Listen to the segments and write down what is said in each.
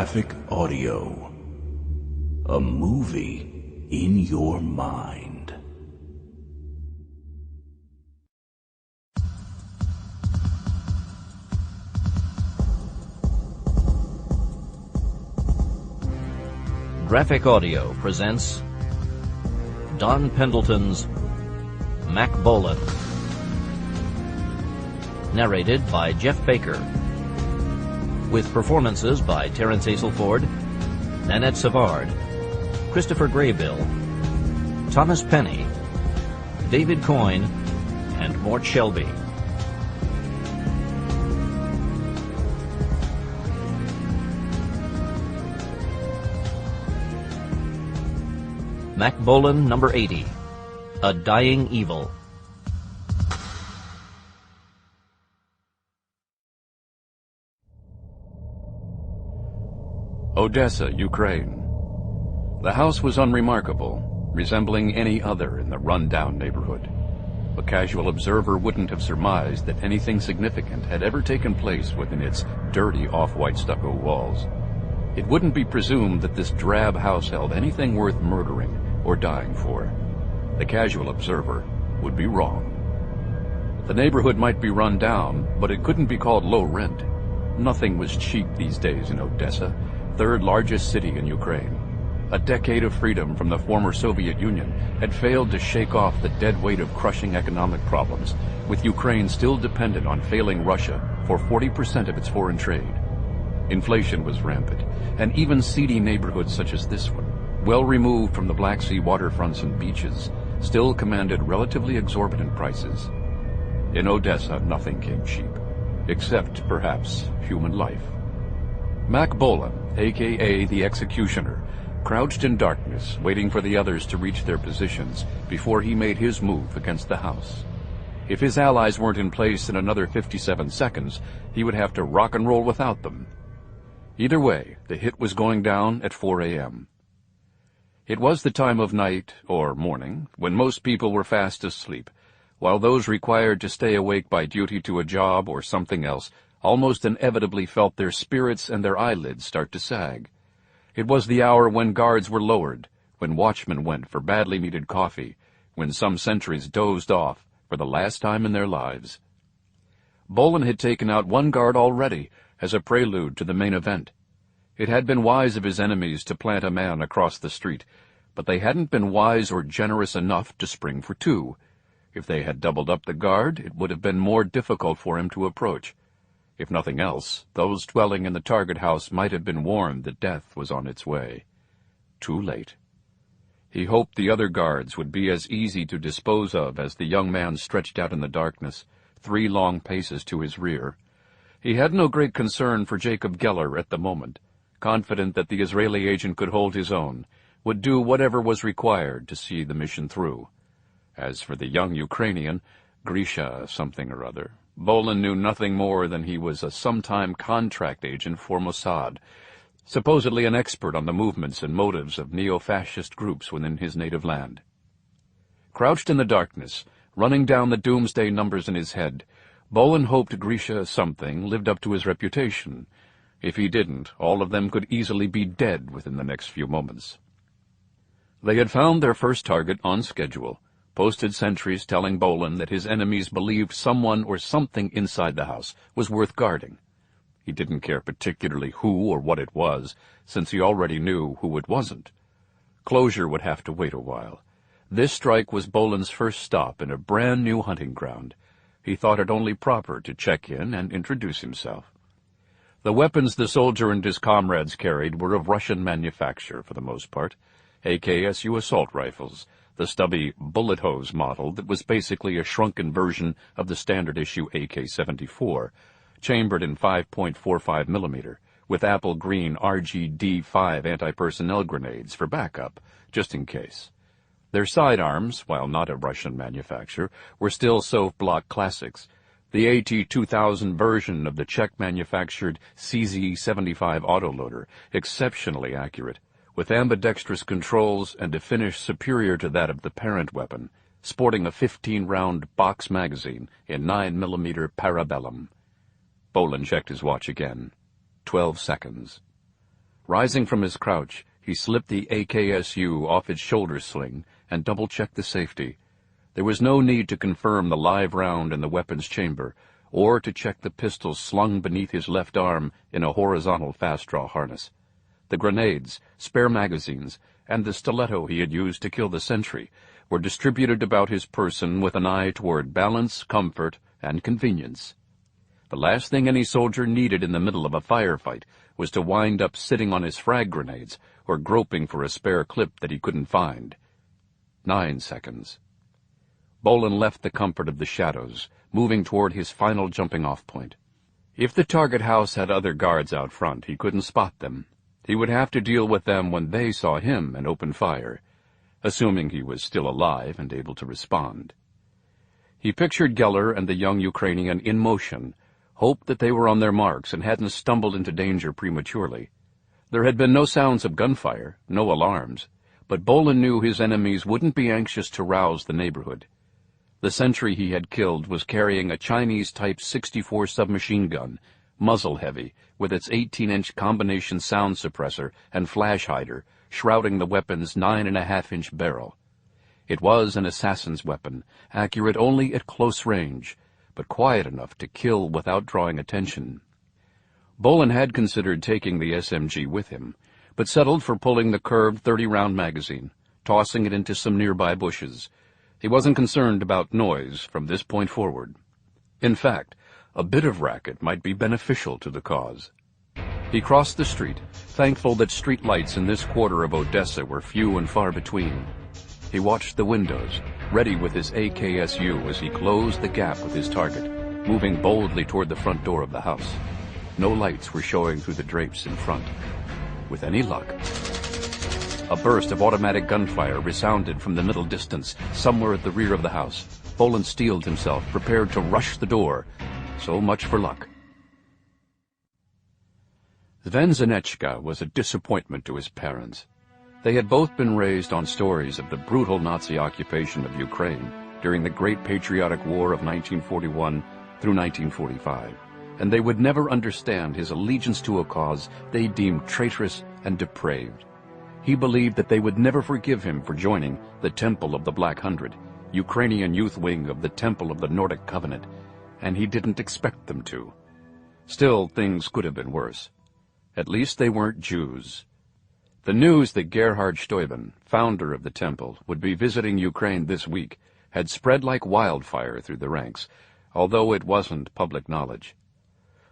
Graphic audio. A movie in your mind. Graphic Audio presents Don Pendleton's Mack, Bolan. Narrated by Jeff Baker. With performances by Terence Aselford, Nanette Savard, Christopher Graybill, Thomas Penny, David Coyne, and Mort Shelby. Mack, Bolan, number 80, A Dying Evil. Odessa, Ukraine. The house was unremarkable, resembling any other in the run-down neighborhood. A casual observer wouldn't have surmised that anything significant had ever taken place within its dirty off-white stucco walls. It wouldn't be presumed that this drab house held anything worth murdering or dying for. The casual observer would be wrong. The neighborhood might be run down, but it couldn't be called low rent. Nothing was cheap these days in Odessa, third largest city in Ukraine. A decade of freedom from the former Soviet Union had failed to shake off the dead weight of crushing economic problems, with Ukraine still dependent on failing Russia for 40% of its foreign trade. Inflation was rampant, and even seedy neighborhoods such as this one, well removed from the Black Sea waterfronts and beaches, still commanded relatively exorbitant prices. In Odessa, nothing came cheap, except, perhaps, human life. Mack Bolan, a.k.a. the Executioner, crouched in darkness, waiting for the others to reach their positions before he made his move against the house. If his allies weren't in place in another 57 seconds, he would have to rock and roll without them. Either way, the hit was going down at 4 a.m. It was the time of night, or morning, when most people were fast asleep, while those required to stay awake by duty to a job or something else almost inevitably felt their spirits and their eyelids start to sag. It was the hour when guards were lowered, when watchmen went for badly needed coffee, when some sentries dozed off for the last time in their lives. Bolan had taken out one guard already as a prelude to the main event. It had been wise of his enemies to plant a man across the street, but they hadn't been wise or generous enough to spring for two. If they had doubled up the guard, it would have been more difficult for him to approach. If nothing else, those dwelling in the target house might have been warned that death was on its way. Too late. He hoped the other guards would be as easy to dispose of as the young man stretched out in the darkness, 3 long paces to his rear. He had no great concern for Jacob Geller at the moment, confident that the Israeli agent could hold his own, would do whatever was required to see the mission through. As for the young Ukrainian, Grisha something or other, Bolan knew nothing more than he was a sometime contract agent for Mossad, supposedly an expert on the movements and motives of neo-fascist groups within his native land. Crouched in the darkness, running down the doomsday numbers in his head, Bolan hoped Grisha something lived up to his reputation. If he didn't, all of them could easily be dead within the next few moments. They had found their first target on schedule, posted sentries telling Bolan that his enemies believed someone or something inside the house was worth guarding. He didn't care particularly who or what it was, since he already knew who it wasn't. Closure would have to wait a while. This strike was Bolan's first stop in a brand-new hunting ground. He thought it only proper to check in and introduce himself. The weapons the soldier and his comrades carried were of Russian manufacture for the most part, AKSU assault rifles, the stubby bullet hose model that was basically a shrunken version of the standard-issue AK-74, chambered in 5.45 millimeter, with apple green RGD-5 anti-personnel grenades for backup, just in case. Their sidearms, while not of Russian manufacture, were still Sov-Block classics, the AT-2000 version of the Czech-manufactured CZ-75 autoloader, exceptionally accurate, with ambidextrous controls and a finish superior to that of the parent weapon, sporting a 15-round box magazine in 9mm parabellum. Bolan checked his watch again. 12 seconds. Rising from his crouch, he slipped the AKSU off its shoulder sling and double-checked the safety. There was no need to confirm the live round in the weapons chamber, or to check the pistols slung beneath his left arm in a horizontal fast-draw harness. The grenades, spare magazines, and the stiletto he had used to kill the sentry were distributed about his person with an eye toward balance, comfort, and convenience. The last thing any soldier needed in the middle of a firefight was to wind up sitting on his frag grenades or groping for a spare clip that he couldn't find. 9 seconds. Bolan left the comfort of the shadows, moving toward his final jumping-off point. If the target house had other guards out front, he couldn't spot them. He would have to deal with them when they saw him and opened fire, assuming he was still alive and able to respond. He pictured Geller and the young Ukrainian in motion, hoped that they were on their marks and hadn't stumbled into danger prematurely. There had been no sounds of gunfire, no alarms, but Bolan knew his enemies wouldn't be anxious to rouse the neighborhood. The sentry he had killed was carrying a Chinese Type 64 submachine gun, muzzle-heavy, with its 18-inch combination sound suppressor and flash hider, shrouding the weapon's 9.5-inch barrel. It was an assassin's weapon, accurate only at close range, but quiet enough to kill without drawing attention. Bolan had considered taking the SMG with him, but settled for pulling the curved 30-round magazine, tossing it into some nearby bushes. He wasn't concerned about noise from this point forward. In fact, a bit of racket might be beneficial to the cause. He crossed the street, thankful that street lights in this quarter of Odessa were few and far between. He watched the windows, ready with his AKSU as he closed the gap with his target, moving boldly toward the front door of the house. No lights were showing through the drapes in front. With any luck, a burst of automatic gunfire resounded from the middle distance, somewhere at the rear of the house. Bolan steeled himself, prepared to rush the door. So much for luck. Sven was a disappointment to his parents. They had both been raised on stories of the brutal Nazi occupation of Ukraine during the Great Patriotic War of 1941 through 1945, and they would never understand his allegiance to a cause they deemed traitorous and depraved. He believed that they would never forgive him for joining the Temple of the Black Hundred, Ukrainian youth wing of the Temple of the Nordic Covenant, and he didn't expect them to. Still, things could have been worse. At least they weren't Jews. The news that Gerhard Steuben, founder of the temple, would be visiting Ukraine this week had spread like wildfire through the ranks, although it wasn't public knowledge.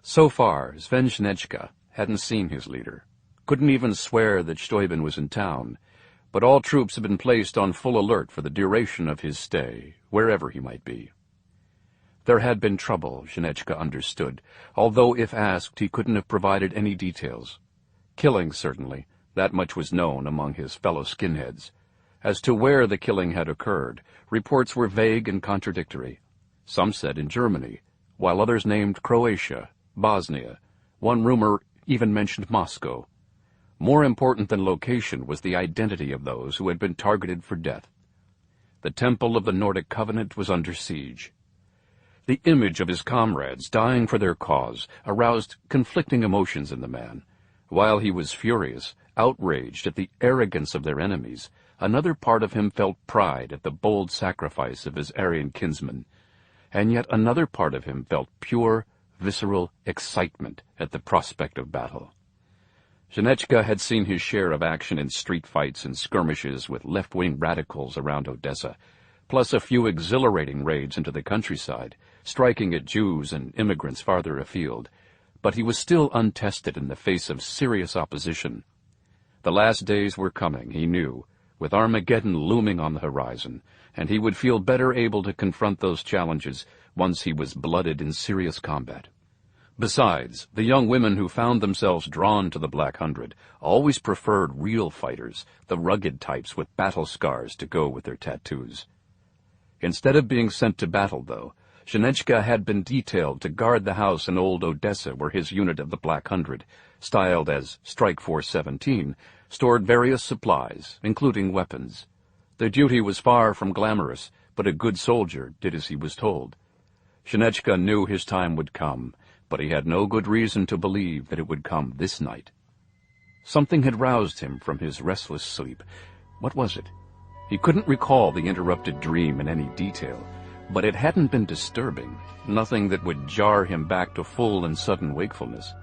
So far, Sven hadn't seen his leader, couldn't even swear that Steuben was in town, but all troops had been placed on full alert for the duration of his stay, wherever he might be. There had been trouble, Zhenechka understood, although if asked he couldn't have provided any details. Killing, certainly. That much was known among his fellow skinheads. As to where the killing had occurred, reports were vague and contradictory. Some said in Germany, while others named Croatia, Bosnia. One rumor even mentioned Moscow. More important than location was the identity of those who had been targeted for death. The Temple of the Nordic Covenant was under siege. The image of his comrades dying for their cause aroused conflicting emotions in the man. While he was furious, outraged at the arrogance of their enemies, another part of him felt pride at the bold sacrifice of his Aryan kinsmen, and yet another part of him felt pure, visceral excitement at the prospect of battle. Zhenechka had seen his share of action in street fights and skirmishes with left-wing radicals around Odessa, plus a few exhilarating raids into the countryside, striking at Jews and immigrants farther afield, but he was still untested in the face of serious opposition. The last days were coming, he knew, with Armageddon looming on the horizon, and he would feel better able to confront those challenges once he was blooded in serious combat. Besides, the young women who found themselves drawn to the Black Hundred always preferred real fighters, the rugged types with battle scars to go with their tattoos. Instead of being sent to battle, though, Zhenechka had been detailed to guard the house in Old Odessa where his unit of the Black Hundred, styled as Strike Force 17, stored various supplies, including weapons. The duty was far from glamorous, but a good soldier did as he was told. Zhenechka knew his time would come, but he had no good reason to believe that it would come this night. Something had roused him from his restless sleep. What was it? He couldn't recall the interrupted dream in any detail, but it hadn't been disturbing, nothing that would jar him back to full and sudden wakefulness.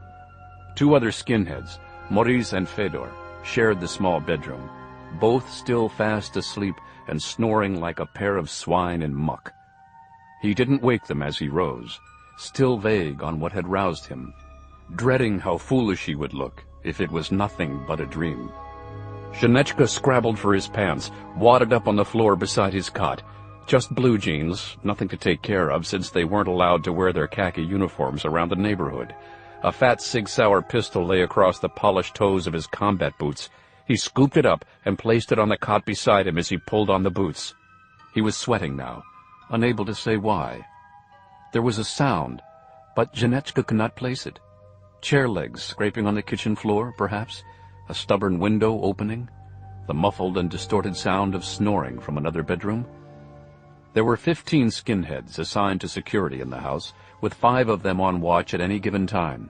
Two other skinheads, Maurice and Fedor, shared the small bedroom, both still fast asleep and snoring like a pair of swine in muck. He didn't wake them as he rose, still vague on what had roused him, dreading how foolish he would look if it was nothing but a dream. Shenechka scrabbled for his pants, wadded up on the floor beside his cot. Just blue jeans, nothing to take care of since they weren't allowed to wear their khaki uniforms around the neighborhood. A fat Sig Sauer pistol lay across the polished toes of his combat boots. He scooped it up and placed it on the cot beside him as he pulled on the boots. He was sweating now, unable to say why. There was a sound, but Janechka could not place it. Chair legs scraping on the kitchen floor, perhaps? A stubborn window opening? The muffled and distorted sound of snoring from another bedroom? There were 15 skinheads assigned to security in the house, with 5 of them on watch at any given time.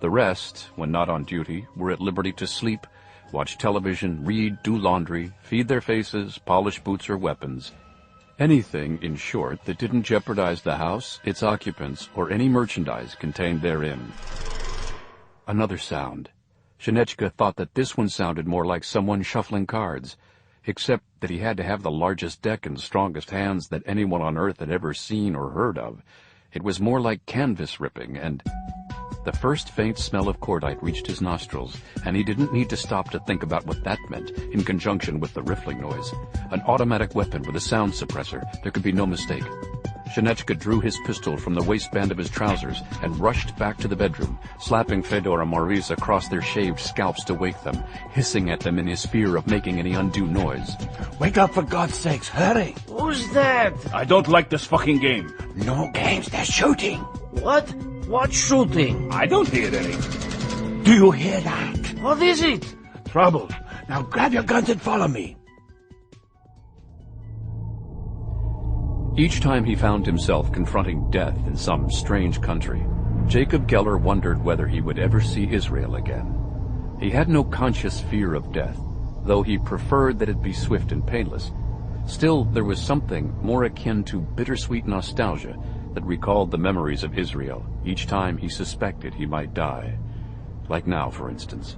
The rest, when not on duty, were at liberty to sleep, watch television, read, do laundry, feed their faces, polish boots or weapons. Anything, in short, that didn't jeopardize the house, its occupants, or any merchandise contained therein. Another sound. Shenechka thought that this one sounded more like someone shuffling cards, except that he had to have the largest deck and strongest hands that anyone on earth had ever seen or heard of. It was more like canvas ripping, and the first faint smell of cordite reached his nostrils, and he didn't need to stop to think about what that meant in conjunction with the riffling noise. An automatic weapon with a sound suppressor. There could be no mistake. Shenechka drew his pistol from the waistband of his trousers and rushed back to the bedroom, slapping Fedor and Maurice across their shaved scalps to wake them, hissing at them in his fear of making any undue noise. Wake up, for God's sakes, hurry! Who's that? I don't like this fucking game. No games, they're shooting. What? What shooting? I don't hear any. Do you hear that? What is it? Trouble. Now grab your guns and follow me. Each time he found himself confronting death in some strange country, Jacob Geller wondered whether he would ever see Israel again. He had no conscious fear of death, though he preferred that it be swift and painless. Still, there was something more akin to bittersweet nostalgia that recalled the memories of Israel each time he suspected he might die. Like now, for instance.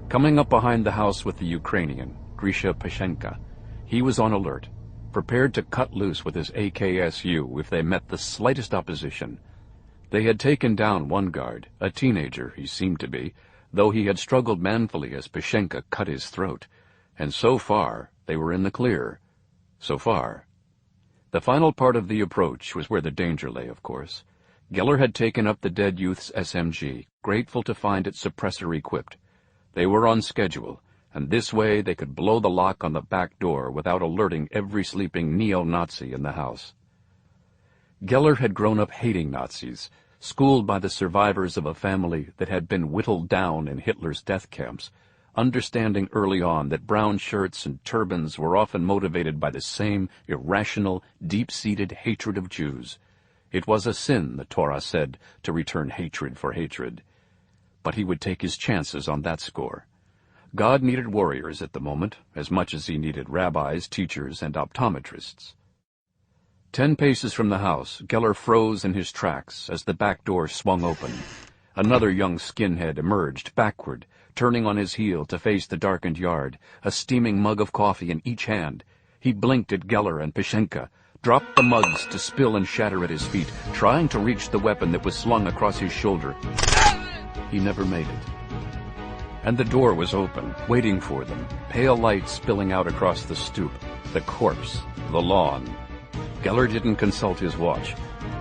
Coming up behind the house with the Ukrainian, Grisha Pashenka, he was on alert, prepared to cut loose with his AKSU if they met the slightest opposition. They had taken down one guard, a teenager he seemed to be, though he had struggled manfully as Pashenka cut his throat, and so far they were in the clear. So far. The final part of the approach was where the danger lay, of course. Geller had taken up the dead youth's SMG, grateful to find it suppressor-equipped. They were on schedule, and this way they could blow the lock on the back door without alerting every sleeping neo-Nazi in the house. Geller had grown up hating Nazis, schooled by the survivors of a family that had been whittled down in Hitler's death camps, understanding early on that brown shirts and turbans were often motivated by the same irrational, deep-seated hatred of Jews. It was a sin, the Torah said, to return hatred for hatred. But he would take his chances on that score. God needed warriors at the moment, as much as he needed rabbis, teachers, and optometrists. 10 paces from the house, Geller froze in his tracks as the back door swung open. Another young skinhead emerged backward, turning on his heel to face the darkened yard, a steaming mug of coffee in each hand. He blinked at Geller and Pashenka, dropped the mugs to spill and shatter at his feet, trying to reach the weapon that was slung across his shoulder. He never made it. And the door was open, waiting for them, pale light spilling out across the stoop, the corpse, the lawn. Geller didn't consult his watch.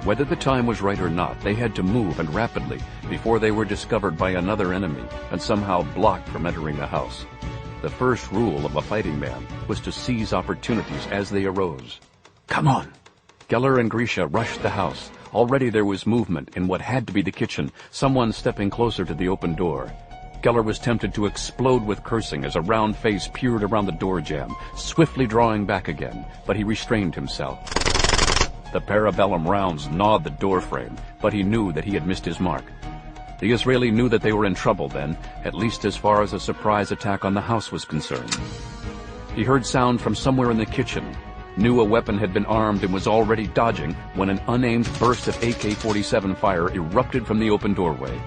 Whether the time was right or not, they had to move, and rapidly, before they were discovered by another enemy and somehow blocked from entering the house. The first rule of a fighting man was to seize opportunities as they arose. Come on. Geller and Grisha rushed the house. Already there was movement in what had to be the kitchen, someone stepping closer to the open door. Geller was tempted to explode with cursing as a round face peered around the door jamb, swiftly drawing back again, but he restrained himself. The parabellum rounds gnawed the door frame, but he knew that he had missed his mark. The Israeli knew that they were in trouble then, at least as far as a surprise attack on the house was concerned. He heard sound from somewhere in the kitchen, knew a weapon had been armed and was already dodging when an unaimed burst of AK-47 fire erupted from the open doorway.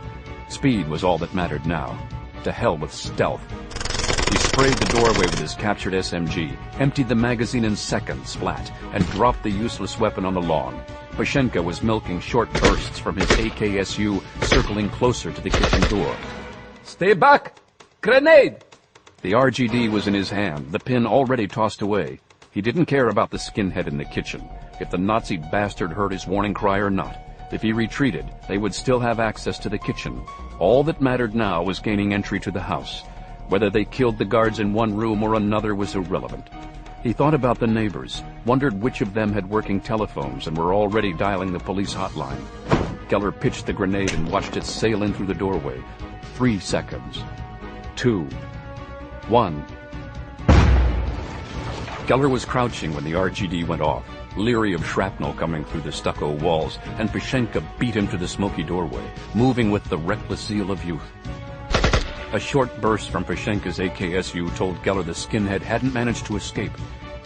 Speed was all that mattered now. To hell with stealth. He sprayed the doorway with his captured SMG, emptied the magazine in seconds flat, and dropped the useless weapon on the lawn. Pashenka was milking short bursts from his AKSU, circling closer to the kitchen door. Stay back! Grenade! The RGD was in his hand, the pin already tossed away. He didn't care about the skinhead in the kitchen, if the Nazi bastard heard his warning cry or not. If he retreated, they would still have access to the kitchen. All that mattered now was gaining entry to the house. Whether they killed the guards in one room or another was irrelevant. He thought about the neighbors, wondered which of them had working telephones and were already dialing the police hotline. Geller pitched the grenade and watched it sail in through the doorway. 3 seconds. 2. 1. Geller was crouching when the RGD went off, leery of shrapnel coming through the stucco walls, and Pashenka beat him to the smoky doorway, moving with the reckless zeal of youth. A short burst from Pashenka's AKSU told Geller the skinhead hadn't managed to escape.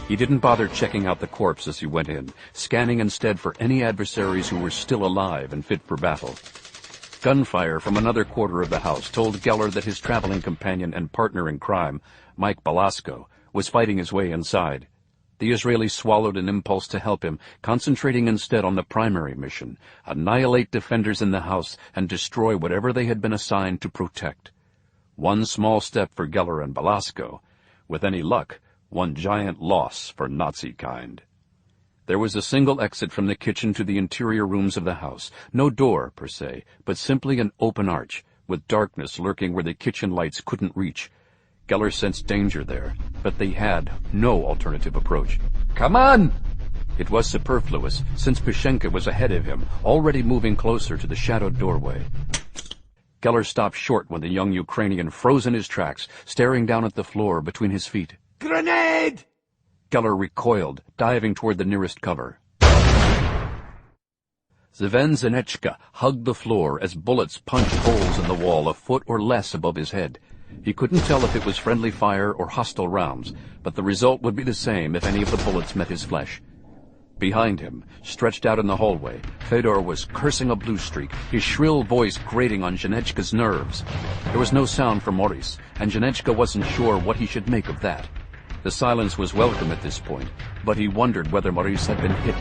He didn't bother checking out the corpse as he went in, scanning instead for any adversaries who were still alive and fit for battle. Gunfire from another quarter of the house told Geller that his traveling companion and partner in crime, Mike Belasco, was fighting his way inside. The Israeli swallowed an impulse to help him, concentrating instead on the primary mission, annihilate defenders in the house and destroy whatever they had been assigned to protect. One small step for Geller and Belasco. With any luck, one giant loss for Nazi kind. There was a single exit from the kitchen to the interior rooms of the house. No door, per se, but simply an open arch, with darkness lurking where the kitchen lights couldn't reach. Geller sensed danger there, but they had no alternative approach. Come on! It was superfluous, since Pashenka was ahead of him, already moving closer to the shadowed doorway. Geller stopped short when the young Ukrainian froze in his tracks, staring down at the floor between his feet. Grenade! Geller recoiled, diving toward the nearest cover. Zvenzenechka hugged the floor as bullets punched holes in the wall a foot or less above his head. He couldn't tell if it was friendly fire or hostile rounds, but the result would be the same if any of the bullets met his flesh. Behind him, stretched out in the hallway, Fedor was cursing a blue streak, his shrill voice grating on Janechka's nerves. There was no sound from Maurice, and Janechka wasn't sure what he should make of that. The silence was welcome at this point, but he wondered whether Maurice had been hit.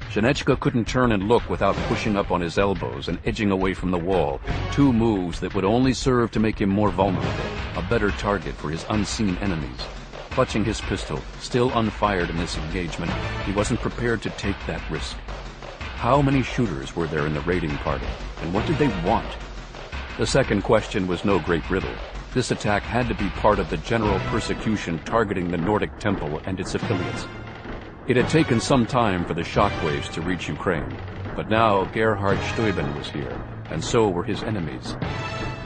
Janechka couldn't turn and look without pushing up on his elbows and edging away from the wall, 2 moves that would only serve to make him more vulnerable, a better target for his unseen enemies. Clutching his pistol, still unfired in this engagement, he wasn't prepared to take that risk. How many shooters were there in the raiding party, and what did they want? The second question was no great riddle. This attack had to be part of the general persecution targeting the Nordic Temple and its affiliates. It had taken some time for the shockwaves to reach Ukraine, but now Gerhard Steuben was here, and so were his enemies.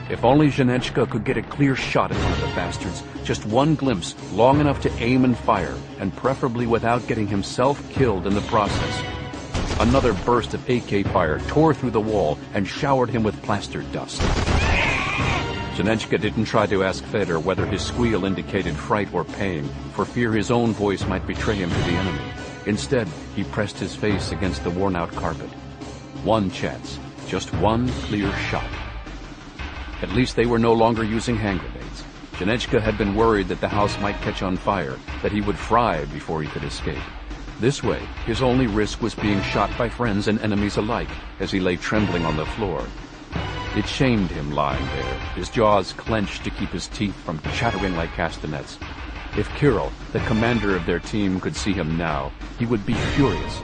If only Janechka could get a clear shot at one of the bastards, just one glimpse, long enough to aim and fire, and preferably without getting himself killed in the process. Another burst of AK fire tore through the wall and showered him with plaster dust. Janechka didn't try to ask Fedor whether his squeal indicated fright or pain, for fear his own voice might betray him to the enemy. Instead, he pressed his face against the worn-out carpet. One chance, just one clear shot. At least they were no longer using hand grenades. Janechka had been worried that the house might catch on fire, that he would fry before he could escape. This way, his only risk was being shot by friends and enemies alike as he lay trembling on the floor. It shamed him lying there, his jaws clenched to keep his teeth from chattering like castanets. If Kirill, the commander of their team, could see him now, he would be furious.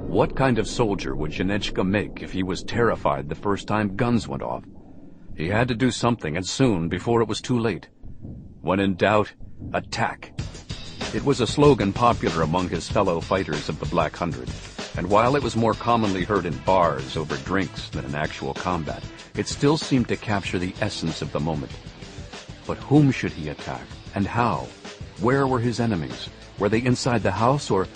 What kind of soldier would Janechka make if he was terrified the first time guns went off? He had to do something, and soon, before it was too late. When in doubt, attack. It was a slogan popular among his fellow fighters of the Black Hundred, and while it was more commonly heard in bars over drinks than in actual combat, it still seemed to capture the essence of the moment. But whom should he attack, and how? Where were his enemies? Were they inside the house, or...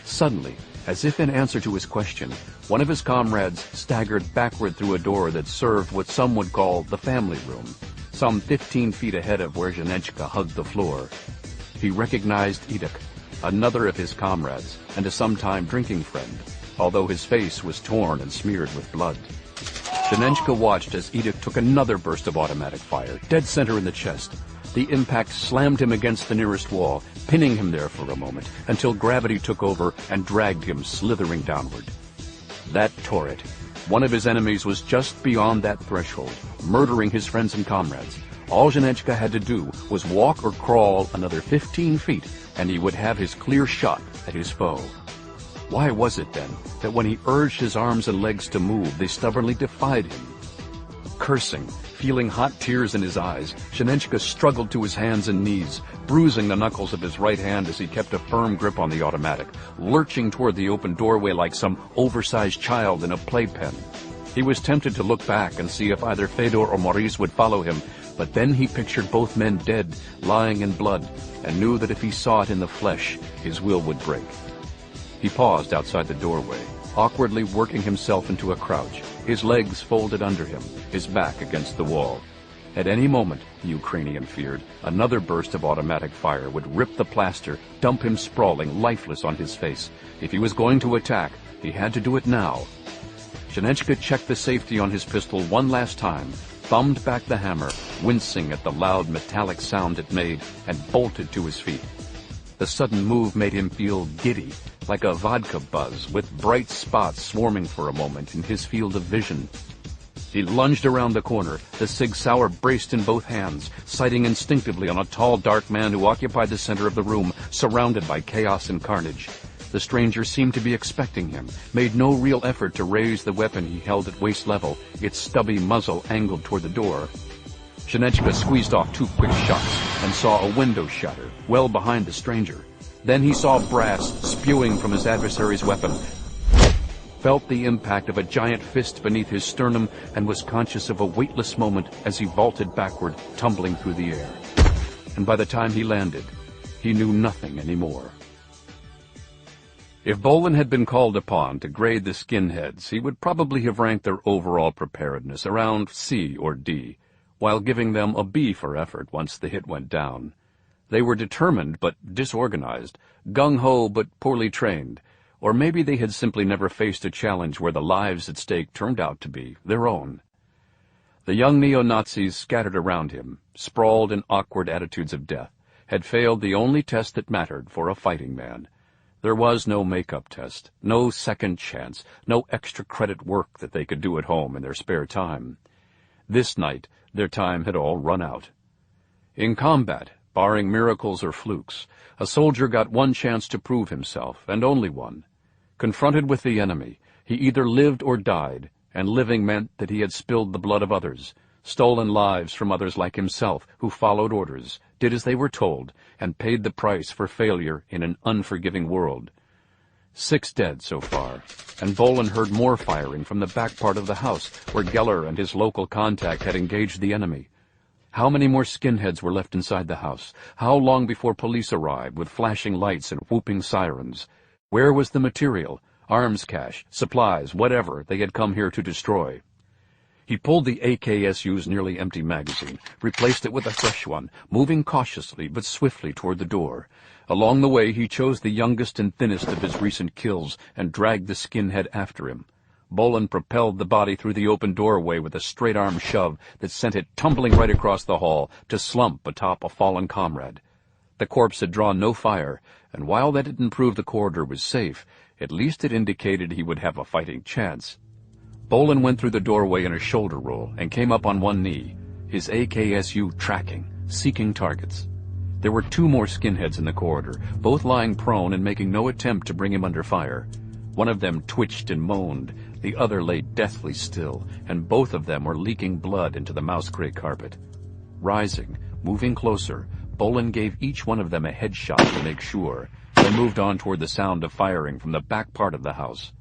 Suddenly, as if in answer to his question, One of his comrades staggered backward through a door that served what some would call the family room, some 15 feet ahead of where Zhenechka hugged the floor. He recognized Edek, another of his comrades, and a sometime drinking friend, although his face was torn and smeared with blood. Zhenechka watched as Edek took another burst of automatic fire, dead center in the chest. The impact slammed him against the nearest wall, pinning him there for a moment, until gravity took over and dragged him slithering downward. That tore it. One of his enemies was just beyond that threshold, murdering his friends and comrades. All Zhenechka had to do was walk or crawl another 15 feet, and he would have his clear shot at his foe. Why was it, then, that when he urged his arms and legs to move, they stubbornly defied him? Cursing, feeling hot tears in his eyes, Zhenechka struggled to his hands and knees, bruising the knuckles of his right hand as he kept a firm grip on the automatic, lurching toward the open doorway like some oversized child in a playpen. He was tempted to look back and see if either Fedor or Maurice would follow him, but then he pictured both men dead, lying in blood, and knew that if he saw it in the flesh, his will would break. He paused outside the doorway, awkwardly working himself into a crouch, his legs folded under him, his back against the wall. At any moment, the Ukrainian feared, another burst of automatic fire would rip the plaster, dump him sprawling, lifeless on his face. If he was going to attack, he had to do it now. Zhenechka checked the safety on his pistol one last time, thumbed back the hammer, wincing at the loud metallic sound it made, and bolted to his feet. The sudden move made him feel giddy, like a vodka buzz, with bright spots swarming for a moment in his field of vision. He lunged around the corner, the Sig Sauer braced in both hands, sighting instinctively on a tall, dark man who occupied the center of the room, surrounded by chaos and carnage. The stranger seemed to be expecting him, made no real effort to raise the weapon he held at waist level, its stubby muzzle angled toward the door. Zhenechka squeezed off 2 quick shots and saw a window shatter, well behind the stranger. Then he saw brass spewing from his adversary's weapon, felt the impact of a giant fist beneath his sternum, and was conscious of a weightless moment as he vaulted backward, tumbling through the air. And by the time he landed, he knew nothing anymore. If Bolan had been called upon to grade the skinheads, he would probably have ranked their overall preparedness around C or D, while giving them a B for effort once the hit went down. They were determined but disorganized, gung-ho but poorly trained, or maybe they had simply never faced a challenge where the lives at stake turned out to be their own. The young neo-Nazis scattered around him, sprawled in awkward attitudes of death, had failed the only test that mattered for a fighting man. There was no make-up test, no second chance, no extra credit work that they could do at home in their spare time. This night, their time had all run out. In combat, barring miracles or flukes, a soldier got one chance to prove himself, and only one. Confronted with the enemy, he either lived or died, and living meant that he had spilled the blood of others, stolen lives from others like himself who followed orders, did as they were told, and paid the price for failure in an unforgiving world. 6 dead so far, and Bolan heard more firing from the back part of the house, where Geller and his local contact had engaged the enemy. How many more skinheads were left inside the house? How long before police arrived with flashing lights and whooping sirens? Where was the material, arms cache, supplies, whatever they had come here to destroy? He pulled the AKSU's nearly empty magazine, replaced it with a fresh one, moving cautiously but swiftly toward the door. Along the way, he chose the youngest and thinnest of his recent kills and dragged the skinhead after him. Bolan propelled the body through the open doorway with a straight-arm shove that sent it tumbling right across the hall to slump atop a fallen comrade. The corpse had drawn no fire, and while that didn't prove the corridor was safe, at least it indicated he would have a fighting chance. Bolan went through the doorway in a shoulder roll and came up on one knee, his AKSU tracking, seeking targets. There were 2 more skinheads in the corridor, both lying prone and making no attempt to bring him under fire. One of them twitched and moaned, the other lay deathly still, and both of them were leaking blood into the mouse-gray carpet. Rising, moving closer, Bolan gave each one of them a headshot to make sure, then moved on toward the sound of firing from the back part of the house.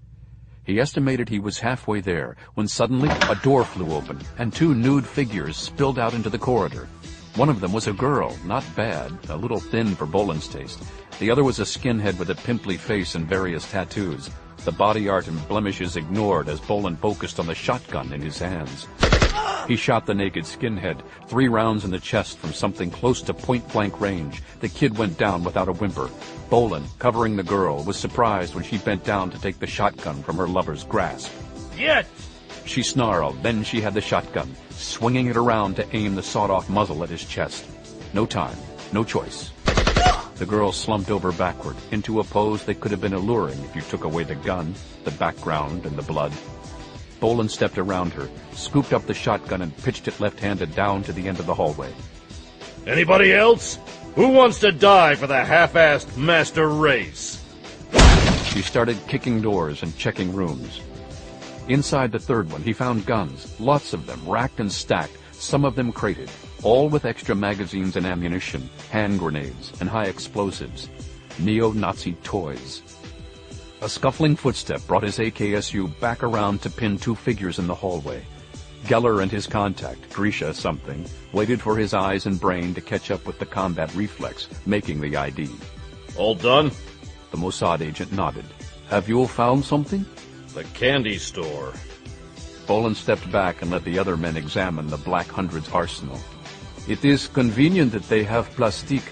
He estimated he was halfway there, when suddenly a door flew open, and 2 nude figures spilled out into the corridor. One of them was a girl, not bad, a little thin for Bolan's taste. The other was a skinhead with a pimply face and various tattoos. the body art and blemishes ignored as Bolan focused on the shotgun in his hands. He shot the naked skinhead 3 rounds in the chest from something close to point-blank range. The kid went down without a whimper. Bolan, covering the girl, was surprised when she bent down to take the shotgun from her lover's grasp. Get! She snarled, then she had the shotgun, swinging it around to aim the sawed-off muzzle at his chest. No time, no choice. The girl slumped over backward, into a pose that could have been alluring if you took away the gun, the background, and the blood. Bolan stepped around her, scooped up the shotgun, and pitched it left-handed down to the end of the hallway. Anybody else? Who wants to die for the half-assed master race? She started kicking doors and checking rooms. Inside the third one, he found guns, lots of them, racked and stacked, some of them crated, all with extra magazines and ammunition, hand grenades, and high explosives. Neo-Nazi toys. A scuffling footstep brought his AKSU back around to pin 2 figures in the hallway. Geller and his contact, Grisha something, waited for his eyes and brain to catch up with the combat reflex, making the ID. All done? The Mossad agent nodded. Have you found something? The candy store. Bolan stepped back and let the other men examine the Black Hundred's arsenal. It is convenient that they have plastique.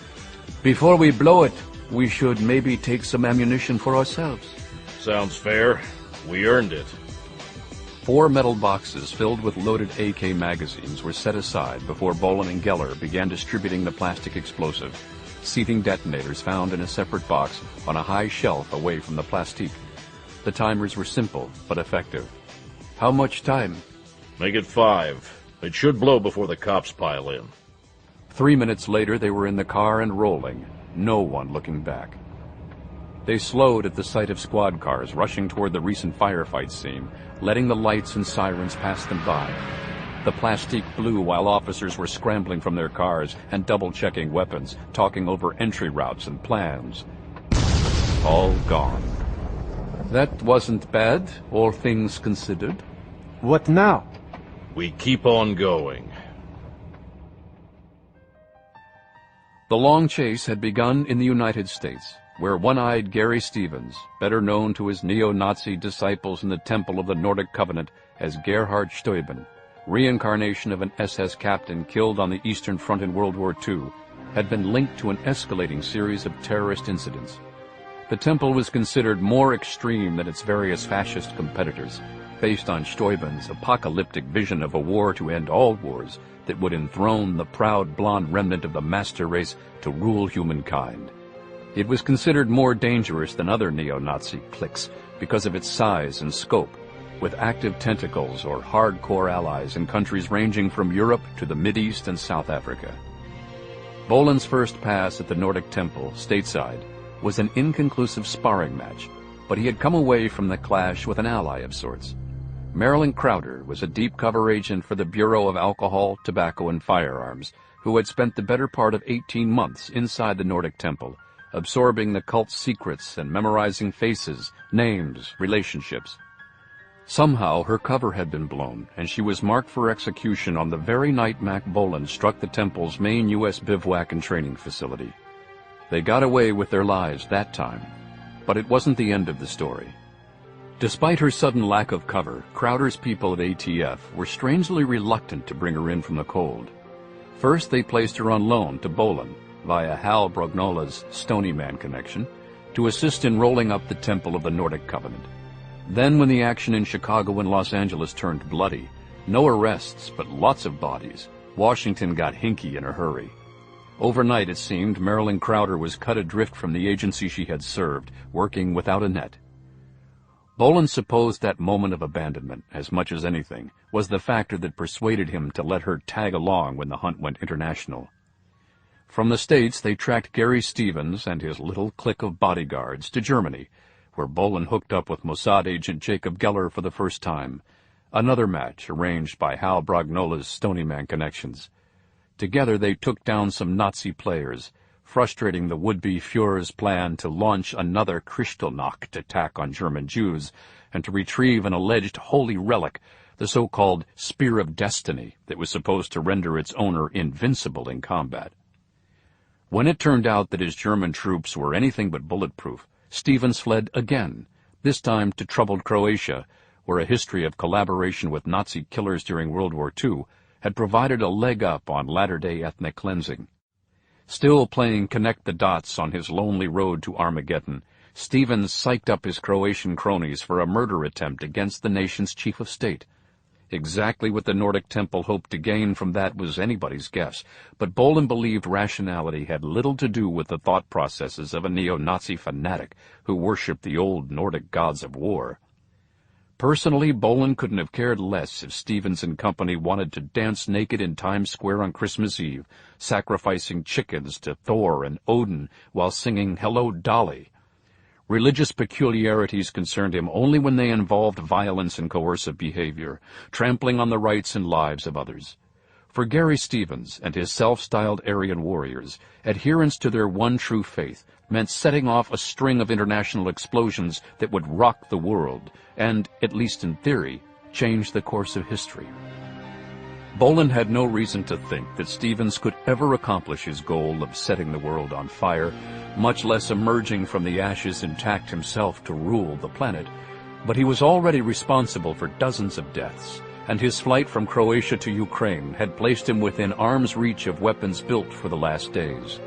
Before we blow it, we should maybe take some ammunition for ourselves. Sounds fair. We earned it. 4 metal boxes filled with loaded AK magazines were set aside before Bolan and Geller began distributing the plastic explosive, seething detonators found in a separate box on a high shelf away from the plastique. The timers were simple but effective. How much time? Make it 5. It should blow before the cops pile in. 3 minutes later, they were in the car and rolling, no one looking back. They slowed at the sight of squad cars rushing toward the recent firefight scene, letting the lights and sirens pass them by. The plastique blew while officers were scrambling from their cars and double-checking weapons, talking over entry routes and plans. All gone. That wasn't bad, all things considered. What now? We keep on going. The long chase had begun in the United States, where one-eyed Gary Stevens, better known to his neo-Nazi disciples in the Temple of the Nordic Covenant as Gerhard Steuben, reincarnation of an SS captain killed on the Eastern Front in World War II, had been linked to an escalating series of terrorist incidents. The Temple was considered more extreme than its various fascist competitors, based on Steuben's apocalyptic vision of a war to end all wars that would enthrone the proud blonde remnant of the master race to rule humankind. It was considered more dangerous than other neo-Nazi cliques because of its size and scope, with active tentacles or hardcore allies in countries ranging from Europe to the Mideast and South Africa. Bolan's first pass at the Nordic Temple, stateside, was an inconclusive sparring match, but he had come away from the clash with an ally of sorts. Marilyn Crowder was a deep-cover agent for the Bureau of Alcohol, Tobacco, and Firearms, who had spent the better part of 18 months inside the Nordic Temple, absorbing the cult's secrets and memorizing faces, names, relationships. Somehow her cover had been blown, and she was marked for execution on the very night Mack Bolan struck the Temple's main U.S. bivouac and training facility. They got away with their lives that time, but it wasn't the end of the story. Despite her sudden lack of cover, Crowder's people at ATF were strangely reluctant to bring her in from the cold. First, they placed her on loan to Bolan, via Hal Brognola's Stony Man connection, to assist in rolling up the Temple of the Nordic Covenant. Then, when the action in Chicago and Los Angeles turned bloody, no arrests but lots of bodies, Washington got hinky in a hurry. Overnight, it seemed, Marilyn Crowder was cut adrift from the agency she had served, working without a net. Bolan supposed that moment of abandonment, as much as anything, was the factor that persuaded him to let her tag along when the hunt went international. From the States, they tracked Gary Stevens and his little clique of bodyguards to Germany, where Bolan hooked up with Mossad agent Jacob Geller for the first time, another match arranged by Hal Brognola's Stony Man connections. Together they took down some Nazi players, frustrating the would-be Führer's plan to launch another Kristallnacht attack on German Jews and to retrieve an alleged holy relic, the so-called Spear of Destiny, that was supposed to render its owner invincible in combat. When it turned out that his German troops were anything but bulletproof, Stevens fled again, this time to troubled Croatia, where a history of collaboration with Nazi killers during World War II had provided a leg up on latter-day ethnic cleansing. Still playing connect the dots on his lonely road to Armageddon, Stevens psyched up his Croatian cronies for a murder attempt against the nation's chief of state. Exactly what the Nordic Temple hoped to gain from that was anybody's guess, but Bolan believed rationality had little to do with the thought processes of a neo-Nazi fanatic who worshipped the old Nordic gods of war. Personally, Bolan couldn't have cared less if Stevens and company wanted to dance naked in Times Square on Christmas Eve, sacrificing chickens to Thor and Odin while singing Hello, Dolly. Religious peculiarities concerned him only when they involved violence and coercive behavior, trampling on the rights and lives of others. For Gary Stevens and his self-styled Aryan warriors, adherence to their one true faith meant setting off a string of international explosions that would rock the world and, at least in theory, change the course of history. Bolan had no reason to think that Stevens could ever accomplish his goal of setting the world on fire, much less emerging from the ashes intact himself to rule the planet, but he was already responsible for dozens of deaths, and his flight from Croatia to Ukraine had placed him within arm's reach of weapons built for the last days.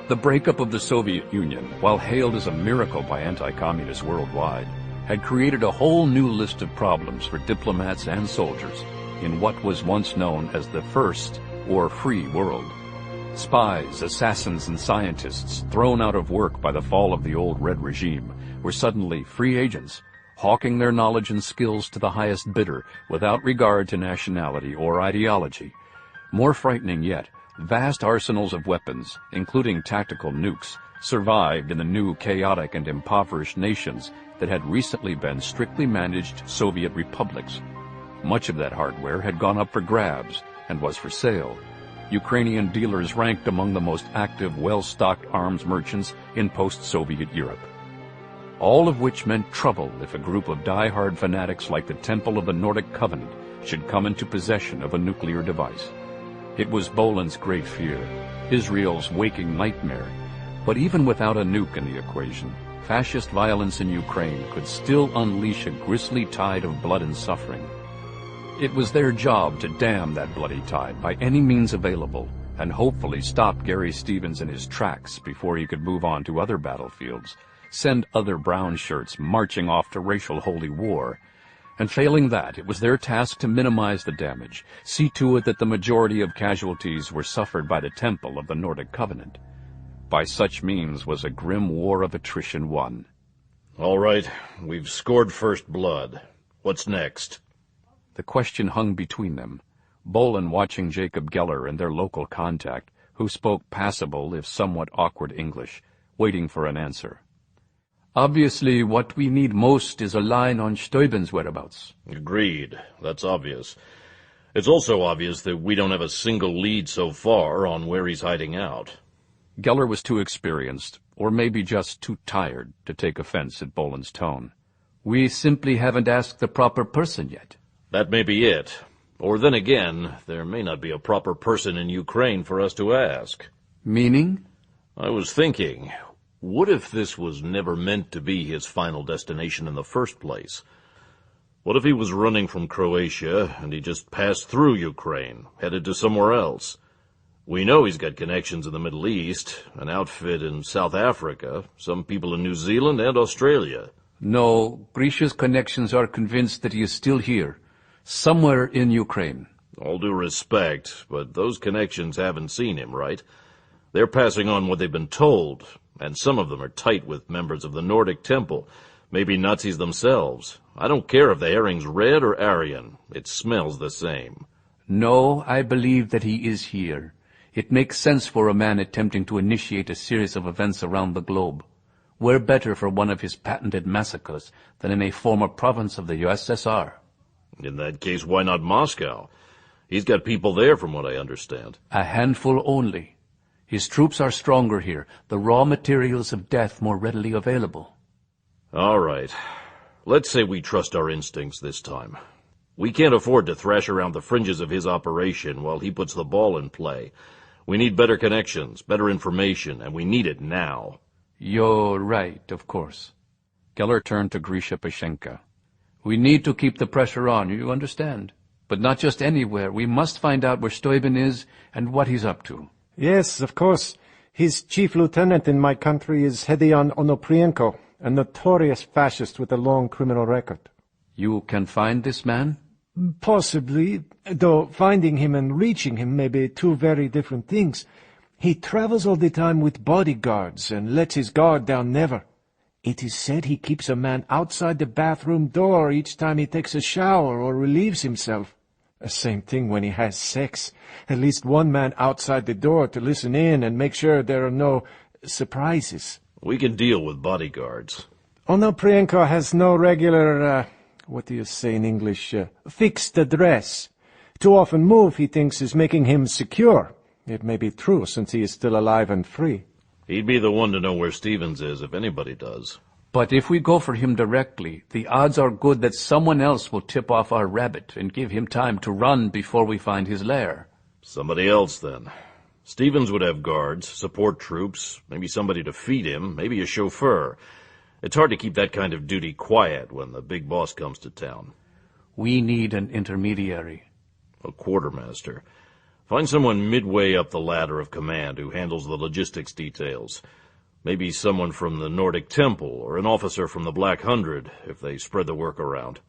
The breakup of the Soviet Union, while hailed as a miracle by anti-communists worldwide, had created a whole new list of problems for diplomats and soldiers in what was once known as the First or Free World. Spies, assassins, and scientists thrown out of work by the fall of the old Red regime were suddenly free agents, hawking their knowledge and skills to the highest bidder without regard to nationality or ideology. More frightening yet, vast arsenals of weapons, including tactical nukes, survived in the new chaotic and impoverished nations that had recently been strictly managed Soviet republics. Much of that hardware had gone up for grabs and was for sale. Ukrainian dealers ranked among the most active, well-stocked arms merchants in post-Soviet Europe. All of which meant trouble if a group of die-hard fanatics like the Temple of the Nordic Covenant should come into possession of a nuclear device. It was Bolan's great fear, Israel's waking nightmare. But even without a nuke in the equation, fascist violence in Ukraine could still unleash a grisly tide of blood and suffering. It was their job to dam that bloody tide by any means available and hopefully stop Gary Stevens in his tracks before he could move on to other battlefields, send other brown shirts marching off to racial holy war. And failing that, it was their task to minimize the damage, see to it that the majority of casualties were suffered by the Temple of the Nordic Covenant. By such means was a grim war of attrition won. All right, we've scored first blood. What's next? The question hung between them, Bolan watching Jacob Geller and their local contact, who spoke passable if somewhat awkward English, waiting for an answer. Obviously, what we need most is a line on Steuben's whereabouts. Agreed. That's obvious. It's also obvious that we don't have a single lead so far on where he's hiding out. Geller was too experienced, or maybe just too tired, to take offense at Bolan's tone. We simply haven't asked the proper person yet. That may be it. Or then again, there may not be a proper person in Ukraine for us to ask. Meaning? I was thinking, what if this was never meant to be his final destination in the first place? What if he was running from Croatia and he just passed through Ukraine, headed to somewhere else? We know he's got connections in the Middle East, an outfit in South Africa, some people in New Zealand and Australia. No, Grisha's connections are convinced that he is still here, somewhere in Ukraine. All due respect, but those connections haven't seen him, right? They're passing on what they've been told, and some of them are tight with members of the Nordic Temple, maybe Nazis themselves. I don't care if the herring's red or Aryan. It smells the same. No, I believe that he is here. It makes sense for a man attempting to initiate a series of events around the globe. Where better for one of his patented massacres than in a former province of the USSR? In that case, why not Moscow? He's got people there, from what I understand. A handful only. His troops are stronger here, the raw materials of death more readily available. All right. Let's say we trust our instincts this time. We can't afford to thrash around the fringes of his operation while he puts the ball in play. We need better connections, better information, and we need it now. You're right, of course. Geller turned to Grisha Pashenka. "We need to keep the pressure on, you understand? But not just anywhere. We must find out where Steuben is and what he's up to." Yes, of course. His chief lieutenant in my country is Hedion Onoprienko, a notorious fascist with a long criminal record. "You can find this man?" Possibly, though finding him and reaching him may be two very different things. He travels all the time with bodyguards and lets his guard down never. It is said he keeps a man outside the bathroom door each time he takes a shower or relieves himself. The same thing when he has sex. At least one man outside the door to listen in and make sure there are no surprises. We can deal with bodyguards. Onoprienko has no regular, what do you say in English, fixed address. To often move, he thinks, is making him secure. It may be true, since he is still alive and free. He'd be the one to know where Stevens is, if anybody does. "But if we go for him directly, the odds are good that someone else will tip off our rabbit and give him time to run before we find his lair." Somebody else, then. Stevens would have guards, support troops, maybe somebody to feed him, maybe a chauffeur. It's hard to keep that kind of duty quiet when the big boss comes to town. "We need an intermediary." A quartermaster. Find someone midway up the ladder of command who handles the logistics details. Maybe someone from the Nordic Temple, or an officer from the Black Hundred, if they spread the work around.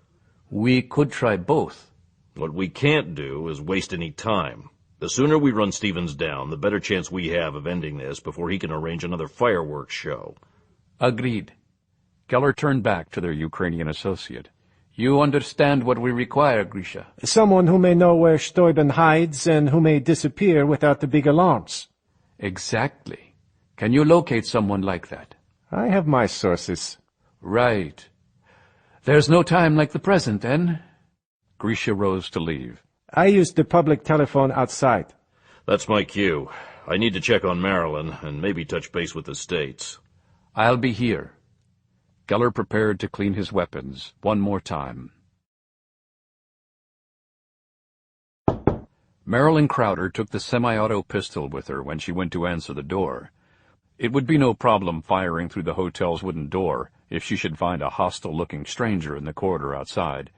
"We could try both." What we can't do is waste any time. The sooner we run Stevens down, the better chance we have of ending this before he can arrange another fireworks show. "Agreed." Geller turned back to their Ukrainian associate. "You understand what we require, Grisha." Someone who may know where Steuben hides and who may disappear without the big alarms. "Exactly. Can you locate someone like that?" I have my sources. "Right. There's no time like the present, then?" Grisha rose to leave. I used the public telephone outside. That's my cue. I need to check on Marilyn and maybe touch base with the States. "I'll be here." Geller prepared to clean his weapons one more time. Marilyn Crowder took the semi-auto pistol with her when she went to answer the door. It would be no problem firing through the hotel's wooden door if she should find a hostile-looking stranger in the corridor outside.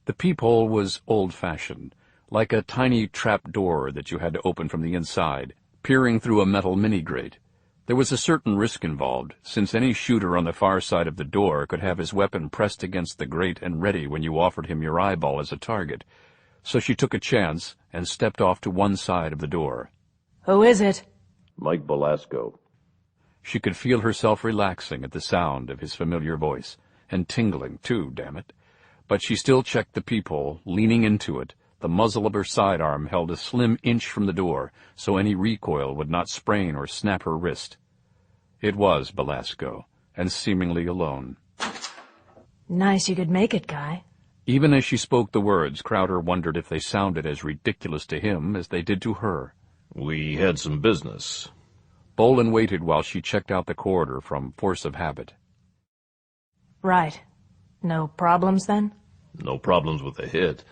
The peephole was old-fashioned, like a tiny trap door that you had to open from the inside, peering through a metal mini-grate. There was a certain risk involved, since any shooter on the far side of the door could have his weapon pressed against the grate and ready when you offered him your eyeball as a target. So she took a chance and stepped off to one side of the door. "Who is it?" Mike Belasco. She could feel herself relaxing at the sound of his familiar voice, and tingling, too, damn it. But she still checked the peephole, leaning into it, the muzzle of her sidearm held a slim inch from the door, so any recoil would not sprain or snap her wrist. It was Belasco, and seemingly alone. "Nice you could make it, Guy." Even as she spoke the words, Crowder wondered if they sounded as ridiculous to him as they did to her. We had some business. Bolan waited while she checked out the corridor from force of habit. "Right. No problems, then?" No problems with the hit.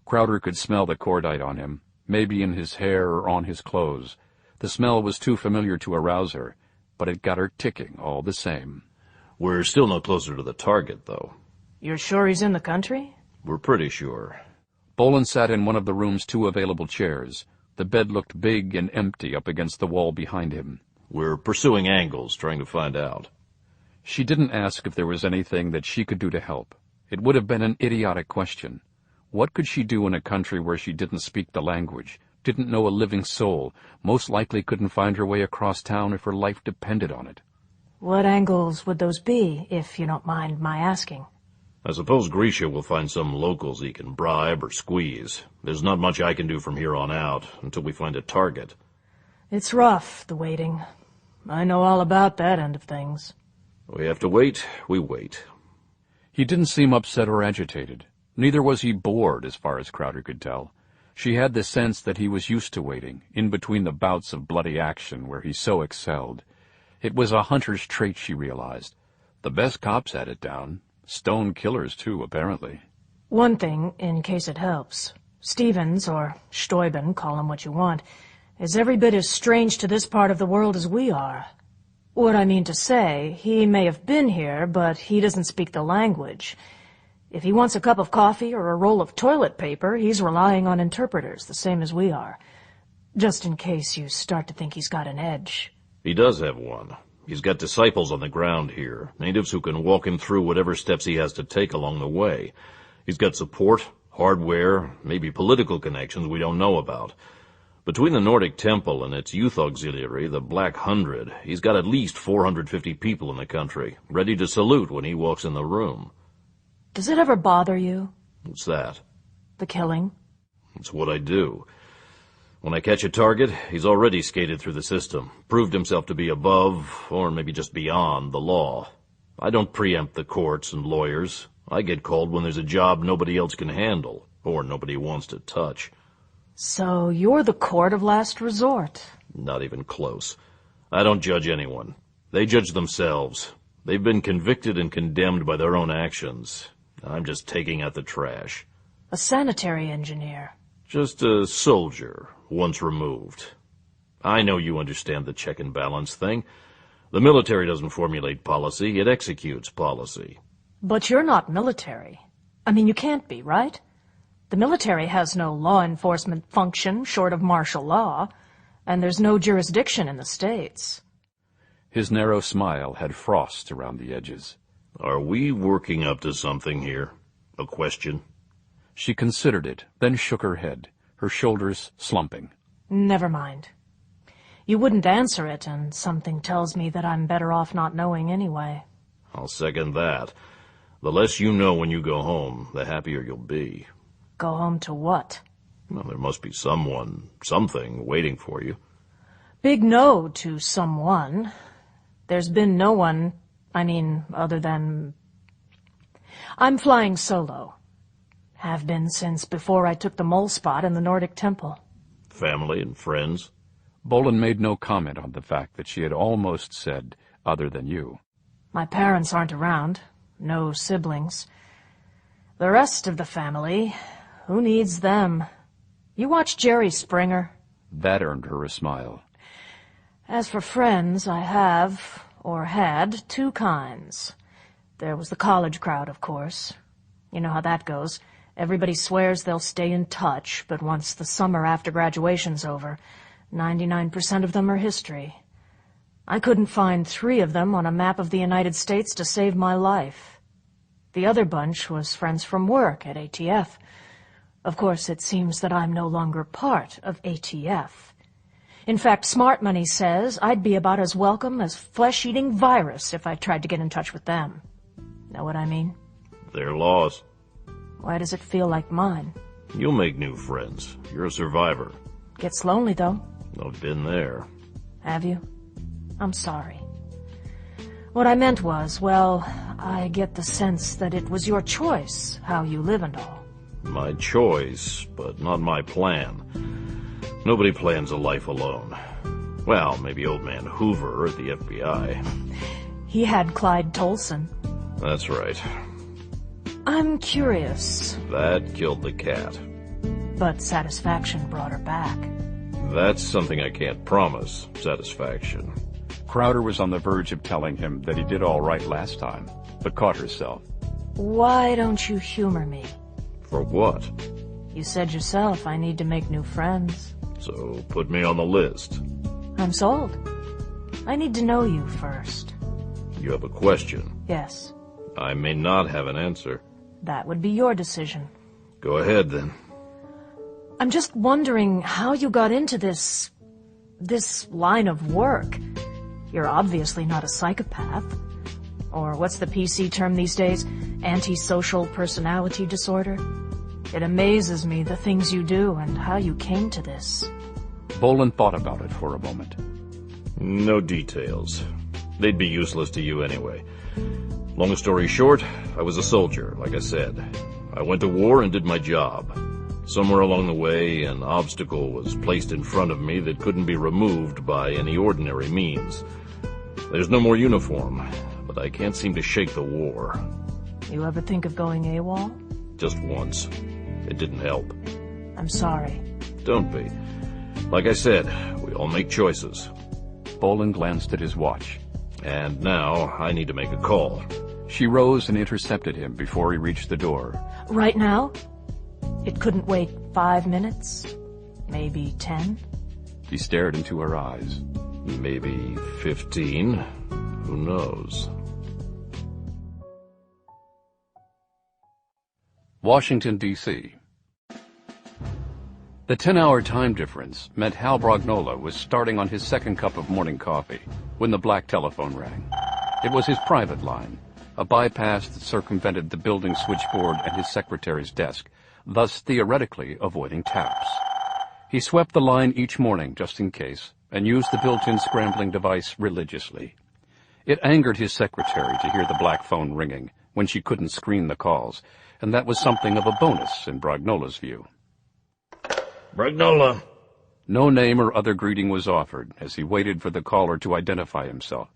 Crowder could smell the cordite on him, maybe in his hair or on his clothes. The smell was too familiar to arouse her, but it got her ticking all the same. We're still no closer to the target, though. "You're sure he's in the country?" We're pretty sure. Bolan sat in one of the room's two available chairs. The bed looked big and empty up against the wall behind him. We're pursuing angles, trying to find out. She didn't ask if there was anything that she could do to help. It would have been an idiotic question. What could she do in a country where she didn't speak the language, didn't know a living soul, most likely couldn't find her way across town if her life depended on it? "What angles would those be, if you don't mind my asking?" I suppose Grisha will find some locals he can bribe or squeeze. There's not much I can do from here on out until we find a target. "It's rough, the waiting. I know all about that end of things." We have to wait, we wait. He didn't seem upset or agitated. Neither was he bored, as far as Crowder could tell. She had the sense that he was used to waiting, in between the bouts of bloody action where he so excelled. It was a hunter's trait, she realized. The best cops had it down. Stone killers, too, apparently. "One thing, in case it helps. Stevens, or Steuben, call him what you want, is every bit as strange to this part of the world as we are. What I mean to say, he may have been here, but he doesn't speak the language. If he wants a cup of coffee or a roll of toilet paper, he's relying on interpreters, the same as we are. Just in case you start to think he's got an edge. He does have one. He's got disciples on the ground here, natives who can walk him through whatever steps he has to take along the way. He's got support, hardware, maybe political connections we don't know about. Between the Nordic Temple and its youth auxiliary, the Black 100, he's got at least 450 people in the country, ready to salute when he walks in the room. Does it ever bother you? What's that? The killing? It's what I do. When I catch a target, he's already skated through the system, proved himself to be above, or maybe just beyond, the law. I don't preempt the courts and lawyers. I get called when there's a job nobody else can handle, or nobody wants to touch. So you're the court of last resort. Not even close. I don't judge anyone. They judge themselves. They've been convicted and condemned by their own actions. I'm just taking out the trash. A sanitary engineer. Just a soldier, once removed. I know you understand the check and balance thing. The military doesn't formulate policy, it executes policy. But you're not military. I mean, you can't be, right? The military has no law enforcement function short of martial law, and there's no jurisdiction in the States. His narrow smile had frost around the edges. Are we working up to something here? A question? She considered it, then shook her head, her shoulders slumping. Never mind. You wouldn't answer it, and something tells me that I'm better off not knowing anyway. I'll second that. The less you know when you go home, the happier you'll be. Go home to what? Well, there must be someone, something waiting for you. Big no to someone. There's been no one, other than... I'm flying solo. Have been since before I took the mole spot in the Nordic Temple. Family and friends? Bolan made no comment on the fact that she had almost said, other than you. My parents aren't around. No siblings. The rest of the family, who needs them? You watch Jerry Springer? That earned her a smile. As for friends, I have, or had, two kinds. There was the college crowd, of course. You know how that goes. Everybody swears they'll stay in touch, but once the summer after graduation's over, 99% of them are history. I couldn't find 3 of them on a map of the United States to save my life. The other bunch was friends from work at ATF. Of course, it seems that I'm no longer part of ATF. In fact, Smart Money says I'd be about as welcome as flesh-eating virus if I tried to get in touch with them. Know what I mean? Their laws. Why does it feel like mine? You'll make new friends. You're a survivor. Gets lonely, though. I've been there. Have you? I'm sorry. What I meant was, well, I get the sense that it was your choice how you live and all. My choice, but not my plan. Nobody plans a life alone. Well, maybe old man Hoover at the FBI. He had Clyde Tolson. That's right. I'm curious. That killed the cat. But satisfaction brought her back. That's something I can't promise, satisfaction. Crowder was on the verge of telling him that he did all right last time, but caught herself. Why don't you humor me? For what? You said yourself I need to make new friends. So put me on the list. I'm sold. I need to know you first. You have a question? Yes. I may not have an answer. That would be your decision. Go ahead, then. I'm just wondering how you got into this line of work. You're obviously not a psychopath. Or what's the PC term these days? Antisocial personality disorder? It amazes me the things you do and how you came to this. Bolan thought about it for a moment. No details. They'd be useless to you anyway. Long story short, I was a soldier, like I said. I went to war and did my job. Somewhere along the way, an obstacle was placed in front of me that couldn't be removed by any ordinary means. There's no more uniform, but I can't seem to shake the war. You ever think of going AWOL? Just once. It didn't help. I'm sorry. Don't be. Like I said, we all make choices. Bolan glanced at his watch. And now I need to make a call. She rose and intercepted him before he reached the door. Right now? It couldn't wait 5 minutes? Maybe 10? He stared into her eyes. Maybe 15. Who knows? Washington, D.C. The 10-hour time difference meant Hal Brognola was starting on his second cup of morning coffee when the black telephone rang. It was his private line, a bypass that circumvented the building switchboard and his secretary's desk, thus theoretically avoiding taps. He swept the line each morning just in case, and used the built-in scrambling device religiously. It angered his secretary to hear the black phone ringing when she couldn't screen the calls, and that was something of a bonus in Brognola's view. Brognola. No name or other greeting was offered as he waited for the caller to identify himself.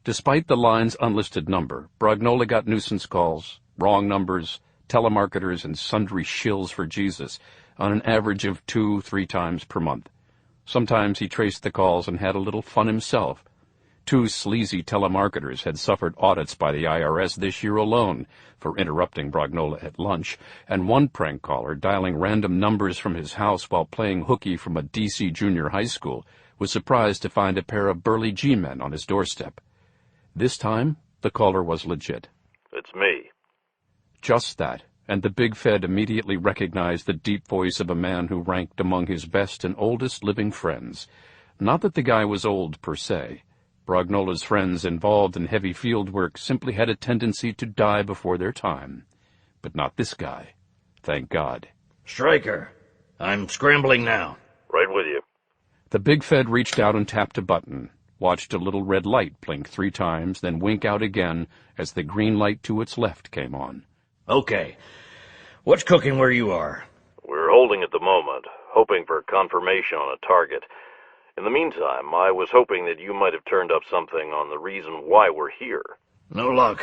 Despite the line's unlisted number, Brognola got nuisance calls, wrong numbers, telemarketers, and sundry shills for Jesus on an average of 2-3 times per month. Sometimes he traced the calls and had a little fun himself. 2 sleazy telemarketers had suffered audits by the IRS this year alone for interrupting Brognola at lunch, and one prank caller, dialing random numbers from his house while playing hooky from a D.C. junior high school, was surprised to find a pair of burly G-men on his doorstep. This time, the caller was legit. It's me. Just that, and the big Fed immediately recognized the deep voice of a man who ranked among his best and oldest living friends. Not that the guy was old per se. Brognola's friends involved in heavy field work simply had a tendency to die before their time. But not this guy. Thank God. Stryker, I'm scrambling now. Right with you. The big Fed reached out and tapped a button, watched a little red light blink 3 times, then wink out again as the green light to its left came on. Okay. What's cooking where you are? We're holding at the moment, hoping for confirmation on a target. In the meantime, I was hoping that you might have turned up something on the reason why we're here. No luck.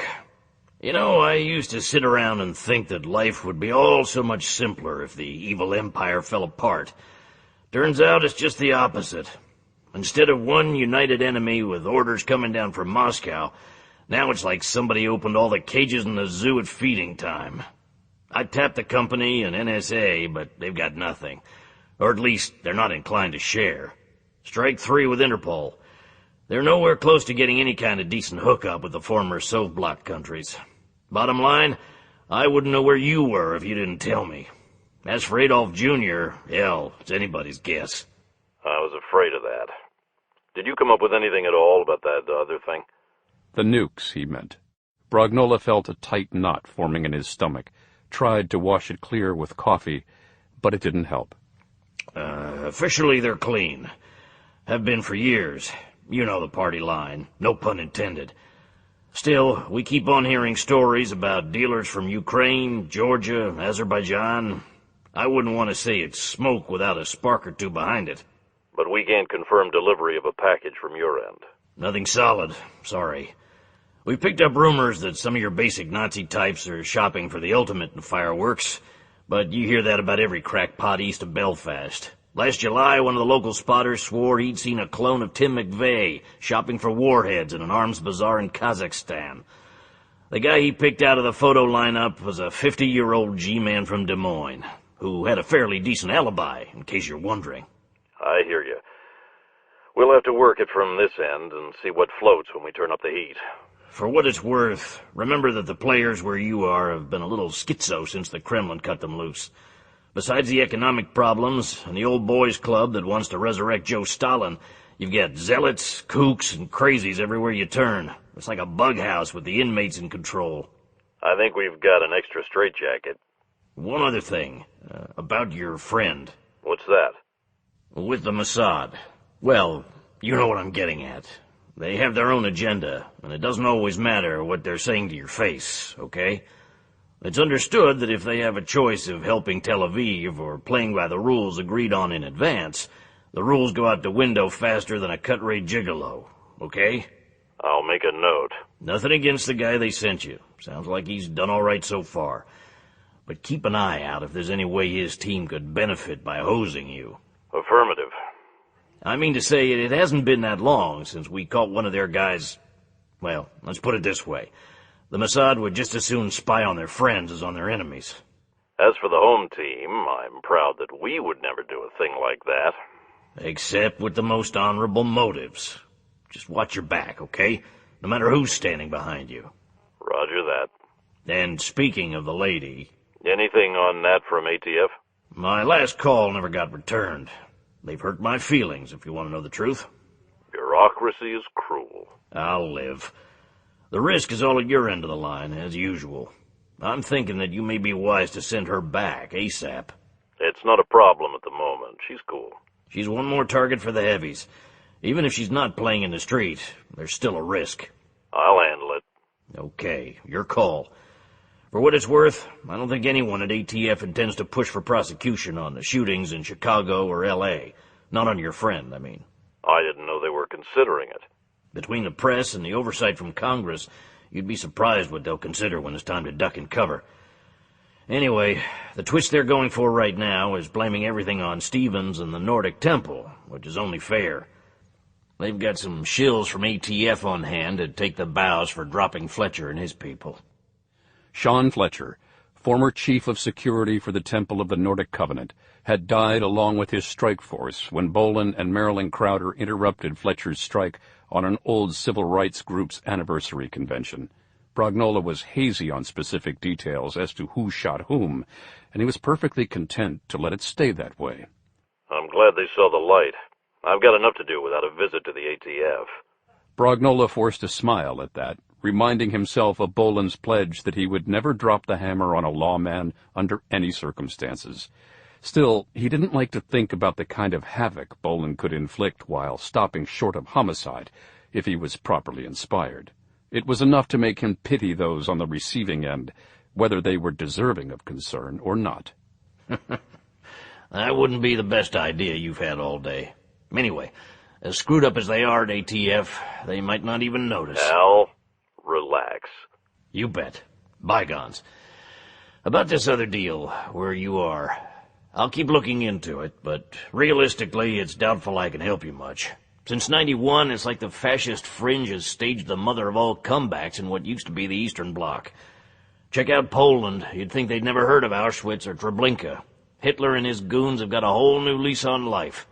You know, I used to sit around and think that life would be all so much simpler if the evil empire fell apart. Turns out it's just the opposite. Instead of one united enemy with orders coming down from Moscow, now it's like somebody opened all the cages in the zoo at feeding time. I tapped the company and NSA, but they've got nothing. Or at least, they're not inclined to share. Strike 3 with Interpol. They're nowhere close to getting any kind of decent hookup with the former Soviet bloc countries. Bottom line, I wouldn't know where you were if you didn't tell me. As for Adolf Jr., hell, it's anybody's guess. I was afraid of that. Did you come up with anything at all about that other thing? The nukes, he meant. Brognola felt a tight knot forming in his stomach, tried to wash it clear with coffee, but it didn't help. Officially they're clean. Have been for years. You know the party line. No pun intended. Still, we keep on hearing stories about dealers from Ukraine, Georgia, Azerbaijan. I wouldn't want to say it's smoke without a spark or two behind it. But we can't confirm delivery of a package from your end. Nothing solid. Sorry. We picked up rumors that some of your basic Nazi types are shopping for the ultimate in fireworks, but you hear that about every crackpot east of Belfast. Last July, one of the local spotters swore he'd seen a clone of Tim McVeigh shopping for warheads in an arms bazaar in Kazakhstan. The guy he picked out of the photo lineup was a 50-year-old G-man from Des Moines, who had a fairly decent alibi, in case you're wondering. I hear you. We'll have to work it from this end and see what floats when we turn up the heat. For what it's worth, remember that the players where you are have been a little schizo since the Kremlin cut them loose. Besides the economic problems and the old boys club that wants to resurrect Joe Stalin, you've got zealots, kooks, and crazies everywhere you turn. It's like a bug house with the inmates in control. I think we've got an extra straitjacket. One other thing, about your friend. What's that? With the Mossad. Well, you know what I'm getting at. They have their own agenda, and it doesn't always matter what they're saying to your face, okay? It's understood that if they have a choice of helping Tel Aviv or playing by the rules agreed on in advance, the rules go out the window faster than a cut-rate gigolo, okay? I'll make a note. Nothing against the guy they sent you. Sounds like he's done all right so far. But keep an eye out if there's any way his team could benefit by hosing you. Affirmative. I mean to say, it hasn't been that long since we caught one of their guys, Well, let's put it this way. The Mossad would just as soon spy on their friends as on their enemies. As for the home team, I'm proud that we would never do a thing like that. Except with the most honorable motives. Just watch your back, okay? No matter who's standing behind you. Roger that. And speaking of the lady... Anything on that from ATF? My last call never got returned. They've hurt my feelings, if you want to know the truth. Bureaucracy is cruel. I'll live. The risk is all at your end of the line, as usual. I'm thinking that you may be wise to send her back ASAP. It's not a problem at the moment. She's cool. She's one more target for the heavies. Even if she's not playing in the street, there's still a risk. I'll handle it. Okay, your call. For what it's worth, I don't think anyone at ATF intends to push for prosecution on the shootings in Chicago or L.A. Not on your friend, I mean. I didn't know they were considering it. Between the press and the oversight from Congress, you'd be surprised what they'll consider when it's time to duck and cover. Anyway, the twist they're going for right now is blaming everything on Stevens and the Nordic Temple, which is only fair. They've got some shills from ATF on hand to take the bows for dropping Fletcher and his people. Sean Fletcher, former chief of security for the Temple of the Nordic Covenant, had died along with his strike force when Bolan and Marilyn Crowder interrupted Fletcher's strike on an old civil rights group's anniversary convention. Brognola was hazy on specific details as to who shot whom, and he was perfectly content to let it stay that way. I'm glad they saw the light. I've got enough to do without a visit to the ATF. Brognola forced a smile at that, reminding himself of Bolan's pledge that he would never drop the hammer on a lawman under any circumstances. Still, he didn't like to think about the kind of havoc Bolan could inflict while stopping short of homicide, if he was properly inspired. It was enough to make him pity those on the receiving end, whether they were deserving of concern or not. That wouldn't be the best idea you've had all day. Anyway, as screwed up as they are at ATF, they might not even notice. Al, relax. You bet. Bygones. About this other deal, where you are, I'll keep looking into it, but realistically, it's doubtful I can help you much. Since '91, it's like the fascist fringe has staged the mother of all comebacks in what used to be the Eastern Bloc. Check out Poland. You'd think they'd never heard of Auschwitz or Treblinka. Hitler and his goons have got a whole new lease on life.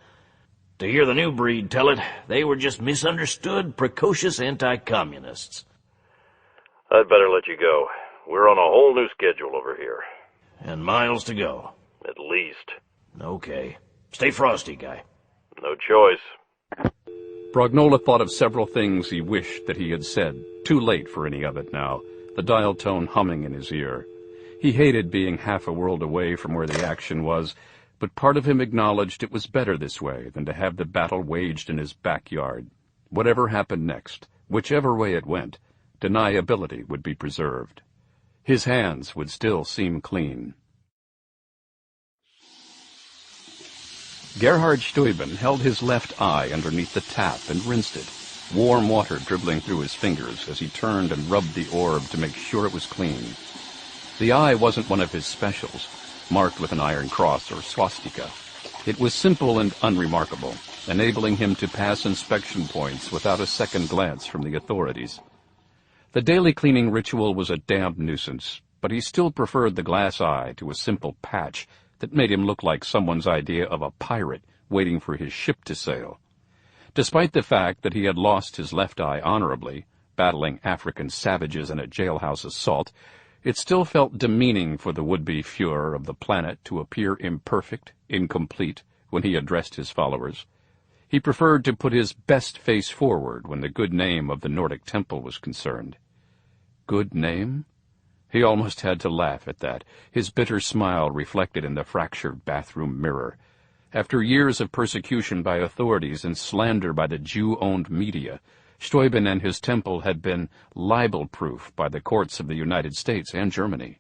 To hear the new breed tell it, they were just misunderstood, precocious anti-communists. I'd better let you go. We're on a whole new schedule over here. And miles to go. At least. Okay. Stay frosty, guy. No choice. Brognola thought of several things he wished that he had said, too late for any of it now, the dial tone humming in his ear. He hated being half a world away from where the action was, but part of him acknowledged it was better this way than to have the battle waged in his backyard. Whatever happened next, whichever way it went, deniability would be preserved. His hands would still seem clean. Gerhard Steuben held his left eye underneath the tap and rinsed it, warm water dribbling through his fingers as he turned and rubbed the orb to make sure it was clean. The eye wasn't one of his specials, marked with an iron cross or swastika. It was simple and unremarkable, enabling him to pass inspection points without a second glance from the authorities. The daily cleaning ritual was a damned nuisance, but he still preferred the glass eye to a simple patch that made him look like someone's idea of a pirate waiting for his ship to sail. Despite the fact that he had lost his left eye honorably, battling African savages in a jailhouse assault, it still felt demeaning for the would-be Führer of the planet to appear imperfect, incomplete, when he addressed his followers. He preferred to put his best face forward when the good name of the Nordic Temple was concerned. Good name? He almost had to laugh at that, his bitter smile reflected in the fractured bathroom mirror. After years of persecution by authorities and slander by the Jew-owned media, Steuben and his temple had been libel-proof by the courts of the United States and Germany.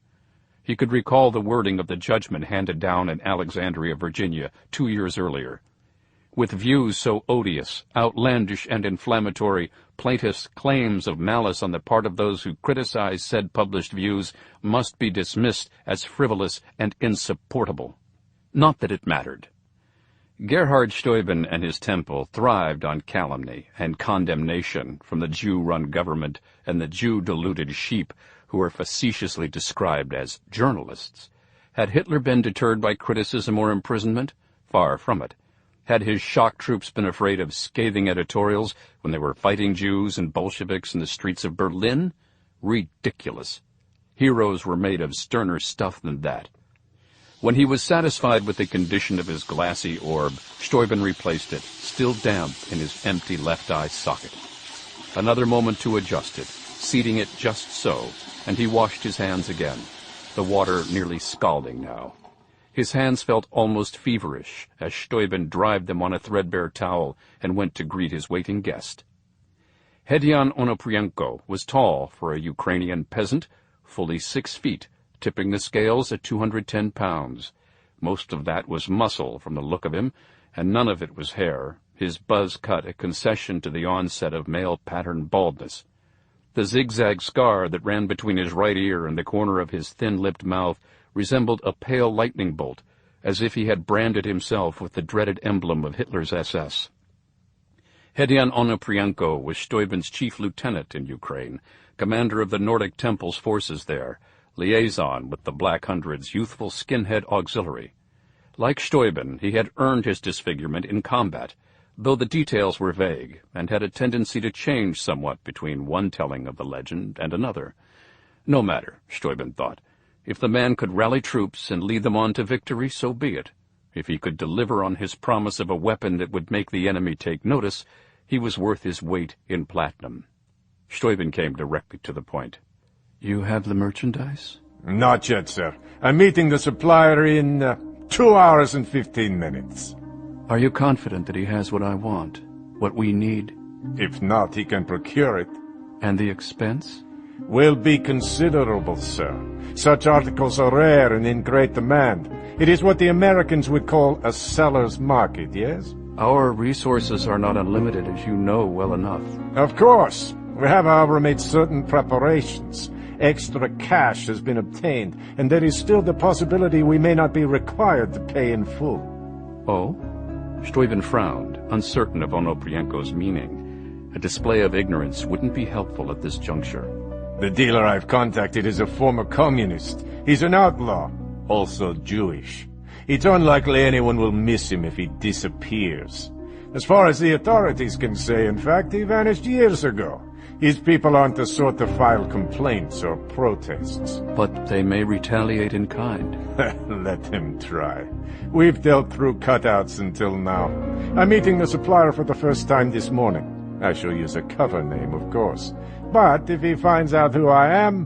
He could recall the wording of the judgment handed down in Alexandria, Virginia, 2 years earlier. With views so odious, outlandish, and inflammatory, plaintiffs' claims of malice on the part of those who criticize said published views must be dismissed as frivolous and insupportable. Not that it mattered. Gerhard Steuben and his temple thrived on calumny and condemnation from the Jew-run government and the Jew-deluded sheep who were facetiously described as journalists. Had Hitler been deterred by criticism or imprisonment? Far from it. Had his shock troops been afraid of scathing editorials when they were fighting Jews and Bolsheviks in the streets of Berlin? Ridiculous. Heroes were made of sterner stuff than that. When he was satisfied with the condition of his glassy orb, Steuben replaced it, still damp in his empty left eye socket. Another moment to adjust it, seating it just so, and he washed his hands again, the water nearly scalding now. His hands felt almost feverish as Steuben dried them on a threadbare towel and went to greet his waiting guest. Hedyan Onoprienko was tall for a Ukrainian peasant, fully 6 feet, tipping the scales at 210 pounds. Most of that was muscle from the look of him, and none of it was hair, his buzz cut a concession to the onset of male-pattern baldness. The zigzag scar that ran between his right ear and the corner of his thin-lipped mouth resembled a pale lightning bolt, as if he had branded himself with the dreaded emblem of Hitler's SS. Hedyan Onoprienko was Steuben's chief lieutenant in Ukraine, commander of the Nordic Temple's forces there, liaison with the Black Hundred's youthful skinhead auxiliary. Like Steuben, he had earned his disfigurement in combat, though the details were vague and had a tendency to change somewhat between one telling of the legend and another. No matter, Steuben thought. If the man could rally troops and lead them on to victory, so be it. If he could deliver on his promise of a weapon that would make the enemy take notice, he was worth his weight in platinum. Steuben came directly to the point. You have the merchandise? Not yet, sir. I'm meeting the supplier in 2 hours and 15 minutes. Are you confident that he has what I want, what we need? If not, he can procure it. And the expense? Will be considerable, sir. Such articles are rare and in great demand. It is what the Americans would call a seller's market, yes? Our resources are not unlimited, as you know well enough. Of course. We have, however, made certain preparations. Extra cash has been obtained, and there is still the possibility we may not be required to pay in full. Oh? Steuben frowned, uncertain of Onoprienko's meaning. A display of ignorance wouldn't be helpful at this juncture. The dealer I've contacted is a former communist. He's an outlaw, also Jewish. It's unlikely anyone will miss him if he disappears. As far as the authorities can say, in fact, he vanished years ago. His people aren't the sort to file complaints or protests. But they may retaliate in kind. Let them try. We've dealt through cutouts until now. I'm meeting the supplier for the first time this morning. I shall use a cover name, of course. But if he finds out who I am,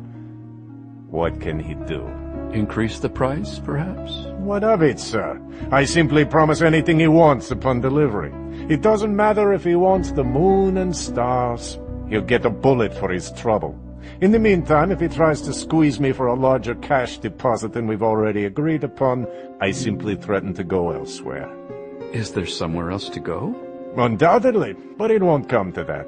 what can he do? Increase the price, perhaps? What of it, sir? I simply promise anything he wants upon delivery. It doesn't matter if he wants the moon and stars. He'll get a bullet for his trouble. In the meantime, if he tries to squeeze me for a larger cash deposit than we've already agreed upon, I simply threaten to go elsewhere. Is there somewhere else to go? Undoubtedly, but it won't come to that.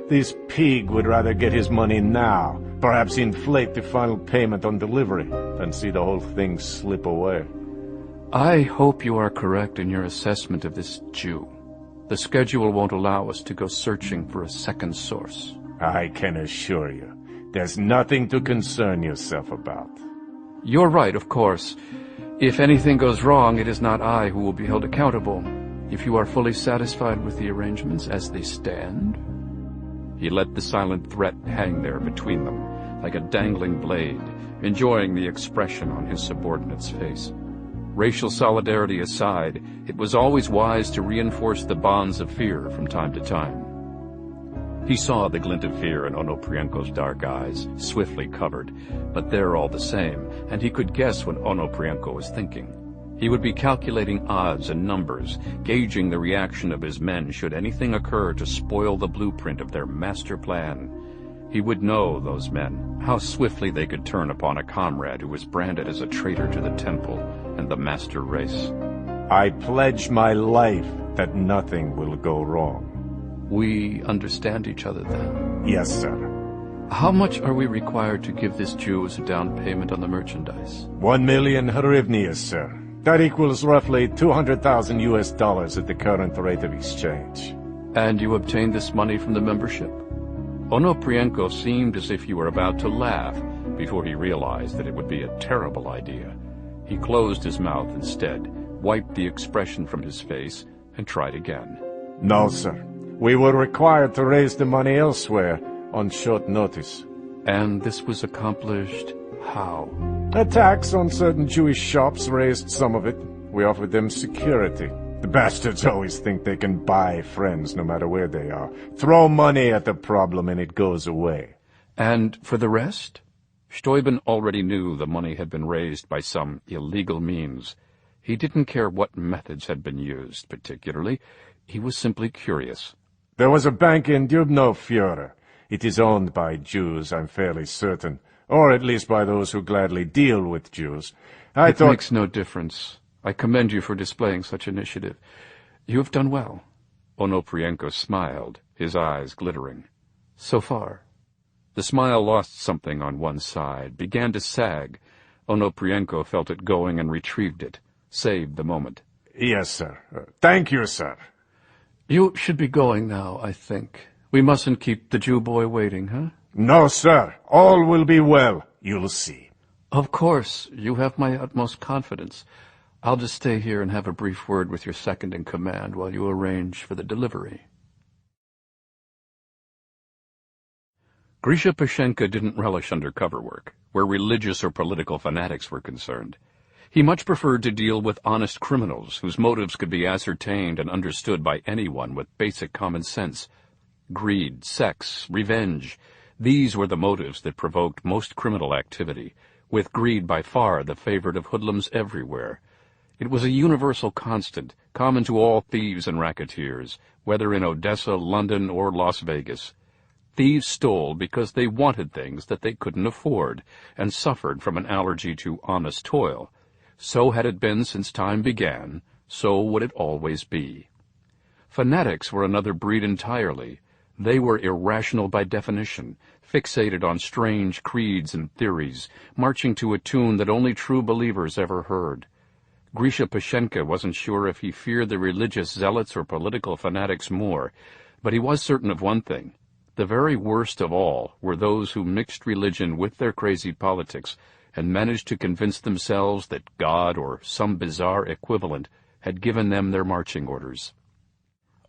This pig would rather get his money now, perhaps inflate the final payment on delivery, than see the whole thing slip away. I hope you are correct in your assessment of this Jew. The schedule won't allow us to go searching for a second source. I can assure you, there's nothing to concern yourself about. You're right, of course. If anything goes wrong, it is not I who will be held accountable. If you are fully satisfied with the arrangements as they stand... He let the silent threat hang there between them, like a dangling blade, enjoying the expression on his subordinate's face. Racial solidarity aside, it was always wise to reinforce the bonds of fear from time to time. He saw the glint of fear in Onoprienko's dark eyes, swiftly covered, but they're all the same, and he could guess what Onoprienko was thinking. He would be calculating odds and numbers, gauging the reaction of his men should anything occur to spoil the blueprint of their master plan. He would know, those men, how swiftly they could turn upon a comrade who was branded as a traitor to the temple and the master race. I pledge my life that nothing will go wrong. We understand each other, then? Yes, sir. How much are we required to give this Jew as a down payment on the merchandise? 1 million hryvnias, sir. That equals roughly 200,000 US dollars at the current rate of exchange. And you obtained this money from the membership? Onoprienko seemed as if he were about to laugh before he realized that it would be a terrible idea. He closed his mouth instead, wiped the expression from his face, and tried again. No, sir. We were required to raise the money elsewhere on short notice. And this was accomplished how? A tax on certain Jewish shops raised some of it. We offered them security. The bastards always think they can buy friends no matter where they are. Throw money at the problem and it goes away. And for the rest? Steuben already knew the money had been raised by some illegal means. He didn't care what methods had been used, particularly. He was simply curious. There was a bank in Dubno, Führer. It is owned by Jews, I'm fairly certain. Or at least by those who gladly deal with Jews. It makes no difference. I commend you for displaying such initiative. You have done well. Onoprienko smiled, his eyes glittering. So far. The smile lost something on one side, began to sag. Onoprienko felt it going and retrieved it, saved the moment. Yes, sir. Thank you, sir. You should be going now, I think. We mustn't keep the Jew boy waiting, huh? No, sir. All will be well. You'll see. Of course. You have my utmost confidence. I'll just stay here and have a brief word with your second-in-command while you arrange for the delivery. Grisha Pashenka didn't relish undercover work, where religious or political fanatics were concerned. He much preferred to deal with honest criminals whose motives could be ascertained and understood by anyone with basic common sense. Greed, sex, revenge, these were the motives that provoked most criminal activity, with greed by far the favorite of hoodlums everywhere. It was a universal constant, common to all thieves and racketeers, whether in Odessa, London, or Las Vegas. Thieves stole because they wanted things that they couldn't afford, and suffered from an allergy to honest toil. So had it been since time began, so would it always be. Fanatics were another breed entirely. They were irrational by definition, fixated on strange creeds and theories, marching to a tune that only true believers ever heard. Grisha Pashenka wasn't sure if he feared the religious zealots or political fanatics more, but he was certain of one thing. The very worst of all were those who mixed religion with their crazy politics and managed to convince themselves that God or some bizarre equivalent had given them their marching orders.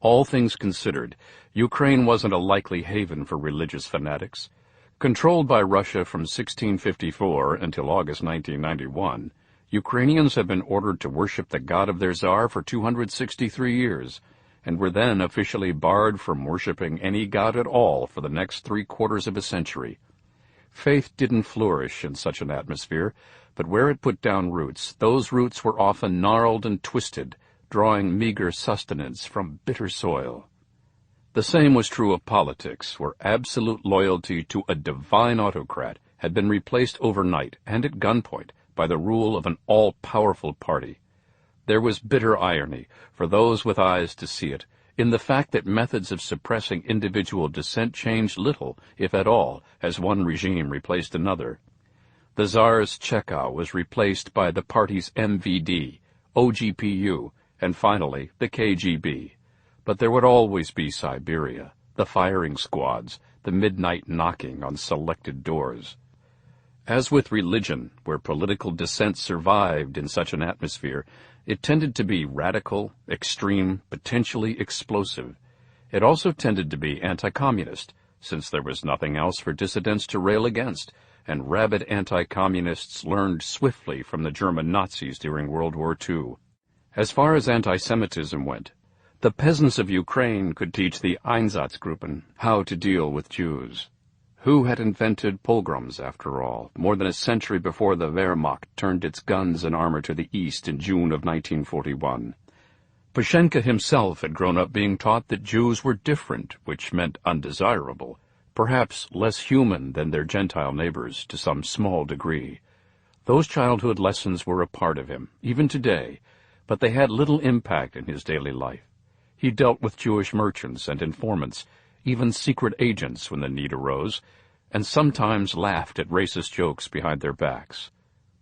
All things considered, Ukraine wasn't a likely haven for religious fanatics. Controlled by Russia from 1654 until August 1991, Ukrainians had been ordered to worship the god of their Tsar for 263 years, and were then officially barred from worshiping any god at all for the next 3/4 of a century. Faith didn't flourish in such an atmosphere, but where it put down roots, those roots were often gnarled and twisted, drawing meager sustenance from bitter soil. The same was true of politics, where absolute loyalty to a divine autocrat had been replaced overnight and at gunpoint by the rule of an all-powerful party. There was bitter irony, for those with eyes to see it, in the fact that methods of suppressing individual dissent changed little, if at all, as one regime replaced another. The Tsar's Cheka was replaced by the party's MVD, OGPU, and finally the KGB. But there would always be Siberia, the firing squads, the midnight knocking on selected doors. As with religion, where political dissent survived in such an atmosphere, it tended to be radical, extreme, potentially explosive. It also tended to be anti-communist, since there was nothing else for dissidents to rail against, and rabid anti-communists learned swiftly from the German Nazis during World War II. As far as anti-Semitism went, the peasants of Ukraine could teach the Einsatzgruppen how to deal with Jews. Who had invented pogroms, after all, more than a century before the Wehrmacht turned its guns and armor to the east in June of 1941? Pashenka himself had grown up being taught that Jews were different, which meant undesirable, perhaps less human than their Gentile neighbors to some small degree. Those childhood lessons were a part of him, even today, but they had little impact in his daily life. He dealt with Jewish merchants and informants, even secret agents when the need arose, and sometimes laughed at racist jokes behind their backs.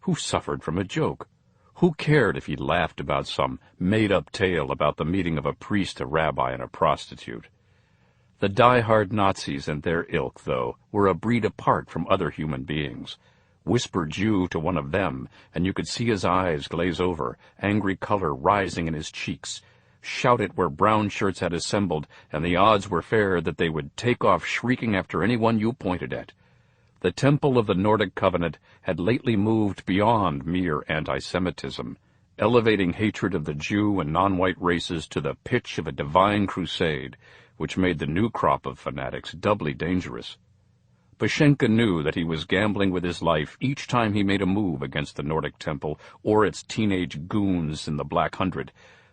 Who suffered from a joke? Who cared if he laughed about some made-up tale about the meeting of a priest, a rabbi, and a prostitute? The die-hard Nazis and their ilk, though, were a breed apart from other human beings. Whisper Jew to one of them, and you could see his eyes glaze over, angry color rising in his cheeks. Shout it where brown shirts had assembled, and the odds were fair that they would take off shrieking after anyone you pointed at. The temple of the Nordic Covenant had lately moved beyond mere anti-Semitism, elevating hatred of the Jew and non-white races to the pitch of a divine crusade, which made the new crop of fanatics doubly dangerous. Pashenka knew that he was gambling with his life each time he made a move against the Nordic Temple or its teenage goons in the Black Hundred,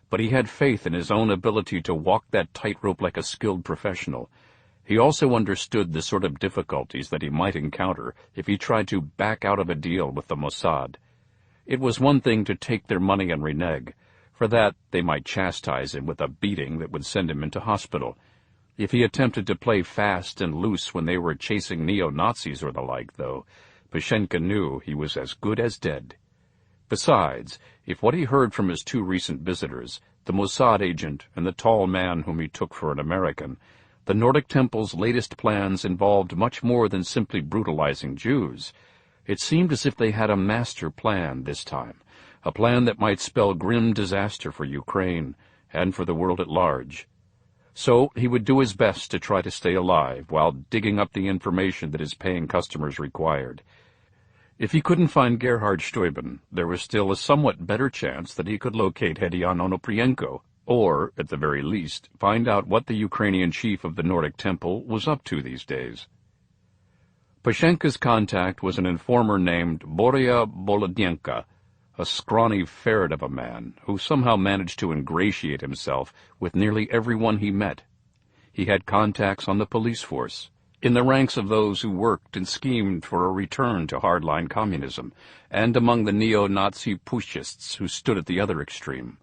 but he had faith in his own ability to walk that tightrope like a skilled professional. He also understood the sort of difficulties that he might encounter if he tried to back out of a deal with the Mossad. It was one thing to take their money and renege. For that, they might chastise him with a beating that would send him into hospital. If he attempted to play fast and loose when they were chasing neo-Nazis or the like, though, Pashenka knew he was as good as dead. Besides, if what he heard from his two recent visitors, the Mossad agent and the tall man whom he took for an American, the Nordic Temple's latest plans involved much more than simply brutalizing Jews. It seemed as if they had a master plan this time, a plan that might spell grim disaster for Ukraine and for the world at large. So he would do his best to try to stay alive while digging up the information that his paying customers required. If he couldn't find Gerhard Steuben, there was still a somewhat better chance that he could locate Hedion Onoprienko, or, at the very least, find out what the Ukrainian chief of the Nordic Temple was up to these days. Pashenka's contact was an informer named Borya Bolodenka, a scrawny ferret of a man who somehow managed to ingratiate himself with nearly everyone he met. He had contacts on the police force, in the ranks of those who worked and schemed for a return to hardline communism, and among the neo-Nazi pushists who stood at the other extreme.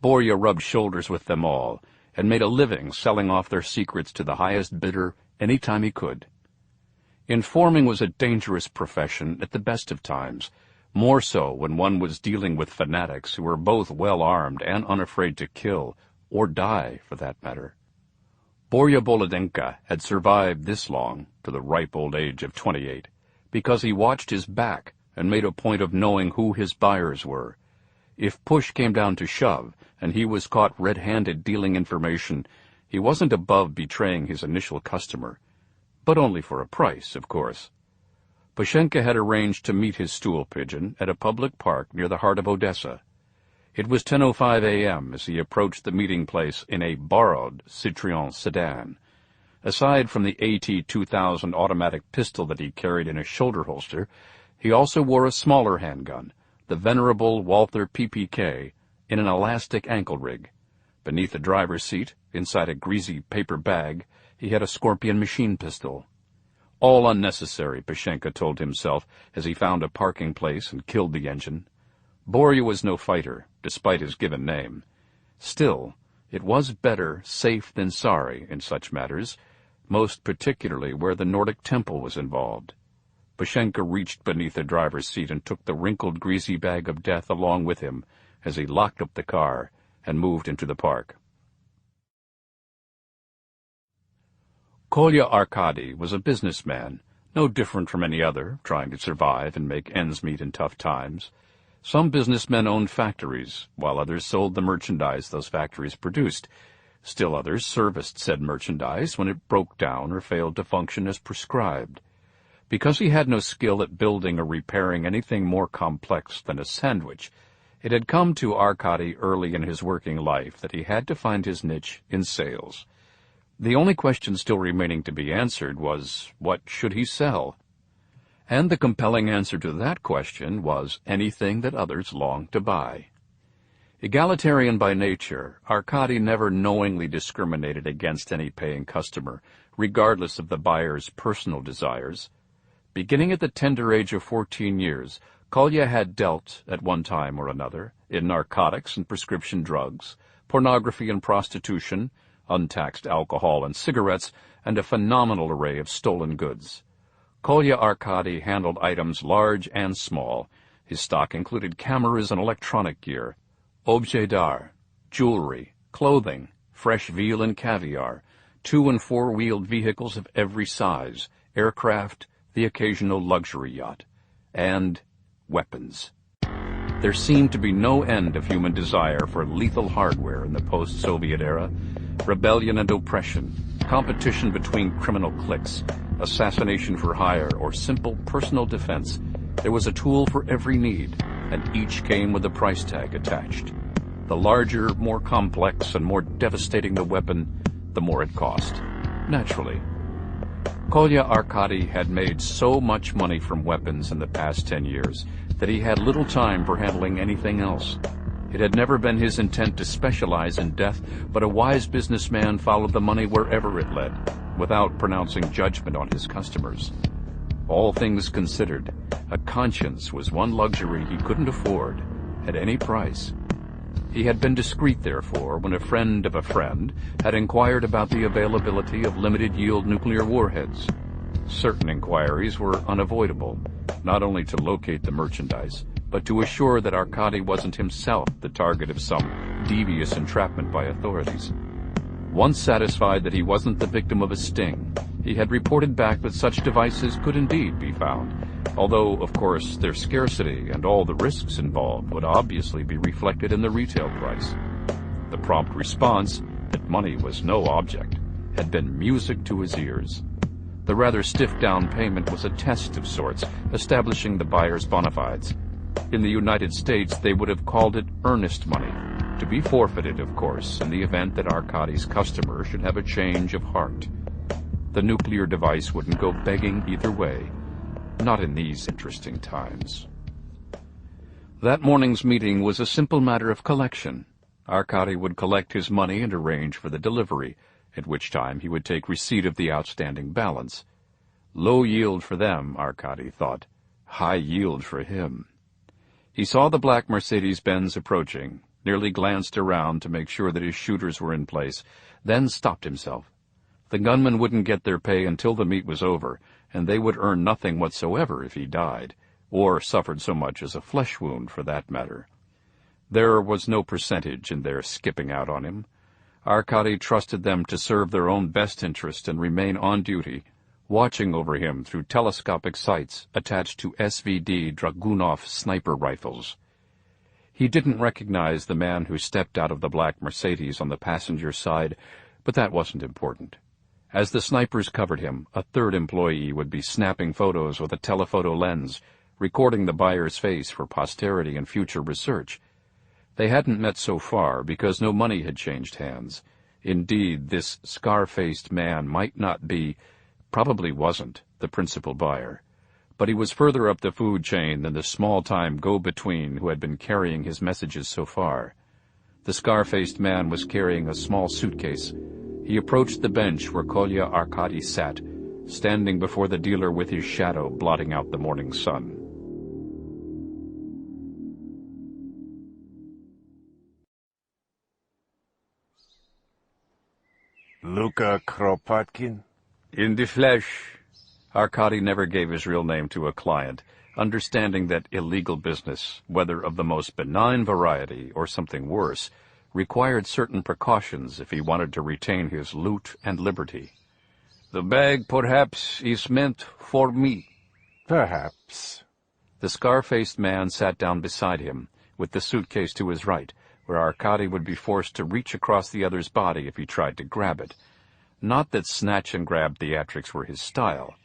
Borya rubbed shoulders with them all, and made a living selling off their secrets to the highest bidder any time he could. Informing was a dangerous profession at the best of times, more so when one was dealing with fanatics who were both well-armed and unafraid to kill, or die, for that matter. Borya Bolodenka had survived this long, to the ripe old age of 28, because he watched his back and made a point of knowing who his buyers were. If push came down to shove, and he was caught red-handed dealing information, he wasn't above betraying his initial customer. But only for a price, of course. Pashenka had arranged to meet his stool pigeon at a public park near the heart of Odessa. It was 10:05 a.m. as he approached the meeting place in a borrowed Citroën sedan. Aside from the AT-2000 automatic pistol that he carried in a shoulder holster, he also wore a smaller handgun, the venerable Walther PPK, in an elastic ankle rig. Beneath the driver's seat, inside a greasy paper bag, he had a Scorpion machine pistol. All unnecessary, Pashenka told himself as he found a parking place and killed the engine. Borya was no fighter, despite his given name. Still, it was better safe than sorry in such matters, most particularly where the Nordic Temple was involved. Pashenka reached beneath the driver's seat and took the wrinkled, greasy bag of death along with him as he locked up the car and moved into the park. Kolya Arkady was a businessman, no different from any other, trying to survive and make ends meet in tough times. Some businessmen owned factories, while others sold the merchandise those factories produced. Still others serviced said merchandise when it broke down or failed to function as prescribed. Because he had no skill at building or repairing anything more complex than a sandwich, it had come to Arkady early in his working life that he had to find his niche in sales. The only question still remaining to be answered was, what should he sell? And the compelling answer to that question was anything that others longed to buy. Egalitarian by nature, Arkady never knowingly discriminated against any paying customer, regardless of the buyer's personal desires. Beginning at the tender age of 14 years, Kolya had dealt, at one time or another, in narcotics and prescription drugs, pornography and prostitution, untaxed alcohol and cigarettes, and a phenomenal array of stolen goods. Kolya Arkady handled items large and small, His stock included cameras and electronic gear, objets d'art, jewelry, clothing, fresh veal and caviar, 2- and 4-wheeled vehicles of every size, aircraft, the occasional luxury yacht, and weapons. There seemed to be no end of human desire for lethal hardware in the post-Soviet era. Rebellion and oppression, competition between criminal cliques, assassination for hire, or simple personal defense. There was a tool for every need, and each came with a price tag attached. The larger, more complex, and more devastating the weapon, the more it cost. Naturally. Kolya Arkady had made so much money from weapons in the past 10 years that he had little time for handling anything else. It had never been his intent to specialize in death, but a wise businessman followed the money wherever it led, without pronouncing judgment on his customers. All things considered, a conscience was one luxury he couldn't afford at any price. He had been discreet, therefore, when a friend of a friend had inquired about the availability of limited-yield nuclear warheads. Certain inquiries were unavoidable, not only to locate the merchandise, but to assure that Arkady wasn't himself the target of some devious entrapment by authorities. Once satisfied that he wasn't the victim of a sting, he had reported back that such devices could indeed be found, although, of course, their scarcity and all the risks involved would obviously be reflected in the retail price. The prompt response, that money was no object, had been music to his ears. The rather stiff down payment was a test of sorts, establishing the buyer's bona fides. In the United States, they would have called it earnest money, to be forfeited, of course, in the event that Arkady's customer should have a change of heart. The nuclear device wouldn't go begging either way, not in these interesting times. That morning's meeting was a simple matter of collection. Arkady would collect his money and arrange for the delivery, at which time he would take receipt of the outstanding balance. Low yield for them, Arkady thought. High yield for him. He saw the black Mercedes-Benz approaching, nearly glanced around to make sure that his shooters were in place, then stopped himself. The gunmen wouldn't get their pay until the meet was over, and they would earn nothing whatsoever if he died, or suffered so much as a flesh wound for that matter. There was no percentage in their skipping out on him. Arkady trusted them to serve their own best interest and remain on duty, watching over him through telescopic sights attached to SVD Dragunov sniper rifles. He didn't recognize the man who stepped out of the black Mercedes on the passenger side, but that wasn't important. As the snipers covered him, a third employee would be snapping photos with a telephoto lens, recording the buyer's face for posterity and future research. They hadn't met so far because no money had changed hands. Indeed, this scar-faced man might not be, probably wasn't, the principal buyer. But he was further up the food chain than the small-time go-between who had been carrying his messages so far. The scar-faced man was carrying a small suitcase. He approached the bench where Kolya Arkady sat, standing before the dealer with his shadow blotting out the morning sun. Luka Kropotkin? In the flesh. Arkady never gave his real name to a client, understanding that illegal business, whether of the most benign variety or something worse, required certain precautions if he wanted to retain his loot and liberty. The bag, perhaps, is meant for me. Perhaps. The scar-faced man sat down beside him, with the suitcase to his right, where Arkady would be forced to reach across the other's body if he tried to grab it. Not that snatch-and-grab theatrics were his style.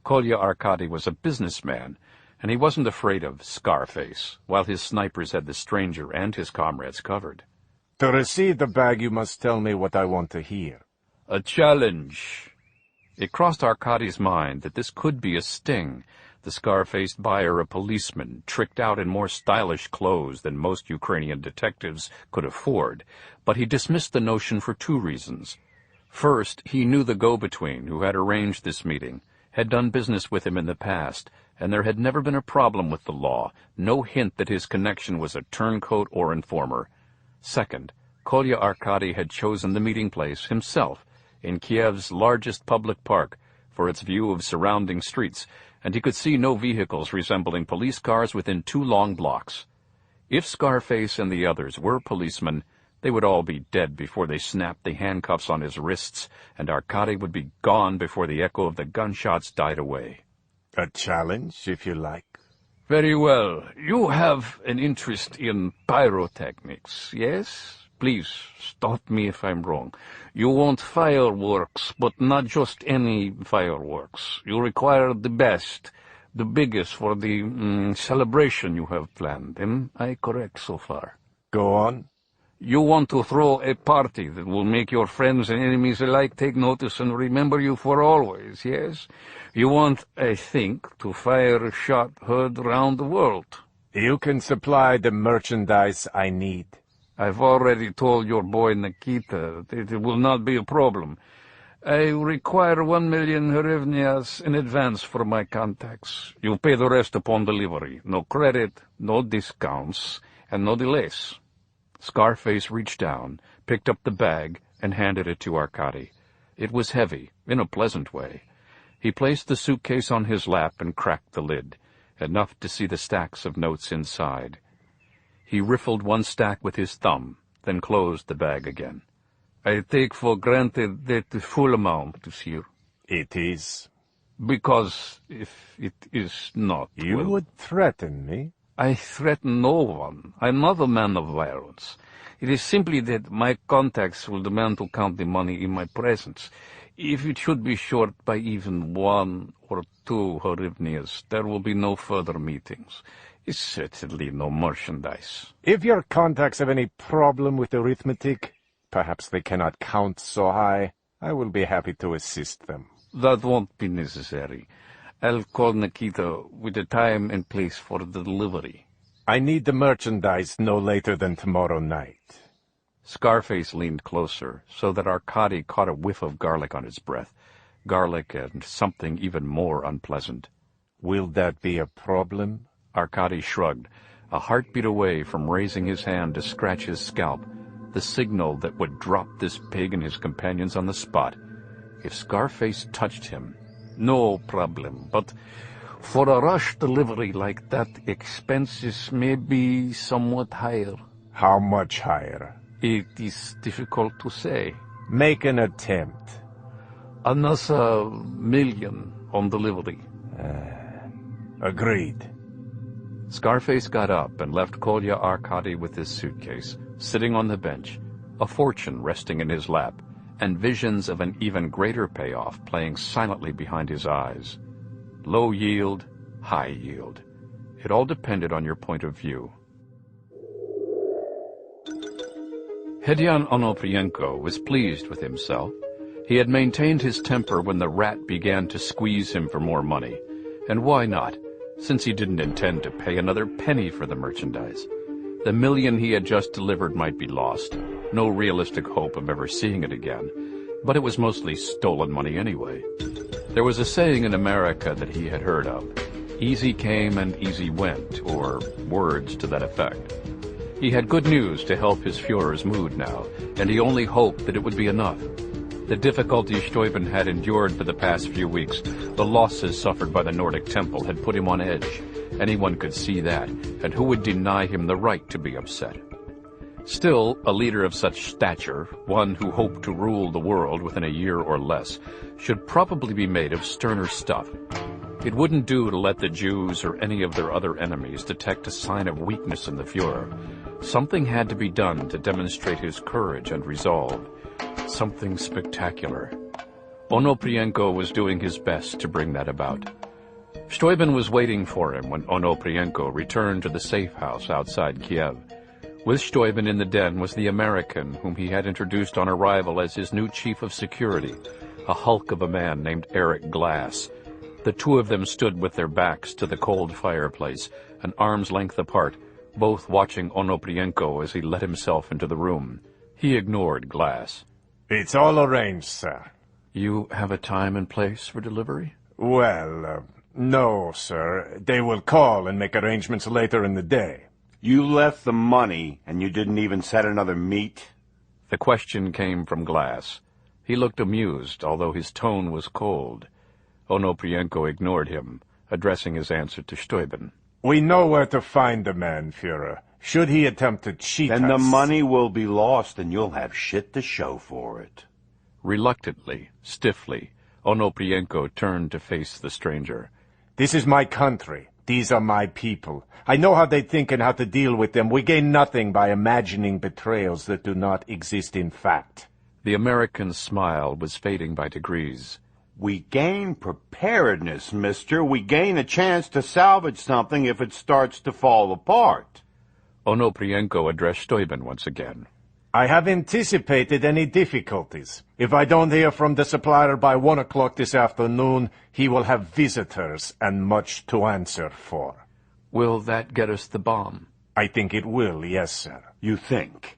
Kolya Arkady was a businessman, and he wasn't afraid of Scarface, while his snipers had the stranger and his comrades covered. To receive the bag, you must tell me what I want to hear. A challenge. It crossed Arkady's mind that this could be a sting, the scar-faced buyer a policeman, tricked out in more stylish clothes than most Ukrainian detectives could afford, but he dismissed the notion for two reasons. First, he knew the go-between who had arranged this meeting, had done business with him in the past, and there had never been a problem with the law, no hint that his connection was a turncoat or informer. Second, Kolya Arkady had chosen the meeting place himself, in Kiev's largest public park, for its view of surrounding streets, and he could see no vehicles resembling police cars within 2 long blocks. If Scarface and the others were policemen, they would all be dead before they snapped the handcuffs on his wrists, and Arkady would be gone before the echo of the gunshots died away. A challenge, if you like. Very well. You have an interest in pyrotechnics, yes? Please, stop me if I'm wrong. You want fireworks, but not just any fireworks. You require the best, the biggest for the celebration you have planned. Am I correct so far? Go on. You want to throw a party that will make your friends and enemies alike take notice and remember you for always, yes? You want, I think, to fire a shot heard round the world. You can supply the merchandise I need. I've already told your boy Nikita that it will not be a problem. I require 1 million hryvnias in advance for my contacts. You pay the rest upon delivery. No credit, no discounts, and no delays. Scarface reached down, picked up the bag, and handed it to Arkady. It was heavy, in a pleasant way. He placed the suitcase on his lap and cracked the lid, enough to see the stacks of notes inside. He riffled one stack with his thumb, then closed the bag again. I take for granted that the full amount is here. It is. Because if it is not, You well, would threaten me? I threaten no one. I'm not a man of violence. It is simply that my contacts will demand to count the money in my presence. If it should be short by even 1 or 2 hryvnias, there will be no further meetings. It's certainly no merchandise. If your contacts have any problem with arithmetic, perhaps they cannot count so high, I will be happy to assist them. That won't be necessary. I'll call Nikita with a time and place for the delivery. I need the merchandise no later than tomorrow night. Scarface leaned closer, so that Arkady caught a whiff of garlic on his breath. Garlic and something even more unpleasant. Will that be a problem? Arkady shrugged, a heartbeat away from raising his hand to scratch his scalp, the signal that would drop this pig and his companions on the spot. If Scarface touched him, no problem, but for a rush delivery like that, expenses may be somewhat higher. How much higher? It is difficult to say. Make an attempt. Another 1 million on delivery. Agreed. Scarface got up and left Kolya Arkady with his suitcase, sitting on the bench, a fortune resting in his lap, and visions of an even greater payoff playing silently behind his eyes. Low yield, high yield. It all depended on your point of view. Hedyan Onoprienko was pleased with himself. He had maintained his temper when the rat began to squeeze him for more money. And why not, since he didn't intend to pay another penny for the merchandise? The 1 million he had just delivered might be lost. No realistic hope of ever seeing it again. But it was mostly stolen money anyway. There was a saying in America that he had heard of. Easy came and easy went, or words to that effect. He had good news to help his Führer's mood now, and he only hoped that it would be enough. The difficulties Steuben had endured for the past few weeks, the losses suffered by the Nordic Temple, had put him on edge. Anyone could see that, and who would deny him the right to be upset? Still, a leader of such stature, one who hoped to rule the world within a year or less, should probably be made of sterner stuff. It wouldn't do to let the Jews or any of their other enemies detect a sign of weakness in the Führer. Something had to be done to demonstrate his courage and resolve. Something spectacular. Onoprienko was doing his best to bring that about. Steuben was waiting for him when Onoprienko returned to the safe house outside Kiev. With Steuben in the den was the American whom he had introduced on arrival as his new chief of security, a hulk of a man named Eric Glass. The two of them stood with their backs to the cold fireplace, an arm's length apart, both watching Onoprienko as he let himself into the room. He ignored Glass. It's all arranged, sir. You have a time and place for delivery? Well, no, sir. They will call and make arrangements later in the day. You left the money, and you didn't even set another meet? The question came from Glass. He looked amused, although his tone was cold. Onoprienko ignored him, addressing his answer to Steuben. We know where to find the man, Führer. Should he attempt to cheat us... Then the money will be lost and you'll have shit to show for it. Reluctantly, stiffly, Onoprienko turned to face the stranger. This is my country. These are my people. I know how they think and how to deal with them. We gain nothing by imagining betrayals that do not exist in fact. The American's smile was fading by degrees. We gain preparedness, mister. We gain a chance to salvage something if it starts to fall apart. Onoprienko addressed Steuben once again. I have anticipated any difficulties. If I don't hear from the supplier by 1 o'clock this afternoon, he will have visitors and much to answer for. Will that get us the bomb? I think it will, yes, sir. You think?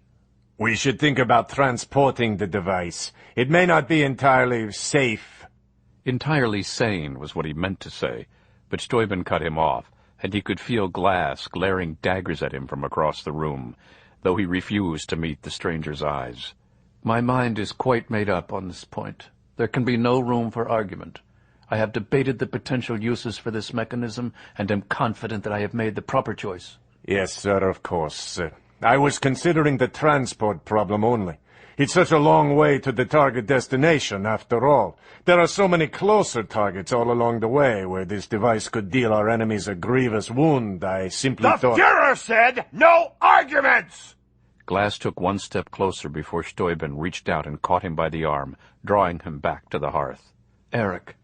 We should think about transporting the device. It may not be entirely safe. Entirely sane was what he meant to say, but Steuben cut him off, and he could feel Glass glaring daggers at him from across the room, though he refused to meet the stranger's eyes. My mind is quite made up on this point. There can be no room for argument. I have debated the potential uses for this mechanism, and am confident that I have made the proper choice. Yes, sir, of course. I was considering the transport problem only. It's such a long way to the target destination, after all. There are so many closer targets all along the way where this device could deal our enemies a grievous wound. I simply thought... The Führer said no arguments! Glass took one step closer before Steuben reached out and caught him by the arm, drawing him back to the hearth. Eric,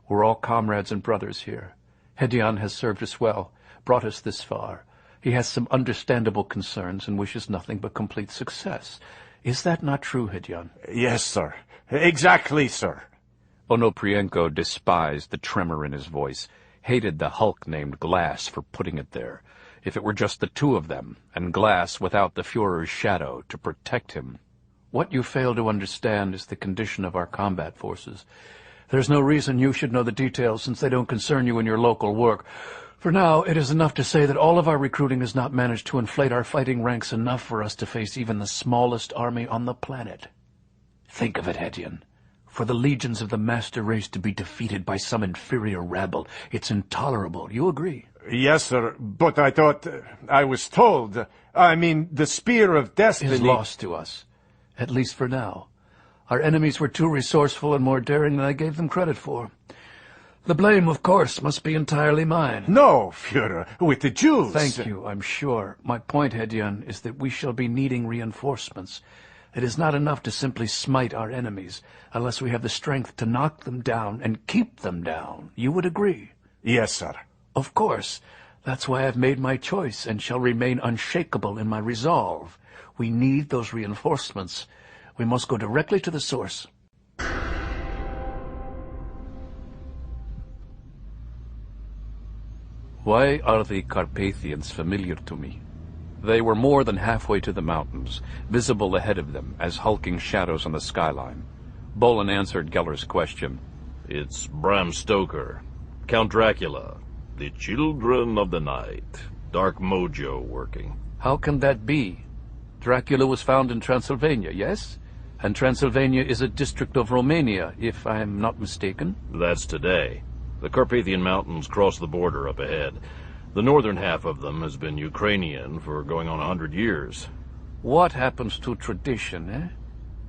we're all comrades and brothers here. Hedyon has served us well, brought us this far. He has some understandable concerns and wishes nothing but complete success. Is that not true, Hedyon? Yes, sir. Exactly, sir. Onoprienko despised the tremor in his voice, hated the hulk named Glass for putting it there. If it were just the two of them, and Glass without the Führer's shadow to protect him. What you fail to understand is the condition of our combat forces. There's no reason you should know the details since they don't concern you in your local work. For now, it is enough to say that all of our recruiting has not managed to inflate our fighting ranks enough for us to face even the smallest army on the planet. Think of it, Hedyon. For the legions of the master race to be defeated by some inferior rabble, it's intolerable. You agree? Yes, sir, but I thought... I was told... the Spear of Destiny... is lost to us, at least for now. Our enemies were too resourceful and more daring than I gave them credit for. The blame, of course, must be entirely mine. No, Führer, with the Jews. Thank you, I'm sure. My point, Hedyon, is that we shall be needing reinforcements. It is not enough to simply smite our enemies, unless we have the strength to knock them down and keep them down. You would agree? Yes, sir. Of course. That's why I've made my choice and shall remain unshakable in my resolve. We need those reinforcements. We must go directly to the source. Why are the Carpathians familiar to me? They were more than halfway to the mountains, visible ahead of them as hulking shadows on the skyline. Bolan answered Geller's question. It's Bram Stoker, Count Dracula, the Children of the Night, Dark Mojo working. How can that be? Dracula was found in Transylvania, yes? And Transylvania is a district of Romania, if I am not mistaken. That's today. The Carpathian Mountains cross the border up ahead. The northern half of them has been Ukrainian for going on 100 years. What happens to tradition, eh?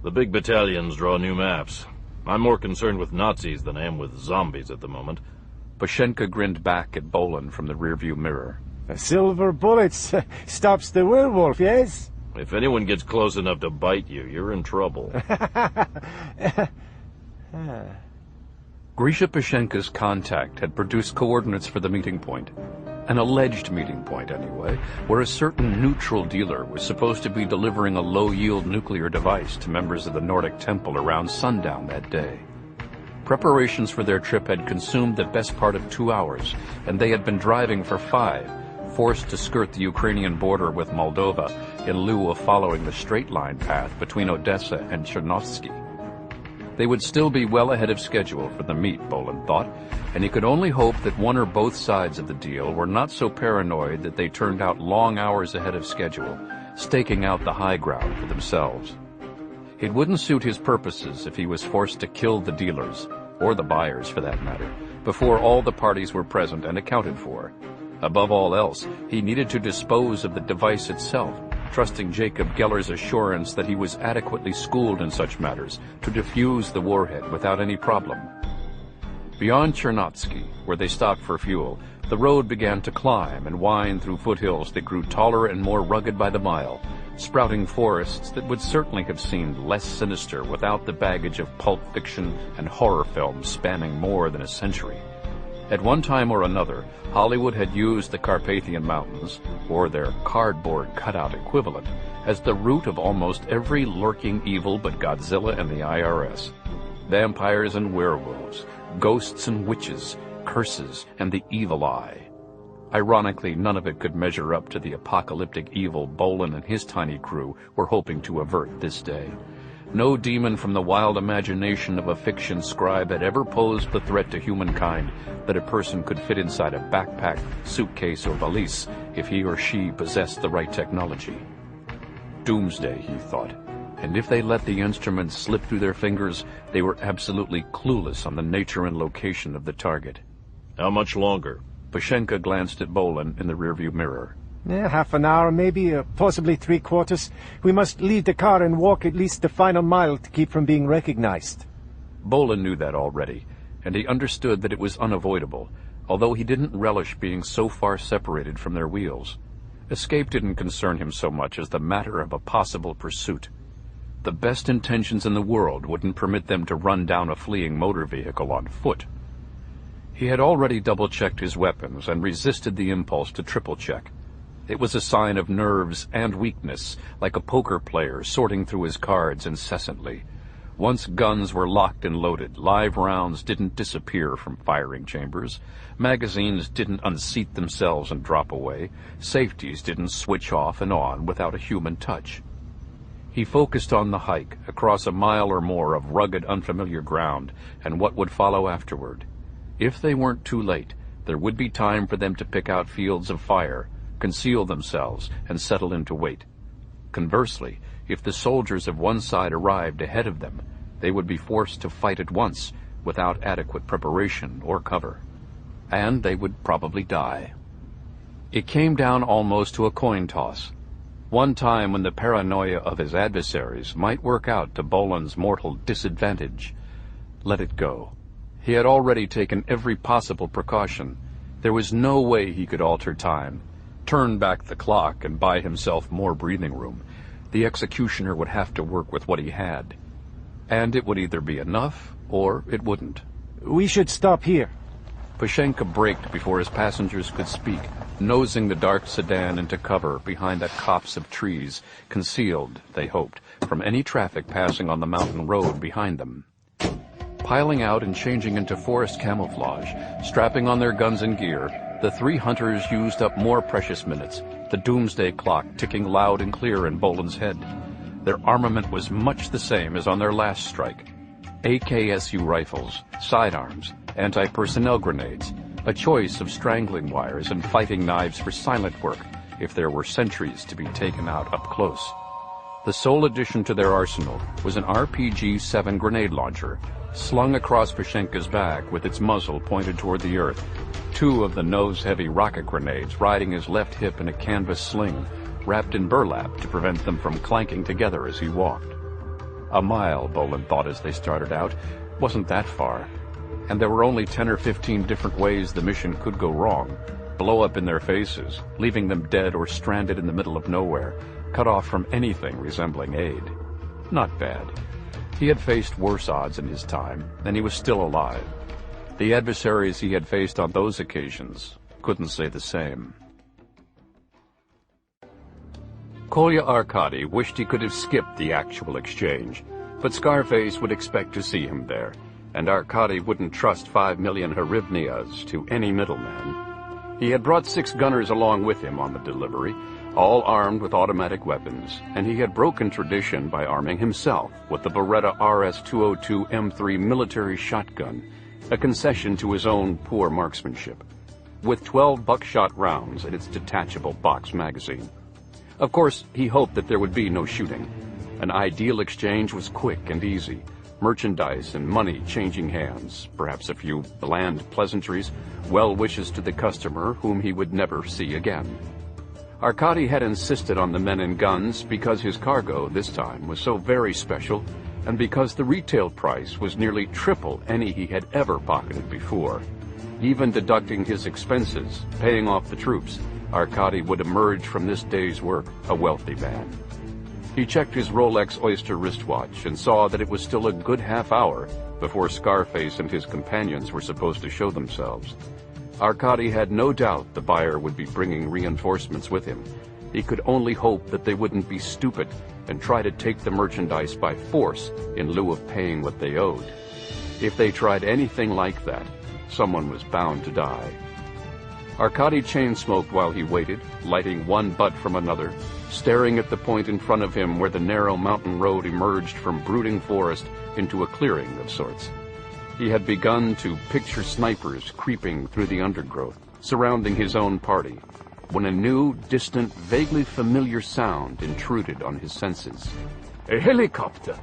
The big battalions draw new maps. I'm more concerned with Nazis than I am with zombies at the moment. Pashenka grinned back at Bolan from the rearview mirror. A silver bullet stops the werewolf, yes? If anyone gets close enough to bite you, you're in trouble. Grisha Pashenka's contact had produced coordinates for the meeting point. An alleged meeting point, anyway, where a certain neutral dealer was supposed to be delivering a low-yield nuclear device to members of the Nordic Temple around sundown that day. Preparations for their trip had consumed the best part of 2 hours, and they had been driving for 5, forced to skirt the Ukrainian border with Moldova in lieu of following the straight-line path between Odessa and Chernovsky. They would still be well ahead of schedule for the meet, Bolan thought, and he could only hope that one or both sides of the deal were not so paranoid that they turned out long hours ahead of schedule, staking out the high ground for themselves. It wouldn't suit his purposes if he was forced to kill the dealers, or the buyers for that matter, before all the parties were present and accounted for. Above all else, he needed to dispose of the device itself, trusting Jacob Geller's assurance that he was adequately schooled in such matters to defuse the warhead without any problem. Beyond Chernotsky, where they stopped for fuel, the road began to climb and wind through foothills that grew taller and more rugged by the mile, sprouting forests that would certainly have seemed less sinister without the baggage of pulp fiction and horror films spanning more than a century. At one time or another, Hollywood had used the Carpathian Mountains, or their cardboard cutout equivalent, as the root of almost every lurking evil but Godzilla and the IRS. Vampires and werewolves, ghosts and witches, curses and the evil eye. Ironically, none of it could measure up to the apocalyptic evil Bolan and his tiny crew were hoping to avert this day. No demon from the wild imagination of a fiction scribe had ever posed the threat to humankind that a person could fit inside a backpack, suitcase, or valise if he or she possessed the right technology. Doomsday, he thought, and if they let the instruments slip through their fingers, they were absolutely clueless on the nature and location of the target. How much longer? Pashenka glanced at Bolan in the rearview mirror. Half an hour, maybe, possibly 3/4. We must leave the car and walk at least the final mile to keep from being recognized. Bolan knew that already, and he understood that it was unavoidable, although he didn't relish being so far separated from their wheels. Escape didn't concern him so much as the matter of a possible pursuit. The best intentions in the world wouldn't permit them to run down a fleeing motor vehicle on foot. He had already double-checked his weapons and resisted the impulse to triple-check. It was a sign of nerves and weakness, like a poker player sorting through his cards incessantly. Once guns were locked and loaded, live rounds didn't disappear from firing chambers, magazines didn't unseat themselves and drop away, safeties didn't switch off and on without a human touch. He focused on the hike, across a mile or more of rugged, unfamiliar ground, and what would follow afterward. If they weren't too late, there would be time for them to pick out fields of fire, conceal themselves, and settle in to wait. Conversely, if the soldiers of one side arrived ahead of them, they would be forced to fight at once, without adequate preparation or cover. And they would probably die. It came down almost to a coin toss. One time when the paranoia of his adversaries might work out to Bolan's mortal disadvantage. Let it go. He had already taken every possible precaution. There was no way he could alter time, turn back the clock and buy himself more breathing room. The executioner would have to work with what he had. And it would either be enough, or it wouldn't. We should stop here. Pashenka braked before his passengers could speak, nosing the dark sedan into cover behind that copse of trees, concealed, they hoped, from any traffic passing on the mountain road behind them. Piling out and changing into forest camouflage, strapping on their guns and gear, the three hunters used up more precious minutes, the doomsday clock ticking loud and clear in Bolan's head. Their armament was much the same as on their last strike. AKSU rifles, sidearms, anti-personnel grenades, a choice of strangling wires and fighting knives for silent work if there were sentries to be taken out up close. The sole addition to their arsenal was an RPG-7 grenade launcher, slung across Pashenka's back with its muzzle pointed toward the earth, two of the nose-heavy rocket grenades riding his left hip in a canvas sling, wrapped in burlap to prevent them from clanking together as he walked. A mile, Bolan thought as they started out, wasn't that far, and there were only 10 or 15 different ways the mission could go wrong, blow up in their faces, leaving them dead or stranded in the middle of nowhere, cut off from anything resembling aid. Not bad. He had faced worse odds in his time, and he was still alive. The adversaries he had faced on those occasions couldn't say the same. Kolya Arkady wished he could have skipped the actual exchange, but Scarface would expect to see him there, and Arkady wouldn't trust 5 million hryvnias to any middleman. He had brought 6 gunners along with him on the delivery, all armed with automatic weapons, and he had broken tradition by arming himself with the Beretta RS-202 M3 military shotgun, a concession to his own poor marksmanship, with 12 buckshot rounds in its detachable box magazine. Of course, he hoped that there would be no shooting. An ideal exchange was quick and easy, merchandise and money changing hands, perhaps a few bland pleasantries, well wishes to the customer whom he would never see again. Arkady had insisted on the men and guns because his cargo this time was so very special, and because the retail price was nearly triple any he had ever pocketed before. Even deducting his expenses, paying off the troops, Arkady would emerge from this day's work a wealthy man. He checked his Rolex Oyster wristwatch and saw that it was still a good half hour before Scarface and his companions were supposed to show themselves. Arkady had no doubt the buyer would be bringing reinforcements with him. He could only hope that they wouldn't be stupid and try to take the merchandise by force in lieu of paying what they owed. If they tried anything like that, someone was bound to die. Arkady chain-smoked while he waited, lighting one butt from another, staring at the point in front of him where the narrow mountain road emerged from brooding forest into a clearing of sorts. He had begun to picture snipers creeping through the undergrowth, surrounding his own party, when a new, distant, vaguely familiar sound intruded on his senses. A helicopter!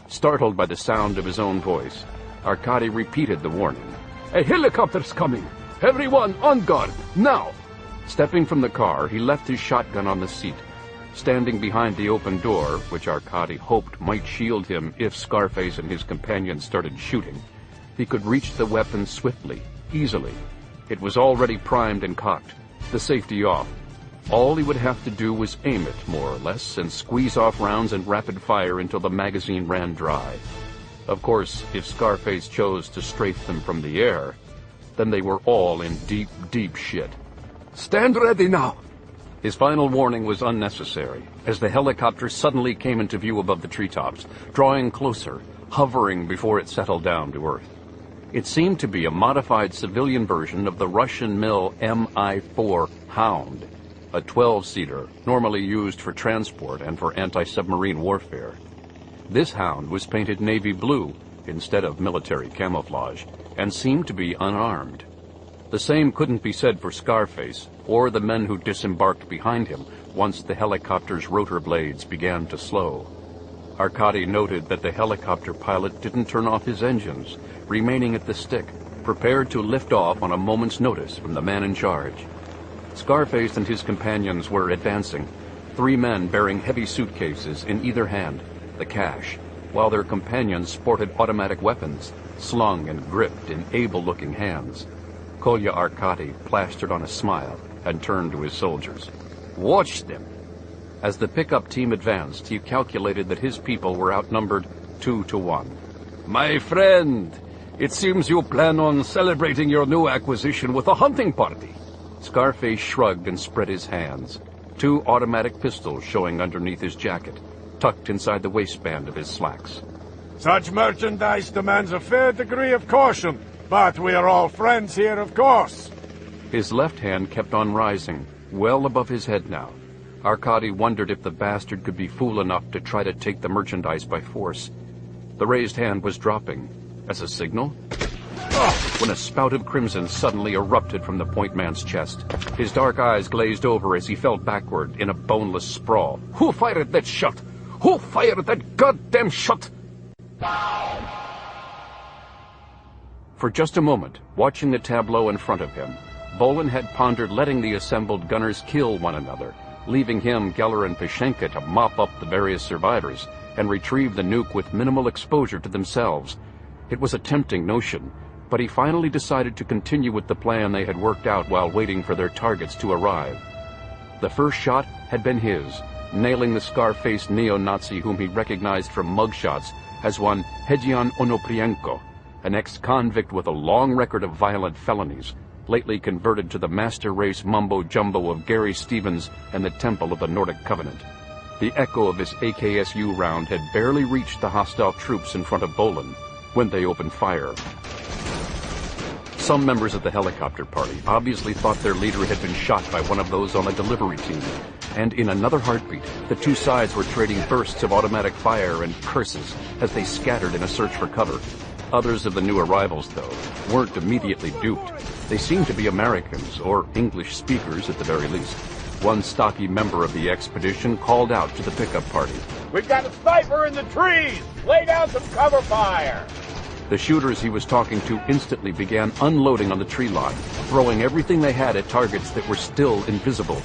Startled by the sound of his own voice, Arkady repeated the warning. A helicopter's coming! Everyone on guard, now! Stepping from the car, he left his shotgun on the seat. Standing behind the open door, which Arkady hoped might shield him if Scarface and his companions started shooting, he could reach the weapon swiftly, easily. It was already primed and cocked, the safety off. All he would have to do was aim it, more or less, and squeeze off rounds in rapid fire until the magazine ran dry. Of course, if Scarface chose to strafe them from the air, then they were all in deep, deep shit. Stand ready now! His final warning was unnecessary, as the helicopter suddenly came into view above the treetops, drawing closer, hovering before it settled down to earth. It seemed to be a modified civilian version of the Russian Mill Mi-4 Hound, a 12-seater normally used for transport and for anti-submarine warfare. This Hound was painted navy blue instead of military camouflage, and seemed to be unarmed. The same couldn't be said for Scarface, or the men who disembarked behind him once the helicopter's rotor blades began to slow. Arkady noted that the helicopter pilot didn't turn off his engines, remaining at the stick, prepared to lift off on a moment's notice from the man in charge. Scarface and his companions were advancing, 3 men bearing heavy suitcases in either hand, the cash, while their companions sported automatic weapons, slung and gripped in able-looking hands. Kolya Arkady plastered on a smile and turned to his soldiers. Watch them! As the pickup team advanced, he calculated that his people were outnumbered 2 to 1. My friend, it seems you plan on celebrating your new acquisition with a hunting party. Scarface shrugged and spread his hands, 2 automatic pistols showing underneath his jacket, tucked inside the waistband of his slacks. Such merchandise demands a fair degree of caution, but we are all friends here, of course. His left hand kept on rising, well above his head now. Arkady wondered if the bastard could be fool enough to try to take the merchandise by force. The raised hand was dropping. As a signal? When a spout of crimson suddenly erupted from the point man's chest. His dark eyes glazed over as he fell backward in a boneless sprawl. Who fired that shot? Who fired that goddamn shot? For just a moment, watching the tableau in front of him, Bolan had pondered letting the assembled gunners kill one another, leaving him, Geller, and Pashenka to mop up the various survivors and retrieve the nuke with minimal exposure to themselves. It was a tempting notion, but he finally decided to continue with the plan they had worked out while waiting for their targets to arrive. The first shot had been his, nailing the scar-faced neo-Nazi whom he recognized from mugshots as one Hedjian Onoprienko, an ex-convict with a long record of violent felonies, lately converted to the master race mumbo-jumbo of Gary Stevens and the Temple of the Nordic Covenant. The echo of his AKSU round had barely reached the hostile troops in front of Bolan when they opened fire. Some members of the helicopter party obviously thought their leader had been shot by one of those on a delivery team, and in another heartbeat, the 2 sides were trading bursts of automatic fire and curses as they scattered in a search for cover. Others of the new arrivals, though, weren't immediately duped. They seemed to be Americans, or English speakers at the very least. one stocky member of the expedition called out to the pickup party. We've got a sniper in the trees! Lay down some cover fire! The shooters he was talking to instantly began unloading on the tree line, throwing everything they had at targets that were still invisible.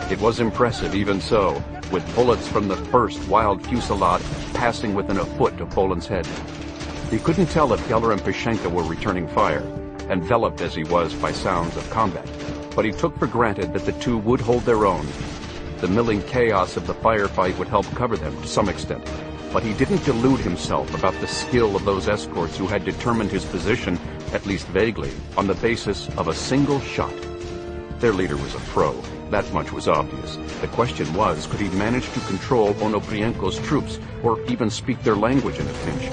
It was impressive even so, with bullets from the first wild fusillade passing within a foot of Bolan's head. He couldn't tell if Geller and Pashenka were returning fire, enveloped as he was by sounds of combat, but he took for granted that the two would hold their own. The milling chaos of the firefight would help cover them to some extent, but he didn't delude himself about the skill of those escorts who had determined his position, at least vaguely, on the basis of a single shot. Their leader was a pro. That much was obvious. The question was, could he manage to control Onoprienko's troops, or even speak their language in a pinch?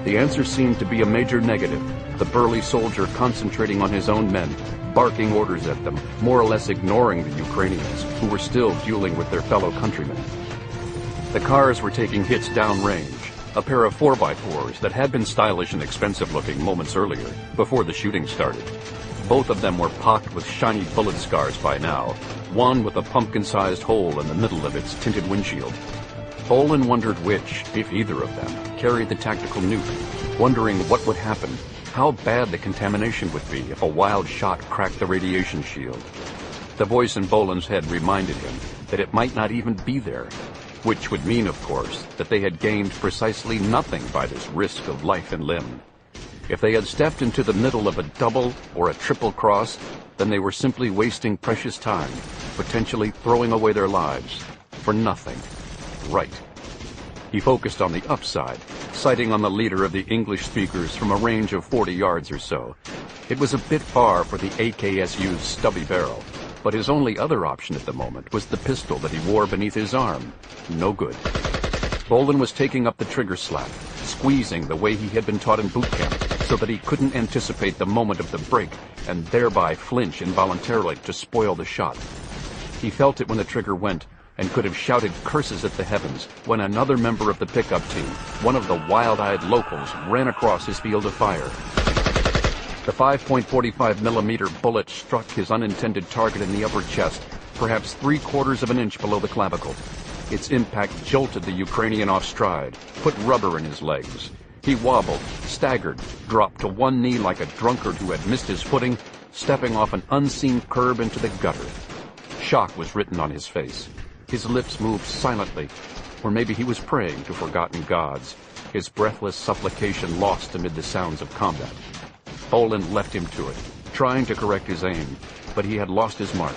The answer seemed to be a major negative, the burly soldier concentrating on his own men, barking orders at them, more or less ignoring the Ukrainians, who were still dueling with their fellow countrymen. The cars were taking hits downrange, a pair of 4x4s that had been stylish and expensive-looking moments earlier, before the shooting started. Both of them were pocked with shiny bullet scars by now, one with a pumpkin-sized hole in the middle of its tinted windshield. Bolan wondered which, if either of them, carried the tactical nuke, wondering what would happen, how bad the contamination would be if a wild shot cracked the radiation shield. The voice in Bolan's head reminded him that it might not even be there, which would mean, of course, that they had gained precisely nothing by this risk of life and limb. If they had stepped into the middle of a double or a triple cross, then they were simply wasting precious time, potentially throwing away their lives, for nothing. Right. He focused on the upside, sighting on the leader of the English speakers from a range of 40 yards or so. It was a bit far for the AKSU's stubby barrel, but his only other option at the moment was the pistol that he wore beneath his arm. No good. Bolan was taking up the trigger slap, squeezing the way he had been taught in boot camp, so that he couldn't anticipate the moment of the break and thereby flinch involuntarily to spoil the shot. He felt it when the trigger went and could have shouted curses at the heavens when another member of the pickup team, one of the wild-eyed locals, ran across his field of fire. The 5.45 millimeter bullet struck his unintended target in the upper chest, perhaps 3/4 of an inch below the clavicle. Its impact jolted the Ukrainian off stride, put rubber in his legs. He wobbled, staggered, dropped to one knee like a drunkard who had missed his footing, stepping off an unseen curb into the gutter. Shock was written on his face. His lips moved silently, or maybe he was praying to forgotten gods, his breathless supplication lost amid the sounds of combat. Bolan left him to it, trying to correct his aim, but he had lost his mark.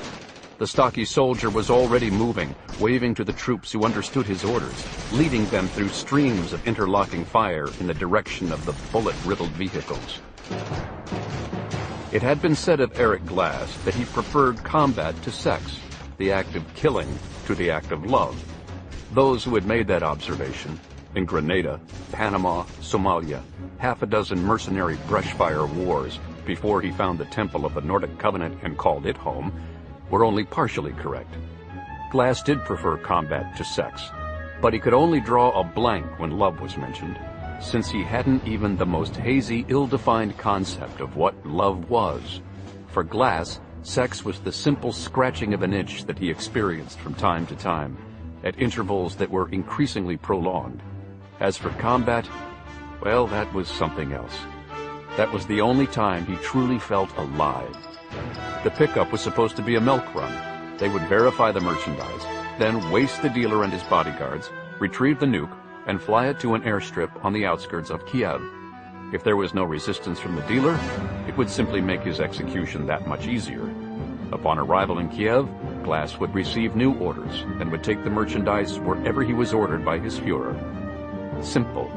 The stocky soldier was already moving, waving to the troops who understood his orders, leading them through streams of interlocking fire in the direction of the bullet-riddled vehicles. It had been said of Eric Glass that he preferred combat to sex, the act of killing to the act of love. Those who had made that observation, in Grenada, Panama, Somalia, half a dozen mercenary brushfire wars before he found the Temple of the Nordic Covenant and called it home, were only partially correct. Glass did prefer combat to sex, but he could only draw a blank when love was mentioned, since he hadn't even the most hazy, ill-defined concept of what love was. For Glass, sex was the simple scratching of an itch that he experienced from time to time, at intervals that were increasingly prolonged. As for combat, well, that was something else. That was the only time he truly felt alive. The pickup was supposed to be a milk run. They would verify the merchandise, then waste the dealer and his bodyguards, retrieve the nuke, and fly it to an airstrip on the outskirts of Kiev. If there was no resistance from the dealer, it would simply make his execution that much easier. Upon arrival in Kiev, Glass would receive new orders and would take the merchandise wherever he was ordered by his Führer. Simple.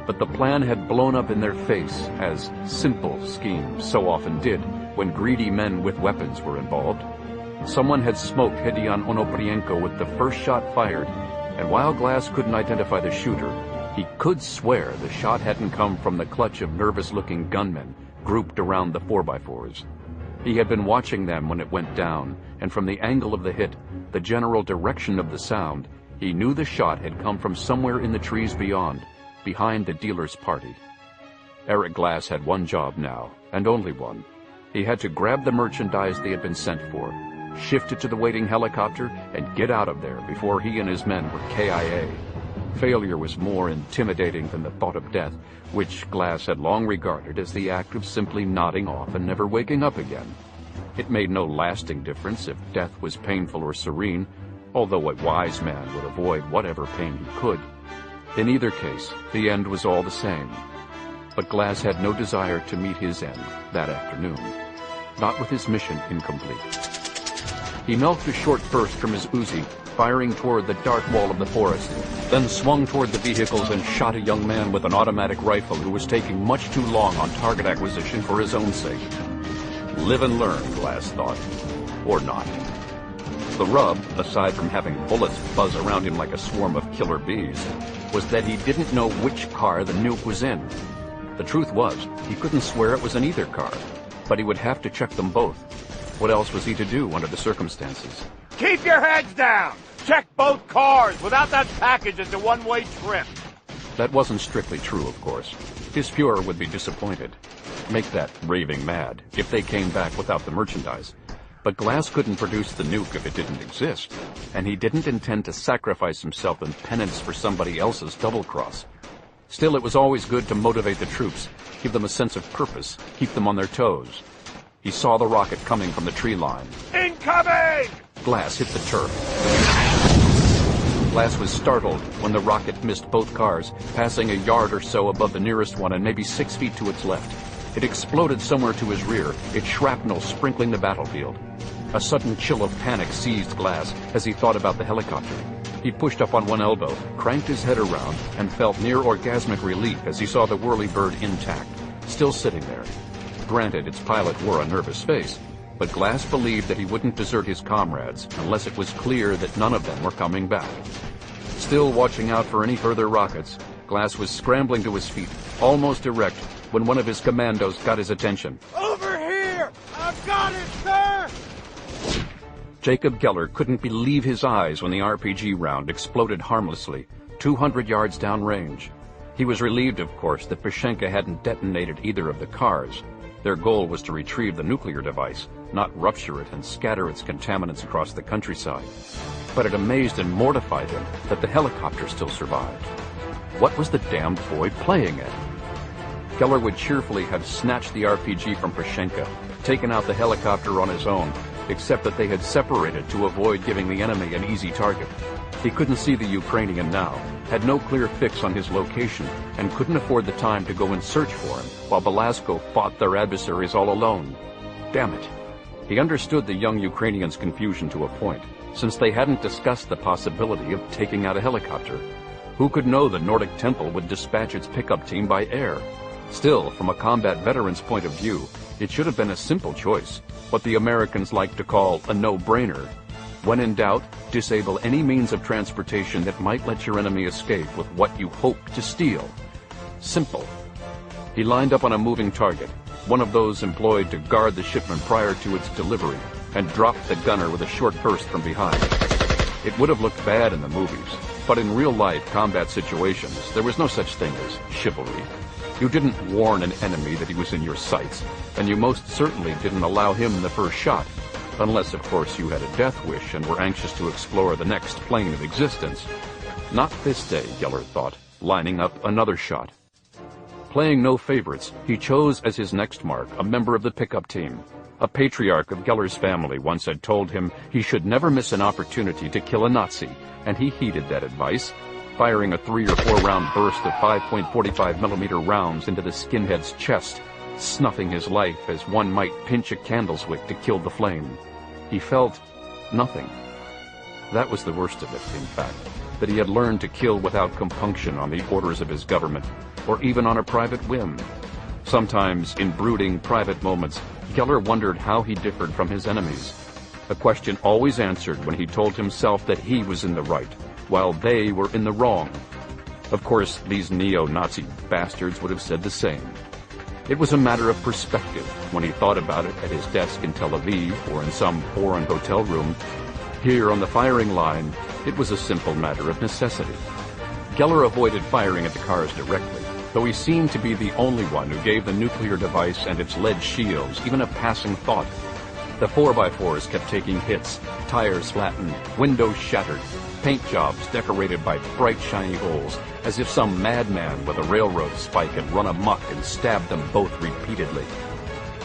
But the plan had blown up in their face, as simple schemes so often did when greedy men with weapons were involved. Someone had smoked Hedian Onoprienko with the first shot fired, and while Glass couldn't identify the shooter, he could swear the shot hadn't come from the clutch of nervous-looking gunmen grouped around the 4x4s. He had been watching them when it went down, and from the angle of the hit, the general direction of the sound, he knew the shot had come from somewhere in the trees beyond, behind the dealer's party. Eric Glass had one job now, and only one. He had to grab the merchandise they had been sent for, shift it to the waiting helicopter, and get out of there before he and his men were KIA. Failure was more intimidating than the thought of death, which Glass had long regarded as the act of simply nodding off and never waking up again. It made no lasting difference if death was painful or serene, although a wise man would avoid whatever pain he could. In either case, the end was all the same. But Glass had no desire to meet his end that afternoon, not with his mission incomplete. He milked a short burst from his Uzi, firing toward the dark wall of the forest, then swung toward the vehicles and shot a young man with an automatic rifle who was taking much too long on target acquisition for his own sake. Live and learn, Glass thought. Or not. The rub, aside from having bullets buzz around him like a swarm of killer bees, was that he didn't know which car the nuke was in. The truth was, he couldn't swear it was in either car, but he would have to check them both. What else was he to do under the circumstances? Keep your heads down! Check both cars! Without that package, it's a one-way trip. That wasn't strictly true, of course. His Fuhrer would be disappointed. Make that raving mad if they came back without the merchandise. But Glass couldn't produce the nuke if it didn't exist, and he didn't intend to sacrifice himself in penance for somebody else's double-cross. Still, it was always good to motivate the troops, give them a sense of purpose, keep them on their toes. He saw the rocket coming from the tree line. Incoming! Glass hit the turf. Glass was startled when the rocket missed both cars, passing a yard or so above the nearest one and maybe 6 feet to its left. It exploded somewhere to his rear, its shrapnel sprinkling the battlefield. A sudden chill of panic seized Glass as he thought about the helicopter. He pushed up on one elbow, cranked his head around, and felt near orgasmic relief as he saw the whirlybird intact, still sitting there. Granted, its pilot wore a nervous face, but Glass believed that he wouldn't desert his comrades unless it was clear that none of them were coming back. Still watching out for any further rockets, Glass was scrambling to his feet, almost erect, when one of his commandos got his attention. Over here! I've got it, sir! Jacob Geller couldn't believe his eyes when the RPG round exploded harmlessly, 200 yards downrange. He was relieved, of course, that Pashenka hadn't detonated either of the cars. Their goal was to retrieve the nuclear device, not rupture it and scatter its contaminants across the countryside. But it amazed and mortified him that the helicopter still survived. What was the damned boy playing at? Geller would cheerfully have snatched the RPG from Pashenka, taken out the helicopter on his own, except that they had separated to avoid giving the enemy an easy target. He couldn't see the Ukrainian now, had no clear fix on his location, and couldn't afford the time to go and search for him, while Belasco fought their adversaries all alone. Damn it. He understood the young Ukrainians' confusion to a point, since they hadn't discussed the possibility of taking out a helicopter. Who could know the Nordic Temple would dispatch its pickup team by air? Still, from a combat veteran's point of view, it should have been a simple choice, what the Americans like to call a no-brainer. When in doubt, disable any means of transportation that might let your enemy escape with what you hope to steal. Simple. He lined up on a moving target, one of those employed to guard the shipment prior to its delivery, and dropped the gunner with a short burst from behind. It would have looked bad in the movies, but in real-life combat situations, there was no such thing as chivalry. You didn't warn an enemy that he was in your sights, and you most certainly didn't allow him the first shot, unless, of course, you had a death wish and were anxious to explore the next plane of existence. Not this day, Geller thought, lining up another shot. Playing no favorites, he chose as his next mark a member of the pickup team. A patriarch of Geller's family once had told him he should never miss an opportunity to kill a Nazi, and he heeded that advice, firing a 3 or 4 round burst of 5.45mm rounds into the skinhead's chest, snuffing his life as one might pinch a candle's wick to kill the flame. He felt nothing. That was the worst of it, in fact, that he had learned to kill without compunction on the orders of his government, or even on a private whim. Sometimes, in brooding private moments, Geller wondered how he differed from his enemies, a question always answered when he told himself that he was in the right, while they were in the wrong. Of course, these neo-Nazi bastards would have said the same. It was a matter of perspective when he thought about it at his desk in Tel Aviv or in some foreign hotel room. Here on the firing line, it was a simple matter of necessity. Geller avoided firing at the cars directly, though he seemed to be the only one who gave the nuclear device and its lead shields even a passing thought. The 4x4s kept taking hits, tires flattened, windows shattered, paint jobs decorated by bright shiny holes, as if some madman with a railroad spike had run amok and stabbed them both repeatedly.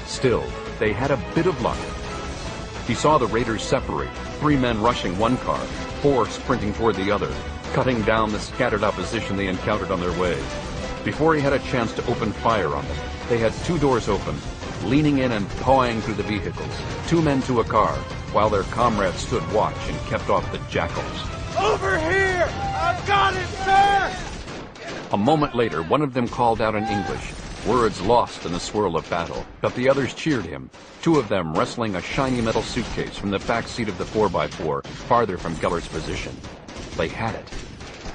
Still, they had a bit of luck. He saw the raiders separate, 3 men rushing one car, 4 sprinting toward the other, cutting down the scattered opposition they encountered on their way. Before he had a chance to open fire on them, they had 2 doors open, leaning in and pawing through the vehicles, 2 men to a car, while their comrades stood watch and kept off the jackals. Over here! I've got it, sir! A moment later, one of them called out in English, words lost in the swirl of battle, but the others cheered him, 2 of them wrestling a shiny metal suitcase from the back seat of the 4x4, farther from Geller's position. They had it.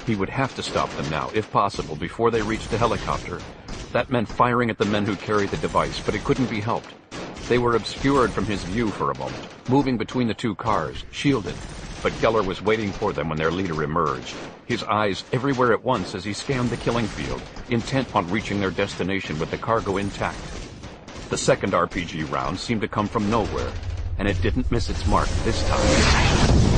He would have to stop them now, if possible, before they reached the helicopter. That meant firing at the men who carried the device, but it couldn't be helped. They were obscured from his view for a moment, moving between the 2 cars, shielded. But Geller was waiting for them when their leader emerged, his eyes everywhere at once as he scanned the killing field, intent on reaching their destination with the cargo intact. The second RPG round seemed to come from nowhere, and it didn't miss its mark this time.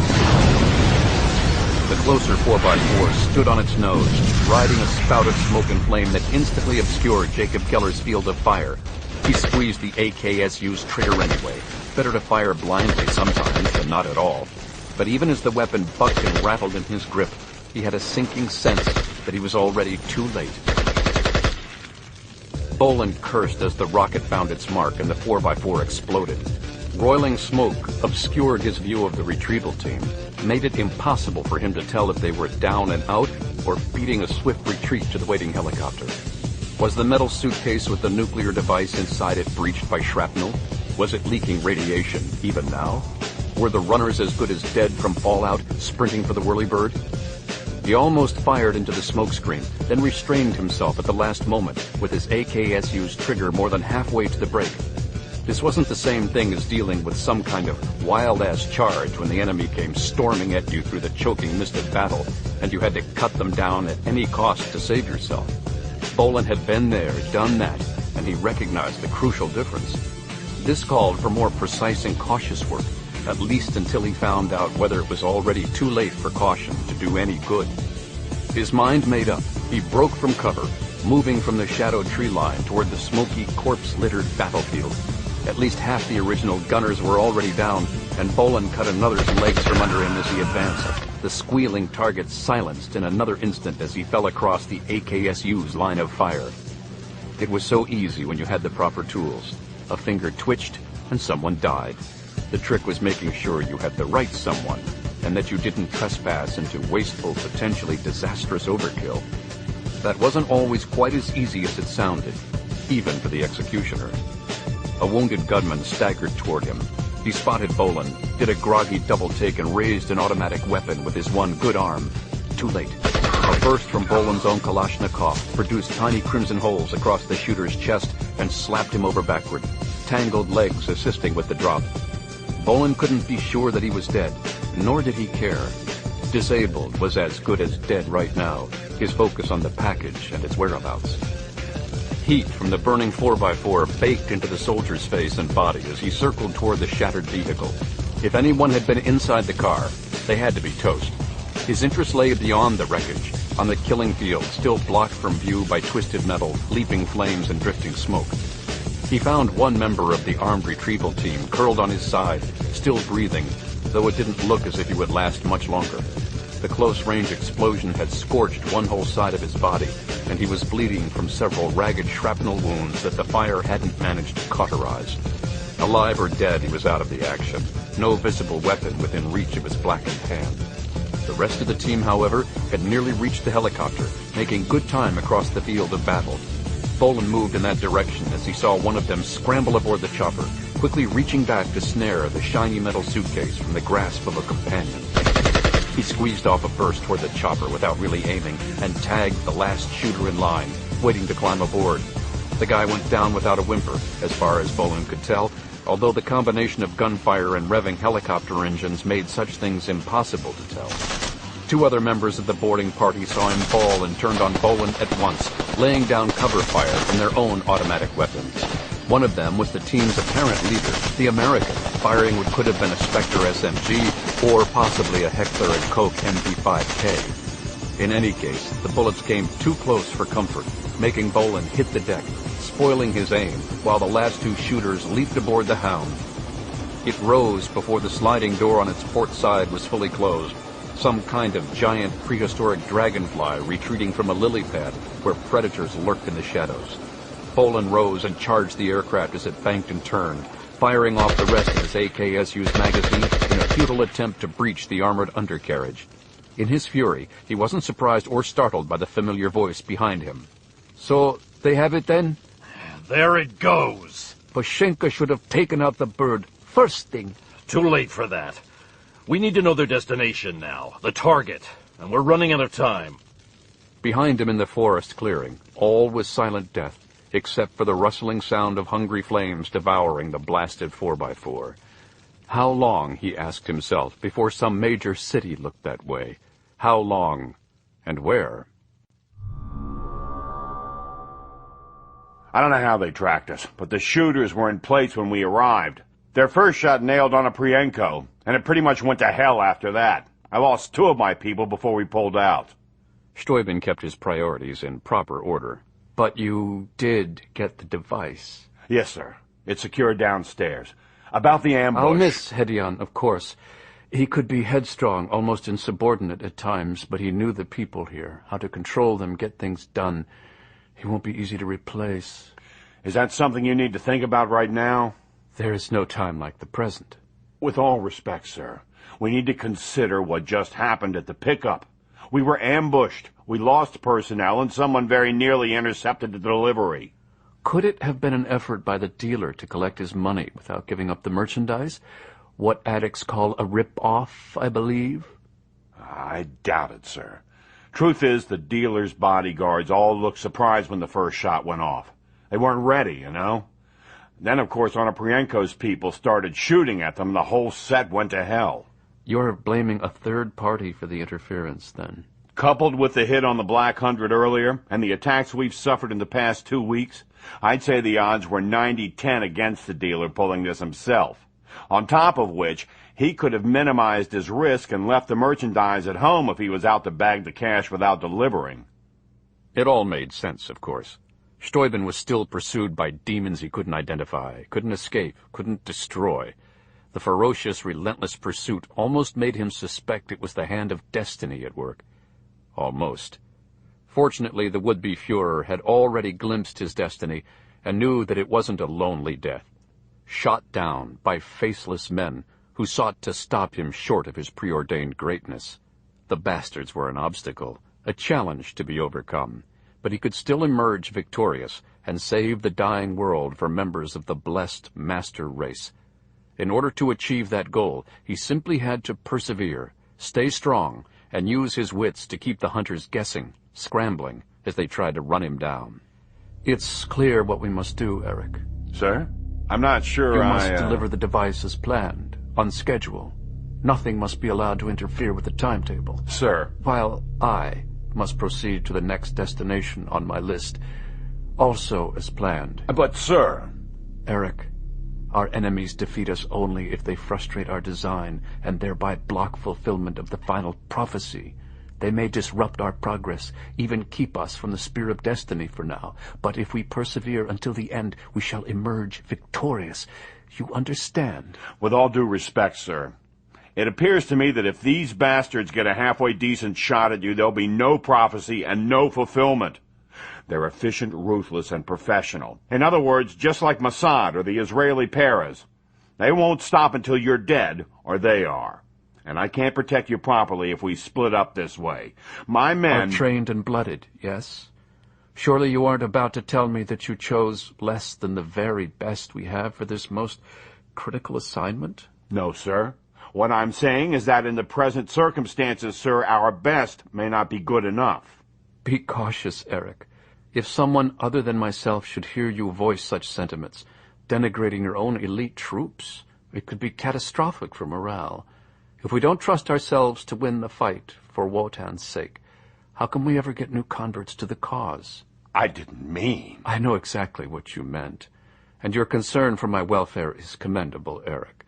The closer 4x4 stood on its nose, riding a spout of smoke and flame that instantly obscured Jacob Geller's field of fire. He squeezed the AKSU's trigger anyway. Better to fire blindly sometimes than not at all. But even as the weapon bucked and rattled in his grip, he had a sinking sense that he was already too late. Bolan cursed as the rocket found its mark and the 4x4 exploded. Roiling smoke obscured his view of the retrieval team, made it impossible for him to tell if they were down and out or beating a swift retreat to the waiting helicopter. Was the metal suitcase with the nuclear device inside it breached by shrapnel? Was it leaking radiation even now? Were the runners as good as dead from fallout, sprinting for the whirlybird? He almost fired into the smokescreen, then restrained himself at the last moment with his AKSU's trigger more than halfway to the brake. This wasn't the same thing as dealing with some kind of wild-ass charge when the enemy came storming at you through the choking mist of battle, and you had to cut them down at any cost to save yourself. Bolan had been there, done that, and he recognized the crucial difference. This called for more precise and cautious work, at least until he found out whether it was already too late for caution to do any good. His mind made up, he broke from cover, moving from the shadowed tree line toward the smoky, corpse-littered battlefield. At least half the original gunners were already down, and Bolan cut another's legs from under him as he advanced. The squealing target silenced in another instant as he fell across the AKSU's line of fire. It was so easy when you had the proper tools. A finger twitched, and someone died. The trick was making sure you had the right someone, and that you didn't trespass into wasteful, potentially disastrous overkill. That wasn't always quite as easy as it sounded, even for the executioner. A wounded gunman staggered toward him. He spotted Bolan, did a groggy double-take and raised an automatic weapon with his one good arm. Too late. A burst from Bolan's own Kalashnikov produced tiny crimson holes across the shooter's chest and slapped him over backward, tangled legs assisting with the drop. Bolan couldn't be sure that he was dead, nor did he care. Disabled was as good as dead right now, his focus on the package and its whereabouts. Heat from the burning 4x4 baked into the soldier's face and body as he circled toward the shattered vehicle. If anyone had been inside the car, they had to be toast. His interest lay beyond the wreckage, on the killing field, still blocked from view by twisted metal, leaping flames and drifting smoke. He found one member of the armed retrieval team curled on his side, still breathing, though it didn't look as if he would last much longer. The close-range explosion had scorched one whole side of his body, and he was bleeding from several ragged shrapnel wounds that the fire hadn't managed to cauterize. Alive or dead, he was out of the action, no visible weapon within reach of his blackened hand. The rest of the team, however, had nearly reached the helicopter, making good time across the field of battle. Bolan moved in that direction as he saw one of them scramble aboard the chopper, quickly reaching back to snare the shiny metal suitcase from the grasp of a companion. He squeezed off a burst toward the chopper without really aiming and tagged the last shooter in line, waiting to climb aboard. The guy went down without a whimper, as far as Bolan could tell, although the combination of gunfire and revving helicopter engines made such things impossible to tell. 2 other members of the boarding party saw him fall and turned on Bolan at once, laying down cover fire from their own automatic weapons. One of them was the team's apparent leader, the American, firing what could have been a Spectre SMG or possibly a Heckler & Koch MP5K. In any case, the bullets came too close for comfort, making Bolan hit the deck, spoiling his aim, while the last two shooters leaped aboard the Hound. It rose before the sliding door on its port side was fully closed, some kind of giant prehistoric dragonfly retreating from a lily pad where predators lurked in the shadows. Bolan rose and charged the aircraft as it banked and turned, firing off the rest of his AKSU's magazine in a futile attempt to breach the armored undercarriage. In his fury, he wasn't surprised or startled by the familiar voice behind him. "So, they have it then?" There it goes. Pashenka should have taken out the bird first thing. Too late for that. We need to know their destination now, the target, and we're running out of time. Behind him in the forest clearing, all was silent death, except for the rustling sound of hungry flames devouring the blasted 4x4. How long, he asked himself, before some major city looked that way? How long, and where? I don't know how they tracked us, but the shooters were in place when we arrived. Their first shot nailed on a Prienko, and it pretty much went to hell after that. I lost 2 of my people before we pulled out. Steuben kept his priorities in proper order. But you did get the device. Yes, sir. It's secured downstairs. About the ambush... I'll miss Hedion, of course. He could be headstrong, almost insubordinate at times, but he knew the people here, how to control them, get things done. He won't be easy to replace. Is that something you need to think about right now? There is no time like the present. With all respect, sir, we need to consider what just happened at the pickup. We were ambushed, we lost personnel, and someone very nearly intercepted the delivery. Could it have been an effort by the dealer to collect his money without giving up the merchandise? What addicts call a rip-off, I believe? I doubt it, sir. Truth is, the dealer's bodyguards all looked surprised when the first shot went off. They weren't ready, you know? Then, of course, Onoprienko's people started shooting at them, and the whole set went to hell. You're blaming a third party for the interference, then? Coupled with the hit on the Black 100 earlier, and the attacks we've suffered in the past 2 weeks, I'd say the odds were 90-10 against the dealer pulling this himself. On top of which, he could have minimized his risk and left the merchandise at home if he was out to bag the cash without delivering. It all made sense, of course. Steuben was still pursued by demons he couldn't identify, couldn't escape, couldn't destroy. The ferocious, relentless pursuit almost made him suspect it was the hand of destiny at work. Almost. Fortunately, the would-be Führer had already glimpsed his destiny and knew that it wasn't a lonely death. Shot down by faceless men who sought to stop him short of his preordained greatness. The bastards were an obstacle, a challenge to be overcome, but he could still emerge victorious and save the dying world for members of the blessed master race. In order to achieve that goal, he simply had to persevere, stay strong, and use his wits to keep the hunters guessing, scrambling, as they tried to run him down. It's clear what we must do, Eric. Sir? I'm not sure You must deliver the device as planned, on schedule. Nothing must be allowed to interfere with the timetable. Sir. While I must proceed to the next destination on my list, also as planned. But, sir... Eric, our enemies defeat us only if they frustrate our design and thereby block fulfillment of the final prophecy. They may disrupt our progress, even keep us from the spear of destiny for now, but if we persevere until the end, we shall emerge victorious. You understand? With all due respect, sir, it appears to me that if these bastards get a halfway decent shot at you, there'll be no prophecy and no fulfillment. They're efficient, ruthless, and professional. In other words, just like Mossad or the Israeli Peres. They won't stop until you're dead, or they are. And I can't protect you properly if we split up this way. My men... Are trained and blooded, yes? Surely you aren't about to tell me that you chose less than the very best we have for this most critical assignment? No, sir. What I'm saying is that in the present circumstances, sir, our best may not be good enough. Be cautious, Eric. If someone other than myself should hear you voice such sentiments, denigrating your own elite troops, it could be catastrophic for morale. If we don't trust ourselves to win the fight for Wotan's sake, how can we ever get new converts to the cause? I didn't mean... I know exactly what you meant. And your concern for my welfare is commendable, Eric.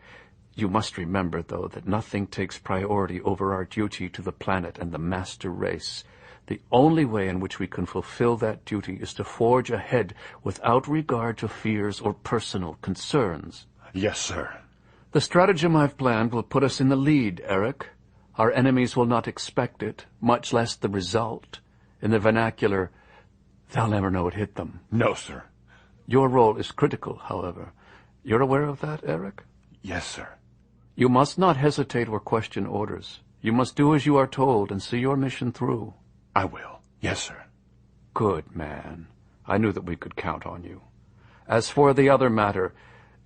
You must remember, though, that nothing takes priority over our duty to the planet and the master race. The only way in which we can fulfill that duty is to forge ahead without regard to fears or personal concerns. Yes, sir. The stratagem I've planned will put us in the lead, Eric. Our enemies will not expect it, much less the result. In the vernacular, they'll never know it hit them. No, sir. Your role is critical, however. You're aware of that, Eric? Yes, sir. You must not hesitate or question orders. You must do as you are told and see your mission through. I will. Yes, sir. Good man. I knew that we could count on you. As for the other matter,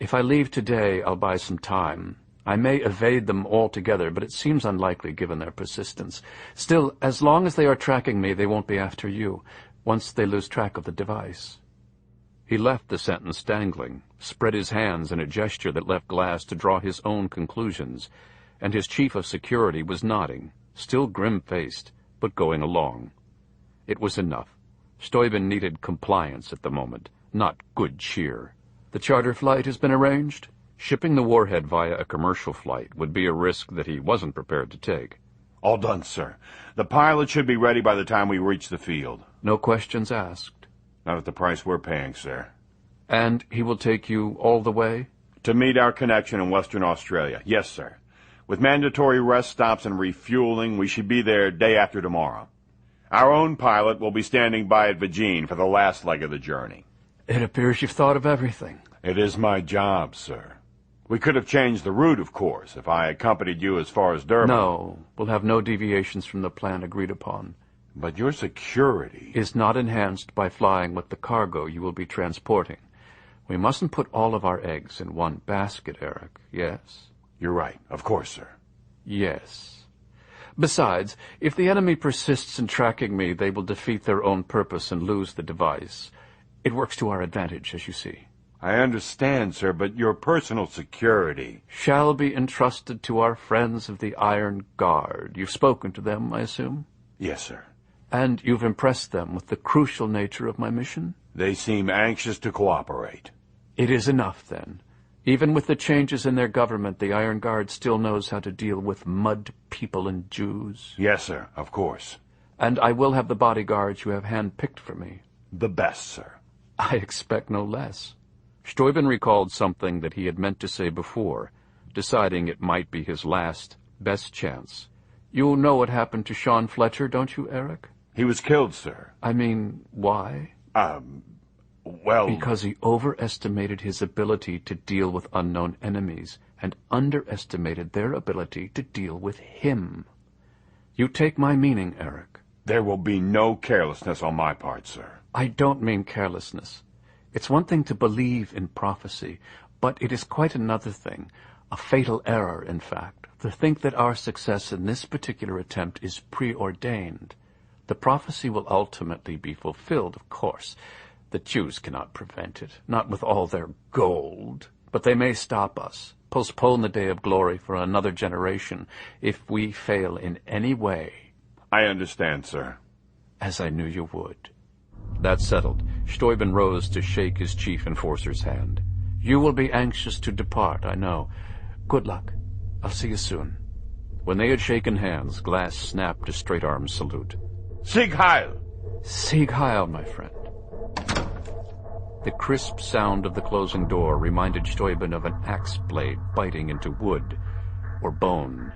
if I leave today, I'll buy some time. I may evade them altogether, but it seems unlikely given their persistence. Still, as long as they are tracking me, they won't be after you, once they lose track of the device. He left the sentence dangling, spread his hands in a gesture that left Glass to draw his own conclusions, and his chief of security was nodding, still grim-faced, but going along. It was enough. Steuben needed compliance at the moment, not good cheer. The charter flight has been arranged? Shipping the warhead via a commercial flight would be a risk that he wasn't prepared to take. All done, sir. The pilot should be ready by the time we reach the field. No questions asked. Not at the price we're paying, sir. And he will take you all the way? To meet our connection in Western Australia. Yes, sir. With mandatory rest stops and refueling, we should be there day after tomorrow. Our own pilot will be standing by at Virginia for the last leg of the journey. It appears you've thought of everything. It is my job, sir. We could have changed the route, of course, if I accompanied you as far as Durban. No, we'll have no deviations from the plan agreed upon. But your security is not enhanced by flying with the cargo you will be transporting. We mustn't put all of our eggs in one basket, Eric, yes? You're right, of course, sir. Yes. Besides, if the enemy persists in tracking me, they will defeat their own purpose and lose the device. It works to our advantage, as you see. I understand, sir, but your personal security shall be entrusted to our friends of the Iron Guard. You've spoken to them, I assume? Yes, sir. And you've impressed them with the crucial nature of my mission? They seem anxious to cooperate. It is enough, then. Even with the changes in their government, the Iron Guard still knows how to deal with mud people and Jews. Yes, sir, of course. And I will have the bodyguards you have hand-picked for me. The best, sir. I expect no less. Steuben recalled something that he had meant to say before, deciding it might be his last, best chance. You know what happened to Sean Fletcher, don't you, Eric? He was killed, sir. I mean, why? Well... Because he overestimated his ability to deal with unknown enemies and underestimated their ability to deal with him. You take my meaning, Eric. There will be no carelessness on my part, sir. I don't mean carelessness. It's one thing to believe in prophecy, but it is quite another thing, a fatal error, in fact, to think that our success in this particular attempt is preordained. The prophecy will ultimately be fulfilled, of course. The Jews cannot prevent it, not with all their gold. But they may stop us, postpone the day of glory for another generation, if we fail in any way. I understand, sir. As I knew you would. That settled, Steuben rose to shake his chief enforcer's hand. You will be anxious to depart, I know. Good luck. I'll see you soon. When they had shaken hands, Glass snapped a straight-arm salute. Sieg Heil! Sieg Heil, my friend. The crisp sound of the closing door reminded Steuben of an axe blade biting into wood or bone.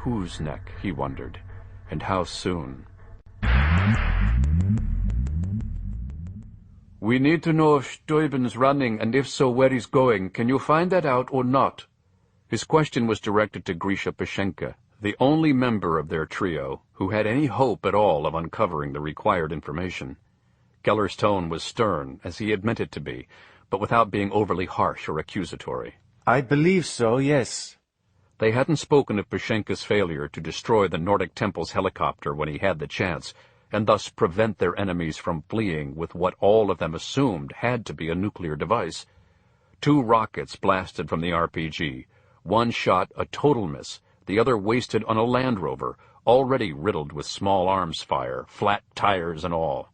Whose neck, he wondered, and how soon? We need to know if Steuben's running, and if so, where he's going. Can you find that out or not? His question was directed to Grisha Pashenka, the only member of their trio who had any hope at all of uncovering the required information. Keller's tone was stern, as he had meant it to be, but without being overly harsh or accusatory. I believe so, yes. They hadn't spoken of Pashenka's failure to destroy the Nordic Temple's helicopter when he had the chance, and thus prevent their enemies from fleeing with what all of them assumed had to be a nuclear device. 2 rockets blasted from the RPG. One shot a total miss, the other wasted on a Land Rover, already riddled with small arms fire, flat tires and all.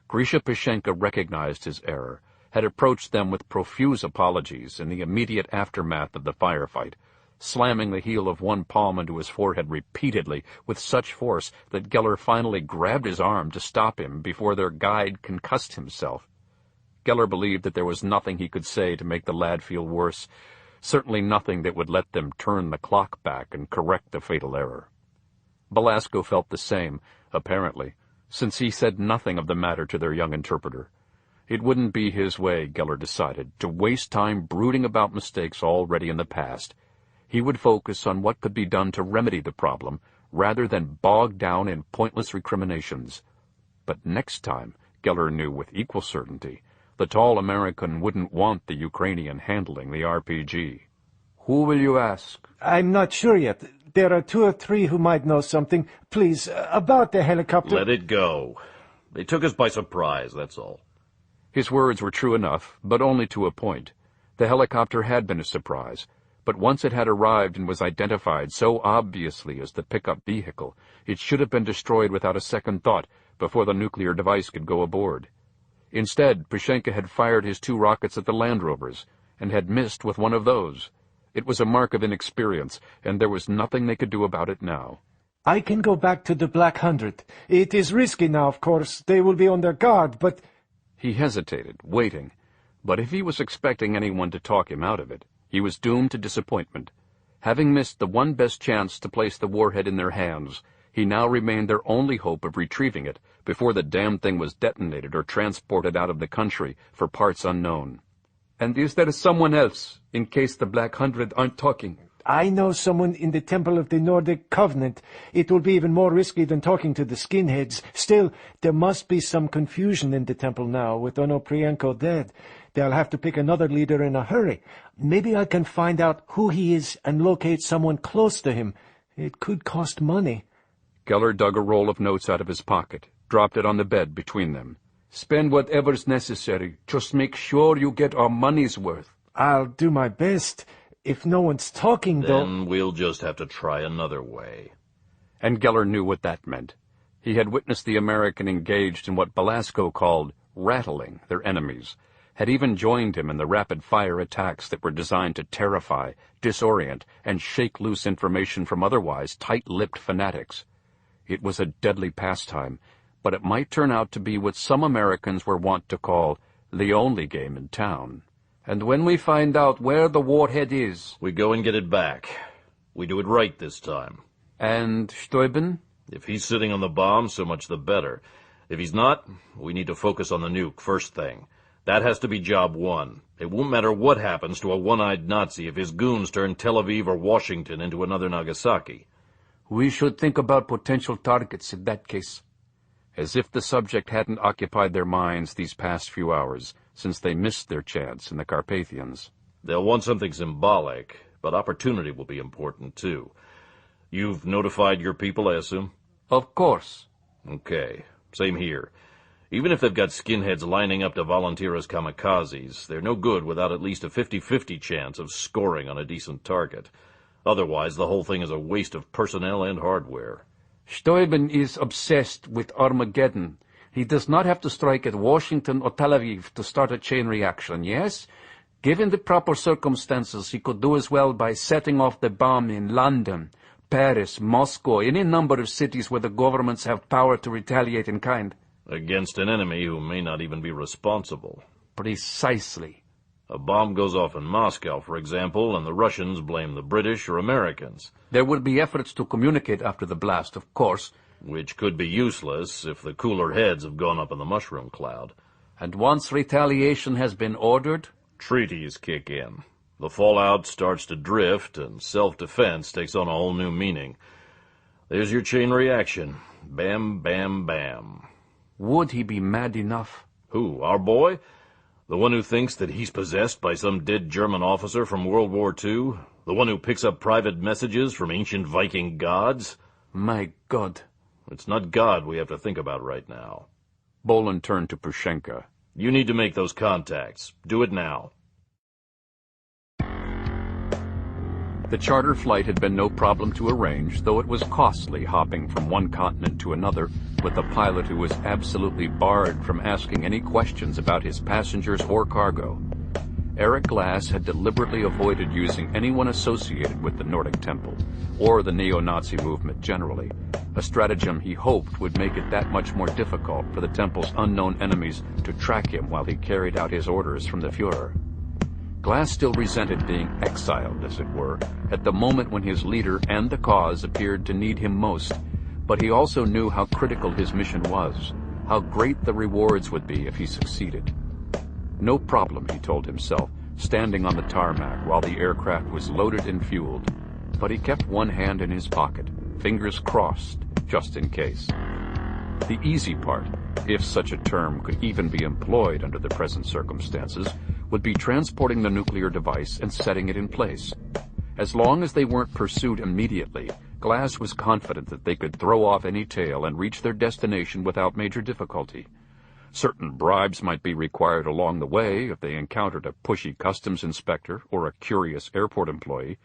Grisha Pashenka recognized his error. had approached them with profuse apologies in the immediate aftermath of the firefight, slamming the heel of one palm into his forehead repeatedly with such force that Geller finally grabbed his arm to stop him before their guide concussed himself. Geller believed that there was nothing he could say to make the lad feel worse, certainly nothing that would let them turn the clock back and correct the fatal error. Belasco felt the same, apparently, since he said nothing of the matter to their young interpreter. It wouldn't be his way, Geller decided, to waste time brooding about mistakes already in the past. He would focus on what could be done to remedy the problem, rather than bog down in pointless recriminations. But next time, Geller knew with equal certainty, the tall American wouldn't want the Ukrainian handling the RPG. Who will you ask? I'm not sure yet. There are 2 or 3 who might know something. Please, about the helicopter. Let it go. They took us by surprise, that's all. His words were true enough, but only to a point. The helicopter had been a surprise, but once it had arrived and was identified so obviously as the pickup vehicle, it should have been destroyed without a second thought before the nuclear device could go aboard. Instead, Pushenka had fired his 2 rockets at the Land Rovers, and had missed with one of those. It was a mark of inexperience, and there was nothing they could do about it now. I can go back to the Black 100. It is risky now, of course. They will be on their guard, but... He hesitated, waiting. But if he was expecting anyone to talk him out of it, he was doomed to disappointment. Having missed the one best chance to place the warhead in their hands, he now remained their only hope of retrieving it before the damned thing was detonated or transported out of the country for parts unknown. And is there someone else, in case the Black 100 aren't talking? I know someone in the Temple of the Nordic Covenant. It will be even more risky than talking to the skinheads. Still, there must be some confusion in the temple now, with Onoprienko dead. They'll have to pick another leader in a hurry. Maybe I can find out who he is and locate someone close to him. It could cost money. Geller dug a roll of notes out of his pocket, dropped it on the bed between them. Spend whatever's necessary. Just make sure you get our money's worth. I'll do my best. If no one's talking, though... Then we'll just have to try another way. And Geller knew what that meant. He had witnessed the American engaged in what Belasco called rattling their enemies, had even joined him in the rapid-fire attacks that were designed to terrify, disorient, and shake loose information from otherwise tight-lipped fanatics. It was a deadly pastime, but it might turn out to be what some Americans were wont to call the only game in town. And when we find out where the warhead is... We go and get it back. We do it right this time. And Steuben? If he's sitting on the bomb, so much the better. If he's not, we need to focus on the nuke first thing. That has to be job 1. It won't matter what happens to a one-eyed Nazi if his goons turn Tel Aviv or Washington into another Nagasaki. We should think about potential targets in that case. As if the subject hadn't occupied their minds these past few hours, since they missed their chance in the Carpathians. They'll want something symbolic, but opportunity will be important, too. You've notified your people, I assume? Of course. Okay, same here. Even if they've got skinheads lining up to volunteer as kamikazes, they're no good without at least a 50-50 chance of scoring on a decent target. Otherwise, the whole thing is a waste of personnel and hardware. Steuben is obsessed with Armageddon. He does not have to strike at Washington or Tel Aviv to start a chain reaction, yes? Given the proper circumstances, he could do as well by setting off the bomb in London, Paris, Moscow, any number of cities where the governments have power to retaliate in kind. Against an enemy who may not even be responsible. Precisely. A bomb goes off in Moscow, for example, and the Russians blame the British or Americans. There will be efforts to communicate after the blast, of course. Which could be useless if the cooler heads have gone up in the mushroom cloud. And once retaliation has been ordered? Treaties kick in. The fallout starts to drift, and self-defense takes on a whole new meaning. There's your chain reaction. Bam, bam, bam. Would he be mad enough? Who, our boy? The one who thinks that he's possessed by some dead German officer from World War II? The one who picks up private messages from ancient Viking gods? My God. It's not God we have to think about right now. Bolan turned to Pushenka. You need to make those contacts. Do it now. The charter flight had been no problem to arrange, though it was costly hopping from one continent to another with a pilot who was absolutely barred from asking any questions about his passengers or cargo. Eric Glass had deliberately avoided using anyone associated with the Nordic Temple, or the neo-Nazi movement generally, a stratagem he hoped would make it that much more difficult for the Temple's unknown enemies to track him while he carried out his orders from the Führer. Glass still resented being exiled, as it were, at the moment when his leader and the cause appeared to need him most, but he also knew how critical his mission was, how great the rewards would be if he succeeded. No problem, he told himself, standing on the tarmac while the aircraft was loaded and fueled, but he kept one hand in his pocket, fingers crossed, just in case. The easy part, if such a term could even be employed under the present circumstances, would be transporting the nuclear device and setting it in place. As long as they weren't pursued immediately, Glass was confident that they could throw off any tail and reach their destination without major difficulty. Certain bribes might be required along the way if they encountered a pushy customs inspector or a curious airport employee,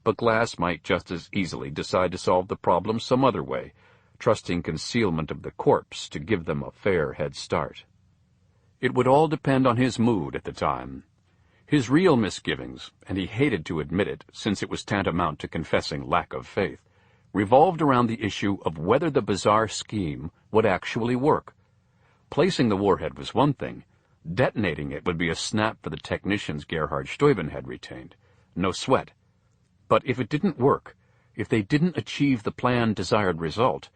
but Glass might just as easily decide to solve the problem some other way, trusting concealment of the corpse to give them a fair head start. It would all depend on his mood at the time. His real misgivings, and he hated to admit it since it was tantamount to confessing lack of faith, revolved around the issue of whether the bizarre scheme would actually work. Placing the warhead was one thing. Detonating it would be a snap for the technicians Gerhard Steuben had retained. No sweat. But if it didn't work, if they didn't achieve the planned desired result,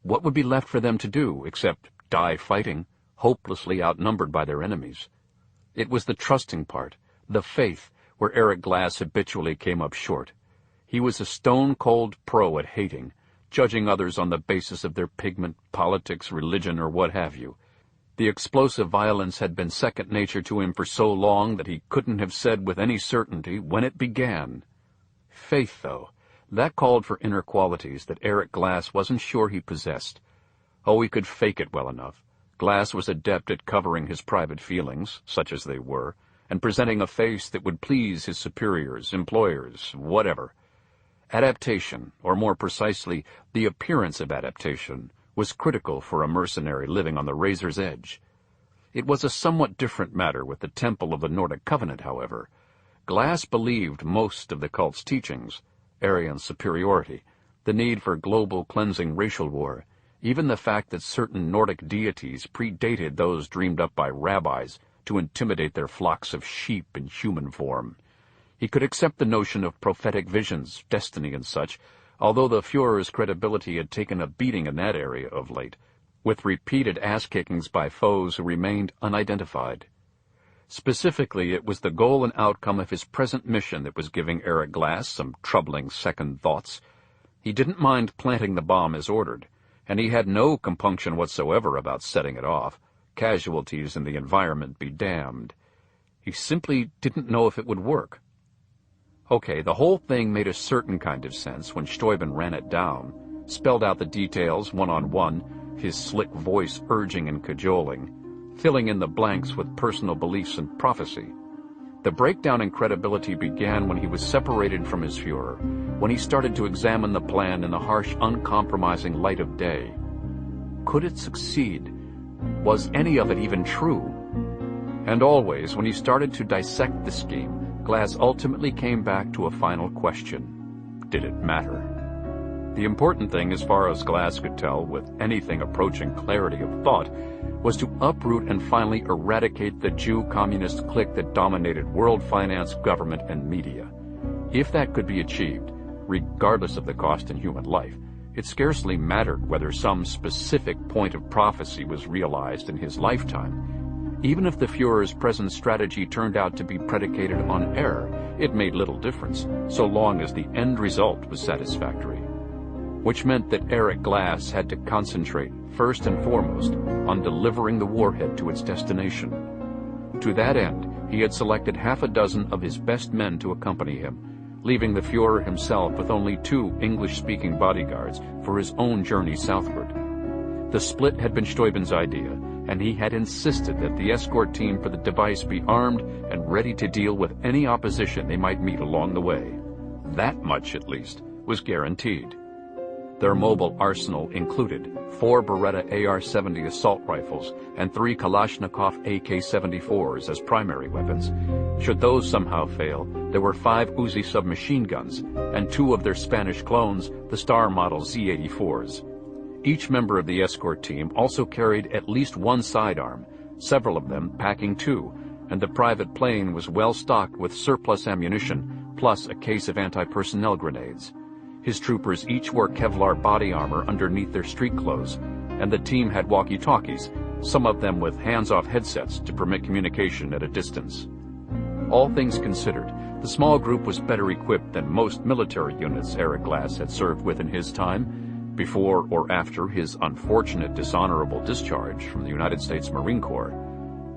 what would be left for them to do except die fighting, hopelessly outnumbered by their enemies? It was the trusting part, the faith, where Eric Glass habitually came up short. He was a stone-cold pro at hating, judging others on the basis of their pigment, politics, religion, or what have you. The explosive violence had been second nature to him for so long that he couldn't have said with any certainty when it began. Faith, though, that called for inner qualities that Eric Glass wasn't sure he possessed. Oh, he could fake it well enough. Glass was adept at covering his private feelings, such as they were, and presenting a face that would please his superiors, employers, whatever. Adaptation, or more precisely, the appearance of adaptation, was critical for a mercenary living on the razor's edge. It was a somewhat different matter with the Temple of the Nordic Covenant, however. Glass believed most of the cult's teachings, Aryan superiority, the need for global cleansing racial war, even the fact that certain Nordic deities predated those dreamed up by rabbis to intimidate their flocks of sheep in human form. He could accept the notion of prophetic visions, destiny, and such, although the Führer's credibility had taken a beating in that area of late, with repeated ass-kickings by foes who remained unidentified. Specifically, it was the goal and outcome of his present mission that was giving Eric Glass some troubling second thoughts. He didn't mind planting the bomb as ordered, and he had no compunction whatsoever about setting it off. Casualties in the environment be damned. He simply didn't know if it would work. Okay, the whole thing made a certain kind of sense when Steuben ran it down, spelled out the details one-on-one, his slick voice urging and cajoling, filling in the blanks with personal beliefs and prophecy. The breakdown in credibility began when he was separated from his Führer, when he started to examine the plan in the harsh, uncompromising light of day. Could it succeed? Was any of it even true? And always, when he started to dissect the scheme, Glass ultimately came back to a final question. Did it matter? The important thing, as far as Glass could tell with anything approaching clarity of thought, was to uproot and finally eradicate the Jew communist clique that dominated world finance, government, and media. If that could be achieved, regardless of the cost in human life, it scarcely mattered whether some specific point of prophecy was realized in his lifetime. Even if the Führer's present strategy turned out to be predicated on error, it made little difference, so long as the end result was satisfactory. Which meant that Eric Glass had to concentrate, first and foremost, on delivering the warhead to its destination. To that end, he had selected half a dozen of his best men to accompany him, leaving the Führer himself with only 2 English-speaking bodyguards for his own journey southward. The split had been Steuben's idea, and he had insisted that the escort team for the device be armed and ready to deal with any opposition they might meet along the way. That much, at least, was guaranteed. Their mobile arsenal included 4 Beretta AR-70 assault rifles and 3 Kalashnikov AK-74s as primary weapons. Should those somehow fail, there were 5 Uzi submachine guns and 2 of their Spanish clones, the Star Model Z-84s. Each member of the escort team also carried at least 1 sidearm, several of them packing 2, and the private plane was well stocked with surplus ammunition, plus a case of anti-personnel grenades. His troopers each wore Kevlar body armor underneath their street clothes, and the team had walkie-talkies, some of them with hands-off headsets to permit communication at a distance. All things considered, the small group was better equipped than most military units Eric Glass had served with in his time, before or after his unfortunate dishonorable discharge from the United States Marine Corps.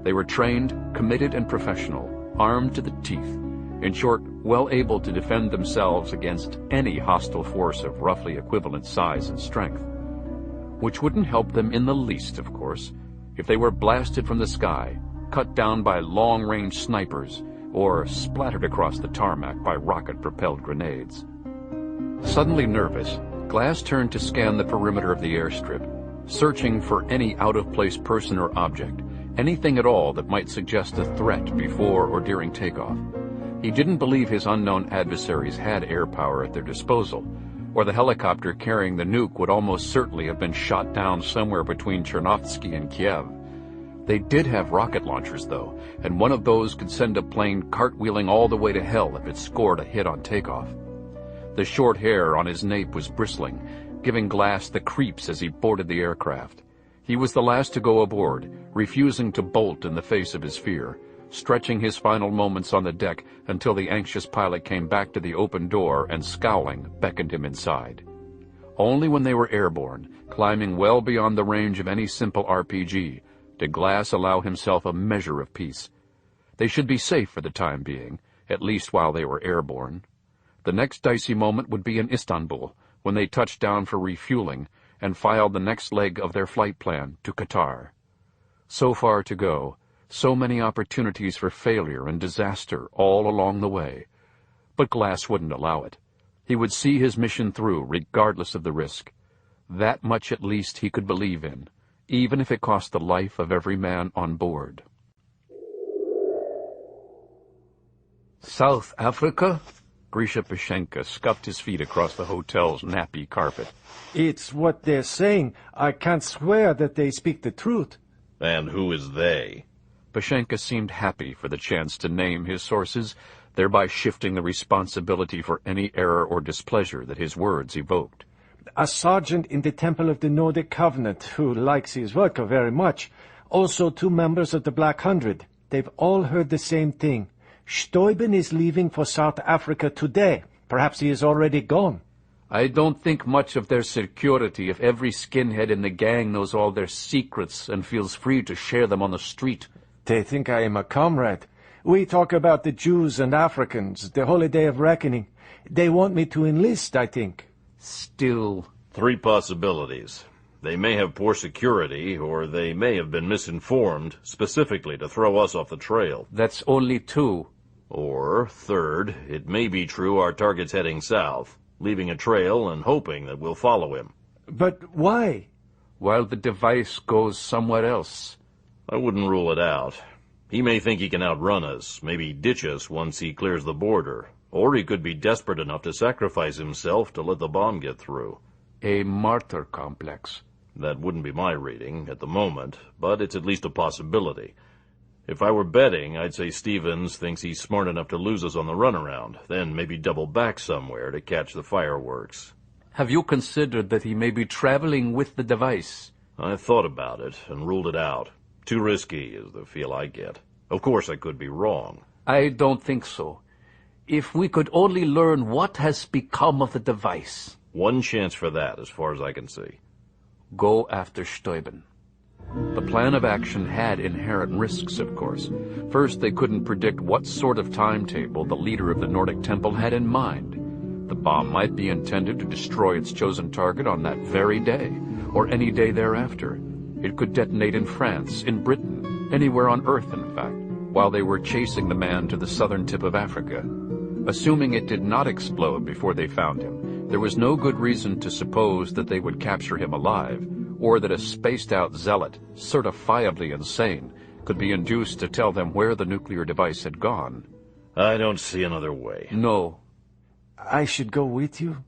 They were trained, committed, and professional, armed to the teeth. In short, well able to defend themselves against any hostile force of roughly equivalent size and strength. Which wouldn't help them in the least, of course, if they were blasted from the sky, cut down by long-range snipers, or splattered across the tarmac by rocket-propelled grenades. Suddenly nervous, Glass turned to scan the perimeter of the airstrip, searching for any out-of-place person or object, anything at all that might suggest a threat before or during takeoff. He didn't believe his unknown adversaries had air power at their disposal, or the helicopter carrying the nuke would almost certainly have been shot down somewhere between Chernovsky and Kiev. They did have rocket launchers, though, and one of those could send a plane cartwheeling all the way to hell if it scored a hit on takeoff. The short hair on his nape was bristling, giving Glass the creeps as he boarded the aircraft. He was the last to go aboard, refusing to bolt in the face of his fear, stretching his final moments on the deck until the anxious pilot came back to the open door and, scowling, beckoned him inside. Only when they were airborne, climbing well beyond the range of any simple RPG, did Glass allow himself a measure of peace. They should be safe for the time being, at least while they were airborne. The next dicey moment would be in Istanbul, when they touched down for refueling and filed the next leg of their flight plan to Qatar. So far to go, so many opportunities for failure and disaster all along the way. But Glass wouldn't allow it. He would see his mission through, regardless of the risk. That much at least he could believe in, even if it cost the life of every man on board. South Africa? Grisha Pashenka scuffed his feet across the hotel's nappy carpet. It's what they're saying. I can't swear that they speak the truth. And who is they? Pashenka seemed happy for the chance to name his sources, thereby shifting the responsibility for any error or displeasure that his words evoked. A sergeant in the Temple of the Nordic Covenant who likes his work very much. Also 2 members of the Black Hundred. They've all heard the same thing. Steuben is leaving for South Africa today. Perhaps he is already gone. I don't think much of their security if every skinhead in the gang knows all their secrets and feels free to share them on the street. They think I am a comrade. We talk about the Jews and Africans, the Holy Day of Reckoning. They want me to enlist, I think. Still... 3 possibilities. They may have poor security, or they may have been misinformed, specifically to throw us off the trail. That's only 2. Or, third, it may be true our target's heading south, leaving a trail and hoping that we'll follow him. But why? While the device goes somewhere else. I wouldn't rule it out. He may think he can outrun us, maybe ditch us once he clears the border. Or he could be desperate enough to sacrifice himself to let the bomb get through. A martyr complex. That wouldn't be my reading at the moment, but it's at least a possibility. If I were betting, I'd say Stevens thinks he's smart enough to lose us on the runaround, then maybe double back somewhere to catch the fireworks. Have you considered that he may be traveling with the device? I thought about it and ruled it out. Too risky is the feel I get. Of course I could be wrong. I don't think so. If we could only learn what has become of the device. 1 chance for that, as far as I can see. Go after Steuben. The plan of action had inherent risks, of course. First, they couldn't predict what sort of timetable the leader of the Nordic Temple had in mind. The bomb might be intended to destroy its chosen target on that very day, or any day thereafter. It could detonate in France, in Britain, anywhere on Earth, in fact, while they were chasing the man to the southern tip of Africa. Assuming it did not explode before they found him, there was no good reason to suppose that they would capture him alive, or that a spaced-out zealot, certifiably insane, could be induced to tell them where the nuclear device had gone. I don't see another way. No. I should go with you?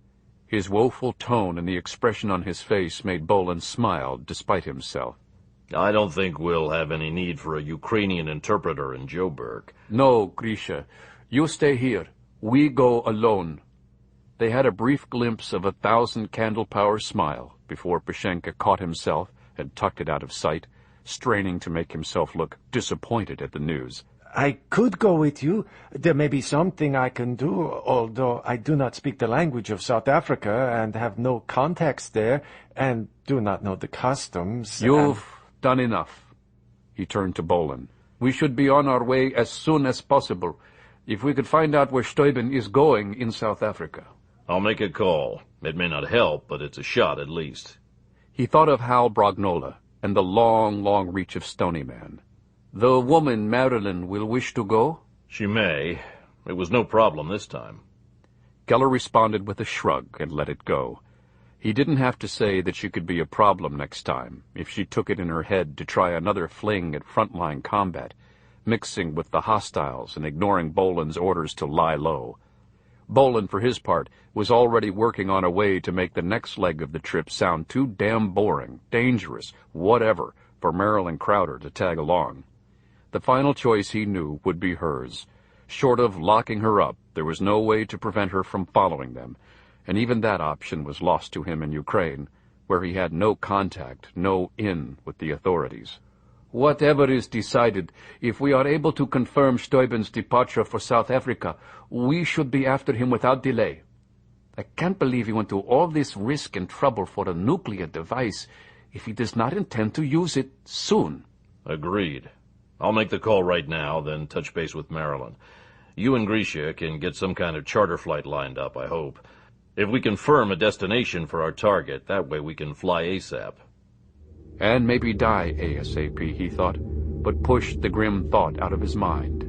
His woeful tone and the expression on his face made Bolan smile despite himself. I don't think we'll have any need for a Ukrainian interpreter in Joburg. No, Grisha. You stay here. We go alone. They had a brief glimpse of a 1,000-candle-power smile before Pashenka caught himself and tucked it out of sight, straining to make himself look disappointed at the news. I could go with you. There may be something I can do, although I do not speak the language of South Africa and have no contacts there and do not know the customs. You've done enough. He turned to Bolan. We should be on our way as soon as possible, if we could find out where Steuben is going in South Africa. I'll make a call. It may not help, but it's a shot at least. He thought of Hal Brognola and the long, long reach of Stony Man. The woman, Marilyn, will wish to go? She may. It was no problem this time. Geller responded with a shrug and let it go. He didn't have to say that she could be a problem next time, if she took it in her head to try another fling at frontline combat, mixing with the hostiles and ignoring Bolan's orders to lie low. Bolan, for his part, was already working on a way to make the next leg of the trip sound too damn boring, dangerous, whatever, for Marilyn Crowder to tag along. The final choice, he knew, would be hers. Short of locking her up, there was no way to prevent her from following them, and even that option was lost to him in Ukraine, where he had no contact, no in with the authorities. Whatever is decided, if we are able to confirm Steuben's departure for South Africa, we should be after him without delay. I can't believe he went to all this risk and trouble for a nuclear device if he does not intend to use it soon. Agreed. I'll make the call right now, then touch base with Marilyn. You and Grisha can get some kind of charter flight lined up, I hope. If we confirm a destination for our target, that way we can fly ASAP. And maybe die ASAP, he thought, but pushed the grim thought out of his mind.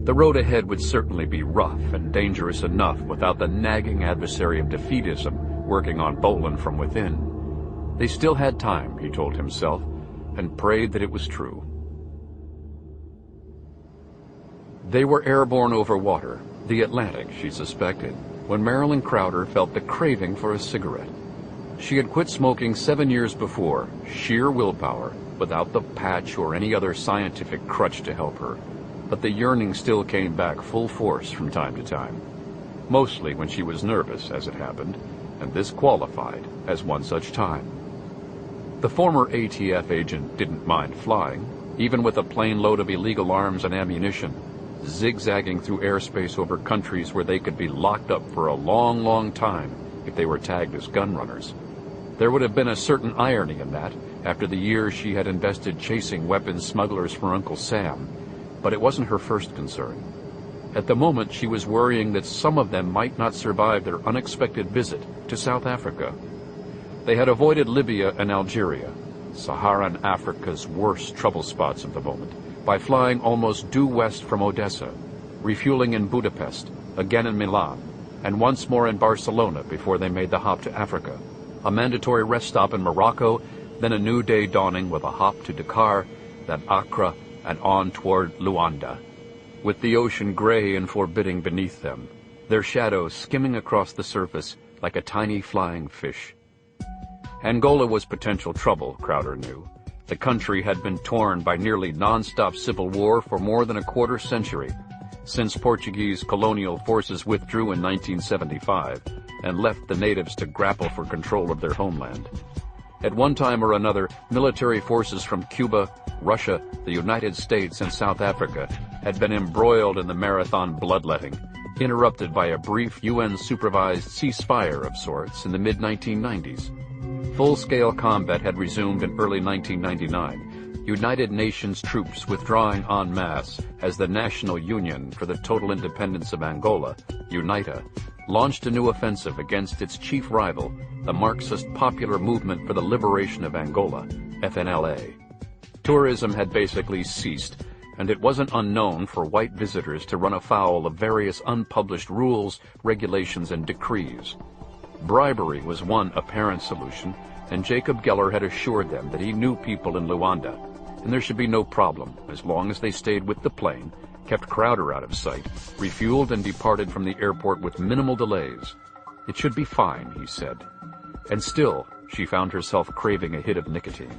The road ahead would certainly be rough and dangerous enough without the nagging adversary of defeatism working on Bolan from within. They still had time, he told himself, and prayed that it was true. They were airborne over water, the Atlantic, she suspected, when Marilyn Crowder felt the craving for a cigarette. She had quit smoking 7 years before, sheer willpower, without the patch or any other scientific crutch to help her, but the yearning still came back full force from time to time. Mostly when she was nervous, as it happened, and this qualified as one such time. The former ATF agent didn't mind flying, even with a plane load of illegal arms and ammunition, zigzagging through airspace over countries where they could be locked up for a long, long time if they were tagged as gun runners. There would have been a certain irony in that, after the years she had invested chasing weapons smugglers for Uncle Sam, but it wasn't her first concern. At the moment, she was worrying that some of them might not survive their unexpected visit to South Africa. They had avoided Libya and Algeria, Saharan Africa's worst trouble spots of the moment, by flying almost due west from Odessa, refueling in Budapest, again in Milan, and once more in Barcelona before they made the hop to Africa. A mandatory rest stop in Morocco, then a new day dawning with a hop to Dakar, then Accra, and on toward Luanda, with the ocean gray and forbidding beneath them, their shadows skimming across the surface like a tiny flying fish. Angola was potential trouble, Crowder knew. The country had been torn by nearly non-stop civil war for more than a quarter century, since Portuguese colonial forces withdrew in 1975 and left the natives to grapple for control of their homeland. At one time or another, military forces from Cuba, Russia, the United States, and South Africa had been embroiled in the marathon bloodletting, interrupted by a brief UN-supervised ceasefire of sorts in the mid-1990s. Full-scale combat had resumed in early 1999, United Nations troops withdrawing en masse as the National Union for the Total Independence of Angola, UNITA, launched a new offensive against its chief rival, the Marxist Popular Movement for the Liberation of Angola, FNLA. Tourism had basically ceased, and it wasn't unknown for white visitors to run afoul of various unpublished rules, regulations, and decrees. Bribery was one apparent solution, and Jacob Geller had assured them that he knew people in Luanda, and there should be no problem as long as they stayed with the plane, kept Crowder out of sight, refueled and departed from the airport with minimal delays. It should be fine, he said. And still, she found herself craving a hit of nicotine.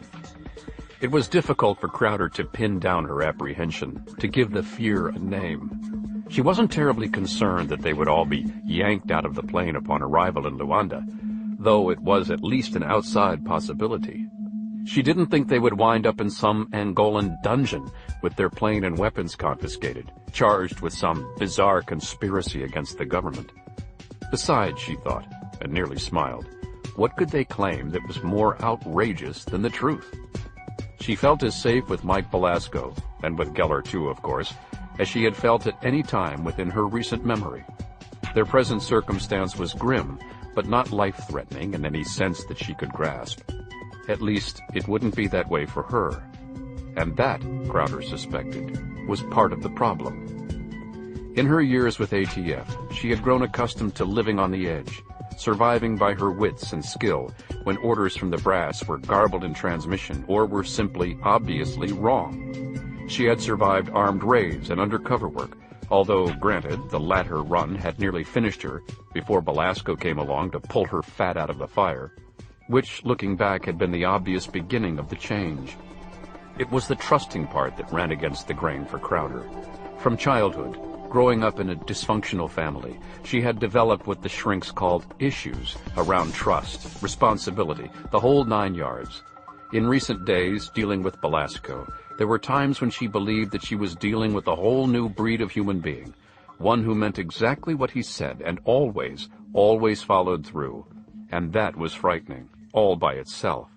It was difficult for Crowder to pin down her apprehension, to give the fear a name. She wasn't terribly concerned that they would all be yanked out of the plane upon arrival in Luanda, though it was at least an outside possibility. She didn't think they would wind up in some Angolan dungeon with their plane and weapons confiscated, charged with some bizarre conspiracy against the government. Besides, she thought, and nearly smiled, what could they claim that was more outrageous than the truth? She felt as safe with Mike Belasco, and with Geller too, of course, as she had felt at any time within her recent memory. Their present circumstance was grim, but not life-threatening in any sense that she could grasp. At least, it wouldn't be that way for her. And that, Crowder suspected, was part of the problem. In her years with ATF, she had grown accustomed to living on the edge, surviving by her wits and skill when orders from the brass were garbled in transmission or were simply obviously wrong. She had survived armed raids and undercover work, although, granted, the latter run had nearly finished her before Belasco came along to pull her fat out of the fire, which, looking back, had been the obvious beginning of the change. It was the trusting part that ran against the grain for Crowder. From childhood, growing up in a dysfunctional family, she had developed what the shrinks called issues around trust, responsibility, the whole 9 yards. In recent days, dealing with Belasco, there were times when she believed that she was dealing with a whole new breed of human being, one who meant exactly what he said and always followed through. And that was frightening, all by itself.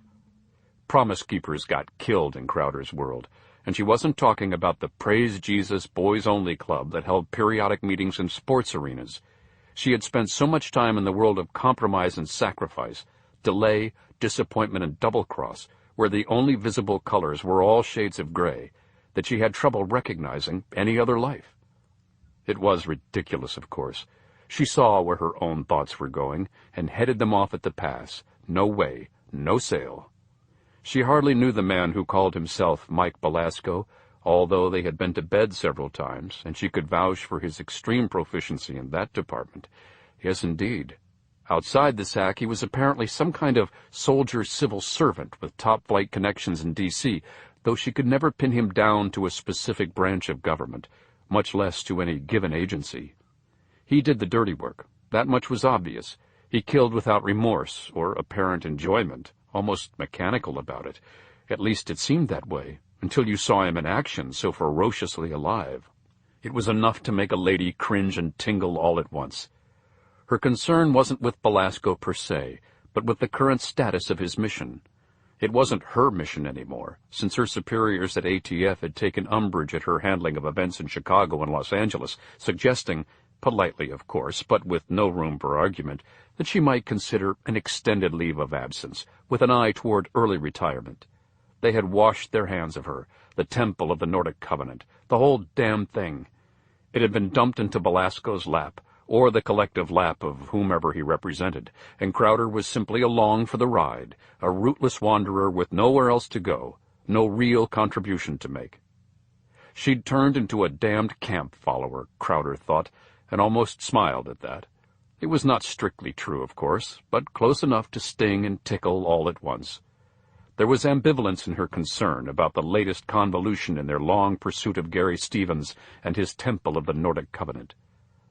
Promise Keepers got killed in Crowder's world, and she wasn't talking about the Praise Jesus Boys-Only Club that held periodic meetings in sports arenas. She had spent so much time in the world of compromise and sacrifice, delay, disappointment, and double-cross, where the only visible colors were all shades of gray, that she had trouble recognizing any other life. It was ridiculous, of course. She saw where her own thoughts were going, and headed them off at the pass. No way, no sail. She hardly knew the man who called himself Mike Belasco, although they had been to bed several times, and she could vouch for his extreme proficiency in that department. Yes, indeed. Outside the sack, he was apparently some kind of soldier civil servant with top-flight connections in D.C., though she could never pin him down to a specific branch of government, much less to any given agency. He did the dirty work. That much was obvious. He killed without remorse or apparent enjoyment, almost mechanical about it. At least it seemed that way, until you saw him in action so ferociously alive. It was enough to make a lady cringe and tingle all at once. Her concern wasn't with Belasco per se, but with the current status of his mission. It wasn't her mission anymore, since her superiors at ATF had taken umbrage at her handling of events in Chicago and Los Angeles, suggesting, politely of course, but with no room for argument, that she might consider an extended leave of absence, with an eye toward early retirement. They had washed their hands of her, the temple of the Nordic Covenant, the whole damn thing. It had been dumped into Belasco's lap, or the collective lap of whomever he represented, and Crowder was simply along for the ride, a rootless wanderer with nowhere else to go, no real contribution to make. She'd turned into a damned camp follower, Crowder thought, and almost smiled at that. It was not strictly true, of course, but close enough to sting and tickle all at once. There was ambivalence in her concern about the latest convolution in their long pursuit of Gary Stevens and his Temple of the Nordic Covenant.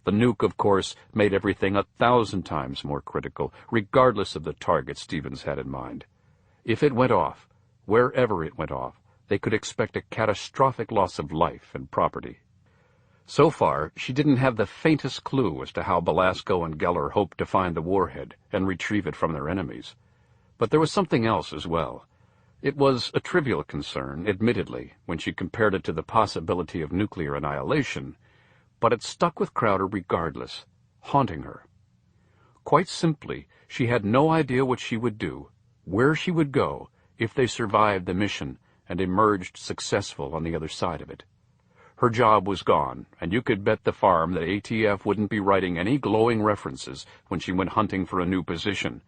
The nuke, of course, made everything 1,000 times more critical, regardless of the target Stevens had in mind. If it went off, wherever it went off, they could expect a catastrophic loss of life and property. So far, she didn't have the faintest clue as to how Belasco and Geller hoped to find the warhead and retrieve it from their enemies. But there was something else as well. It was a trivial concern, admittedly, when she compared it to the possibility of nuclear annihilation, but it stuck with Crowder regardless, haunting her. Quite simply, she had no idea what she would do, where she would go, if they survived the mission and emerged successful on the other side of it. Her job was gone, and you could bet the farm that ATF wouldn't be writing any glowing references when she went hunting for a new position.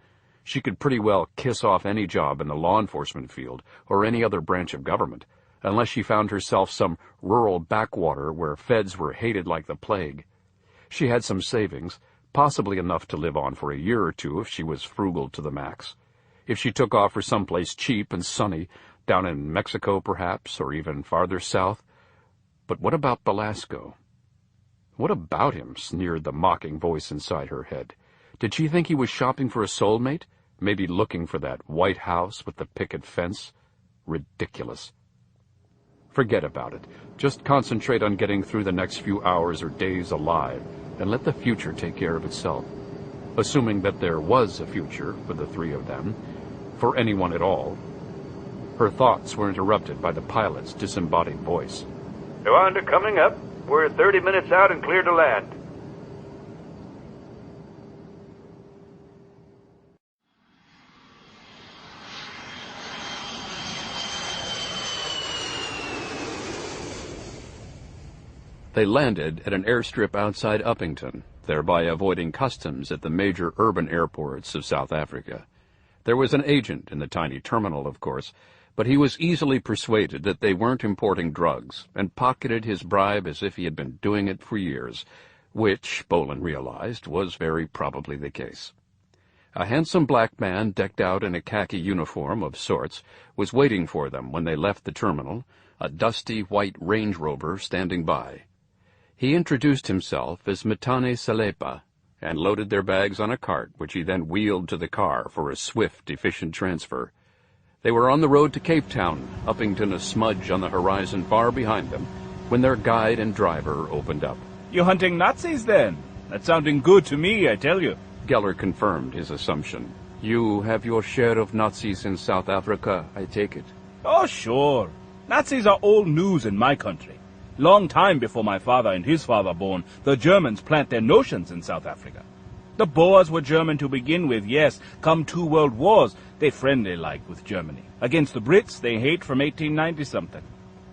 She could pretty well kiss off any job in the law enforcement field or any other branch of government, unless she found herself some rural backwater where feds were hated like the plague. She had some savings, possibly enough to live on for a year or two if she was frugal to the max. If she took off for someplace cheap and sunny, down in Mexico perhaps, or even farther south. But what about Belasco? What about him? Sneered the mocking voice inside her head. Did she think he was shopping for a soulmate? Maybe looking for that white house with the picket fence? Ridiculous. Forget about it. Just concentrate on getting through the next few hours or days alive, and let the future take care of itself. Assuming that there was a future for the three of them, for anyone at all. Her thoughts were interrupted by the pilot's disembodied voice. Rwanda coming up. We're 30 minutes out and clear to land. They landed at an airstrip outside Uppington, thereby avoiding customs at the major urban airports of South Africa. There was an agent in the tiny terminal, of course, but he was easily persuaded that they weren't importing drugs, and pocketed his bribe as if he had been doing it for years, which, Bolan realized, was very probably the case. A handsome black man, decked out in a khaki uniform of sorts, was waiting for them when they left the terminal, a dusty white Range Rover standing by. He introduced himself as Matane Salepa, and loaded their bags on a cart, which he then wheeled to the car for a swift, efficient transfer. They were on the road to Cape Town, Uppington a smudge on the horizon far behind them, when their guide and driver opened up. You hunting Nazis, then? That's sounding good to me, I tell you. Geller confirmed his assumption. You have your share of Nazis in South Africa, I take it. Oh, sure. Nazis are old news in my country. Long time before my father and his father born, the Germans plant their notions in South Africa. The Boers were German to begin with, yes. Come 2 world wars, they friendly-like with Germany. Against the Brits, they hate from 1890-something.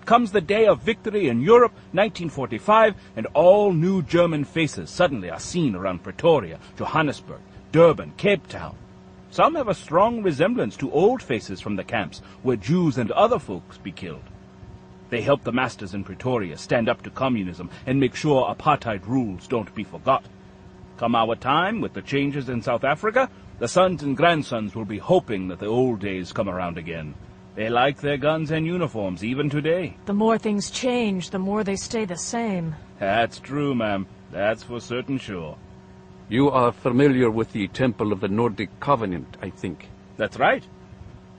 Comes the day of victory in Europe, 1945, and all new German faces suddenly are seen around Pretoria, Johannesburg, Durban, Cape Town. Some have a strong resemblance to old faces from the camps, where Jews and other folks be killed. They help the masters in Pretoria stand up to communism and make sure apartheid rules don't be forgot. Come our time, with the changes in South Africa, the sons and grandsons will be hoping that the old days come around again. They like their guns and uniforms even today. The more things change, the more they stay the same. That's true, ma'am. That's for certain sure. You are familiar with the Temple of the Nordic Covenant, I think. That's right.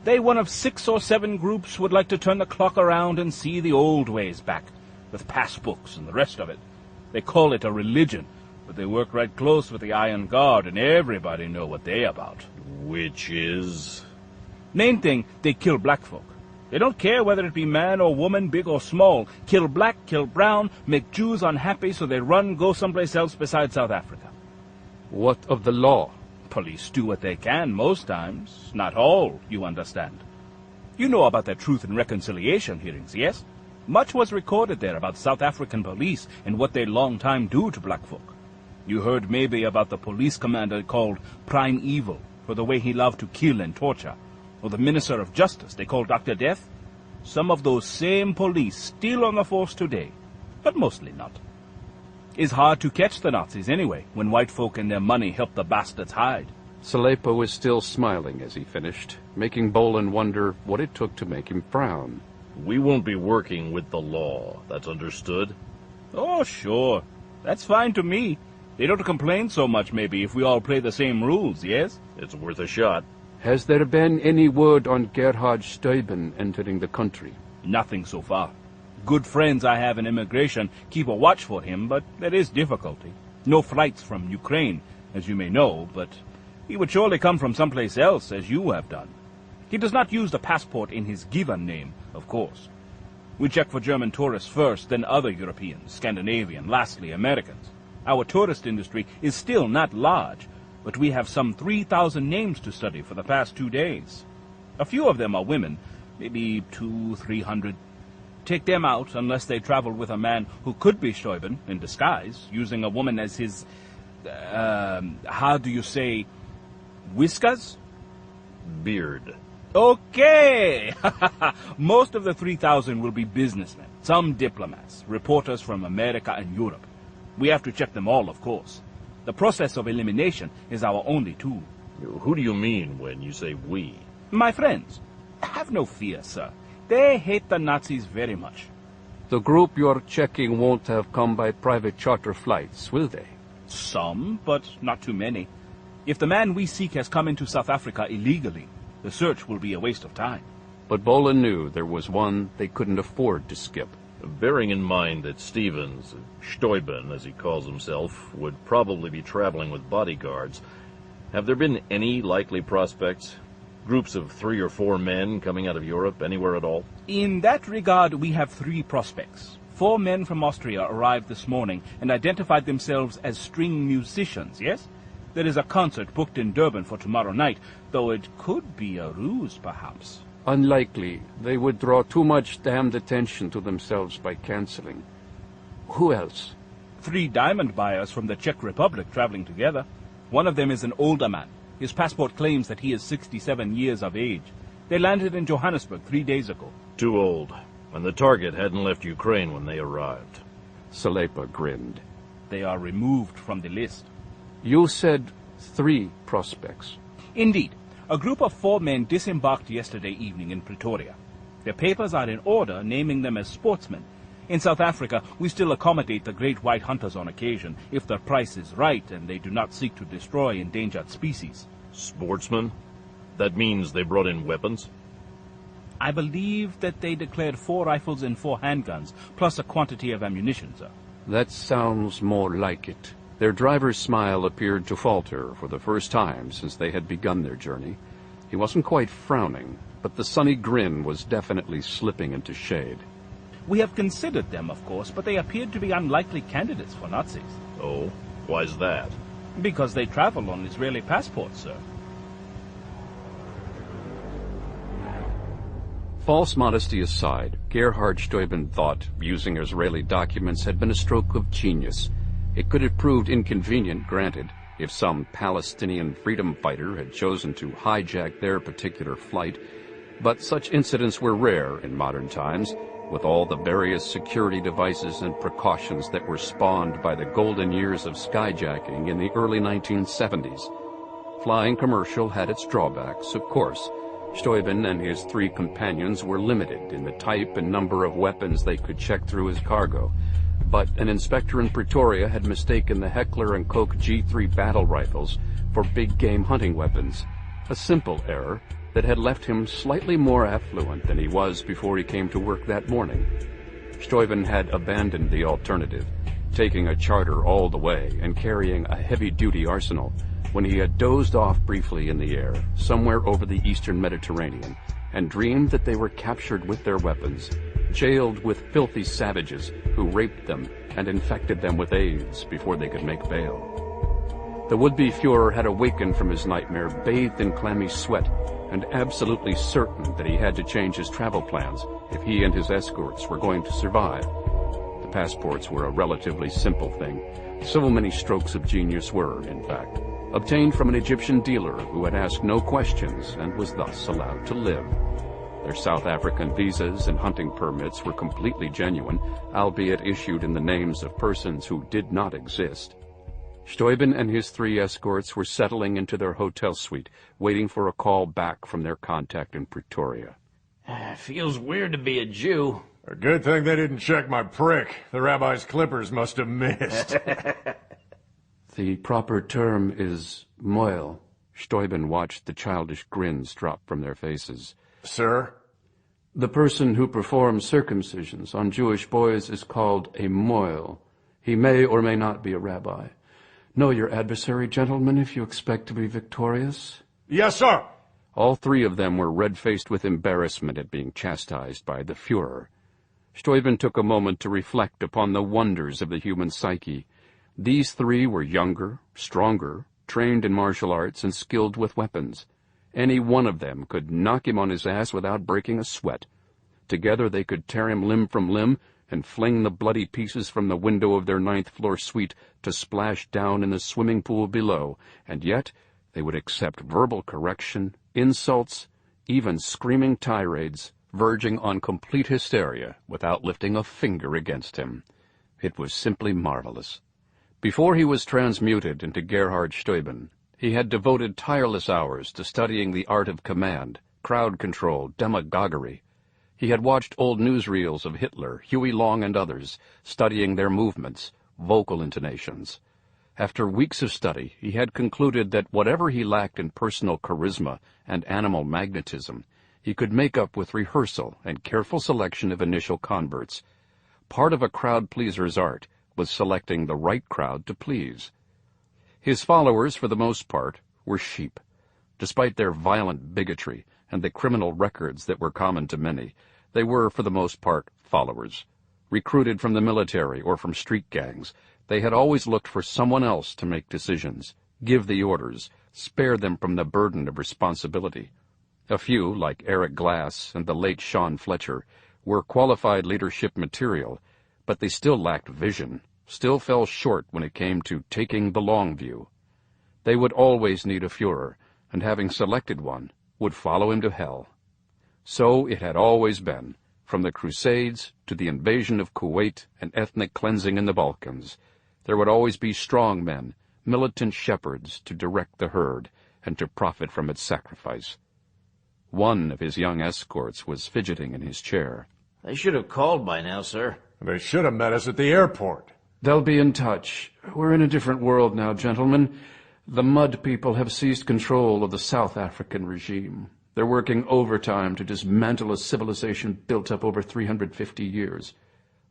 They, one of 6 or 7 groups, would like to turn the clock around and see the old ways back, with passbooks and the rest of it. They call it a religion, but they work right close with the Iron Guard, and everybody know what they about. Which is? Main thing, they kill black folk. They don't care whether it be man or woman, big or small. Kill black, kill brown, make Jews unhappy, so they run, go someplace else besides South Africa. What of the law? Police do what they can most times. Not all, you understand. You know about their Truth and Reconciliation hearings, yes? Much was recorded there about South African police and what they long time do to black folk. You heard maybe about the police commander called Prime Evil, for the way he loved to kill and torture, or the Minister of Justice they called Dr. Death. Some of those same police still on the force today, but mostly not. It's hard to catch the Nazis anyway, when white folk and their money help the bastards hide. Salepa was still smiling as he finished, making Bolan wonder what it took to make him frown. We won't be working with the law, that's understood? Oh, sure. That's fine to me. They don't complain so much, maybe, if we all play the same rules, yes? It's worth a shot. Has there been any word on Gerhard Steuben entering the country? Nothing so far. Good friends I have in immigration keep a watch for him, but there is difficulty. No flights from Ukraine, as you may know, but he would surely come from someplace else, as you have done. He does not use the passport in his given name, of course. We check for German tourists first, then other Europeans, Scandinavian, lastly Americans. Our tourist industry is still not large, but we have some 3,000 names to study for the past 2 days. A few of them are women, maybe 200-300. Take them out unless they travel with a man who could be Steuben in disguise, using a woman as his, how do you say, whiskers? Beard. Okay! Most of the 3,000 will be businessmen, some diplomats, reporters from America and Europe. We have to check them all, of course. The process of elimination is our only tool. Who do you mean when you say we? My friends, have no fear, sir. They hate the Nazis very much. The group you're checking won't have come by private charter flights, will they? Some, but not too many. If the man we seek has come into South Africa illegally, the search will be a waste of time. But Bolan knew there was one they couldn't afford to skip. Bearing in mind that Stevens, Steuben as he calls himself, would probably be traveling with bodyguards, have there been any likely prospects? Groups of 3 or 4 men coming out of Europe, anywhere at all? In that regard, we have 3 prospects. 4 men from Austria arrived this morning and identified themselves as string musicians, yes? There is a concert booked in Durban for tomorrow night, though it could be a ruse, perhaps. Unlikely. They would draw too much damned attention to themselves by canceling. Who else? 3 diamond buyers from the Czech Republic traveling together. One of them is an older man. His passport claims that he is 67 years of age. They landed in Johannesburg 3 days ago. Too old. And the target hadn't left Ukraine when they arrived. Salepa grinned. They are removed from the list. You said 3 prospects. Indeed. A group of 4 men disembarked yesterday evening in Pretoria. Their papers are in order, naming them as sportsmen. In South Africa, we still accommodate the great white hunters on occasion, if their price is right and they do not seek to destroy endangered species. Sportsmen? That means they brought in weapons? I believe that they declared 4 rifles and 4 handguns, plus a quantity of ammunition, sir. That sounds more like it. Their driver's smile appeared to falter for the first time since they had begun their journey. He wasn't quite frowning, but the sunny grin was definitely slipping into shade. We have considered them, of course, but they appeared to be unlikely candidates for Nazis. Oh, why's that? Because they travel on Israeli passports, sir. False modesty aside, Gerhard Steuben thought using Israeli documents had been a stroke of genius. It could have proved inconvenient, granted, if some Palestinian freedom fighter had chosen to hijack their particular flight, but such incidents were rare in modern times, with all the various security devices and precautions that were spawned by the golden years of skyjacking in the early 1970s. Flying commercial had its drawbacks, of course. Steuben and his 3 companions were limited in the type and number of weapons they could check through his cargo, but an inspector in Pretoria had mistaken the Heckler & Koch G3 battle rifles for big-game hunting weapons, a simple error that had left him slightly more affluent than he was before he came to work that morning. Steuben had abandoned the alternative, taking a charter all the way and carrying a heavy-duty arsenal, when he had dozed off briefly in the air, somewhere over the eastern Mediterranean, and dreamed that they were captured with their weapons, jailed with filthy savages who raped them and infected them with AIDS before they could make bail. The would-be Fuhrer had awakened from his nightmare, bathed in clammy sweat, and absolutely certain that he had to change his travel plans if he and his escorts were going to survive. The passports were a relatively simple thing. So many strokes of genius were, in fact, obtained from an Egyptian dealer who had asked no questions and was thus allowed to live. Their South African visas and hunting permits were completely genuine, albeit issued in the names of persons who did not exist. Steuben and his 3 escorts were settling into their hotel suite, waiting for a call back from their contact in Pretoria. Feels weird to be a Jew. A good thing they didn't check my prick. The rabbi's clippers must have missed. The proper term is moil. Steuben watched the childish grins drop from their faces. Sir? The person who performs circumcisions on Jewish boys is called a moil. He may or may not be a rabbi. Know your adversary, gentlemen, if you expect to be victorious. Yes, sir. All 3 of them were red-faced with embarrassment at being chastised by the Fuhrer. Steuben took a moment to reflect upon the wonders of the human psyche. These 3 were younger, stronger, trained in martial arts, and skilled with weapons. Any one of them could knock him on his ass without breaking a sweat. Together they could tear him limb from limb and fling the bloody pieces from the window of their 9th-floor suite to splash down in the swimming pool below, and yet they would accept verbal correction, insults, even screaming tirades, verging on complete hysteria without lifting a finger against him. It was simply marvelous. Before he was transmuted into Gerhard Steuben, he had devoted tireless hours to studying the art of command, crowd control, demagoguery. He had watched old newsreels of Hitler, Huey Long, and others, studying their movements, vocal intonations. After weeks of study, he had concluded that whatever he lacked in personal charisma and animal magnetism, he could make up with rehearsal and careful selection of initial converts. Part of a crowd-pleaser's art was selecting the right crowd to please. His followers, for the most part, were sheep. Despite their violent bigotry and the criminal records that were common to many, they were, for the most part, followers. Recruited from the military or from street gangs, they had always looked for someone else to make decisions, give the orders, spare them from the burden of responsibility. A few, like Eric Glass and the late Sean Fletcher, were qualified leadership material, but they still lacked vision, still fell short when it came to taking the long view. They would always need a Führer, and having selected one, would follow him to hell. So it had always been, from the Crusades to the invasion of Kuwait and ethnic cleansing in the Balkans. There would always be strong men, militant shepherds to direct the herd and to profit from its sacrifice. One of his young escorts was fidgeting in his chair. They should have called by now, sir. They should have met us at the airport. They'll be in touch. We're in a different world now, gentlemen. The Mud people have seized control of the South African regime. They're working overtime to dismantle a civilization built up over 350 years.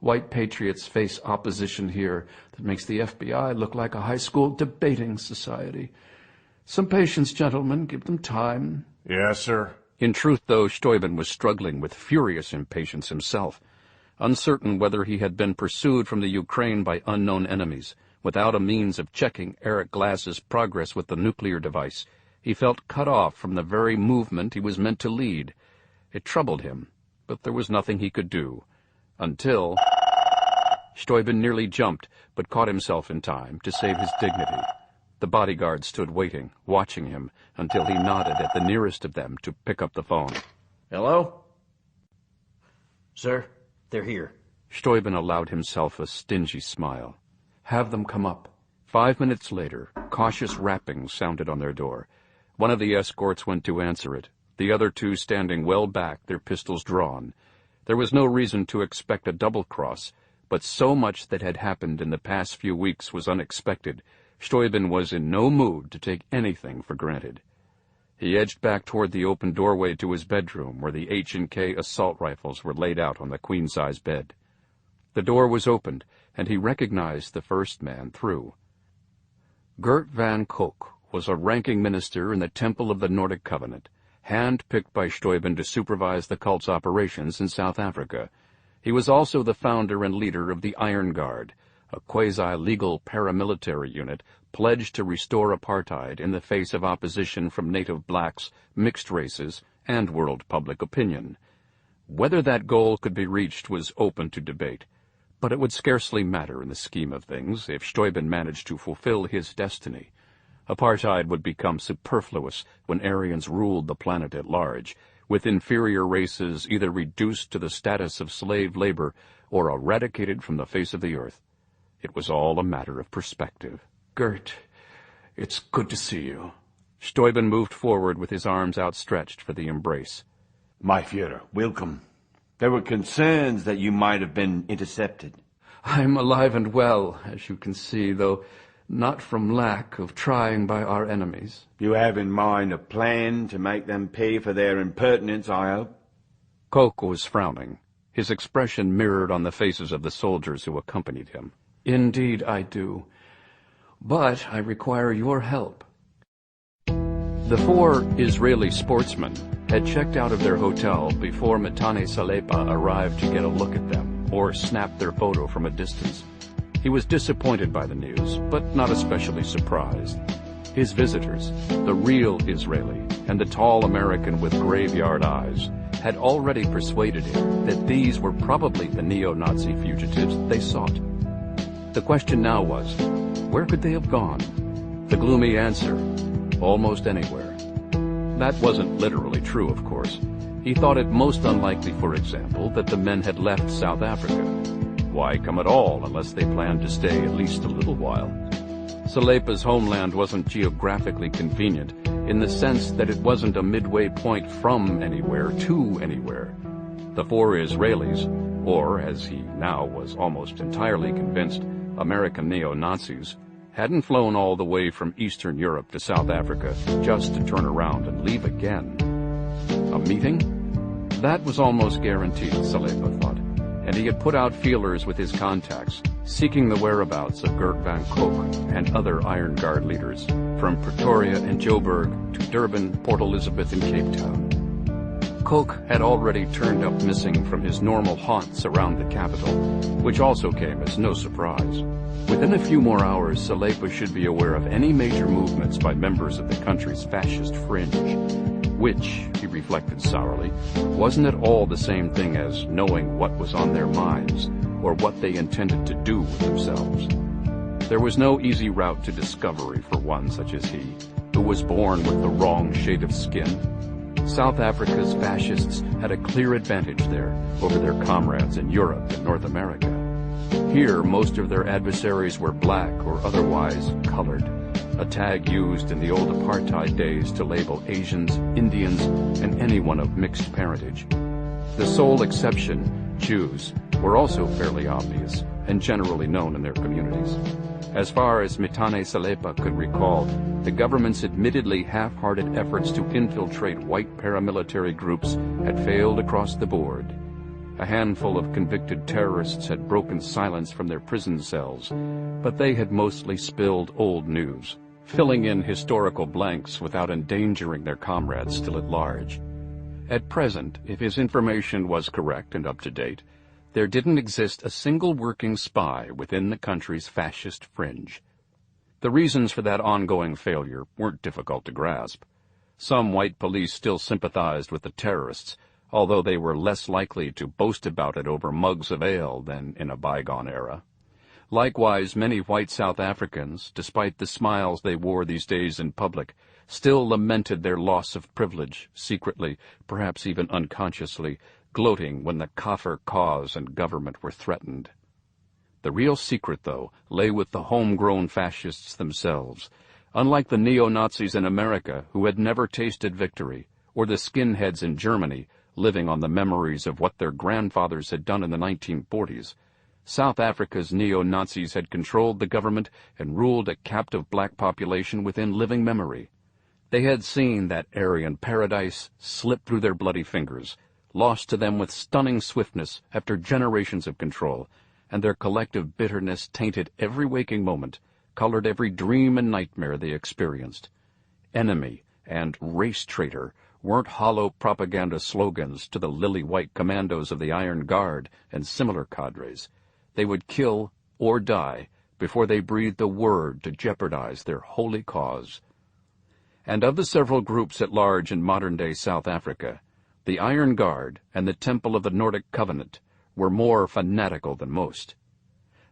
White patriots face opposition here that makes the FBI look like a high school debating society. Some patience, gentlemen. Give them time. Yes, sir. In truth, though, Steuben was struggling with furious impatience himself, uncertain whether he had been pursued from the Ukraine by unknown enemies. Without a means of checking Eric Glass's progress with the nuclear device, he felt cut off from the very movement he was meant to lead. It troubled him, but there was nothing he could do. Until Steuben nearly jumped, but caught himself in time to save his dignity. The bodyguard stood waiting, watching him, until he nodded at the nearest of them to pick up the phone. Hello? Sir, they're here. Steuben allowed himself a stingy smile. Have them come up. 5 minutes later, cautious rappings sounded on their door. One of the escorts went to answer it, the other two standing well back, their pistols drawn. There was no reason to expect a double-cross, but so much that had happened in the past few weeks was unexpected. Steuben was in no mood to take anything for granted. He edged back toward the open doorway to his bedroom, where the H&K assault rifles were laid out on the queen-size bed. The door was opened, and he recognized the first man through. Gert van Koch was a ranking minister in the Temple of the Nordic Covenant, hand-picked by Steuben to supervise the cult's operations in South Africa. He was also the founder and leader of the Iron Guard, a quasi-legal paramilitary unit pledged to restore apartheid in the face of opposition from native blacks, mixed races, and world public opinion. Whether that goal could be reached was open to debate, but it would scarcely matter in the scheme of things if Steuben managed to fulfill his destiny. Apartheid would become superfluous when Aryans ruled the planet at large, with inferior races either reduced to the status of slave labor or eradicated from the face of the earth. It was all a matter of perspective. Gert, it's good to see you. Steuben moved forward with his arms outstretched for the embrace. My Führer, welcome. There were concerns that you might have been intercepted. I'm alive and well, as you can see, though not from lack of trying by our enemies. You have in mind a plan to make them pay for their impertinence, I hope? Koch was frowning. His expression mirrored on the faces of the soldiers who accompanied him. Indeed I do. But I require your help. The four Israeli sportsmen had checked out of their hotel before Matane Salepa arrived to get a look at them, or snapped their photo from a distance. He was disappointed by the news, but not especially surprised. His visitors, the real Israeli, and the tall American with graveyard eyes, had already persuaded him that these were probably the neo-Nazi fugitives they sought. The question now was, where could they have gone? The gloomy answer, almost anywhere. That wasn't literally true, of course. He thought it most unlikely, for example, that the men had left South Africa. Why come at all unless they planned to stay at least a little while? Salepa's homeland wasn't geographically convenient in the sense that it wasn't a midway point from anywhere to anywhere. The four Israelis, or as he now was almost entirely convinced, American neo-Nazis, hadn't flown all the way from Eastern Europe to South Africa just to turn around and leave again. A meeting? That was almost guaranteed, Salepa thought, and he had put out feelers with his contacts, seeking the whereabouts of Gert van Kook and other Iron Guard leaders, from Pretoria and Joburg to Durban, Port Elizabeth, and Cape Town. Kook had already turned up missing from his normal haunts around the capital, which also came as no surprise. Within a few more hours, Salepa should be aware of any major movements by members of the country's fascist fringe, which, he reflected sourly, wasn't at all the same thing as knowing what was on their minds or what they intended to do with themselves. There was no easy route to discovery for one such as he, who was born with the wrong shade of skin. South Africa's fascists had a clear advantage there over their comrades in Europe and North America. Here, most of their adversaries were black or otherwise colored, a tag used in the old apartheid days to label Asians, Indians, and anyone of mixed parentage. The sole exception, Jews, were also fairly obvious and generally known in their communities. As far as Mitane Salepa could recall, the government's admittedly half-hearted efforts to infiltrate white paramilitary groups had failed across the board. A handful of convicted terrorists had broken silence from their prison cells, but they had mostly spilled old news, filling in historical blanks without endangering their comrades still at large. At present, if his information was correct and up to date, there didn't exist a single working spy within the country's fascist fringe. The reasons for that ongoing failure weren't difficult to grasp. Some white police still sympathized with the terrorists, although they were less likely to boast about it over mugs of ale than in a bygone era. Likewise, many white South Africans, despite the smiles they wore these days in public, still lamented their loss of privilege, secretly, perhaps even unconsciously, gloating when the Kaffir cause and government were threatened. The real secret, though, lay with the homegrown fascists themselves. Unlike the neo-Nazis in America, who had never tasted victory, or the skinheads in Germany, living on the memories of what their grandfathers had done in the 1940s, South Africa's neo-Nazis had controlled the government and ruled a captive black population within living memory. They had seen that Aryan paradise slip through their bloody fingers, lost to them with stunning swiftness after generations of control, and their collective bitterness tainted every waking moment, colored every dream and nightmare they experienced. Enemy and race traitor weren't hollow propaganda slogans to the lily-white commandos of the Iron Guard and similar cadres. They would kill or die before they breathed a word to jeopardize their holy cause. And of the several groups at large in modern-day South Africa, the Iron Guard and the Temple of the Nordic Covenant were more fanatical than most.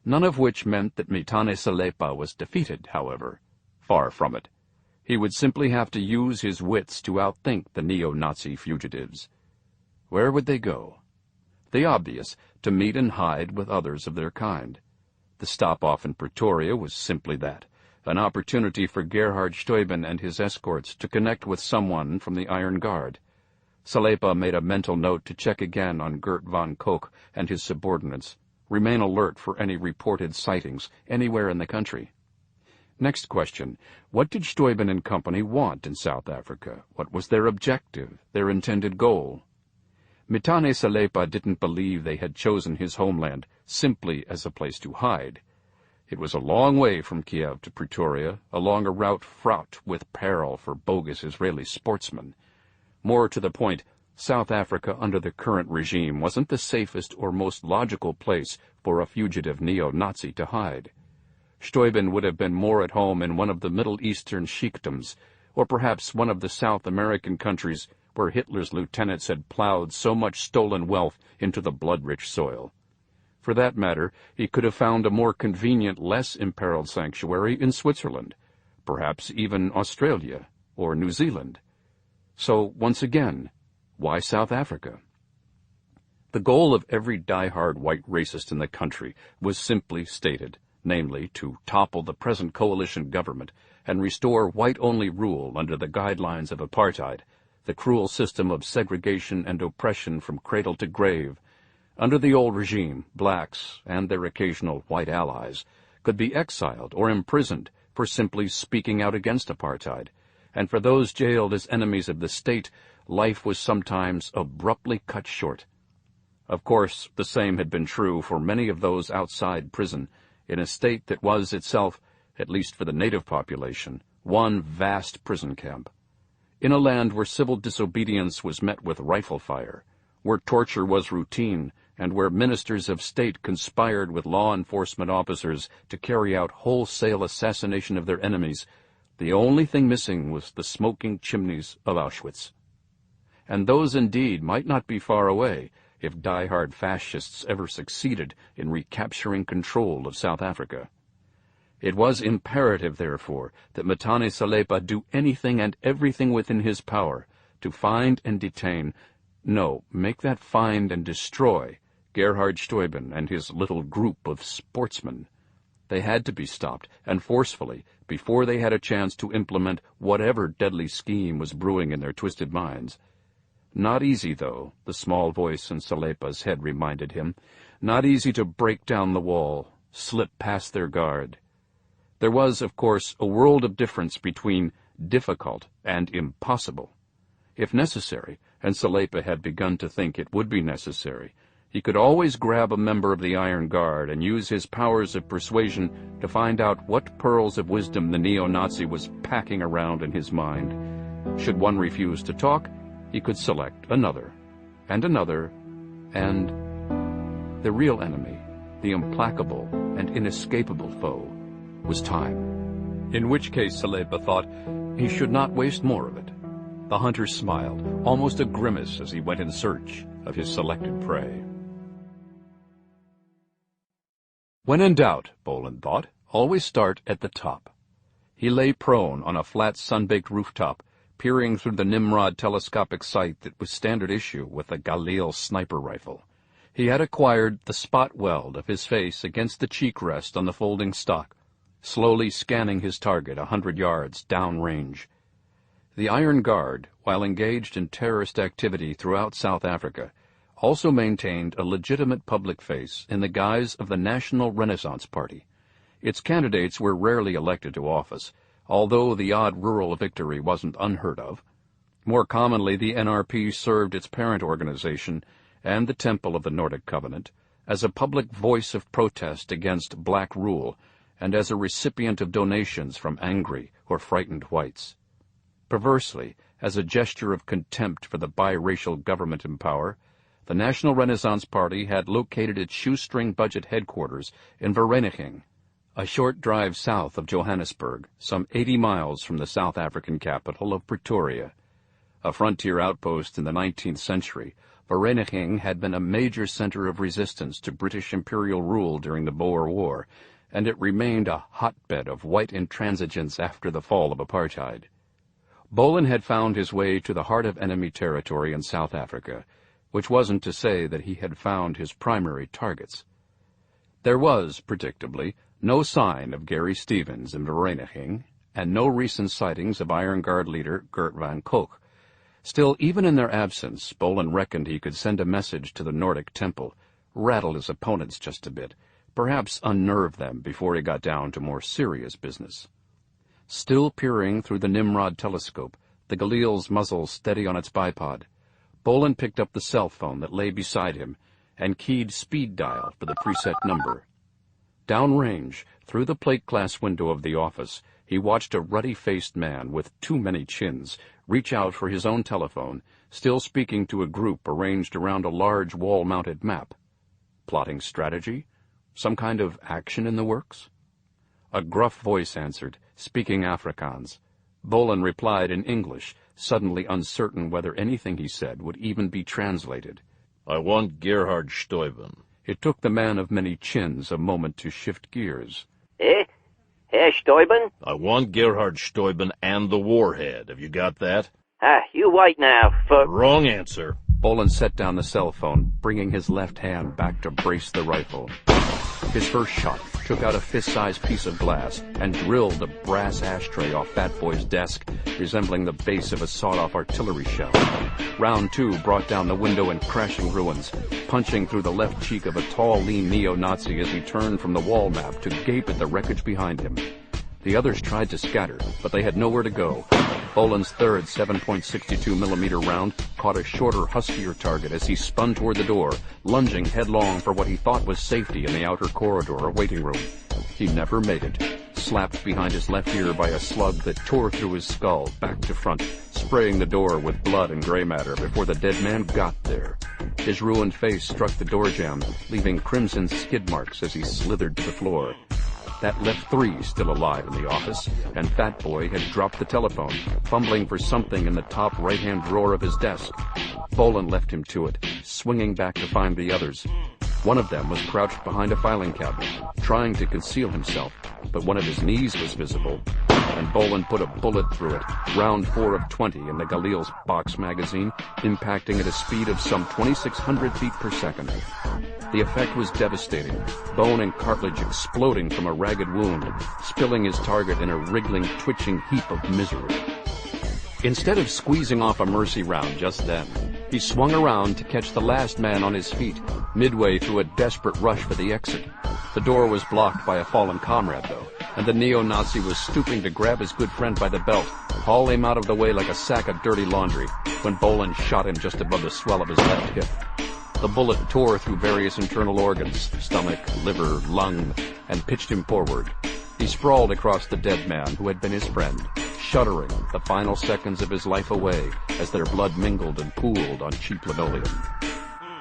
None of which meant that Mitane Salepa was defeated, however. Far from it. He would simply have to use his wits to outthink the neo-Nazi fugitives. Where would they go? The obvious, to meet and hide with others of their kind. The stop-off in Pretoria was simply that, an opportunity for Gerhard Steuben and his escorts to connect with someone from the Iron Guard. Salepa made a mental note to check again on Gert van Kook and his subordinates, remain alert for any reported sightings anywhere in the country. Next question, what did Steuben and company want in South Africa? What was their objective, their intended goal? Mitane Salepa didn't believe they had chosen his homeland simply as a place to hide. It was a long way from Kiev to Pretoria, along a route fraught with peril for bogus Israeli sportsmen. More to the point, South Africa under the current regime wasn't the safest or most logical place for a fugitive neo-Nazi to hide. Steuben would have been more at home in one of the Middle Eastern sheikdoms, or perhaps one of the South American countries where Hitler's lieutenants had plowed so much stolen wealth into the blood-rich soil. For that matter, he could have found a more convenient, less imperiled sanctuary in Switzerland, perhaps even Australia or New Zealand. So, once again, why South Africa? The goal of every die-hard white racist in the country was simply stated, namely, to topple the present coalition government and restore white-only rule under the guidelines of apartheid, the cruel system of segregation and oppression from cradle to grave. Under the old regime, blacks, and their occasional white allies, could be exiled or imprisoned for simply speaking out against apartheid, and for those jailed as enemies of the state, life was sometimes abruptly cut short. Of course, the same had been true for many of those outside prison, in a state that was itself, at least for the native population, one vast prison camp. In a land where civil disobedience was met with rifle fire, where torture was routine, and where ministers of state conspired with law enforcement officers to carry out wholesale assassination of their enemies, the only thing missing was the smoking chimneys of Auschwitz. And those indeed might not be far away if die-hard fascists ever succeeded in recapturing control of South Africa. It was imperative, therefore, that Mtane Salepa do anything and everything within his power to find and detain, no, make that find and destroy, Gerhard Steuben and his little group of sportsmen. They had to be stopped, and forcefully, before they had a chance to implement whatever deadly scheme was brewing in their twisted minds. Not easy, though, the small voice in Salepa's head reminded him. Not easy to break down the wall, slip past their guard. There was, of course, a world of difference between difficult and impossible. If necessary, and Salepa had begun to think it would be necessary, he could always grab a member of the Iron Guard and use his powers of persuasion to find out what pearls of wisdom the neo-Nazi was packing around in his mind. Should one refuse to talk, he could select another, and another, and the real enemy, the implacable and inescapable foe, was time. In which case, Salepa thought, he should not waste more of it. The hunter smiled, almost a grimace, as he went in search of his selected prey. When in doubt, Bolan thought, always start at the top. He lay prone on a flat sun-baked rooftop, peering through the Nimrod telescopic sight that was standard issue with the Galil sniper rifle. He had acquired the spot weld of his face against the cheek rest on the folding stock, slowly scanning his target 100 yards downrange. The Iron Guard, while engaged in terrorist activity throughout South Africa, also maintained a legitimate public face in the guise of the National Renaissance Party. Its candidates were rarely elected to office, although the odd rural victory wasn't unheard of. More commonly, the NRP served its parent organization and the Temple of the Nordic Covenant as a public voice of protest against black rule and as a recipient of donations from angry or frightened whites. Perversely, as a gesture of contempt for the biracial government in power, the National Renaissance Party had located its shoestring budget headquarters in Vereeniging, a short drive south of Johannesburg, some 80 miles from the South African capital of Pretoria. A frontier outpost in the 19th century, Vereeniging had been a major center of resistance to British imperial rule during the Boer War, and it remained a hotbed of white intransigence after the fall of apartheid. Bolan had found his way to the heart of enemy territory in South Africa, which wasn't to say that he had found his primary targets. There was, predictably, no sign of Gary Stevens in Vereeniging, and no recent sightings of Iron Guard leader Gert van Koch. Still, even in their absence, Bolan reckoned he could send a message to the Nordic Temple, rattle his opponents just a bit, perhaps unnerve them before he got down to more serious business. Still peering through the Nimrod telescope, the Galil's muzzle steady on its bipod, Bolan picked up the cell phone that lay beside him and keyed speed dial for the preset number. Downrange, through the plate glass window of the office, he watched a ruddy-faced man with too many chins reach out for his own telephone, still speaking to a group arranged around a large wall-mounted map. Plotting strategy? Some kind of action in the works? A gruff voice answered, speaking Afrikaans. Bolan replied in English, suddenly uncertain whether anything he said would even be translated. I want Gerhard Steuben. It took the man of many chins a moment to shift gears. Eh? Herr Steuben? I want Gerhard Steuben and the warhead. Have you got that? You wait now, for... Wrong answer. Bolan set down the cell phone, bringing his left hand back to brace the rifle. His first shot took out a fist-sized piece of glass and drilled a brass ashtray off Fat Boy's desk, resembling the base of a sawed-off artillery shell. Round two brought down the window in crashing ruins, punching through the left cheek of a tall, lean neo-Nazi as he turned from the wall map to gape at the wreckage behind him. The others tried to scatter, but they had nowhere to go. Bolan's third 7.62mm round caught a shorter, huskier target as he spun toward the door, lunging headlong for what he thought was safety in the outer corridor or waiting room. He never made it, slapped behind his left ear by a slug that tore through his skull, back to front, spraying the door with blood and gray matter before the dead man got there. His ruined face struck the door jamb, leaving crimson skid marks as he slithered to the floor. That left three still alive in the office, and Fat Boy had dropped the telephone, fumbling for something in the top right-hand drawer of his desk. Bolan left him to it, swinging back to find the others. One of them was crouched behind a filing cabinet, trying to conceal himself, but one of his knees was visible, and Bolan put a bullet through it, round 4 of 20 in the Galil's box magazine, impacting at a speed of some 2,600 feet per second. The effect was devastating, bone and cartilage exploding from a ragged wound, spilling his target in a wriggling, twitching heap of misery. Instead of squeezing off a mercy round just then, he swung around to catch the last man on his feet, midway through a desperate rush for the exit. The door was blocked by a fallen comrade, though, and the neo-Nazi was stooping to grab his good friend by the belt, haul him out of the way like a sack of dirty laundry, when Bolan shot him just above the swell of his left hip. The bullet tore through various internal organs, stomach, liver, lung, and pitched him forward. He sprawled across the dead man who had been his friend, shuddering the final seconds of his life away as their blood mingled and pooled on cheap linoleum.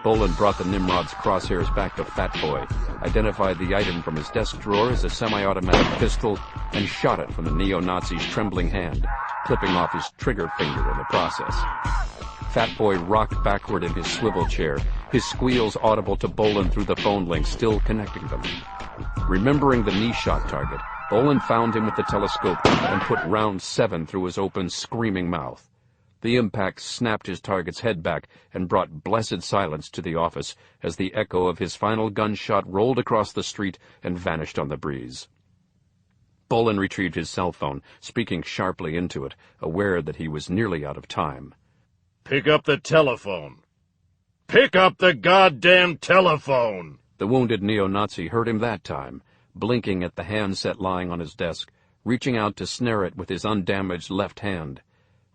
Bolan brought the Nimrod's crosshairs back to Fat Boy, identified the item from his desk drawer as a semi-automatic pistol, and shot it from the neo-Nazi's trembling hand, clipping off his trigger finger in the process. Fat Boy rocked backward in his swivel chair, his squeals audible to Bolan through the phone link still connecting them. Remembering the knee shot target, Bolan found him with the telescope and put round 7 through his open, screaming mouth. The impact snapped his target's head back and brought blessed silence to the office as the echo of his final gunshot rolled across the street and vanished on the breeze. Bolan retrieved his cell phone, speaking sharply into it, aware that he was nearly out of time. Pick up the telephone. Pick up the goddamn telephone! The wounded neo-Nazi heard him that time, blinking at the handset lying on his desk, reaching out to snare it with his undamaged left hand.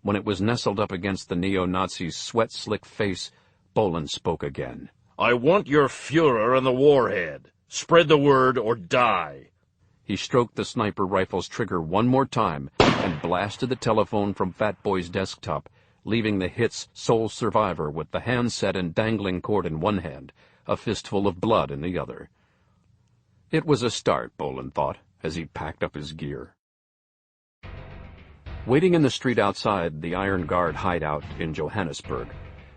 When it was nestled up against the neo-Nazi's sweat-slick face, Bolan spoke again. I want your Führer and the warhead. Spread the word or die. He stroked the sniper rifle's trigger one more time and blasted the telephone from Fat Boy's desktop, leaving the hit's sole survivor with the handset and dangling cord in one hand, a fistful of blood in the other. It was a start, Bolan thought, as he packed up his gear. Waiting in the street outside the Iron Guard hideout in Johannesburg,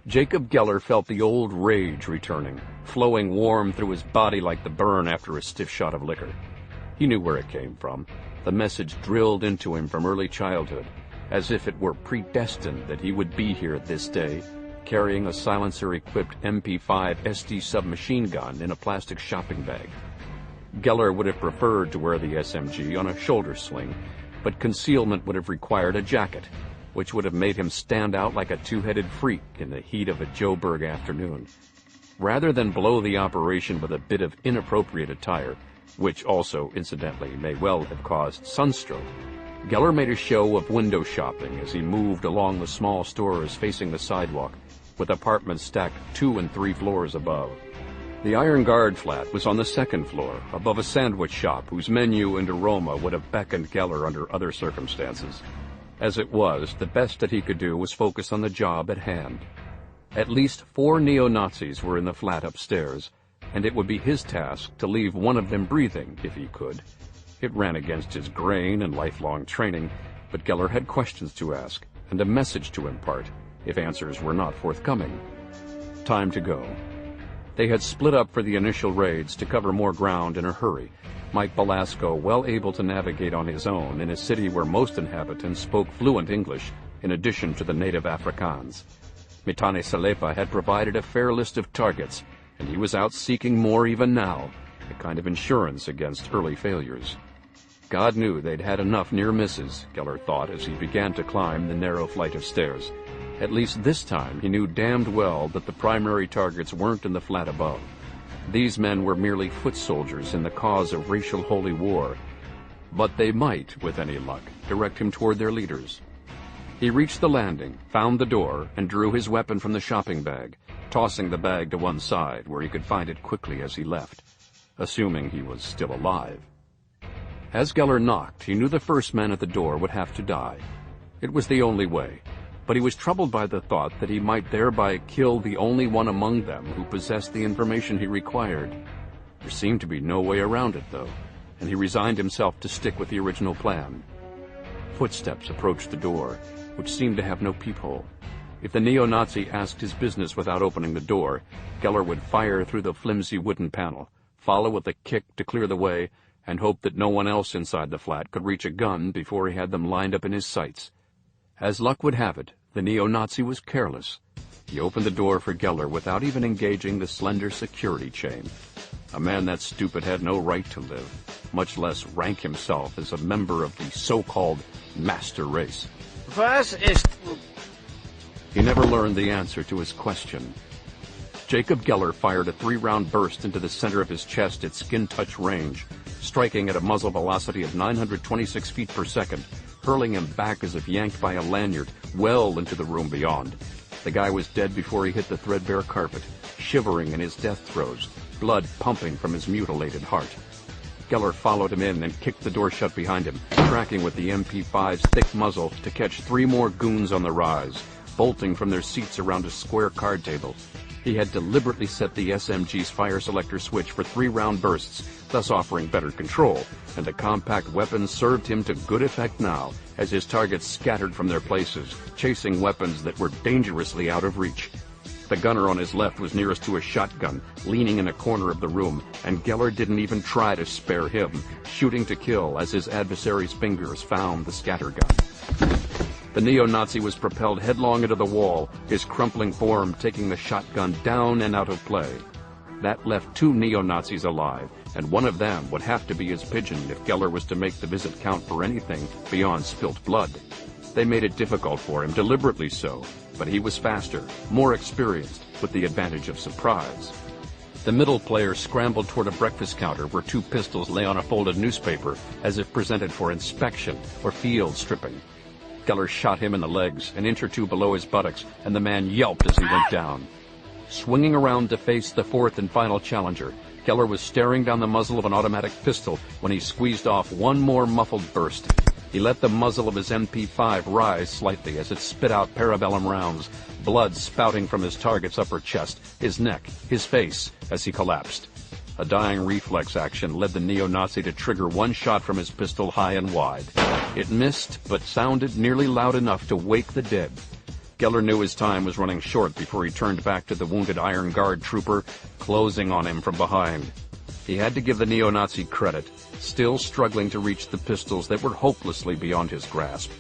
Jacob Geller felt the old rage returning, flowing warm through his body like the burn after a stiff shot of liquor. He knew where it came from, the message drilled into him from early childhood, as if it were predestined that he would be here this day, carrying a silencer-equipped MP5 SD submachine gun in a plastic shopping bag. Geller would have preferred to wear the SMG on a shoulder sling, but concealment would have required a jacket, which would have made him stand out like a two-headed freak in the heat of a Joburg afternoon. Rather than blow the operation with a bit of inappropriate attire, which also, incidentally, may well have caused sunstroke, Geller made a show of window shopping as he moved along the small stores facing the sidewalk, with apartments stacked 2 and 3 floors above. The Iron Guard flat was on the 2nd floor, above a sandwich shop whose menu and aroma would have beckoned Geller under other circumstances. As it was, the best that he could do was focus on the job at hand. At least 4 neo-Nazis were in the flat upstairs, and it would be his task to leave one of them breathing, if he could. It ran against his grain and lifelong training, but Geller had questions to ask, and a message to impart, if answers were not forthcoming. Time to go. They had split up for the initial raids to cover more ground in a hurry, Mike Belasco well able to navigate on his own in a city where most inhabitants spoke fluent English, in addition to the native Afrikaans. Mitane Salepa had provided a fair list of targets, and he was out seeking more even now, a kind of insurance against early failures. God knew they'd had enough near misses, Geller thought as he began to climb the narrow flight of stairs. At least this time he knew damned well that the primary targets weren't in the flat above. These men were merely foot soldiers in the cause of racial holy war, but they might, with any luck, direct him toward their leaders. He reached the landing, found the door, and drew his weapon from the shopping bag, tossing the bag to one side where he could find it quickly as he left, assuming he was still alive. As Geller knocked, he knew the first man at the door would have to die. It was the only way, but he was troubled by the thought that he might thereby kill the only one among them who possessed the information he required. There seemed to be no way around it, though, and he resigned himself to stick with the original plan. Footsteps approached the door, which seemed to have no peephole. If the neo-Nazi asked his business without opening the door, Geller would fire through the flimsy wooden panel, follow with a kick to clear the way, and hope that no one else inside the flat could reach a gun before he had them lined up in his sights. As luck would have it, the neo-Nazi was careless. He opened the door for Geller without even engaging the slender security chain. A man that stupid had no right to live, much less rank himself as a member of the so-called master race. Was ist... He never learned the answer to his question. Jacob Geller fired a 3-round burst into the center of his chest at skin-touch range, striking at a muzzle velocity of 926 feet per second, hurling him back as if yanked by a lanyard, well into the room beyond. The guy was dead before he hit the threadbare carpet, shivering in his death throes, blood pumping from his mutilated heart. Geller followed him in and kicked the door shut behind him, tracking with the MP5's thick muzzle to catch 3 more goons on the rise, bolting from their seats around a square card table. He had deliberately set the SMG's fire selector switch for 3-round bursts, thus offering better control, and the compact weapon served him to good effect now, as his targets scattered from their places, chasing weapons that were dangerously out of reach. The gunner on his left was nearest to a shotgun, leaning in a corner of the room, and Geller didn't even try to spare him, shooting to kill as his adversary's fingers found the scattergun. The neo-Nazi was propelled headlong into the wall, his crumpling form taking the shotgun down and out of play. That left 2 neo-Nazis alive, and one of them would have to be his pigeon if Geller was to make the visit count for anything beyond spilt blood. They made it difficult for him, deliberately so, but he was faster, more experienced, with the advantage of surprise. The middle player scrambled toward a breakfast counter where 2 pistols lay on a folded newspaper, as if presented for inspection or field stripping. Geller shot him in the legs, an inch or 2 below his buttocks, and the man yelped as he went down. Swinging around to face the 4th and final challenger, Geller was staring down the muzzle of an automatic pistol when he squeezed off one more muffled burst. He let the muzzle of his MP5 rise slightly as it spit out parabellum rounds, blood spouting from his target's upper chest, his neck, his face, as he collapsed. A dying reflex action led the neo-Nazi to trigger one shot from his pistol high and wide. It missed, but sounded nearly loud enough to wake the dead. Geller knew his time was running short before he turned back to the wounded Iron Guard trooper, closing on him from behind. He had to give the neo-Nazi credit, still struggling to reach the pistols that were hopelessly beyond his grasp.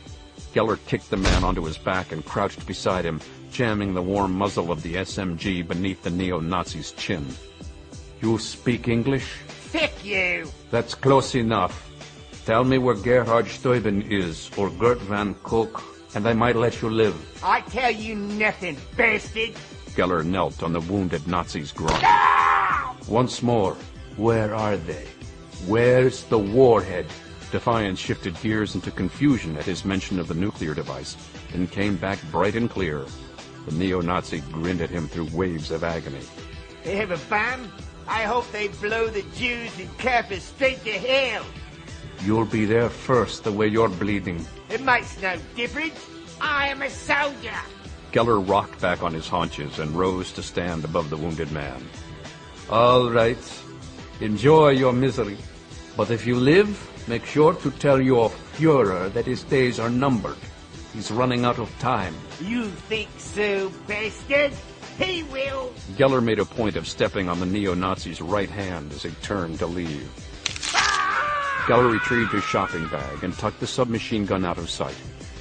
Geller kicked the man onto his back and crouched beside him, jamming the warm muzzle of the SMG beneath the neo-Nazi's chin. You speak English? Fick you! That's close enough. Tell me where Gerhard Steuben is, or Gert van Kook, and I might let you live. I tell you nothing, bastard! Geller knelt on the wounded Nazi's groin. Ah! Once more, where are they? Where's the warhead? Defiance shifted gears into confusion at his mention of the nuclear device, then came back bright and clear. The neo-Nazi grinned at him through waves of agony. They have a bomb? I hope they blow the Jews and Kafirs straight to hell. You'll be there first, the way you're bleeding. It makes no difference. I am a soldier. Geller rocked back on his haunches and rose to stand above the wounded man. All right. Enjoy your misery. But if you live, make sure to tell your Führer that his days are numbered. He's running out of time. You think so, bastard? He will! Geller made a point of stepping on the neo-Nazi's right hand as he turned to leave. Geller retrieved his shopping bag and tucked the submachine gun out of sight.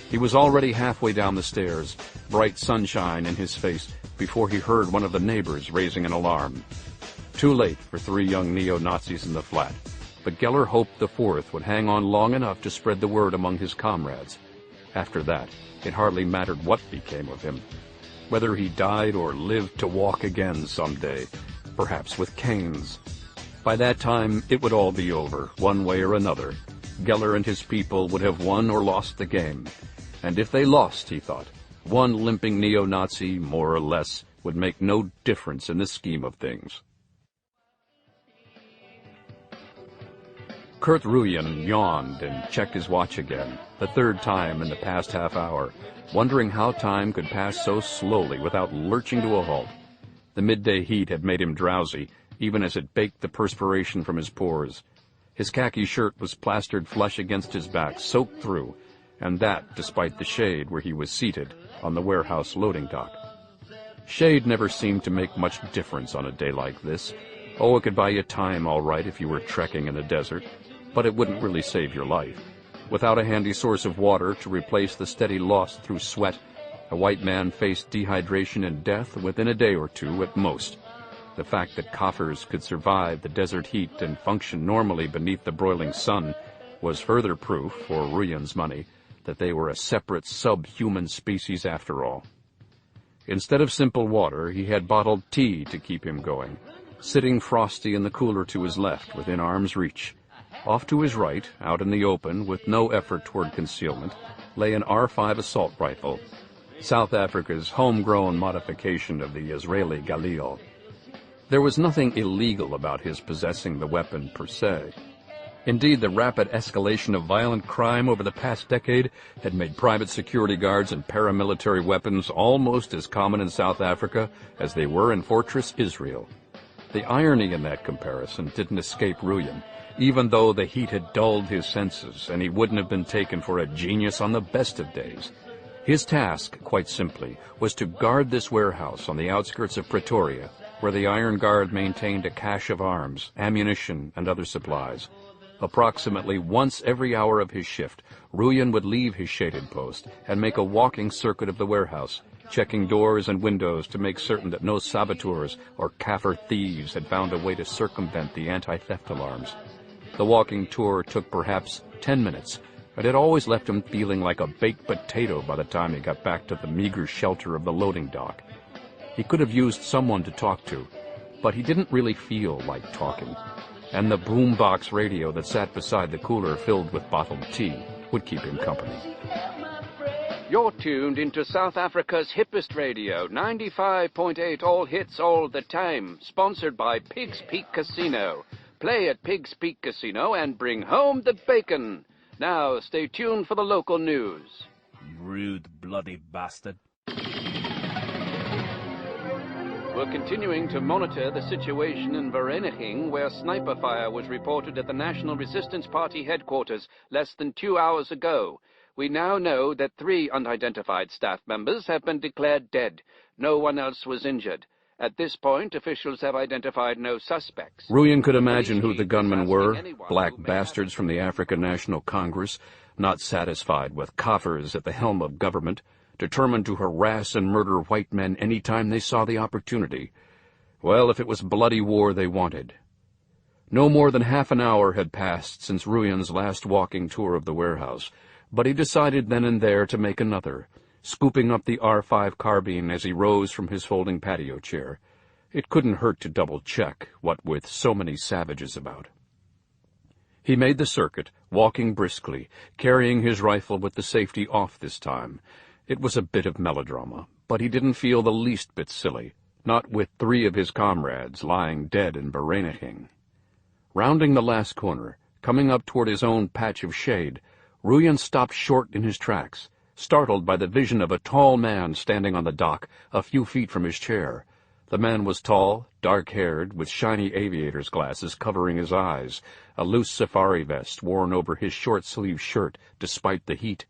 He was already halfway down the stairs, bright sunshine in his face, before he heard one of the neighbors raising an alarm. Too late for 3 young neo-Nazis in the flat, but Geller hoped the 4th would hang on long enough to spread the word among his comrades. After that, it hardly mattered what became of him. Whether he died or lived to walk again someday, perhaps with canes. By that time, it would all be over, one way or another. Geller and his people would have won or lost the game. And if they lost, he thought, one limping neo-Nazi, more or less, would make no difference in the scheme of things. Kurt Ruyen yawned and checked his watch again, the 3rd time in the past half hour, wondering how time could pass so slowly without lurching to a halt. The midday heat had made him drowsy, even as it baked the perspiration from his pores. His khaki shirt was plastered flush against his back, soaked through, and that despite the shade where he was seated on the warehouse loading dock. Shade never seemed to make much difference on a day like this. Oh, it could buy you time all right if you were trekking in the desert, but it wouldn't really save your life. Without a handy source of water to replace the steady loss through sweat, a white man faced dehydration and death within a day or 2 at most. The fact that Kafirs could survive the desert heat and function normally beneath the broiling sun was further proof, for Ruyen's money, that they were a separate subhuman species after all. Instead of simple water, he had bottled tea to keep him going, sitting frosty in the cooler to his left within arm's reach. Off to his right, out in the open, with no effort toward concealment, lay an R5 assault rifle, South Africa's homegrown modification of the Israeli Galil. There was nothing illegal about his possessing the weapon per se. Indeed, the rapid escalation of violent crime over the past decade had made private security guards and paramilitary weapons almost as common in South Africa as they were in Fortress Israel. The irony in that comparison didn't escape Ruyen, even though the heat had dulled his senses and he wouldn't have been taken for a genius on the best of days. His task, quite simply, was to guard this warehouse on the outskirts of Pretoria, where the Iron Guard maintained a cache of arms, ammunition, and other supplies. Approximately once every hour of his shift, Ruyen would leave his shaded post and make a walking circuit of the warehouse, checking doors and windows to make certain that no saboteurs or Kafir thieves had found a way to circumvent the anti-theft alarms. The walking tour took perhaps 10 minutes, but it always left him feeling like a baked potato by the time he got back to the meager shelter of the loading dock. He could have used someone to talk to, but he didn't really feel like talking, and the boombox radio that sat beside the cooler filled with bottled tea would keep him company. You're tuned into South Africa's hippest radio, 95.8 all hits all the time, sponsored by Pig's Peak Casino. Play at Pig's Peak Casino and bring home the bacon. Now, stay tuned for the local news. Rude, bloody bastard. We're continuing to monitor the situation in Vereniging, where sniper fire was reported at the National Resistance Party headquarters less than 2 hours ago. We now know that 3 unidentified staff members have been declared dead. No one else was injured. At this point, officials have identified no suspects. Ruyen could imagine who the gunmen were, black bastards from the African National Congress, not satisfied with Kafirs at the helm of government, determined to harass and murder white men any time they saw the opportunity. Well, if it was bloody war they wanted. No more than half an hour had passed since Ruyen's last walking tour of the warehouse, but he decided then and there to make another, scooping up the R5 carbine as he rose from his folding patio chair. It couldn't hurt to double-check, what with so many savages about. He made the circuit, walking briskly, carrying his rifle with the safety off this time. It was a bit of melodrama, but he didn't feel the least bit silly, not with 3 of his comrades lying dead in Vereniging. Rounding the last corner, coming up toward his own patch of shade, Ruyen stopped short in his tracks, startled by the vision of a tall man standing on the dock a few feet from his chair. The man was tall, dark-haired, with shiny aviator's glasses covering his eyes, a loose safari vest worn over his short-sleeved shirt despite the heat.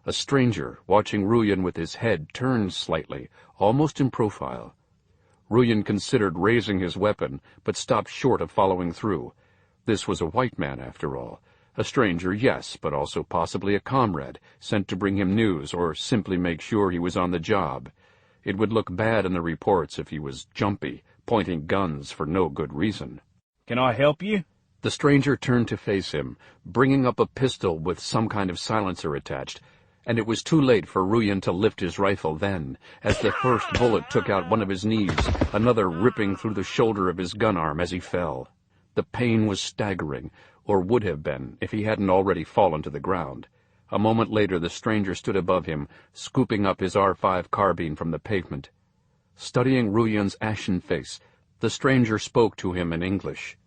A stranger, watching Ruyin with his head turned slightly, almost in profile. Ruyin considered raising his weapon, but stopped short of following through. This was a white man, after all. A stranger, yes, but also possibly a comrade, sent to bring him news or simply make sure he was on the job. It would look bad in the reports if he was jumpy, pointing guns for no good reason. Can I help you? The stranger turned to face him, bringing up a pistol with some kind of silencer attached, and it was too late for Ruyin to lift his rifle then, as the first bullet took out one of his knees, another ripping through the shoulder of his gun arm as he fell. The pain was staggering, or would have been if he hadn't already fallen to the ground. A moment later the stranger stood above him, scooping up his R5 carbine from the pavement. Studying Ruyin's ashen face, the stranger spoke to him in English.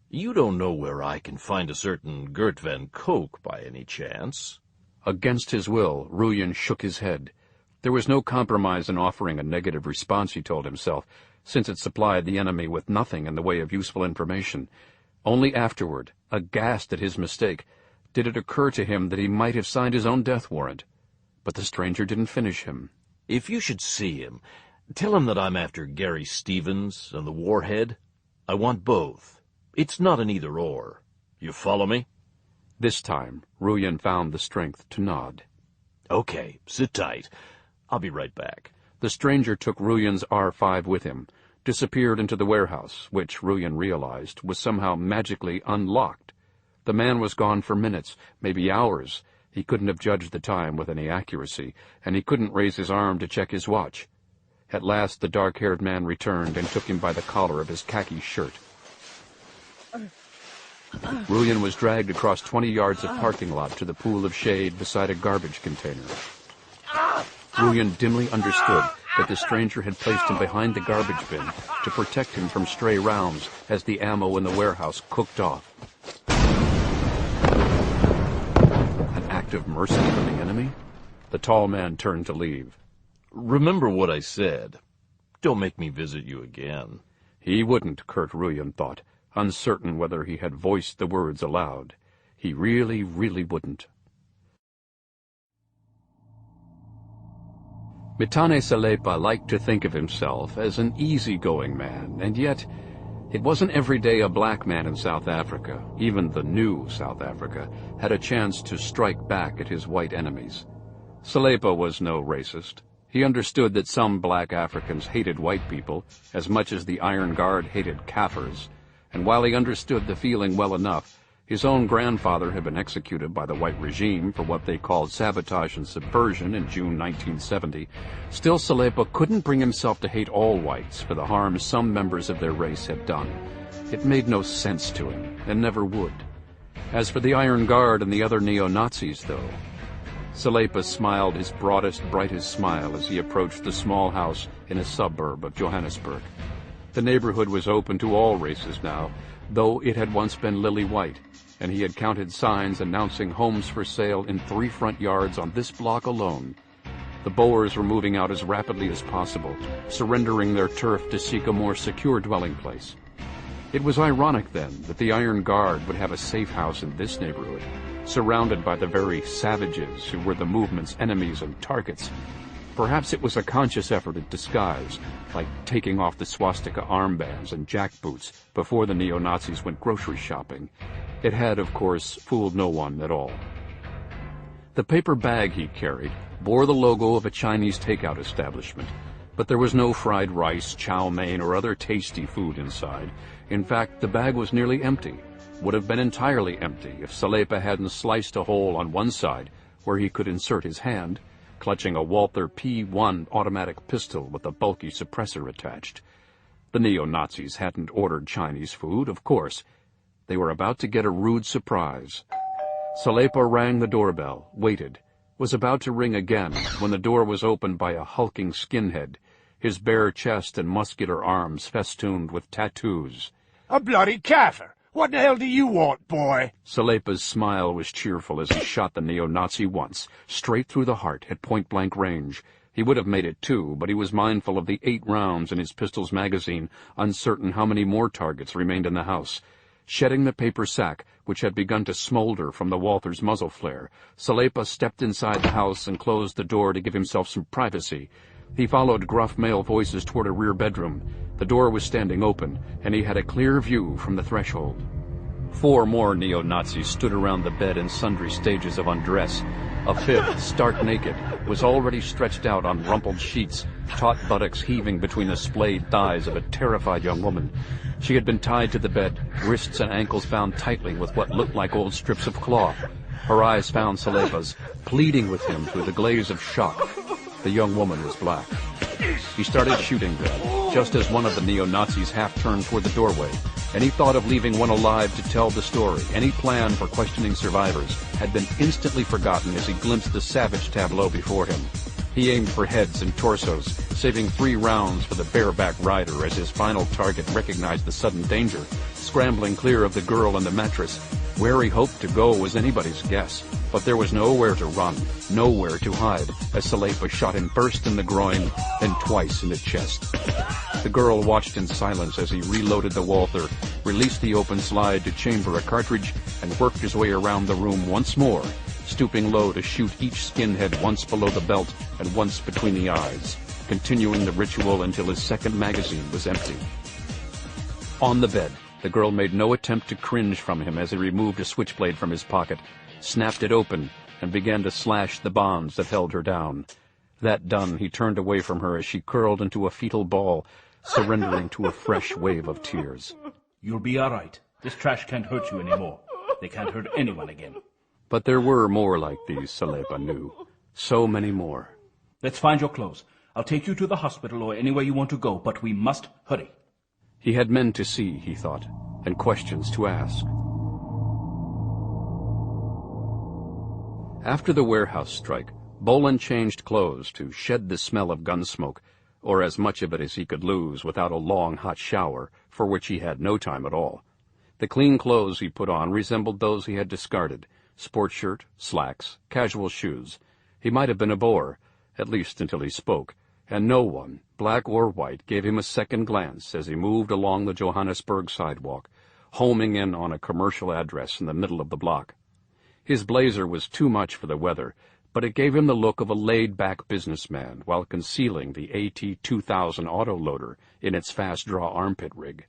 "You don't know where I can find a certain Gert Van Koch by any chance?" Against his will, Ruyin shook his head. There was no compromise in offering a negative response, he told himself, since it supplied the enemy with nothing in the way of useful information. Only afterward, aghast at his mistake, did it occur to him that he might have signed his own death warrant. But the stranger didn't finish him. "If you should see him, tell him that I'm after Gary Stevens and the Warhead. I want both. It's not an either-or. You follow me?" This time, Ruyin found the strength to nod. "Okay, sit tight. I'll be right back." The stranger took Ruyin's R5 with him, disappeared into the warehouse, which Ruyin realized was somehow magically unlocked. The man was gone for minutes, maybe hours. He couldn't have judged the time with any accuracy, and he couldn't raise his arm to check his watch. At last the dark-haired man returned and took him by the collar of his khaki shirt. Ruyin was dragged across 20 yards of parking lot to the pool of shade beside a garbage container. Ruyin dimly understood that the stranger had placed him behind the garbage bin to protect him from stray rounds as the ammo in the warehouse cooked off. An act of mercy from the enemy? The tall man turned to leave. "Remember what I said. Don't make me visit you again." He wouldn't, Kurt Ruyin thought, uncertain whether he had voiced the words aloud. He really wouldn't. Mitane Salepa liked to think of himself as an easygoing man, and yet it wasn't every day a black man in South Africa, even the new South Africa, had a chance to strike back at his white enemies. Salepa was no racist. He understood that some black Africans hated white people as much as the Iron Guard hated Kaffirs, and while he understood the feeling well enough, his own grandfather had been executed by the white regime for what they called sabotage and subversion in June 1970, still Salepa couldn't bring himself to hate all whites for the harm some members of their race had done. It made no sense to him, and never would. As for the Iron Guard and the other neo-Nazis, though, Salepa smiled his broadest, brightest smile as he approached the small house in a suburb of Johannesburg. The neighborhood was open to all races now, though it had once been lily-white, and he had counted signs announcing homes for sale in 3 front yards on this block alone. The Boers were moving out as rapidly as possible, surrendering their turf to seek a more secure dwelling place. It was ironic, then, that the Iron Guard would have a safe house in this neighborhood, surrounded by the very savages who were the movement's enemies and targets. Perhaps it was a conscious effort at disguise, like taking off the swastika armbands and jackboots before the neo-Nazis went grocery shopping. It had, of course, fooled no one at all. The paper bag he carried bore the logo of a Chinese takeout establishment, but there was no fried rice, chow mein, or other tasty food inside. In fact, the bag was nearly empty, would have been entirely empty if Salepa hadn't sliced a hole on one side where he could insert his hand, clutching a Walther P1 automatic pistol with a bulky suppressor attached. The neo-Nazis hadn't ordered Chinese food, of course. They were about to get a rude surprise. Salepa rang the doorbell, waited, was about to ring again when the door was opened by a hulking skinhead, his bare chest and muscular arms festooned with tattoos. "A bloody Kaffir! What the hell do you want, boy?" Salepa's smile was cheerful as he shot the neo-Nazi once, straight through the heart at point-blank range. He would have made it 2, but he was mindful of the 8 rounds in his pistol's magazine, uncertain how many more targets remained in the house. Shedding the paper sack, which had begun to smolder from the Walther's muzzle flare. Salepa stepped inside the house and closed the door to give himself some privacy. He followed gruff male voices toward a rear bedroom. The door was standing open, and he had a clear view from the threshold. 4 more neo-Nazis stood around the bed in sundry stages of undress. A 5th, stark naked, was already stretched out on rumpled sheets, taut buttocks heaving between the splayed thighs of a terrified young woman. She had been tied to the bed, wrists and ankles bound tightly with what looked like old strips of cloth. Her eyes found Salepa's, pleading with him through the glaze of shock. The young woman was black. He started shooting then, just as one of the neo-Nazis half-turned toward the doorway. Any thought of leaving one alive to tell the story, any plan for questioning survivors, had been instantly forgotten as he glimpsed the savage tableau before him. He aimed for heads and torsos, saving 3 rounds for the bareback rider as his final target recognized the sudden danger, scrambling clear of the girl and the mattress. Where he hoped to go was anybody's guess, but there was nowhere to run, nowhere to hide, as Salepa shot him first in the groin, then twice in the chest. The girl watched in silence as he reloaded the Walther, released the open slide to chamber a cartridge, and worked his way around the room once more, stooping low to shoot each skinhead once below the belt and once between the eyes, continuing the ritual until his second magazine was empty. On the bed, the girl made no attempt to cringe from him as he removed a switchblade from his pocket, snapped it open, and began to slash the bonds that held her down. That done, he turned away from her as she curled into a fetal ball, surrendering to a fresh wave of tears. You'll be all right. This trash can't hurt you anymore. They can't hurt anyone again. But there were more like these, Salepa knew. So many more. Let's find your clothes. I'll take you to the hospital or anywhere you want to go, but we must hurry. He had men to see, he thought, and questions to ask. After the warehouse strike, Bolan changed clothes to shed the smell of gun smoke, or as much of it as he could lose without a long, hot shower, for which he had no time at all. The clean clothes he put on resembled those he had discarded: sport shirt, slacks, casual shoes. He might have been a Boer, at least until he spoke, and no one, black or white, gave him a second glance as he moved along the Johannesburg sidewalk, homing in on a commercial address in the middle of the block. His blazer was too much for the weather, but it gave him the look of a laid-back businessman while concealing the AT-2000 autoloader in its fast-draw armpit rig.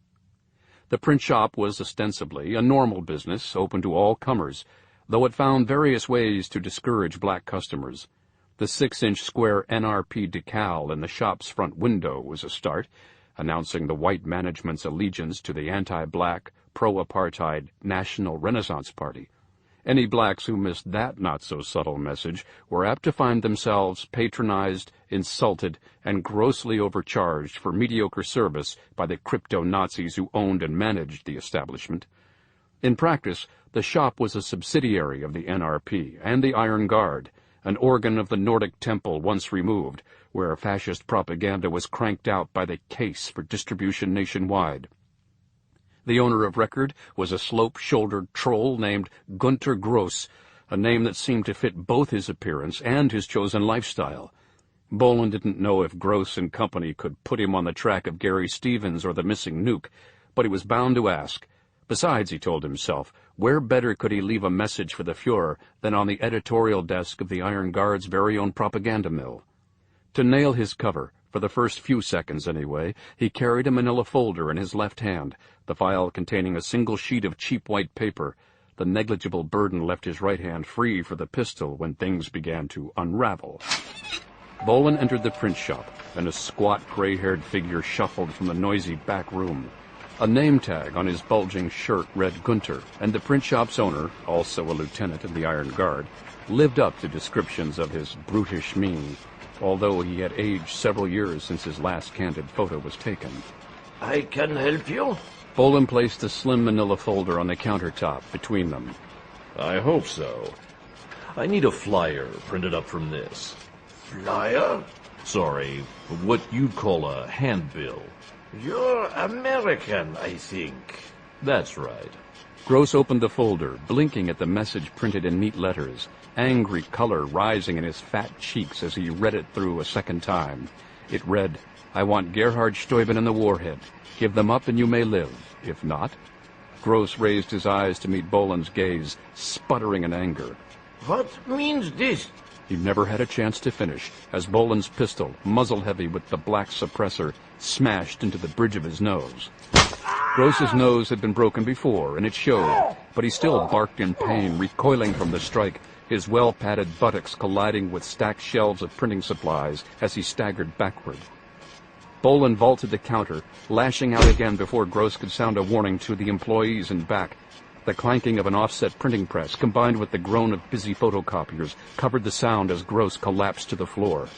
The print shop was ostensibly a normal business open to all comers, though it found various ways to discourage black customers. The 6-inch square NRP decal in the shop's front window was a start, announcing the white management's allegiance to the anti-black, pro-apartheid National Renaissance Party. Any blacks who missed that not-so-subtle message were apt to find themselves patronized, insulted, and grossly overcharged for mediocre service by the crypto-Nazis who owned and managed the establishment. In practice, the shop was a subsidiary of the NRP and the Iron Guard, an organ of the Nordic Temple once removed, where fascist propaganda was cranked out by the case for distribution nationwide. The owner of record was a slope-shouldered troll named Gunter Gross, a name that seemed to fit both his appearance and his chosen lifestyle. Bolan didn't know if Gross and company could put him on the track of Gary Stevens or the missing nuke, but he was bound to ask. Besides, he told himself, where better could he leave a message for the Fuhrer than on the editorial desk of the Iron Guard's very own propaganda mill? To nail his cover, for the first few seconds anyway, he carried a manila folder in his left hand, the file containing a single sheet of cheap white paper. The negligible burden left his right hand free for the pistol when things began to unravel. Bolan entered the print shop, and a squat, gray-haired figure shuffled from the noisy back room. A name tag on his bulging shirt read Gunter, and the print shop's owner, also a lieutenant in the Iron Guard, lived up to descriptions of his brutish mien, although he had aged several years since his last candid photo was taken. I can help you? Bolan placed a slim manila folder on the countertop between them. I hope so. I need a flyer printed up from this. Flyer? Sorry, what you'd call a handbill. You're American, I think. That's right. Gross opened the folder, blinking at the message printed in neat letters, angry color rising in his fat cheeks as he read it through a second time. It read, "I want Gerhard Steuben and the warhead. Give them up and you may live. If not..." Gross raised his eyes to meet Bolan's gaze, sputtering in anger. What means this? He never had a chance to finish, as Bolan's pistol, muzzle-heavy with the black suppressor, smashed into the bridge of his nose. Gross's nose had been broken before, and it showed, but he still barked in pain, recoiling from the strike, his well-padded buttocks colliding with stacked shelves of printing supplies as he staggered backward. Bolan vaulted the counter, lashing out again before Gross could sound a warning to the employees in back. The clanking of an offset printing press, combined with the groan of busy photocopiers, covered the sound as Gross collapsed to the floor.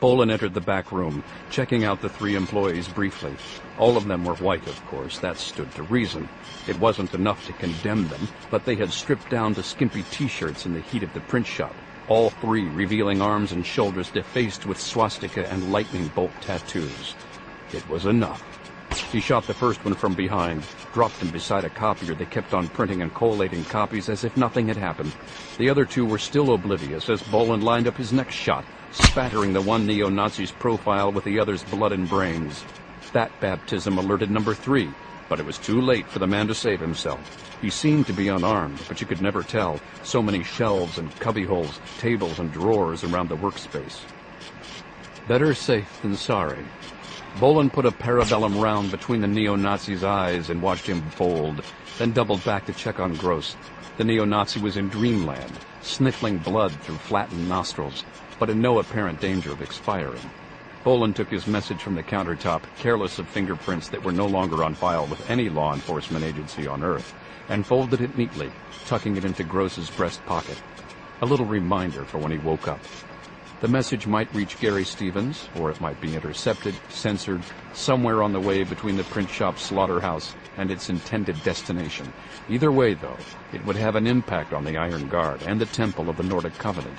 Bolan entered the back room, checking out the 3 employees briefly. All of them were white, of course. That stood to reason. It wasn't enough to condemn them, but they had stripped down to skimpy T-shirts in the heat of the print shop, all 3 revealing arms and shoulders defaced with swastika and lightning bolt tattoos. It was enough. He shot the first one from behind, dropped him beside a copier that kept on printing and collating copies as if nothing had happened. The other 2 were still oblivious as Bolan lined up his next shot, spattering the one neo-Nazi's profile with the other's blood and brains. That baptism alerted number 3, but it was too late for the man to save himself. He seemed to be unarmed, but you could never tell. So many shelves and cubbyholes, tables and drawers around the workspace. Better safe than sorry. Bolan put a parabellum round between the neo-Nazi's eyes and watched him fold, then doubled back to check on Gross. The neo-Nazi was in dreamland, sniffling blood through flattened nostrils, but in no apparent danger of expiring. Bolan took his message from the countertop, careless of fingerprints that were no longer on file with any law enforcement agency on Earth, and folded it neatly, tucking it into Gross's breast pocket. A little reminder for when he woke up. The message might reach Gary Stevens, or it might be intercepted, censored, somewhere on the way between the print shop's slaughterhouse and its intended destination. Either way, though, it would have an impact on the Iron Guard and the Temple of the Nordic Covenant.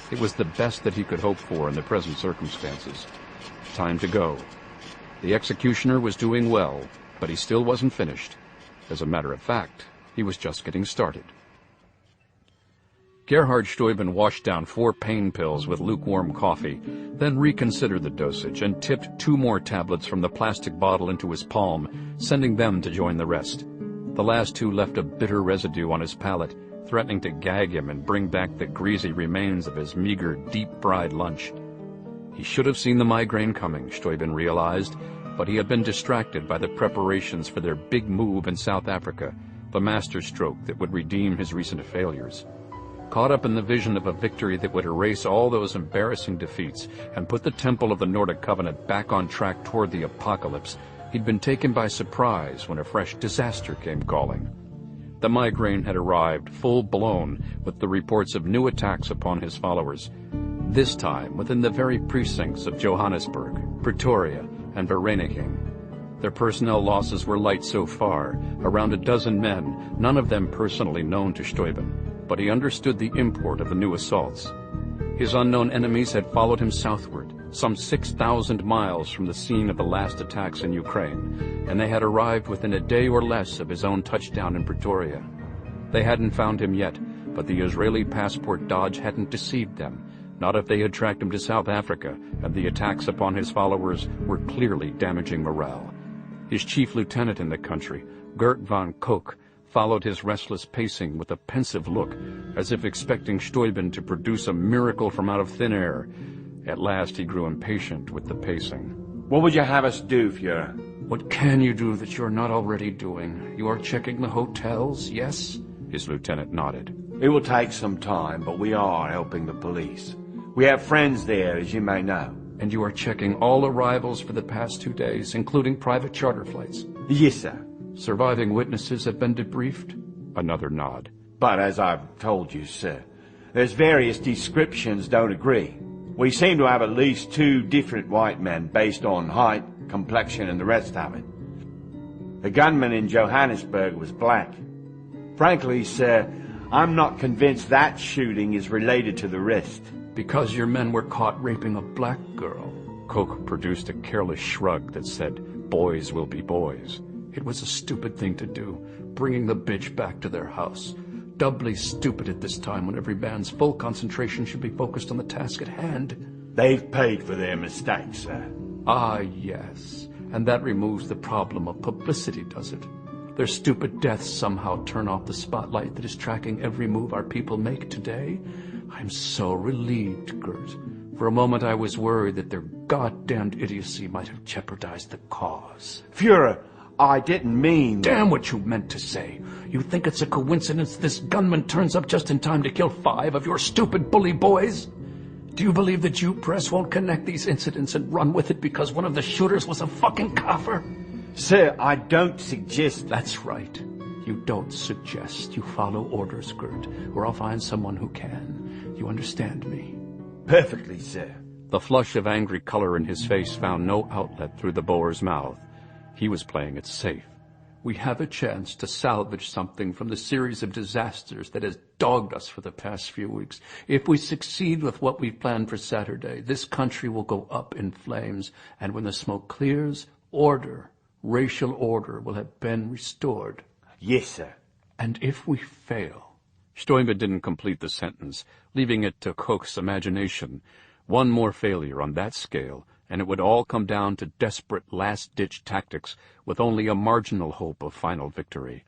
It was the best that he could hope for in the present circumstances. Time to go. The executioner was doing well, but he still wasn't finished. As a matter of fact, he was just getting started. Gerhard Steuben washed down 4 pain pills with lukewarm coffee, then reconsidered the dosage and tipped 2 more tablets from the plastic bottle into his palm, sending them to join the rest. The last 2 left a bitter residue on his palate, threatening to gag him and bring back the greasy remains of his meager, deep-fried lunch. He should have seen the migraine coming, Steuben realized, but he had been distracted by the preparations for their big move in South Africa, the masterstroke that would redeem his recent failures. Caught up in the vision of a victory that would erase all those embarrassing defeats and put the Temple of the Nordic Covenant back on track toward the apocalypse, he'd been taken by surprise when a fresh disaster came calling. The migraine had arrived full-blown with the reports of new attacks upon his followers, this time within the very precincts of Johannesburg, Pretoria, and Vereeniging. Their personnel losses were light so far, around a dozen men, none of them personally known to Steuben, but he understood the import of the new assaults. His unknown enemies had followed him southward, some 6,000 miles from the scene of the last attacks in Ukraine, and they had arrived within a day or less of his own touchdown in Pretoria. They hadn't found him yet, but the Israeli passport dodge hadn't deceived them, not if they had tracked him to South Africa, and the attacks upon his followers were clearly damaging morale. His chief lieutenant in the country, Gert van Koch, followed his restless pacing with a pensive look, as if expecting Steuben to produce a miracle from out of thin air. At last he grew impatient with the pacing. What would you have us do, Fuhrer? What can you do that you're not already doing? You are checking the hotels, yes? His lieutenant nodded. It will take some time, but we are helping the police. We have friends there, as you may know. And you are checking all arrivals for the past 2 days, including private charter flights? Yes, sir. Surviving witnesses have been debriefed? Another nod. But as I've told you, sir, there's various descriptions don't agree. We seem to have at least 2 different white men based on height, complexion, and the rest of it. The gunman in Johannesburg was black. Frankly, sir, I'm not convinced that shooting is related to the rest. Because your men were caught raping a black girl. Koch produced a careless shrug that said, "Boys will be boys." It was a stupid thing to do, bringing the bitch back to their house. Doubly stupid at this time when every man's full concentration should be focused on the task at hand. They've paid for their mistakes, sir. Ah, yes. And that removes the problem of publicity, does it? Their stupid deaths somehow turn off the spotlight that is tracking every move our people make today. I'm so relieved, Gert. For a moment I was worried that their goddamned idiocy might have jeopardized the cause. Fuhrer, I didn't mean... Damn what you meant to say. You think it's a coincidence this gunman turns up just in time to kill 5 of your stupid bully boys? Do you believe the Jew press won't connect these incidents and run with it because one of the shooters was a fucking kafir? Sir, I don't suggest... That's right. You don't suggest. You follow orders, Gert, or I'll find someone who can. You understand me? Perfectly, sir. The flush of angry color in his face found no outlet through the Boer's mouth. He was playing it safe. We have a chance to salvage something from the series of disasters that has dogged us for the past few weeks. If we succeed with what we've planned for Saturday, this country will go up in flames, and when the smoke clears, order, racial order, will have been restored. Yes, sir. And if we fail... Stoiber didn't complete the sentence, leaving it to Koch's imagination. One more failure on that scale, and it would all come down to desperate last-ditch tactics with only a marginal hope of final victory.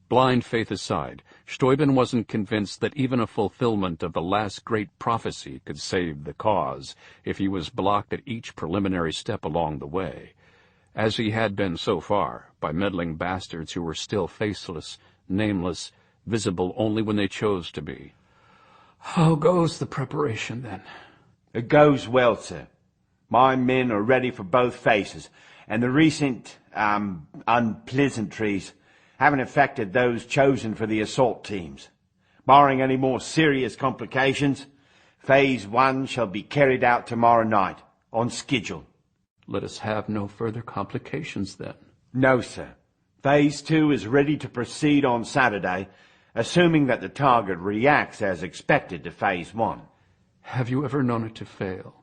Blind faith aside, Steuben wasn't convinced that even a fulfillment of the last great prophecy could save the cause if he was blocked at each preliminary step along the way, as he had been so far by meddling bastards who were still faceless, nameless, visible only when they chose to be. How goes the preparation, then? It goes well, sir. My men are ready for both phases, and the recent, unpleasantries haven't affected those chosen for the assault teams. Barring any more serious complications, Phase 1 shall be carried out tomorrow night, on schedule. Let us have no further complications, then. No, sir. Phase 2 is ready to proceed on Saturday, assuming that the target reacts as expected to Phase 1. Have you ever known it to fail?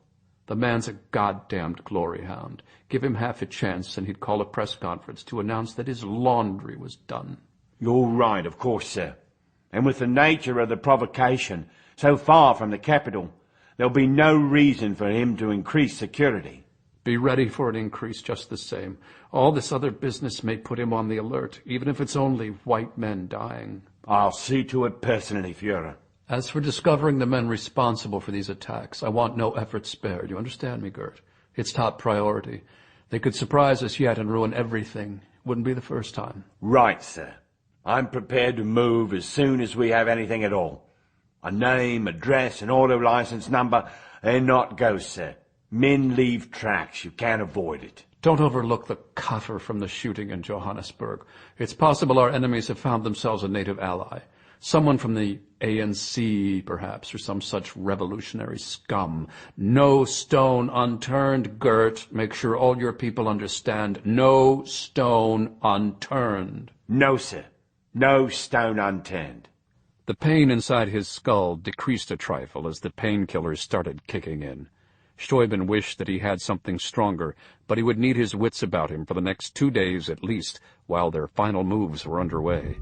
The man's a goddamned glory hound. Give him half a chance and he'd call a press conference to announce that his laundry was done. You're right, of course, sir. And with the nature of the provocation so far from the capital, there'll be no reason for him to increase security. Be ready for an increase just the same. All this other business may put him on the alert, even if it's only white men dying. I'll see to it personally, Fuhrer. As for discovering the men responsible for these attacks, I want no effort spared. You understand me, Gert? It's top priority. They could surprise us yet and ruin everything. Wouldn't be the first time. Right, sir. I'm prepared to move as soon as we have anything at all. A name, address, and auto license number, they're not ghosts, sir. Men leave tracks. You can't avoid it. Don't overlook the kafir from the shooting in Johannesburg. It's possible our enemies have found themselves a native ally. Someone from the ANC, perhaps, or some such revolutionary scum. No stone unturned, Gert. Make sure all your people understand. No stone unturned. No, sir. No stone unturned. The pain inside his skull decreased a trifle as the painkillers started kicking in. Steuben wished that he had something stronger, but he would need his wits about him for the next 2 days at least, while their final moves were underway.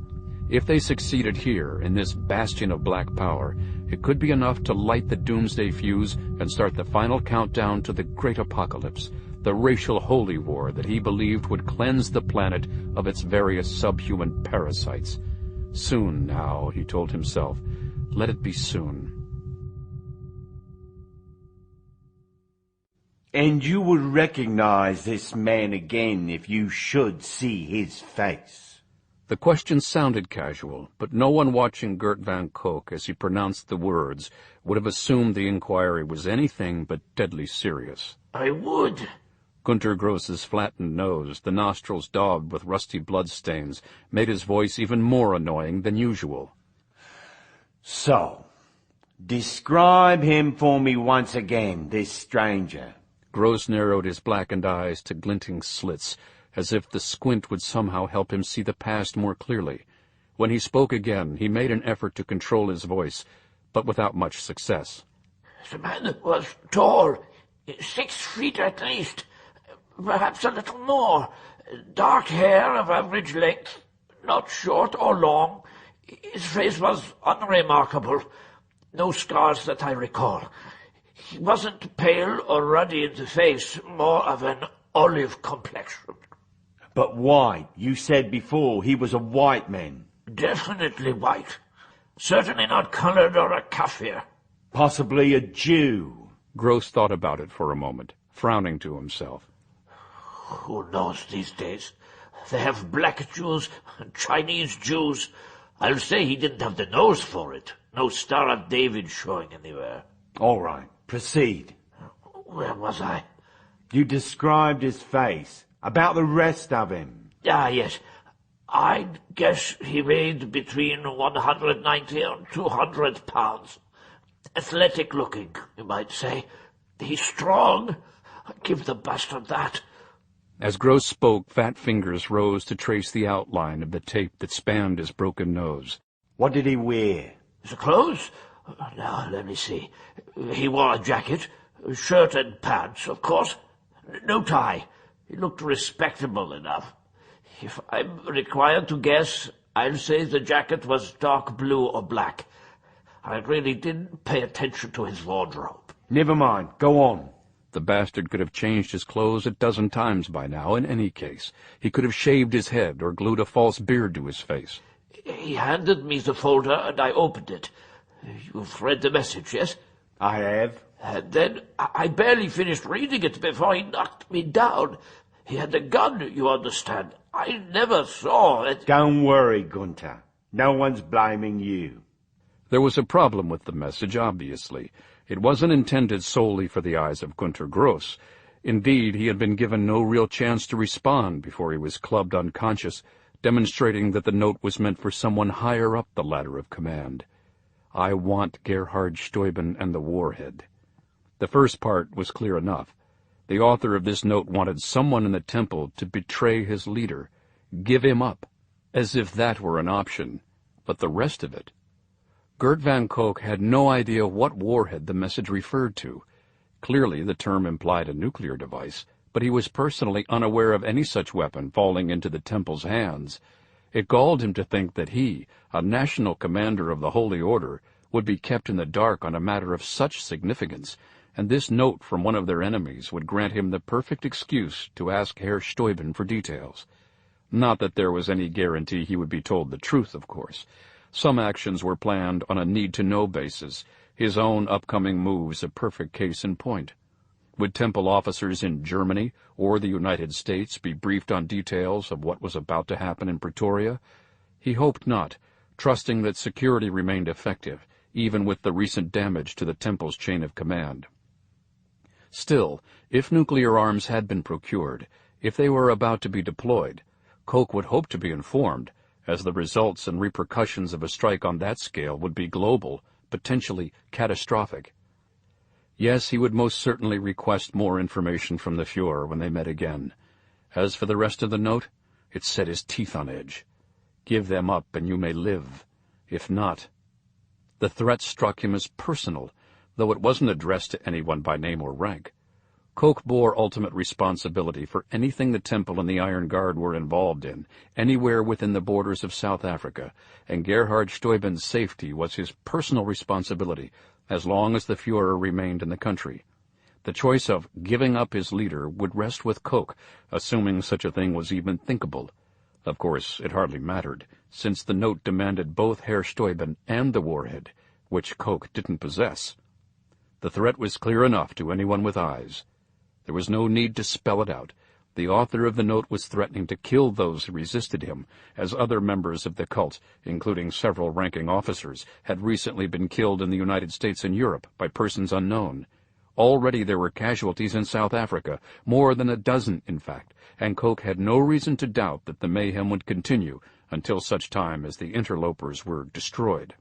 If they succeeded here, in this bastion of black power, it could be enough to light the doomsday fuse and start the final countdown to the great apocalypse, the racial holy war that he believed would cleanse the planet of its various subhuman parasites. Soon now, he told himself. Let it be soon. And you would recognize this man again if you should see his face. The question sounded casual, but no one watching Gert van Koch as he pronounced the words would have assumed the inquiry was anything but deadly serious. I would. Gunter Gross's flattened nose, the nostrils daubed with rusty bloodstains, made his voice even more annoying than usual. So, describe him for me once again, this stranger. Gross narrowed his blackened eyes to glinting slits, as if the squint would somehow help him see the past more clearly. When he spoke again, he made an effort to control his voice, but without much success. The man was tall, 6 feet at least, perhaps a little more. Dark hair of average length, not short or long. His face was unremarkable. No scars that I recall. He wasn't pale or ruddy in the face, more of an olive complexion. But white. You said before he was a white man. Definitely white. Certainly not colored or a Kafir. Possibly a Jew. Gross thought about it for a moment, frowning to himself. Who knows these days? They have black Jews and Chinese Jews. I'll say he didn't have the nose for it. No Star of David showing anywhere. All right, proceed. Where was I? You described his face. About the rest of him. Ah, yes. I'd guess he weighed between 190 and 200 pounds. Athletic looking, you might say. He's strong. Give the bastard that. As Gross spoke, fat fingers rose to trace the outline of the tape that spanned his broken nose. What did he wear? His clothes? Now, let me see. He wore a jacket, shirt and pants, of course. No tie. He looked respectable enough. If I'm required to guess, I'll say the jacket was dark blue or black. I really didn't pay attention to his wardrobe. Never mind. Go on. The bastard could have changed his clothes a dozen times by now, in any case. He could have shaved his head or glued a false beard to his face. He handed me the folder, and I opened it. You've read the message, yes? I have. And then I barely finished reading it before he knocked me down. He had a gun, you understand. I never saw it. Don't worry, Gunter. No one's blaming you. There was a problem with the message, obviously. It wasn't intended solely for the eyes of Gunter Gross. Indeed, he had been given no real chance to respond before he was clubbed unconscious, demonstrating that the note was meant for someone higher up the ladder of command. I want Gerhard Steuben and the warhead. The first part was clear enough. The author of this note wanted someone in the temple to betray his leader, give him up, as if that were an option. But the rest of it? Gert van Koch had no idea what warhead the message referred to. Clearly the term implied a nuclear device, but he was personally unaware of any such weapon falling into the temple's hands. It galled him to think that he, a national commander of the Holy Order, would be kept in the dark on a matter of such significance, and this note from one of their enemies would grant him the perfect excuse to ask Herr Steuben for details. Not that there was any guarantee he would be told the truth, of course. Some actions were planned on a need-to-know basis, his own upcoming moves a perfect case in point. Would temple officers in Germany or the United States be briefed on details of what was about to happen in Pretoria? He hoped not, trusting that security remained effective, even with the recent damage to the temple's chain of command. Still, if nuclear arms had been procured, if they were about to be deployed, Koch would hope to be informed, as the results and repercussions of a strike on that scale would be global, potentially catastrophic. Yes, he would most certainly request more information from the Fuhrer when they met again. As for the rest of the note, it set his teeth on edge. Give them up and you may live. If not... The threat struck him as personal, though it wasn't addressed to anyone by name or rank. Koch bore ultimate responsibility for anything the Temple and the Iron Guard were involved in, anywhere within the borders of South Africa, and Gerhard Steuben's safety was his personal responsibility, as long as the Fuhrer remained in the country. The choice of giving up his leader would rest with Koch, assuming such a thing was even thinkable. Of course, it hardly mattered, since the note demanded both Herr Steuben and the warhead, which Koch didn't possess. The threat was clear enough to anyone with eyes. There was no need to spell it out. The author of the note was threatening to kill those who resisted him, as other members of the cult, including several ranking officers, had recently been killed in the United States and Europe by persons unknown. Already there were casualties in South Africa, more than a dozen, in fact, and Koch had no reason to doubt that the mayhem would continue until such time as the interlopers were destroyed.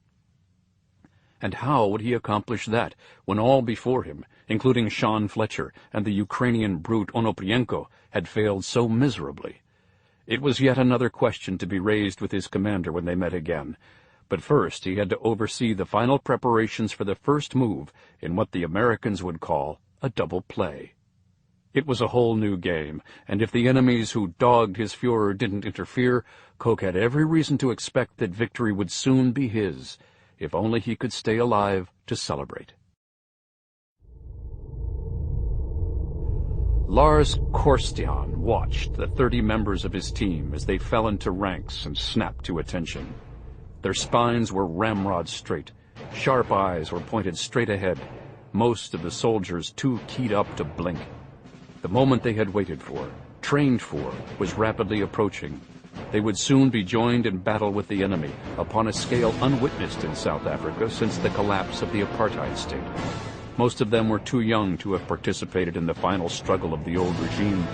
And how would he accomplish that, when all before him, including Sean Fletcher and the Ukrainian brute Onoprienko, had failed so miserably? It was yet another question to be raised with his commander when they met again. But first he had to oversee the final preparations for the first move in what the Americans would call a double play. It was a whole new game, and if the enemies who dogged his Fuhrer didn't interfere, Koch had every reason to expect that victory would soon be his, if only he could stay alive to celebrate. Lars Korstian watched the 30 members of his team as they fell into ranks and snapped to attention. Their spines were ramrod straight. Sharp eyes were pointed straight ahead, most of the soldiers too keyed up to blink. The moment they had waited for, trained for, was rapidly approaching. They would soon be joined in battle with the enemy, upon a scale unwitnessed in South Africa since the collapse of the apartheid state. Most of them were too young to have participated in the final struggle of the old regime.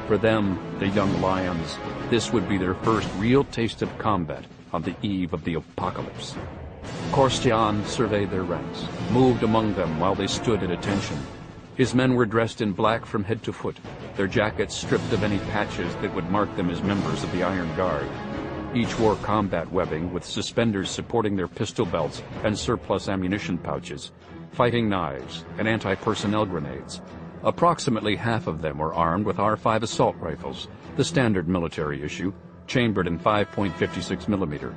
For them, the young lions, this would be their first real taste of combat on the eve of the apocalypse. Korstian surveyed their ranks, moved among them while they stood at attention. His men were dressed in black from head to foot, their jackets stripped of any patches that would mark them as members of the Iron Guard. Each wore combat webbing with suspenders supporting their pistol belts and surplus ammunition pouches, fighting knives, and anti-personnel grenades. Approximately half of them were armed with R5 assault rifles, the standard military issue, chambered in 5.56 millimeter.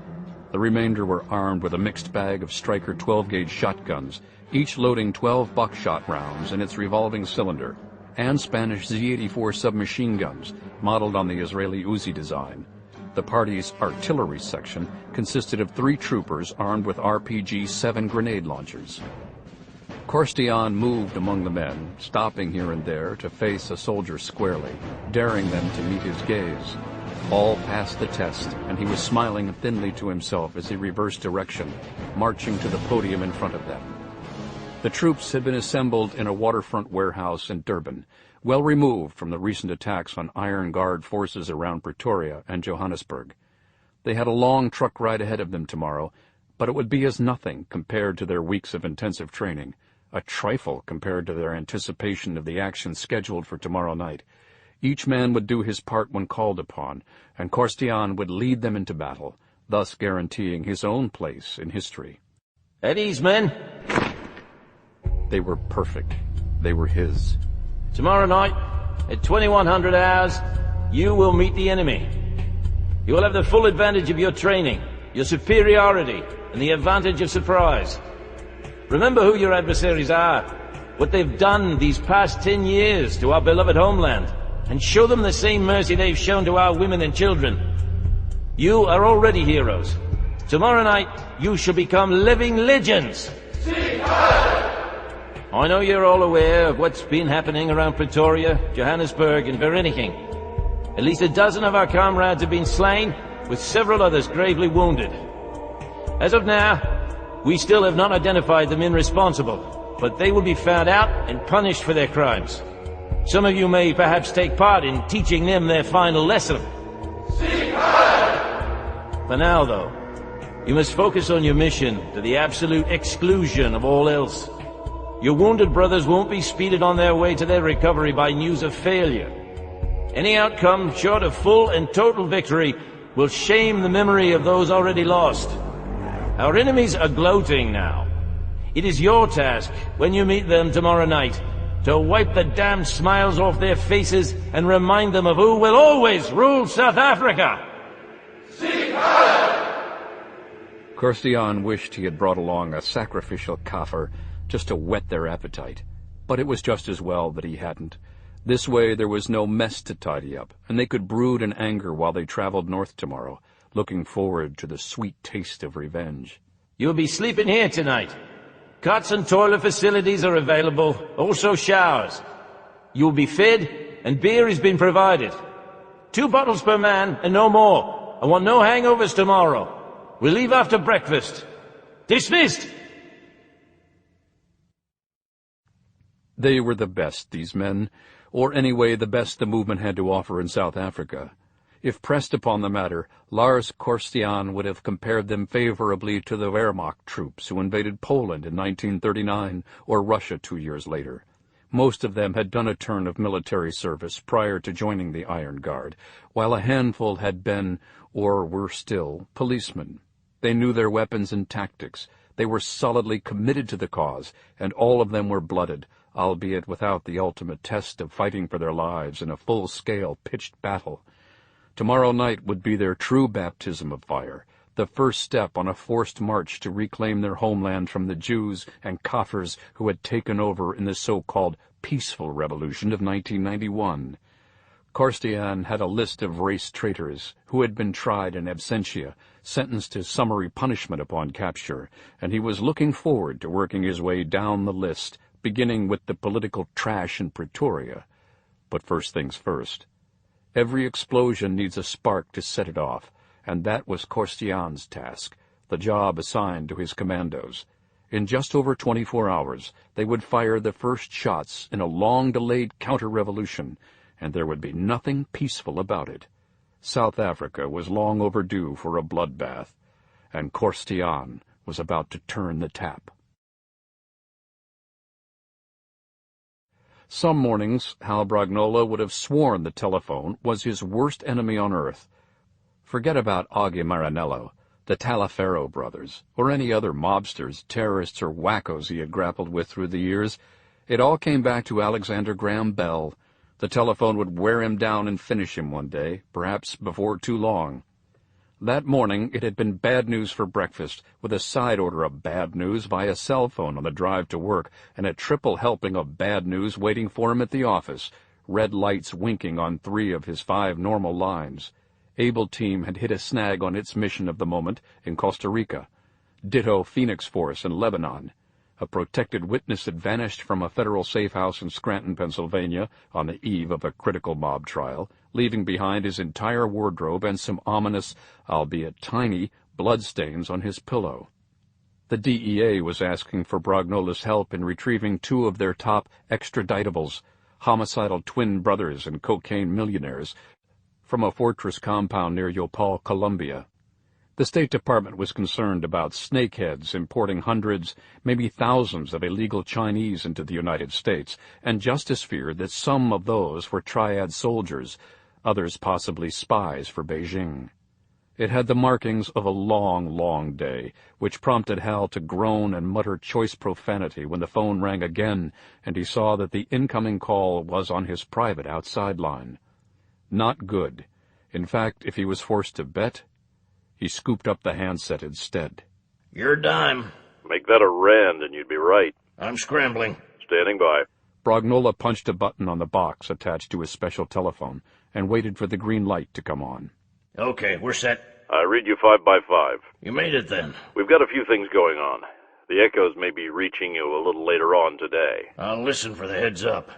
The remainder were armed with a mixed bag of Striker 12-gauge shotguns, each loading 12 buckshot rounds in its revolving cylinder, and Spanish Z-84 submachine guns, modeled on the Israeli Uzi design. The party's artillery section consisted of 3 troopers armed with RPG-7 grenade launchers. Korstian moved among the men, stopping here and there to face a soldier squarely, daring them to meet his gaze. All passed the test, and he was smiling thinly to himself as he reversed direction, marching to the podium in front of them. The troops had been assembled in a waterfront warehouse in Durban, well removed from the recent attacks on Iron Guard forces around Pretoria and Johannesburg. They had a long truck ride ahead of them tomorrow, but it would be as nothing compared to their weeks of intensive training, a trifle compared to their anticipation of the action scheduled for tomorrow night. Each man would do his part when called upon, and Korstian would lead them into battle, thus guaranteeing his own place in history. At ease, men. They were perfect. They were his. Tomorrow night, at 2100 hours, you will meet the enemy. You will have the full advantage of your training, your superiority, and the advantage of surprise. Remember who your adversaries are, what they've done these past 10 years to our beloved homeland, and show them the same mercy they've shown to our women and children. You are already heroes. Tomorrow night, you shall become living legends. I know you're all aware of what's been happening around Pretoria, Johannesburg, and Vereeniging. At least a dozen of our comrades have been slain, with several others gravely wounded. As of now, we still have not identified the men responsible, but they will be found out and punished for their crimes. Some of you may perhaps take part in teaching them their final lesson. For now, though, you must focus on your mission to the absolute exclusion of all else. Your wounded brothers won't be speeded on their way to their recovery by news of failure. Any outcome short of full and total victory will shame the memory of those already lost. Our enemies are gloating now. It is your task, when you meet them tomorrow night, to wipe the damned smiles off their faces and remind them of who will always rule South Africa. Korstian wished he had brought along a sacrificial Kaffir just to whet their appetite, but it was just as well that he hadn't. This way there was no mess to tidy up, and they could brood in anger while they traveled north tomorrow, looking forward to the sweet taste of revenge. You'll be sleeping here tonight. Cots and toilet facilities are available, also showers. You'll be fed, and beer has been provided. 2 bottles per man, and no more. I want no hangovers tomorrow. We'll leave after breakfast. Dismissed! They were the best, these men, or anyway the best the movement had to offer in South Africa. If pressed upon the matter, Lars Korstian would have compared them favorably to the Wehrmacht troops who invaded Poland in 1939 or Russia 2 years later. Most of them had done a turn of military service prior to joining the Iron Guard, while a handful had been, or were still, policemen. They knew their weapons and tactics. They were solidly committed to the cause, and all of them were blooded, albeit without the ultimate test of fighting for their lives in a full-scale pitched battle. Tomorrow night would be their true baptism of fire, the first step on a forced march to reclaim their homeland from the Jews and Kaffirs who had taken over in the so-called peaceful revolution of 1991. Korstian had a list of race traitors who had been tried in absentia, sentenced to summary punishment upon capture, and he was looking forward to working his way down the list, beginning with the political trash in Pretoria. But first things first. Every explosion needs a spark to set it off, and that was Korstian's task, the job assigned to his commandos. In just over 24 hours, they would fire the first shots in a long-delayed counter-revolution, and there would be nothing peaceful about it. South Africa was long overdue for a bloodbath, and Korstian was about to turn the tap. Some mornings, Hal Brognola would have sworn the telephone was his worst enemy on earth. Forget about Augie Maranello, the Taliaferro brothers, or any other mobsters, terrorists, or wackos he had grappled with through the years. It all came back to Alexander Graham Bell. The telephone would wear him down and finish him one day, perhaps before too long. That morning it had been bad news for breakfast, with a side order of bad news via cell phone on the drive to work, and a triple helping of bad news waiting for him at the office, red lights winking on 3 of his 5 normal lines. Able Team had hit a snag on its mission of the moment in Costa Rica. Ditto Phoenix Force in Lebanon. A protected witness had vanished from a federal safe house in Scranton, Pennsylvania, on the eve of a critical mob trial, leaving behind his entire wardrobe and some ominous, albeit tiny, bloodstains on his pillow. The DEA was asking for Brognola's help in retrieving 2 of their top extraditables, homicidal twin brothers and cocaine millionaires, from a fortress compound near Yopal, Colombia. The State Department was concerned about snakeheads importing hundreds, maybe thousands of illegal Chinese into the United States, and Justice feared that some of those were triad soldiers, others possibly spies for Beijing. It had the markings of a long, long day, which prompted Hal to groan and mutter choice profanity when the phone rang again, and he saw that the incoming call was on his private outside line. Not good. In fact, if he was forced to bet, he scooped up the handset instead. Your dime. Make that a rand and you'd be right. I'm scrambling. Standing by. Brognola punched a button on the box attached to his special telephone and waited for the green light to come on. Okay, we're set. I read you 5 by 5. You made it then. We've got a few things going on. The echoes may be reaching you a little later on today. I'll listen for the heads up.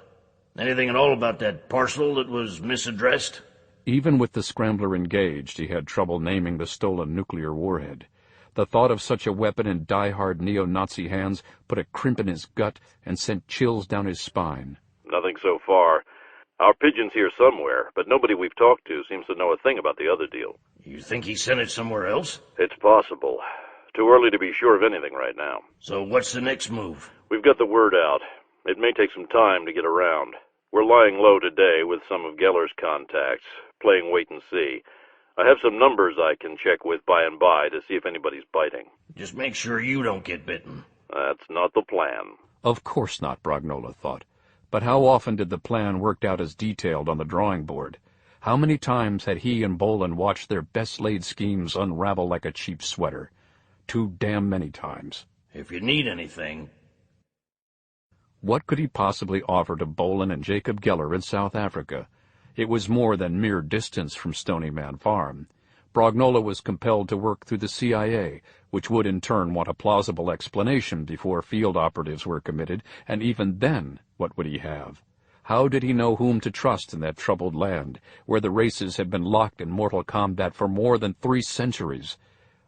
Anything at all about that parcel that was misaddressed? Even with the scrambler engaged, he had trouble naming the stolen nuclear warhead. The thought of such a weapon in die-hard neo-Nazi hands put a crimp in his gut and sent chills down his spine. Nothing so far. Our pigeon's here somewhere, but nobody we've talked to seems to know a thing about the other deal. You think he sent it somewhere else? It's possible. Too early to be sure of anything right now. So what's the next move? We've got the word out. It may take some time to get around. We're lying low today with some of Geller's contacts, playing wait and see. I have some numbers I can check with by and by to see if anybody's biting. Just make sure you don't get bitten. That's not the plan. Of course not, Brognola thought. But how often did the plan work out as detailed on the drawing board? How many times had he and Bolan watched their best-laid schemes unravel like a cheap sweater? Too damn many times. If you need anything... What could he possibly offer to Bolan and Jacob Geller in South Africa? It was more than mere distance from Stony Man Farm. Brognola was compelled to work through the CIA, which would in turn want a plausible explanation before field operatives were committed, and even then, what would he have? How did he know whom to trust in that troubled land, where the races had been locked in mortal combat for more than 3 centuries?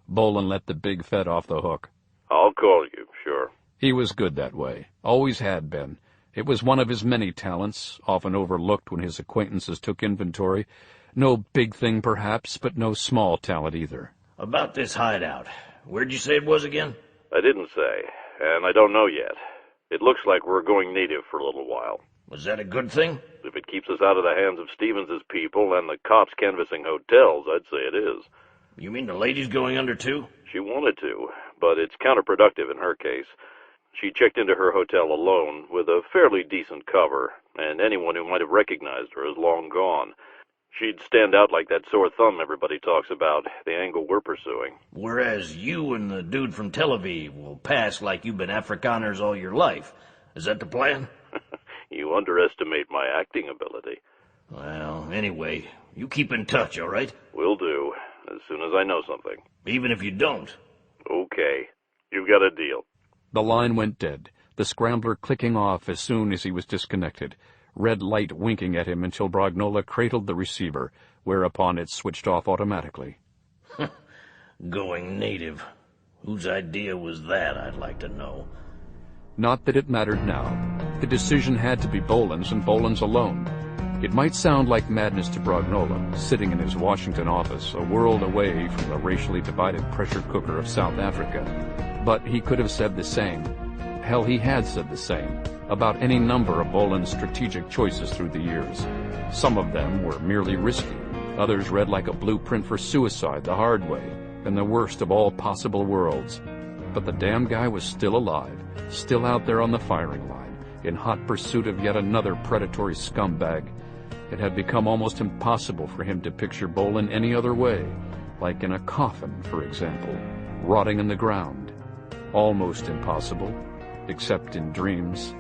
Bolan let the big Fed off the hook. I'll call you, sure. He was good that way, always had been. It was one of his many talents, often overlooked when his acquaintances took inventory. No big thing, perhaps, but no small talent either. About this hideout, where'd you say it was again? I didn't say, and I don't know yet. It looks like we're going native for a little while. Was that a good thing? If it keeps us out of the hands of Stevens's people and the cops canvassing hotels, I'd say it is. You mean the lady's going under too? She wanted to, but it's counterproductive in her case. She checked into her hotel alone, with a fairly decent cover, and anyone who might have recognized her is long gone. She'd stand out like that sore thumb everybody talks about, the angle we're pursuing. Whereas you and the dude from Tel Aviv will pass like you've been Afrikaners all your life. Is that the plan? You underestimate my acting ability. Well, anyway, you keep in touch, all right? Will do, as soon as I know something. Even if you don't. Okay. You've got a deal. The line went dead, the scrambler clicking off as soon as he was disconnected, red light winking at him until Brognola cradled the receiver, whereupon it switched off automatically. Going native. Whose idea was that, I'd like to know. Not that it mattered now. The decision had to be Bolan's, and Bolan's alone. It might sound like madness to Brognola, sitting in his Washington office, a world away from the racially divided pressure cooker of South Africa. But he could have said the same. Hell, he had said the same, about any number of Bolan's strategic choices through the years. Some of them were merely risky. Others read like a blueprint for suicide the hard way, in the worst of all possible worlds. But the damn guy was still alive, still out there on the firing line, in hot pursuit of yet another predatory scumbag. It had become almost impossible for him to picture Bolan any other way, like in a coffin, for example, rotting in the ground. Almost impossible, except in dreams.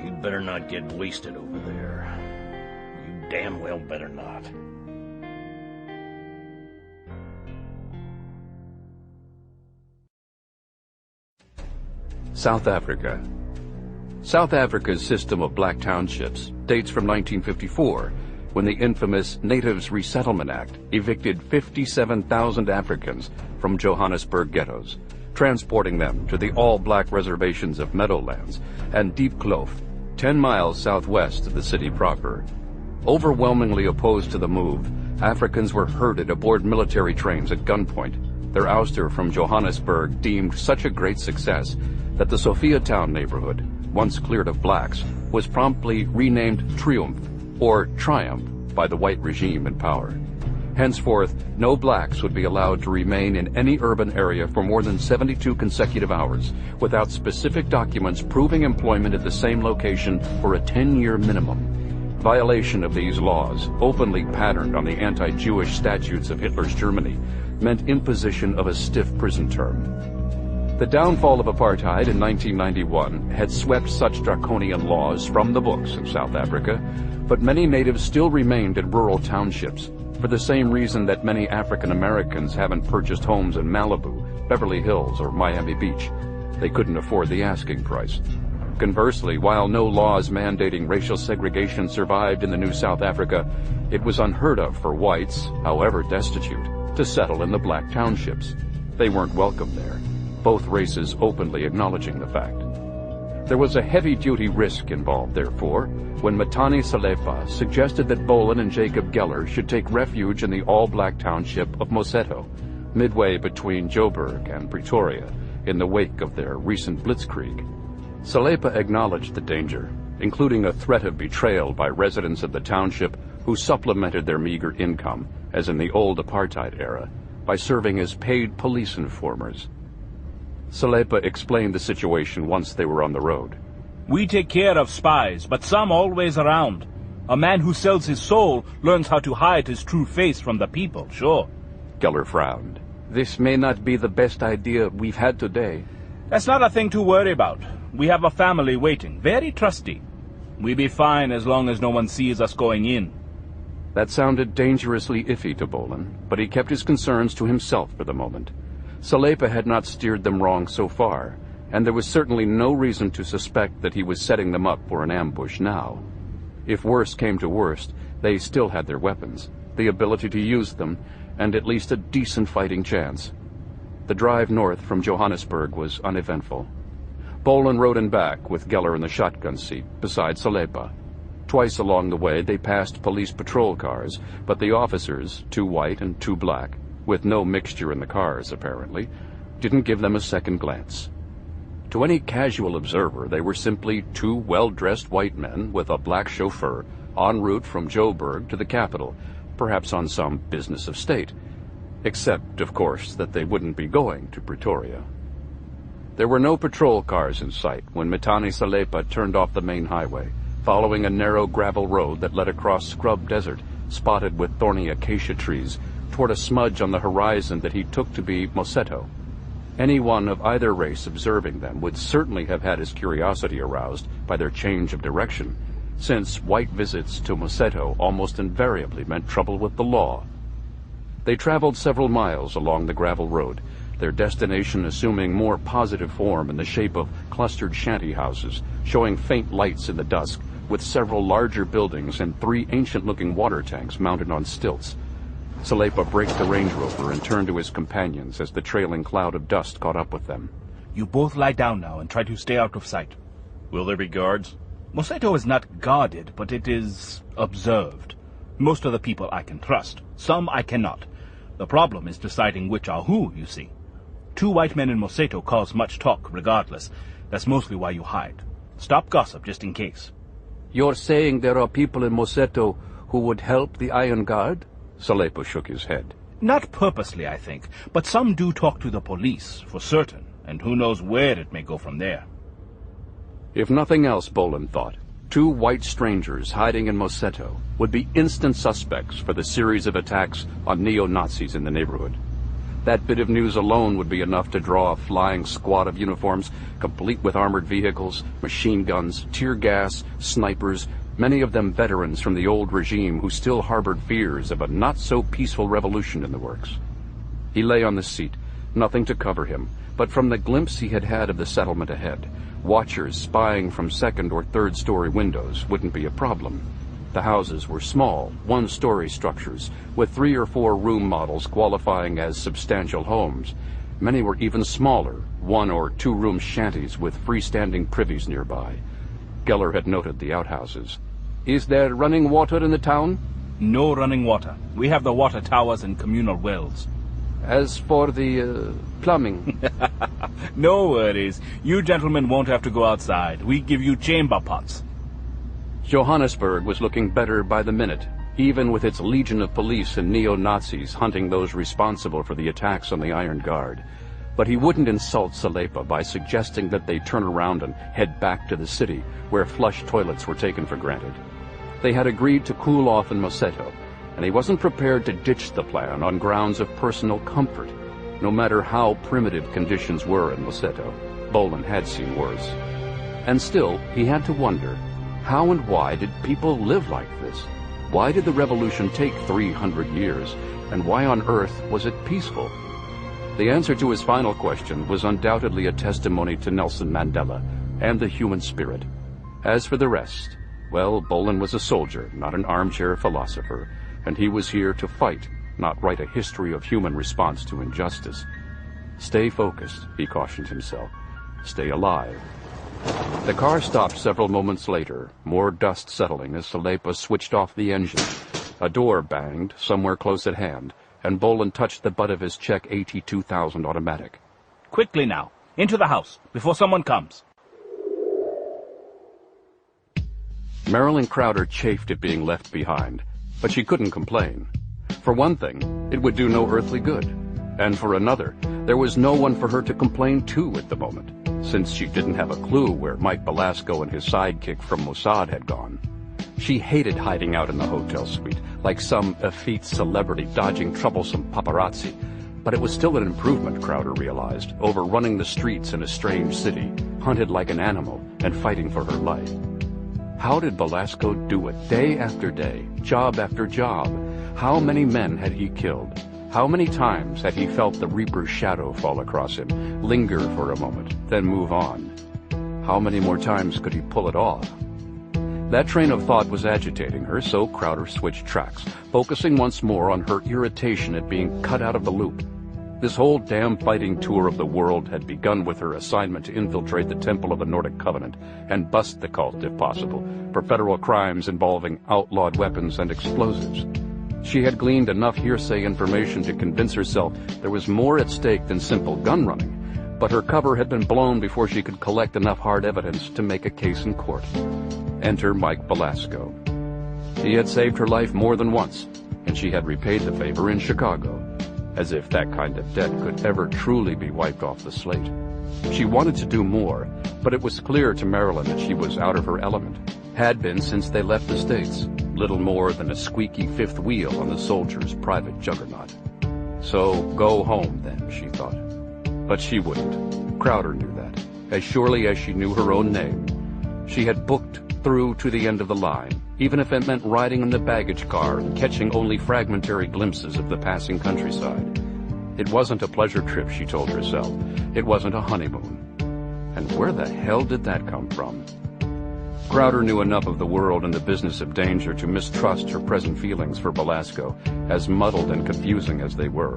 You'd better not get wasted over there. You damn well better not. South Africa. South Africa's system of black townships dates from 1954, when the infamous Natives Resettlement Act evicted 57,000 Africans from Johannesburg ghettos, transporting them to the all-black reservations of Meadowlands and Diep Kloof, 10 miles southwest of the city proper. Overwhelmingly opposed to the move, Africans were herded aboard military trains at gunpoint, their ouster from Johannesburg deemed such a great success that the Sophiatown neighborhood, once cleared of blacks, was promptly renamed Triumph, or Triumph, by the white regime in power. Henceforth, no blacks would be allowed to remain in any urban area for more than 72 consecutive hours without specific documents proving employment at the same location for a 10-year minimum. Violation of these laws, openly patterned on the anti-Jewish statutes of Hitler's Germany, meant imposition of a stiff prison term. The downfall of apartheid in 1991 had swept such draconian laws from the books in South Africa, but many natives still remained in rural townships, for the same reason that many African Americans haven't purchased homes in Malibu, Beverly Hills, or Miami Beach. They couldn't afford the asking price. Conversely, while no laws mandating racial segregation survived in the new South Africa, it was unheard of for whites, however destitute, to settle in the black townships. They weren't welcome there, both races openly acknowledging the fact. There was a heavy-duty risk involved, therefore, when Matani Salepa suggested that Bolan and Jacob Geller should take refuge in the all-black township of Mosetto, midway between Joburg and Pretoria, in the wake of their recent blitzkrieg. Salepa acknowledged the danger, including a threat of betrayal by residents of the township who supplemented their meager income, as in the old apartheid era, by serving as paid police informers. Salepa explained the situation once they were on the road. We take care of spies, but some always around. A man who sells his soul learns how to hide his true face from the people, sure. Geller frowned. This may not be the best idea we've had today. That's not a thing to worry about. We have a family waiting, very trusty. We be fine as long as no one sees us going in. That sounded dangerously iffy to Bolan, but he kept his concerns to himself for the moment. Salepa had not steered them wrong so far, and there was certainly no reason to suspect that he was setting them up for an ambush now. If worst came to worst, they still had their weapons, the ability to use them, and at least a decent fighting chance. The drive north from Johannesburg was uneventful. Bolan rode in back with Geller in the shotgun seat beside Salepa. Twice along the way they passed police patrol cars, but the officers, 2 white and 2 black, with no mixture in the cars apparently, didn't give them a second glance. To any casual observer, they were simply 2 well-dressed white men with a black chauffeur en route from Joburg to the capital, perhaps on some business of state. Except, of course, that they wouldn't be going to Pretoria. There were no patrol cars in sight when Matani Salepa turned off the main highway, following a narrow gravel road that led across scrub desert, spotted with thorny acacia trees, toward a smudge on the horizon that he took to be Mosetto. Anyone of either race observing them would certainly have had his curiosity aroused by their change of direction, since white visits to Moseto almost invariably meant trouble with the law. They traveled several miles along the gravel road, their destination assuming more positive form in the shape of clustered shanty houses, showing faint lights in the dusk, with several larger buildings and 3 ancient-looking water tanks mounted on stilts. Salepa braked the Range Rover and turned to his companions as the trailing cloud of dust caught up with them. You both lie down now and try to stay out of sight. Will there be guards? Moseto is not guarded, but it is observed. Most of the people I can trust. Some I cannot. The problem is deciding which are who, you see. 2 white men in Moseto cause much talk, regardless. That's mostly why you hide. Stop gossip, just in case. You're saying there are people in Moseto who would help the Iron Guard? Salepa shook his head. Not purposely, I think, but some do talk to the police, for certain, and who knows where it may go from there. If nothing else, Bolan thought, 2 white strangers hiding in Moseto would be instant suspects for the series of attacks on neo-Nazis in the neighborhood. That bit of news alone would be enough to draw a flying squad of uniforms, complete with armored vehicles, machine guns, tear gas, snipers, many of them veterans from the old regime who still harbored fears of a not-so-peaceful revolution in the works. He lay on the seat, nothing to cover him, but from the glimpse he had had of the settlement ahead, watchers spying from 2nd or 3rd story windows wouldn't be a problem. The houses were small, 1-story structures, with 3 or 4 room models qualifying as substantial homes. Many were even smaller, 1 or 2 room shanties with freestanding privies nearby. Geller had noted the outhouses. Is there running water in the town? No running water. We have the water towers and communal wells. As for the plumbing? No worries. You gentlemen won't have to go outside. We give you chamber pots. Johannesburg was looking better by the minute, even with its legion of police and neo-Nazis hunting those responsible for the attacks on the Iron Guard. But he wouldn't insult Salepa by suggesting that they turn around and head back to the city, where flush toilets were taken for granted. They had agreed to cool off in Moseto, and he wasn't prepared to ditch the plan on grounds of personal comfort, no matter how primitive conditions were in Moseto. Bolan had seen worse. And still, he had to wonder, how and why did people live like this? Why did the revolution take 300 years, and why on earth was it peaceful? The answer to his final question was undoubtedly a testimony to Nelson Mandela and the human spirit. As for the rest, well, Bolan was a soldier, not an armchair philosopher, and he was here to fight, not write a history of human response to injustice. Stay focused, he cautioned himself. Stay alive. The car stopped several moments later, more dust settling as Salepa switched off the engine. A door banged somewhere close at hand, and Bolan touched the butt of his Czech AT-2000 automatic. Quickly now, into the house, before someone comes. Marilyn Crowder chafed at being left behind, but she couldn't complain. For one thing, it would do no earthly good. And for another, there was no one for her to complain to at the moment, since she didn't have a clue where Mike Belasco and his sidekick from Mossad had gone. She hated hiding out in the hotel suite, like some effete celebrity dodging troublesome paparazzi. But it was still an improvement, Crowder realized, over running the streets in a strange city, hunted like an animal, and fighting for her life. How did Belasco do it, day after day, job after job? How many men had he killed? How many times had he felt the Reaper's shadow fall across him, linger for a moment, then move on? How many more times could he pull it off? That train of thought was agitating her, so Crowder switched tracks, focusing once more on her irritation at being cut out of the loop. This whole damn fighting tour of the world had begun with her assignment to infiltrate the Temple of the Nordic Covenant and bust the cult, if possible, for federal crimes involving outlawed weapons and explosives. She had gleaned enough hearsay information to convince herself there was more at stake than simple gun running, but her cover had been blown before she could collect enough hard evidence to make a case in court. Enter Mike Belasco. He had saved her life more than once, and she had repaid the favor in Chicago, as if that kind of debt could ever truly be wiped off the slate. She wanted to do more, but it was clear to Marilyn that she was out of her element, had been since they left the States, little more than a squeaky fifth wheel on the soldier's private juggernaut. So go home, then, she thought. But she wouldn't. Crowder knew that, as surely as she knew her own name. She had booked through to the end of the line, even if it meant riding in the baggage car and catching only fragmentary glimpses of the passing countryside. It wasn't a pleasure trip, she told herself. It wasn't a honeymoon. And where the hell did that come from? Crowder knew enough of the world and the business of danger to mistrust her present feelings for Belasco, as muddled and confusing as they were.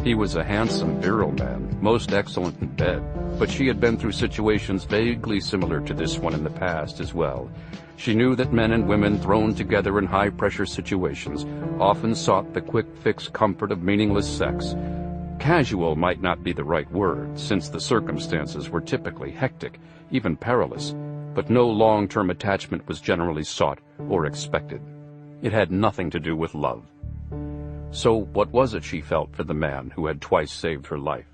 He was a handsome, virile man, most excellent in bed, but she had been through situations vaguely similar to this one in the past as well. She knew that men and women thrown together in high-pressure situations often sought the quick-fix comfort of meaningless sex. Casual might not be the right word, since the circumstances were typically hectic, even perilous, but no long-term attachment was generally sought or expected. It had nothing to do with love. So what was it she felt for the man who had twice saved her life?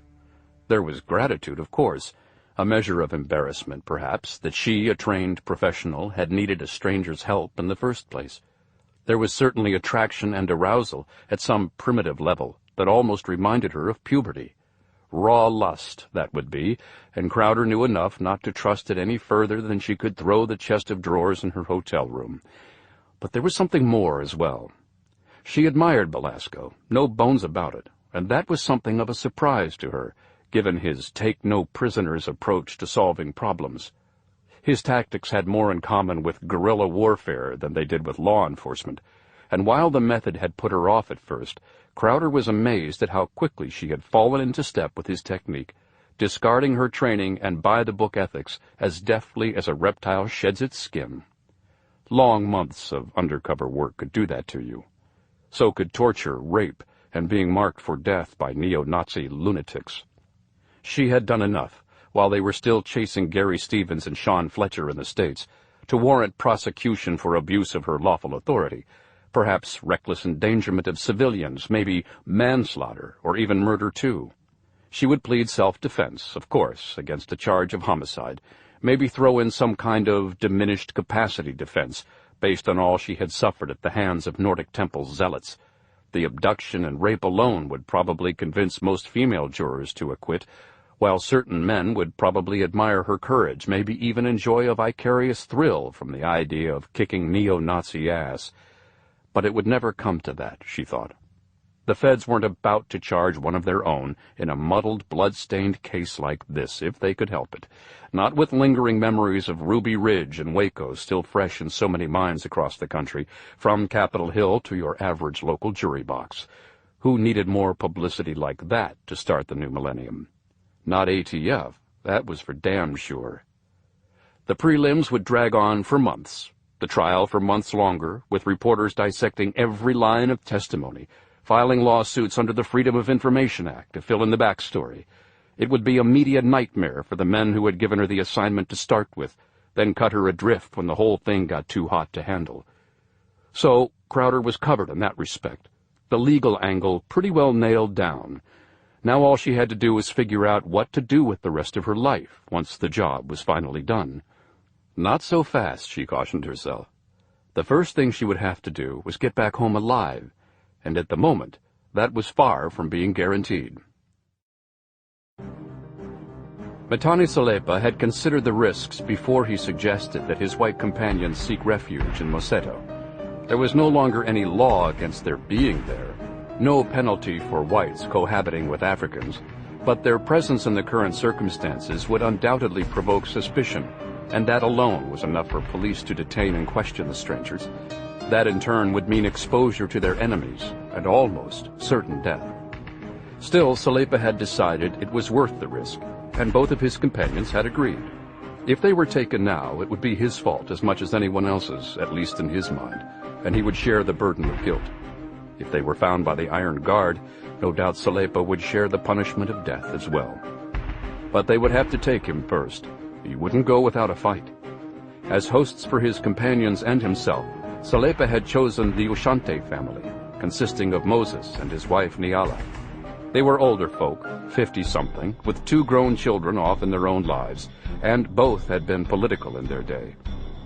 There was gratitude, of course, a measure of embarrassment, perhaps, that she, a trained professional, had needed a stranger's help in the first place. There was certainly attraction and arousal at some primitive level that almost reminded her of puberty. Raw lust, that would be, and Crowder knew enough not to trust it any further than she could throw the chest of drawers in her hotel room. But there was something more as well. She admired Belasco, no bones about it, and that was something of a surprise to her, given his take-no-prisoners approach to solving problems. His tactics had more in common with guerrilla warfare than they did with law enforcement, and while the method had put her off at first, Crowder was amazed at how quickly she had fallen into step with his technique, discarding her training and by-the-book ethics as deftly as a reptile sheds its skin. Long months of undercover work could do that to you. So could torture, rape, and being marked for death by neo-Nazi lunatics. She had done enough, while they were still chasing Gary Stevens and Sean Fletcher in the States, to warrant prosecution for abuse of her lawful authority, perhaps reckless endangerment of civilians, maybe manslaughter, or even murder too. She would plead self-defense, of course, against a charge of homicide, maybe throw in some kind of diminished capacity defense, based on all she had suffered at the hands of Nordic Temple zealots. The abduction and rape alone would probably convince most female jurors to acquit, while certain men would probably admire her courage, maybe even enjoy a vicarious thrill from the idea of kicking neo-Nazi ass. But it would never come to that, she thought. The feds weren't about to charge one of their own in a muddled, blood-stained case like this, if they could help it. Not with lingering memories of Ruby Ridge and Waco still fresh in so many minds across the country, from Capitol Hill to your average local jury box. Who needed more publicity like that to start the new millennium? Not ATF. That was for damn sure. The prelims would drag on for months. The trial for months longer, with reporters dissecting every line of testimony, filing lawsuits under the Freedom of Information Act to fill in the backstory. It would be a media nightmare for the men who had given her the assignment to start with, then cut her adrift when the whole thing got too hot to handle. So Crowder was covered in that respect, the legal angle pretty well nailed down. Now all she had to do was figure out what to do with the rest of her life once the job was finally done. Not so fast, she cautioned herself. The first thing she would have to do was get back home alive, and at the moment, that was far from being guaranteed. Matani Salepa had considered the risks before he suggested that his white companions seek refuge in Moseto. There was no longer any law against their being there, no penalty for whites cohabiting with Africans, but their presence in the current circumstances would undoubtedly provoke suspicion, and that alone was enough for police to detain and question the strangers. That in turn would mean exposure to their enemies, and almost certain death. Still, Salepa had decided it was worth the risk, and both of his companions had agreed. If they were taken now, it would be his fault as much as anyone else's, at least in his mind, and he would share the burden of guilt. If they were found by the Iron Guard, no doubt Salepa would share the punishment of death as well. But they would have to take him first. He wouldn't go without a fight. As hosts for his companions and himself, Salepa had chosen the Ushante family, consisting of Moses and his wife Niala. They were older folk, 50-something, with 2 grown children off in their own lives, and both had been political in their day.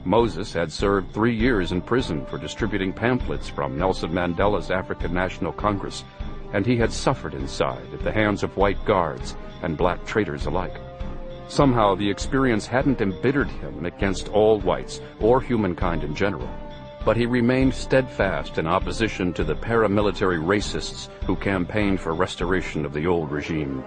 Moses had served 3 years in prison for distributing pamphlets from Nelson Mandela's African National Congress, and he had suffered inside at the hands of white guards and black traders alike. Somehow the experience hadn't embittered him against all whites or humankind in general, but he remained steadfast in opposition to the paramilitary racists who campaigned for restoration of the old regime.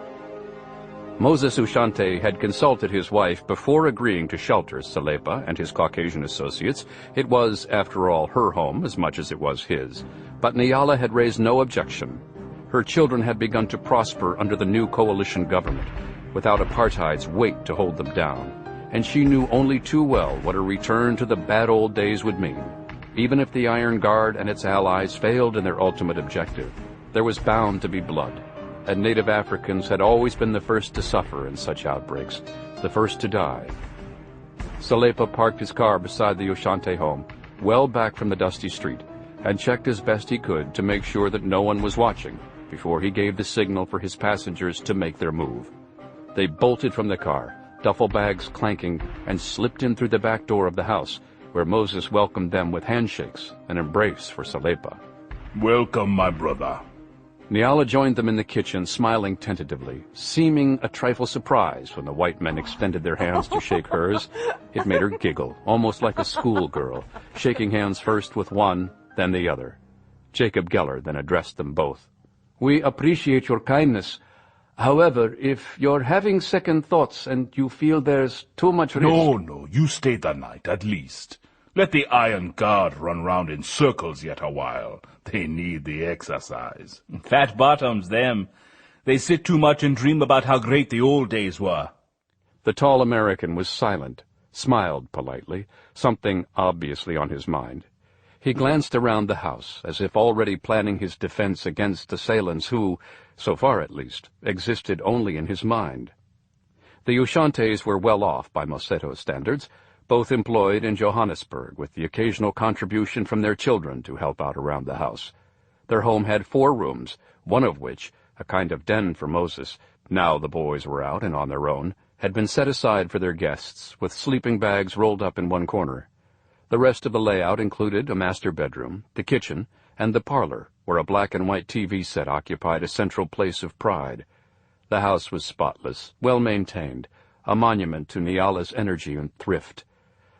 Moses Ushante had consulted his wife before agreeing to shelter Salepa and his Caucasian associates. It was, after all, her home as much as it was his. But Nyala had raised no objection. Her children had begun to prosper under the new coalition government, without apartheid's weight to hold them down, and she knew only too well what a return to the bad old days would mean. Even if the Iron Guard and its allies failed in their ultimate objective, there was bound to be blood. And native Africans had always been the first to suffer in such outbreaks, the first to die. Salepa parked his car beside the Ushante home, well back from the dusty street, and checked as best he could to make sure that no one was watching before he gave the signal for his passengers to make their move. They bolted from the car, duffel bags clanking, and slipped in through the back door of the house, where Moses welcomed them with handshakes, an embrace for Salepa. "Welcome, my brother." Nyala joined them in the kitchen, smiling tentatively, seeming a trifle surprised when the white men extended their hands to shake hers. It made her giggle, almost like a schoolgirl, shaking hands first with one, then the other. Jacob Geller then addressed them both. "We appreciate your kindness. However, if you're having second thoughts and you feel there's too much risk..." No, you stay the night, at least. Let the Iron Guard run round in circles yet a while. They need the exercise. Fat bottoms, them. They sit too much and dream about how great the old days were. The tall American was silent, smiled politely, something obviously on his mind. He glanced around the house, as if already planning his defense against assailants who, so far at least, existed only in his mind. The Ushantes were well off by Moseto standards, both employed in Johannesburg, with the occasional contribution from their children to help out around the house. Their home had 4 rooms, one of which, a kind of den for Moses, now the boys were out and on their own, had been set aside for their guests, with sleeping bags rolled up in one corner. The rest of the layout included a master bedroom, the kitchen, and the parlor, where a black and white TV set occupied a central place of pride. The house was spotless, well-maintained, a monument to Nyala's energy and thrift.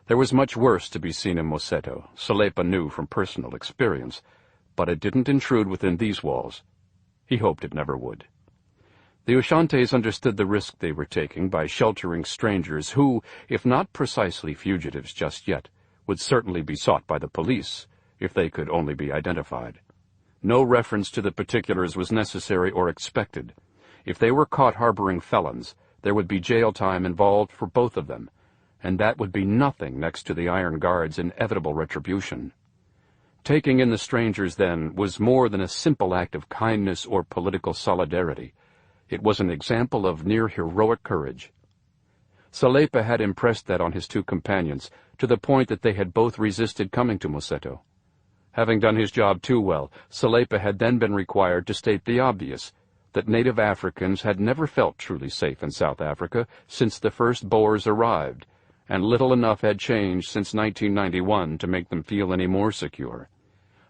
There was much worse to be seen in Moseto, Salepa knew from personal experience, but it didn't intrude within these walls. He hoped it never would. The Ushantes understood the risk they were taking by sheltering strangers who, if not precisely fugitives just yet, would certainly be sought by the police, if they could only be identified. No reference to the particulars was necessary or expected. If they were caught harboring felons, there would be jail time involved for both of them, and that would be nothing next to the Iron Guard's inevitable retribution. Taking in the strangers, then, was more than a simple act of kindness or political solidarity. It was an example of near-heroic courage. Salepa had impressed that on his 2 companions, to the point that they had both resisted coming to Moseto. Having done his job too well, Salepa had then been required to state the obvious, that native Africans had never felt truly safe in South Africa since the first Boers arrived, and little enough had changed since 1991 to make them feel any more secure.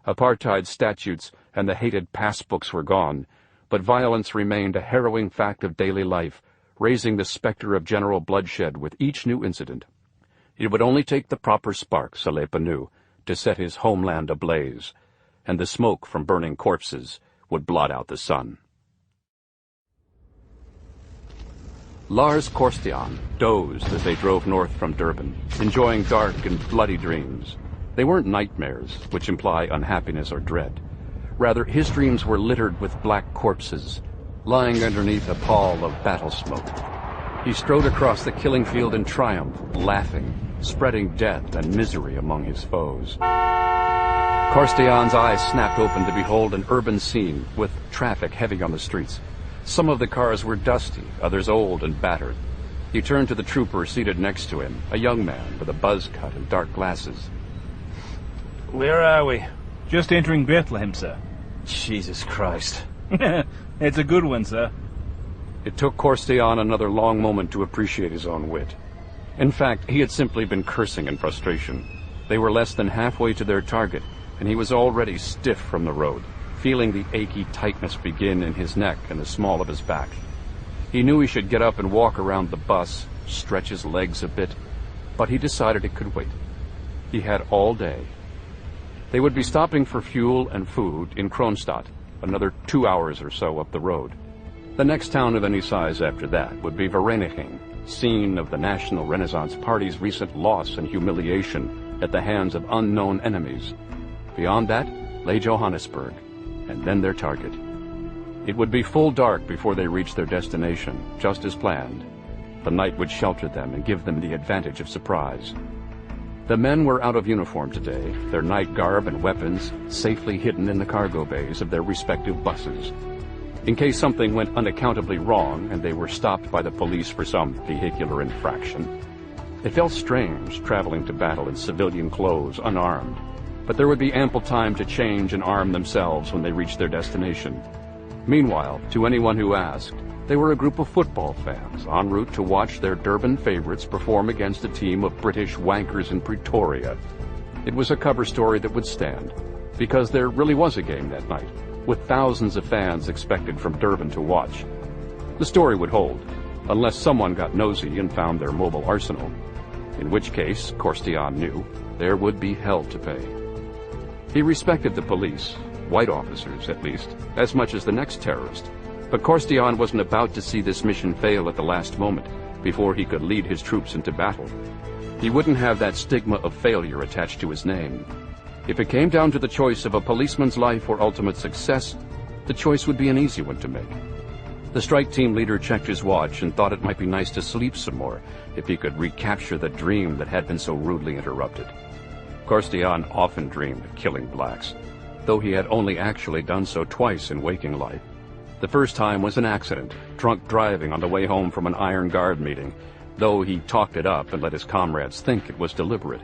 Apartheid statutes and the hated passbooks were gone, but violence remained a harrowing fact of daily life, raising the specter of general bloodshed with each new incident. It would only take the proper spark, Salepa knew, to set his homeland ablaze, and the smoke from burning corpses would blot out the sun. Lars Korstian dozed as they drove north from Durban, enjoying dark and bloody dreams. They weren't nightmares, which imply unhappiness or dread. Rather, his dreams were littered with black corpses, lying underneath a pall of battle smoke. He strode across the killing field in triumph, laughing, spreading death and misery among his foes. Korstian's eyes snapped open to behold an urban scene with traffic heavy on the streets. Some of the cars were dusty, others old and battered. He turned to the trooper seated next to him, a young man with a buzz cut and dark glasses. Where are we? Just entering Bethlehem, sir. Jesus Christ. It's a good one, sir. It took Korstian another long moment to appreciate his own wit. In fact, he had simply been cursing in frustration. They were less than halfway to their target, and he was already stiff from the road, feeling the achy tightness begin in his neck and the small of his back. He knew he should get up and walk around the bus, stretch his legs a bit, but he decided it could wait. He had all day. They would be stopping for fuel and food in Kronstadt, another 2 hours or so up the road. The next town of any size after that would be Vereeniging, scene of the National Renaissance Party's recent loss and humiliation at the hands of unknown enemies. Beyond that lay Johannesburg, and then their target. It would be full dark before they reached their destination, just as planned. The night would shelter them and give them the advantage of surprise. The men were out of uniform today, their night garb and weapons safely hidden in the cargo bays of their respective buses. In case something went unaccountably wrong and they were stopped by the police for some vehicular infraction. It felt strange traveling to battle in civilian clothes, unarmed, but there would be ample time to change and arm themselves when they reached their destination. Meanwhile, to anyone who asked, they were a group of football fans en route to watch their Durban favorites perform against a team of British wankers in Pretoria. It was a cover story that would stand, because there really was a game that night, with thousands of fans expected from Durban to watch. The story would hold, unless someone got nosy and found their mobile arsenal, in which case, Korstian knew, there would be hell to pay. He respected the police, white officers at least, as much as the next terrorist, but Korstian wasn't about to see this mission fail at the last moment, before he could lead his troops into battle. He wouldn't have that stigma of failure attached to his name. If it came down to the choice of a policeman's life or ultimate success, the choice would be an easy one to make. The strike team leader checked his watch and thought it might be nice to sleep some more if he could recapture the dream that had been so rudely interrupted. Korstian often dreamed of killing blacks, though he had only actually done so twice in waking life. The first time was an accident, drunk driving on the way home from an Iron Guard meeting, though he talked it up and let his comrades think it was deliberate.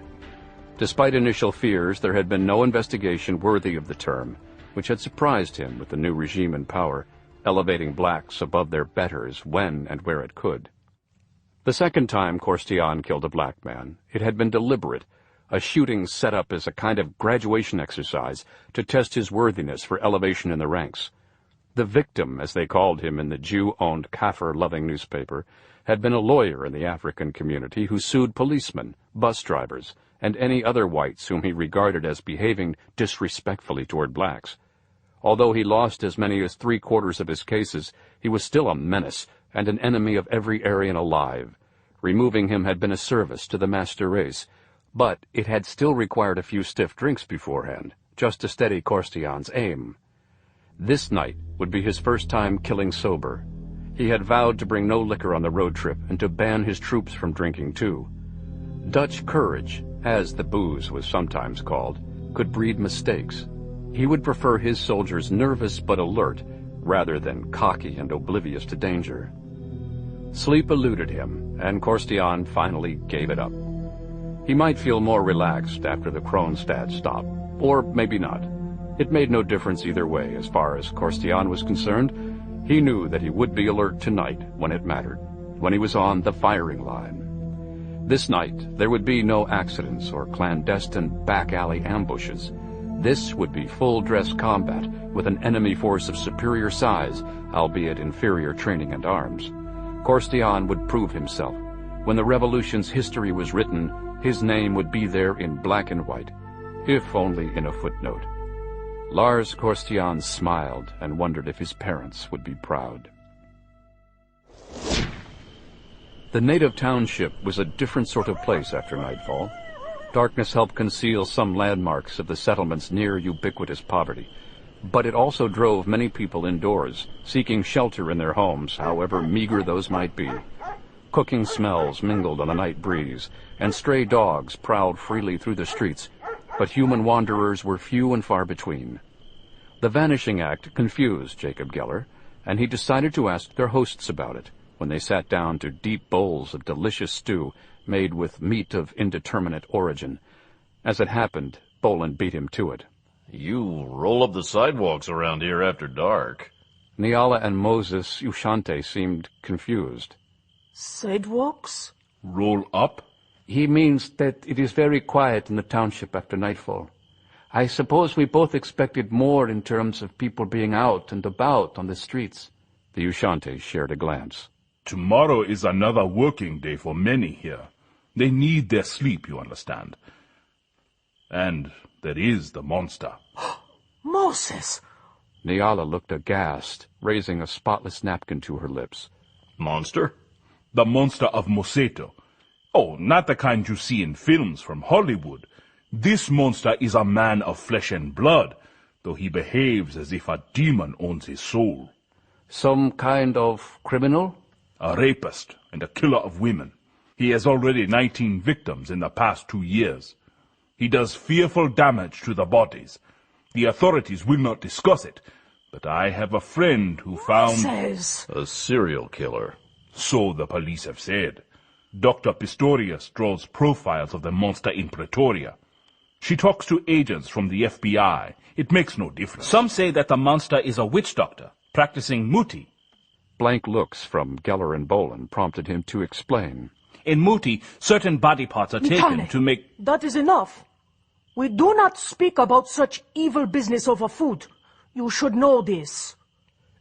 Despite initial fears, there had been no investigation worthy of the term, which had surprised him with the new regime in power, elevating blacks above their betters when and where it could. The second time Korstian killed a black man, it had been deliberate, a shooting set up as a kind of graduation exercise to test his worthiness for elevation in the ranks. The victim, as they called him in the Jew-owned Kaffir-loving newspaper, had been a lawyer in the African community who sued policemen, bus drivers, and any other whites whom he regarded as behaving disrespectfully toward blacks. Although he lost as many as 3/4 of his cases, he was still a menace and an enemy of every Aryan alive. Removing him had been a service to the master race, but it had still required a few stiff drinks beforehand, just to steady Korstian's aim. This night would be his first time killing sober. He had vowed to bring no liquor on the road trip and to ban his troops from drinking too. Dutch courage, as the booze was sometimes called, could breed mistakes. He would prefer his soldiers nervous but alert, rather than cocky and oblivious to danger. Sleep eluded him, and Korstian finally gave it up. He might feel more relaxed after the Kronstadt stop, or maybe not. It made no difference either way as far as Korstian was concerned. He knew that he would be alert tonight when it mattered, when he was on the firing line. This night, there would be no accidents or clandestine back-alley ambushes. This would be full-dress combat with an enemy force of superior size, albeit inferior training and arms. Korstian would prove himself. When the revolution's history was written, his name would be there in black and white, if only in a footnote. Lars Korstian smiled and wondered if his parents would be proud. The native township was a different sort of place after nightfall. Darkness helped conceal some landmarks of the settlement's near-ubiquitous poverty, but it also drove many people indoors, seeking shelter in their homes, however meager those might be. Cooking smells mingled on the night breeze, and stray dogs prowled freely through the streets, but human wanderers were few and far between. The Vanishing Act confused Jacob Geller, and he decided to ask their hosts about it when they sat down to deep bowls of delicious stew made with meat of indeterminate origin. As it happened, Bolan beat him to it. You roll up the sidewalks around here after dark. Nyala and Moses Ushante seemed confused. Sidewalks? Roll up? He means that it is very quiet in the township after nightfall. I suppose we both expected more in terms of people being out and about on the streets. The Ushantes shared a glance. Tomorrow is another working day for many here. They need their sleep, you understand. And there is the monster. Moses! Nyala looked aghast, raising a spotless napkin to her lips. Monster? The monster of Moseto. Oh, not the kind you see in films from Hollywood. This monster is a man of flesh and blood, though he behaves as if a demon owns his soul. Some kind of criminal? A rapist and a killer of women. He has already 19 victims in the past 2 years. He does fearful damage to the bodies. The authorities will not discuss it, but I have a friend who found... Says... A serial killer. So the police have said. Dr. Pistorius draws profiles of the monster in Pretoria. She talks to agents from the FBI. It makes no difference. Some say that the monster is a witch doctor, practicing muti. Blank looks from Geller and Bolan prompted him to explain. In muti, certain body parts are taken to make... That is enough. We do not speak about such evil business over food. You should know this.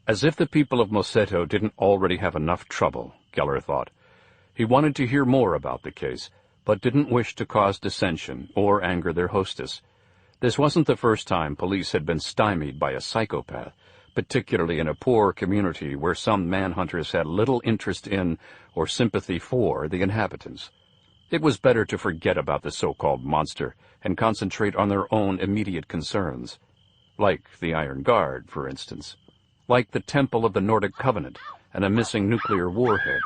As if the people of Moseto didn't already have enough trouble, Geller thought. He wanted to hear more about the case, but didn't wish to cause dissension or anger their hostess. This wasn't the first time police had been stymied by a psychopath, particularly in a poor community where some manhunters had little interest in or sympathy for the inhabitants. It was better to forget about the so-called monster and concentrate on their own immediate concerns, like the Iron Guard, for instance, like the Temple of the Nordic Covenant and a missing nuclear warhead.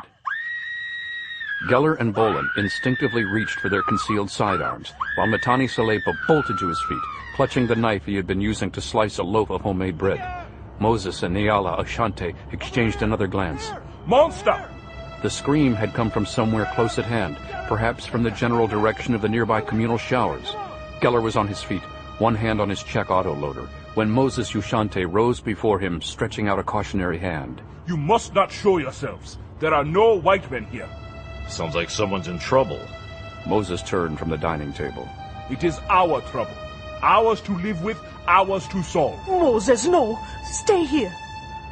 Geller and Bolan instinctively reached for their concealed sidearms, while Matani Salepa bolted to his feet, clutching the knife he had been using to slice a loaf of homemade bread. Moses and Nyala Ashante exchanged another glance. Monster! The scream had come from somewhere close at hand, perhaps from the general direction of the nearby communal showers. Geller was on his feet, one hand on his check autoloader, when Moses Ushante rose before him, stretching out a cautionary hand. You must not show yourselves. There are no white men here. Sounds like someone's in trouble. Moses turned from the dining table. It is our trouble. Ours to live with, ours to solve. Moses, no. Stay here.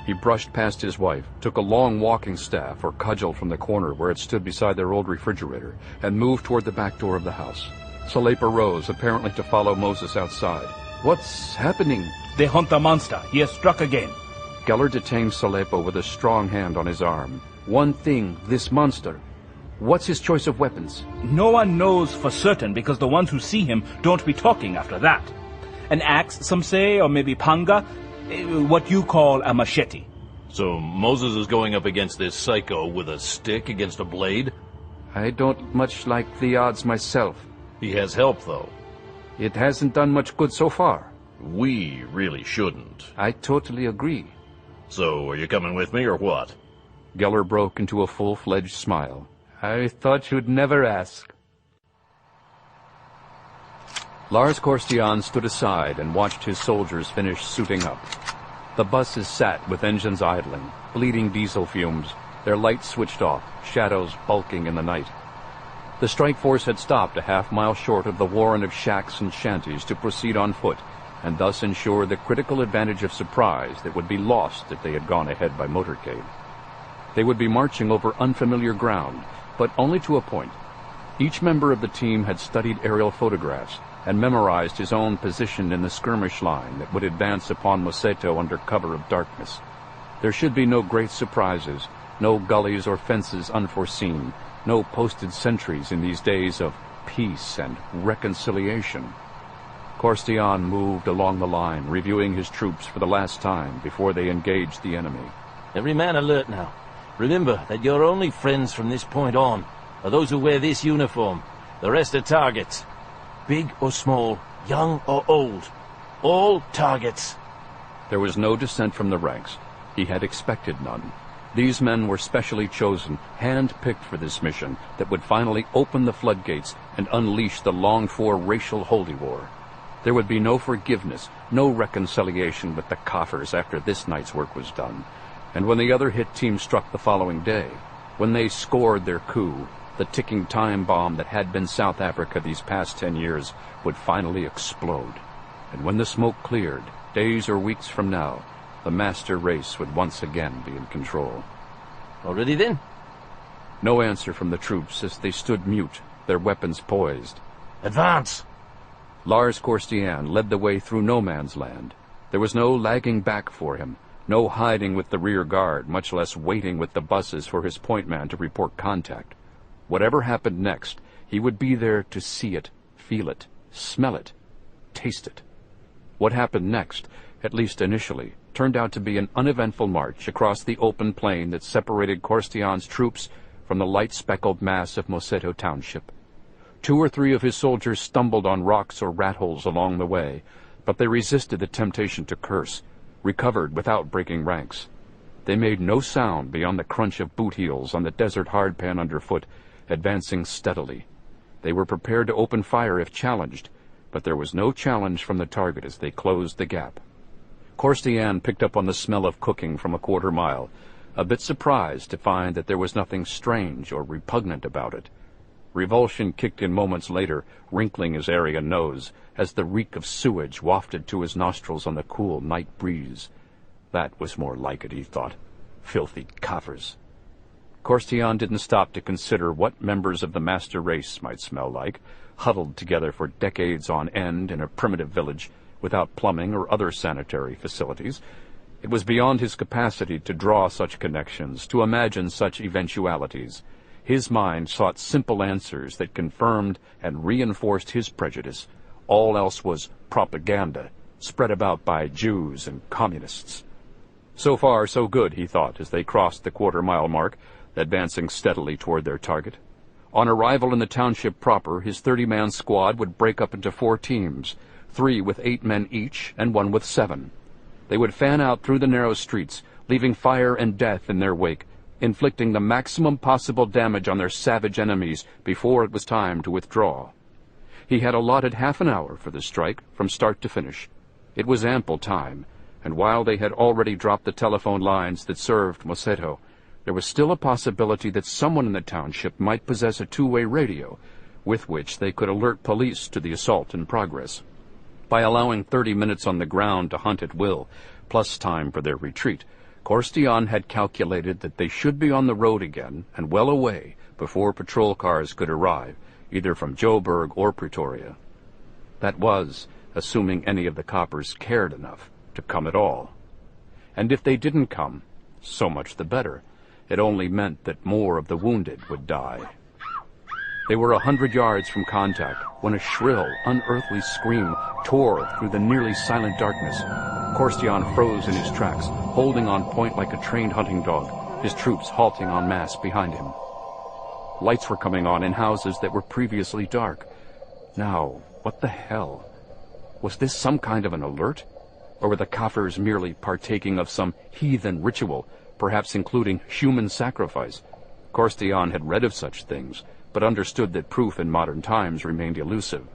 He brushed past his wife, took a long walking staff or cudgel from the corner where it stood beside their old refrigerator, and moved toward the back door of the house. Salepa rose, apparently to follow Moses outside. What's happening? They hunt the monster. He has struck again. Geller detained Salepa with a strong hand on his arm. One thing, this monster. What's his choice of weapons? No one knows for certain because the ones who see him don't be talking after that. An axe, some say, or maybe panga, what you call a machete. So Moses is going up against this psycho with a stick against a blade? I don't much like the odds myself. He has help, though. It hasn't done much good so far. We really shouldn't. I totally agree. So, are you coming with me or what? Geller broke into a full-fledged smile. I thought you'd never ask. Lars Korstian stood aside and watched his soldiers finish suiting up. The buses sat with engines idling, bleeding diesel fumes, their lights switched off, shadows bulking in the night. The strike force had stopped a half-mile short of the warren of shacks and shanties to proceed on foot, and thus ensure the critical advantage of surprise that would be lost if they had gone ahead by motorcade. They would be marching over unfamiliar ground, but only to a point. Each member of the team had studied aerial photographs and memorized his own position in the skirmish line that would advance upon Moseto under cover of darkness. There should be no great surprises, no gullies or fences unforeseen, no posted sentries in these days of peace and reconciliation. Korstian moved along the line, reviewing his troops for the last time before they engaged the enemy. Every man alert now. Remember that your only friends from this point on are those who wear this uniform. The rest are targets. Big or small, young or old. All targets. There was no dissent from the ranks. He had expected none. These men were specially chosen, hand-picked for this mission that would finally open the floodgates and unleash the longed-for racial holy war. There would be no forgiveness, no reconciliation with the Kafirs after this night's work was done. And when the other hit team struck the following day, when they scored their coup, the ticking time bomb that had been South Africa these past 10 years would finally explode. And when the smoke cleared, days or weeks from now, the master race would once again be in control. Already then? No answer from the troops as they stood mute, their weapons poised. Advance! Lars Korstian led the way through no man's land. There was no lagging back for him, no hiding with the rear guard, much less waiting with the buses for his point man to report contact. Whatever happened next, he would be there to see it, feel it, smell it, taste it. What happened next, at least initially, turned out to be an uneventful march across the open plain that separated Korstian's troops from the light-speckled mass of Moseto Township. 2 or 3 of his soldiers stumbled on rocks or rat holes along the way, but they resisted the temptation to curse, recovered without breaking ranks. They made no sound beyond the crunch of boot heels on the desert hardpan underfoot, advancing steadily. They were prepared to open fire if challenged, but there was no challenge from the target as they closed the gap. Korstian picked up on the smell of cooking from a quarter mile, a bit surprised to find that there was nothing strange or repugnant about it. Revulsion kicked in moments later, wrinkling his Aryan nose, as the reek of sewage wafted to his nostrils on the cool night breeze. That was more like it, he thought. Filthy Kafirs. Korstian didn't stop to consider what members of the master race might smell like, huddled together for decades on end in a primitive village, without plumbing or other sanitary facilities. It was beyond his capacity to draw such connections, to imagine such eventualities. His mind sought simple answers that confirmed and reinforced his prejudice. All else was propaganda, spread about by Jews and communists. So far, so good, he thought, as they crossed the quarter-mile mark, advancing steadily toward their target. On arrival in the township proper, his 30-man squad would break up into 4 teams, 3 with 8 men each and 1 with 7. They would fan out through the narrow streets, leaving fire and death in their wake, inflicting the maximum possible damage on their savage enemies before it was time to withdraw. He had allotted half an hour for the strike, from start to finish. It was ample time, and while they had already dropped the telephone lines that served Moseto, there was still a possibility that someone in the township might possess a 2-way radio, with which they could alert police to the assault in progress. By allowing 30 minutes on the ground to hunt at will, plus time for their retreat, Korstian had calculated that they should be on the road again and well away before patrol cars could arrive, either from Joburg or Pretoria. That was, assuming any of the coppers cared enough to come at all. And if they didn't come, so much the better. It only meant that more of the wounded would die. They were 100 yards from contact when a shrill, unearthly scream tore through the nearly silent darkness. Korstian froze in his tracks, holding on point like a trained hunting dog, his troops halting en masse behind him. Lights were coming on in houses that were previously dark. Now, what the hell? Was this some kind of an alert? Or were the Kafirs merely partaking of some heathen ritual, perhaps including human sacrifice? Korstian had read of such things, but understood that proof in modern times remained elusive.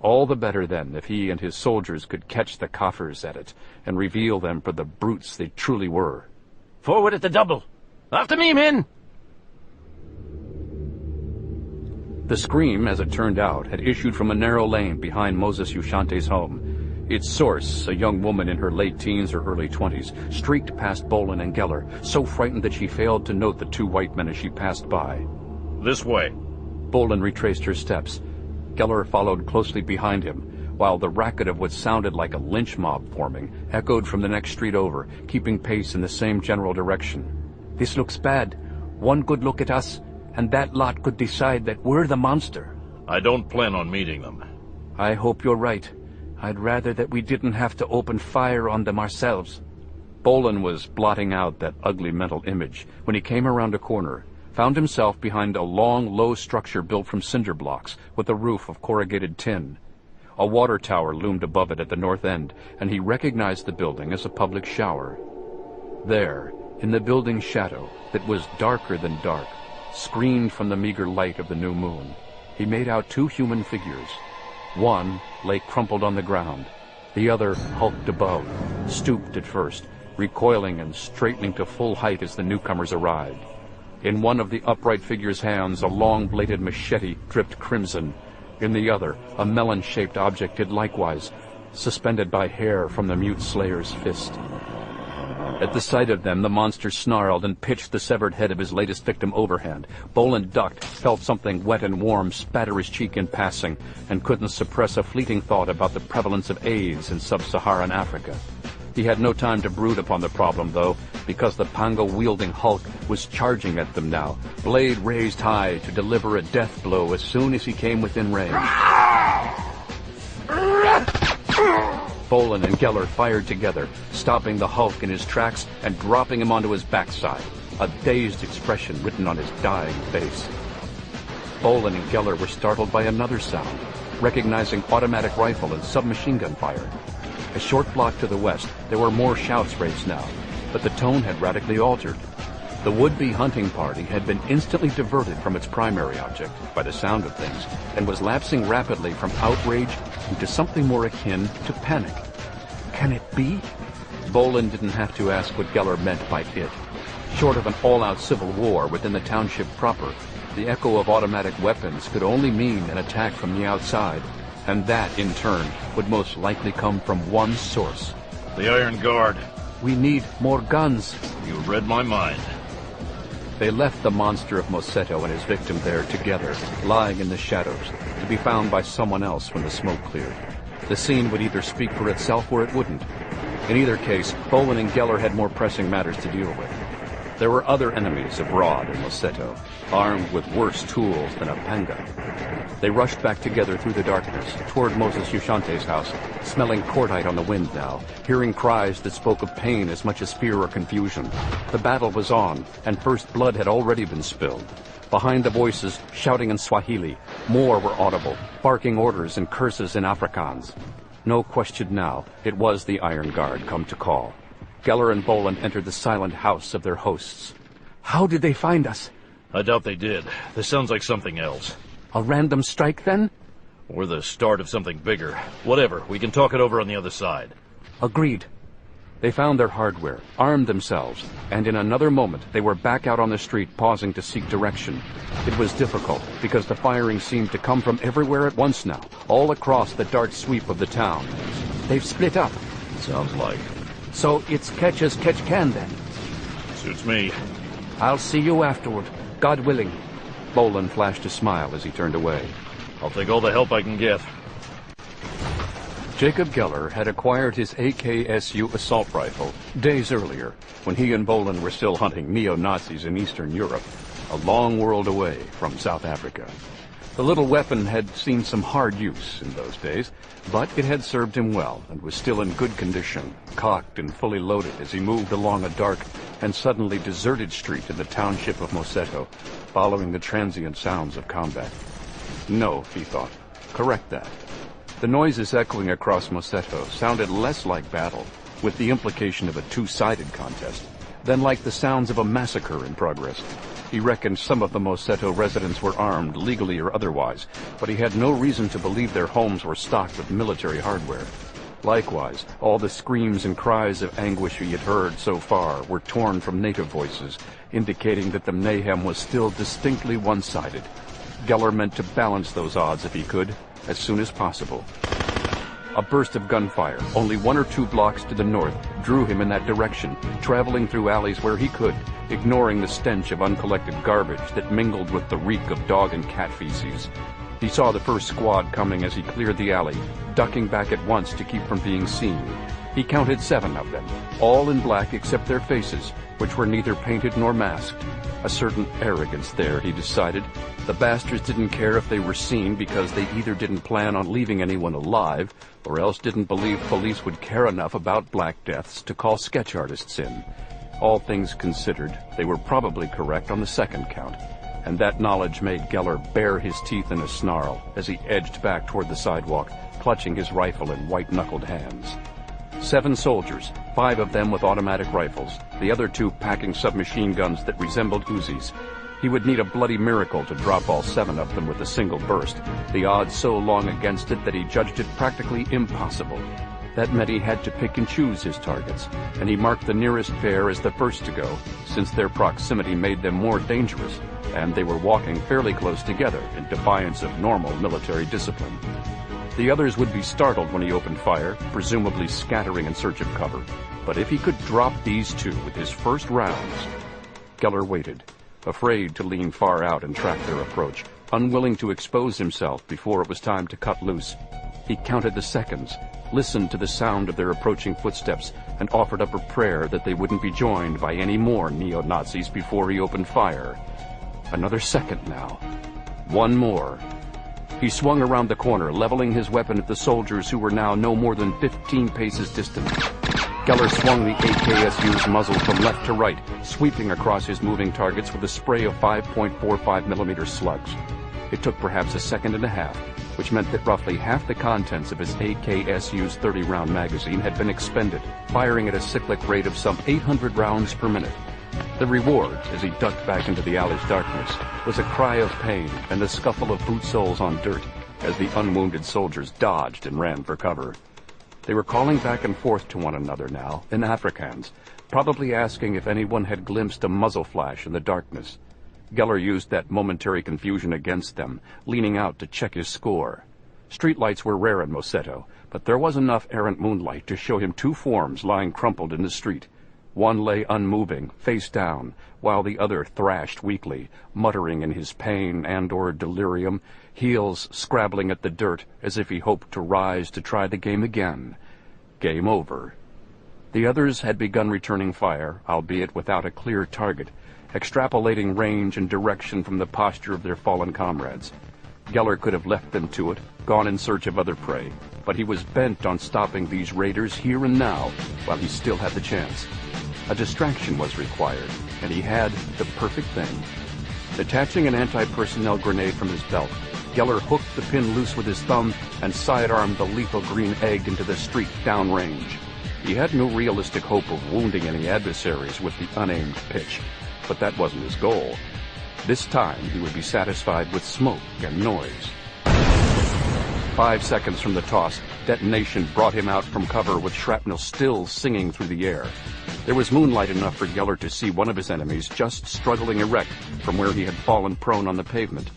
All the better, then, if he and his soldiers could catch the Kafirs at it and reveal them for the brutes they truly were. Forward at the double! After me, men! The scream, as it turned out, had issued from a narrow lane behind Moses Ushante's home. Its source, a young woman in her late teens or early 20s, streaked past Bolan and Geller, so frightened that she failed to note the 2 white men as she passed by. This way. Bolan retraced her steps. Geller followed closely behind him, while the racket of what sounded like a lynch mob forming echoed from the next street over, keeping pace in the same general direction. This looks bad. One good look at us, and that lot could decide that we're the monster. I don't plan on meeting them. I hope you're right. I'd rather that we didn't have to open fire on them ourselves. Bolan was blotting out that ugly mental image when he came around a corner, found himself behind a long, low structure built from cinder blocks with a roof of corrugated tin. A water tower loomed above it at the north end, and he recognized the building as a public shower. There, in the building's shadow, that was darker than dark, screened from the meager light of the new moon, he made out 2 human figures. One lay crumpled on the ground. The other hulked above, stooped at first, recoiling and straightening to full height as the newcomers arrived. In one of the upright figure's hands, a long-bladed machete dripped crimson. In the other, a melon-shaped object did likewise, suspended by hair from the mute slayer's fist. At the sight of them, the monster snarled and pitched the severed head of his latest victim overhand. Bolan ducked, felt something wet and warm spatter his cheek in passing, and couldn't suppress a fleeting thought about the prevalence of AIDS in sub-Saharan Africa. He had no time to brood upon the problem, though, because the Pango-wielding hulk was charging at them now, blade raised high to deliver a death blow as soon as he came within range. Bolan and Geller fired together, stopping the hulk in his tracks and dropping him onto his backside, a dazed expression written on his dying face. Bolan and Geller were startled by another sound, recognizing automatic rifle and submachine gun fire. A short block to the west, there were more shouts raised now, but the tone had radically altered. The would-be hunting party had been instantly diverted from its primary object, by the sound of things, and was lapsing rapidly from outrage into something more akin to panic. Can it be? Bolan didn't have to ask what Geller meant by it. Short of an all-out civil war within the township proper, the echo of automatic weapons could only mean an attack from the outside, and that, in turn, would most likely come from one source. The Iron Guard. We need more guns. You read my mind. They left the monster of Mosetto and his victim there together, lying in the shadows, to be found by someone else when the smoke cleared. The scene would either speak for itself or it wouldn't. In either case, Bolan and Geller had more pressing matters to deal with. There were other enemies abroad in Mosetto, armed with worse tools than a panga. They rushed back together through the darkness, toward Moses Yushante's house, smelling cordite on the wind now, hearing cries that spoke of pain as much as fear or confusion. The battle was on, and first blood had already been spilled. Behind the voices, shouting in Swahili, more were audible, barking orders and curses in Afrikaans. No question now, it was the Iron Guard come to call. Geller and Bolan entered the silent house of their hosts. How did they find us? I doubt they did. This sounds like something else. A random strike, then? Or the start of something bigger. Whatever, we can talk it over on the other side. Agreed. They found their hardware, armed themselves, and in another moment they were back out on the street, pausing to seek direction. It was difficult, because the firing seemed to come from everywhere at once now, all across the dark sweep of the town. They've split up. Sounds like. So it's catch as catch can, then? Suits me. I'll see you afterward, God willing. Bolan flashed a smile as he turned away. I'll take all the help I can get. Jacob Geller had acquired his AKSU assault rifle days earlier, when he and Bolan were still hunting neo-Nazis in Eastern Europe, a long world away from South Africa. The little weapon had seen some hard use in those days, but it had served him well and was still in good condition, cocked and fully loaded as he moved along a dark and suddenly deserted street in the township of Mosetto, following the transient sounds of combat. No, he thought. Correct that. The noises echoing across Mosetto sounded less like battle, with the implication of a two-sided contest, than like the sounds of a massacre in progress. He reckoned some of the Mosetto residents were armed, legally or otherwise, but he had no reason to believe their homes were stocked with military hardware. Likewise, all the screams and cries of anguish he had heard so far were torn from native voices, indicating that the mayhem was still distinctly one-sided. Geller meant to balance those odds if he could, as soon as possible. A burst of gunfire, only 1 or 2 blocks to the north, drew him in that direction, traveling through alleys where he could, ignoring the stench of uncollected garbage that mingled with the reek of dog and cat feces. He saw the first squad coming as he cleared the alley, ducking back at once to keep from being seen. He counted 7 of them, all in black except their faces, which were neither painted nor masked. A certain arrogance there, he decided. The bastards didn't care if they were seen because they either didn't plan on leaving anyone alive, or else didn't believe police would care enough about black deaths to call sketch artists in. All things considered, they were probably correct on the second count, and that knowledge made Geller bare his teeth in a snarl as he edged back toward the sidewalk, clutching his rifle in white-knuckled hands. 7 soldiers, 5 of them with automatic rifles, the other 2 packing submachine guns that resembled Uzis. He would need a bloody miracle to drop all 7 of them with a single burst, the odds so long against it that he judged it practically impossible. That meant he had to pick and choose his targets, and he marked the nearest pair as the first to go, since their proximity made them more dangerous, and they were walking fairly close together in defiance of normal military discipline. The others would be startled when he opened fire, presumably scattering in search of cover. But if he could drop these two with his first rounds... Geller waited, afraid to lean far out and track their approach, unwilling to expose himself before it was time to cut loose. He counted the seconds, listened to the sound of their approaching footsteps, and offered up a prayer that they wouldn't be joined by any more neo-Nazis before he opened fire. Another second now. One more. He swung around the corner, leveling his weapon at the soldiers who were now no more than 15 paces distant. Geller swung the AKSU's muzzle from left to right, sweeping across his moving targets with a spray of 5.45mm slugs. It took perhaps a second and a half, which meant that roughly half the contents of his AKSU's 30-round magazine had been expended, firing at a cyclic rate of some 800 rounds per minute. The reward, as he ducked back into the alley's darkness, was a cry of pain and the scuffle of boot soles on dirt as the unwounded soldiers dodged and ran for cover. They were calling back and forth to one another now, in Afrikaans, probably asking if anyone had glimpsed a muzzle flash in the darkness. Geller used that momentary confusion against them, leaning out to check his score. Streetlights were rare in Mosetto, but there was enough errant moonlight to show him two forms lying crumpled in the street. One lay unmoving, face down, while the other thrashed weakly, muttering in his pain and/or delirium, heels scrabbling at the dirt as if he hoped to rise to try the game again. Game over. The others had begun returning fire, albeit without a clear target, extrapolating range and direction from the posture of their fallen comrades. Geller could have left them to it, gone in search of other prey, but he was bent on stopping these raiders here and now while he still had the chance. A distraction was required, and he had the perfect thing. Detaching an anti-personnel grenade from his belt, Geller hooked the pin loose with his thumb and sidearmed the lethal green egg into the street downrange. He had no realistic hope of wounding any adversaries with the unaimed pitch, but that wasn't his goal. This time he would be satisfied with smoke and noise. 5 seconds from the toss, detonation brought him out from cover with shrapnel still singing through the air. There was moonlight enough for Geller to see one of his enemies just struggling erect from where he had fallen prone on the pavement.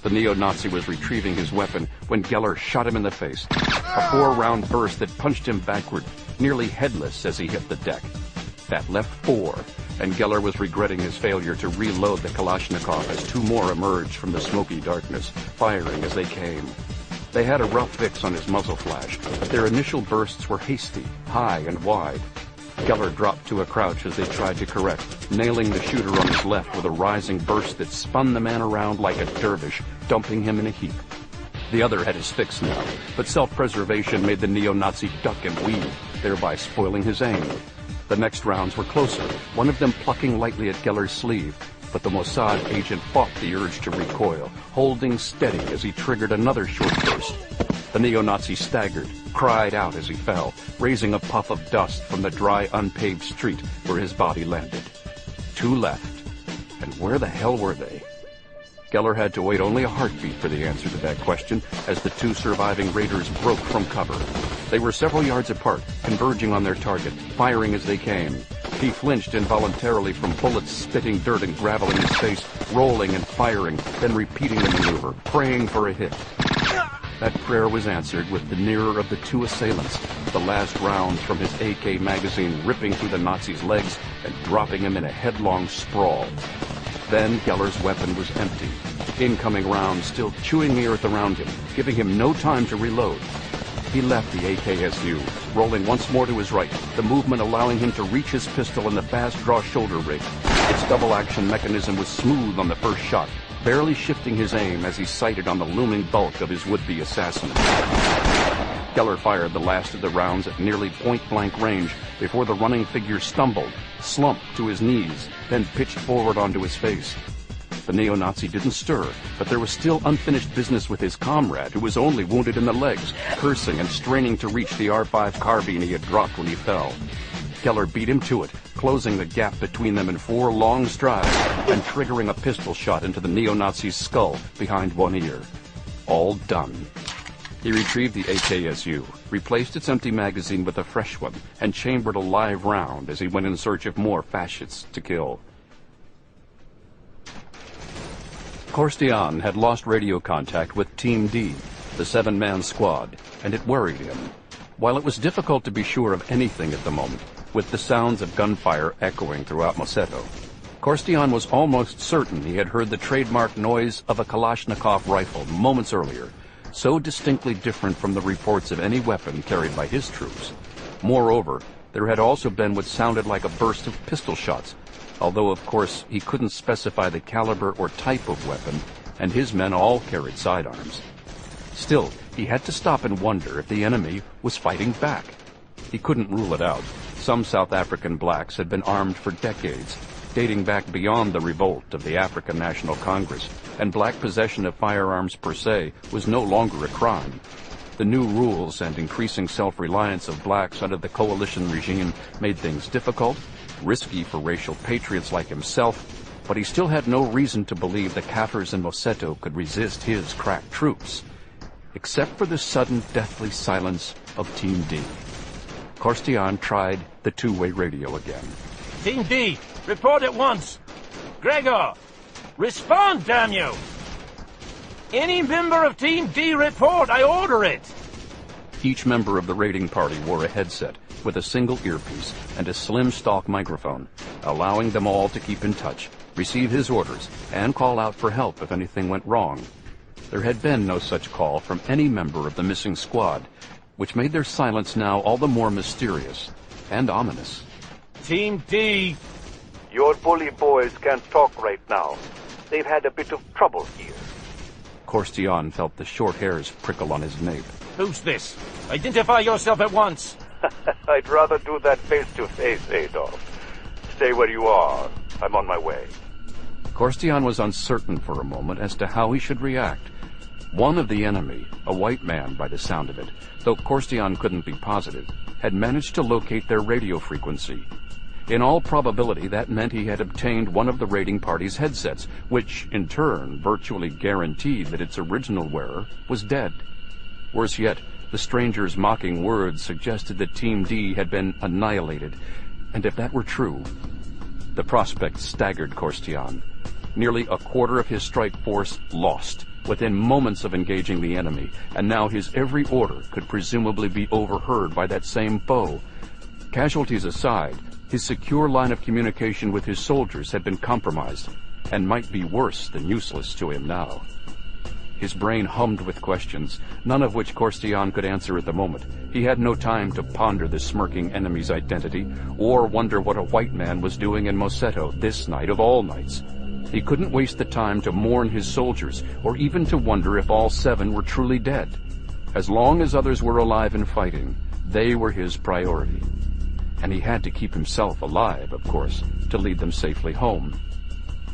The neo-Nazi was retrieving his weapon when Geller shot him in the face. A 4-round burst that punched him backward, nearly headless as he hit the deck. That left 4, and Geller was regretting his failure to reload the Kalashnikov as 2 more emerged from the smoky darkness, firing as they came. They had a rough fix on his muzzle flash, but their initial bursts were hasty, high and wide. Geller dropped to a crouch as they tried to correct, nailing the shooter on his left with a rising burst that spun the man around like a dervish, dumping him in a heap. The other had his fix now, but self-preservation made the neo-Nazi duck and weave, thereby spoiling his aim. The next rounds were closer, one of them plucking lightly at Geller's sleeve, but the Mossad agent fought the urge to recoil, holding steady as he triggered another short burst. The neo-Nazi staggered, cried out as he fell, raising a puff of dust from the dry, unpaved street where his body landed. 2 left. And where the hell were they? Geller had to wait only a heartbeat for the answer to that question as the 2 surviving raiders broke from cover. They were several yards apart, converging on their target, firing as they came. He flinched involuntarily from bullets spitting dirt and gravel in his face, rolling and firing, then repeating the maneuver, praying for a hit. That prayer was answered with the nearer of the 2 assailants, the last rounds from his AK magazine ripping through the Nazi's legs and dropping him in a headlong sprawl. Then Geller's weapon was empty, incoming rounds still chewing the earth around him, giving him no time to reload. He left the AKSU, rolling once more to his right, the movement allowing him to reach his pistol in the fast-draw shoulder rig. Its double-action mechanism was smooth on the first shot, barely shifting his aim as he sighted on the looming bulk of his would-be assassin. Geller fired the last of the rounds at nearly point-blank range before the running figure stumbled, slumped to his knees, then pitched forward onto his face. The neo-Nazi didn't stir, but there was still unfinished business with his comrade, who was only wounded in the legs, cursing and straining to reach the R5 carbine he had dropped when he fell. Geller beat him to it, closing the gap between them in 4 long strides and triggering a pistol shot into the neo-Nazi's skull behind one ear. All done. He retrieved the AKSU, replaced its empty magazine with a fresh one, and chambered a live round as he went in search of more fascists to kill. Korstian had lost radio contact with Team D. the 7-man squad, and it worried him. While it was difficult to be sure of anything at the moment, with the sounds of gunfire echoing throughout Moseto, Korstian was almost certain he had heard the trademark noise of a Kalashnikov rifle moments earlier, so distinctly different from the reports of any weapon carried by his troops. Moreover, there had also been what sounded like a burst of pistol shots, although of course he couldn't specify the caliber or type of weapon, and his men all carried sidearms. Still, he had to stop and wonder if the enemy was fighting back. He couldn't rule it out. Some South African blacks had been armed for decades, dating back beyond the revolt of the African National Congress, and black possession of firearms per se was no longer a crime. The new rules and increasing self-reliance of blacks under the coalition regime made things difficult, risky for racial patriots like himself, but he still had no reason to believe the Kaffirs in Moseto could resist his crack troops, except for the sudden deathly silence of Team D. Korstian tried the two-way radio again. Team D, report at once. Gregor, respond, damn you! Any member of Team D report, I order it! Each member of the raiding party wore a headset with a single earpiece and a slim stock microphone, allowing them all to keep in touch, receive his orders, and call out for help if anything went wrong. There had been no such call from any member of the missing squad, which made their silence now all the more mysterious and ominous. Team D! Your bully boys can't talk right now. They've had a bit of trouble here. Korstian felt the short hairs prickle on his nape. Who's this? Identify yourself at once! I'd rather do that face-to-face, Adolf. Stay where you are. I'm on my way. Korstian was uncertain for a moment as to how he should react. One of the enemy, a white man by the sound of it, though Korstian couldn't be positive, had managed to locate their radio frequency. In all probability, that meant he had obtained one of the raiding party's headsets, which, in turn, virtually guaranteed that its original wearer was dead. Worse yet, the stranger's mocking words suggested that Team D had been annihilated, and if that were true, the prospect staggered Korstian. Nearly a quarter of his strike force lost within moments of engaging the enemy, and now his every order could presumably be overheard by that same foe. Casualties aside, his secure line of communication with his soldiers had been compromised, and might be worse than useless to him now. His brain hummed with questions, none of which Korstian could answer at the moment. He had no time to ponder the smirking enemy's identity, or wonder what a white man was doing in Moseto this night of all nights. He couldn't waste the time to mourn his soldiers, or even to wonder if all 7 were truly dead. As long as others were alive and fighting, they were his priority. And he had to keep himself alive, of course, to lead them safely home.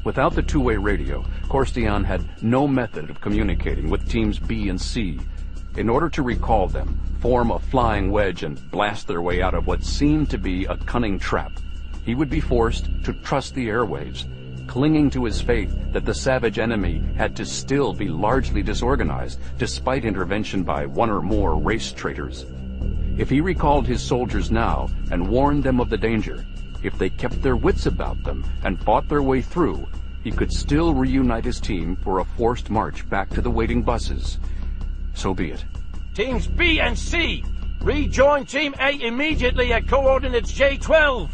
Without the two-way radio, Korstian had no method of communicating with teams B and C. In order to recall them, form a flying wedge and blast their way out of what seemed to be a cunning trap, he would be forced to trust the airwaves, clinging to his faith that the savage enemy had to still be largely disorganized, despite intervention by one or more race traitors. If he recalled his soldiers now and warned them of the danger, if they kept their wits about them and fought their way through, he could still reunite his team for a forced march back to the waiting buses. So be it. Teams B and C, rejoin Team A immediately at coordinates J12.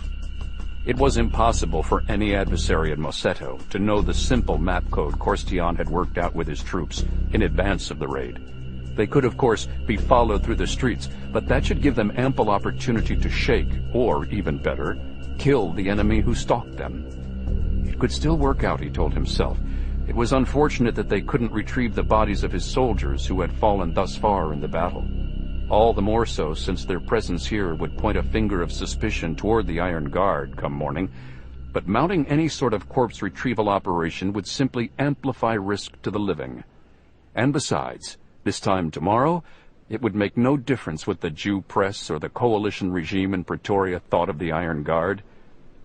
It was impossible for any adversary at Moseto to know the simple map code Korstian had worked out with his troops in advance of the raid. They could, of course, be followed through the streets, but that should give them ample opportunity to shake, or, even better, kill the enemy who stalked them. It could still work out, he told himself. It was unfortunate that they couldn't retrieve the bodies of his soldiers who had fallen thus far in the battle. All the more so since their presence here would point a finger of suspicion toward the Iron Guard come morning, but mounting any sort of corpse retrieval operation would simply amplify risk to the living. And besides, this time tomorrow, it would make no difference what the Jew press or the coalition regime in Pretoria thought of the Iron Guard.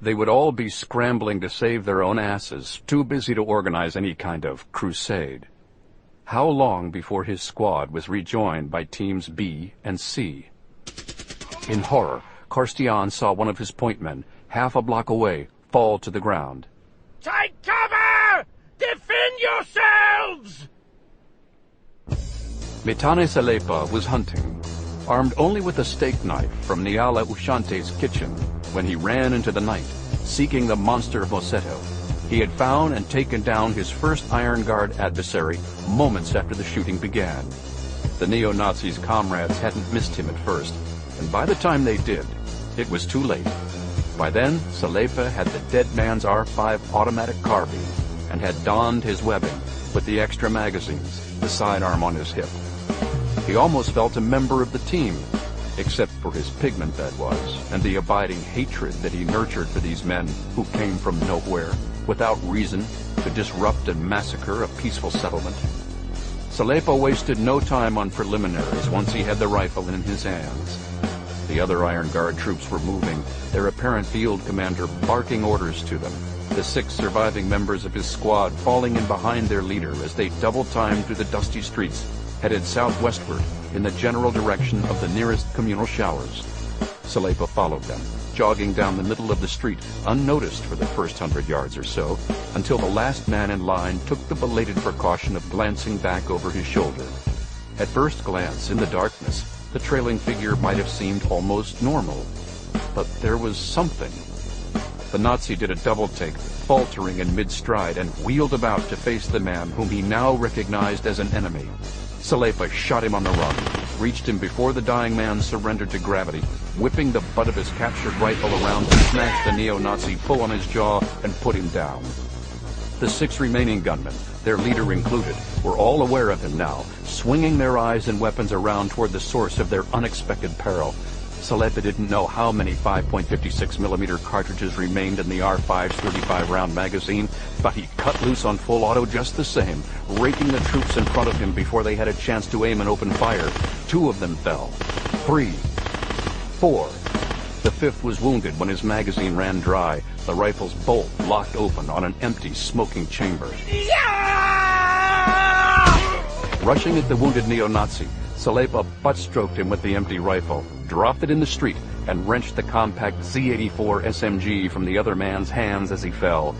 They would all be scrambling to save their own asses, too busy to organize any kind of crusade. How long before his squad was rejoined by teams B and C? In horror, Korstian saw one of his pointmen, half a block away, fall to the ground. Take cover! Defend yourselves! Mitane Salepa was hunting, armed only with a steak knife from Niala Ushante's kitchen, when he ran into the night, seeking the monster Mosetto. He had found and taken down his first Iron Guard adversary moments after the shooting began. The neo-Nazis' comrades hadn't missed him at first, and by the time they did, it was too late. By then, Salepa had the dead man's R5 automatic carbine and had donned his webbing with the extra magazines, the sidearm on his hip. He almost felt a member of the team, except for his pigment, that was, and the abiding hatred that he nurtured for these men who came from nowhere, without reason, to disrupt and massacre a peaceful settlement. Salepa wasted no time on preliminaries once he had the rifle in his hands. The other Iron Guard troops were moving, their apparent field commander barking orders to them, the 6 surviving members of his squad falling in behind their leader as they double-timed through the dusty streets, headed southwestward in the general direction of the nearest communal showers. Salepa followed them, jogging down the middle of the street, unnoticed for the first 100 yards or so, until the last man in line took the belated precaution of glancing back over his shoulder. At first glance, in the darkness, the trailing figure might have seemed almost normal. But there was something. The Nazi did a double-take, faltering in mid-stride, and wheeled about to face the man whom he now recognized as an enemy. Salepa shot him on the run, reached him before the dying man surrendered to gravity, whipping the butt of his captured rifle around to smash the neo-Nazi full on his jaw and put him down. The 6 remaining gunmen, their leader included, were all aware of him now, swinging their eyes and weapons around toward the source of their unexpected peril. Salepa didn't know how many 5.56mm cartridges remained in the R5's 35-round magazine, but he cut loose on full auto just the same, raking the troops in front of him before they had a chance to aim and open fire. 2 of them fell. 3. 4. The 5th was wounded when his magazine ran dry, the rifle's bolt locked open on an empty, smoking chamber. Rushing at the wounded neo-Nazi, Salepa butt-stroked him with the empty rifle, dropped it in the street, and wrenched the compact Z-84 SMG from the other man's hands as he fell.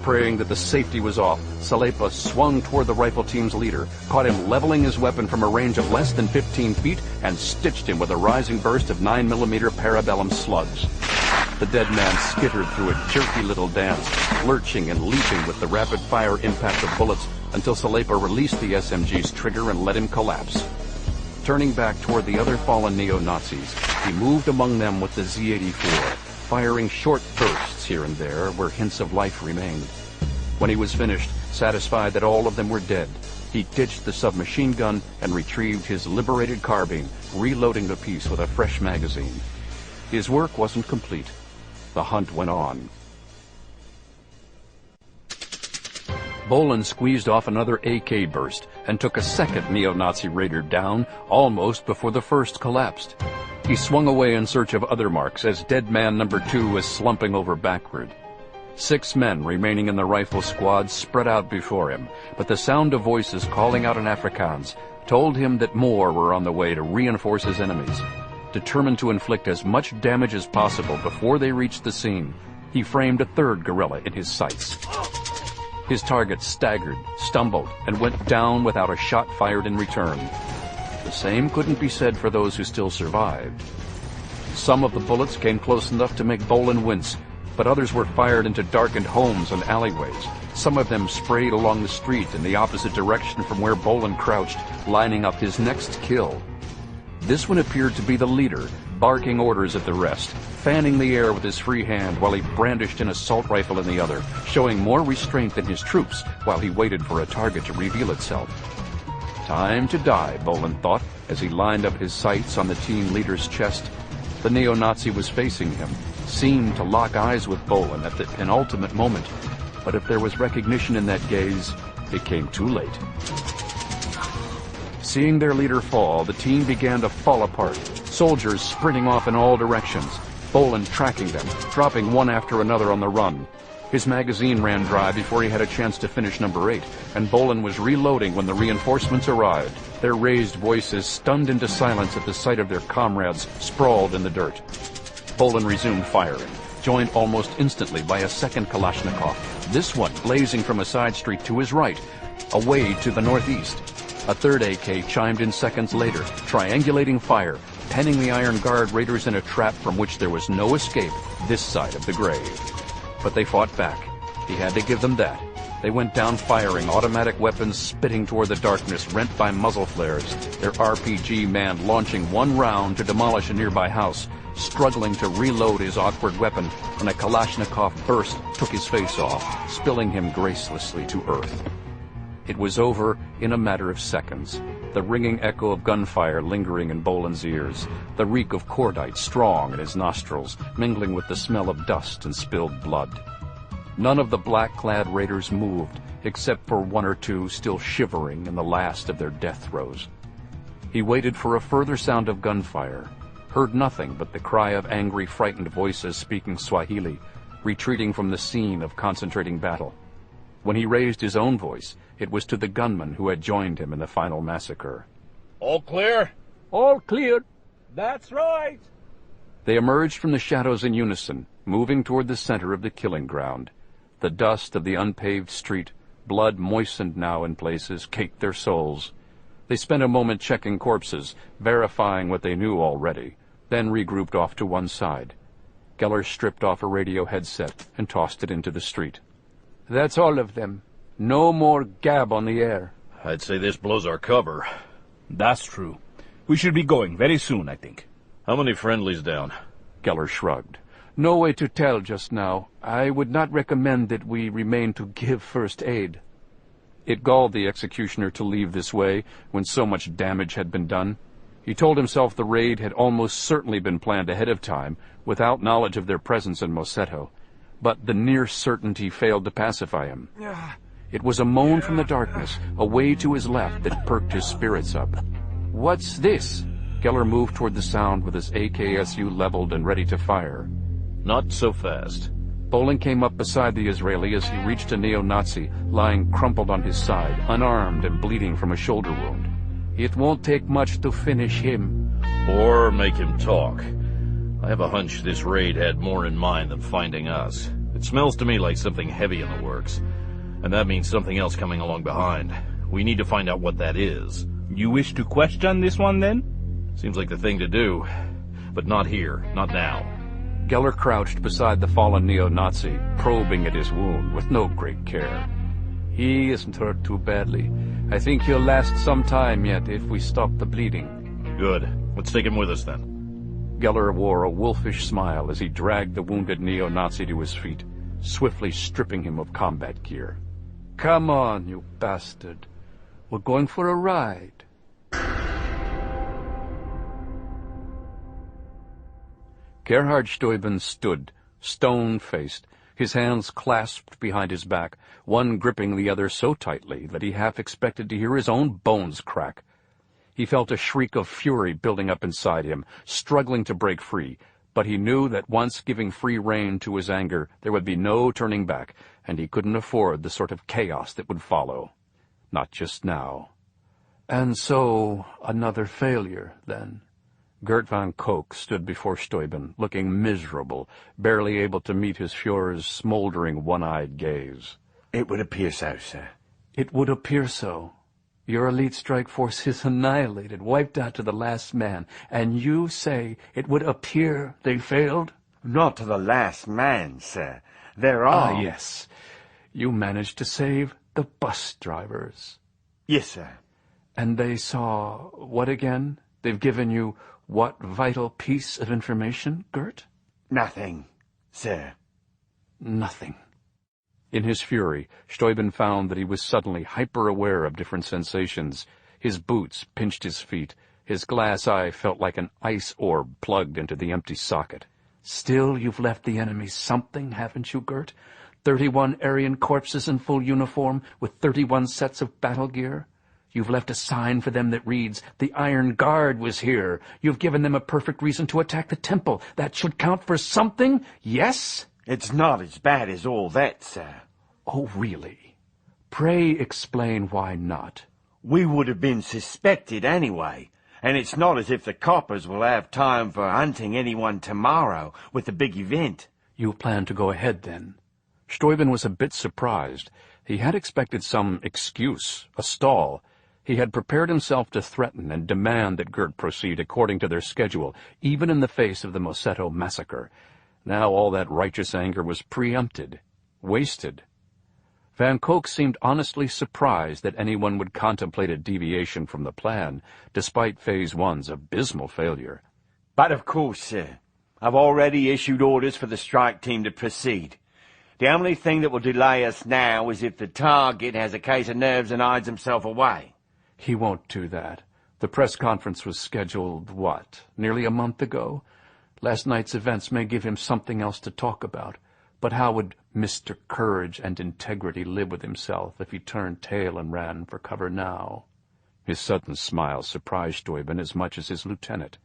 Praying that the safety was off, Salepa swung toward the rifle team's leader, caught him leveling his weapon from a range of less than 15 feet, and stitched him with a rising burst of 9mm parabellum slugs. The dead man skittered through a jerky little dance, lurching and leaping with the rapid-fire impact of bullets until Salepa released the SMG's trigger and let him collapse. Turning back toward the other fallen neo-Nazis, he moved among them with the Z-84, firing short bursts here and there where hints of life remained. When he was finished, satisfied that all of them were dead, he ditched the submachine gun and retrieved his liberated carbine, reloading the piece with a fresh magazine. His work wasn't complete. The hunt went on. Bolan squeezed off another AK burst and took a second neo-Nazi raider down almost before the first collapsed. He swung away in search of other marks as dead man number 2 was slumping over backward. 6 men remaining in the rifle squad spread out before him, but the sound of voices calling out in Afrikaans told him that more were on the way to reinforce his enemies. Determined to inflict as much damage as possible before they reached the scene, he framed a third guerrilla in his sights. His target staggered, stumbled, and went down without a shot fired in return. The same couldn't be said for those who still survived. Some of the bullets came close enough to make Bolan wince, but others were fired into darkened homes and alleyways. Some of them sprayed along the street in the opposite direction from where Bolan crouched, lining up his next kill. This one appeared to be the leader, barking orders at the rest, fanning the air with his free hand while he brandished an assault rifle in the other, showing more restraint than his troops while he waited for a target to reveal itself. Time to die, Bolan thought, as he lined up his sights on the team leader's chest. The neo-Nazi was facing him, seemed to lock eyes with Bolan at the penultimate moment, but if there was recognition in that gaze, it came too late. Seeing their leader fall, the team began to fall apart, soldiers sprinting off in all directions, Bolan tracking them, dropping one after another on the run. His magazine ran dry before he had a chance to finish number 8, and Bolan was reloading when the reinforcements arrived, their raised voices stunned into silence at the sight of their comrades sprawled in the dirt. Bolan resumed firing, joined almost instantly by a second Kalashnikov, this one blazing from a side street to his right, away to the northeast. A third AK chimed in seconds later, triangulating fire, penning the Iron Guard raiders in a trap from which there was no escape this side of the grave. But they fought back. He had to give them that. They went down firing, automatic weapons spitting toward the darkness, rent by muzzle flares, their RPG man launching one round to demolish a nearby house, struggling to reload his awkward weapon when a Kalashnikov burst took his face off, spilling him gracelessly to earth. It was over in a matter of seconds, the ringing echo of gunfire lingering in Bolan's ears, the reek of cordite strong in his nostrils, mingling with the smell of dust and spilled blood. None of the black-clad raiders moved, except for one or two still shivering in the last of their death throes. He waited for a further sound of gunfire, heard nothing but the cry of angry, frightened voices speaking Swahili, retreating from the scene of concentrating battle. When he raised his own voice, it was to the gunman who had joined him in the final massacre. All clear? All clear. That's right. They emerged from the shadows in unison, moving toward the center of the killing ground. The dust of the unpaved street, blood moistened now in places, caked their souls. They spent a moment checking corpses, verifying what they knew already, then regrouped off to one side. Geller stripped off a radio headset and tossed it into the street. That's all of them. No more gab on the air. I'd say this blows our cover. That's true. We should be going very soon, I think. How many friendlies down? Geller shrugged. No way to tell just now. I would not recommend that we remain to give first aid. It galled the executioner to leave this way when so much damage had been done. He told himself the raid had almost certainly been planned ahead of time, without knowledge of their presence in Mosetto. But the near certainty failed to pacify him. It was a moan from the darkness, away to his left, that perked his spirits up. What's this? Geller moved toward the sound with his AKSU leveled and ready to fire. Not so fast. Bolan came up beside the Israeli as he reached a neo-Nazi, lying crumpled on his side, unarmed and bleeding from a shoulder wound. It won't take much to finish him. Or make him talk. I have a hunch this raid had more in mind than finding us. It smells to me like something heavy in the works. And that means something else coming along behind. We need to find out what that is. You wish to question this one, then? Seems like the thing to do. But not here. Not now. Geller crouched beside the fallen neo-Nazi, probing at his wound with no great care. He isn't hurt too badly. I think he'll last some time yet if we stop the bleeding. Good. Let's take him with us then. Geller wore a wolfish smile as he dragged the wounded neo-Nazi to his feet, swiftly stripping him of combat gear. Come on, you bastard. We're going for a ride. Gerhard Steuben stood, stone-faced, his hands clasped behind his back, one gripping the other so tightly that he half expected to hear his own bones crack. He felt a shriek of fury building up inside him, struggling to break free, but he knew that once giving free rein to his anger, there would be no turning back, and he couldn't afford the sort of chaos that would follow. Not just now. And so, another failure, then? Gert von Koch stood before Steuben, looking miserable, barely able to meet his Fuhrer's smoldering one-eyed gaze. It would appear so, sir. It would appear so. Your elite strike force is annihilated, wiped out to the last man, and you say it would appear they failed? Not to the last man, sir. There are... Ah, yes. You managed to save the bus drivers. Yes, sir. And they saw what again? They've given you what vital piece of information, Gert? Nothing, sir. Nothing. In his fury, Steuben found that he was suddenly hyper-aware of different sensations. His boots pinched his feet. His glass eye felt like an ice orb plugged into the empty socket. Still, you've left the enemy something, haven't you, Gert? 31 Aryan corpses in full uniform with 31 sets of battle gear. You've left a sign for them that reads, "The Iron Guard was here." You've given them a perfect reason to attack the temple. That should count for something, yes? It's not as bad as all that, sir. Oh, really? Pray explain why not. We would have been suspected anyway, and it's not as if the coppers will have time for hunting anyone tomorrow with the big event. You plan to go ahead, then? Steuben was a bit surprised. He had expected some excuse, a stall. He had prepared himself to threaten and demand that Gert proceed according to their schedule, even in the face of the Mosetto massacre. Now all that righteous anger was preempted, wasted. Van Koch seemed honestly surprised that anyone would contemplate a deviation from the plan, despite Phase 1's abysmal failure. But of course, sir, I've already issued orders for the strike team to proceed. The only thing that will delay us now is if the target has a case of nerves and hides himself away. He won't do that. The press conference was scheduled, what, nearly a month ago? Last night's events may give him something else to talk about. But how would Mr. Courage and Integrity live with himself if he turned tail and ran for cover now? His sudden smile surprised Steuben as much as his lieutenant.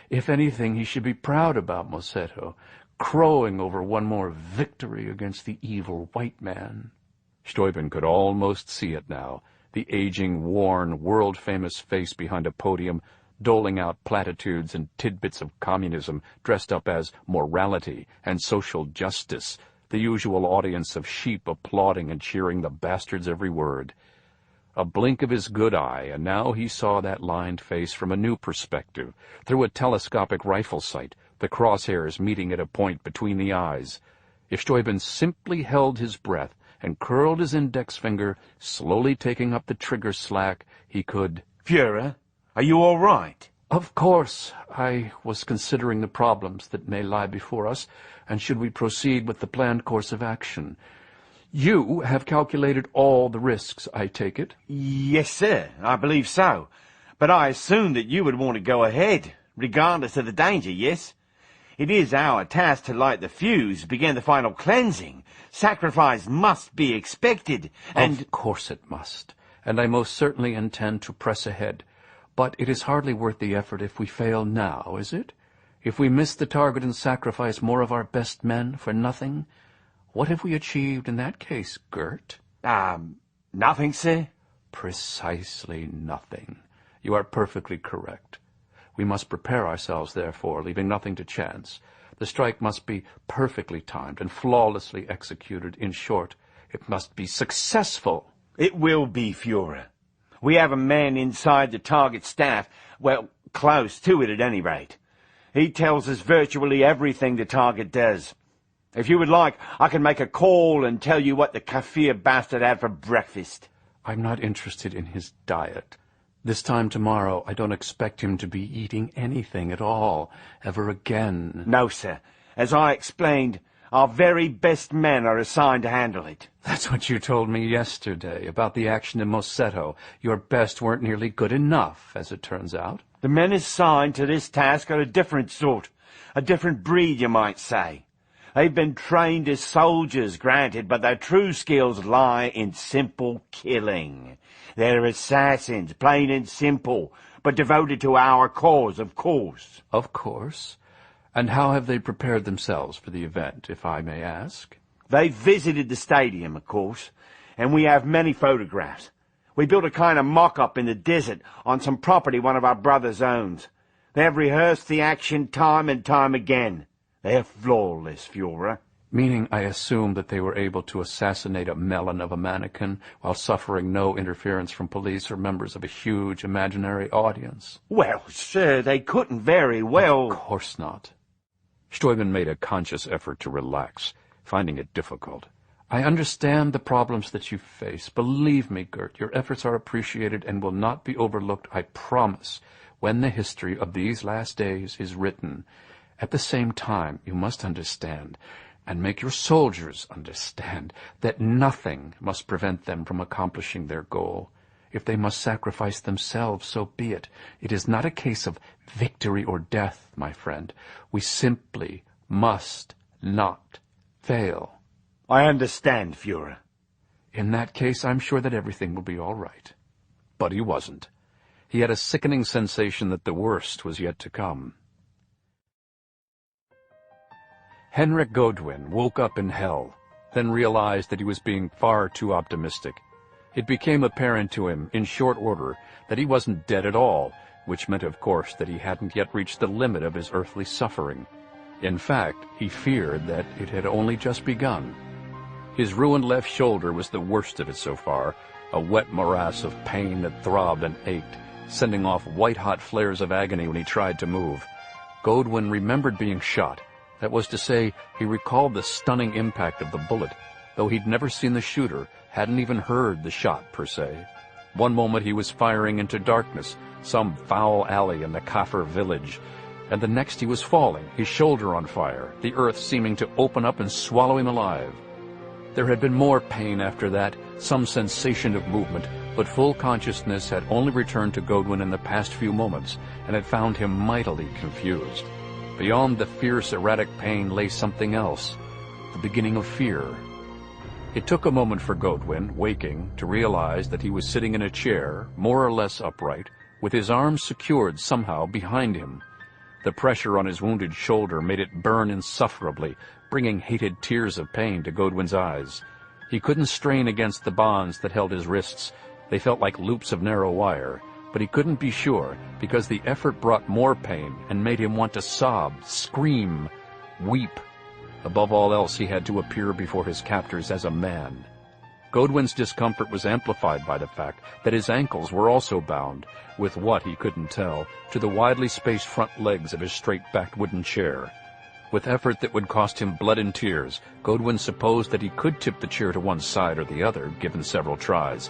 If anything, he should be proud about Mosetto, crowing over one more victory against the evil white man. Steuben could almost see it now, the aging, worn, world-famous face behind a podium, doling out platitudes and tidbits of communism dressed up as morality and social justice, the usual audience of sheep applauding and cheering the bastard's every word. A blink of his good eye, and now he saw that lined face from a new perspective, through a telescopic rifle sight, the crosshairs meeting at a point between the eyes. If Steuben simply held his breath and curled his index finger, slowly taking up the trigger slack, he could— Führer, are you all right? Of course. I was considering the problems that may lie before us, and should we proceed with the planned course of action. You have calculated all the risks, I take it? Yes, sir, I believe so. But I assumed that you would want to go ahead, regardless of the danger, yes? It is our task to light the fuse, begin the final cleansing. Sacrifice must be expected, and— Of course it must, and I most certainly intend to press ahead. But it is hardly worth the effort if we fail now, is it? If we miss the target and sacrifice more of our best men for nothing? What have we achieved in that case, Gert? Nothing, sir? Precisely nothing. You are perfectly correct. We must prepare ourselves, therefore, leaving nothing to chance. The strike must be perfectly timed and flawlessly executed. In short, it must be successful. It will be, Führer. We have a man inside the target staff, well, close to it at any rate. He tells us virtually everything the target does. If you would like, I can make a call and tell you what the Kaffir bastard had for breakfast. I'm not interested in his diet. This time tomorrow, I don't expect him to be eating anything at all, ever again. No, sir. As I explained, our very best men are assigned to handle it. That's what you told me yesterday about the action in Mosetto. Your best weren't nearly good enough, as it turns out. The men assigned to this task are a different sort, a different breed, you might say. They've been trained as soldiers, granted, but their true skills lie in simple killing. They're assassins, plain and simple, but devoted to our cause, of course. Of course. And how have they prepared themselves for the event, if I may ask? They've visited the stadium, of course, and we have many photographs. We built a kind of mock-up in the desert on some property one of our brothers owns. They have rehearsed the action time and time again. They're flawless, Führer. Meaning, I assume that they were able to assassinate a melon of a mannequin while suffering no interference from police or members of a huge imaginary audience. Well, sir, they couldn't very well— Of course not. Steuben made a conscious effort to relax, finding it difficult. I understand the problems that you face. Believe me, Gert, your efforts are appreciated and will not be overlooked, I promise, when the history of these last days is written. At the same time, you must understand, and make your soldiers understand, that nothing must prevent them from accomplishing their goal. If they must sacrifice themselves, so be it. It is not a case of victory or death, my friend. We simply must not fail. I understand, Führer. In that case, I'm sure that everything will be all right. But he wasn't. He had a sickening sensation that the worst was yet to come. Henrik Godwin woke up in hell, then realized that he was being far too optimistic. It became apparent to him, in short order, that he wasn't dead at all, which meant, of course, that he hadn't yet reached the limit of his earthly suffering. In fact, he feared that it had only just begun. His ruined left shoulder was the worst of it so far, a wet morass of pain that throbbed and ached, sending off white-hot flares of agony when he tried to move. Godwin remembered being shot. That was to say, he recalled the stunning impact of the bullet, though he'd never seen the shooter, hadn't even heard the shot, per se. One moment he was firing into darkness, some foul alley in the Kafir village, and the next he was falling, his shoulder on fire, the earth seeming to open up and swallow him alive. There had been more pain after that, some sensation of movement, but full consciousness had only returned to Godwin in the past few moments, and had found him mightily confused. Beyond the fierce, erratic pain lay something else, the beginning of fear. It took a moment for Godwin, waking, to realize that he was sitting in a chair, more or less upright, with his arms secured somehow behind him. The pressure on his wounded shoulder made it burn insufferably, bringing hated tears of pain to Godwin's eyes. He couldn't strain against the bonds that held his wrists. They felt like loops of narrow wire, but he couldn't be sure, because the effort brought more pain and made him want to sob, scream, weep. Above all else, he had to appear before his captors as a man. Godwin's discomfort was amplified by the fact that his ankles were also bound, with what he couldn't tell, to the widely spaced front legs of his straight-backed wooden chair. With effort that would cost him blood and tears, Godwin supposed that he could tip the chair to one side or the other, given several tries.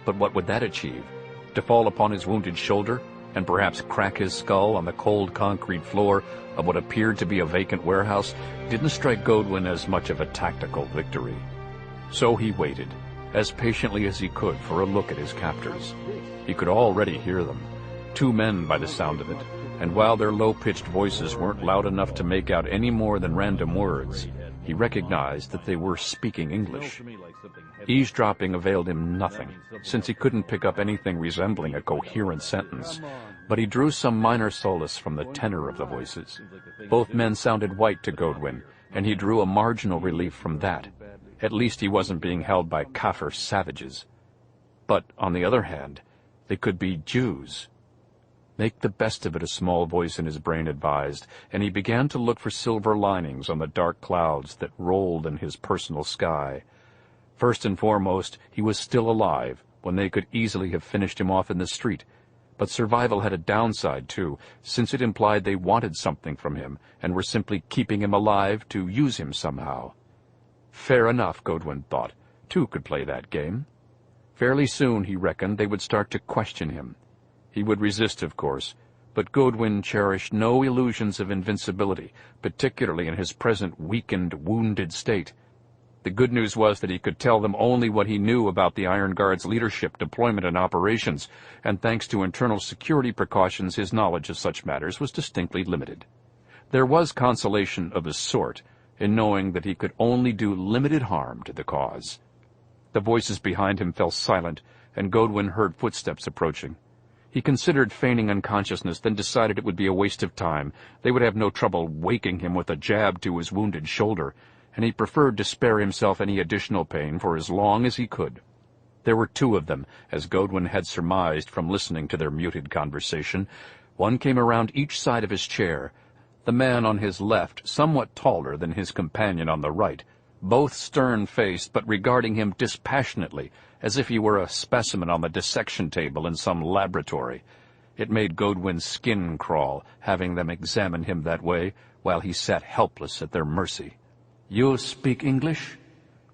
But what would that achieve? To fall upon his wounded shoulder, and perhaps crack his skull on the cold concrete floor of what appeared to be a vacant warehouse, didn't strike Godwin as much of a tactical victory. So he waited, as patiently as he could, for a look at his captors. He could already hear them, 2 men by the sound of it, and while their low-pitched voices weren't loud enough to make out any more than random words, he recognized that they were speaking English. Eavesdropping availed him nothing, since he couldn't pick up anything resembling a coherent sentence, but he drew some minor solace from the tenor of the voices. Both men sounded white to Godwin, and he drew a marginal relief from that. At least he wasn't being held by Kafir savages. But, on the other hand, they could be Jews. Make the best of it, a small voice in his brain advised, and he began to look for silver linings on the dark clouds that rolled in his personal sky. First and foremost, he was still alive, when they could easily have finished him off in the street. But survival had a downside, too, since it implied they wanted something from him, and were simply keeping him alive to use him somehow. Fair enough, Godwin thought. 2 could play that game. Fairly soon, he reckoned, they would start to question him. He would resist, of course, but Godwin cherished no illusions of invincibility, particularly in his present weakened, wounded state. The good news was that he could tell them only what he knew about the Iron Guard's leadership, deployment, and operations, and thanks to internal security precautions, his knowledge of such matters was distinctly limited. There was consolation of a sort in knowing that he could only do limited harm to the cause. The voices behind him fell silent, and Godwin heard footsteps approaching. He considered feigning unconsciousness, then decided it would be a waste of time. They would have no trouble waking him with a jab to his wounded shoulder, and he preferred to spare himself any additional pain for as long as he could. There were 2 of them, as Godwin had surmised from listening to their muted conversation. One came around each side of his chair, the man on his left somewhat taller than his companion on the right, both stern-faced but regarding him dispassionately, as if he were a specimen on the dissection table in some laboratory. It made Godwin's skin crawl, having them examine him that way, while he sat helpless at their mercy. "You speak English?"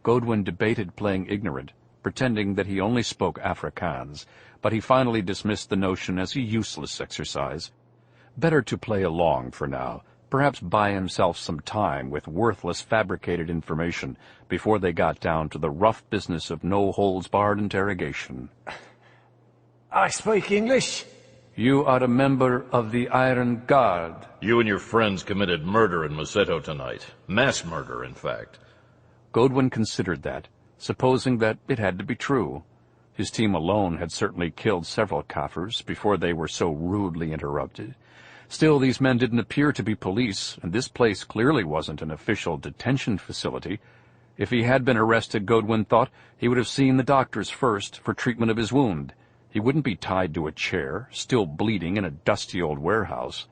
Godwin debated playing ignorant, pretending that he only spoke Afrikaans, but he finally dismissed the notion as a useless exercise. Better to play along for now, perhaps buy himself some time with worthless fabricated information before they got down to the rough business of no-holds-barred interrogation. "I speak English." "You are a member of the Iron Guard." You and your friends committed murder in Maceto tonight. Mass murder, in fact. Godwin considered that, supposing that it had to be true. His team alone had certainly killed several Kafirs before they were so rudely interrupted. Still, these men didn't appear to be police, and this place clearly wasn't an official detention facility. If he had been arrested, Godwin thought, he would have seen the doctors first for treatment of his wound. He wouldn't be tied to a chair, still bleeding in a dusty old warehouse.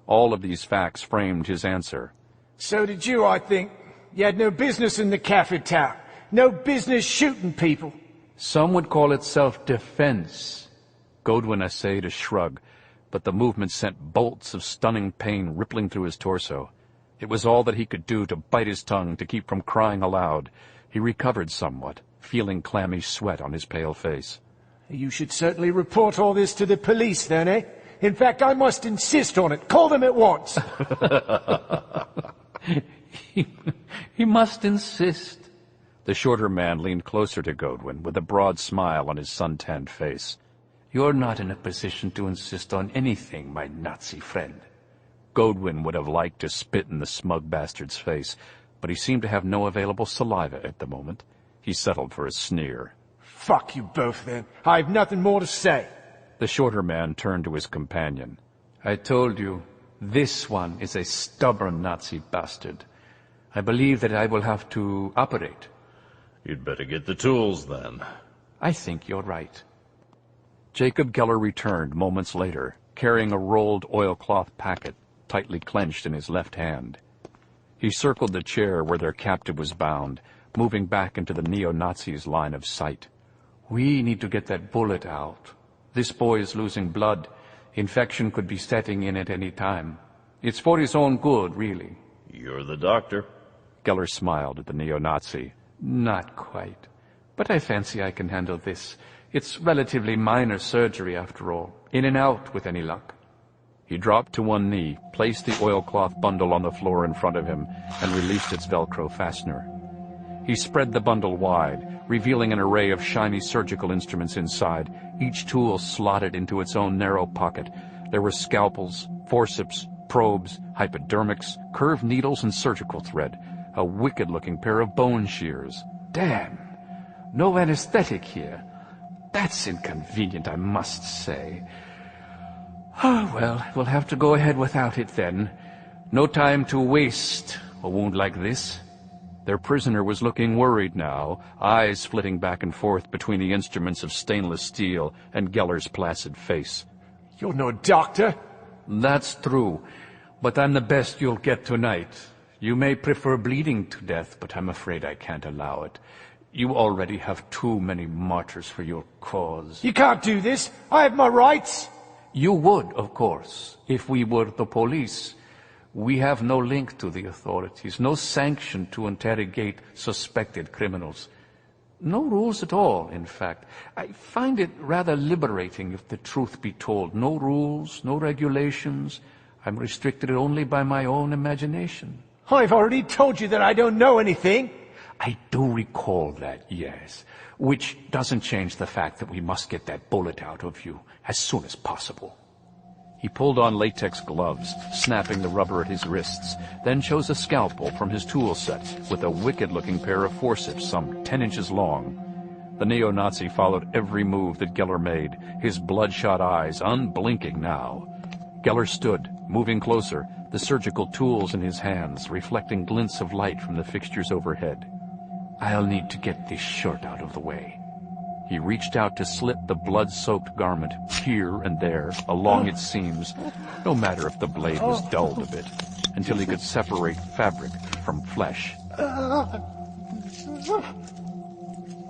All of these facts framed his answer. "So did you, I think. You had no business in the Kafir town. No business shooting people. Some would call it self-defense. Godwin essayed a shrug, but the movement sent bolts of stunning pain rippling through his torso. It was all that he could do to bite his tongue to keep from crying aloud. He recovered somewhat, feeling clammy sweat on his pale face. You should certainly report all this to the police then, eh? In fact, I must insist on it. Call them at once. He must insist. The shorter man leaned closer to Godwin with a broad smile on his sun-tanned face. You're not in a position to insist on anything, my Nazi friend. Godwin would have liked to spit in the smug bastard's face, but he seemed to have no available saliva at the moment. He settled for a sneer. Fuck you both then. I've nothing more to say. The shorter man turned to his companion. I told you, this one is a stubborn Nazi bastard. I believe that I will have to operate. You'd better get the tools, then. I think you're right. Jacob Geller returned moments later, carrying a rolled oilcloth packet tightly clenched in his left hand. He circled the chair where their captive was bound, moving back into the neo-Nazis' line of sight. We need to get that bullet out. This boy is losing blood. Infection could be setting in at any time. It's for his own good, really. You're the doctor. Geller smiled at the neo-Nazi. Not quite. But I fancy I can handle this. It's relatively minor surgery, after all. In and out, with any luck. He dropped to one knee, placed the oilcloth bundle on the floor in front of him, and released its Velcro fastener. He spread the bundle wide, revealing an array of shiny surgical instruments inside, each tool slotted into its own narrow pocket. There were scalpels, forceps, probes, hypodermics, curved needles, and surgical thread. A wicked-looking pair of bone shears. Damn! No anesthetic here. That's inconvenient, I must say. Oh, well, we'll have to go ahead without it then. No time to waste a wound like this. Their prisoner was looking worried now, eyes flitting back and forth between the instruments of stainless steel and Geller's placid face. You're no doctor. That's true, but I'm the best you'll get tonight. You may prefer bleeding to death, but I'm afraid I can't allow it. You already have too many martyrs for your cause. You can't do this. I have my rights. You would, of course, if we were the police. We have no link to the authorities, no sanction to interrogate suspected criminals. No rules at all, in fact. I find it rather liberating, if the truth be told. No rules, no regulations. I'm restricted only by my own imagination. I've already told you that I don't know anything. I do recall that, yes. Which doesn't change the fact that we must get that bullet out of you as soon as possible. He pulled on latex gloves, snapping the rubber at his wrists, then chose a scalpel from his tool set with a wicked-looking pair of forceps some 10 inches long. The neo-Nazi followed every move that Geller made, his bloodshot eyes unblinking now. Geller stood, moving closer, the surgical tools in his hands, reflecting glints of light from the fixtures overhead. I'll need to get this shirt out of the way. He reached out to slit the blood-soaked garment here and there, along its seams, no matter if the blade was dulled a bit, until he could separate fabric from flesh.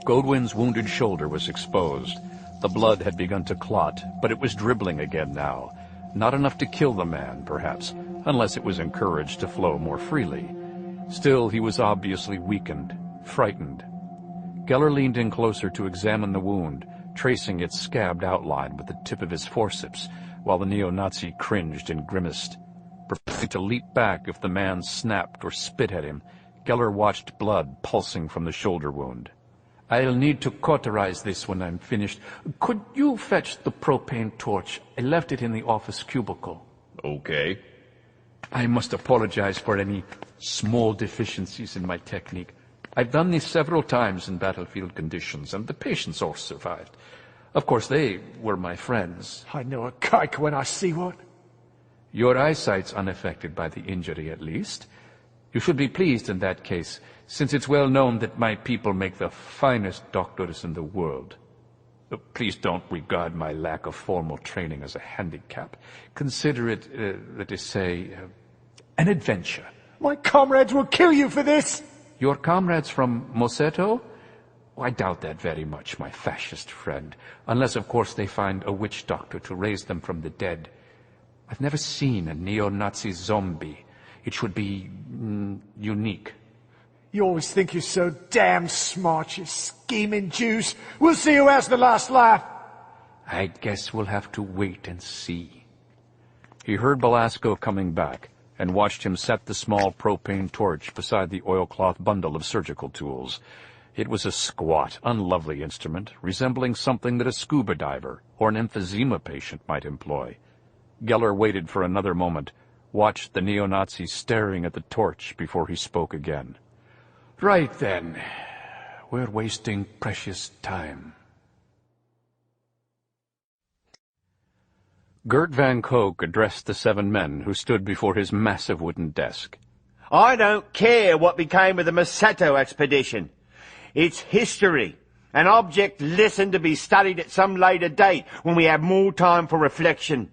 Godwin's wounded shoulder was exposed. The blood had begun to clot, but it was dribbling again now. Not enough to kill the man, perhaps, unless it was encouraged to flow more freely. Still, he was obviously weakened, frightened. Geller leaned in closer to examine the wound, tracing its scabbed outline with the tip of his forceps, while the neo-Nazi cringed and grimaced. Preparing to leap back if the man snapped or spit at him, Geller watched blood pulsing from the shoulder wound. I'll need to cauterize this when I'm finished. Could you fetch the propane torch? I left it in the office cubicle. Okay. I must apologize for any small deficiencies in my technique. I've done this several times in battlefield conditions, and the patients all survived. Of course, they were my friends. I know a kike when I see one. Your eyesight's unaffected by the injury, at least. You should be pleased in that case, since it's well known that my people make the finest doctors in the world. Please don't regard my lack of formal training as a handicap. Consider it, let us say, an adventure. My comrades will kill you for this! Your comrades from Moseto? I doubt that very much, my fascist friend, unless, of course, they find a witch doctor to raise them from the dead. I've never seen a neo-Nazi zombie. It should be unique. You always think you're so damn smart, you scheming Jews. We'll see who has the last laugh. I guess we'll have to wait and see. He heard Belasco coming back and watched him set the small propane torch beside the oilcloth bundle of surgical tools. It was a squat, unlovely instrument, resembling something that a scuba diver or an emphysema patient might employ. Geller waited for another moment, watched the neo-Nazi staring at the torch before he spoke again. Right then. We're wasting precious time. Gert Van Kook addressed the 7 men who stood before his massive wooden desk. I don't care what became of the Masetto expedition. It's history, an object listened to be studied at some later date when we have more time for reflection.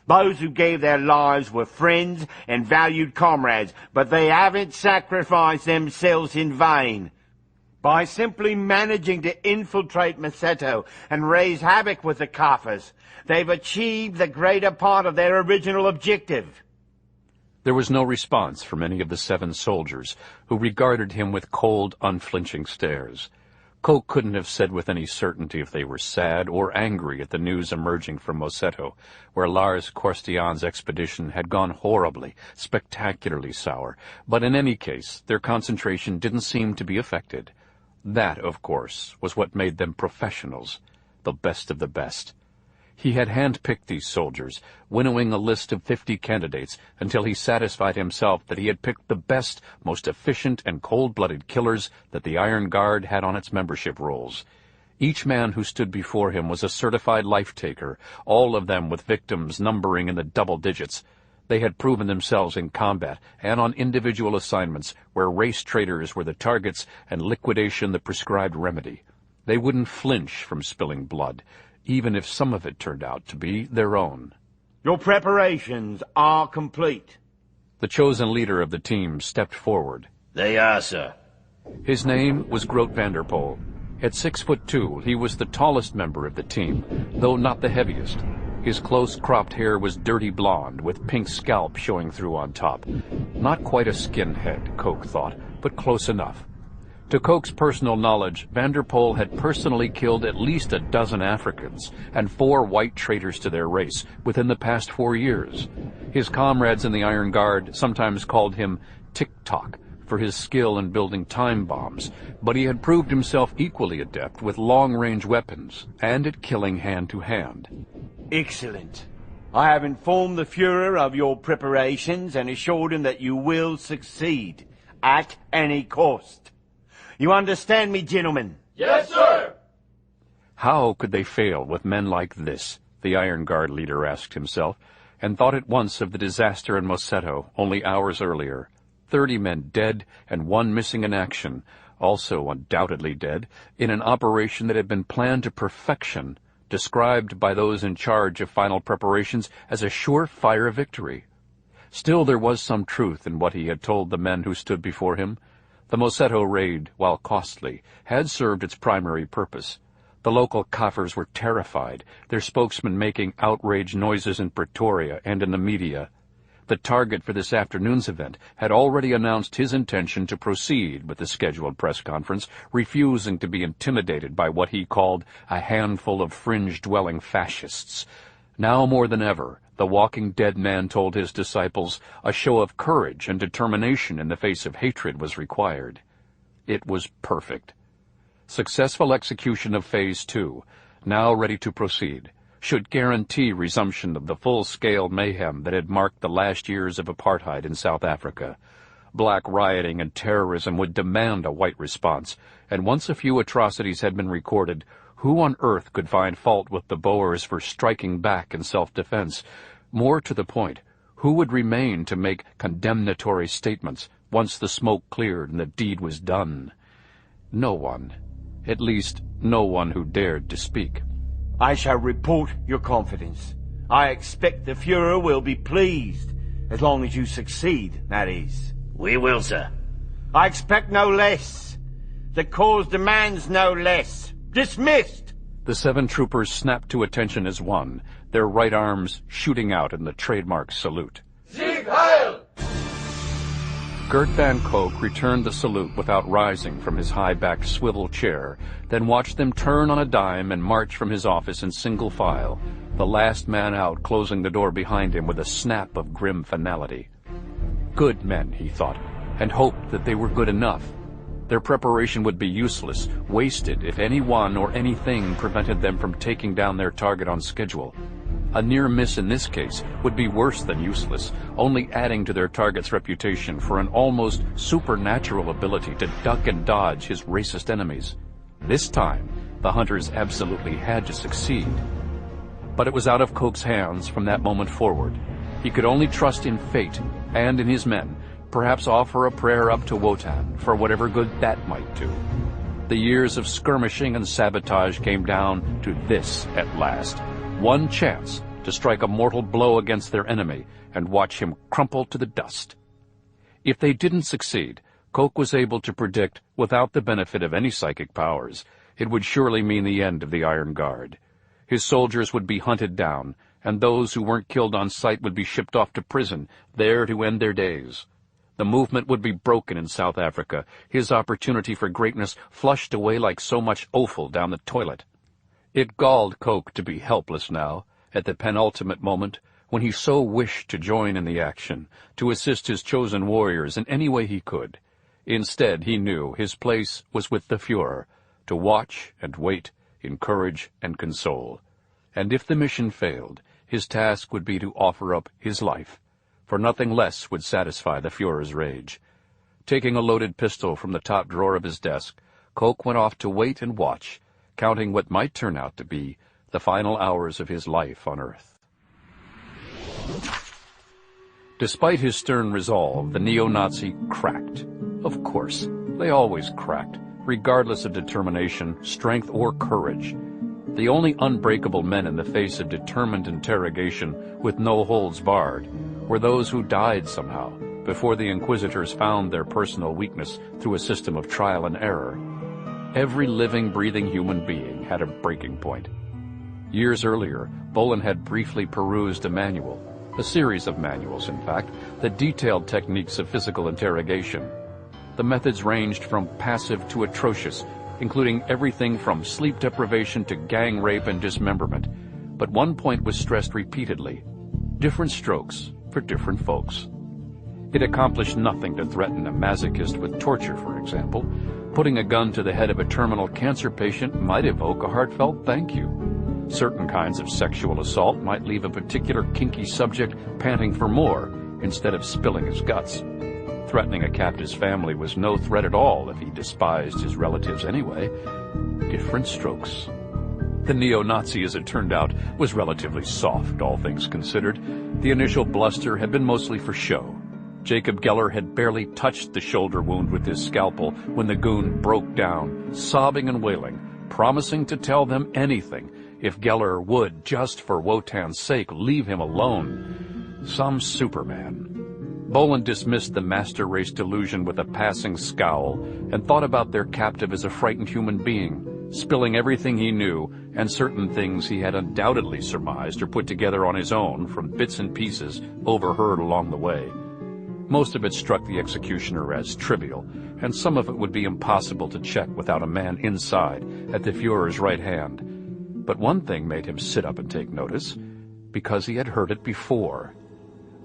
Those who gave their lives were friends and valued comrades, but they haven't sacrificed themselves in vain. By simply managing to infiltrate Masetto and raise havoc with the Kafirs, they've achieved the greater part of their original objective. There was no response from any of the 7 soldiers, who regarded him with cold, unflinching stares. Koch couldn't have said with any certainty if they were sad or angry at the news emerging from Masetto, where Lars Korstian's expedition had gone horribly, spectacularly sour, but in any case, their concentration didn't seem to be affected. That, of course, was what made them professionals, the best of the best. He had handpicked these soldiers, winnowing a list of 50 candidates until he satisfied himself that he had picked the best, most efficient and cold-blooded killers that the Iron Guard had on its membership rolls. Each man who stood before him was a certified life-taker, all of them with victims numbering in the double digits. They had proven themselves in combat and on individual assignments where race traitors were the targets and liquidation the prescribed remedy. They wouldn't flinch from spilling blood, even if some of it turned out to be their own. Your preparations are complete. The chosen leader of the team stepped forward. They are, sir. His name was Groot Vanderpoel. At 6'2", he was the tallest member of the team, though not the heaviest. His close-cropped hair was dirty blonde, with pink scalp showing through on top. Not quite a skinhead, Koch thought, but close enough. To Koch's personal knowledge, Vanderpoel had personally killed at least a dozen Africans and 4 white traitors to their race within the past 4 years. His comrades in the Iron Guard sometimes called him Tick-Tock for his skill in building time bombs, but he had proved himself equally adept with long-range weapons and at killing hand-to-hand. Excellent. I have informed the Führer of your preparations and assured him that you will succeed, at any cost. You understand me, gentlemen? Yes, sir! How could they fail with men like this? The Iron Guard leader asked himself, and thought at once of the disaster in Masetto only hours earlier. 30 men dead and 1 missing in action, also undoubtedly dead, in an operation that had been planned to perfection, described by those in charge of final preparations as a surefire victory. Still, there was some truth in what he had told the men who stood before him. The Masetto raid, while costly, had served its primary purpose. The local Kafirs were terrified, their spokesman making outraged noises in Pretoria and in the media. The target for this afternoon's event had already announced his intention to proceed with the scheduled press conference, refusing to be intimidated by what he called a handful of fringe-dwelling fascists. Now more than ever, the walking dead man told his disciples a show of courage and determination in the face of hatred was required. It was perfect. Successful execution of Phase 2, now ready to proceed, should guarantee resumption of the full-scale mayhem that had marked the last years of apartheid in South Africa. Black rioting and terrorism would demand a white response, and once a few atrocities had been recorded, who on earth could find fault with the Boers for striking back in self-defense? More to the point, who would remain to make condemnatory statements once the smoke cleared and the deed was done? No one. At least, no one who dared to speak. I shall report your confidence. I expect the Führer will be pleased, as long as you succeed, that is. We will, sir. I expect no less. The cause demands no less. Dismissed! The 7 troopers snapped to attention as one, their right arms shooting out in the trademark salute. Sieg Heil! Gert Van Koch returned the salute without rising from his high-backed swivel chair, then watched them turn on a dime and march from his office in single file, the last man out closing the door behind him with a snap of grim finality. Good men, he thought, and hoped that they were good enough. Their preparation would be useless, wasted if anyone or anything prevented them from taking down their target on schedule. A near miss in this case would be worse than useless, only adding to their target's reputation for an almost supernatural ability to duck and dodge his racist enemies. This time, the hunters absolutely had to succeed. But it was out of Koch's hands from that moment forward. He could only trust in fate and in his men, perhaps offer a prayer up to Wotan for whatever good that might do. The years of skirmishing and sabotage came down to this at last. One chance to strike a mortal blow against their enemy and watch him crumple to the dust. If they didn't succeed, Koch was able to predict, without the benefit of any psychic powers, it would surely mean the end of the Iron Guard. His soldiers would be hunted down, and those who weren't killed on sight would be shipped off to prison, there to end their days. The movement would be broken in South Africa, his opportunity for greatness flushed away like so much offal down the toilet. It galled Koch to be helpless now, at the penultimate moment, when he so wished to join in the action, to assist his chosen warriors in any way he could. Instead, he knew his place was with the Führer, to watch and wait, encourage and console. And if the mission failed, his task would be to offer up his life, for nothing less would satisfy the Führer's rage. Taking a loaded pistol from the top drawer of his desk, Koch went off to wait and watch, counting what might turn out to be the final hours of his life on Earth. Despite his stern resolve, the neo-Nazi cracked. Of course, they always cracked, regardless of determination, strength, or courage. The only unbreakable men in the face of determined interrogation with no holds barred were those who died somehow before the Inquisitors found their personal weakness through a system of trial and error. Every living, breathing human being had a breaking point. Years earlier, Bolan had briefly perused a manual, a series of manuals, in fact, that detailed techniques of physical interrogation. The methods ranged from passive to atrocious, including everything from sleep deprivation to gang rape and dismemberment. But one point was stressed repeatedly: different strokes for different folks. It accomplished nothing to threaten a masochist with torture, for example. Putting a gun to the head of a terminal cancer patient might evoke a heartfelt thank you. Certain kinds of sexual assault might leave a particular kinky subject panting for more instead of spilling his guts. Threatening a captive's family was no threat at all if he despised his relatives anyway. Different strokes. The neo-Nazi, as it turned out, was relatively soft, all things considered. The initial bluster had been mostly for show. Jacob Geller had barely touched the shoulder wound with his scalpel when the goon broke down, sobbing and wailing, promising to tell them anything if Geller would, just for Wotan's sake, leave him alone. Some Superman. Bolan dismissed the master race delusion with a passing scowl and thought about their captive as a frightened human being, spilling everything he knew and certain things he had undoubtedly surmised or put together on his own from bits and pieces overheard along the way. Most of it struck the executioner as trivial, and some of it would be impossible to check without a man inside at the Führer's right hand. But one thing made him sit up and take notice, because he had heard it before.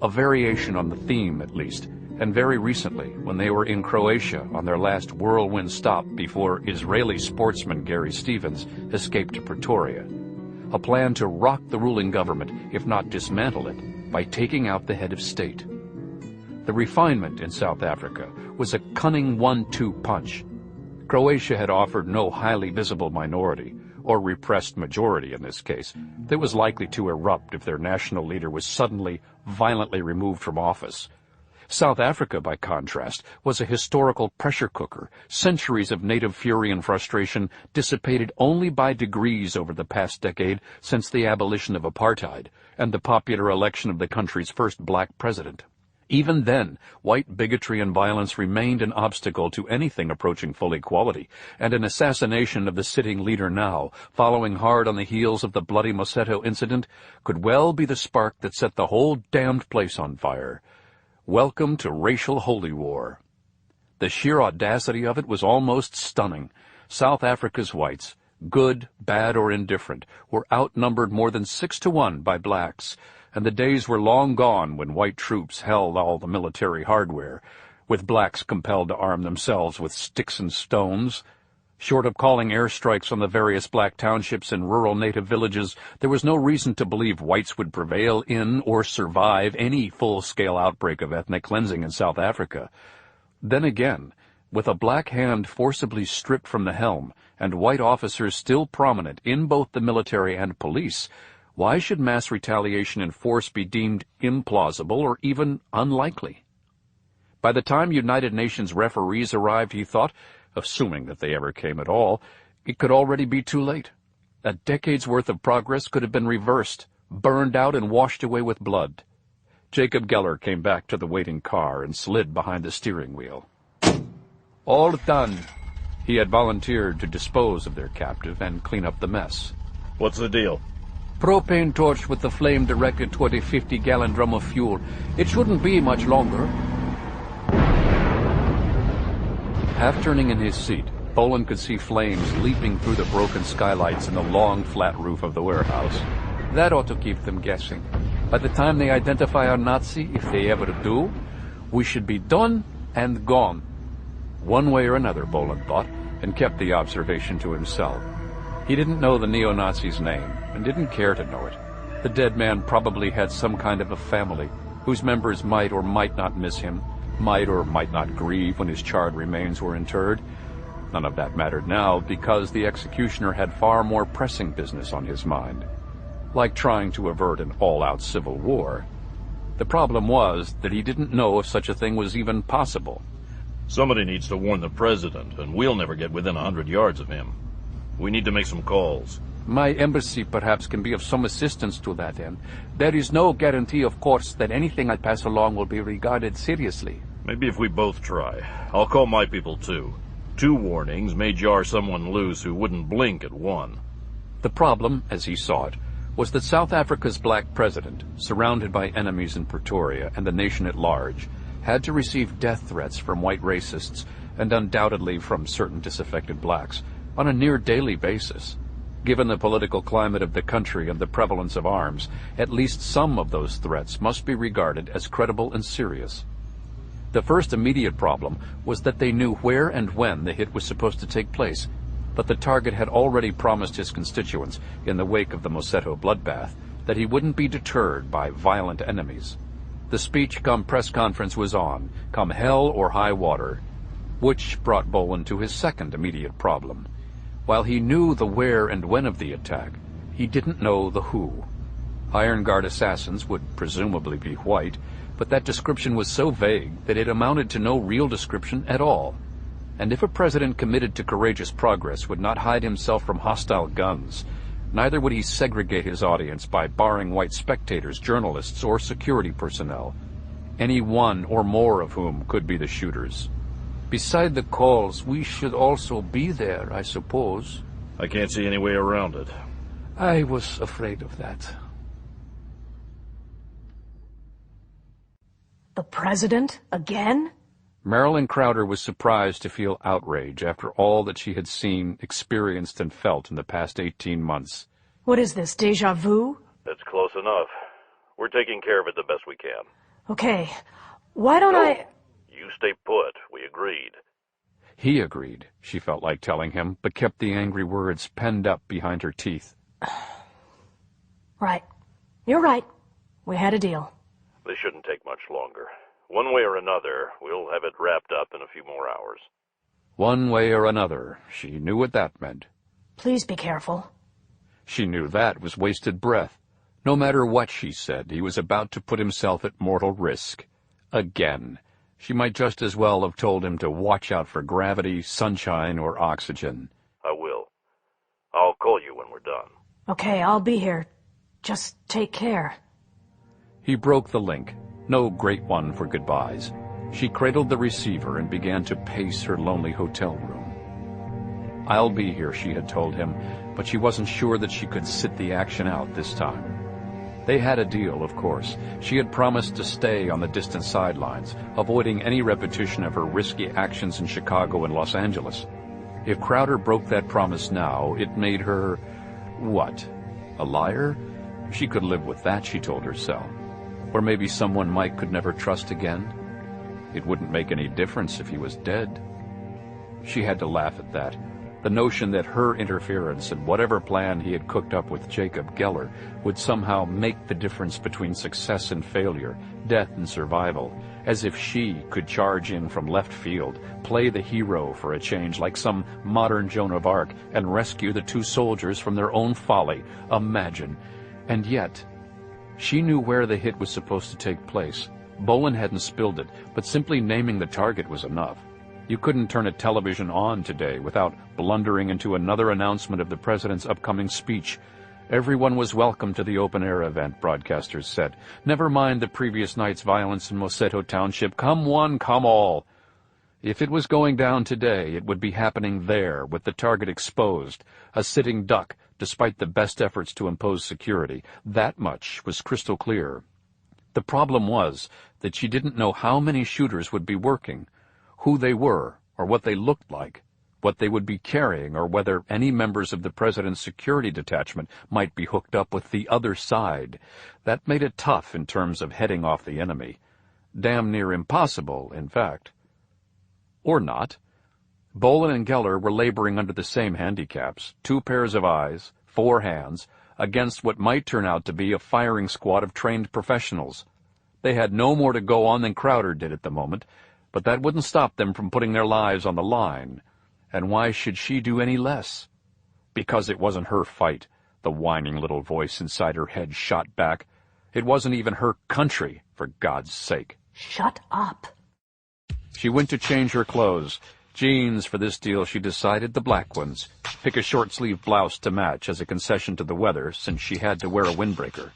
A variation on the theme, at least, and very recently, when they were in Croatia on their last whirlwind stop before Israeli sportsman Gary Stevens escaped to Pretoria. A plan to rock the ruling government, if not dismantle it, by taking out the head of state. The refinement in South Africa was a cunning 1-2 punch. Croatia had offered no highly visible minority, or repressed majority in this case, that was likely to erupt if their national leader was suddenly, violently removed from office. South Africa, by contrast, was a historical pressure cooker, centuries of native fury and frustration dissipated only by degrees over the past decade since the abolition of apartheid and the popular election of the country's first black president. Even then, white bigotry and violence remained an obstacle to anything approaching full equality, and an assassination of the sitting leader now, following hard on the heels of the bloody Mosetto incident, could well be the spark that set the whole damned place on fire. Welcome to racial holy war. The sheer audacity of it was almost stunning. South Africa's whites, good, bad, or indifferent, were outnumbered more than 6-1 by blacks, and the days were long gone when white troops held all the military hardware, with blacks compelled to arm themselves with sticks and stones. Short of calling airstrikes on the various black townships and rural native villages, there was no reason to believe whites would prevail in or survive any full-scale outbreak of ethnic cleansing in South Africa. Then again, with a black hand forcibly stripped from the helm, and white officers still prominent in both the military and police, why should mass retaliation in force be deemed implausible or even unlikely? By the time United Nations referees arrived, he thought, assuming that they ever came at all, it could already be too late. A decade's worth of progress could have been reversed, burned out and washed away with blood. Jacob Geller came back to the waiting car and slid behind the steering wheel. All done. He had volunteered to dispose of their captive and clean up the mess. What's the deal? Propane torch with the flame directed toward a 50-gallon drum of fuel. It shouldn't be much longer. Half turning in his seat, Bolan could see flames leaping through the broken skylights in the long, flat roof of the warehouse. That ought to keep them guessing. By the time they identify our Nazi, if they ever do, we should be done and gone. One way or another, Bolan thought, and kept the observation to himself. He didn't know the neo-Nazi's name, and didn't care to know it. The dead man probably had some kind of a family, whose members might or might not miss him, might or might not grieve when his charred remains were interred. None of that mattered now, because the executioner had far more pressing business on his mind, like trying to avert an all-out civil war. The problem was that he didn't know if such a thing was even possible. Somebody needs to warn the president, and we'll never get within 100 yards of him. We need to make some calls. My embassy perhaps can be of some assistance to that end. There is no guarantee, of course, that anything I pass along will be regarded seriously. Maybe if we both try. I'll call my people too. 2 warnings may jar someone loose who wouldn't blink at one. The problem, as he saw it, was that South Africa's black president, surrounded by enemies in Pretoria and the nation at large, had to receive death threats from white racists, and undoubtedly from certain disaffected blacks, on a near-daily basis. Given the political climate of the country and the prevalence of arms, at least some of those threats must be regarded as credible and serious. The first immediate problem was that they knew where and when the hit was supposed to take place, but the target had already promised his constituents, in the wake of the Mosetto bloodbath, that he wouldn't be deterred by violent enemies. The speech come press conference was on, come hell or high water, which brought Bolan to his second immediate problem. While he knew the where and when of the attack, he didn't know the who. Iron Guard assassins would presumably be white, but that description was so vague that it amounted to no real description at all. And if a president committed to courageous progress would not hide himself from hostile guns, neither would he segregate his audience by barring white spectators, journalists, or security personnel, any one or more of whom could be the shooters. Beside the calls, we should also be there, I suppose. I can't see any way around it. I was afraid of that. The president? Again? Marilyn Crowder was surprised to feel outrage after all that she had seen, experienced, and felt in the past 18 months. What is this, déjà vu? That's close enough. We're taking care of it the best we can. Okay, why don't I... You stay put. We agreed. He agreed, she felt like telling him, but kept the angry words penned up behind her teeth. Right. You're right. We had a deal. This shouldn't take much longer. One way or another, we'll have it wrapped up in a few more hours. One way or another. She knew what that meant. Please be careful. She knew that was wasted breath. No matter what she said, he was about to put himself at mortal risk. Again. She might just as well have told him to watch out for gravity, sunshine, or oxygen. I will. I'll call you when we're done. Okay, I'll be here. Just take care. He broke the link, No great one for goodbyes. She cradled the receiver and began to pace her lonely hotel room. "I'll be here," she had told him, but she wasn't sure that she could sit the action out this time. They had a deal, of course. She had promised to stay on the distant sidelines, avoiding any repetition of her risky actions in Chicago and Los Angeles. If Crowder broke that promise now, it made her... what? A liar? She could live with that, she told herself. Or maybe someone Mike could never trust again. It wouldn't make any difference if he was dead. She had to laugh at that. The notion that her interference in whatever plan he had cooked up with Jacob Geller would somehow make the difference between success and failure, death and survival, as if she could charge in from left field, play the hero for a change like some modern Joan of Arc, and rescue the two soldiers from their own folly. Imagine. And yet, she knew where the hit was supposed to take place. Bolan hadn't spilled it, but simply naming the target was enough. You couldn't turn a television on today without blundering into another announcement of the president's upcoming speech. Everyone was welcome to the open-air event, broadcasters said. Never mind the previous night's violence in Moseto Township. Come one, come all. If it was going down today, it would be happening there, with the target exposed, a sitting duck, despite the best efforts to impose security. That much was crystal clear. The problem was that she didn't know how many shooters would be working, who they were, or what they looked like, what they would be carrying, or whether any members of the president's security detachment might be hooked up with the other side. That made it tough in terms of heading off the enemy. Damn near impossible, in fact. Or not. Bolan and Geller were laboring under the same handicaps, 2 pairs of eyes, 4 hands, against what might turn out to be a firing squad of trained professionals. They had no more to go on than Crowder did at the moment, but that wouldn't stop them from putting their lives on the line. And why should she do any less? Because it wasn't her fight, the whining little voice inside her head shot back. It wasn't even her country, for God's sake. Shut up. She went to change her clothes. Jeans for this deal, she decided, the black ones. Pick a short-sleeved blouse to match as a concession to the weather, since she had to wear a windbreaker.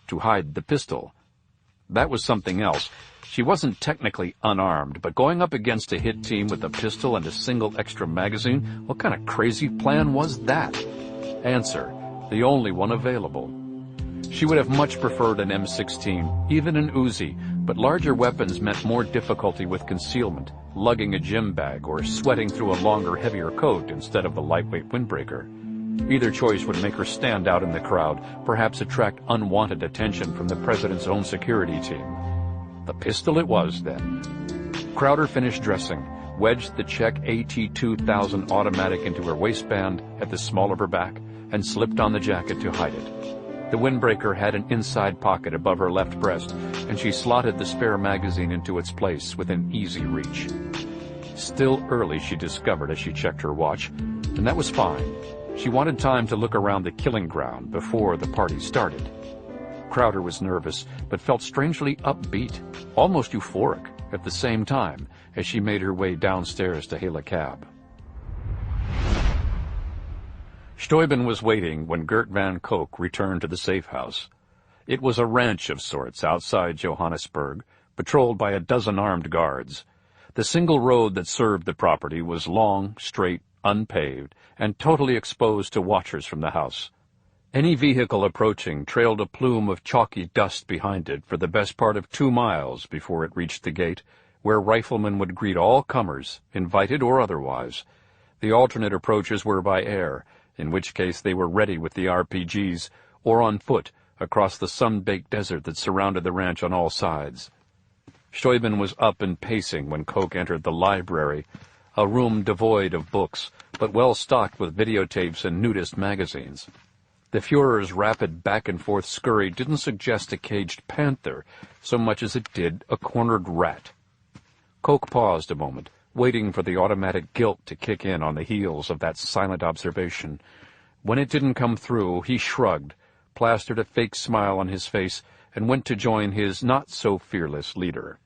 To hide the pistol. That was something else. She wasn't technically unarmed, but going up against a hit team with a pistol and a single extra magazine, what kind of crazy plan was that? Answer, the only one available. She would have much preferred an M16, even an Uzi, but larger weapons meant more difficulty with concealment, lugging a gym bag or sweating through a longer, heavier coat instead of the lightweight windbreaker. Either choice would make her stand out in the crowd, perhaps attract unwanted attention from the president's own security team. The pistol it was, then. Crowder finished dressing, wedged the Czech AT-2000 automatic into her waistband at the small of her back, and slipped on the jacket to hide it. The windbreaker had an inside pocket above her left breast, and she slotted the spare magazine into its place within easy reach. Still early, she discovered as she checked her watch, and that was fine. She wanted time to look around the killing ground before the party started. Crowder was nervous, but felt strangely upbeat, almost euphoric at the same time as she made her way downstairs to hail a cab. Steuben was waiting when Gert Van Koch returned to the safe house. It was a ranch of sorts outside Johannesburg, patrolled by a dozen armed guards. The single road that served the property was long, straight, unpaved, and totally exposed to watchers from the house. Any vehicle approaching trailed a plume of chalky dust behind it for the best part of 2 miles before it reached the gate, where riflemen would greet all comers, invited or otherwise. The alternate approaches were by air, in which case they were ready with the RPGs, or on foot across the sun-baked desert that surrounded the ranch on all sides. Steuben was up and pacing when Koch entered the library, a room devoid of books, but well stocked with videotapes and nudist magazines. The Führer's rapid back-and-forth scurry didn't suggest a caged panther so much as it did a cornered rat. Koch paused a moment, waiting for the automatic guilt to kick in on the heels of that silent observation. When it didn't come through, he shrugged, plastered a fake smile on his face, and went to join his not-so-fearless leader.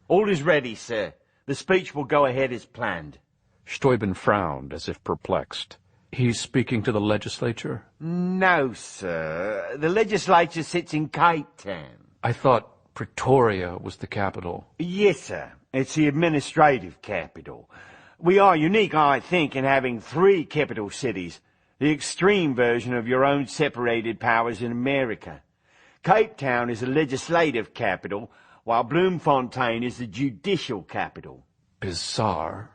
All is ready, sir. The speech will go ahead as planned. Steuben frowned as if perplexed. He's speaking to the legislature? No, sir. The legislature sits in Cape Town. I thought Pretoria was the capital. Yes, sir. It's the administrative capital. We are unique, I think, in having 3 capital cities, the extreme version of your own separated powers in America. Cape Town is the legislative capital, while Bloemfontein is the judicial capital. Bizarre.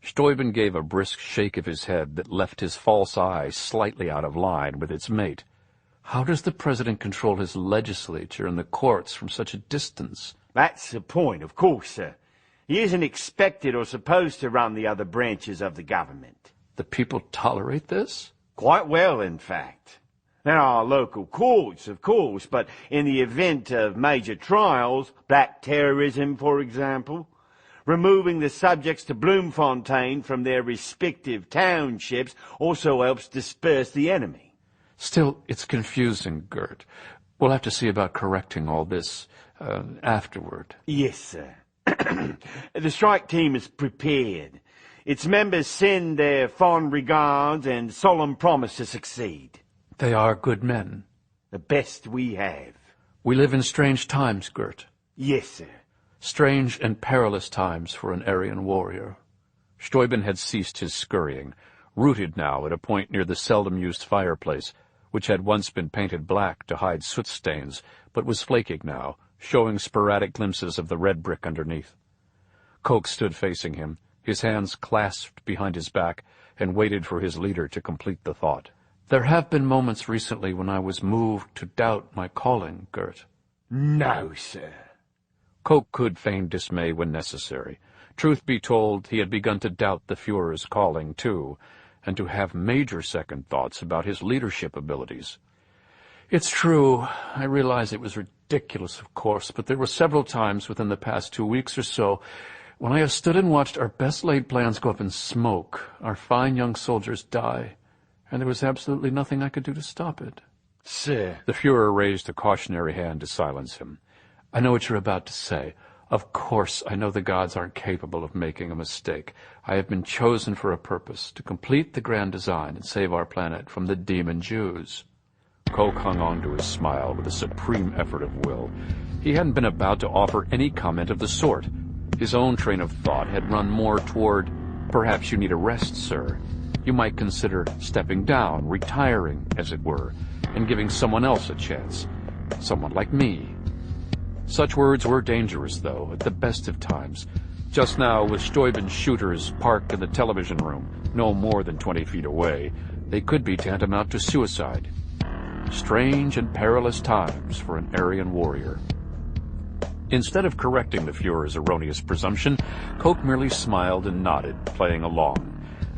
Steuben gave a brisk shake of his head that left his false eye slightly out of line with its mate. How does the president control his legislature and the courts from such a distance? That's the point, of course, sir. He isn't expected or supposed to run the other branches of the government. The people tolerate this? Quite well, in fact. There are local courts, of course, but in the event of major trials, black terrorism, for example, removing the subjects to Bloemfontein from their respective townships also helps disperse the enemy. Still, it's confusing, Gert. We'll have to see about correcting all this afterward. Yes, sir. The strike team is prepared. Its members send their fond regards and solemn promise to succeed. They are good men. The best we have. We live in strange times, Gert. Yes, sir. Strange and perilous times for an Aryan warrior. Steuben had ceased his scurrying, rooted now at a point near the seldom-used fireplace, which had once been painted black to hide soot stains, but was flaking now, showing sporadic glimpses of the red brick underneath. Coke stood facing him, his hands clasped behind his back, and waited for his leader to complete the thought. There have been moments recently when I was moved to doubt my calling, Gert. No, sir. Coke could feign dismay when necessary. Truth be told, he had begun to doubt the Führer's calling, too, and to have major second thoughts about his leadership abilities. It's true. I realize it was ridiculous, of course, but there were several times within the past 2 weeks or so when I have stood and watched our best-laid plans go up in smoke, our fine young soldiers die, and there was absolutely nothing I could do to stop it. Sir. The Führer raised a cautionary hand to silence him. I know what you're about to say. Of course, I know the gods aren't capable of making a mistake. I have been chosen for a purpose, to complete the grand design and save our planet from the demon Jews. Coke hung on to his smile with a supreme effort of will. He hadn't been about to offer any comment of the sort. His own train of thought had run more toward, perhaps you need a rest, sir. You might consider stepping down, retiring, as it were, and giving someone else a chance. Someone like me. Such words were dangerous, though, at the best of times. Just now, with Steuben's shooters parked in the television room, no more than 20 feet away, they could be tantamount to suicide. Strange and perilous times for an Aryan warrior. Instead of correcting the Führer's erroneous presumption, Coke merely smiled and nodded, playing along.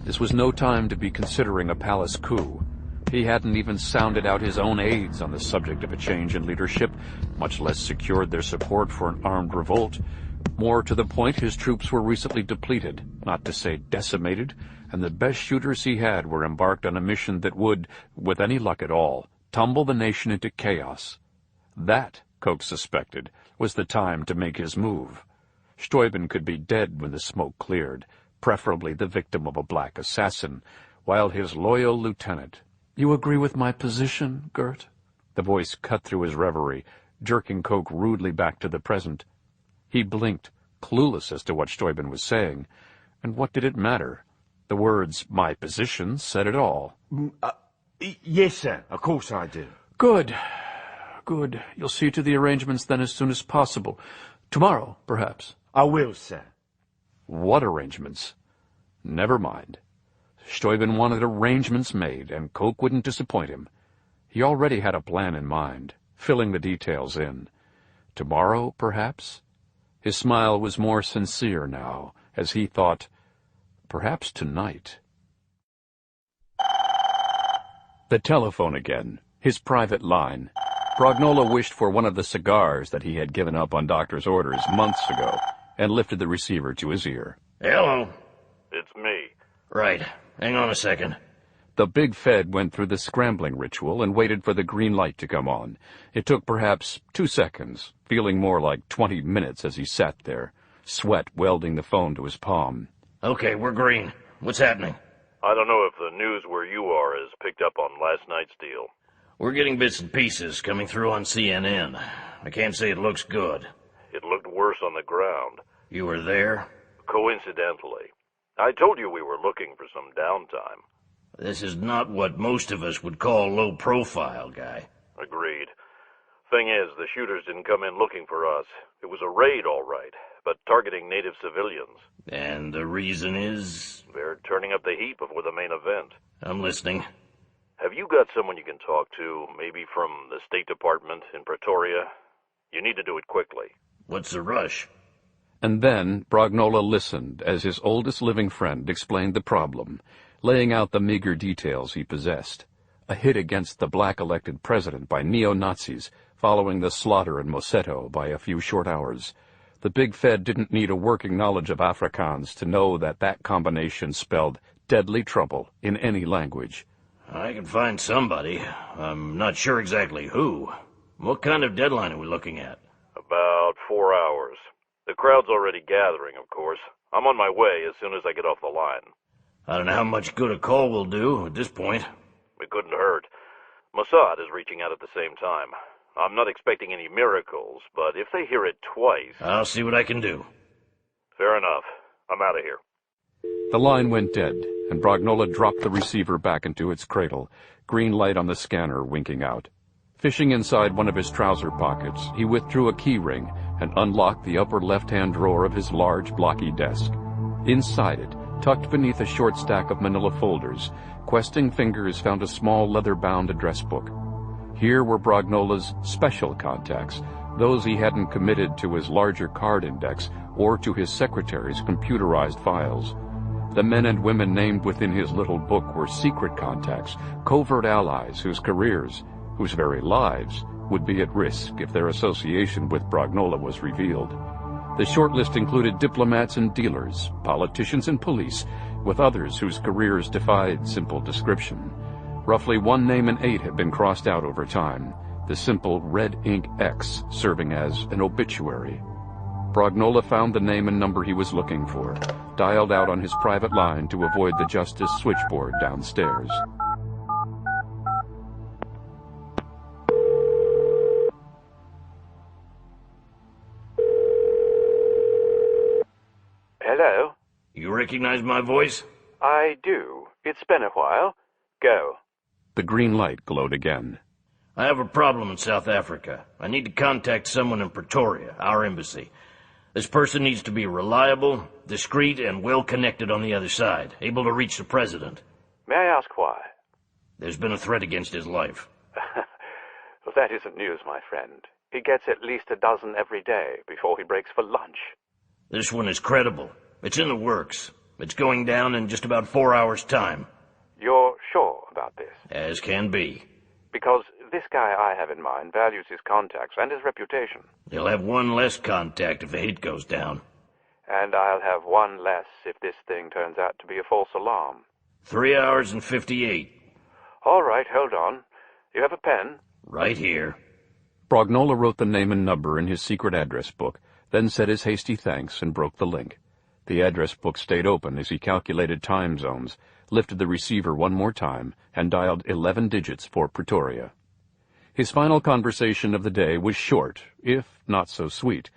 This was no time to be considering a palace coup. He hadn't even sounded out his own aides on the subject of a change in leadership, much less secured their support for an armed revolt. More to the point, his troops were recently depleted, not to say decimated, and the best shooters he had were embarked on a mission that would, with any luck at all, tumble the nation into chaos. That, Coke suspected, was the time to make his move. Steuben could be dead when the smoke cleared, preferably the victim of a black assassin, while his loyal lieutenant... You agree with my position, Gert? The voice cut through his reverie, jerking Coke rudely back to the present. He blinked, clueless as to what Steuben was saying. And what did it matter? The words, my position, said it all. Yes, sir. Of course I do. Good. Good. You'll see to the arrangements then as soon as possible. Tomorrow, perhaps. I will, sir. What arrangements? Never mind. Steuben wanted arrangements made, and Coke wouldn't disappoint him. He already had a plan in mind, filling the details in. Tomorrow, perhaps? His smile was more sincere now, as he thought, perhaps tonight. The telephone again, his private line. Prognola wished for one of the cigars that he had given up on doctor's orders months ago, and lifted the receiver to his ear. Hello. It's me. Right. Hang on a second. The big Fed went through the scrambling ritual and waited for the green light to come on. It took perhaps 2 seconds, feeling more like 20 minutes as he sat there, sweat welding the phone to his palm. Okay, we're green. What's happening? I don't know if the news where you are has picked up on last night's deal. We're getting bits and pieces coming through on CNN. I can't say it looks good. It looked worse on the ground. You were there? Coincidentally. I told you we were looking for some downtime. This is not what most of us would call low profile, Guy. Agreed. Thing is, the shooters didn't come in looking for us. It was a raid, all right, but targeting native civilians. And the reason is? They're turning up the heat before the main event. I'm listening. Have you got someone you can talk to, maybe from the State Department in Pretoria? You need to do it quickly. What's the rush? And then Brognola listened as his oldest living friend explained the problem, laying out the meager details he possessed. A hit against the black elected president by neo-Nazis, following the slaughter in Moseto by a few short hours. The Big Fed didn't need a working knowledge of Afrikaans to know that that combination spelled deadly trouble in any language. I can find somebody. I'm not sure exactly who. What kind of deadline are we looking at? About 4 hours. The crowd's already gathering, of course. I'm on my way as soon as I get off the line. I don't know how much good a call will do at this point. It couldn't hurt. Mossad is reaching out at the same time. I'm not expecting any miracles, but if they hear it twice... I'll see what I can do. Fair enough. I'm out of here. The line went dead, and Brognola dropped the receiver back into its cradle, green light on the scanner winking out. Fishing inside one of his trouser pockets, he withdrew a key ring and unlocked the upper left-hand drawer of his large, blocky desk. Inside it, tucked beneath a short stack of manila folders, questing fingers found a small leather-bound address book. Here were Brognola's special contacts, those he hadn't committed to his larger card index or to his secretary's computerized files. The men and women named within his little book were secret contacts, covert allies whose careers, whose very lives, would be at risk if their association with Brognola was revealed. The shortlist included diplomats and dealers, politicians and police, with others whose careers defied simple description. Roughly 1 name in 8 had been crossed out over time, the simple red ink X serving as an obituary. Brognola found the name and number he was looking for, dialed out on his private line to avoid the justice switchboard downstairs. Hello? You recognize my voice? I do. It's been a while. Go. The green light glowed again. I have a problem in South Africa. I need to contact someone in Pretoria, our embassy. This person needs to be reliable, discreet, and well-connected on the other side, able to reach the president. May I ask why? There's been a threat against his life. Well, that isn't news, my friend. He gets at least a dozen every day before he breaks for lunch. This one is credible. It's in the works. It's going down in just about 4 hours' time. You're sure about this? As can be. Because this guy I have in mind values his contacts and his reputation. He'll have one less contact if the hit goes down. And I'll have one less if this thing turns out to be a false alarm. 3 hours and 58. All right, hold on. You have a pen? Right here. Brognola wrote the name and number in his secret address book, then said his hasty thanks and broke the link. The address book stayed open as he calculated time zones, lifted the receiver one more time, and dialed 11 digits for Pretoria. His final conversation of the day was short, if not so sweet.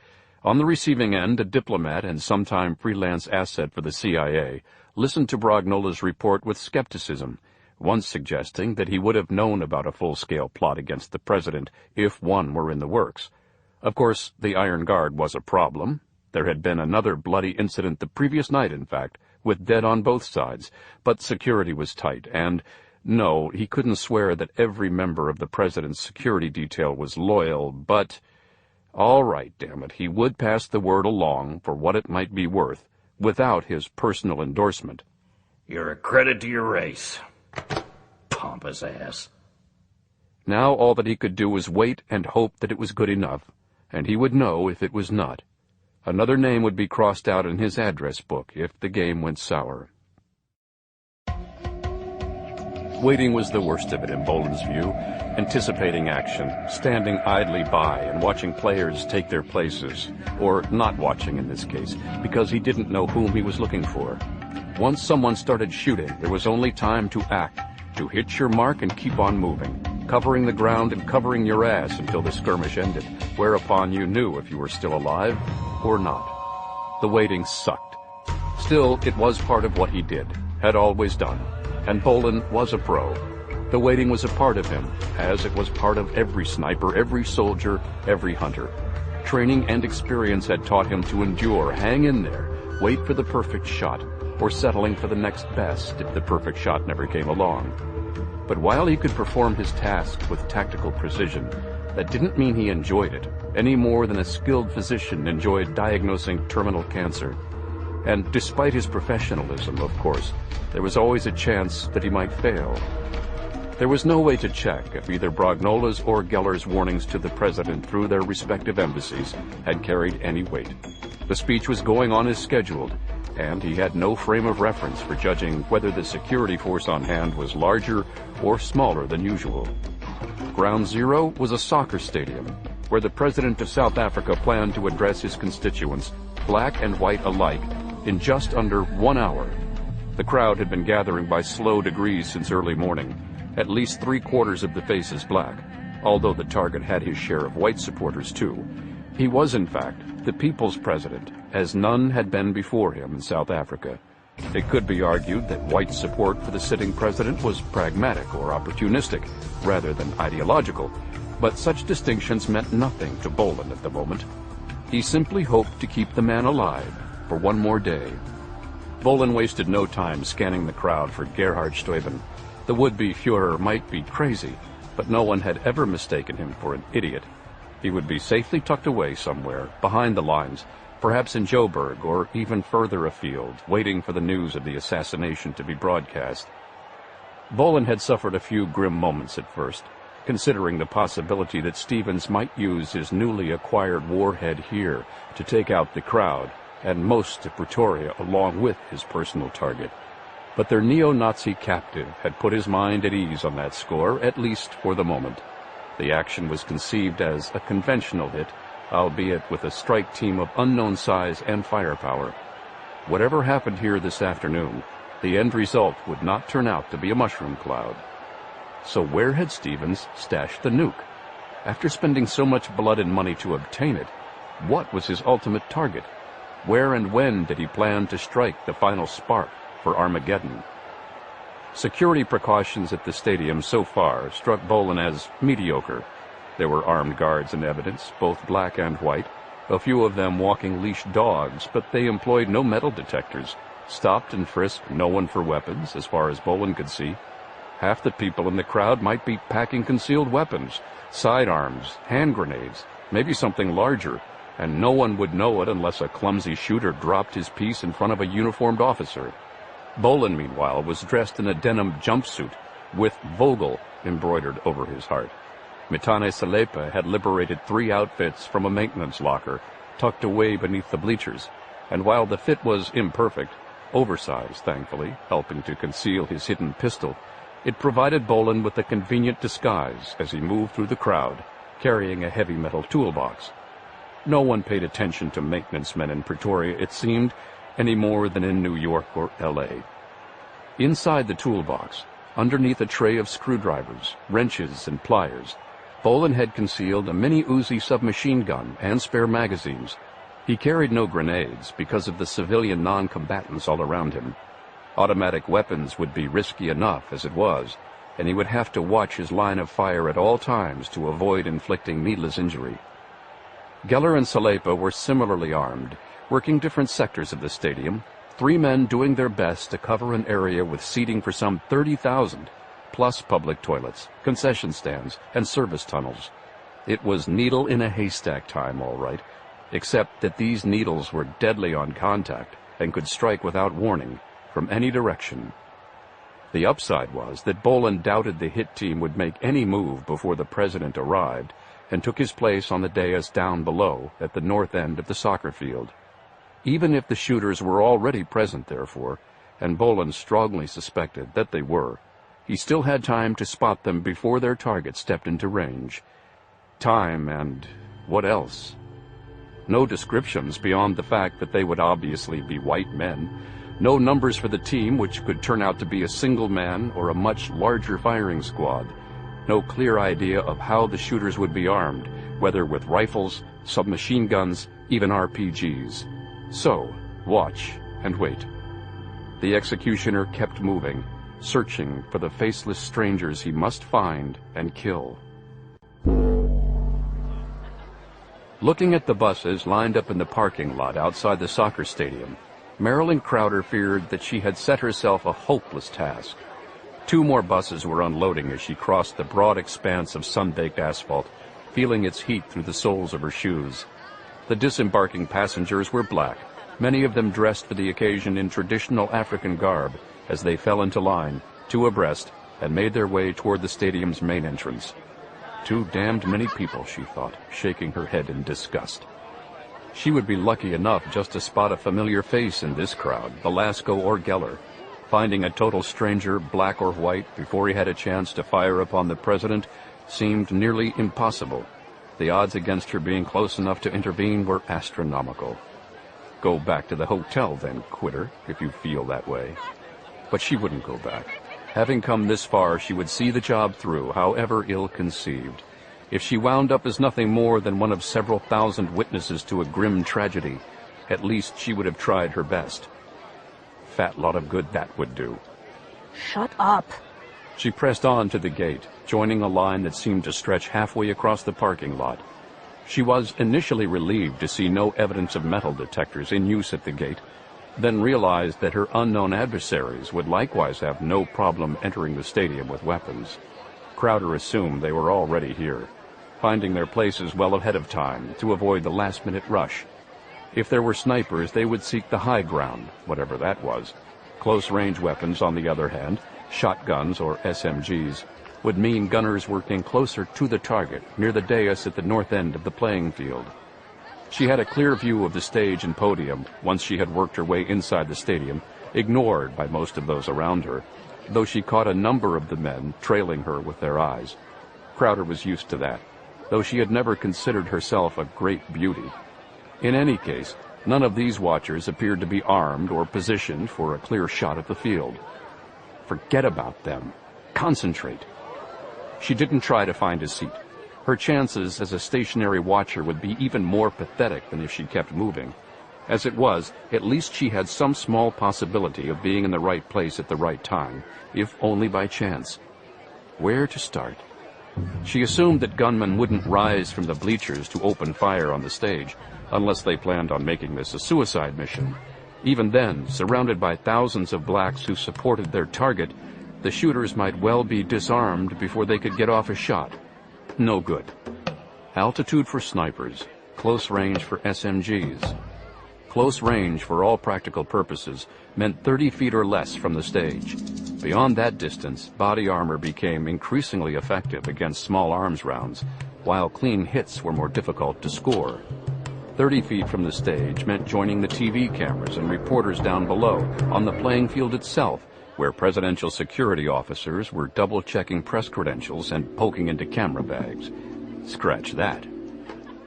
On the receiving end, a diplomat and sometime freelance asset for the CIA listened to Brognola's report with skepticism, once suggesting that he would have known about a full-scale plot against the president if one were in the works. Of course, the Iron Guard was a problem. There had been another bloody incident the previous night, in fact, with dead on both sides, but security was tight, and, no, he couldn't swear that every member of the president's security detail was loyal, but, all right, damn it, he would pass the word along for what it might be worth, without his personal endorsement. You're a credit to your race. Pompous ass. Now all that he could do was wait and hope that it was good enough, and he would know if it was not. Another name would be crossed out in his address book if the game went sour. Waiting was the worst of it in Bolan's view, anticipating action, standing idly by and watching players take their places, or not watching in this case, because he didn't know whom he was looking for. Once someone started shooting, there was only time to act, to hit your mark and keep on moving. covering the ground and covering your ass until the skirmish ended, whereupon you knew if you were still alive or not. The waiting sucked. Still, it was part of what he did, had always done, and Bolan was a pro. The waiting was a part of him, as it was part of every sniper, every soldier, every hunter. Training and experience had taught him to endure, hang in there, wait for the perfect shot, or settling for the next best if the perfect shot never came along. But while he could perform his task with tactical precision, that didn't mean he enjoyed it, any more than a skilled physician enjoyed diagnosing terminal cancer. And despite his professionalism, of course, there was always a chance that he might fail. There was no way to check if either Brognola's or Geller's warnings to the president through their respective embassies had carried any weight. The speech was going on as scheduled, and he had no frame of reference for judging whether the security force on hand was larger or smaller than usual. Ground Zero was a soccer stadium, where the President of South Africa planned to address his constituents, black and white alike, in just under 1 hour. The crowd had been gathering by slow degrees since early morning, at least 3/4 of the faces black, although the target had his share of white supporters too. He was, in fact, the people's president, as none had been before him in South Africa. It could be argued that white support for the sitting president was pragmatic or opportunistic, rather than ideological, but such distinctions meant nothing to Bolan at the moment. He simply hoped to keep the man alive for one more day. Bolan wasted no time scanning the crowd for Gerhard Steuben. The would-be Führer might be crazy, but no one had ever mistaken him for an idiot. He would be safely tucked away somewhere, behind the lines, perhaps in Joburg or even further afield, waiting for the news of the assassination to be broadcast. Bolan had suffered a few grim moments at first, considering the possibility that Stevens might use his newly acquired warhead here to take out the crowd, and most of Pretoria along with his personal target. But their neo-Nazi captive had put his mind at ease on that score, at least for the moment. The action was conceived as a conventional hit, albeit with a strike team of unknown size and firepower. Whatever happened here this afternoon, the end result would not turn out to be a mushroom cloud. So where had Stevens stashed the nuke? After spending so much blood and money to obtain it, what was his ultimate target? Where and when did he plan to strike the final spark for Armageddon? Security precautions at the stadium so far struck Bolan as mediocre. There were armed guards in evidence, both black and white, a few of them walking leashed dogs, but they employed no metal detectors, stopped and frisked no one for weapons, as far as Bolan could see. Half the people in the crowd might be packing concealed weapons, sidearms, hand grenades, maybe something larger, and no one would know it unless a clumsy shooter dropped his piece in front of a uniformed officer. Bolan, meanwhile, was dressed in a denim jumpsuit with Vogel embroidered over his heart. Mitane Salepa had liberated 3 outfits from a maintenance locker, tucked away beneath the bleachers, and while the fit was imperfect, oversized, thankfully, helping to conceal his hidden pistol, it provided Bolan with a convenient disguise as he moved through the crowd, carrying a heavy metal toolbox. No one paid attention to maintenance men in Pretoria, it seemed, any more than in New York or L.A. Inside the toolbox, underneath a tray of screwdrivers, wrenches, and pliers, Bolan had concealed a mini Uzi submachine gun and spare magazines. He carried no grenades because of the civilian non-combatants all around him. Automatic weapons would be risky enough as it was, and he would have to watch his line of fire at all times to avoid inflicting needless injury. Geller and Salepa were similarly armed, working different sectors of the stadium, 3 men doing their best to cover an area with seating for some 30,000, plus public toilets, concession stands, and service tunnels. It was needle in a haystack time, all right, except that these needles were deadly on contact and could strike without warning from any direction. The upside was that Bolan doubted the hit team would make any move before the president arrived and took his place on the dais down below at the north end of the soccer field. Even if the shooters were already present, therefore, and Bolan strongly suspected that they were, he still had time to spot them before their target stepped into range. Time and what else? No descriptions beyond the fact that they would obviously be white men. No numbers for the team, which could turn out to be a single man or a much larger firing squad. no clear idea of how the shooters would be armed, whether with rifles, submachine guns, even RPGs. So, watch and wait. The executioner kept moving, searching for the faceless strangers he must find and kill. Looking at the buses lined up in the parking lot outside the soccer stadium, Marilyn Crowder feared that she had set herself a hopeless task. 2 more buses were unloading as she crossed the broad expanse of sun-baked asphalt, feeling its heat through the soles of her shoes. The disembarking passengers were black, many of them dressed for the occasion in traditional African garb, as they fell into line, 2 abreast, and made their way toward the stadium's main entrance. Too damned many people, she thought, shaking her head in disgust. She would be lucky enough just to spot a familiar face in this crowd, Velasco or Geller. Finding a total stranger, black or white, before he had a chance to fire upon the president seemed nearly impossible. The odds against her being close enough to intervene were astronomical. Go back to the hotel then, quitter, if you feel that way. But she wouldn't go back. Having come this far, she would see the job through, however ill-conceived. If she wound up as nothing more than one of several thousand witnesses to a grim tragedy, at least she would have tried her best. Fat lot of good that would do. Shut up. She pressed on to the gate, joining a line that seemed to stretch halfway across the parking lot. She was initially relieved to see no evidence of metal detectors in use at the gate, then realized that her unknown adversaries would likewise have no problem entering the stadium with weapons. Crowder assumed they were already here, finding their places well ahead of time to avoid the last-minute rush. If there were snipers, they would seek the high ground, whatever that was. Close-range weapons, on the other hand, shotguns or SMGs, would mean gunners working closer to the target, near the dais at the north end of the playing field. She had a clear view of the stage and podium once she had worked her way inside the stadium, ignored by most of those around her, though she caught a number of the men trailing her with their eyes. Crowder was used to that, though she had never considered herself a great beauty. In any case, none of these watchers appeared to be armed or positioned for a clear shot at the field. Forget about them. Concentrate. She didn't try to find a seat. Her chances as a stationary watcher would be even more pathetic than if she kept moving. As it was, at least she had some small possibility of being in the right place at the right time, if only by chance. Where to start? She assumed that gunmen wouldn't rise from the bleachers to open fire on the stage, unless they planned on making this a suicide mission. Even then, surrounded by thousands of blacks who supported their target, the shooters might well be disarmed before they could get off a shot. No good. Altitude for snipers, close range for SMGs. Close range, for all practical purposes, meant 30 feet or less from the stage. Beyond that distance, body armor became increasingly effective against small arms rounds, while clean hits were more difficult to score. 30 feet from the stage meant joining the TV cameras and reporters down below, on the playing field itself, where presidential security officers were double-checking press credentials and poking into camera bags. Scratch that.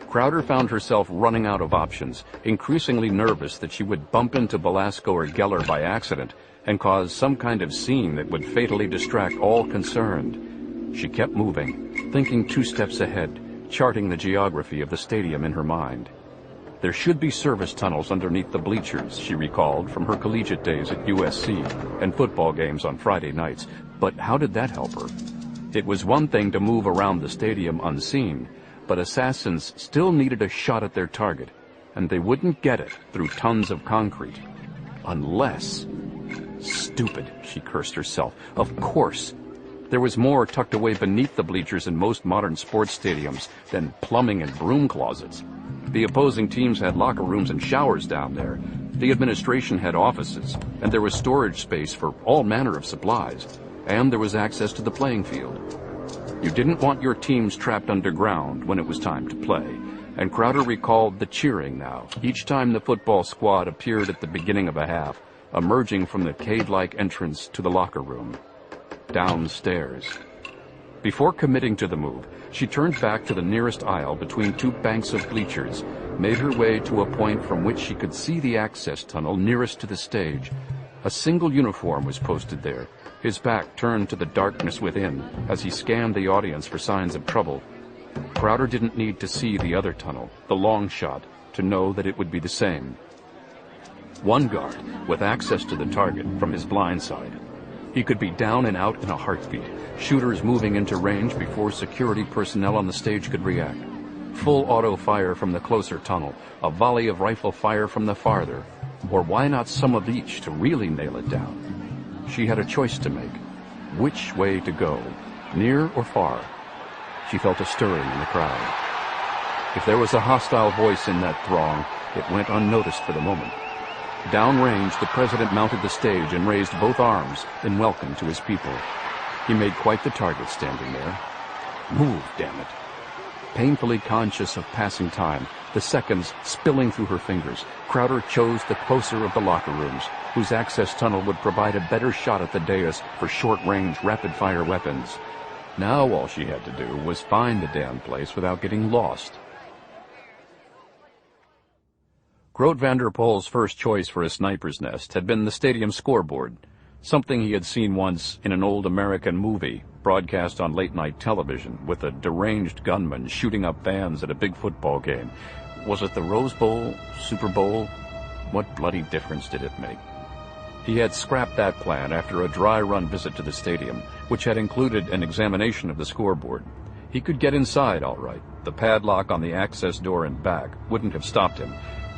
Crowder found herself running out of options, increasingly nervous that she would bump into Velasco or Geller by accident and cause some kind of scene that would fatally distract all concerned. She kept moving, thinking 2 steps ahead, charting the geography of the stadium in her mind. There should be service tunnels underneath the bleachers, she recalled from her collegiate days at USC and football games on Friday nights, but how did that help her? It was one thing to move around the stadium unseen, but assassins still needed a shot at their target, and they wouldn't get it through tons of concrete. Unless... Stupid, she cursed herself. Of course. There was more tucked away beneath the bleachers in most modern sports stadiums than plumbing and broom closets. The opposing teams had locker rooms and showers down there. The administration had offices, and there was storage space for all manner of supplies, and there was access to the playing field. You didn't want your teams trapped underground when it was time to play, and Crowder recalled the cheering now, each time the football squad appeared at the beginning of a half, emerging from the cave-like entrance to the locker room. Downstairs. Before committing to the move, she turned back to the nearest aisle between 2 banks of bleachers, made her way to a point from which she could see the access tunnel nearest to the stage. A single uniform was posted there, his back turned to the darkness within as he scanned the audience for signs of trouble. Crowder didn't need to see the other tunnel, the long shot, to know that it would be the same. One guard, with access to the target from his blind side. He could be down and out in a heartbeat, shooters moving into range before security personnel on the stage could react. Full auto fire from the closer tunnel, a volley of rifle fire from the farther, or why not some of each to really nail it down? She had a choice to make. Which way to go, near or far? She felt a stirring in the crowd. If there was a hostile voice in that throng, it went unnoticed for the moment. Downrange, the president mounted the stage and raised both arms in welcome to his people. He made quite the target standing there. Move, damn it. Painfully conscious of passing time, the seconds spilling through her fingers, Crowder chose the closer of the locker rooms, whose access tunnel would provide a better shot at the dais for short-range, rapid-fire weapons. Now all she had to do was find the damn place without getting lost. Groot Vanderpoel's first choice for a sniper's nest had been the stadium scoreboard, something he had seen once in an old American movie broadcast on late-night television with a deranged gunman shooting up fans at a big football game. Was it the Rose Bowl, Super Bowl? What bloody difference did it make? He had scrapped that plan after a dry-run visit to the stadium, which had included an examination of the scoreboard. He could get inside all right. The padlock on the access door and back wouldn't have stopped him.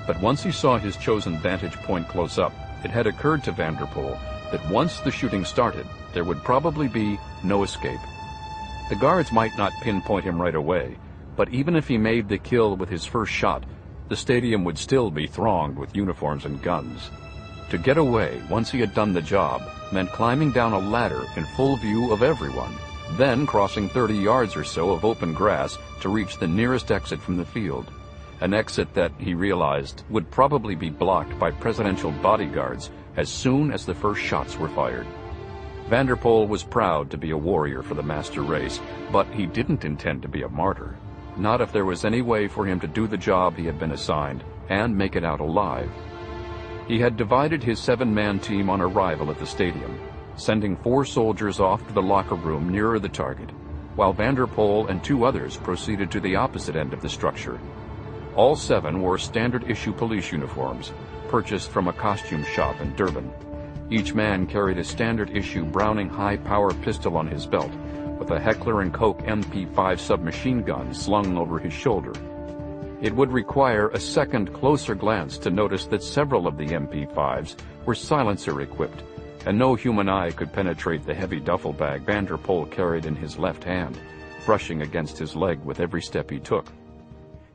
But once he saw his chosen vantage point close up, it had occurred to Vanderpoel that once the shooting started, there would probably be no escape. The guards might not pinpoint him right away, but even if he made the kill with his first shot, the stadium would still be thronged with uniforms and guns. To get away, once he had done the job, meant climbing down a ladder in full view of everyone, then crossing 30 yards or so of open grass to reach the nearest exit from the field. An exit that, he realized, would probably be blocked by presidential bodyguards as soon as the first shots were fired. Vanderpoel was proud to be a warrior for the master race, but he didn't intend to be a martyr. Not if there was any way for him to do the job he had been assigned and make it out alive. He had divided his 7-man team on arrival at the stadium, sending 4 soldiers off to the locker room nearer the target, while Vanderpoel and 2 others proceeded to the opposite end of the structure. All 7 wore standard-issue police uniforms, purchased from a costume shop in Durban. Each man carried a standard-issue Browning high-power pistol on his belt, with a Heckler & Koch MP5 submachine gun slung over his shoulder. It would require a second, closer glance to notice that several of the MP5s were silencer-equipped, and no human eye could penetrate the heavy duffel bag Vanderpoel carried in his left hand, brushing against his leg with every step he took.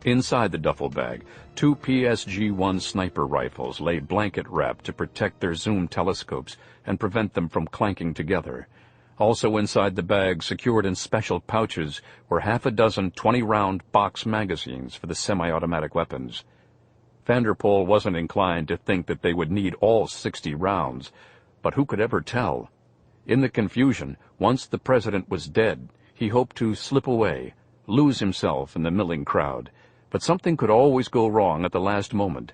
Inside the duffel bag, 2 PSG-1 sniper rifles lay blanket-wrapped to protect their zoom telescopes and prevent them from clanking together. Also inside the bag, secured in special pouches, were half a dozen 20-round box magazines for the semi-automatic weapons. Vanderpoel wasn't inclined to think that they would need all 60 rounds, but who could ever tell? In the confusion, once the president was dead, he hoped to slip away, lose himself in the milling crowd. But something could always go wrong at the last moment.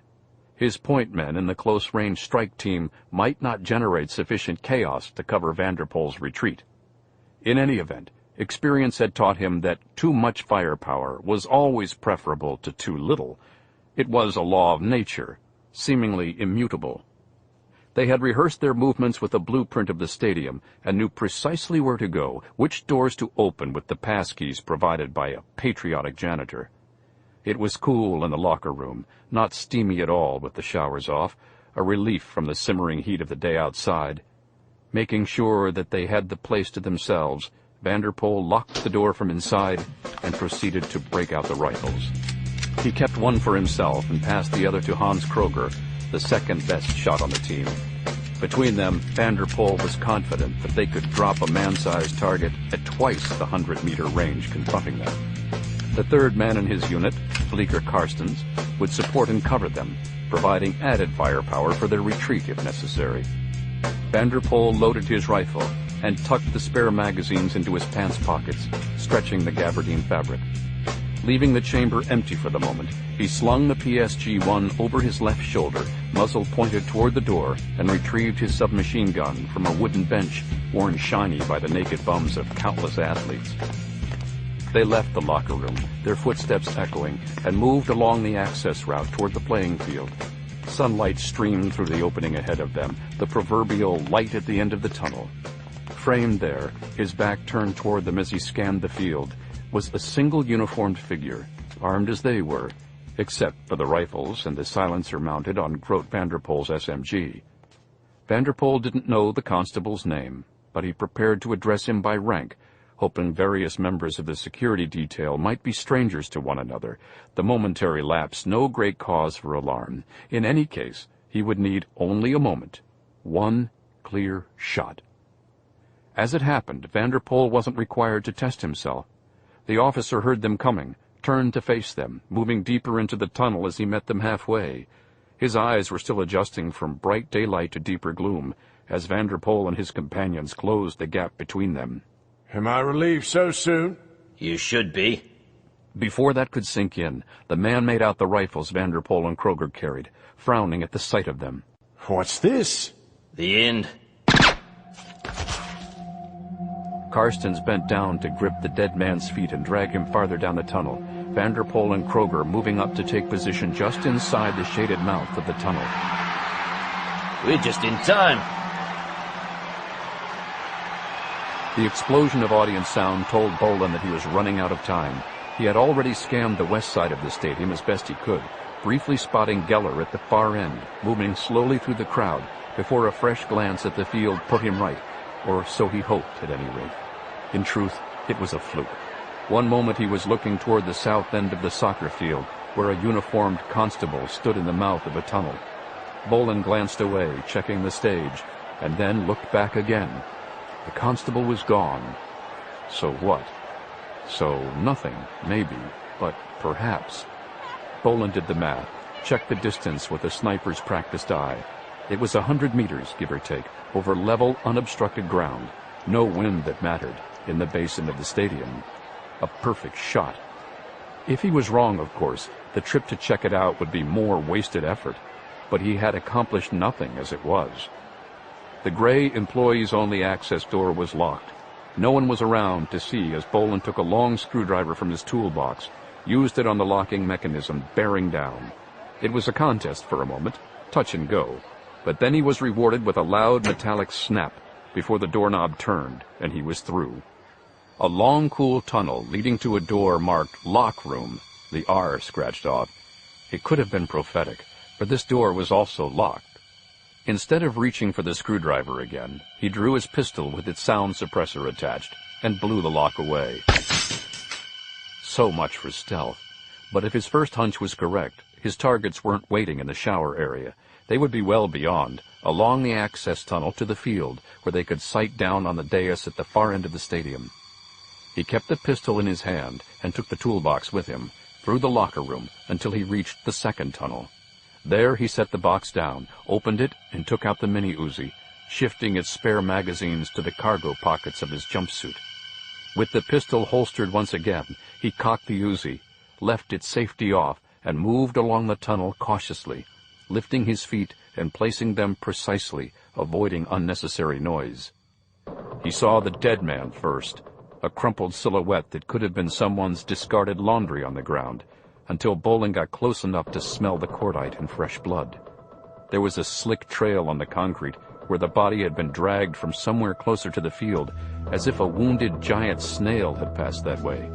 His point men in the close-range strike team might not generate sufficient chaos to cover Vanderpoel's retreat. In any event, experience had taught him that too much firepower was always preferable to too little. It was a law of nature, seemingly immutable. They had rehearsed their movements with a blueprint of the stadium and knew precisely where to go, which doors to open with the passkeys provided by a patriotic janitor. It was cool in the locker room, not steamy at all with the showers off, a relief from the simmering heat of the day outside. Making sure that they had the place to themselves, Vanderpoel locked the door from inside and proceeded to break out the rifles. He kept one for himself and passed the other to Hans Kroger, the second-best shot on the team. Between them, Vanderpoel was confident that they could drop a man-sized target at twice the 100-meter range confronting them. The third man in his unit, Bleecker Karstens, would support and cover them, providing added firepower for their retreat if necessary. Vanderpoel loaded his rifle and tucked the spare magazines into his pants pockets, stretching the gabardine fabric. Leaving the chamber empty for the moment, he slung the PSG-1 over his left shoulder, muzzle pointed toward the door, and retrieved his submachine gun from a wooden bench worn shiny by the naked bums of countless athletes. They left the locker room, their footsteps echoing, and moved along the access route toward the playing field. Sunlight streamed through the opening ahead of them, the proverbial light at the end of the tunnel. Framed there, his back turned toward them as he scanned the field, was a single uniformed figure, armed as they were, except for the rifles and the silencer mounted on Groot Vanderpoel's SMG. Vanderpoel didn't know the constable's name, but he prepared to address him by rank, hoping various members of the security detail might be strangers to one another, the momentary lapse no great cause for alarm. In any case, he would need only a moment, one clear shot. As it happened, Vanderpoel wasn't required to test himself. The officer heard them coming, turned to face them, moving deeper into the tunnel as he met them halfway. His eyes were still adjusting from bright daylight to deeper gloom, as Vanderpoel and his companions closed the gap between them. Am I relieved so soon? You should be. Before that could sink in, the man made out the rifles Vanderpoel and Kroger carried, frowning at the sight of them. What's this? The end. Karstens bent down to grip the dead man's feet and drag him farther down the tunnel, Vanderpoel and Kroger moving up to take position just inside the shaded mouth of the tunnel. We're just in time. The explosion of audience sound told Bolan that he was running out of time. He had already scanned the west side of the stadium as best he could, briefly spotting Geller at the far end, moving slowly through the crowd, before a fresh glance at the field put him right, or so he hoped at any rate. In truth, it was a fluke. One moment he was looking toward the south end of the soccer field, where a uniformed constable stood in the mouth of a tunnel. Bolan glanced away, checking the stage, and then looked back again. The constable was gone. So what? So nothing, maybe, but perhaps. Bolan did the math, checked the distance with a sniper's practiced eye. It was 100 meters, give or take, over level, unobstructed ground. No wind that mattered, in the basin of the stadium. A perfect shot. If he was wrong, of course, the trip to check it out would be more wasted effort. But he had accomplished nothing as it was. The gray employees-only access door was locked. No one was around to see as Bolan took a long screwdriver from his toolbox, used it on the locking mechanism, bearing down. It was a contest for a moment, touch and go, but then he was rewarded with a loud metallic snap before the doorknob turned, and he was through. A long, cool tunnel leading to a door marked Lock Room, the R scratched off. It could have been prophetic, for this door was also locked. Instead of reaching for the screwdriver again, he drew his pistol with its sound suppressor attached and blew the lock away. So much for stealth. But if his first hunch was correct, his targets weren't waiting in the shower area. They would be well beyond, along the access tunnel to the field, where they could sight down on the dais at the far end of the stadium. He kept the pistol in his hand and took the toolbox with him, through the locker room, until he reached the second tunnel. There he set the box down, opened it, and took out the mini-Uzi, shifting its spare magazines to the cargo pockets of his jumpsuit. With the pistol holstered once again, he cocked the Uzi, left its safety off, and moved along the tunnel cautiously, lifting his feet and placing them precisely, avoiding unnecessary noise. He saw the dead man first, a crumpled silhouette that could have been someone's discarded laundry on the ground, until Bolan got close enough to smell the cordite and fresh blood. There was a slick trail on the concrete where the body had been dragged from somewhere closer to the field, as if a wounded giant snail had passed that way.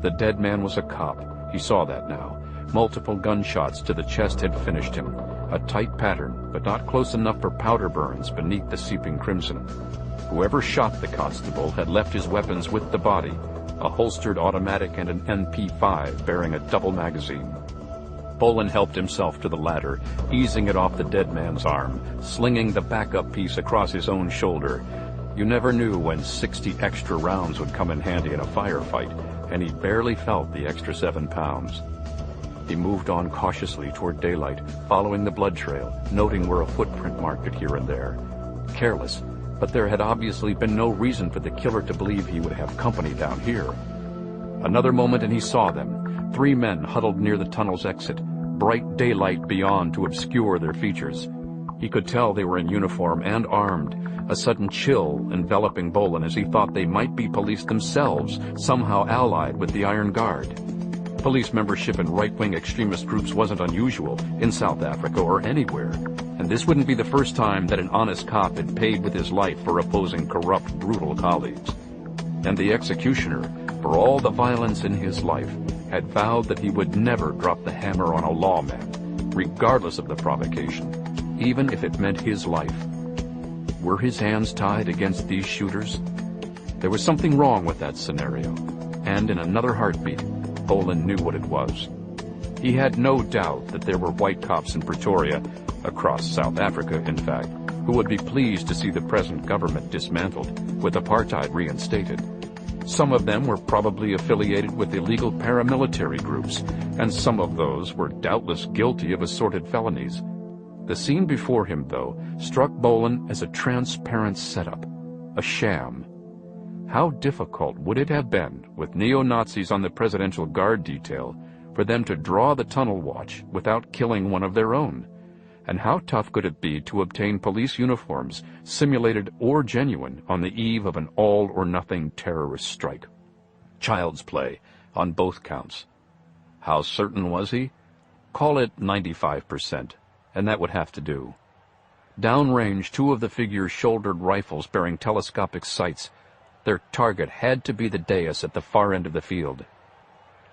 The dead man was a cop. He saw that now. Multiple gunshots to the chest had finished him, a tight pattern, but not close enough for powder burns beneath the seeping crimson. Whoever shot the constable had left his weapons with the body, a holstered automatic and an MP5 bearing a double magazine. Bolan helped himself to the ladder, easing it off the dead man's arm, slinging the backup piece across his own shoulder. You never knew when 60 extra rounds would come in handy in a firefight, and he barely felt the extra 7 pounds. He moved on cautiously toward daylight, following the blood trail, noting where a footprint marked it here and there. Careless, but there had obviously been no reason for the killer to believe he would have company down here. Another moment and he saw them. 3 men huddled near the tunnel's exit, bright daylight beyond to obscure their features. He could tell they were in uniform and armed, a sudden chill enveloping Bolan as he thought they might be police themselves, somehow allied with the Iron Guard. Police membership in right-wing extremist groups wasn't unusual in South Africa or anywhere, and this wouldn't be the first time that an honest cop had paid with his life for opposing corrupt, brutal colleagues. And the executioner, for all the violence in his life, had vowed that he would never drop the hammer on a lawman, regardless of the provocation, even if it meant his life. Were his hands tied against these shooters? There was something wrong with that scenario, and in another heartbeat, Bolan knew what it was. He had no doubt that there were white cops in Pretoria, across South Africa, in fact, who would be pleased to see the present government dismantled, with apartheid reinstated. Some of them were probably affiliated with illegal paramilitary groups, and some of those were doubtless guilty of assorted felonies. The scene before him, though, struck Bolan as a transparent setup, a sham. How difficult would it have been, with neo-Nazis on the Presidential Guard detail, for them to draw the tunnel watch without killing one of their own? And how tough could it be to obtain police uniforms, simulated or genuine, on the eve of an all-or-nothing terrorist strike? Child's play, on both counts. How certain was he? Call it 95%, and that would have to do. Downrange, 2 of the figures shouldered rifles bearing telescopic sights. Their target had to be the dais at the far end of the field.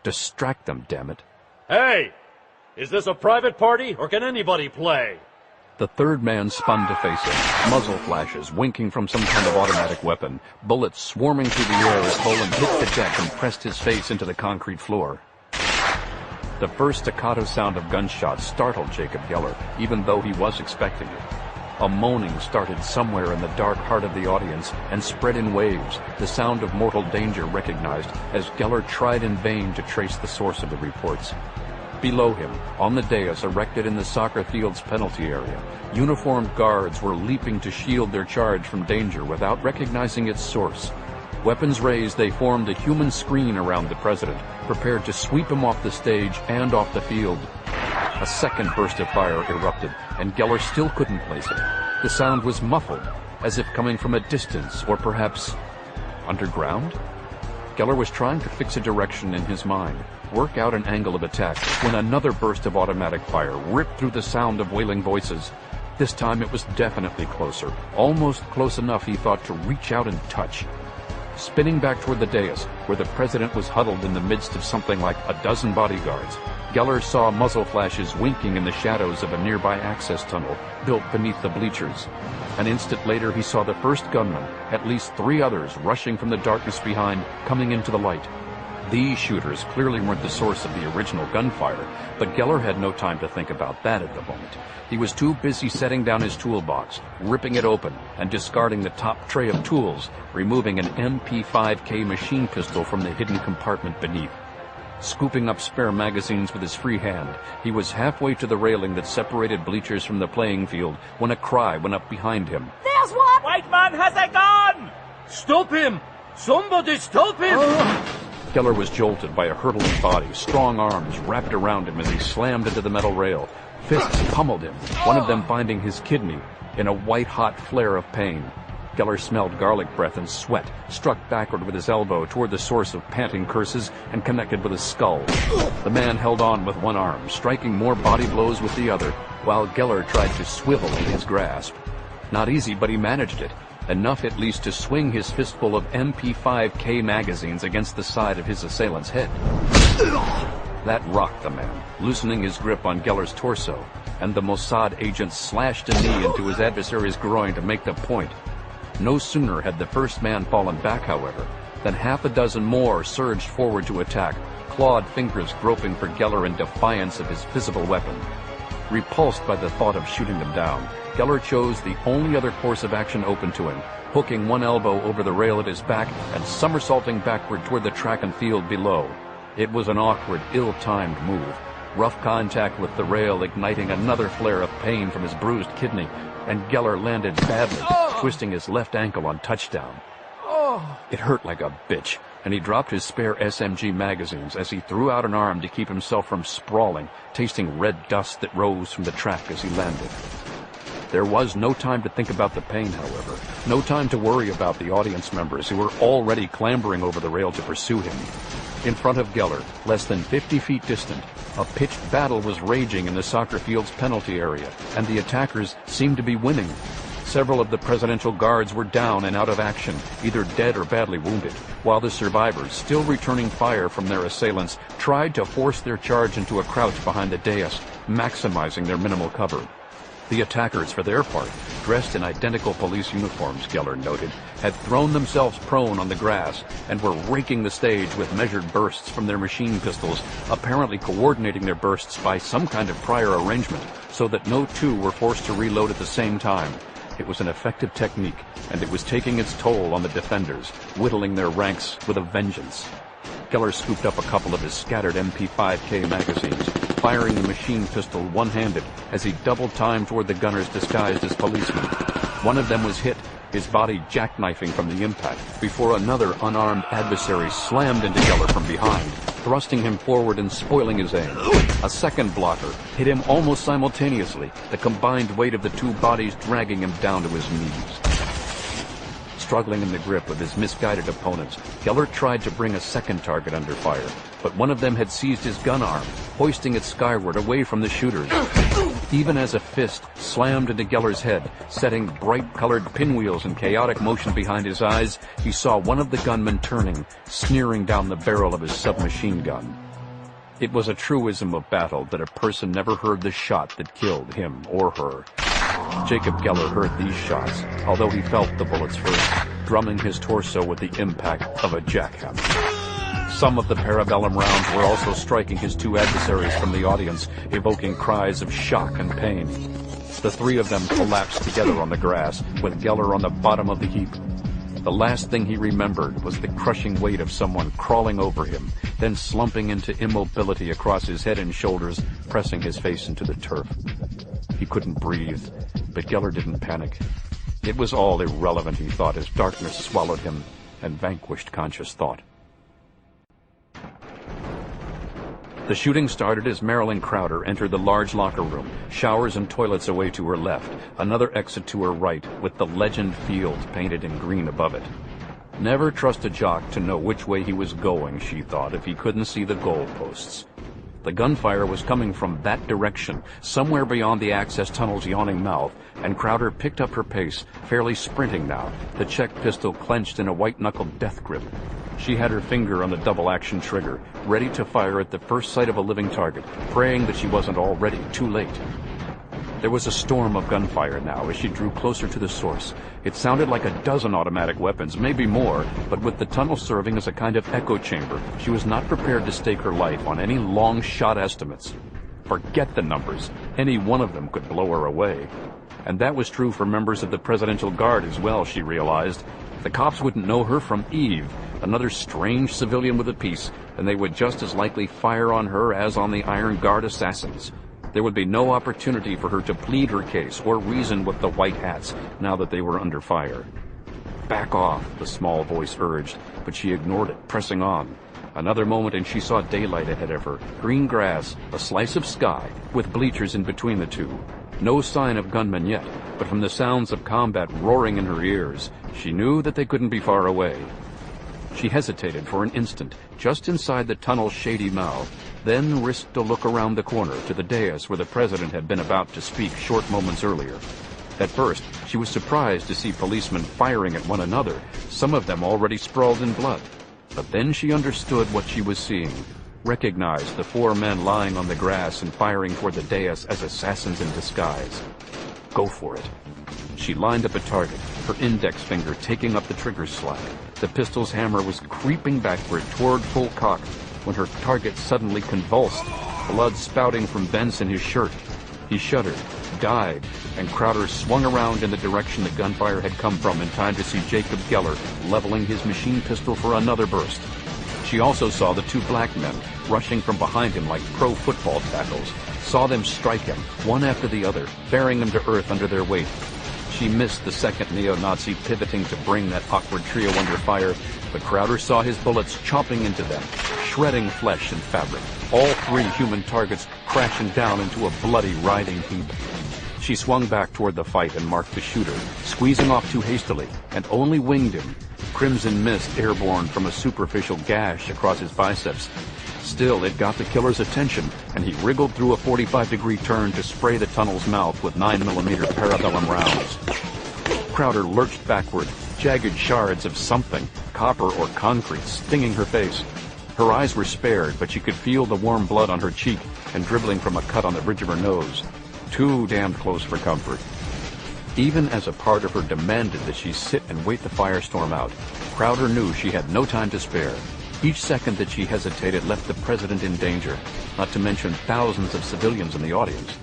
Distract them, damn it. Hey! Is this a private party, or can anybody play? The third man spun to face him, muzzle flashes winking from some kind of automatic weapon, bullets swarming through the air as Bolan hit the deck and pressed his face into the concrete floor. The first staccato sound of gunshots startled Jacob Geller, even though he was expecting it. A moaning started somewhere in the dark heart of the audience and spread in waves, the sound of mortal danger recognized as Geller tried in vain to trace the source of the reports. Below him, on the dais erected in the soccer field's penalty area, uniformed guards were leaping to shield their charge from danger without recognizing its source. Weapons raised, they formed a human screen around the president, prepared to sweep him off the stage and off the field. A second burst of fire erupted, and Geller still couldn't place it. The sound was muffled, as if coming from a distance, or perhaps underground? Geller was trying to fix a direction in his mind, work out an angle of attack, when another burst of automatic fire ripped through the sound of wailing voices. This time it was definitely closer, almost close enough, he thought, to reach out and touch. Spinning back toward the dais, where the president was huddled in the midst of something like a dozen bodyguards, Geller saw muzzle flashes winking in the shadows of a nearby access tunnel built beneath the bleachers. An instant later he saw the first gunman, at least 3 others rushing from the darkness behind, coming into the light. These shooters clearly weren't the source of the original gunfire, but Geller had no time to think about that at the moment. He was too busy setting down his toolbox, ripping it open, and discarding the top tray of tools, removing an MP5K machine pistol from the hidden compartment beneath. Scooping up spare magazines with his free hand, he was halfway to the railing that separated bleachers from the playing field when a cry went up behind him. There's one! White man has a gun! Stop him! Somebody stop him! Geller was jolted by a hurtling body, strong arms wrapped around him as he slammed into the metal rail. Fists pummeled him, one of them finding his kidney, in a white-hot flare of pain. Geller smelled garlic breath and sweat, struck backward with his elbow toward the source of panting curses, and connected with his skull. The man held on with one arm, striking more body blows with the other, while Geller tried to swivel in his grasp. Not easy, but he managed it. Enough at least to swing his fistful of MP5K magazines against the side of his assailant's head. That rocked the man, loosening his grip on Geller's torso, and the Mossad agent slashed a knee into his adversary's groin to make the point. No sooner had the first man fallen back, however, than 6 more surged forward to attack, clawed fingers groping for Geller in defiance of his physical weapon. Repulsed by the thought of shooting them down, Geller chose the only other course of action open to him, hooking one elbow over the rail at his back and somersaulting backward toward the track and field below. It was an awkward, ill-timed move. Rough contact with the rail igniting another flare of pain from his bruised kidney, and Geller landed badly, twisting his left ankle on touchdown. It hurt like a bitch, and he dropped his spare SMG magazines as he threw out an arm to keep himself from sprawling, tasting red dust that rose from the track as he landed. There was no time to think about the pain, however. No time to worry about the audience members who were already clambering over the rail to pursue him. In front of Geller, less than 50 feet distant, a pitched battle was raging in the soccer field's penalty area, and the attackers seemed to be winning. Several of the presidential guards were down and out of action, either dead or badly wounded, while the survivors, still returning fire from their assailants, tried to force their charge into a crouch behind the dais, maximizing their minimal cover. The attackers, for their part, dressed in identical police uniforms, Geller noted, had thrown themselves prone on the grass and were raking the stage with measured bursts from their machine pistols, apparently coordinating their bursts by some kind of prior arrangement so that no two were forced to reload at the same time. It was an effective technique, and it was taking its toll on the defenders, whittling their ranks with a vengeance. Geller scooped up a couple of his scattered MP5K magazines, firing the machine pistol one-handed as he doubled time toward the gunners disguised as policemen. One of them was hit, his body jackknifing from the impact, before another unarmed adversary slammed into Geller from behind, thrusting him forward and spoiling his aim. A second blocker hit him almost simultaneously, the combined weight of the two bodies dragging him down to his knees. Struggling in the grip of his misguided opponents, Geller tried to bring a second target under fire, but one of them had seized his gun arm, hoisting it skyward away from the shooters. Even as a fist slammed into Geller's head, setting bright-colored pinwheels in chaotic motion behind his eyes, he saw one of the gunmen turning, sneering down the barrel of his submachine gun. It was a truism of battle that a person never heard the shot that killed him or her. Jacob Geller heard these shots, although he felt the bullets first, drumming his torso with the impact of a jackhammer. Some of the parabellum rounds were also striking his two adversaries from the audience, evoking cries of shock and pain. The three of them collapsed together on the grass, with Geller on the bottom of the heap. The last thing he remembered was the crushing weight of someone crawling over him, then slumping into immobility across his head and shoulders, pressing his face into the turf. He couldn't breathe, but Geller didn't panic. It was all irrelevant, he thought, as darkness swallowed him and vanquished conscious thought. The shooting started as Marilyn Crowder entered the large locker room, showers and toilets away to her left, another exit to her right, with the Legend Field painted in green above it. Never trust a jock to know which way he was going, she thought, if he couldn't see the goalposts. The gunfire was coming from that direction, somewhere beyond the access tunnel's yawning mouth, and Crowder picked up her pace, fairly sprinting now, the Czech pistol clenched in a white-knuckled death grip. She had her finger on the double-action trigger, ready to fire at the first sight of a living target, praying that she wasn't already too late. There was a storm of gunfire now as she drew closer to the source. It sounded like a dozen automatic weapons, maybe more, but with the tunnel serving as a kind of echo chamber, she was not prepared to stake her life on any long-shot estimates. Forget the numbers. Any one of them could blow her away. And that was true for members of the Presidential Guard as well, she realized. The cops wouldn't know her from Eve, another strange civilian with a piece, and they would just as likely fire on her as on the Iron Guard assassins. There would be no opportunity for her to plead her case or reason with the white hats now that they were under fire. Back off, the small voice urged, but she ignored it, pressing on. Another moment and she saw daylight ahead of her, green grass, a slice of sky, with bleachers in between the two. No sign of gunmen yet, but from the sounds of combat roaring in her ears, she knew that they couldn't be far away. She hesitated for an instant, just inside the tunnel's shady mouth, then risked a look around the corner to the dais where the president had been about to speak short moments earlier. At first, she was surprised to see policemen firing at one another, some of them already sprawled in blood. But then she understood what she was seeing, recognized the four men lying on the grass and firing toward the dais as assassins in disguise. Go for it. She lined up a target, her index finger taking up the trigger slack. The pistol's hammer was creeping backward toward full cock when her target suddenly convulsed, blood spouting from vents in his shirt. He shuddered, dived, and Crowder swung around in the direction the gunfire had come from in time to see Jacob Geller leveling his machine pistol for another burst. She also saw the two black men rushing from behind him like pro football tackles, saw them strike him, one after the other, bearing him to earth under their weight. She missed the second neo-Nazi pivoting to bring that awkward trio under fire, But Crowder saw his bullets chomping into them, shredding flesh and fabric, all 3 human targets crashing down into a bloody, writhing heap. She swung back toward the fight and marked the shooter, squeezing off too hastily, and only winged him, crimson mist airborne from a superficial gash across his biceps. Still, it got the killer's attention, and he wriggled through a 45-degree turn to spray the tunnel's mouth with 9mm parabellum rounds. Crowder lurched backward, jagged shards of something, copper or concrete, stinging her face. Her eyes were spared, but she could feel the warm blood on her cheek and dribbling from a cut on the bridge of her nose. Too damned close for comfort. Even as a part of her demanded that she sit and wait the firestorm out, Crowder knew she had no time to spare. Each second that she hesitated left the president in danger, not to mention thousands of civilians in the audience.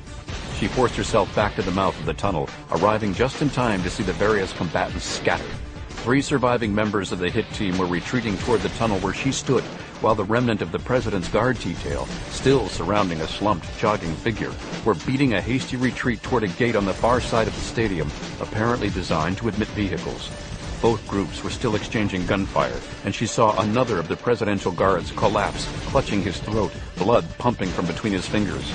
She forced herself back to the mouth of the tunnel, arriving just in time to see the various combatants scatter. 3 surviving members of the hit team were retreating toward the tunnel where she stood, while the remnant of the president's guard detail, still surrounding a slumped, jogging figure, were beating a hasty retreat toward a gate on the far side of the stadium, apparently designed to admit vehicles. Both groups were still exchanging gunfire, and she saw another of the presidential guards collapse, clutching his throat, blood pumping from between his fingers.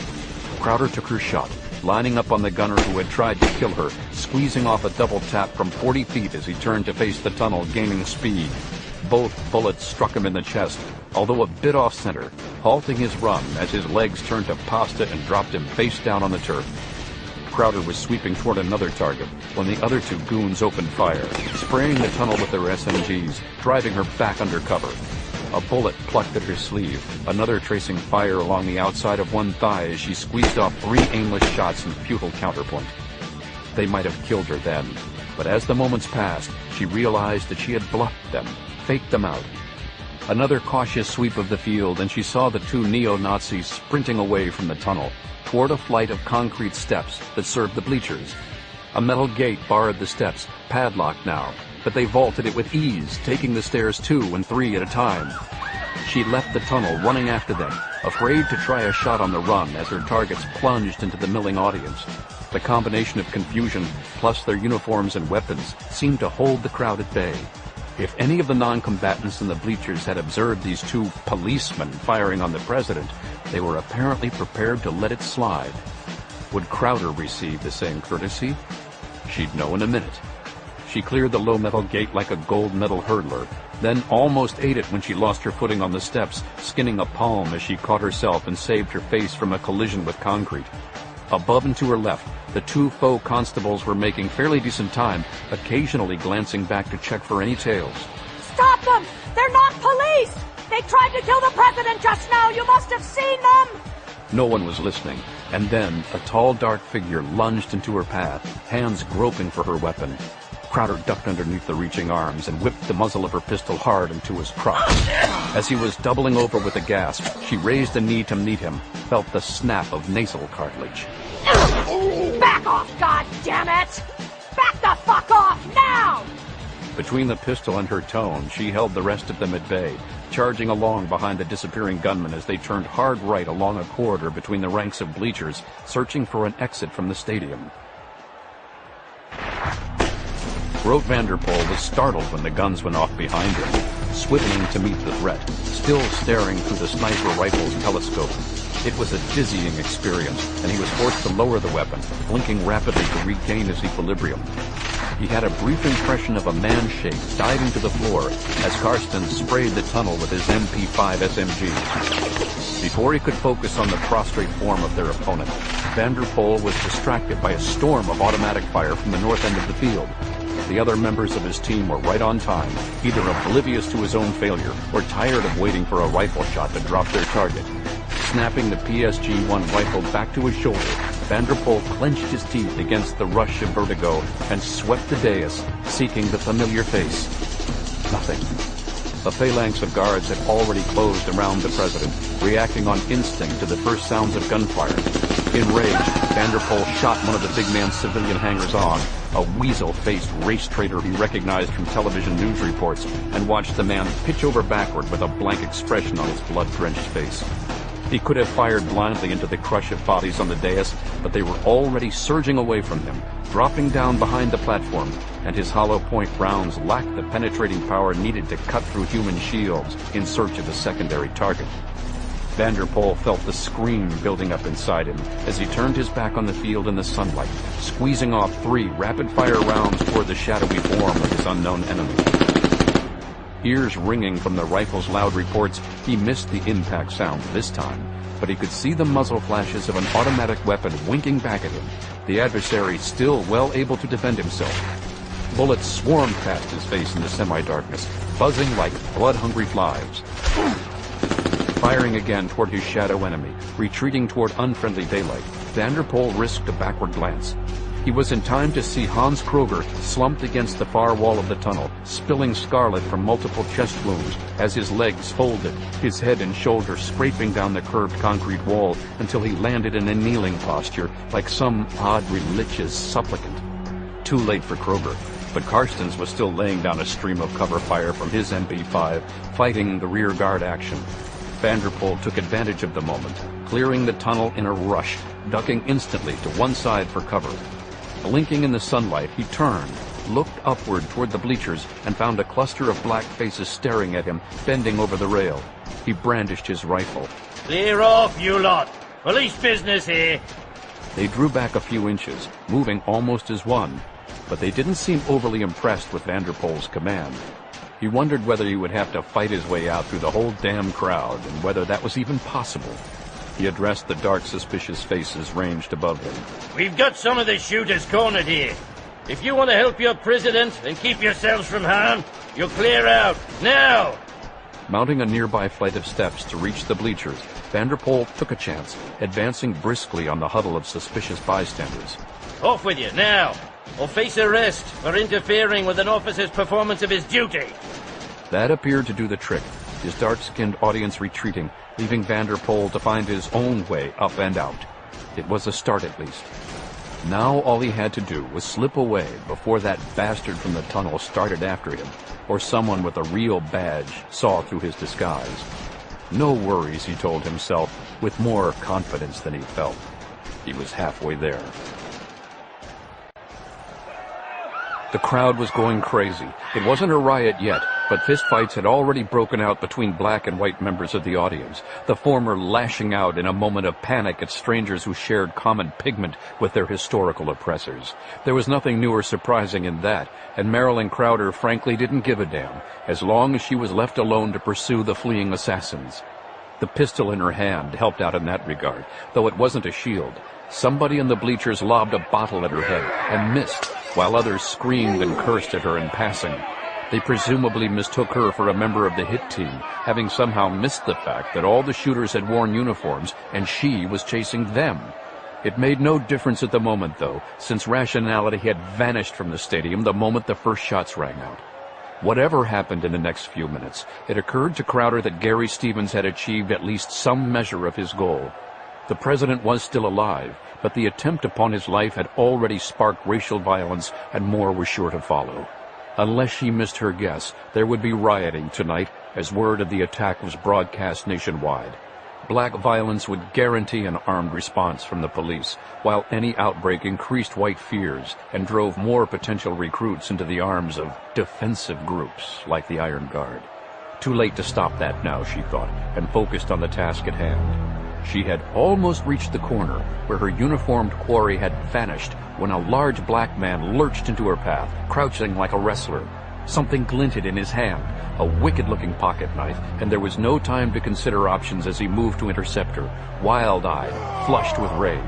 Crowder took her shot, lining up on the gunner who had tried to kill her, squeezing off a double tap from 40 feet as he turned to face the tunnel, gaining speed. Both bullets struck him in the chest, although a bit off-center, halting his run as his legs turned to pasta and dropped him face down on the turf. Crowder was sweeping toward another target when the other 2 goons opened fire, spraying the tunnel with their SMGs, driving her back under cover. A bullet plucked at her sleeve, another tracing fire along the outside of one thigh as she squeezed off 3 aimless shots in futile counterpoint. They might have killed her then, but as the moments passed, she realized that she had bluffed them, faked them out. Another cautious sweep of the field, and she saw the 2 neo-Nazis sprinting away from the tunnel, toward a flight of concrete steps that served the bleachers. A metal gate barred the steps, padlocked now, but they vaulted it with ease, taking the stairs 2 and 3 at a time. She left the tunnel, running after them, afraid to try a shot on the run as her targets plunged into the milling audience. The combination of confusion, plus their uniforms and weapons, seemed to hold the crowd at bay. If any of the non-combatants in the bleachers had observed these 2 policemen firing on the president, they were apparently prepared to let it slide. Would Crowder receive the same courtesy? She'd know in a minute. She cleared the low metal gate like a gold medal hurdler, then almost ate it when she lost her footing on the steps, skinning a palm as she caught herself and saved her face from a collision with concrete. Above and to her left, the 2 faux constables were making fairly decent time, occasionally glancing back to check for any tails. Stop them! They're not police! They tried to kill the president just now! You must have seen them! No one was listening, and then a tall, dark figure lunged into her path, hands groping for her weapon. Crowder ducked underneath the reaching arms and whipped the muzzle of her pistol hard into his crotch. As he was doubling over with a gasp, she raised a knee to meet him, felt the snap of nasal cartilage. Back off, goddammit! Back the fuck off, now! Between the pistol and her tone, she held the rest of them at bay, charging along behind the disappearing gunmen as they turned hard right along a corridor between the ranks of bleachers, searching for an exit from the stadium. Grote Vanderpool was startled when the guns went off behind him, swiveling to meet the threat, still staring through the sniper rifle's telescope. It was a dizzying experience, and he was forced to lower the weapon, blinking rapidly to regain his equilibrium. He had a brief impression of a man shape diving to the floor as Karsten sprayed the tunnel with his MP5 SMG. Before he could focus on the prostrate form of their opponent, Vanderpool was distracted by a storm of automatic fire from the north end of the field. The other members of his team were right on time, either oblivious to his own failure or tired of waiting for a rifle shot to drop their target. Snapping the PSG-1 rifle back to his shoulder, Vanderpool clenched his teeth against the rush of vertigo and swept the dais, seeking the familiar face. Nothing. A phalanx of guards had already closed around the president, reacting on instinct to the first sounds of gunfire. Enraged, Vanderpool shot one of the big man's civilian hangers-on, a weasel-faced race traitor he recognized from television news reports, and watched the man pitch over backward with a blank expression on his blood-drenched face. He could have fired blindly into the crush of bodies on the dais, but they were already surging away from him, dropping down behind the platform, and his hollow point rounds lacked the penetrating power needed to cut through human shields in search of a secondary target. Vanderpool felt the scream building up inside him as he turned his back on the field in the sunlight, squeezing off 3 rapid-fire rounds toward the shadowy form of his unknown enemy. Ears ringing from the rifle's loud reports, he missed the impact sound this time, but he could see the muzzle flashes of an automatic weapon winking back at him, the adversary still well able to defend himself. Bullets swarmed past his face in the semi-darkness, buzzing like blood-hungry flies. Firing again toward his shadow enemy, retreating toward unfriendly daylight, Vanderpool risked a backward glance. He was in time to see Hans Kroger slumped against the far wall of the tunnel, spilling scarlet from multiple chest wounds as his legs folded, his head and shoulders scraping down the curved concrete wall until he landed in a kneeling posture like some odd religious supplicant. Too late for Kroger, but Karstens was still laying down a stream of cover fire from his MP5, fighting the rear guard action. Vanderpool took advantage of the moment, clearing the tunnel in a rush, ducking instantly to one side for cover. Blinking in the sunlight, he turned, looked upward toward the bleachers, and found a cluster of black faces staring at him, bending over the rail. He brandished his rifle. Clear off, you lot! Police business here! They drew back a few inches, moving almost as one, but they didn't seem overly impressed with Vanderpool's command. He wondered whether he would have to fight his way out through the whole damn crowd, and whether that was even possible. He addressed the dark, suspicious faces ranged above him. We've got some of the shooters cornered here. If you want to help your president and keep yourselves from harm, you'll clear out, now! Mounting a nearby flight of steps to reach the bleachers, Vanderpool took a chance, advancing briskly on the huddle of suspicious bystanders. Off with you, now! Or face arrest for interfering with an officer's performance of his duty. That appeared to do the trick, his dark-skinned audience retreating, leaving Vanderpool to find his own way up and out. It was a start at least. Now all he had to do was slip away before that bastard from the tunnel started after him, or someone with a real badge saw through his disguise. No worries, he told himself, with more confidence than he felt. He was halfway there. The crowd was going crazy. It wasn't a riot yet, but fistfights had already broken out between black and white members of the audience, the former lashing out in a moment of panic at strangers who shared common pigment with their historical oppressors. There was nothing new or surprising in that, and Marilyn Crowder frankly didn't give a damn, as long as she was left alone to pursue the fleeing assassins. The pistol in her hand helped out in that regard, though it wasn't a shield. Somebody in the bleachers lobbed a bottle at her head and missed, while others screamed and cursed at her in passing. They presumably mistook her for a member of the hit team, having somehow missed the fact that all the shooters had worn uniforms and she was chasing them. It made no difference at the moment, though, since rationality had vanished from the stadium the moment the first shots rang out. Whatever happened in the next few minutes, it occurred to Crowder that Gary Stevens had achieved at least some measure of his goal. The president was still alive, but the attempt upon his life had already sparked racial violence, and more was sure to follow. Unless she missed her guess, there would be rioting tonight, as word of the attack was broadcast nationwide. Black violence would guarantee an armed response from the police, while any outbreak increased white fears and drove more potential recruits into the arms of defensive groups like the Iron Guard. Too late to stop that now, she thought, and focused on the task at hand. She had almost reached the corner where her uniformed quarry had vanished when a large black man lurched into her path, crouching like a wrestler. Something glinted in his hand, a wicked-looking pocket knife, and there was no time to consider options as he moved to intercept her, wild-eyed, flushed with rage.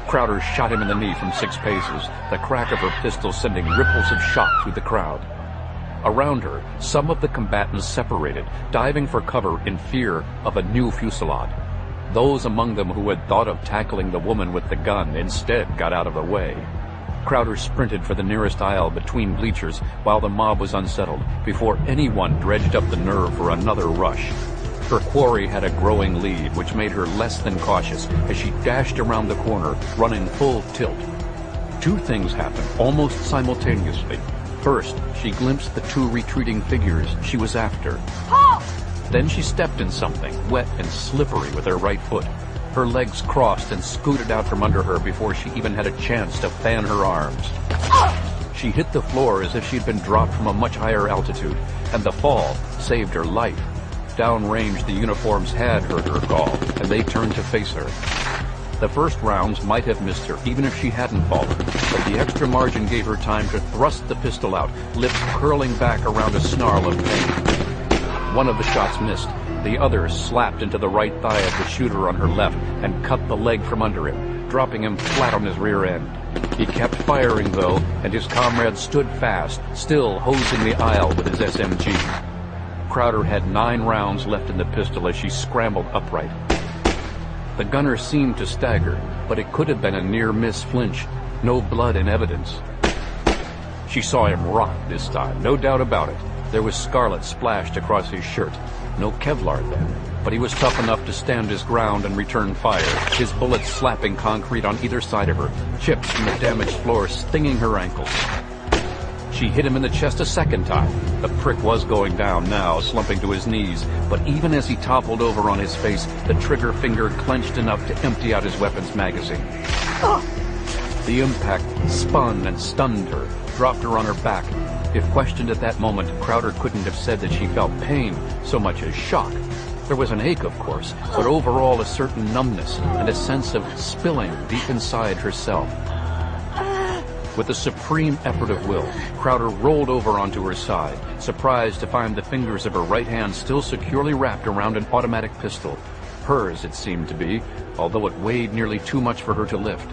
Crowder shot him in the knee from 6 paces, the crack of her pistol sending ripples of shock through the crowd. Around her, some of the combatants separated, diving for cover in fear of a new fusillade. Those among them who had thought of tackling the woman with the gun instead got out of the way. Crowder sprinted for the nearest aisle between bleachers while the mob was unsettled, before anyone dredged up the nerve for another rush. Her quarry had a growing lead, which made her less than cautious as she dashed around the corner, running full tilt. 2 things happened almost simultaneously. First, she glimpsed the 2 retreating figures she was after. Halt! Then she stepped in something, wet and slippery with her right foot. Her legs crossed and scooted out from under her before she even had a chance to fan her arms. She hit the floor as if she'd been dropped from a much higher altitude, and the fall saved her life. Downrange, the uniforms had heard her call, and they turned to face her. The first rounds might have missed her, even if she hadn't fallen, but the extra margin gave her time to thrust the pistol out, lips curling back around a snarl of pain. One of the shots missed. The other slapped into the right thigh of the shooter on her left and cut the leg from under him, dropping him flat on his rear end. He kept firing, though, and his comrade stood fast, still hosing the aisle with his SMG. Crowder had 9 rounds left in the pistol as she scrambled upright. The gunner seemed to stagger, but it could have been a near-miss flinch. No blood in evidence. She saw him rock this time, no doubt about it. There was scarlet splashed across his shirt. No Kevlar then, but he was tough enough to stand his ground and return fire, his bullets slapping concrete on either side of her, chips from the damaged floor stinging her ankles. She hit him in the chest a second time. The prick was going down now, slumping to his knees, but even as he toppled over on his face, the trigger finger clenched enough to empty out his weapon's magazine. The impact spun and stunned her, dropped her on her back. If questioned at that moment, Crowder couldn't have said that she felt pain so much as shock. There was an ache, of course, but overall a certain numbness and a sense of spilling deep inside herself. With a supreme effort of will, Crowder rolled over onto her side, surprised to find the fingers of her right hand still securely wrapped around an automatic pistol. Hers, it seemed to be, although it weighed nearly too much for her to lift.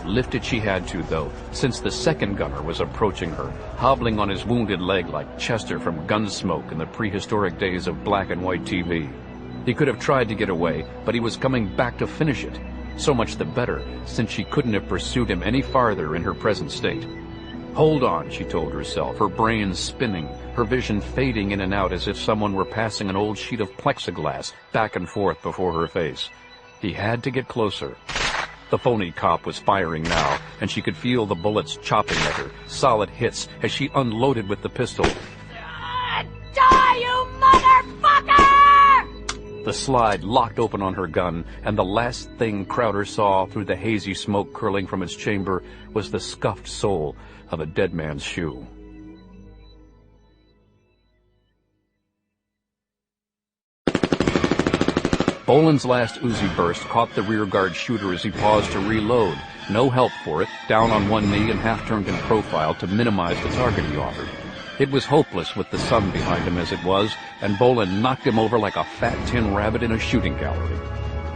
Lift it she had to, though, since the second gunner was approaching her, hobbling on his wounded leg like Chester from Gunsmoke in the prehistoric days of black and white TV. He could have tried to get away, but he was coming back to finish it. So much the better, since she couldn't have pursued him any farther in her present state. Hold on, she told herself, her brain spinning, her vision fading in and out as if someone were passing an old sheet of plexiglass back and forth before her face. He had to get closer. The phony cop was firing now, and she could feel the bullets chopping at her, solid hits, as she unloaded with the pistol. Die, you motherfucker! The slide locked open on her gun, and the last thing Crowder saw through the hazy smoke curling from its chamber was the scuffed sole of a dead man's shoe. Bolan's last Uzi burst caught the rearguard shooter as he paused to reload. No help for it, down on one knee and half-turned in profile to minimize the target he offered. It was hopeless with the sun behind him as it was, and Bolan knocked him over like a fat tin rabbit in a shooting gallery.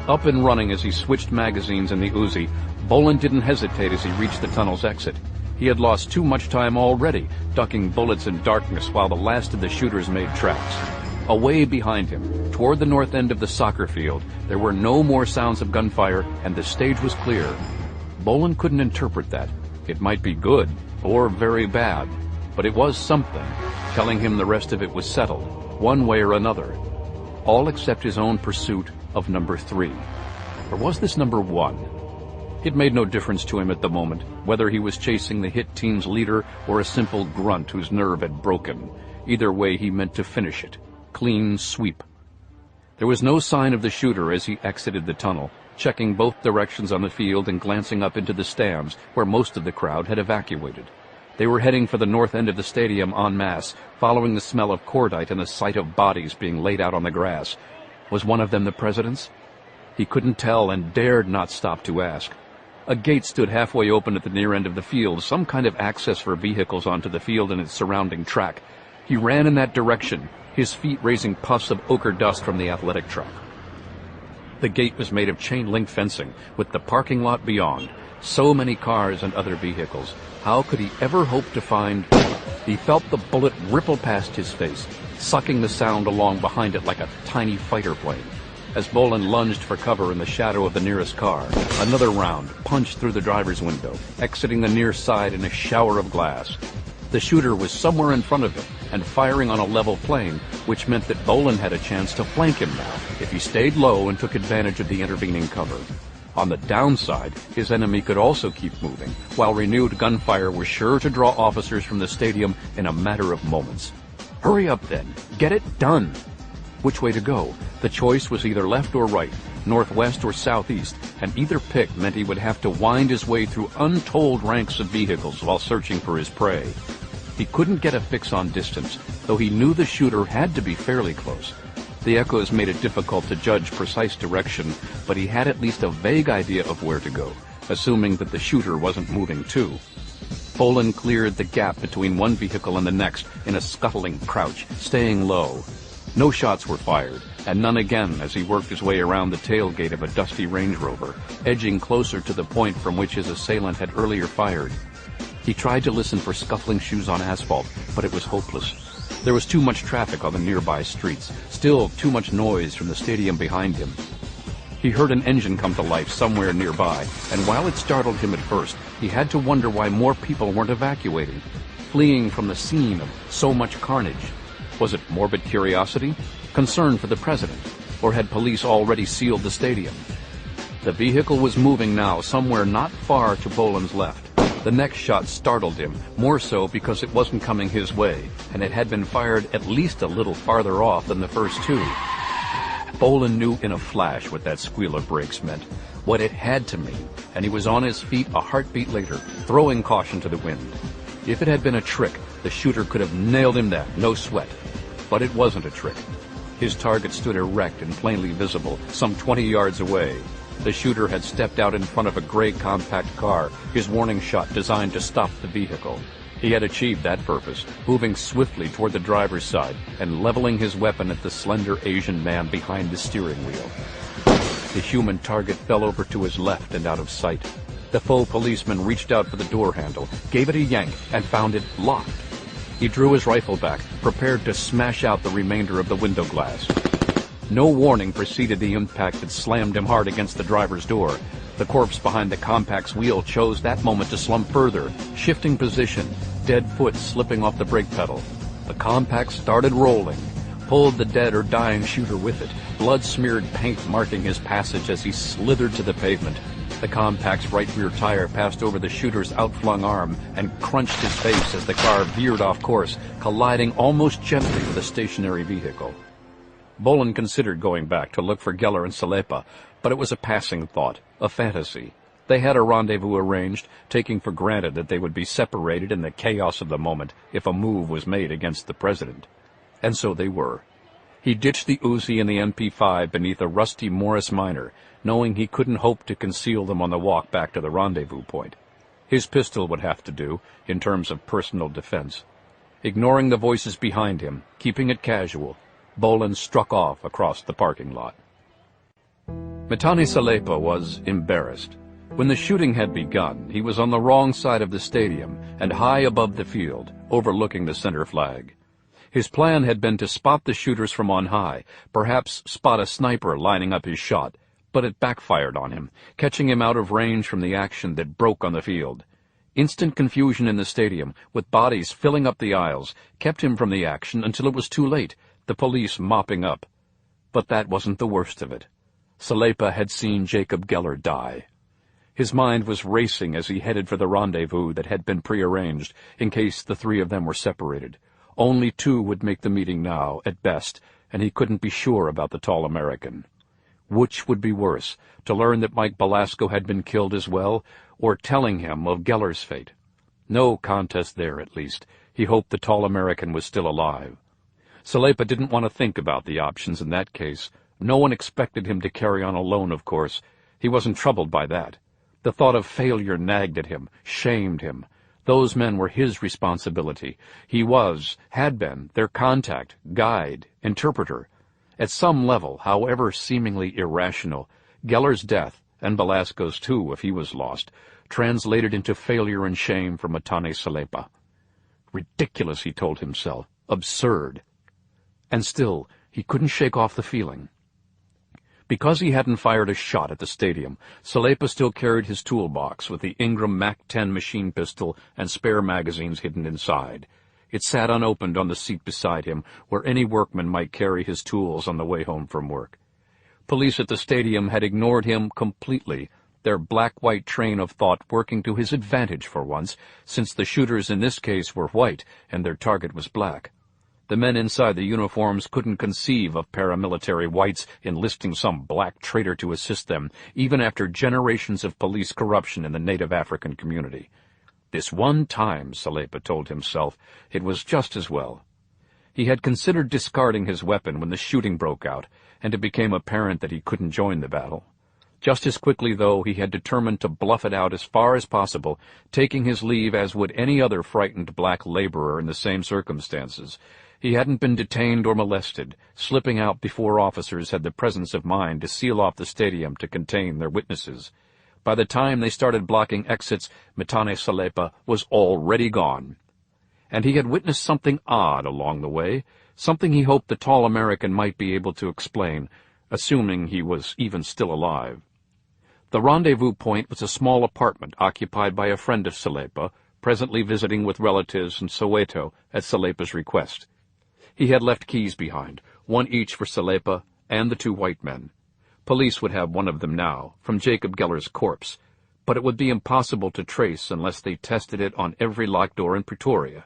Up and running as he switched magazines in the Uzi, Bolan didn't hesitate as he reached the tunnel's exit. He had lost too much time already, ducking bullets in darkness while the last of the shooters made tracks. Away behind him, toward the north end of the soccer field, there were no more sounds of gunfire, and the stage was clear. Bolan couldn't interpret that. It might be good, or very bad, but it was something, telling him the rest of it was settled, one way or another. All except his own pursuit of number 3. Or was this number 1? It made no difference to him at the moment, whether he was chasing the hit team's leader or a simple grunt whose nerve had broken. Either way, he meant to finish it. Clean sweep. There was no sign of the shooter as he exited the tunnel, checking both directions on the field and glancing up into the stands, where most of the crowd had evacuated. They were heading for the north end of the stadium en masse, following the smell of cordite and the sight of bodies being laid out on the grass. Was one of them the president's? He couldn't tell and dared not stop to ask. A gate stood halfway open at the near end of the field, some kind of access for vehicles onto the field and its surrounding track. He ran in that direction, his feet raising puffs of ochre dust from the athletic track. The gate was made of chain-link fencing, with the parking lot beyond. So many cars and other vehicles. How could he ever hope to find... He felt the bullet ripple past his face, sucking the sound along behind it like a tiny fighter plane. As Bolan lunged for cover in the shadow of the nearest car, another round punched through the driver's window, exiting the near side in a shower of glass. The shooter was somewhere in front of him and firing on a level plane, which meant that Bolan had a chance to flank him now if he stayed low and took advantage of the intervening cover. On the downside, his enemy could also keep moving, while renewed gunfire was sure to draw officers from the stadium in a matter of moments. Hurry up then. Get it done. Which way to go? The choice was either left or right, northwest or southeast, and either pick meant he would have to wind his way through untold ranks of vehicles while searching for his prey. He couldn't get a fix on distance, though he knew the shooter had to be fairly close. The echoes made it difficult to judge precise direction, but he had at least a vague idea of where to go, assuming that the shooter wasn't moving too. Bolan cleared the gap between one vehicle and the next in a scuttling crouch, staying low. No shots were fired, and none again as he worked his way around the tailgate of a dusty Range Rover, edging closer to the point from which his assailant had earlier fired. He tried to listen for scuffling shoes on asphalt, but it was hopeless. There was too much traffic on the nearby streets, still too much noise from the stadium behind him. He heard an engine come to life somewhere nearby, and while it startled him at first, he had to wonder why more people weren't evacuating, fleeing from the scene of so much carnage. Was it morbid curiosity, concern for the president, or had police already sealed the stadium? The vehicle was moving now somewhere not far to Bolan's left. The next shot startled him, more so because it wasn't coming his way, and it had been fired at least a little farther off than the first two. Bolan knew in a flash what that squeal of brakes meant, what it had to mean, and he was on his feet a heartbeat later, throwing caution to the wind. If it had been a trick, the shooter could have nailed him then, no sweat. But it wasn't a trick. His target stood erect and plainly visible, some 20 yards away. The shooter had stepped out in front of a gray compact car, his warning shot designed to stop the vehicle. He had achieved that purpose, moving swiftly toward the driver's side and leveling his weapon at the slender Asian man behind the steering wheel. The human target fell over to his left and out of sight. The faux policeman reached out for the door handle, gave it a yank, and found it locked. He drew his rifle back, prepared to smash out the remainder of the window glass. No warning preceded the impact that slammed him hard against the driver's door. The corpse behind the compact's wheel chose that moment to slump further, shifting position, dead foot slipping off the brake pedal. The compact started rolling, pulled the dead or dying shooter with it, blood-smeared paint marking his passage as he slithered to the pavement. The compact's right rear tire passed over the shooter's outflung arm and crunched his face as the car veered off course, colliding almost gently with a stationary vehicle. Bolan considered going back to look for Geller and Salepa, but it was a passing thought, a fantasy. They had a rendezvous arranged, taking for granted that they would be separated in the chaos of the moment if a move was made against the president. And so they were. He ditched the Uzi and the MP5 beneath a rusty Morris Minor, knowing he couldn't hope to conceal them on the walk back to the rendezvous point. His pistol would have to do, in terms of personal defense. Ignoring the voices behind him, keeping it casual, Bolan struck off across the parking lot. Mitani Salepa was embarrassed. When the shooting had begun, he was on the wrong side of the stadium and high above the field, overlooking the center flag. His plan had been to spot the shooters from on high, perhaps spot a sniper lining up his shot, but it backfired on him, catching him out of range from the action that broke on the field. Instant confusion in the stadium, with bodies filling up the aisles, kept him from the action until it was too late, the police mopping up. But that wasn't the worst of it. Salepa had seen Jacob Geller die. His mind was racing as he headed for the rendezvous that had been prearranged, in case the three of them were separated. Only two would make the meeting now, at best, and he couldn't be sure about the tall American. Which would be worse, to learn that Mike Belasco had been killed as well, or telling him of Geller's fate? No contest there, at least. He hoped the tall American was still alive. Salepa didn't want to think about the options in that case. No one expected him to carry on alone, of course. He wasn't troubled by that. The thought of failure nagged at him, shamed him. Those men were his responsibility. He was, had been, their contact, guide, interpreter. At some level, however seemingly irrational, Geller's death, and Belasco's too if he was lost, translated into failure and shame for Mitani Salepa. Ridiculous, he told himself. Absurd. And still, he couldn't shake off the feeling. Because he hadn't fired a shot at the stadium, Salepa still carried his toolbox with the Ingram Mack 10 machine pistol and spare magazines hidden inside. It sat unopened on the seat beside him, where any workman might carry his tools on the way home from work. Police at the stadium had ignored him completely, their black-white train of thought working to his advantage for once, since the shooters in this case were white and their target was black. The men inside the uniforms couldn't conceive of paramilitary whites enlisting some black traitor to assist them, even after generations of police corruption in the native African community. This one time, Salepa told himself, it was just as well. He had considered discarding his weapon when the shooting broke out, and it became apparent that he couldn't join the battle. Just as quickly, though, he had determined to bluff it out as far as possible, taking his leave as would any other frightened black laborer in the same circumstances. He hadn't been detained or molested, slipping out before officers had the presence of mind to seal off the stadium to contain their witnesses. By the time they started blocking exits, Mitane Salepa was already gone. And he had witnessed something odd along the way, something he hoped the tall American might be able to explain, assuming he was even still alive. The rendezvous point was a small apartment occupied by a friend of Salepa, presently visiting with relatives in Soweto at Salepa's request. He had left keys behind, one each for Salepa and the two white men. Police would have one of them now, from Jacob Geller's corpse, but it would be impossible to trace unless they tested it on every locked door in Pretoria.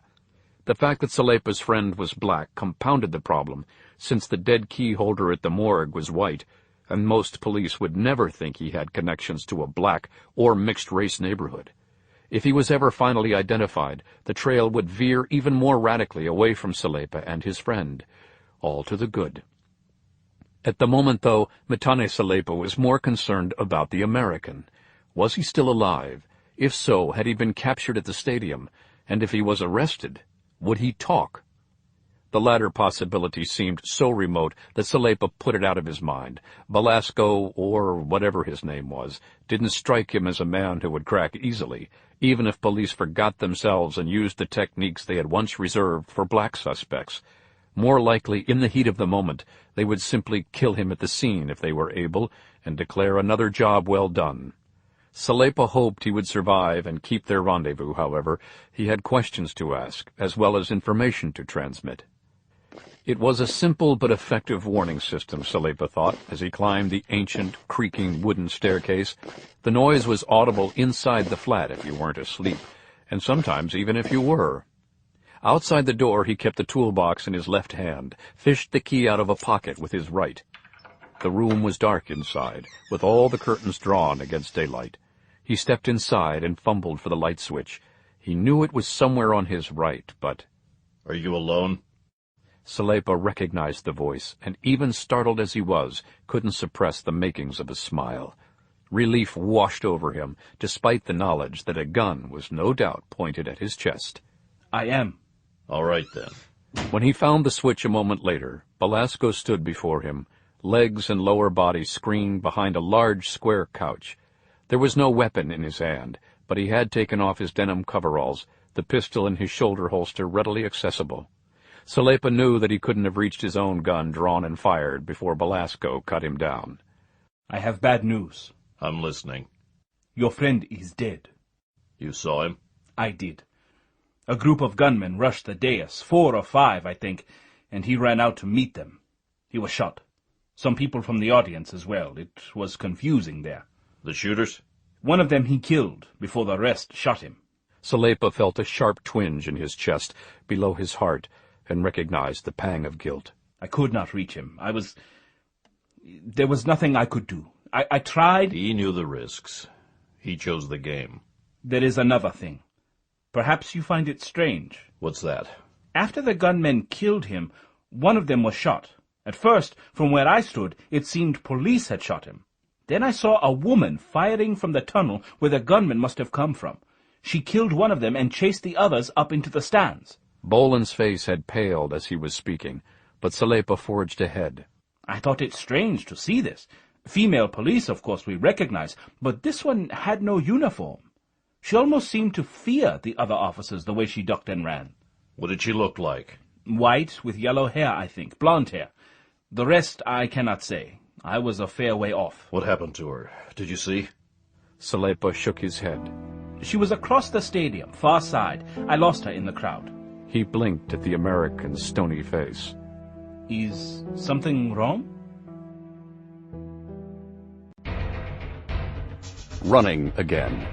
The fact that Salepa's friend was black compounded the problem, since the dead key holder at the morgue was white, and most police would never think he had connections to a black or mixed-race neighborhood. If he was ever finally identified, the trail would veer even more radically away from Salepa and his friend, all to the good. At the moment, though, Mitane Salepa was more concerned about the American. Was he still alive? If so, had he been captured at the stadium? And if he was arrested, would he talk? The latter possibility seemed so remote that Salepa put it out of his mind. Velasco, or whatever his name was, didn't strike him as a man who would crack easily, even if police forgot themselves and used the techniques they had once reserved for black suspects. More likely, in the heat of the moment, they would simply kill him at the scene if they were able, and declare another job well done. Salepa hoped he would survive and keep their rendezvous, however. He had questions to ask, as well as information to transmit. It was a simple but effective warning system, Salepa thought, as he climbed the ancient, creaking wooden staircase. The noise was audible inside the flat if you weren't asleep, and sometimes even if you were. Outside the door he kept the toolbox in his left hand, fished the key out of a pocket with his right. The room was dark inside, with all the curtains drawn against daylight. He stepped inside and fumbled for the light switch. He knew it was somewhere on his right, but... "Are you alone?" Salepa recognized the voice, and even startled as he was, couldn't suppress the makings of a smile. Relief washed over him, despite the knowledge that a gun was no doubt pointed at his chest. "I am." "All right, then." When he found the switch a moment later, Velasco stood before him, legs and lower body screened behind a large square couch. There was no weapon in his hand, but he had taken off his denim coveralls, the pistol in his shoulder holster readily accessible. Salepa knew that he couldn't have reached his own gun drawn and fired before Velasco cut him down. "I have bad news." "I'm listening." "Your friend is dead." "You saw him?" "I did. A group of gunmen rushed the dais, 4 or 5, I think, and he ran out to meet them. He was shot. Some people from the audience as well. It was confusing there." "The shooters?" "One of them he killed before the rest shot him." Salepa felt a sharp twinge in his chest, below his heart, and recognized the pang of guilt. "I could not reach him. There was nothing I could do. I tried—" "He knew the risks. He chose the game." "There is another thing. Perhaps you find it strange." "What's that?" "After the gunmen killed him, one of them was shot. At first, from where I stood, it seemed police had shot him. Then I saw a woman firing from the tunnel where the gunmen must have come from. She killed one of them and chased the others up into the stands." Bolan's face had paled as he was speaking, but Salepa forged ahead. "I thought it strange to see this. Female police, of course, we recognize, but this one had no uniform. She almost seemed to fear the other officers the way she ducked and ran." "What did she look like?" "White, with yellow hair, I think. Blonde hair. The rest I cannot say. I was a fair way off." "What happened to her? Did you see?" Salepa shook his head. "She was across the stadium, far side. I lost her in the crowd." He blinked at the American's stony face. "Is something wrong?" Running again.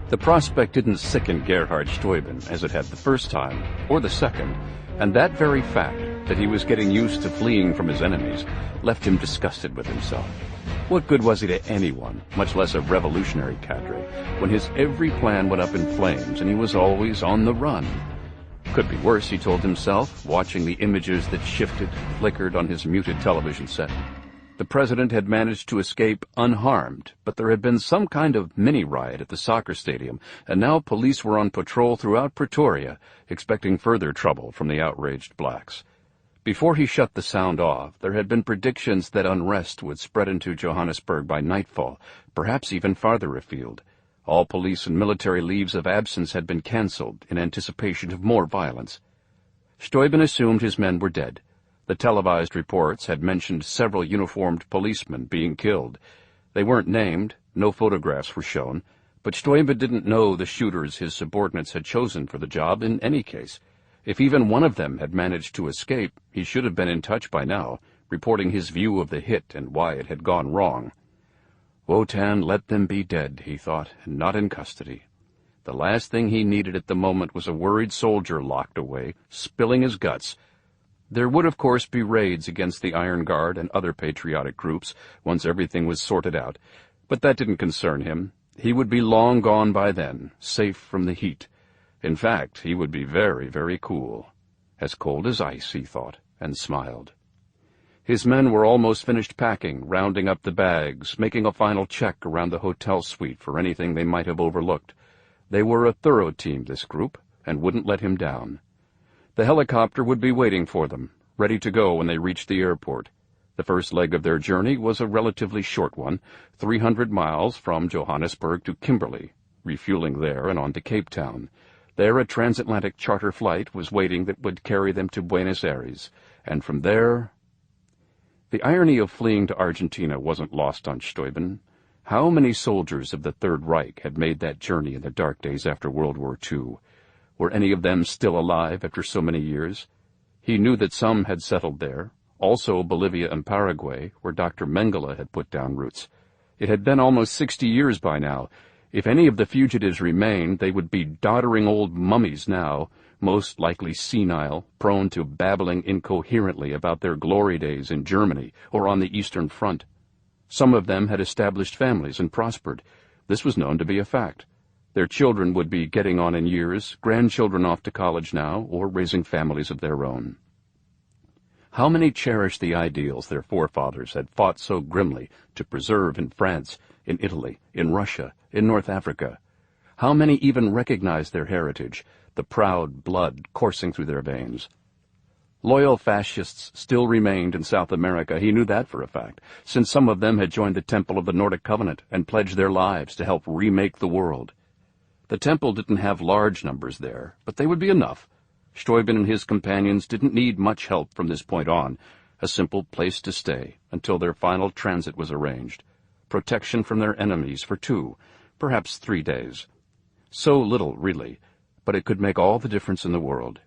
The prospect didn't sicken Gerhard Steuben as it had the first time, or the second, and that very fact, that he was getting used to fleeing from his enemies left him disgusted with himself. What good was he to anyone, much less a revolutionary cadre, when his every plan went up in flames and he was always on the run? Could be worse, he told himself, watching the images that shifted, flickered on his muted television set. The president had managed to escape unharmed, but there had been some kind of mini-riot at the soccer stadium, and now police were on patrol throughout Pretoria, expecting further trouble from the outraged blacks. Before he shut the sound off, there had been predictions that unrest would spread into Johannesburg by nightfall, perhaps even farther afield. All police and military leaves of absence had been cancelled in anticipation of more violence. Steuben assumed his men were dead. The televised reports had mentioned several uniformed policemen being killed. They weren't named, no photographs were shown, but Steuben didn't know the shooters his subordinates had chosen for the job in any case. If even one of them had managed to escape, he should have been in touch by now, reporting his view of the hit and why it had gone wrong. Wotan, let them be dead, he thought, and not in custody. The last thing he needed at the moment was a worried soldier locked away, spilling his guts. There would, of course, be raids against the Iron Guard and other patriotic groups once everything was sorted out, but that didn't concern him. He would be long gone by then, safe from the heat. In fact, he would be very, very cool. As cold as ice, he thought, and smiled. His men were almost finished packing, rounding up the bags, making a final check around the hotel suite for anything they might have overlooked. They were a thorough team, this group, and wouldn't let him down. The helicopter would be waiting for them, ready to go when they reached the airport. The first leg of their journey was a relatively short one, 300 miles from Johannesburg to Kimberley, refueling there and on to Cape Town. There a transatlantic charter flight was waiting that would carry them to Buenos Aires, and from there... The irony of fleeing to Argentina wasn't lost on Steuben. How many soldiers of the Third Reich had made that journey in the dark days after World War II? Were any of them still alive after so many years? He knew that some had settled there, also Bolivia and Paraguay, where Dr. Mengele had put down roots. It had been almost 60 years by now. If any of the fugitives remained, they would be doddering old mummies now, most likely senile, prone to babbling incoherently about their glory days in Germany or on the Eastern Front. Some of them had established families and prospered. This was known to be a fact. Their children would be getting on in years, grandchildren off to college now, or raising families of their own. How many cherished the ideals their forefathers had fought so grimly to preserve in France, in Italy, in Russia, in North Africa? How many even recognized their heritage, the proud blood coursing through their veins? Loyal fascists still remained in South America, he knew that for a fact, since some of them had joined the Temple of the Nordic Covenant and pledged their lives to help remake the world. The temple didn't have large numbers there, but they would be enough. Steuben and his companions didn't need much help from this point on, a simple place to stay until their final transit was arranged, protection from their enemies for 2, perhaps 3 days. So little, really, but it could make all the difference in the world.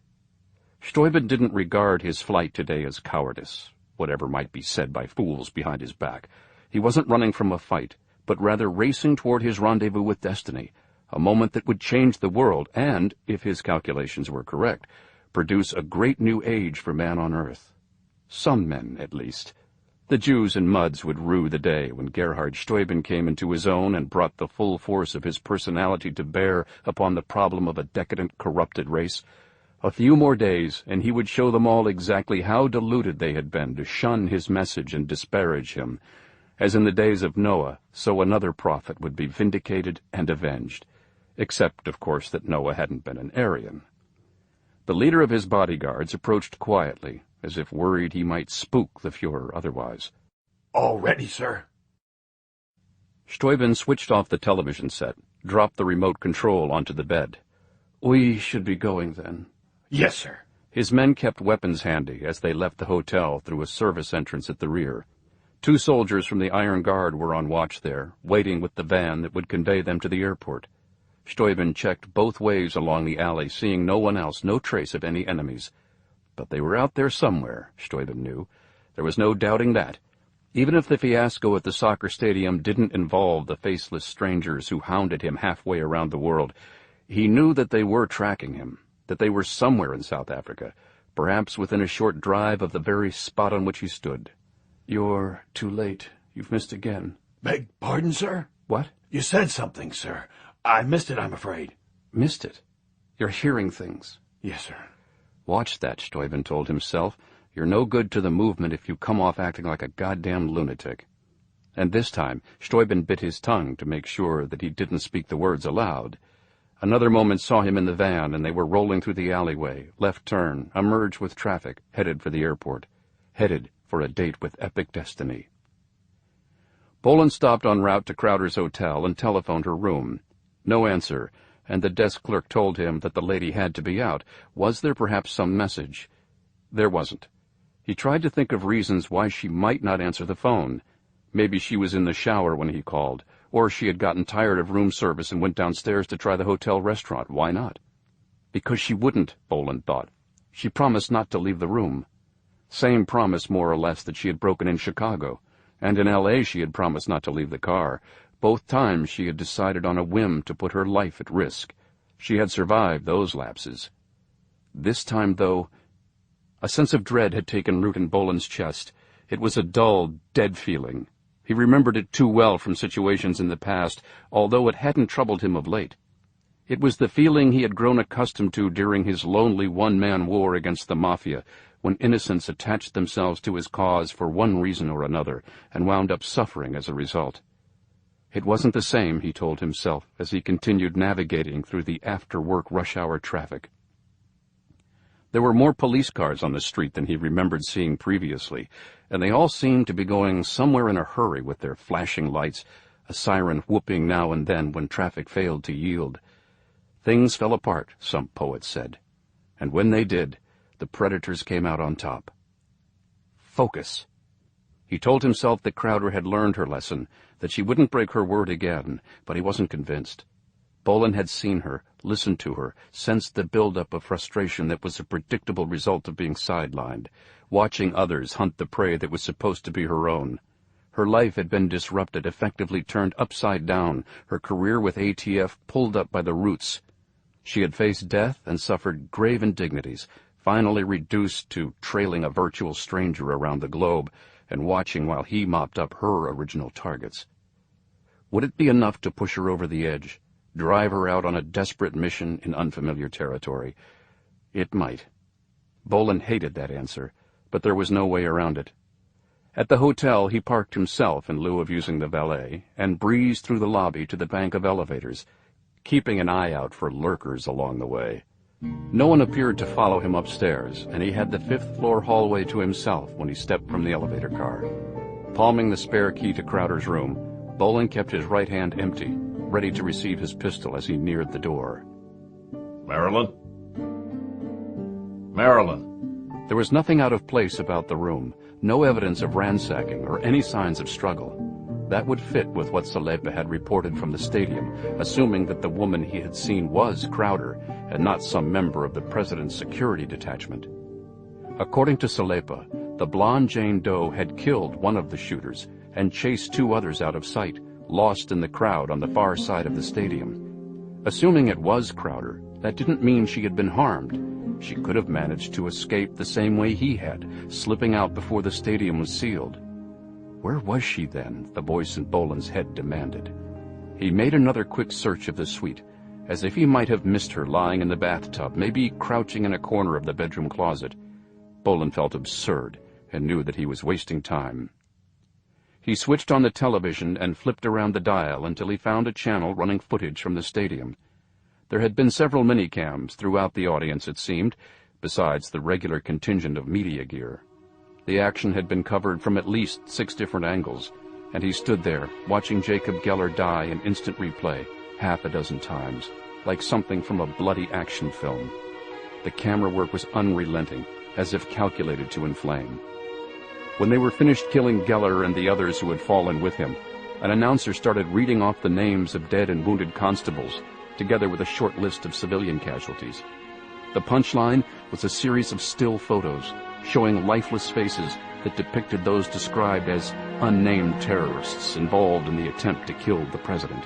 Steuben didn't regard his flight today as cowardice, whatever might be said by fools behind his back. He wasn't running from a fight, but rather racing toward his rendezvous with destiny, a moment that would change the world and, if his calculations were correct, produce a great new age for man on earth. Some men, at least. The Jews and Muds would rue the day when Gerhard Steuben came into his own and brought the full force of his personality to bear upon the problem of a decadent, corrupted race. A few more days, and he would show them all exactly how deluded they had been to shun his message and disparage him. As in the days of Noah, so another prophet would be vindicated and avenged. Except, of course, that Noah hadn't been an Aryan. The leader of his bodyguards approached quietly, as if worried he might spook the Fuhrer otherwise. "All ready, sir." Steuben switched off the television set, dropped the remote control onto the bed. "We should be going, then." "Yes, sir." His men kept weapons handy as they left the hotel through a service entrance at the rear. 2 soldiers from the Iron Guard were on watch there, waiting with the van that would convey them to the airport. Steuben checked both ways along the alley, seeing no one else, no trace of any enemies. But they were out there somewhere, Steuben knew. There was no doubting that. Even if the fiasco at the soccer stadium didn't involve the faceless strangers who hounded him halfway around the world, he knew that they were tracking him, that they were somewhere in South Africa, perhaps within a short drive of the very spot on which he stood. "You're too late. You've missed again." Beg pardon, sir? "What?" You said something, sir. I missed it, I'm afraid. "Missed it? You're hearing things." Yes, sir. "Watch that," Steuben told himself. "You're no good to the movement if you come off acting like a goddamn lunatic." And this time, Steuben bit his tongue to make sure that he didn't speak the words aloud. Another moment saw him in the van, and they were rolling through the alleyway, left turn, emerged with traffic, headed for the airport, headed for a date with epic destiny. Bolan stopped en route to Crowder's hotel and telephoned her room. No answer, and the desk clerk told him that the lady had to be out. Was there perhaps some message? There wasn't. He tried to think of reasons why she might not answer the phone. Maybe she was in the shower when he called, or she had gotten tired of room service and went downstairs to try the hotel restaurant. Why not? Because she wouldn't, Bolan thought. She promised not to leave the room. Same promise, more or less, that she had broken in Chicago. And in L.A. she had promised not to leave the car. Both times she had decided on a whim to put her life at risk. She had survived those lapses. This time, though, a sense of dread had taken root in Bolan's chest. It was a dull, dead feeling. He remembered it too well from situations in the past, although it hadn't troubled him of late. It was the feeling he had grown accustomed to during his lonely one-man war against the Mafia, when innocents attached themselves to his cause for one reason or another, and wound up suffering as a result. It wasn't the same, he told himself, as he continued navigating through the after-work rush-hour traffic. There were more police cars on the street than he remembered seeing previously, and they all seemed to be going somewhere in a hurry with their flashing lights, a siren whooping now and then when traffic failed to yield. Things fell apart, some poets said, and when they did, the predators came out on top. Focus. He told himself that Crowder had learned her lesson, that she wouldn't break her word again, but he wasn't convinced. Bolan had seen her, listened to her, sensed the buildup of frustration that was a predictable result of being sidelined, watching others hunt the prey that was supposed to be her own. Her life had been disrupted, effectively turned upside down, her career with ATF pulled up by the roots. She had faced death and suffered grave indignities, finally reduced to trailing a virtual stranger around the globe and watching while he mopped up her original targets. Would it be enough to push her over the edge? Drive her out on a desperate mission in unfamiliar territory? It might. Bolan hated that answer, but there was no way around it. At the hotel, he parked himself in lieu of using the valet, and breezed through the lobby to the bank of elevators, keeping an eye out for lurkers along the way. No one appeared to follow him upstairs, and he had the fifth-floor hallway to himself when he stepped from the elevator car. Palming the spare key to Crowder's room, Bolan kept his right hand empty, ready to receive his pistol as he neared the door. "Marilyn? Marilyn?" There was nothing out of place about the room, no evidence of ransacking or any signs of struggle. That would fit with what Salepa had reported from the stadium, assuming that the woman he had seen was Crowder and not some member of the president's security detachment. According to Salepa, the blonde Jane Doe had killed one of the shooters and chased two others out of sight, lost in the crowd on the far side of the stadium. Assuming it was Crowder, that didn't mean she had been harmed. She could have managed to escape the same way he had, slipping out before the stadium was sealed. Where was she then? The voice in Bolan's head demanded. He made another quick search of the suite, as if he might have missed her lying in the bathtub, maybe crouching in a corner of the bedroom closet. Bolan felt absurd and knew that he was wasting time. He switched on the television and flipped around the dial until he found a channel running footage from the stadium. There had been several minicams throughout the audience, it seemed, besides the regular contingent of media gear. The action had been covered from at least 6 different angles, and he stood there, watching Jacob Geller die in instant replay, half a dozen times, like something from a bloody action film. The camera work was unrelenting, as if calculated to inflame. When they were finished killing Geller and the others who had fallen with him, an announcer started reading off the names of dead and wounded constables, together with a short list of civilian casualties. The punchline was a series of still photos, showing lifeless faces that depicted those described as unnamed terrorists involved in the attempt to kill the president.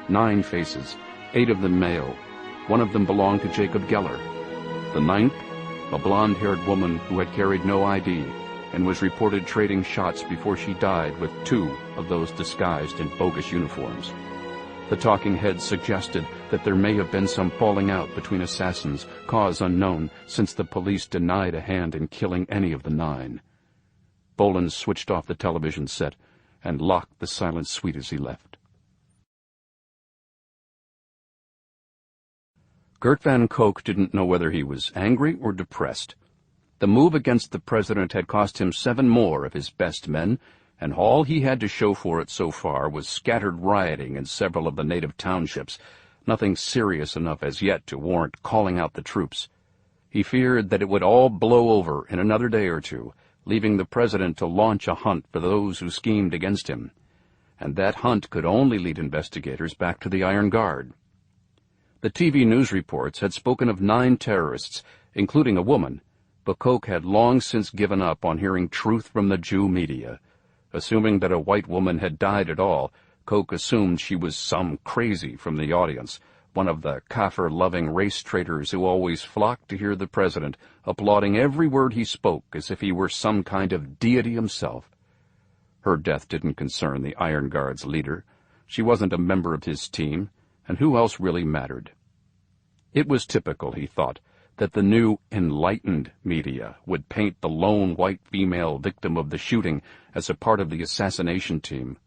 9 faces, 8 of them male. 1 of them belonged to Jacob Geller. The 9th, a blonde-haired woman who had carried no ID and was reported trading shots before she died with 2 of those disguised in bogus uniforms. The talking heads suggested that there may have been some falling out between assassins, cause unknown, since the police denied a hand in killing any of the 9. Bolan switched off the television set and locked the silent suite as he left. Gert Van Koch didn't know whether he was angry or depressed. The move against the president had cost him 7 more of his best men, and all he had to show for it so far was scattered rioting in several of the native townships, nothing serious enough as yet to warrant calling out the troops. He feared that it would all blow over in another day or 2, leaving the president to launch a hunt for those who schemed against him. And that hunt could only lead investigators back to the Iron Guard. The TV news reports had spoken of 9 terrorists, including a woman, but Koch had long since given up on hearing truth from the Jew media. Assuming that a white woman had died at all, Koch assumed she was some crazy from the audience, one of the kafir-loving race traitors who always flocked to hear the president, applauding every word he spoke as if he were some kind of deity himself. Her death didn't concern the Iron Guard's leader. She wasn't a member of his team, and who else really mattered? It was typical, he thought, that the new enlightened media would paint the lone white female victim of the shooting as a part of the assassination team.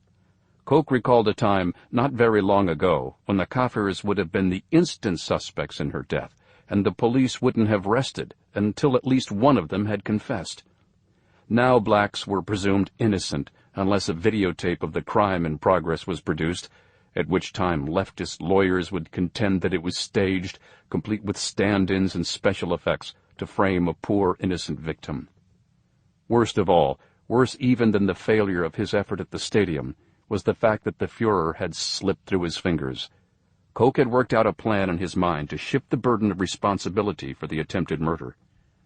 Koch recalled a time not very long ago when the Kafirs would have been the instant suspects in her death, and the police wouldn't have rested until at least one of them had confessed. Now blacks were presumed innocent unless a videotape of the crime in progress was produced, at which time leftist lawyers would contend that it was staged, complete with stand-ins and special effects to frame a poor innocent victim. Worst of all, worse even than the failure of his effort at the stadium, was the fact that the Führer had slipped through his fingers. Koch had worked out a plan in his mind to shift the burden of responsibility for the attempted murder.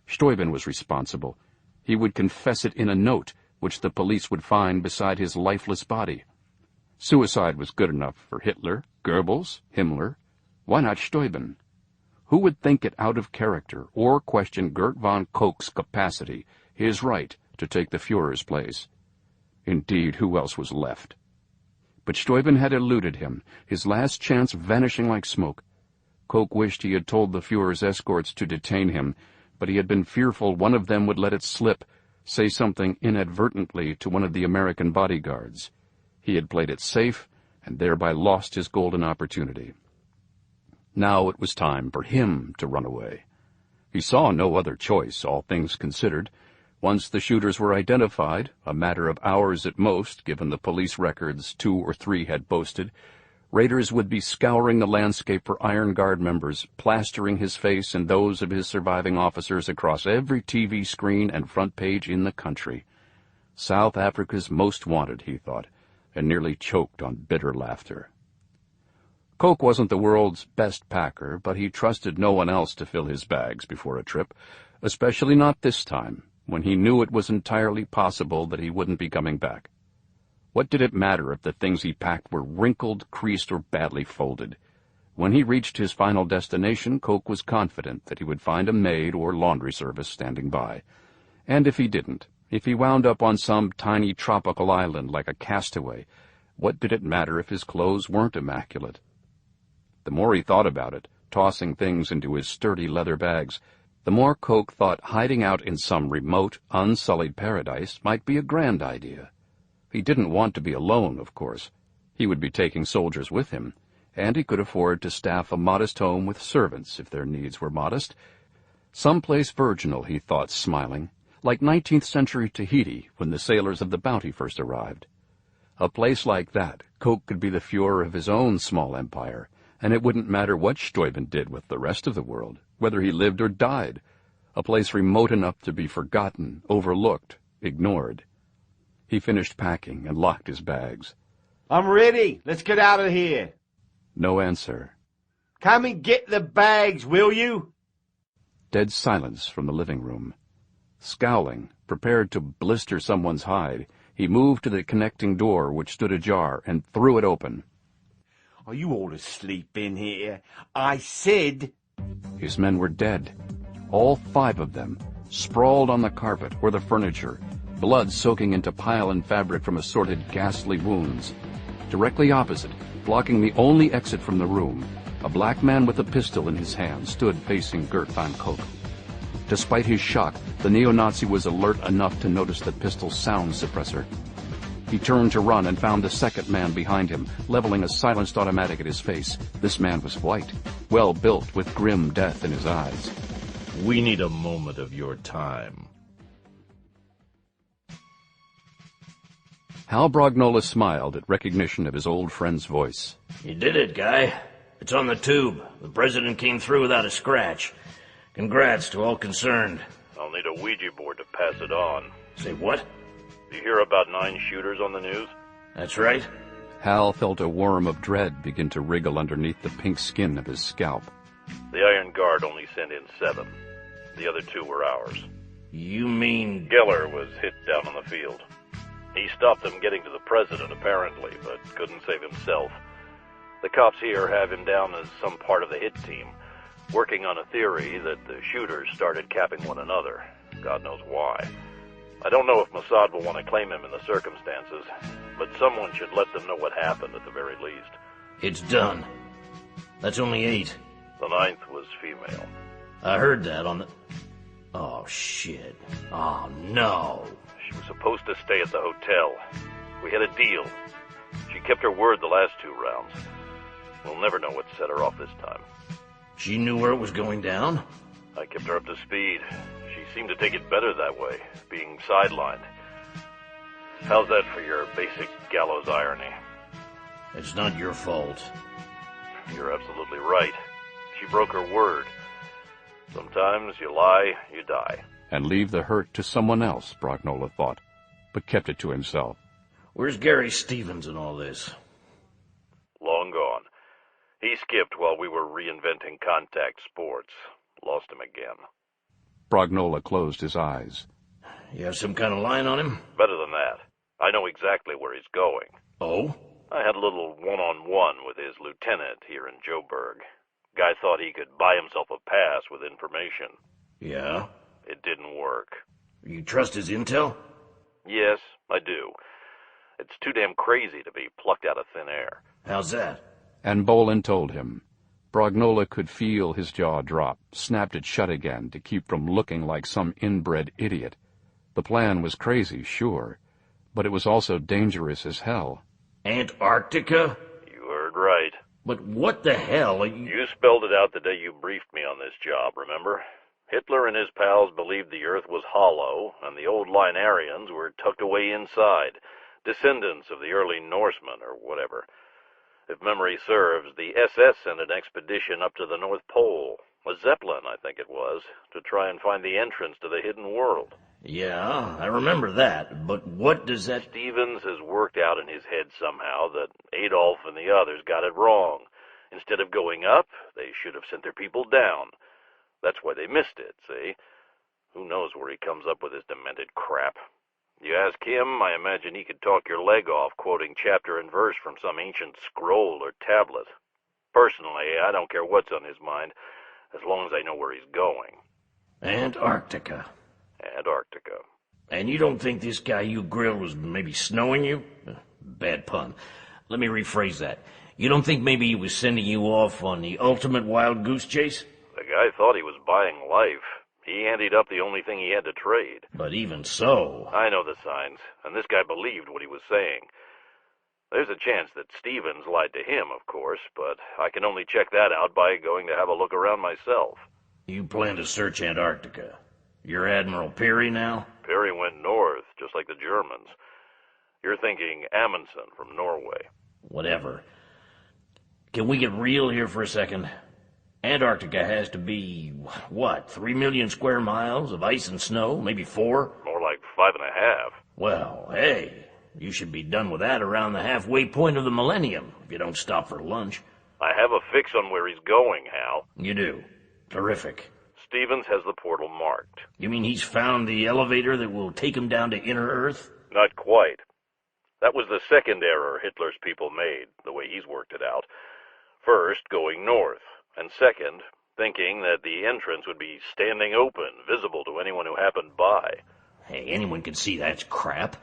Steuben was responsible. He would confess it in a note, which the police would find beside his lifeless body. Suicide was good enough for Hitler, Goebbels, Himmler. Why not Steuben? Who would think it out of character or question Gert von Koch's capacity, his right to take the Führer's place? Indeed, who else was left? But Steuben had eluded him, his last chance vanishing like smoke. Koch wished he had told the Führer's escorts to detain him, but he had been fearful one of them would let it slip, say something inadvertently to one of the American bodyguards. He had played it safe and thereby lost his golden opportunity. Now it was time for him to run away. He saw no other choice, all things considered. Once the shooters were identified, a matter of hours at most, given the police records 2 or 3 had boasted, raiders would be scouring the landscape for Iron Guard members, plastering his face and those of his surviving officers across every TV screen and front page in the country. South Africa's most wanted, he thought, and nearly choked on bitter laughter. Koch wasn't the world's best packer, but he trusted no one else to fill his bags before a trip, especially not this time, when he knew it was entirely possible that he wouldn't be coming back. What did it matter if the things he packed were wrinkled, creased, or badly folded? When he reached his final destination, Koch was confident that he would find a maid or laundry service standing by. And if he didn't, if he wound up on some tiny tropical island like a castaway, what did it matter if his clothes weren't immaculate? The more he thought about it, tossing things into his sturdy leather bags, the more Koch thought hiding out in some remote, unsullied paradise might be a grand idea. He didn't want to be alone, of course. He would be taking soldiers with him, and he could afford to staff a modest home with servants if their needs were modest. Someplace virginal, he thought, smiling, like 19th century Tahiti when the sailors of the Bounty first arrived. A place like that, Koch could be the Führer of his own small empire, and it wouldn't matter what Steuben did with the rest of the world, whether he lived or died. A place remote enough to be forgotten, overlooked, ignored. He finished packing and locked his bags. I'm ready. Let's get out of here. No answer. Come and get the bags, will you? Dead silence from the living room. Scowling, prepared to blister someone's hide, he moved to the connecting door which stood ajar and threw it open. Are you all asleep in here? I said... His men were dead. All 5 of them, sprawled on the carpet or the furniture, blood soaking into pile and fabric from assorted ghastly wounds. Directly opposite, blocking the only exit from the room, a black man with a pistol in his hand stood facing Gert van Kook. Despite his shock, the neo-Nazi was alert enough to notice the pistol's sound suppressor. He turned to run and found the second man behind him, leveling a silenced automatic at his face. This man was white, well-built with grim death in his eyes. We need a moment of your time. Hal Brognola smiled at recognition of his old friend's voice. You did it, Guy. It's on the tube. The president came through without a scratch. Congrats to all concerned. I'll need a Ouija board to pass it on. Say what? You hear about 9 shooters on the news? That's right. Hal felt a worm of dread begin to wriggle underneath the pink skin of his scalp. The Iron Guard only sent in 7. The other 2 were ours. You mean... Geller was hit down on the field. He stopped them getting to the president, apparently, but couldn't save himself. The cops here have him down as some part of the hit team, working on a theory that the shooters started capping one another. God knows why. I don't know if Mossad will want to claim him in the circumstances, but someone should let them know what happened at the very least. It's done. That's only 8. The 9th was female. I heard that on the... Oh, shit. Oh, no. She was supposed to stay at the hotel. We had a deal. She kept her word the last 2 rounds. We'll never know what set her off this time. She knew where it was going down? I kept her up to speed. She seemed to take it better that way, being sidelined. How's that for your basic gallows irony? It's not your fault. You're absolutely right. She broke her word. Sometimes you lie, you die. And leave the hurt to someone else, Brognola thought, but kept it to himself. Where's Gary Stevens in all this? Long gone. He skipped while we were reinventing contact sports. Lost him again. Brognola closed his eyes. You have some kind of line on him? Better than that. I know exactly where he's going. Oh? I had a little one-on-one with his lieutenant here in Joburg. Guy thought he could buy himself a pass with information. Yeah? It didn't work. You trust his intel? Yes, I do. It's too damn crazy to be plucked out of thin air. How's that? And Bolan told him. Brognola could feel his jaw drop, snapped it shut again to keep from looking like some inbred idiot. The plan was crazy, sure, but it was also dangerous as hell. Antarctica? You heard right. But what the hell are you... You spelled it out the day you briefed me on this job, remember? Hitler and his pals believed the Earth was hollow, and the old Linarians were tucked away inside, descendants of the early Norsemen, or whatever. If memory serves, the SS sent an expedition up to the North Pole, a Zeppelin, I think it was, to try and find the entrance to the hidden world. Yeah, I remember that, but what does that... Stevens has worked out in his head somehow that Adolf and the others got it wrong. Instead of going up, they should have sent their people down. That's why they missed it, see? Who knows where he comes up with his demented crap. You ask him, I imagine he could talk your leg off quoting chapter and verse from some ancient scroll or tablet. Personally, I don't care what's on his mind, as long as I know where he's going. Antarctica. Antarctica. And you don't think this guy you grilled was maybe snowing you? Bad pun. Let me rephrase that. You don't think maybe he was sending you off on the ultimate wild goose chase? The guy thought he was buying life. He anteed up the only thing he had to trade. But even so... I know the signs, and this guy believed what he was saying. There's a chance that Stevens lied to him, of course, but I can only check that out by going to have a look around myself. You plan to search Antarctica. You're Admiral Peary now? Peary went north, just like the Germans. You're thinking Amundsen from Norway. Whatever. Can we get real here for a second? Antarctica has to be, what, 3 million square miles of ice and snow? Maybe 4? More like 5.5. Well, hey, you should be done with that around the halfway point of the millennium, if you don't stop for lunch. I have a fix on where he's going, Hal. You do? Terrific. Stevens has the portal marked. You mean he's found the elevator that will take him down to inner Earth? Not quite. That was the second error Hitler's people made, the way he's worked it out. First, going north, and second, thinking that the entrance would be standing open, visible to anyone who happened by. Hey, anyone can see that's crap.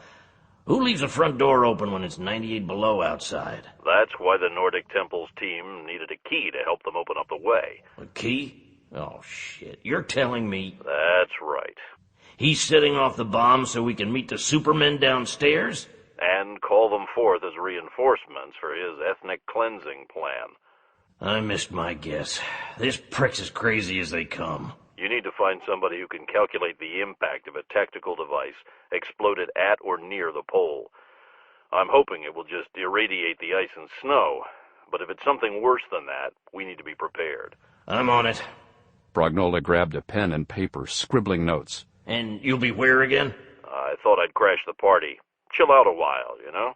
Who leaves the front door open when it's 98 below outside? That's why the Nordic Temple's team needed a key to help them open up the way. A key? Oh, shit. You're telling me... That's right. He's setting off the bomb so we can meet the supermen downstairs? And call them forth as reinforcements for his ethnic cleansing plan. I missed my guess. This prick's as crazy as they come. You need to find somebody who can calculate the impact of a tactical device exploded at or near the pole. I'm hoping it will just irradiate the ice and snow, but if it's something worse than that, we need to be prepared. I'm on it. Brognola grabbed a pen and paper, scribbling notes. And you'll be where again? I thought I'd crash the party. Chill out a while, you know?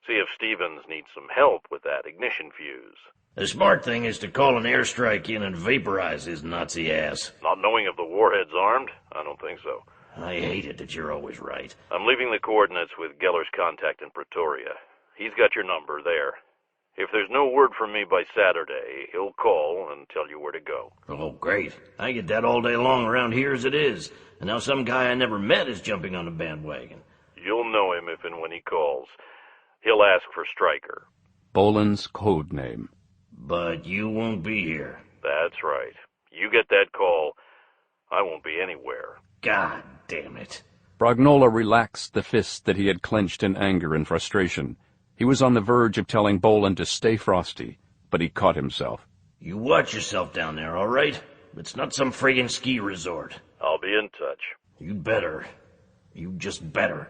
See if Stevens needs some help with that ignition fuse. The smart thing is to call an airstrike in and vaporize his Nazi ass. Not knowing if the warhead's armed? I don't think so. I hate it that you're always right. I'm leaving the coordinates with Geller's contact in Pretoria. He's got your number there. If there's no word from me by Saturday, he'll call and tell you where to go. Oh, great. I get that all day long around here as it is. And now some guy I never met is jumping on the bandwagon. You'll know him if and when he calls. He'll ask for Stryker. Bolan's code name. But you won't be here. That's right. You get that call, I won't be anywhere. God damn it. Brognola relaxed the fists that he had clenched in anger and frustration. He was on the verge of telling Bolan to stay frosty, but he caught himself. You watch yourself down there, all right? It's not some friggin' ski resort. I'll be in touch. You'd better. You just better.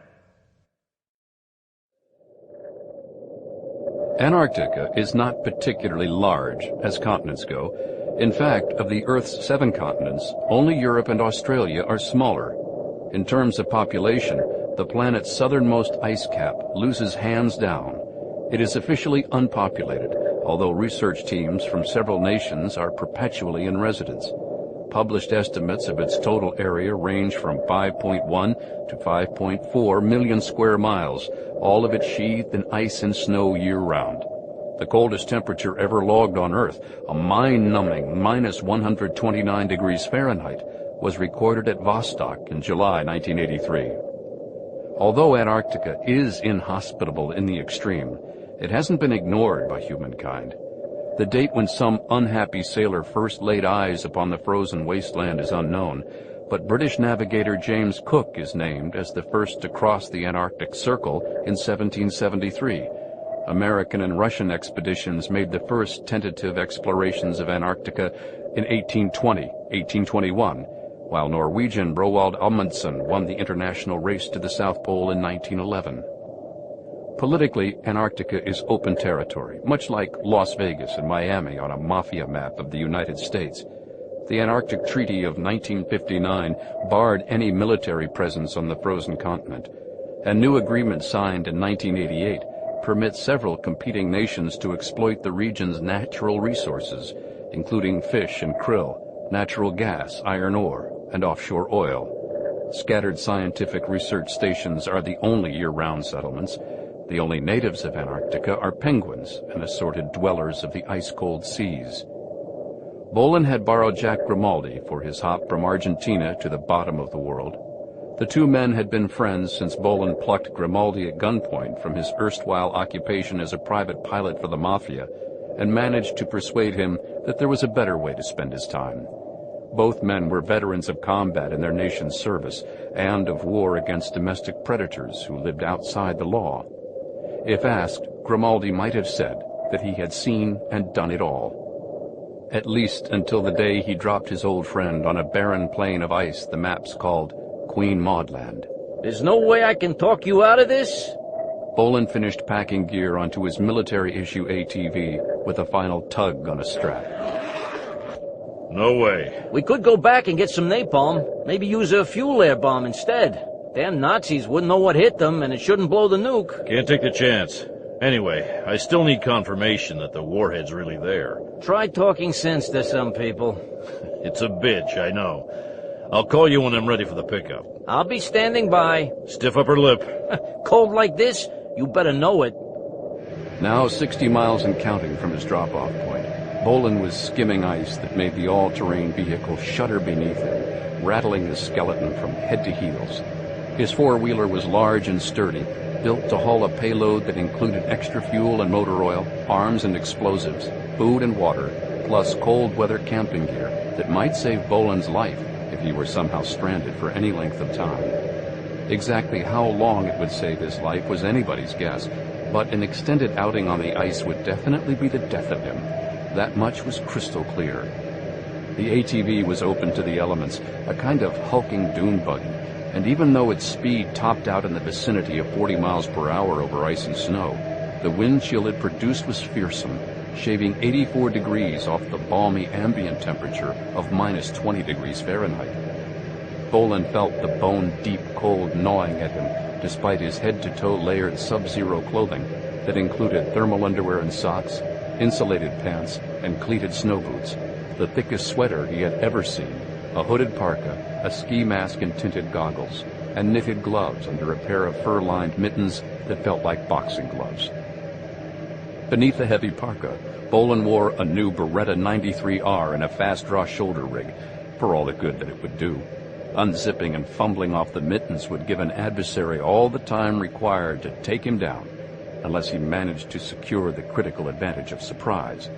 Antarctica is not particularly large as continents go. In fact, of the Earth's 7 continents, only Europe and Australia are smaller. In terms of population, the planet's southernmost ice cap loses hands down. It is officially unpopulated, although research teams from several nations are perpetually in residence. Published estimates of its total area range from 5.1 to 5.4 million square miles, all of it sheathed in ice and snow year-round. The coldest temperature ever logged on Earth, a mind-numbing minus 129 degrees Fahrenheit, was recorded at Vostok in July 1983. Although Antarctica is inhospitable in the extreme, it hasn't been ignored by humankind. The date when some unhappy sailor first laid eyes upon the frozen wasteland is unknown, but British navigator James Cook is named as the first to cross the Antarctic Circle in 1773. American and Russian expeditions made the first tentative explorations of Antarctica in 1820, 1821, while Norwegian Roald Amundsen won the international race to the South Pole in 1911. Politically, Antarctica is open territory, much like Las Vegas and Miami on a mafia map of the United States. The Antarctic Treaty of 1959 barred any military presence on the frozen continent. A new agreement signed in 1988 permits several competing nations to exploit the region's natural resources, including fish and krill, natural gas, iron ore, and offshore oil. Scattered scientific research stations are the only year-round settlements. The only natives of Antarctica are penguins and assorted dwellers of the ice-cold seas. Bolan had borrowed Jack Grimaldi for his hop from Argentina to the bottom of the world. The two men had been friends since Bolan plucked Grimaldi at gunpoint from his erstwhile occupation as a private pilot for the Mafia and managed to persuade him that there was a better way to spend his time. Both men were veterans of combat in their nation's service and of war against domestic predators who lived outside the law. If asked, Grimaldi might have said that he had seen and done it all. At least until the day he dropped his old friend on a barren plain of ice the maps called Queen Maud Land. There's no way I can talk you out of this? Bolan finished packing gear onto his military-issue ATV with a final tug on a strap. No way. We could go back and get some napalm. Maybe use a fuel air bomb instead. Damn Nazis wouldn't know what hit them, and it shouldn't blow the nuke. Can't take the chance. Anyway, I still need confirmation that the warhead's really there. Try talking sense to some people. It's a bitch, I know. I'll call you when I'm ready for the pickup. I'll be standing by. Stiff upper lip. Cold like this? You better know it. Now 60 miles and counting from his drop-off point, Bolan was skimming ice that made the all-terrain vehicle shudder beneath him, rattling his skeleton from head to heels. His four-wheeler was large and sturdy, built to haul a payload that included extra fuel and motor oil, arms and explosives, food and water, plus cold-weather camping gear that might save Bolan's life if he were somehow stranded for any length of time. Exactly how long it would save his life was anybody's guess, but an extended outing on the ice would definitely be the death of him. That much was crystal clear. The ATV was open to the elements, a kind of hulking dune buggy, and even though its speed topped out in the vicinity of 40 miles per hour over ice and snow, the wind chill it produced was fearsome, shaving 84 degrees off the balmy ambient temperature of minus 20 degrees Fahrenheit. Bolan felt the bone-deep cold gnawing at him, despite his head-to-toe layered sub-zero clothing that included thermal underwear and socks, insulated pants, and cleated snow boots, the thickest sweater he had ever seen, a hooded parka, a ski mask and tinted goggles, and knitted gloves under a pair of fur-lined mittens that felt like boxing gloves. Beneath the heavy parka, Bolan wore a new Beretta 93R and a fast-draw shoulder rig, for all the good that it would do. Unzipping and fumbling off the mittens would give an adversary all the time required to take him down, unless he managed to secure the critical advantage of surprise.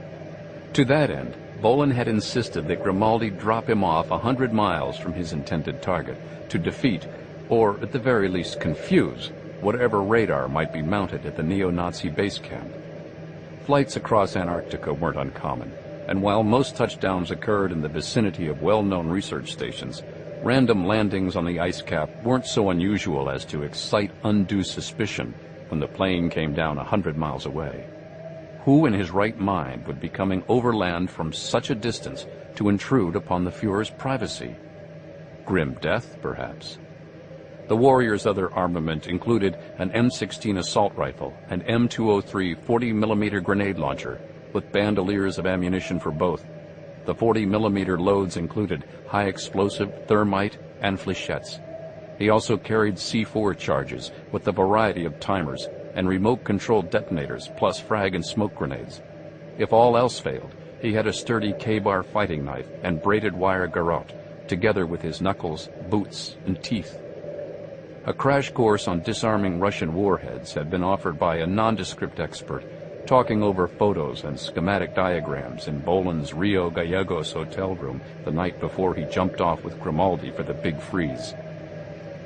To that end, Bolan had insisted that Grimaldi drop him off 100 miles from his intended target to defeat, or at the very least confuse, whatever radar might be mounted at the neo-Nazi base camp. Flights across Antarctica weren't uncommon, and while most touchdowns occurred in the vicinity of well-known research stations, random landings on the ice cap weren't so unusual as to excite undue suspicion when the plane came down 100 miles away. Who in his right mind would be coming overland from such a distance to intrude upon the Fuhrer's privacy? Grim death, perhaps. The warrior's other armament included an M16 assault rifle, an M203 40mm grenade launcher, with bandoliers of ammunition for both. The 40mm loads included high explosive, thermite, and flechettes. He also carried C4 charges with a variety of timers and remote-controlled detonators, plus frag and smoke grenades. If all else failed, he had a sturdy K-bar fighting knife and braided wire garrote, together with his knuckles, boots, and teeth. A crash course on disarming Russian warheads had been offered by a nondescript expert, talking over photos and schematic diagrams in Bolan's Rio Gallegos hotel room the night before he jumped off with Grimaldi for the big freeze.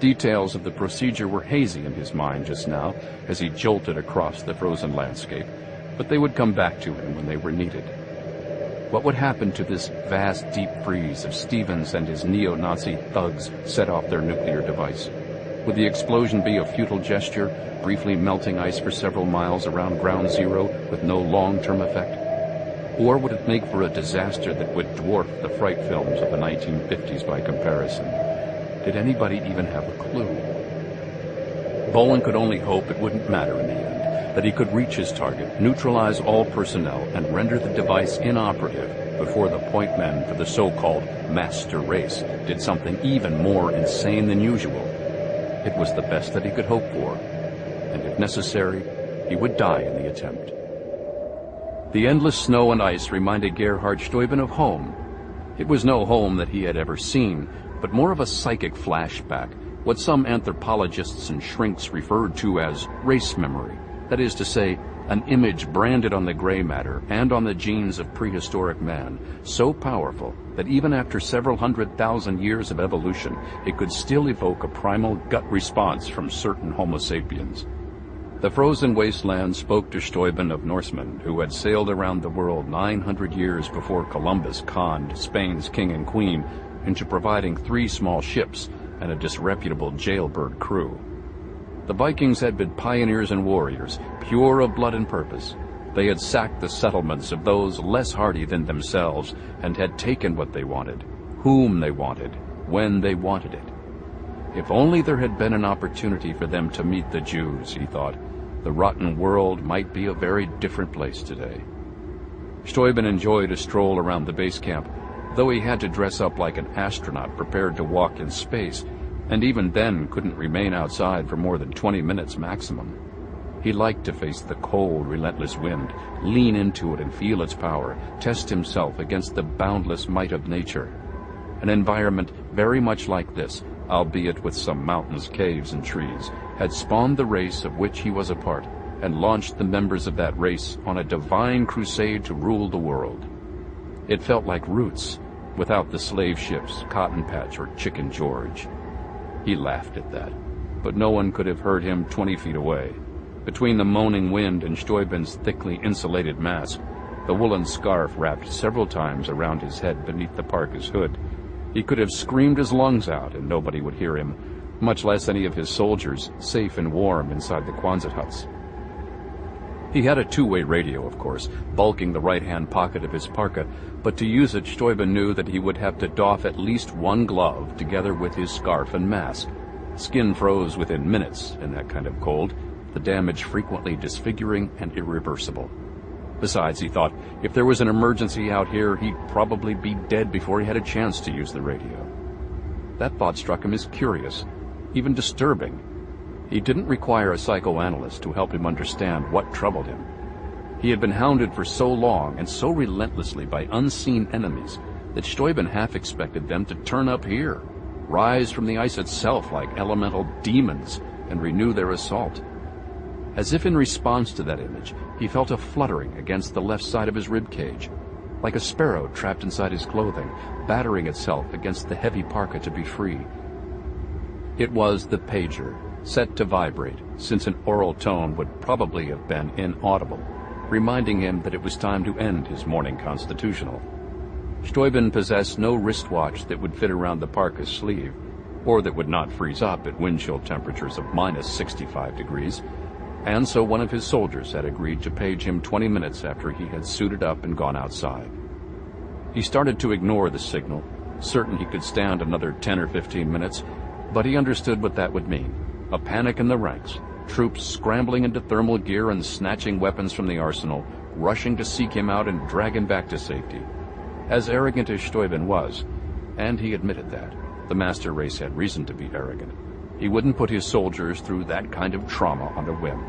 Details of the procedure were hazy in his mind just now as he jolted across the frozen landscape, but they would come back to him when they were needed. What would happen to this vast deep freeze if Stevens and his neo-Nazi thugs set off their nuclear device? Would the explosion be a futile gesture, briefly melting ice for several miles around ground zero with no long-term effect? Or would it make for a disaster that would dwarf the fright films of the 1950s by comparison? Did anybody even have a clue? Bolan could only hope it wouldn't matter in the end, that he could reach his target, neutralize all personnel, and render the device inoperative before the point men for the so-called master race did something even more insane than usual. It was the best that he could hope for, and if necessary, he would die in the attempt. The endless snow and ice reminded Gerhard Steuben of home. It was no home that he had ever seen, but more of a psychic flashback, what some anthropologists and shrinks referred to as race memory, that is to say, an image branded on the gray matter and on the genes of prehistoric man, so powerful that even after several 100,000 years of evolution, it could still evoke a primal gut response from certain Homo sapiens. The frozen wasteland spoke to Steuben of Norsemen who had sailed around the world 900 years before Columbus conned Spain's king and queen into providing 3 small ships and a disreputable jailbird crew. The Vikings had been pioneers and warriors, pure of blood and purpose. They had sacked the settlements of those less hardy than themselves and had taken what they wanted, whom they wanted, when they wanted it. If only there had been an opportunity for them to meet the Jews, he thought, the rotten world might be a very different place today. Steuben enjoyed a stroll around the base camp, though he had to dress up like an astronaut prepared to walk in space, and even then couldn't remain outside for more than 20 minutes maximum. He liked to face the cold, relentless wind, lean into it and feel its power, test himself against the boundless might of nature. An environment very much like this, albeit with some mountains, caves, and trees, had spawned the race of which he was a part, and launched the members of that race on a divine crusade to rule the world. It felt like Roots, without the slave ships, Cotton Patch, or Chicken George. He laughed at that, but no one could have heard him 20 feet away. Between the moaning wind and Steuben's thickly insulated mask, the woolen scarf wrapped several times around his head beneath the parka's hood, he could have screamed his lungs out and nobody would hear him, much less any of his soldiers, safe and warm inside the Quonset huts. He had a two-way radio, of course, bulking the right-hand pocket of his parka, but to use it, Steuben knew that he would have to doff at least one glove together with his scarf and mask. Skin froze within minutes in that kind of cold, the damage frequently disfiguring and irreversible. Besides, he thought, if there was an emergency out here, he'd probably be dead before he had a chance to use the radio. That thought struck him as curious, even disturbing. He didn't require a psychoanalyst to help him understand what troubled him. He had been hounded for so long and so relentlessly by unseen enemies that Steuben half expected them to turn up here, rise from the ice itself like elemental demons, and renew their assault. As if in response to that image, he felt a fluttering against the left side of his rib cage, like a sparrow trapped inside his clothing, battering itself against the heavy parka to be free. It was the pager, set to vibrate, since an oral tone would probably have been inaudible, reminding him that it was time to end his morning constitutional. Steuben possessed no wristwatch that would fit around the parka's sleeve, or that would not freeze up at wind chill temperatures of minus 65 degrees, and so one of his soldiers had agreed to page him 20 minutes after he had suited up and gone outside. He started to ignore the signal, certain he could stand another 10 or 15 minutes, but he understood what that would mean. A panic in the ranks, troops scrambling into thermal gear and snatching weapons from the arsenal, rushing to seek him out and drag him back to safety. As arrogant as Steuben was, and he admitted that, the master race had reason to be arrogant, he wouldn't put his soldiers through that kind of trauma on a whim.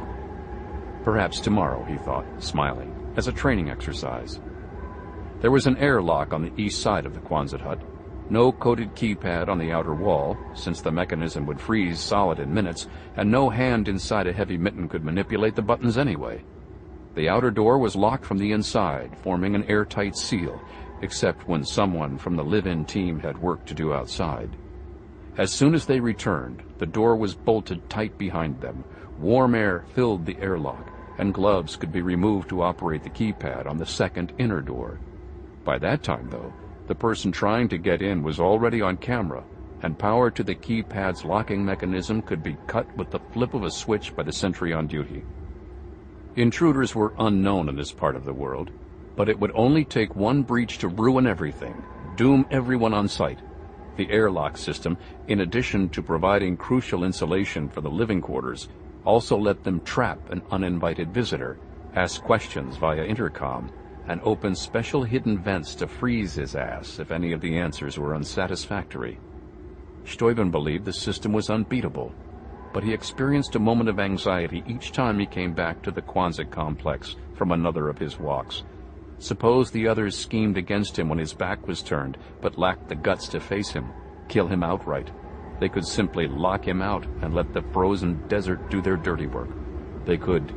Perhaps tomorrow, he thought, smiling, as a training exercise. There was an airlock on the east side of the Quonset hut. No coded keypad on the outer wall, since the mechanism would freeze solid in minutes, and no hand inside a heavy mitten could manipulate the buttons anyway. The outer door was locked from the inside, forming an airtight seal, except when someone from the live-in team had work to do outside. As soon as they returned, the door was bolted tight behind them. Warm air filled the airlock, and gloves could be removed to operate the keypad on the second inner door. By that time, though, the person trying to get in was already on camera, and power to the keypad's locking mechanism could be cut with the flip of a switch by the sentry on duty. Intruders were unknown in this part of the world, but it would only take one breach to ruin everything, doom everyone on sight. The airlock system, in addition to providing crucial insulation for the living quarters, also let them trap an uninvited visitor, ask questions via intercom, and open special hidden vents to freeze his ass if any of the answers were unsatisfactory. Steuben believed the system was unbeatable, but he experienced a moment of anxiety each time he came back to the Quonset complex from another of his walks. Suppose the others schemed against him when his back was turned, but lacked the guts to face him, kill him outright. They could simply lock him out and let the frozen desert do their dirty work. They could.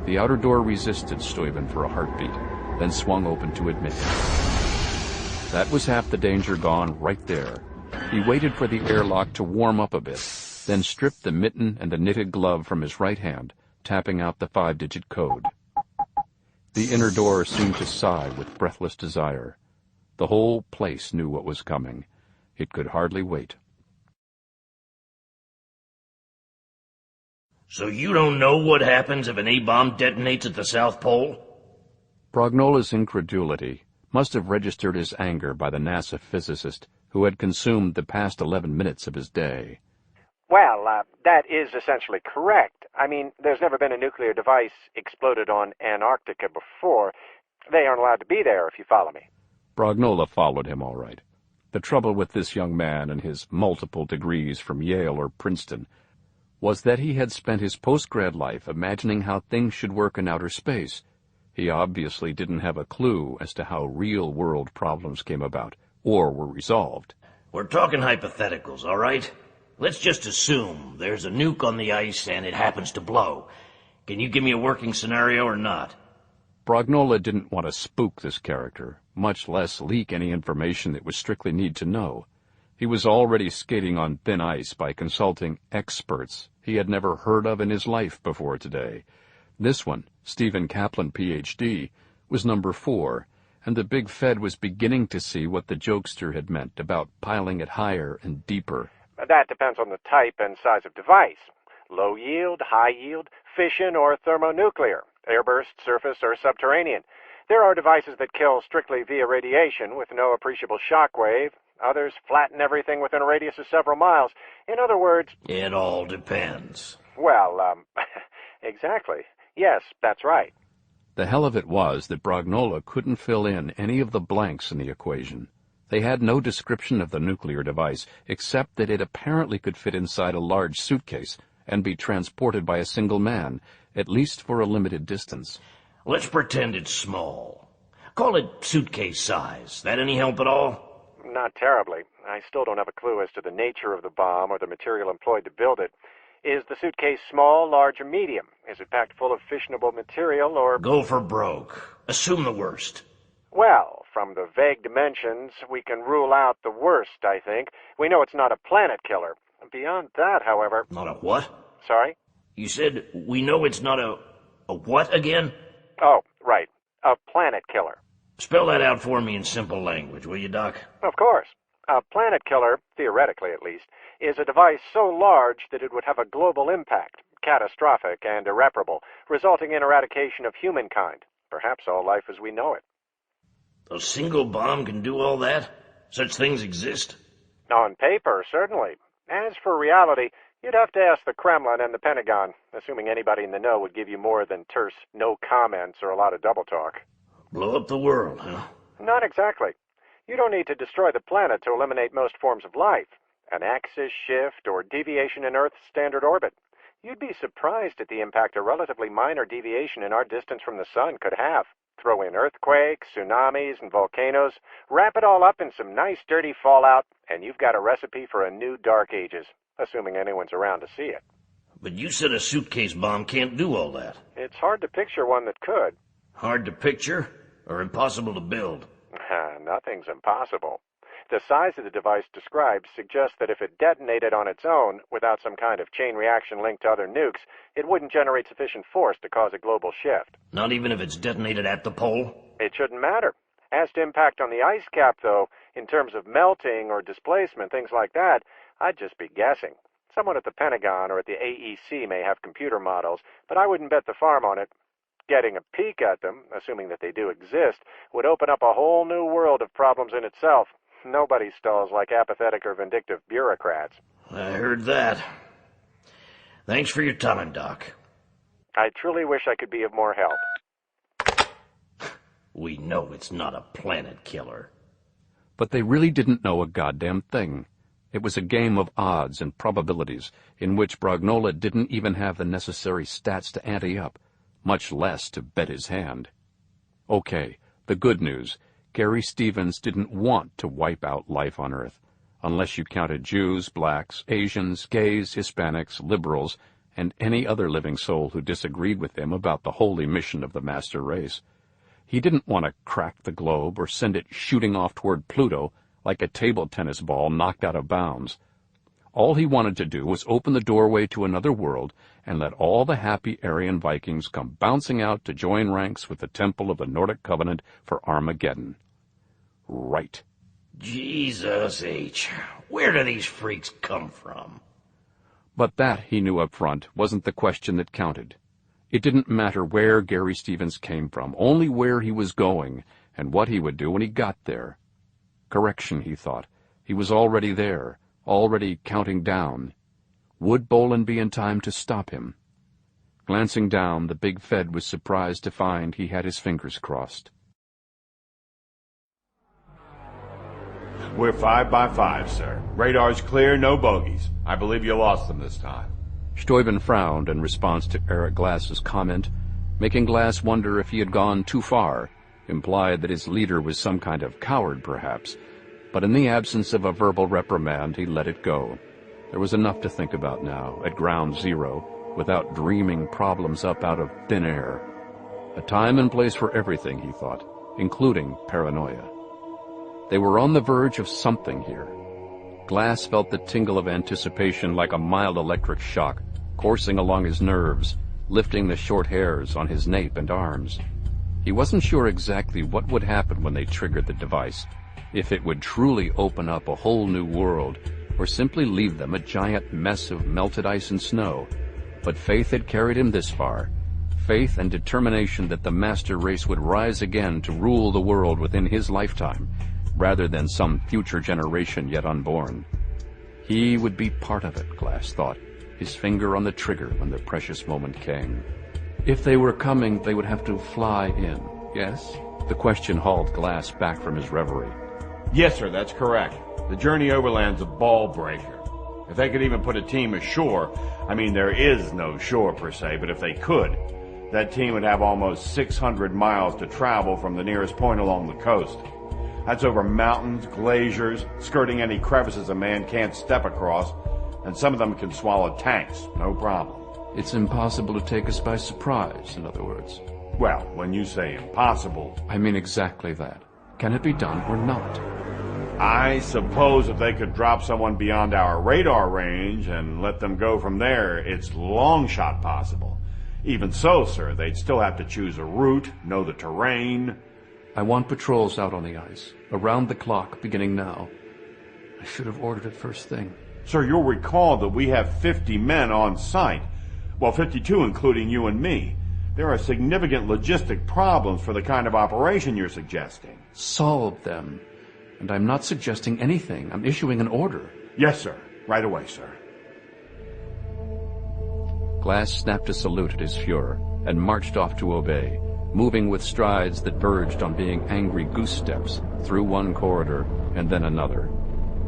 The outer door resisted Steuben for a heartbeat, then swung open to admit him. That was half the danger gone right there. He waited for the airlock to warm up a bit, then stripped the mitten and the knitted glove from his right hand, tapping out the 5-digit code. The inner door seemed to sigh with breathless desire. The whole place knew what was coming. It could hardly wait. So you don't know what happens if an A-bomb detonates at the South Pole? Brognola's incredulity must have registered his anger by the NASA physicist who had consumed the past 11 minutes of his day. Well, that is essentially correct. I mean, there's never been a nuclear device exploded on Antarctica before. They aren't allowed to be there, if you follow me. Brognola followed him all right. The trouble with this young man and his multiple degrees from Yale or Princeton was that he had spent his post-grad life imagining how things should work in outer space. He obviously didn't have a clue as to how real-world problems came about, or were resolved. We're talking hypotheticals, all right? Let's just assume there's a nuke on the ice and it happens to blow. Can you give me a working scenario or not? Brognola didn't want to spook this character, much less leak any information that was strictly need to know. He was already skating on thin ice by consulting experts he had never heard of in his life before today. This one, Stephen Kaplan, Ph.D., was number 4, and the big Fed was beginning to see what the jokester had meant about piling it higher and deeper. That depends on the type and size of device. Low yield, high yield, fission, or thermonuclear, airburst, surface, or subterranean. There are devices that kill strictly via radiation with no appreciable shock wave. Others flatten everything within a radius of several miles. In other words... It all depends. Well, exactly. Yes, that's right. The hell of it was that Brognola couldn't fill in any of the blanks in the equation. They had no description of the nuclear device, except that it apparently could fit inside a large suitcase and be transported by a single man, at least for a limited distance. Let's pretend it's small. Call it suitcase size. That any help at all? Not terribly. I still don't have a clue as to the nature of the bomb or the material employed to build it. Is the suitcase small, large, or medium? Is it packed full of fissionable material, or... Go for broke. Assume the worst. Well, from the vague dimensions, we can rule out the worst, I think. We know it's not a planet killer. Beyond that, however... Not a what? Sorry? You said we know it's not a what again? Oh, right. A planet killer. Spell that out for me in simple language, will you, Doc? Of course. A planet killer, theoretically at least, is a device so large that it would have a global impact, catastrophic and irreparable, resulting in eradication of humankind, perhaps all life as we know it. A single bomb can do all that? Such things exist? On paper, certainly. As for reality, you'd have to ask the Kremlin and the Pentagon, assuming anybody in the know would give you more than terse no comments or a lot of double talk. Blow up the world, huh? Not exactly. You don't need to destroy the planet to eliminate most forms of life. An axis shift or deviation in Earth's standard orbit. You'd be surprised at the impact a relatively minor deviation in our distance from the sun could have. Throw in earthquakes, tsunamis, and volcanoes. Wrap it all up in some nice dirty fallout, and you've got a recipe for a new dark ages, assuming anyone's around to see it. But you said a suitcase bomb can't do all that. It's hard to picture one that could. Hard to picture, or impossible to build? Nothing's impossible. The size of the device described suggests that if it detonated on its own, without some kind of chain reaction linked to other nukes, it wouldn't generate sufficient force to cause a global shift. Not even if it's detonated at the pole? It shouldn't matter. As to impact on the ice cap, though, in terms of melting or displacement, things like that, I'd just be guessing. Someone at the Pentagon or at the AEC may have computer models, but I wouldn't bet the farm on it. Getting a peek at them, assuming that they do exist, would open up a whole new world of problems in itself. Nobody stalls like apathetic or vindictive bureaucrats. I heard that. Thanks for your time, Doc. I truly wish I could be of more help. We know it's not a planet killer. But they really didn't know a goddamn thing. It was a game of odds and probabilities in which Brognola didn't even have the necessary stats to ante up, much less to bet his hand. Okay, the good news. Gary Stevens didn't want to wipe out life on Earth, unless you counted Jews, blacks, Asians, gays, Hispanics, liberals, and any other living soul who disagreed with him about the holy mission of the master race. He didn't want to crack the globe or send it shooting off toward Pluto like a table tennis ball knocked out of bounds. All he wanted to do was open the doorway to another world and let all the happy Aryan Vikings come bouncing out to join ranks with the Temple of the Nordic Covenant for Armageddon. Right. Jesus H. Where do these freaks come from? But that, he knew up front, wasn't the question that counted. It didn't matter where Gary Stevens came from, only where he was going and what he would do when he got there. Correction, he thought. He was already there, already counting down. Would Bolan be in time to stop him? Glancing down, the big Fed was surprised to find he had his fingers crossed. We're 5 by 5, sir. Radar's clear, no bogeys. I believe you lost them this time. Steuben frowned in response to Eric Glass's comment, making Glass wonder if he had gone too far, implied that his leader was some kind of coward, perhaps. But in the absence of a verbal reprimand, he let it go. There was enough to think about now, at ground zero, without dreaming problems up out of thin air. A time and place for everything, he thought, including paranoia. They were on the verge of something here. Glass felt the tingle of anticipation like a mild electric shock, coursing along his nerves, lifting the short hairs on his nape and arms. He wasn't sure exactly what would happen when they triggered the device, if it would truly open up a whole new world, or simply leave them a giant mess of melted ice and snow. But faith had carried him this far, faith and determination that the master race would rise again to rule the world within his lifetime, rather than some future generation yet unborn. He would be part of it, Glass thought, his finger on the trigger when the precious moment came. If they were coming, they would have to fly in, yes? The question hauled Glass back from his reverie. Yes, sir, that's correct. The journey overland's a ball breaker. If they could even put a team ashore, I mean, there is no shore per se, but if they could, that team would have almost 600 miles to travel from the nearest point along the coast. That's over mountains, glaciers, skirting any crevices a man can't step across, and some of them can swallow tanks, no problem. It's impossible to take us by surprise, in other words. Well, when you say impossible... I mean exactly that. Can it be done or not? I suppose if they could drop someone beyond our radar range and let them go from there, it's long shot possible. Even so, sir, they'd still have to choose a route, know the terrain. I want patrols out on the ice, around the clock, beginning now. I should have ordered it first thing. Sir, you'll recall that we have 50 men on site. Well, 52 including you and me. There are significant logistic problems for the kind of operation you're suggesting. Solve them. And I'm not suggesting anything. I'm issuing an order. Yes, sir. Right away, sir. Glass snapped a salute at his Fuhrer and marched off to obey, moving with strides that verged on being angry goose steps through one corridor and then another.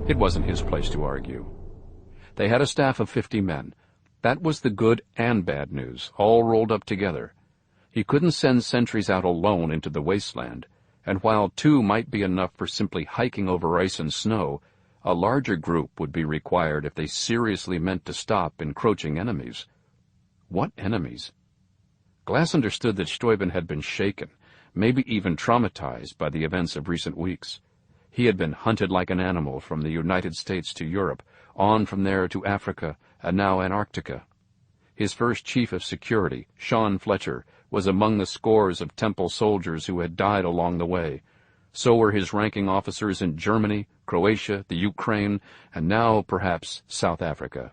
It wasn't his place to argue. They had a staff of 50 men. That was the good and bad news, all rolled up together. He couldn't send sentries out alone into the wasteland, and while 2 might be enough for simply hiking over ice and snow, a larger group would be required if they seriously meant to stop encroaching enemies. What enemies? Glass understood that Steuben had been shaken, maybe even traumatized by the events of recent weeks. He had been hunted like an animal from the United States to Europe, on from there to Africa, and now Antarctica. His first chief of security, Sean Fletcher, was among the scores of Temple soldiers who had died along the way. So were his ranking officers in Germany, Croatia, the Ukraine, and now, perhaps, South Africa.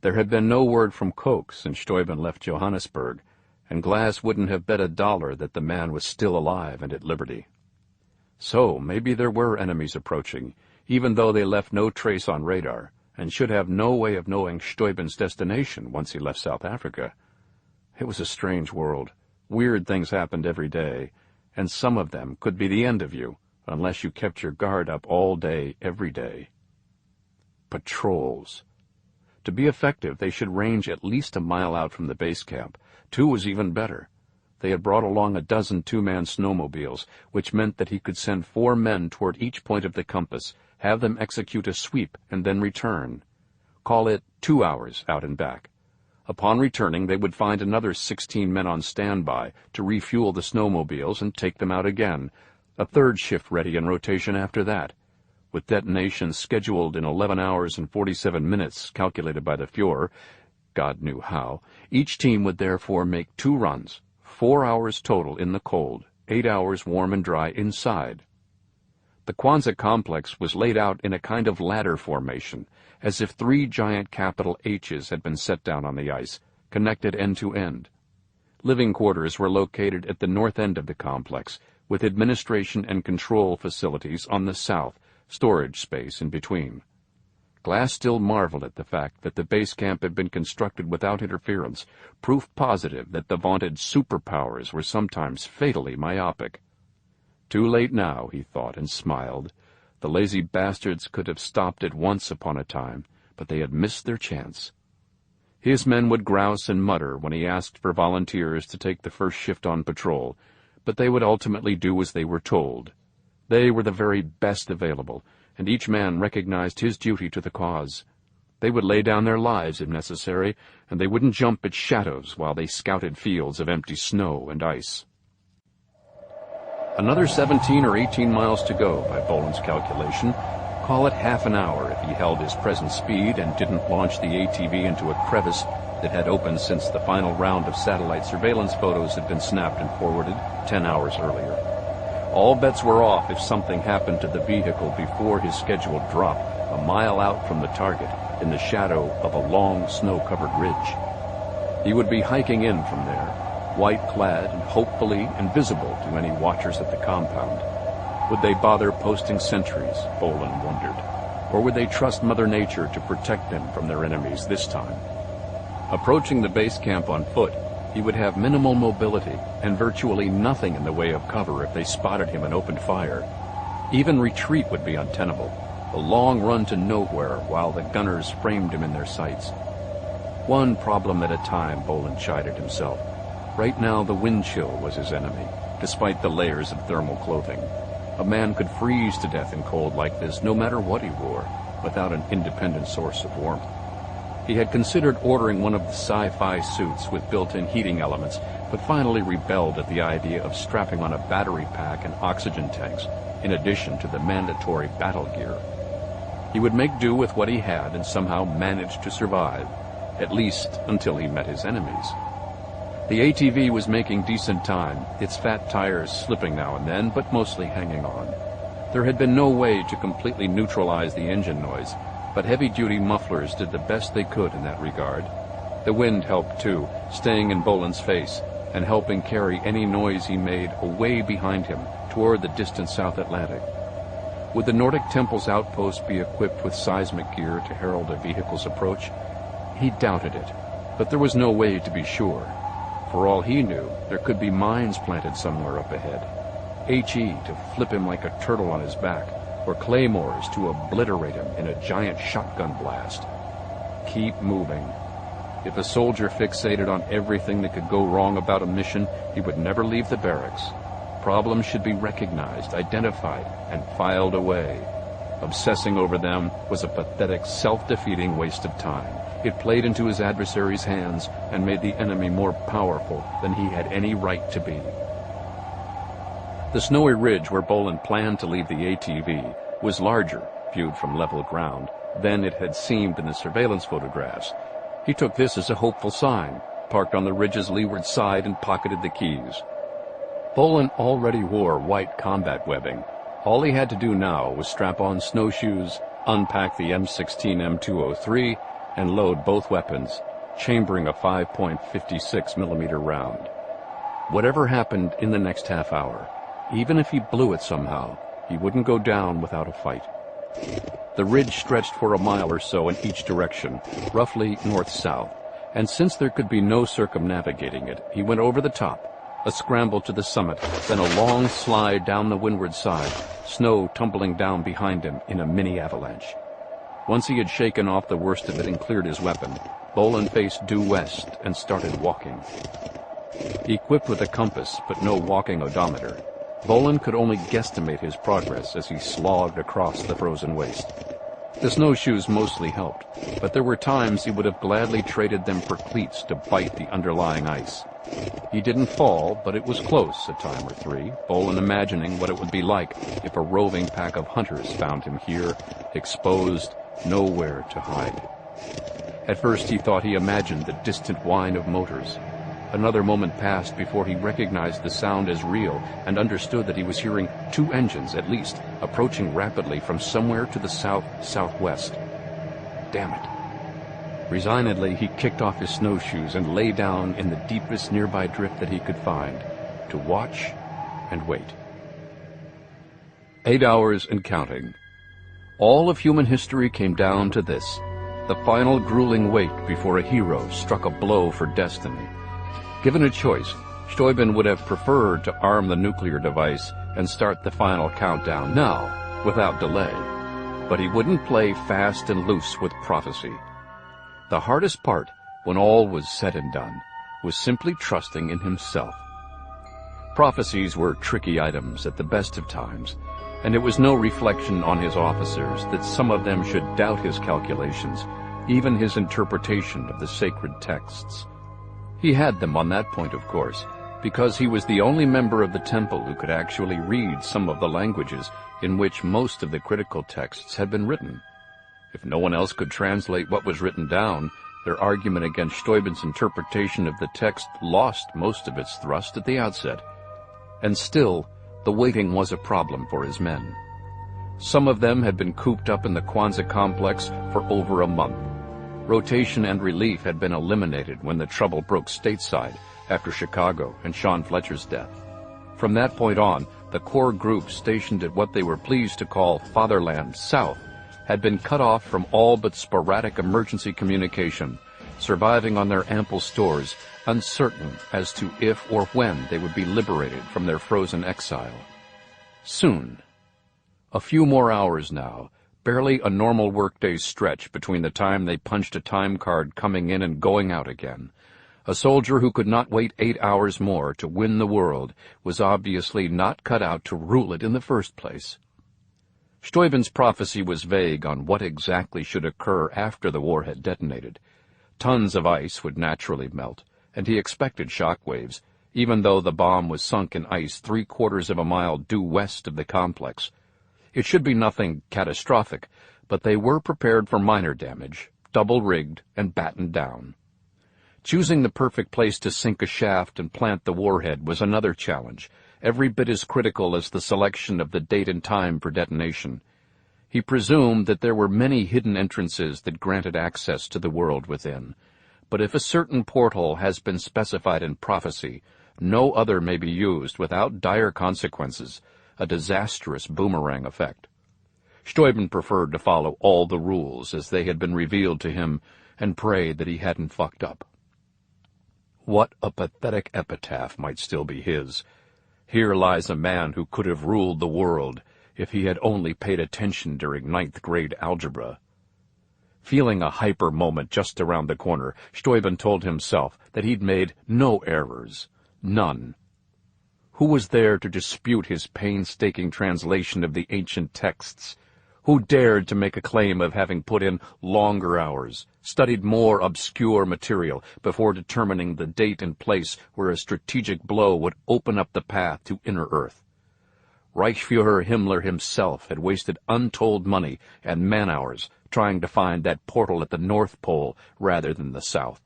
There had been no word from Koch since Steuben left Johannesburg, and Glass wouldn't have bet $1 that the man was still alive and at liberty. So maybe there were enemies approaching, even though they left no trace on radar, and should have no way of knowing Steuben's destination once he left South Africa. It was a strange world. Weird things happened every day, and some of them could be the end of you, unless you kept your guard up all day, every day. Patrols. To be effective, they should range at least a mile out from the base camp. 2 was even better. They had brought along a dozen 2-man snowmobiles, which meant that he could send 4 men toward each point of the compass, have them execute a sweep, and then return. Call it 2 hours out and back. Upon returning, they would find another 16 men on standby to refuel the snowmobiles and take them out again, a 3rd shift ready in rotation after that. With detonations scheduled in 11 hours and 47 minutes, calculated by the Fuhrer, God knew how, each team would therefore make 2 runs, 4 hours total in the cold, 8 hours warm and dry inside. The Kwanzaa complex was laid out in a kind of ladder formation, as if 3 giant capital H's had been set down on the ice, connected end to end. Living quarters were located at the north end of the complex, with administration and control facilities on the south, storage space in between. Glass still marveled at the fact that the base camp had been constructed without interference, proof positive that the vaunted superpowers were sometimes fatally myopic. Too late now, he thought, and smiled. The lazy bastards could have stopped it once upon a time, but they had missed their chance. His men would grouse and mutter when he asked for volunteers to take the first shift on patrol, but they would ultimately do as they were told. They were the very best available, and each man recognized his duty to the cause. They would lay down their lives if necessary, and they wouldn't jump at shadows while they scouted fields of empty snow and ice. Another 17 or 18 miles to go, by Bolan's calculation. Call it half an hour if he held his present speed and didn't launch the ATV into a crevice that had opened since the final round of satellite surveillance photos had been snapped and forwarded 10 hours earlier. All bets were off if something happened to the vehicle before his scheduled drop, a mile out from the target, in the shadow of a long snow-covered ridge. He would be hiking in from there, white-clad and hopefully invisible to any watchers at the compound. Would they bother posting sentries, Bolan wondered, or would they trust Mother Nature to protect them from their enemies this time? Approaching the base camp on foot, he would have minimal mobility and virtually nothing in the way of cover if they spotted him and opened fire. Even retreat would be untenable, a long run to nowhere while the gunners framed him in their sights. One problem at a time, Bolan chided himself. Right now the wind chill was his enemy, despite the layers of thermal clothing. A man could freeze to death in cold like this no matter what he wore, without an independent source of warmth. He had considered ordering one of the sci-fi suits with built-in heating elements, but finally rebelled at the idea of strapping on a battery pack and oxygen tanks, in addition to the mandatory battle gear. He would make do with what he had and somehow manage to survive, at least until he met his enemies. The ATV was making decent time, its fat tires slipping now and then, but mostly hanging on. There had been no way to completely neutralize the engine noise, but heavy-duty mufflers did the best they could in that regard. The wind helped too, staying in Bolan's face and helping carry any noise he made away behind him toward the distant South Atlantic. Would the Nordic Temple's outpost be equipped with seismic gear to herald a vehicle's approach? He doubted it, but there was no way to be sure. For all he knew, there could be mines planted somewhere up ahead. HE to flip him like a turtle on his back, or claymores to obliterate him in a giant shotgun blast. Keep moving. If a soldier fixated on everything that could go wrong about a mission, he would never leave the barracks. Problems should be recognized, identified, and filed away. Obsessing over them was a pathetic, self-defeating waste of time. It played into his adversary's hands and made the enemy more powerful than he had any right to be. The snowy ridge where Bolan planned to leave the ATV was larger, viewed from level ground, than it had seemed in the surveillance photographs. He took this as a hopeful sign, parked on the ridge's leeward side and pocketed the keys. Bolan already wore white combat webbing. All he had to do now was strap on snowshoes, unpack the M16 M203, and load both weapons, chambering a 5.56 millimeter round. Whatever happened in the next half hour, even if he blew it somehow, he wouldn't go down without a fight. The ridge stretched for a mile or so in each direction, roughly north-south, and since there could be no circumnavigating it, he went over the top, a scramble to the summit, then a long slide down the windward side, snow tumbling down behind him in a mini-avalanche. Once he had shaken off the worst of it and cleared his weapon, Bolan faced due west and started walking. Equipped with a compass but no walking odometer, Bolan could only guesstimate his progress as he slogged across the frozen waste. The snowshoes mostly helped, but there were times he would have gladly traded them for cleats to bite the underlying ice. He didn't fall, but it was close a time or three, Bolan imagining what it would be like if a roving pack of hunters found him here, exposed, nowhere to hide. At first he thought he imagined the distant whine of motors. Another moment passed before he recognized the sound as real and understood that he was hearing two engines, at least, approaching rapidly from somewhere to the south-southwest. Damn it. Resignedly, he kicked off his snowshoes and lay down in the deepest nearby drift that he could find, to watch and wait. 8 hours and counting. All of human history came down to this, the final grueling wait before a hero struck a blow for destiny. Given a choice, Steuben would have preferred to arm the nuclear device and start the final countdown now, without delay. But he wouldn't play fast and loose with prophecy. The hardest part when all was said and done, was simply trusting in himself. Prophecies were tricky items at the best of times, and it was no reflection on his officers that some of them should doubt his calculations, even his interpretation of the sacred texts. He had them on that point, of course, because he was the only member of the temple who could actually read some of the languages in which most of the critical texts had been written. If no one else could translate what was written down, their argument against Steuben's interpretation of the text lost most of its thrust at the outset. And still, the waiting was a problem for his men. Some of them had been cooped up in the Kwanzaa complex for over a month. Rotation and relief had been eliminated when the trouble broke stateside after Chicago and Sean Fletcher's death. From that point on, the core group stationed at what they were pleased to call Fatherland South had been cut off from all but sporadic emergency communication, surviving on their ample stores, uncertain as to if or when they would be liberated from their frozen exile. Soon. A few more hours now, barely a normal workday's stretch between the time they punched a time card coming in and going out again. A soldier who could not wait 8 hours more to win the world was obviously not cut out to rule it in the first place. Steuben's prophecy was vague on what exactly should occur after the war had detonated. Tons of ice would naturally melt, and he expected shock waves, even though the bomb was sunk in ice 3/4 of a mile due west of the complex. It should be nothing catastrophic, but they were prepared for minor damage, double-rigged and battened down. Choosing the perfect place to sink a shaft and plant the warhead was another challenge, every bit as critical as the selection of the date and time for detonation. He presumed that there were many hidden entrances that granted access to the world within. But if a certain portal has been specified in prophecy, no other may be used without dire consequences, a disastrous boomerang effect. Steuben preferred to follow all the rules as they had been revealed to him and pray that he hadn't fucked up. What a pathetic epitaph might still be his. Here lies a man who could have ruled the world if he had only paid attention during 9th grade algebra. Feeling a hyper moment just around the corner, Steuben told himself that he'd made no errors. None. Who was there to dispute his painstaking translation of the ancient texts? Who dared to make a claim of having put in longer hours, studied more obscure material before determining the date and place where a strategic blow would open up the path to inner Earth? Reichsfuhrer Himmler himself had wasted untold money and man-hours trying to find that portal at the North Pole rather than the South.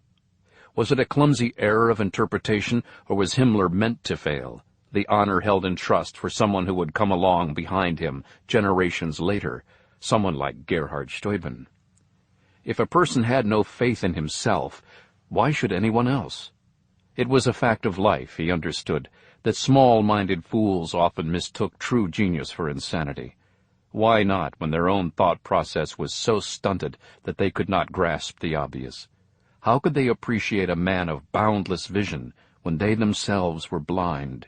Was it a clumsy error of interpretation, or was Himmler meant to fail, the honor held in trust for someone who would come along behind him generations later, someone like Gerhard Steuben? If a person had no faith in himself, why should anyone else? It was a fact of life, he understood, that small-minded fools often mistook true genius for insanity. Why not when their own thought process was so stunted that they could not grasp the obvious? How could they appreciate a man of boundless vision when they themselves were blind?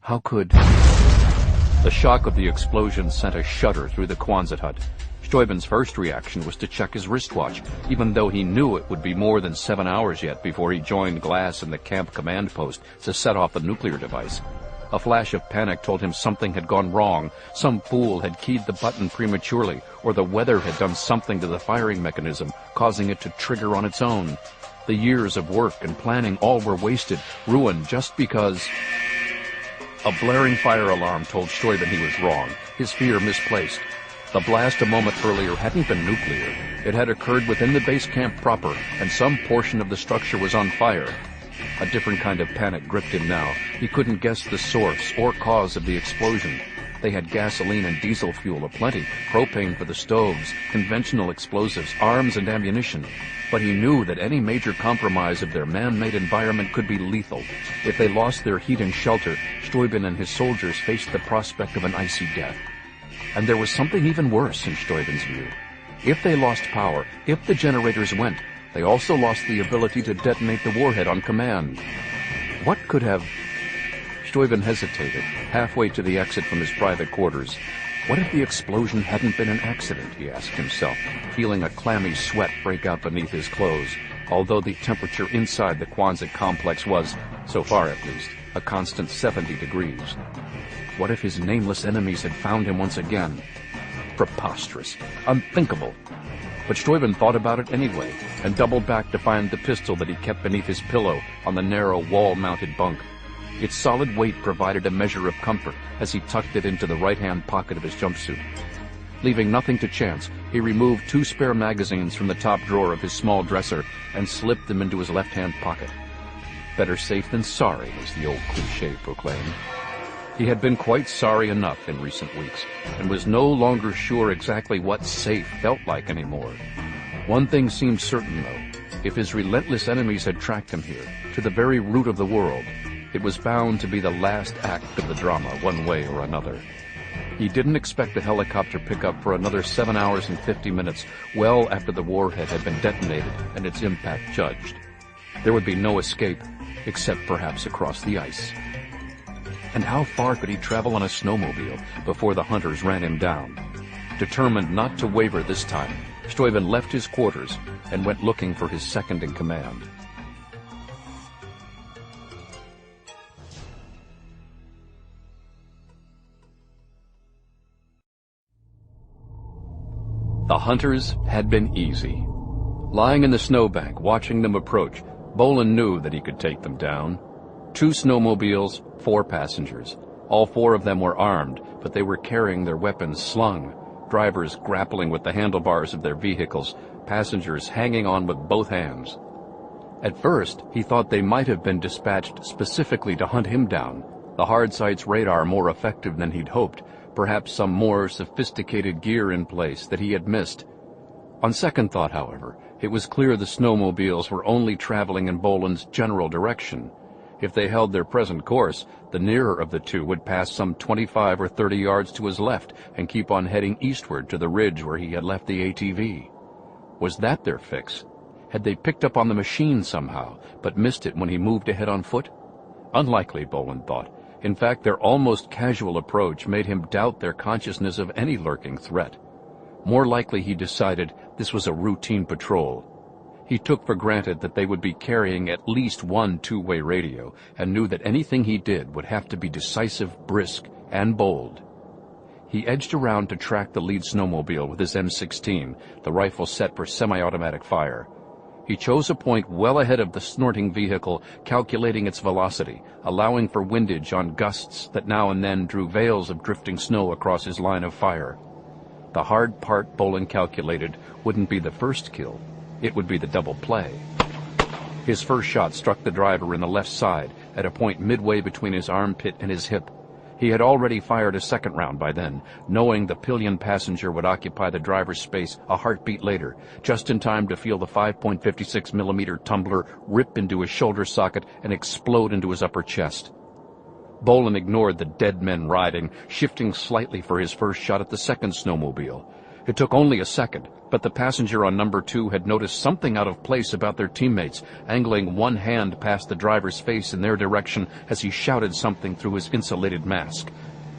How could... The shock of the explosion sent a shudder through the Quonset hut. Steuben's first reaction was to check his wristwatch, even though he knew it would be more than 7 hours yet before he joined Glass in the camp command post to set off the nuclear device. A flash of panic told him something had gone wrong. Some fool had keyed the button prematurely, or the weather had done something to the firing mechanism, causing it to trigger on its own. The years of work and planning all were wasted, ruined just because... A blaring fire alarm told Steuben he was wrong, his fear misplaced. The blast a moment earlier hadn't been nuclear. It had occurred within the base camp proper, and some portion of the structure was on fire. A different kind of panic gripped him now. He couldn't guess the source or cause of the explosion. They had gasoline and diesel fuel aplenty, propane for the stoves, conventional explosives, arms and ammunition. But he knew that any major compromise of their man-made environment could be lethal. If they lost their heat and shelter, Steuben and his soldiers faced the prospect of an icy death. And there was something even worse in Steuben's view. If they lost power, if the generators went, they also lost the ability to detonate the warhead on command. What could have... Steuben hesitated, halfway to the exit from his private quarters. What if the explosion hadn't been an accident, he asked himself, feeling a clammy sweat break out beneath his clothes. although the temperature inside the Quonset complex was, so far at least, a constant 70 degrees. What if his nameless enemies had found him once again? Preposterous. Unthinkable. But Steuben thought about it anyway, and doubled back to find the pistol that he kept beneath his pillow on the narrow wall-mounted bunk. Its solid weight provided a measure of comfort as he tucked it into the right-hand pocket of his jumpsuit. Leaving nothing to chance, he removed 2 spare magazines from the top drawer of his small dresser and slipped them into his left-hand pocket. Better safe than sorry, as the old cliché proclaimed. He had been quite sorry enough in recent weeks, and was no longer sure exactly what safe felt like anymore. One thing seemed certain, though. If his relentless enemies had tracked him here, to the very root of the world, it was bound to be the last act of the drama, one way or another. He didn't expect the helicopter pickup for another 7 hours and 50 minutes, well after the warhead had been detonated and its impact judged. There would be no escape, except perhaps across the ice. And how far could he travel on a snowmobile before the hunters ran him down? Determined not to waver this time, Steuben left his quarters and went looking for his second-in-command. The hunters had been easy. Lying in the snowbank, watching them approach, Bolan knew that he could take them down. 2 snowmobiles, 4 passengers. All 4 of them were armed, but they were carrying their weapons slung, drivers grappling with the handlebars of their vehicles, passengers hanging on with both hands. At first, he thought they might have been dispatched specifically to hunt him down, the Hardsight's radar more effective than he'd hoped, perhaps some more sophisticated gear in place that he had missed. On second thought, however, it was clear the snowmobiles were only traveling in Bolan's general direction. If they held their present course, the nearer of the 2 would pass some 25 or 30 yards to his left and keep on heading eastward to the ridge where he had left the ATV. Was that their fix? Had they picked up on the machine somehow, but missed it when he moved ahead on foot? Unlikely, Bolan thought. In fact, their almost casual approach made him doubt their consciousness of any lurking threat. More likely, he decided, this was a routine patrol. He took for granted that they would be carrying at least 1 two-way radio, and knew that anything he did would have to be decisive, brisk, and bold. He edged around to track the lead snowmobile with his M16, the rifle set for semi-automatic fire. He chose a point well ahead of the snorting vehicle, calculating its velocity, allowing for windage on gusts that now and then drew veils of drifting snow across his line of fire. The hard part, Bolan calculated, wouldn't be the first kill. It would be the double play. His first shot struck the driver in the left side, at a point midway between his armpit and his hip. He had already fired a second round by then, knowing the pillion passenger would occupy the driver's space a heartbeat later, just in time to feel the 5.56 millimeter tumbler rip into his shoulder socket and explode into his upper chest. Bolan ignored the dead men riding, shifting slightly for his first shot at the second snowmobile. It took only a second, but the passenger on number 2 had noticed something out of place about their teammates, angling one hand past the driver's face in their direction as he shouted something through his insulated mask.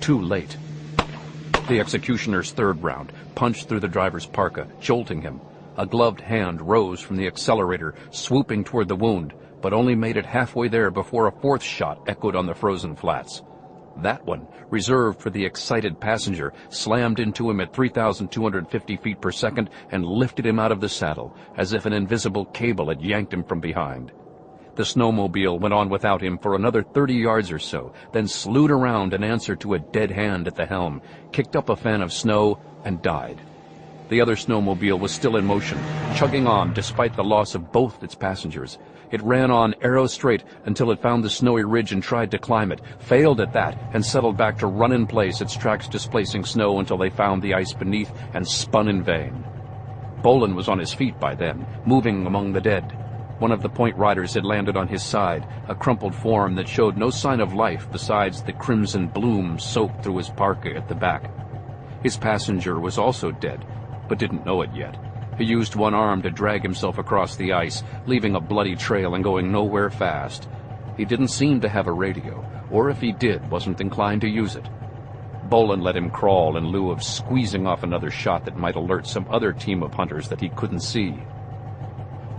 Too late. The executioner's third round punched through the driver's parka, jolting him. A gloved hand rose from the accelerator, swooping toward the wound, but only made it halfway there before a fourth shot echoed on the frozen flats. That one, reserved for the excited passenger, slammed into him at 3,250 feet per second and lifted him out of the saddle, as if an invisible cable had yanked him from behind. The snowmobile went on without him for another 30 yards or so, then slewed around in answer to a dead hand at the helm, kicked up a fan of snow, and died. The other snowmobile was still in motion, chugging on despite the loss of both its passengers. It ran on arrow straight until it found the snowy ridge and tried to climb it, failed at that, and settled back to run in place, its tracks displacing snow until they found the ice beneath and spun in vain. Bolan was on his feet by then, moving among the dead. One of the point riders had landed on his side, a crumpled form that showed no sign of life besides the crimson bloom soaked through his parka at the back. His passenger was also dead, but didn't know it yet. He used one arm to drag himself across the ice, leaving a bloody trail and going nowhere fast. He didn't seem to have a radio, or if he did, wasn't inclined to use it. Bolan let him crawl in lieu of squeezing off another shot that might alert some other team of hunters that he couldn't see.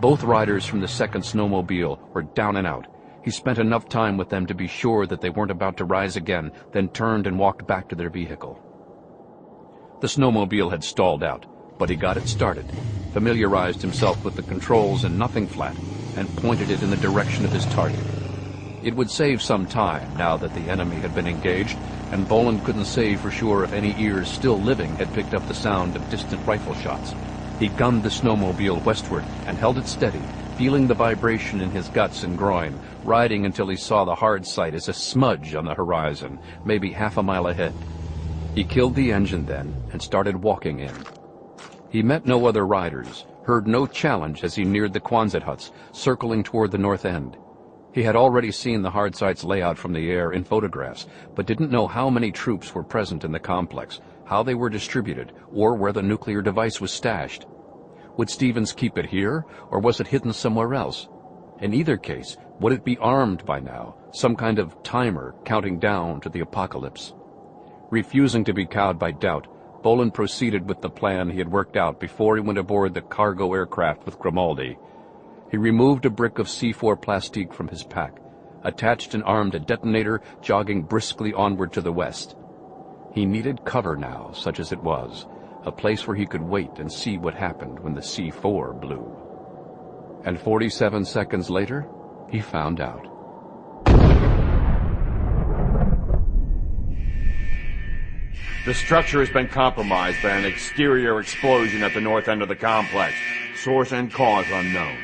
Both riders from the second snowmobile were down and out. He spent enough time with them to be sure that they weren't about to rise again, then turned and walked back to their vehicle. The snowmobile had stalled out, but he got it started, familiarized himself with the controls and nothing flat, and pointed it in the direction of his target. It would save some time now that the enemy had been engaged, and Bolan couldn't say for sure if any ears still living had picked up the sound of distant rifle shots. He gunned the snowmobile westward and held it steady, feeling the vibration in his guts and groin, riding until he saw the hard sight as a smudge on the horizon, maybe half a mile ahead. He killed the engine then and started walking in. He met no other riders, heard no challenge as he neared the Quonset huts, circling toward the north end. He had already seen the hard site's layout from the air in photographs, but didn't know how many troops were present in the complex, how they were distributed, or where the nuclear device was stashed. Would Stevens keep it here, or was it hidden somewhere else? In either case, would it be armed by now, some kind of timer counting down to the apocalypse? Refusing to be cowed by doubt, Bolan proceeded with the plan he had worked out before he went aboard the cargo aircraft with Grimaldi. He removed a brick of C4 plastique from his pack, attached and armed a detonator, jogging briskly onward to the west. He needed cover now, such as it was, a place where he could wait and see what happened when the C4 blew. And 47 seconds later, he found out. The structure has been compromised by an exterior explosion at the north end of the complex. Source and cause unknown.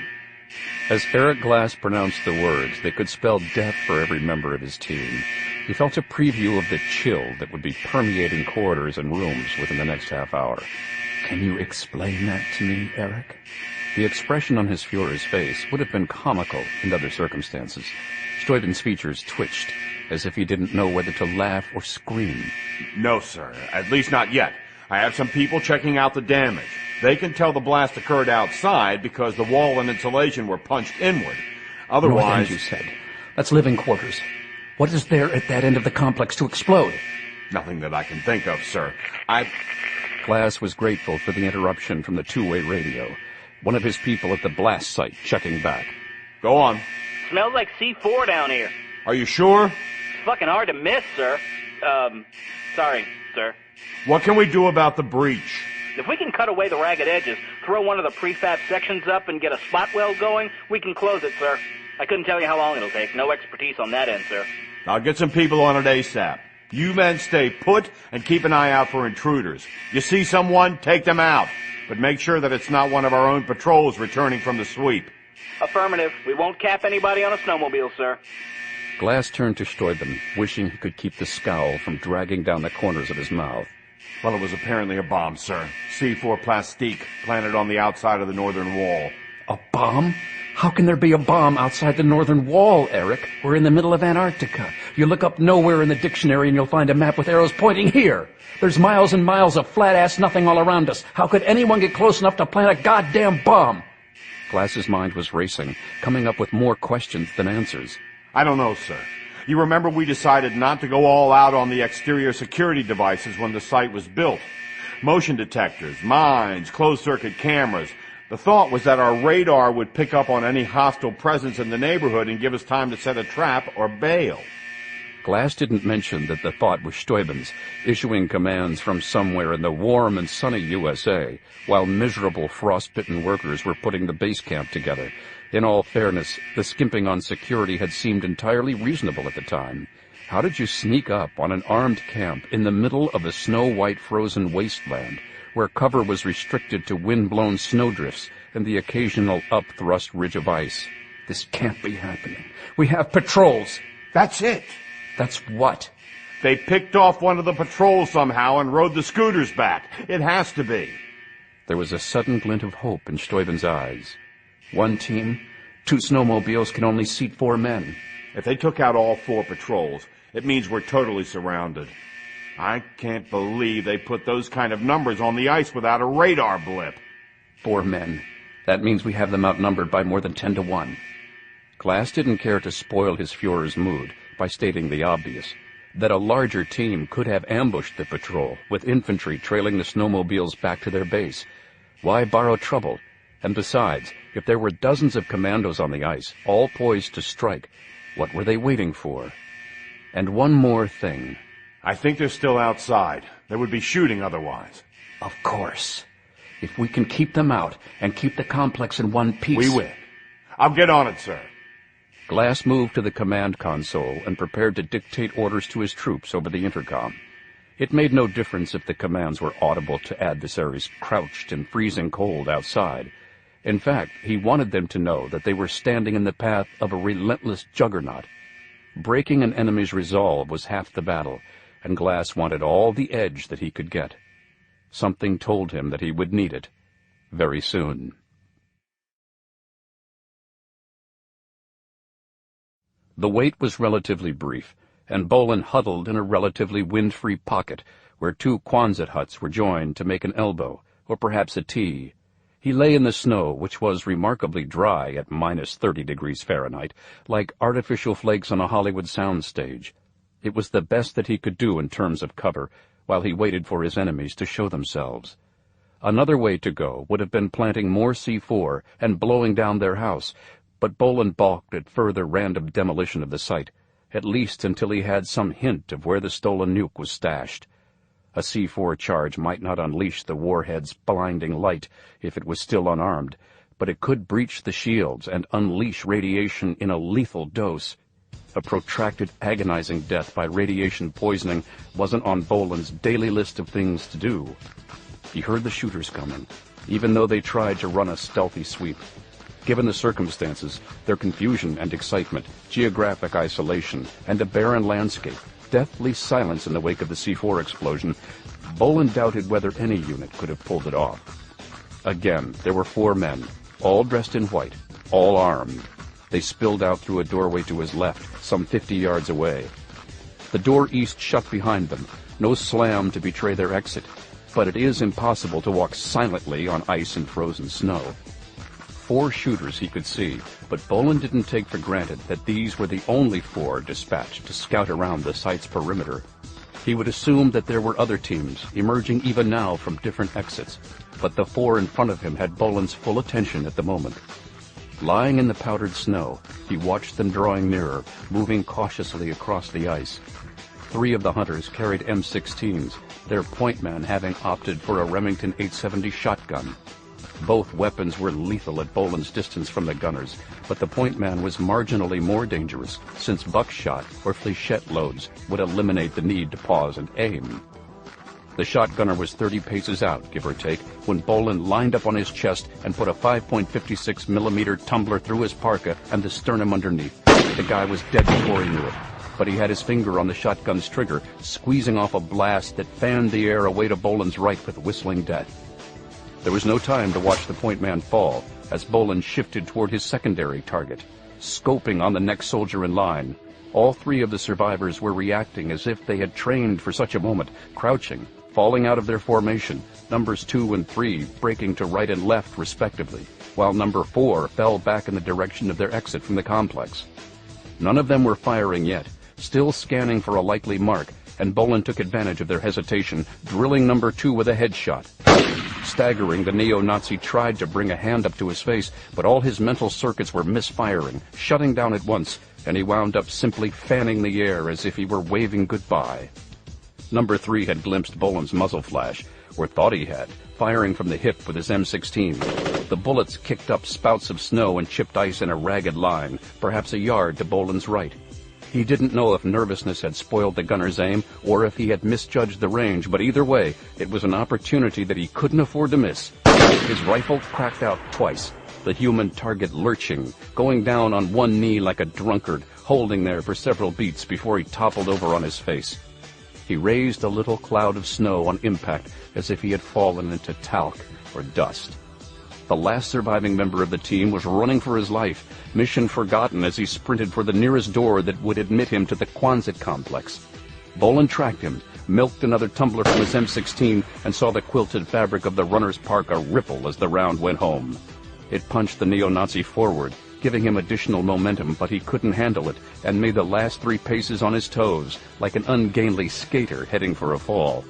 As Eric Glass pronounced the words, they could spell death for every member of his team. He felt a preview of the chill that would be permeating corridors and rooms within the next half hour. Can you explain that to me, Eric? The expression on his Führer's face would have been comical in other circumstances. Stuyven's features twitched, as if he didn't know whether to laugh or scream. No, sir. At least not yet. I have some people checking out the damage. They can tell the blast occurred outside because the wall and insulation were punched inward. Otherwise... North end, you said. That's living quarters. What is there at that end of the complex to explode? Nothing that I can think of, sir. Glass was grateful for the interruption from the two-way radio. One of his people at the blast site checking back. Go on. Smells like C4 down here. Are you sure? It's fucking hard to miss, sir. Sorry, sir. What can we do about the breach? If we can cut away the ragged edges, throw one of the prefab sections up and get a spot weld going, we can close it, sir. I couldn't tell you how long it'll take. No expertise on that end, sir. I'll get some people on it ASAP. You men stay put and keep an eye out for intruders. You see someone, take them out. But make sure that it's not one of our own patrols returning from the sweep. Affirmative. We won't cap anybody on a snowmobile, sir. Glass turned to Stuyven, wishing he could keep the scowl from dragging down the corners of his mouth. Well, it was apparently a bomb, sir. C4 plastique, planted on the outside of the northern wall. A bomb? How can there be a bomb outside the northern wall, Eric? We're in the middle of Antarctica. You look up nowhere in the dictionary and you'll find a map with arrows pointing here. There's miles and miles of flat-ass nothing all around us. How could anyone get close enough to plant a goddamn bomb? Glass's mind was racing, coming up with more questions than answers. I don't know, sir. You remember we decided not to go all out on the exterior security devices when the site was built. Motion detectors, mines, closed-circuit cameras. The thought was that our radar would pick up on any hostile presence in the neighborhood and give us time to set a trap or bail. Glass didn't mention that the thought was Stuyven's, issuing commands from somewhere in the warm and sunny USA, while miserable frostbitten workers were putting the base camp together. In all fairness, the skimping on security had seemed entirely reasonable at the time. How did you sneak up on an armed camp in the middle of a snow-white frozen wasteland, where cover was restricted to wind-blown snowdrifts and the occasional up-thrust ridge of ice? This can't be happening. We have patrols. That's it. That's what? They picked off one of the patrols somehow and rode the scooters back. It has to be. There was a sudden glint of hope in Stuyven's eyes. One team, 2 snowmobiles can only seat 4 men. If they took out all 4 patrols, it means we're totally surrounded. I can't believe they put those kind of numbers on the ice without a radar blip. 4 men. That means we have them outnumbered by more than 10 to 1. Glass didn't care to spoil his Führer's mood by stating the obvious, that a larger team could have ambushed the patrol, with infantry trailing the snowmobiles back to their base. Why borrow trouble? And besides, If there were dozens of commandos on the ice, all poised to strike, what were they waiting for? And one more thing. I think they're still outside. They would be shooting otherwise. Of course. If we can keep them out and keep the complex in one piece... We win. I'll get on it, sir. Glass moved to the command console and prepared to dictate orders to his troops over the intercom. It made no difference if the commands were audible to adversaries crouched in freezing cold outside. In fact, he wanted them to know that they were standing in the path of a relentless juggernaut. Breaking an enemy's resolve was half the battle, and Glass wanted all the edge that he could get. Something told him that he would need it very soon. The wait was relatively brief, and Bolan huddled in a relatively wind-free pocket where two Quonset huts were joined to make an elbow, or perhaps a T. He lay in the snow, which was remarkably dry at minus 30 degrees Fahrenheit, like artificial flakes on a Hollywood soundstage. It was the best that he could do in terms of cover, while he waited for his enemies to show themselves. Another way to go would have been planting more C4 and blowing down their house, but Bolan balked at further random demolition of the site, at least until he had some hint of where the stolen nuke was stashed. A C4 charge might not unleash the warhead's blinding light if it was still unarmed, but it could breach the shields and unleash radiation in a lethal dose. A protracted, agonizing death by radiation poisoning wasn't on Bolan's daily list of things to do. He heard the shooters coming, even though they tried to run a stealthy sweep. Given the circumstances, their confusion and excitement, geographic isolation, and a barren landscape, deathly silence in the wake of the C4 explosion, Bolan doubted whether any unit could have pulled it off. Again, there were 4 men, all dressed in white, all armed. They spilled out through a doorway to his left, some 50 yards away. The door east shut behind them, no slam to betray their exit, but it is impossible to walk silently on ice and frozen snow. 4 shooters he could see, but Bolan didn't take for granted that these were the only 4 dispatched to scout around the site's perimeter. He would assume that there were other teams, emerging even now from different exits, but the 4 in front of him had Bolan's full attention at the moment. Lying in the powdered snow, he watched them drawing nearer, moving cautiously across the ice. 3 of the hunters carried M16s, their point man having opted for a Remington 870 shotgun. Both weapons were lethal at Bolan's distance from the gunners, but the point man was marginally more dangerous, since buckshot or fléchette loads would eliminate the need to pause and aim. The shotgunner was 30 paces out, give or take, when Bolan lined up on his chest and put a 5.56 millimeter tumbler through his parka and the sternum underneath. The guy was dead before he knew it, but he had his finger on the shotgun's trigger, squeezing off a blast that fanned the air away to Bolan's right with whistling death. There was no time to watch the point man fall, as Bolan shifted toward his secondary target, scoping on the next soldier in line. All 3 of the survivors were reacting as if they had trained for such a moment, crouching, falling out of their formation, numbers 2 and 3 breaking to right and left respectively, while number 4 fell back in the direction of their exit from the complex. None of them were firing yet, still scanning for a likely mark, and Bolan took advantage of their hesitation, drilling number 2 with a headshot. Staggering, the neo-Nazi tried to bring a hand up to his face, but all his mental circuits were misfiring, shutting down at once, and he wound up simply fanning the air as if he were waving goodbye. Number 3 had glimpsed Bolan's muzzle flash, or thought he had, firing from the hip with his M16. The bullets kicked up spouts of snow and chipped ice in a ragged line, perhaps a yard to Bolan's right. He didn't know if nervousness had spoiled the gunner's aim or if he had misjudged the range, but either way, it was an opportunity that he couldn't afford to miss. His rifle cracked out twice, the human target lurching, going down on one knee like a drunkard, holding there for several beats before he toppled over on his face. He raised a little cloud of snow on impact as if he had fallen into talc or dust. The last surviving member of the team was running for his life, mission forgotten as he sprinted for the nearest door that would admit him to the Quonset complex. Bolan tracked him, milked another tumbler from his M16, and saw the quilted fabric of the runner's parka ripple as the round went home. It punched the neo-Nazi forward, giving him additional momentum, but he couldn't handle it, and made the last 3 paces on his toes, like an ungainly skater heading for a fall.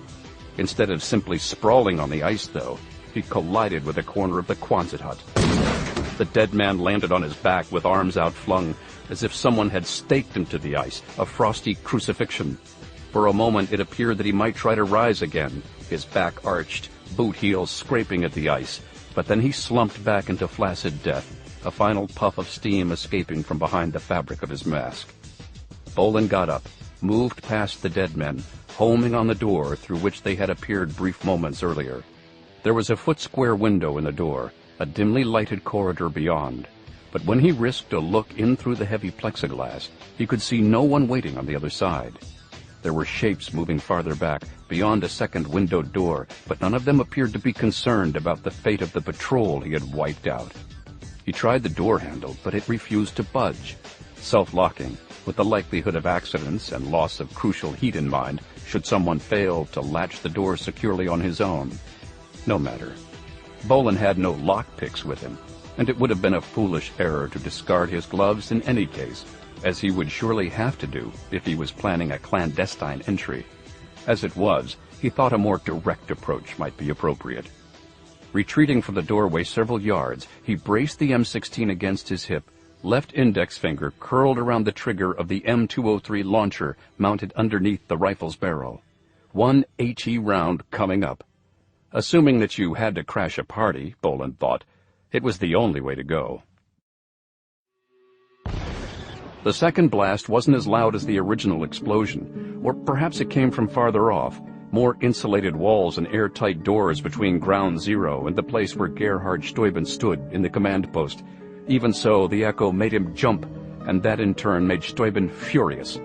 Instead of simply sprawling on the ice, though, he collided with a corner of the Quonset hut. The dead man landed on his back with arms outflung, as if someone had staked him to the ice, a frosty crucifixion. For a moment it appeared that he might try to rise again, his back arched, boot heels scraping at the ice, but then he slumped back into flaccid death, a final puff of steam escaping from behind the fabric of his mask. Bolan got up, moved past the dead men, homing on the door through which they had appeared brief moments earlier. There was a foot-square window in the door, a dimly lighted corridor beyond, but when he risked a look in through the heavy plexiglass, he could see no one waiting on the other side. There were shapes moving farther back, beyond a second windowed door, but none of them appeared to be concerned about the fate of the patrol he had wiped out. He tried the door handle, but it refused to budge. Self-locking, with the likelihood of accidents and loss of crucial heat in mind, should someone fail to latch the door securely on his own. No matter. Bolan had no lockpicks with him, and it would have been a foolish error to discard his gloves in any case, as he would surely have to do if he was planning a clandestine entry. As it was, he thought a more direct approach might be appropriate. Retreating from the doorway several yards, he braced the M16 against his hip, left index finger curled around the trigger of the M203 launcher mounted underneath the rifle's barrel. One HE round coming up. Assuming that you had to crash a party, Bolan thought, it was the only way to go. The second blast wasn't as loud as the original explosion, or perhaps it came from farther off, more insulated walls and airtight doors between Ground Zero and the place where Gerhard Steuben stood in the command post. Even so, the echo made him jump, and that in turn made Steuben furious.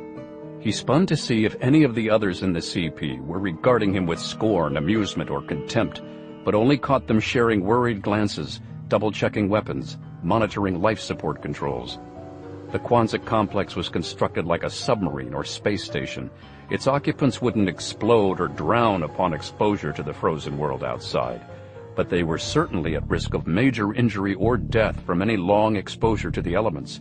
He spun to see if any of the others in the CP were regarding him with scorn, amusement, or contempt, but only caught them sharing worried glances, double-checking weapons, monitoring life support controls. The Quonset complex was constructed like a submarine or space station. Its occupants wouldn't explode or drown upon exposure to the frozen world outside, but they were certainly at risk of major injury or death from any long exposure to the elements.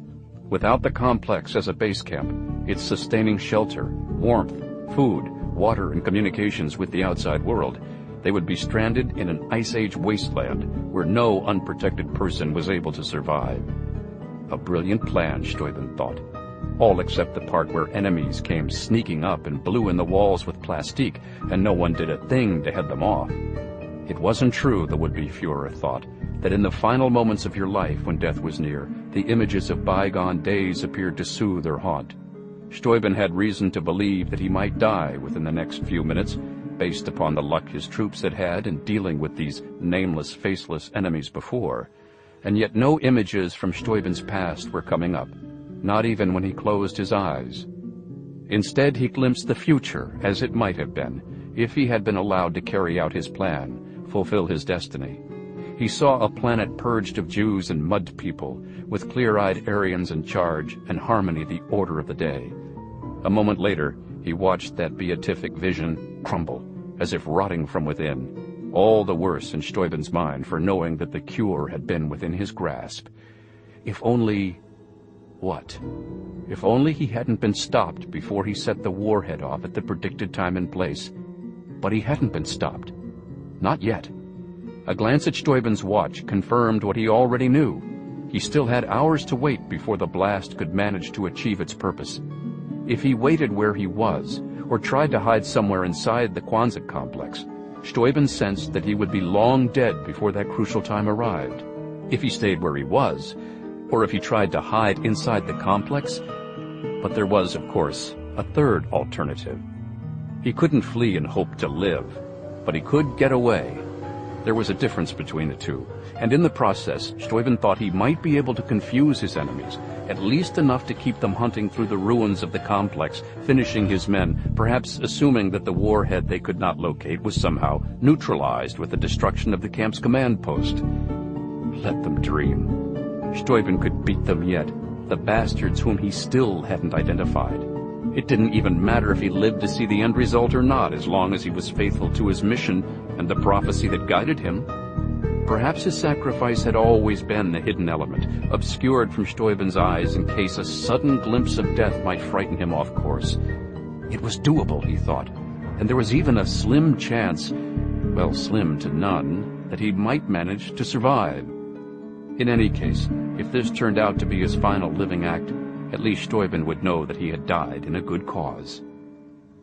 Without the complex as a base camp, its sustaining shelter, warmth, food, water, and communications with the outside world, they would be stranded in an Ice Age wasteland where no unprotected person was able to survive. A brilliant plan, Steuben thought, all except the part where enemies came sneaking up and blew in the walls with plastique, and no one did a thing to head them off. It wasn't true, the would-be Führer thought, that in the final moments of your life when death was near, the images of bygone days appeared to soothe or haunt. Steuben had reason to believe that he might die within the next few minutes, based upon the luck his troops had had in dealing with these nameless, faceless enemies before. And yet no images from Steuben's past were coming up, not even when he closed his eyes. Instead, he glimpsed the future as it might have been, if he had been allowed to carry out his plan, fulfill his destiny. He saw a planet purged of Jews and mud people, with clear-eyed Aryans in charge, and harmony the order of the day. A moment later, he watched that beatific vision crumble, as if rotting from within, all the worse in Steuben's mind for knowing that the cure had been within his grasp. If only... what? If only he hadn't been stopped before he set the warhead off at the predicted time and place. But he hadn't been stopped. Not yet. A glance at Steuben's watch confirmed what he already knew. He still had hours to wait before the blast could manage to achieve its purpose. If he waited where he was, or tried to hide somewhere inside the Quonset complex, Steuben sensed that he would be long dead before that crucial time arrived. If he stayed where he was, or if he tried to hide inside the complex. But there was, of course, a third alternative. He couldn't flee and hope to live, but he could get away. There was a difference between the two, and in the process, Steuben thought he might be able to confuse his enemies, at least enough to keep them hunting through the ruins of the complex, finishing his men, perhaps assuming that the warhead they could not locate was somehow neutralized with the destruction of the camp's command post. Let them dream. Steuben could beat them yet, the bastards whom he still hadn't identified. It didn't even matter if he lived to see the end result or not, as long as he was faithful to his mission and the prophecy that guided him. Perhaps his sacrifice had always been the hidden element, obscured from Steuben's eyes in case a sudden glimpse of death might frighten him off course. It was doable, he thought, and there was even a slim chance, well, slim to none, that he might manage to survive. In any case, if this turned out to be his final living act, at least Steuben would know that he had died in a good cause.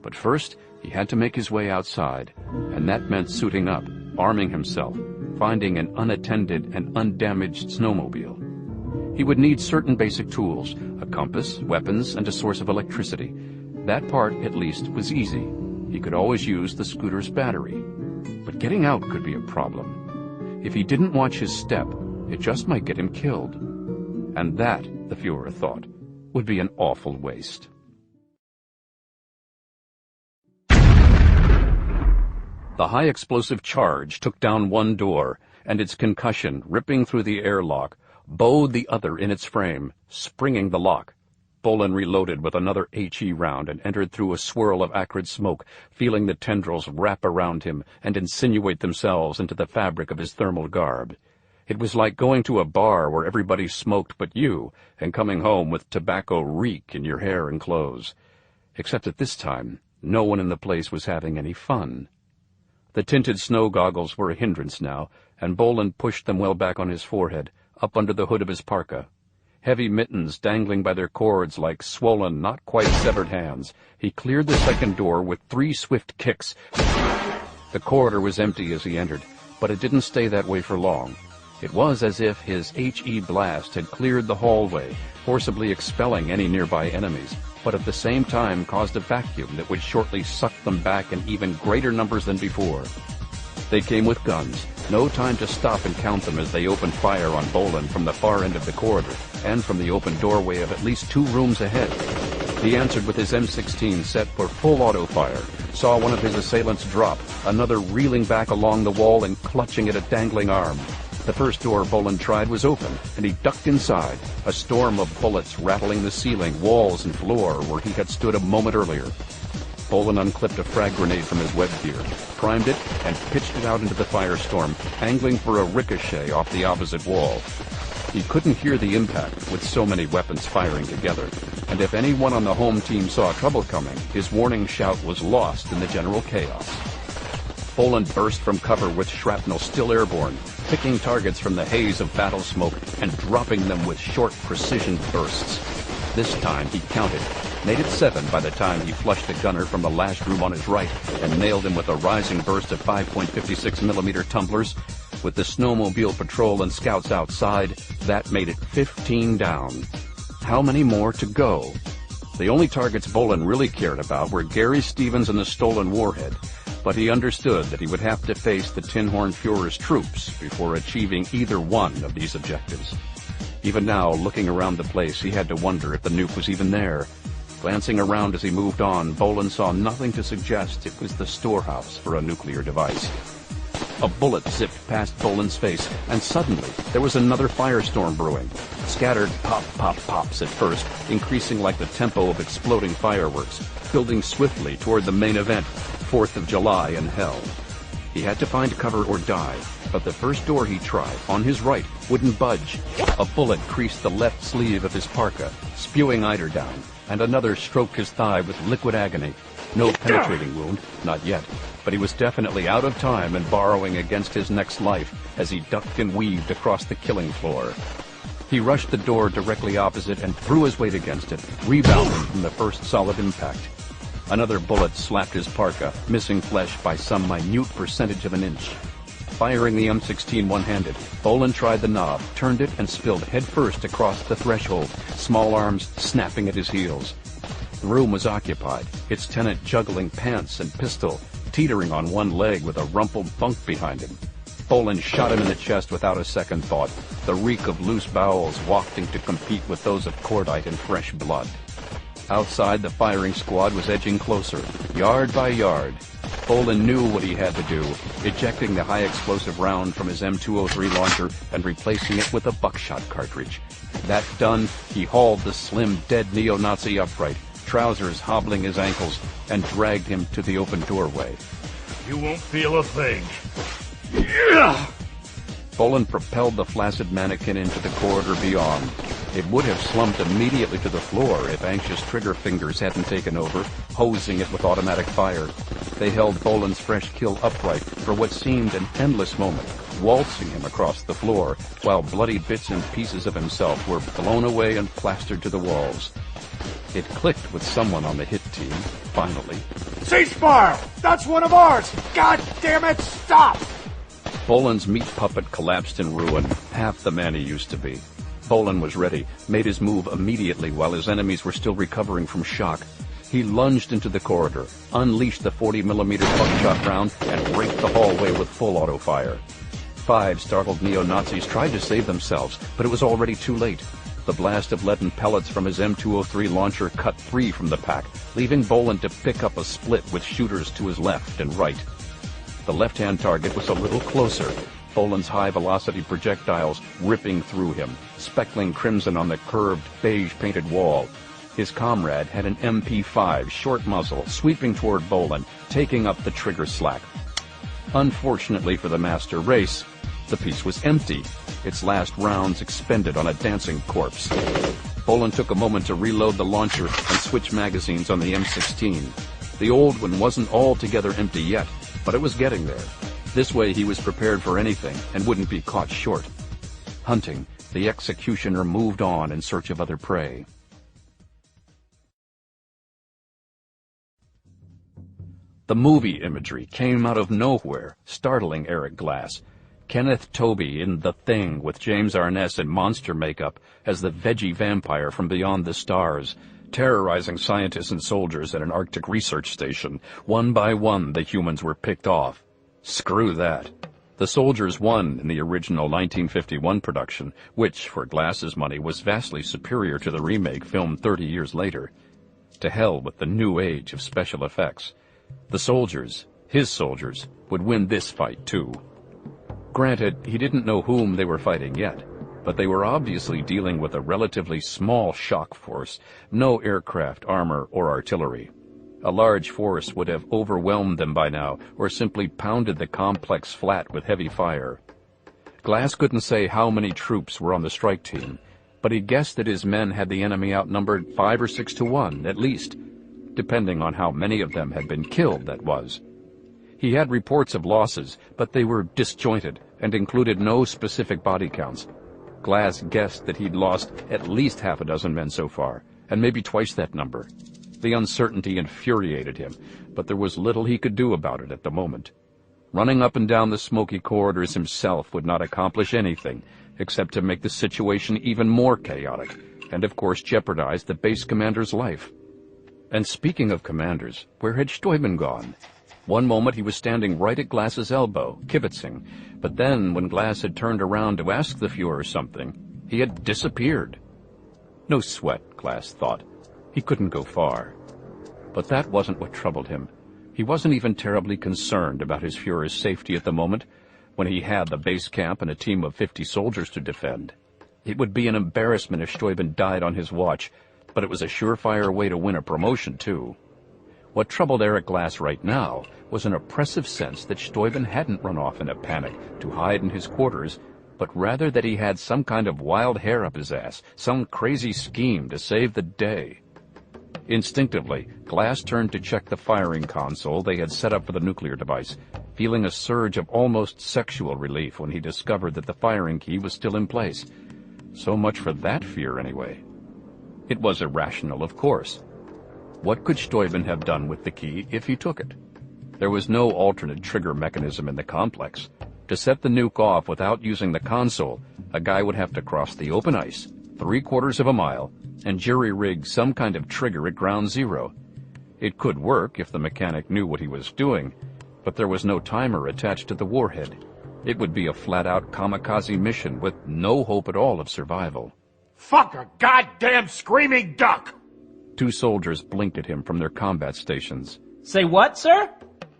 But first, he had to make his way outside, and that meant suiting up, arming himself, finding an unattended and undamaged snowmobile. He would need certain basic tools, a compass, weapons, and a source of electricity. That part, at least, was easy. He could always use the scooter's battery. But getting out could be a problem. If he didn't watch his step, it just might get him killed. And that, the Fuhrer thought, would be an awful waste. The high-explosive charge took down one door, and its concussion, ripping through the airlock, bowed the other in its frame, springing the lock. Bolan reloaded with another HE round and entered through a swirl of acrid smoke, feeling the tendrils wrap around him and insinuate themselves into the fabric of his thermal garb. It was like going to a bar where everybody smoked but you, and coming home with tobacco reek in your hair and clothes. Except at this time, no one in the place was having any fun. The tinted snow goggles were a hindrance now, and Bolan pushed them well back on his forehead, up under the hood of his parka. Heavy mittens dangling by their cords like swollen, not quite severed hands. He cleared the second door with 3 swift kicks. The corridor was empty as he entered, but it didn't stay that way for long. It was as if his HE blast had cleared the hallway, forcibly expelling any nearby enemies, but at the same time caused a vacuum that would shortly suck them back in even greater numbers than before. They came with guns. No time to stop and count them as they opened fire on Bolan from the far end of the corridor and from the open doorway of at least 2 rooms ahead. He answered with his M16 set for full auto fire, saw one of his assailants drop, another reeling back along the wall and clutching at a dangling arm. The first door Bolan tried was open, and he ducked inside, a storm of bullets rattling the ceiling, walls, and floor where he had stood a moment earlier. Bolan unclipped a frag grenade from his web gear, primed it, and pitched it out into the firestorm, angling for a ricochet off the opposite wall. He couldn't hear the impact with so many weapons firing together, and if anyone on the home team saw trouble coming, his warning shout was lost in the general chaos. Bolan burst from cover with shrapnel still airborne, picking targets from the haze of battle smoke and dropping them with short, precision bursts. This time he counted, made it 7 by the time he flushed a gunner from the last room on his right and nailed him with a rising burst of 5.56mm tumblers. With the snowmobile patrol and scouts outside, that made it 15 down. How many more to go? The only targets Bolan really cared about were Gary Stevens and the stolen warhead, but he understood that he would have to face the Tin Horn Fuhrer's troops before achieving either one of these objectives. Even now, looking around the place, he had to wonder if the nuke was even there. Glancing around as he moved on, Bolan saw nothing to suggest it was the storehouse for a nuclear device. A bullet zipped past Bolan's face, and suddenly there was another firestorm brewing. Scattered pop, pop, pops at first, increasing like the tempo of exploding fireworks, building swiftly toward the main event, 4th of July in hell. He had to find cover or die, but the first door he tried, on his right, wouldn't budge. A bullet creased the left sleeve of his parka, spewing eider down, and another stroked his thigh with liquid agony. No penetrating wound, not yet, but he was definitely out of time and borrowing against his next life as he ducked and weaved across the killing floor. He rushed the door directly opposite and threw his weight against it, rebounding from the first solid impact. Another bullet slapped his parka, missing flesh by some minute percentage of an inch. Firing the M16 one-handed, Bolan tried the knob, turned it, and spilled headfirst across the threshold, small arms snapping at his heels. The room was occupied, its tenant juggling pants and pistol, teetering on one leg with a rumpled bunk behind him. Bolan shot him in the chest without a second thought, the reek of loose bowels wafting to compete with those of cordite and fresh blood. Outside, the firing squad was edging closer, yard by yard. Bolan knew what he had to do, ejecting the high-explosive round from his M203 launcher and replacing it with a buckshot cartridge. That done, he hauled the slim, dead neo-Nazi upright, trousers hobbling his ankles, and dragged him to the open doorway. You won't feel a thing. Bolan propelled the flaccid mannequin into the corridor beyond. It would have slumped immediately to the floor if anxious trigger fingers hadn't taken over, hosing it with automatic fire. They held Bolan's fresh kill upright for what seemed an endless moment, waltzing him across the floor, while bloody bits and pieces of himself were blown away and plastered to the walls. It clicked with someone on the hit team, finally. Ceasefire! That's one of ours! God damn it, stop! Bolan's meat puppet collapsed in ruin, half the man he used to be. Bolan was ready, made his move immediately while his enemies were still recovering from shock. He lunged into the corridor, unleashed the 40mm buckshot round, and raked the hallway with full auto fire. 5 startled neo-Nazis tried to save themselves, but it was already too late. The blast of leaden pellets from his M203 launcher cut 3 from the pack, leaving Bolan to pick up a split with shooters to his left and right. The left-hand target was a little closer, Bolan's high-velocity projectiles ripping through him, speckling crimson on the curved, beige-painted wall. His comrade had an MP5 short muzzle sweeping toward Bolan, taking up the trigger slack. Unfortunately for the master race, the piece was empty, its last rounds expended on a dancing corpse. Bolan took a moment to reload the launcher and switch magazines on the M16. The old one wasn't altogether empty yet, but it was getting there. This way he was prepared for anything and wouldn't be caught short. Hunting, the executioner moved on in search of other prey. The movie imagery came out of nowhere, startling Eric Glass. Kenneth Tobey in The Thing with James Arness in monster makeup as the veggie vampire from beyond the stars, terrorizing scientists and soldiers at an Arctic research station. One by one, the humans were picked off. Screw that. The soldiers won in the original 1951 production, which, for Glass's money, was vastly superior to the remake filmed 30 years later. To hell with the new age of special effects. The soldiers, his soldiers, would win this fight too. Granted, he didn't know whom they were fighting yet, but they were obviously dealing with a relatively small shock force, no aircraft, armor, or artillery. A large force would have overwhelmed them by now, or simply pounded the complex flat with heavy fire. Glass couldn't say how many troops were on the strike team, but he guessed that his men had the enemy outnumbered 5 or 6 to 1, at least, depending on how many of them had been killed, that was. He had reports of losses, but they were disjointed and included no specific body counts. Glass guessed that he'd lost at least half a dozen men so far, and maybe twice that number. The uncertainty infuriated him, but there was little he could do about it at the moment. Running up and down the smoky corridors himself would not accomplish anything, except to make the situation even more chaotic, and of course jeopardize the base commander's life. And speaking of commanders, where had Steuben gone? One moment he was standing right at Glass's elbow, kibitzing, but then when Glass had turned around to ask the Fuhrer something, he had disappeared. No sweat, Glass thought. He couldn't go far. But that wasn't what troubled him. He wasn't even terribly concerned about his Fuhrer's safety at the moment, when he had the base camp and a team of 50 soldiers to defend. It would be an embarrassment if Steuben died on his watch, but it was a surefire way to win a promotion, too. What troubled Eric Glass right now was an oppressive sense that Steuben hadn't run off in a panic to hide in his quarters, but rather that he had some kind of wild hair up his ass, some crazy scheme to save the day. Instinctively, Glass turned to check the firing console they had set up for the nuclear device, feeling a surge of almost sexual relief when he discovered that the firing key was still in place. So much for that fear, anyway. It was irrational, of course. What could Steuben have done with the key if he took it? There was no alternate trigger mechanism in the complex. To set the nuke off without using the console, a guy would have to cross the open ice, 3/4 of a mile, and jury-rig some kind of trigger at ground zero. It could work if the mechanic knew what he was doing, but there was no timer attached to the warhead. It would be a flat-out kamikaze mission with no hope at all of survival. Fuck a goddamn screaming duck! 2 soldiers blinked at him from their combat stations. Say what, sir?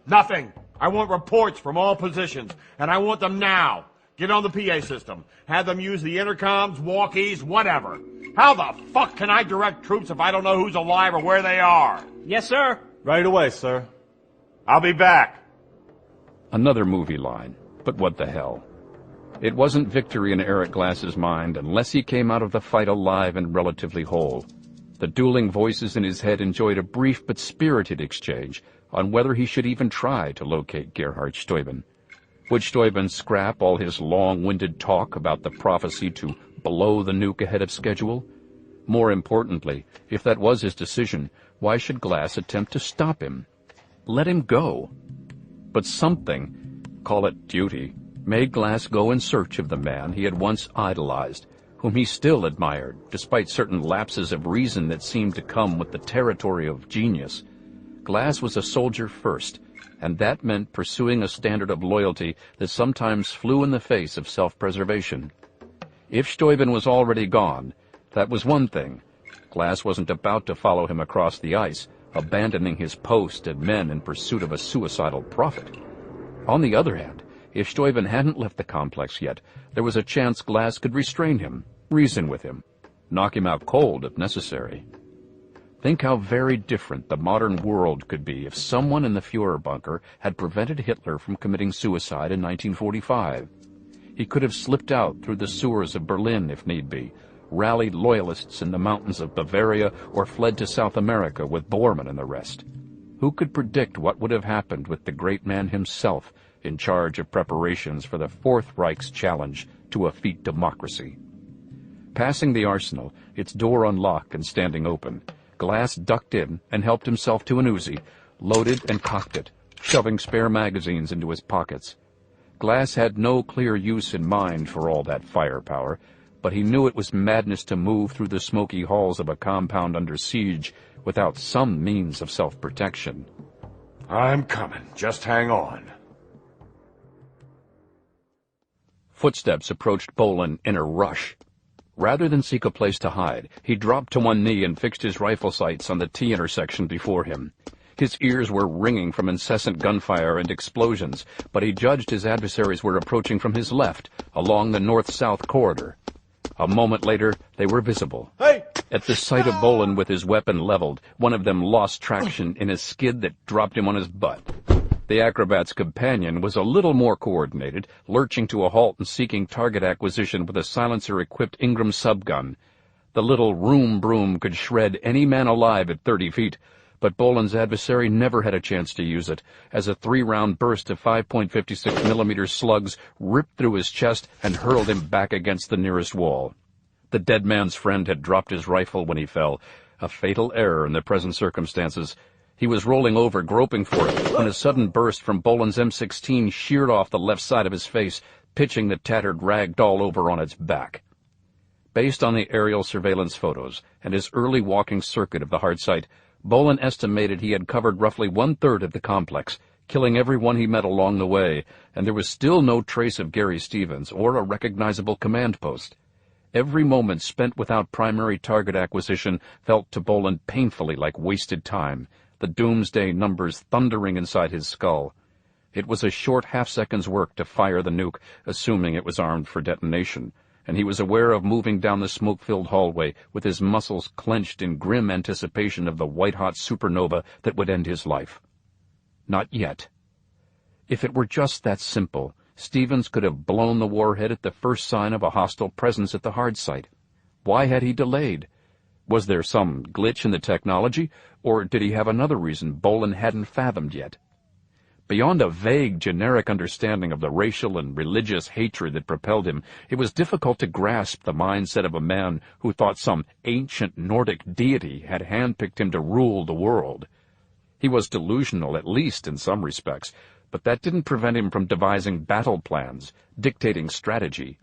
Nothing. I want reports from all positions, and I want them now. Get on the PA system. Have them use the intercoms, walkies, whatever. How the fuck can I direct troops if I don't know who's alive or where they are? Yes, sir. Right away, sir. I'll be back. Another movie line, but what the hell? It wasn't victory in Eric Glass's mind unless he came out of the fight alive and relatively whole. The dueling voices in his head enjoyed a brief but spirited exchange, on whether he should even try to locate Gerhard Steuben. Would Steuben scrap all his long-winded talk about the prophecy to blow the nuke ahead of schedule? More importantly, if that was his decision, why should Glass attempt to stop him? Let him go. But something, call it duty, made Glass go in search of the man he had once idolized, whom he still admired, despite certain lapses of reason that seemed to come with the territory of genius. Glass was a soldier first, and that meant pursuing a standard of loyalty that sometimes flew in the face of self-preservation. If Steuben was already gone, that was one thing. Glass wasn't about to follow him across the ice, abandoning his post and men in pursuit of a suicidal prophet. On the other hand, if Steuben hadn't left the complex yet, there was a chance Glass could restrain him, reason with him, knock him out cold if necessary. Think how very different the modern world could be if someone in the Führer bunker had prevented Hitler from committing suicide in 1945. He could have slipped out through the sewers of Berlin if need be, rallied loyalists in the mountains of Bavaria, or fled to South America with Bormann and the rest. Who could predict what would have happened with the great man himself in charge of preparations for the Fourth Reich's challenge to effeat democracy? Passing the arsenal, its door unlocked and standing open, Glass ducked in and helped himself to an Uzi, loaded and cocked it, shoving spare magazines into his pockets. Glass had no clear use in mind for all that firepower, but he knew it was madness to move through the smoky halls of a compound under siege without some means of self-protection. I'm coming. Just hang on. Footsteps approached Bolan in a rush. Rather than seek a place to hide, he dropped to one knee and fixed his rifle sights on the T-intersection before him. His ears were ringing from incessant gunfire and explosions, but he judged his adversaries were approaching from his left, along the north-south corridor. A moment later, they were visible. Hey! At the sight of Bolan with his weapon leveled, one of them lost traction in a skid that dropped him on his butt. The acrobat's companion was a little more coordinated, lurching to a halt and seeking target acquisition with a silencer-equipped Ingram subgun. The little room broom could shred any man alive at 30 feet, but Bolan's adversary never had a chance to use it, as a 3-round burst of 5.56mm slugs ripped through his chest and hurled him back against the nearest wall. The dead man's friend had dropped his rifle when he fell, a fatal error in the present circumstances. He was rolling over, groping for it, when a sudden burst from Bolan's M16 sheared off the left side of his face, pitching the tattered rag doll over on its back. Based on the aerial surveillance photos and his early walking circuit of the hard site, Bolan estimated he had covered roughly 1/3 of the complex, killing everyone he met along the way, and there was still no trace of Gary Stevens or a recognizable command post. Every moment spent without primary target acquisition felt to Bolan painfully like wasted time, the doomsday numbers thundering inside his skull. It was a short half-second's work to fire the nuke, assuming it was armed for detonation, and he was aware of moving down the smoke-filled hallway with his muscles clenched in grim anticipation of the white-hot supernova that would end his life. Not yet. If it were just that simple, Stevens could have blown the warhead at the first sign of a hostile presence at the hard site. Why had he delayed? Was there some glitch in the technology, or did he have another reason Bolan hadn't fathomed yet? Beyond a vague, generic understanding of the racial and religious hatred that propelled him, it was difficult to grasp the mindset of a man who thought some ancient Nordic deity had handpicked him to rule the world. He was delusional, at least in some respects, but that didn't prevent him from devising battle plans, dictating strategy.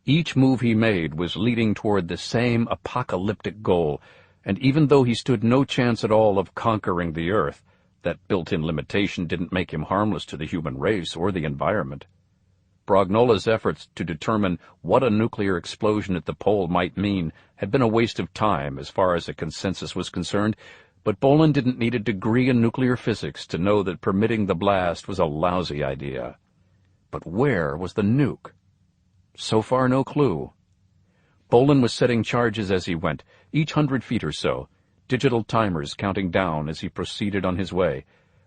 Each move he made was leading toward the same apocalyptic goal, and even though he stood no chance at all of conquering the Earth, that built-in limitation didn't make him harmless to the human race or the environment. Brognola's efforts to determine what a nuclear explosion at the pole might mean had been a waste of time as far as a consensus was concerned, but Bolan didn't need a degree in nuclear physics to know that permitting the blast was a lousy idea. But where was the nuke? So far, no clue. Bolan was setting charges as he went, each 100 feet or so, digital timers counting down as he proceeded on his way.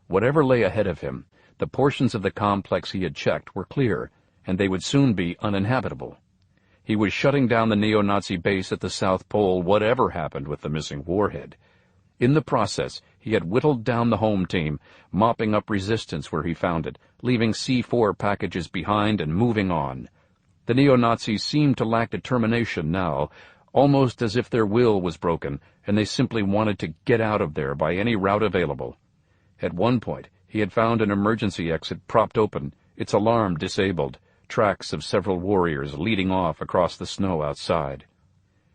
Whatever lay ahead of him, the portions of the complex he had checked were clear, and they would soon be uninhabitable. He was shutting down the neo-Nazi base at the South Pole, whatever happened with the missing warhead. In the process, he had whittled down the home team, mopping up resistance where he found it, leaving C4 packages behind and moving on. The neo-Nazis seemed to lack determination now, almost as if their will was broken, and they simply wanted to get out of there by any route available. At one point, he had found an emergency exit propped open, its alarm disabled, tracks of several warriors leading off across the snow outside.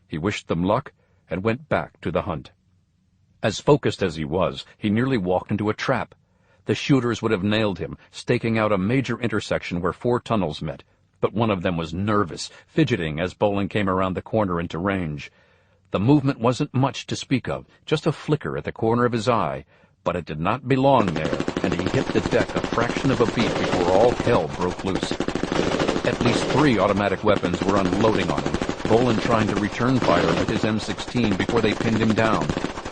He wished them luck and went back to the hunt. As focused as he was, he nearly walked into a trap. The shooters would have nailed him, staking out a major intersection where 4 tunnels met, but one of them was nervous, fidgeting as Bolan came around the corner into range. The movement wasn't much to speak of, just a flicker at the corner of his eye, but it did not belong there, and he hit the deck a fraction of a beat before all hell broke loose. At least 3 automatic weapons were unloading on him, Bolan trying to return fire with his M16 before they pinned him down.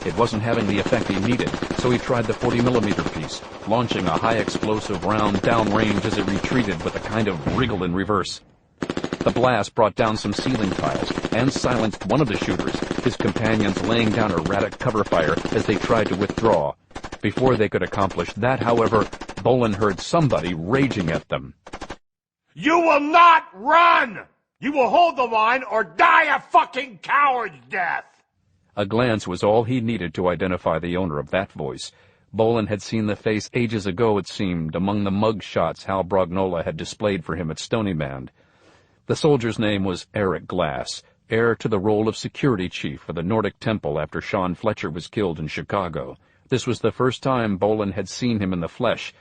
It wasn't having the effect he needed, so he tried the 40mm piece, launching a high-explosive round downrange as it retreated with a kind of wriggle in reverse. The blast brought down some ceiling tiles and silenced one of the shooters, his companions laying down erratic cover fire as they tried to withdraw. Before they could accomplish that, however, Bolan heard somebody raging at them. You will not run! You will hold the line or die a fucking coward's death! A glance was all he needed to identify the owner of that voice. Bolan had seen the face ages ago, it seemed, among the mug shots Hal Brognola had displayed for him at Stoneyman. The soldier's name was Eric Glass, heir to the role of security chief for the Nordic Temple after Sean Fletcher was killed in Chicago. This was the first time Bolan had seen him in the flesh,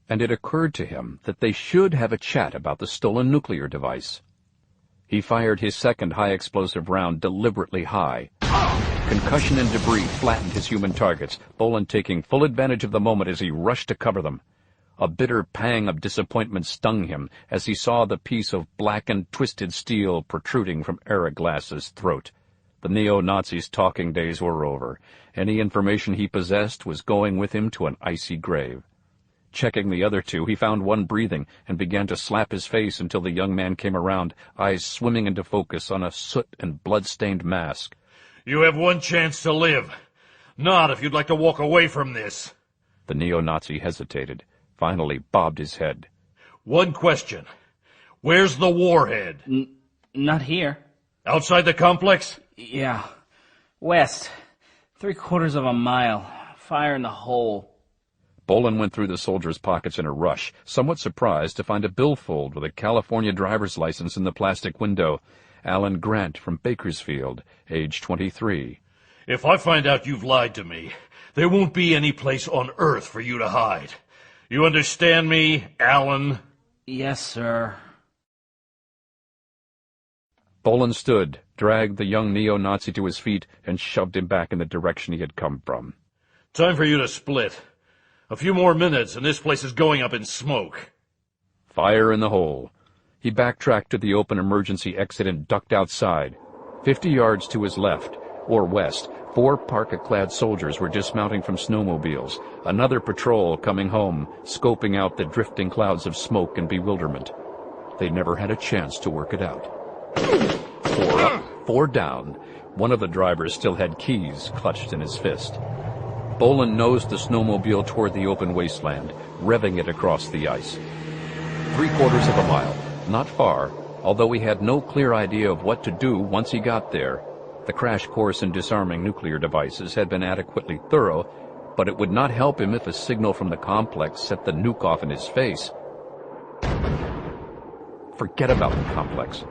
and it occurred to him that they should have a chat about the stolen nuclear device. He fired his second high-explosive round deliberately high. Concussion and debris flattened his human targets, Bolan taking full advantage of the moment as he rushed to cover them. A bitter pang of disappointment stung him as he saw the piece of blackened, twisted steel protruding from Eric Glass's throat. The neo-Nazis' talking days were over. Any information he possessed was going with him to an icy grave. Checking the other 2, he found one breathing and began to slap his face until the young man came around, eyes swimming into focus on a soot and blood-stained mask. You have one chance to live. Not if you'd like to walk away from this. The neo-Nazi hesitated, finally bobbed his head. One question. Where's the warhead? Not here. Outside the complex? Yeah. West. 3/4 of a mile. Fire in the hole. Bolan went through the soldier's pockets in a rush, somewhat surprised to find a billfold with a California driver's license in the plastic window. Alan Grant from Bakersfield, age 23. If I find out you've lied to me, there won't be any place on Earth for you to hide. You understand me, Alan? Yes, sir. Bolan stood, dragged the young neo-Nazi to his feet, and shoved him back in the direction he had come from. Time for you to split. A few more minutes and this place is going up in smoke. Fire in the hole. He backtracked to the open emergency exit and ducked outside. 50 yards to his left, or west, 4 parka-clad soldiers were dismounting from snowmobiles, another patrol coming home, scoping out the drifting clouds of smoke and bewilderment. They never had a chance to work it out. 4 up, 4 down. One of the drivers still had keys clutched in his fist. Bolan nosed the snowmobile toward the open wasteland, revving it across the ice. 3/4 of a mile, not far, although he had no clear idea of what to do once he got there. The crash course in disarming nuclear devices had been adequately thorough, but it would not help him if a signal from the complex set the nuke off in his face. Forget about the complex.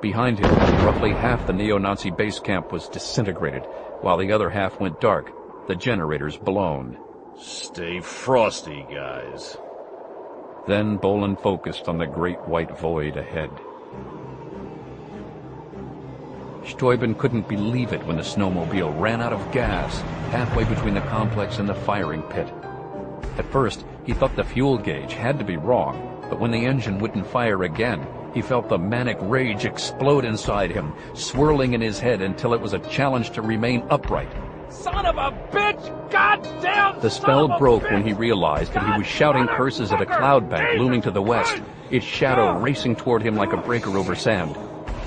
Behind him, roughly half the neo-Nazi base camp was disintegrated, while the other half went dark, the generators blown. Stay frosty, guys. Then Bolan focused on the great white void ahead. Steuben couldn't believe it when the snowmobile ran out of gas halfway between the complex and the firing pit. At first, he thought the fuel gauge had to be wrong, but when the engine wouldn't fire again, he felt the manic rage explode inside him, swirling in his head until it was a challenge to remain upright. Son of a bitch! Goddamn! The spell broke when he realized that he was shouting curses at a cloud bank looming to the west, its shadow racing toward him like a breaker over sand.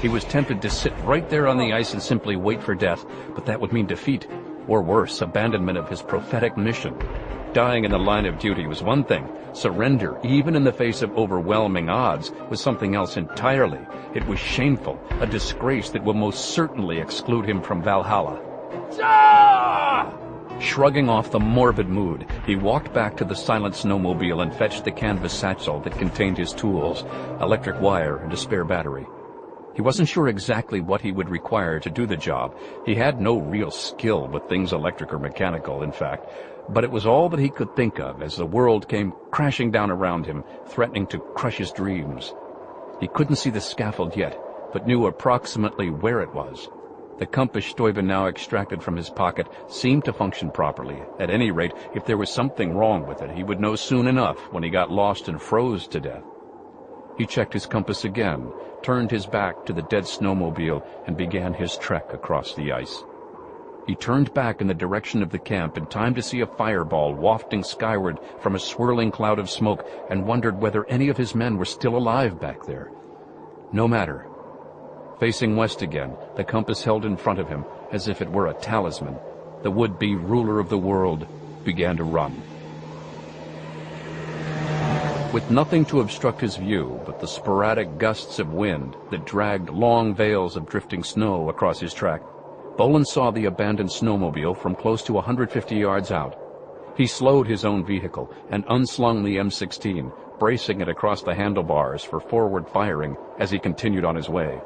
He was tempted to sit right there on the ice and simply wait for death, but that would mean defeat. or worse, abandonment of his prophetic mission. Dying in the line of duty was one thing. Surrender, even in the face of overwhelming odds, was something else entirely. It was shameful, a disgrace that will most certainly exclude him from Valhalla. Shrugging off the morbid mood, he walked back to the silent snowmobile and fetched the canvas satchel that contained his tools, electric wire, and a spare battery. He wasn't sure exactly what he would require to do the job. He had no real skill with things electric or mechanical, in fact, but it was all that he could think of as the world came crashing down around him, threatening to crush his dreams. He couldn't see the scaffold yet, but knew approximately where it was. The compass Steuben now extracted from his pocket seemed to function properly. At any rate, if there was something wrong with it, he would know soon enough when he got lost and froze to death. He checked his compass again, turned his back to the dead snowmobile, and began his trek across the ice. He turned back in the direction of the camp in time to see a fireball wafting skyward from a swirling cloud of smoke, and wondered whether any of his men were still alive back there. No matter. Facing west again, the compass held in front of him as if it were a talisman. The would-be ruler of the world began to run. With nothing to obstruct his view but the sporadic gusts of wind that dragged long veils of drifting snow across his track, Bolan saw the abandoned snowmobile from close to 150 yards out. He slowed his own vehicle and unslung the M16, bracing it across the handlebars for forward firing as he continued on his way.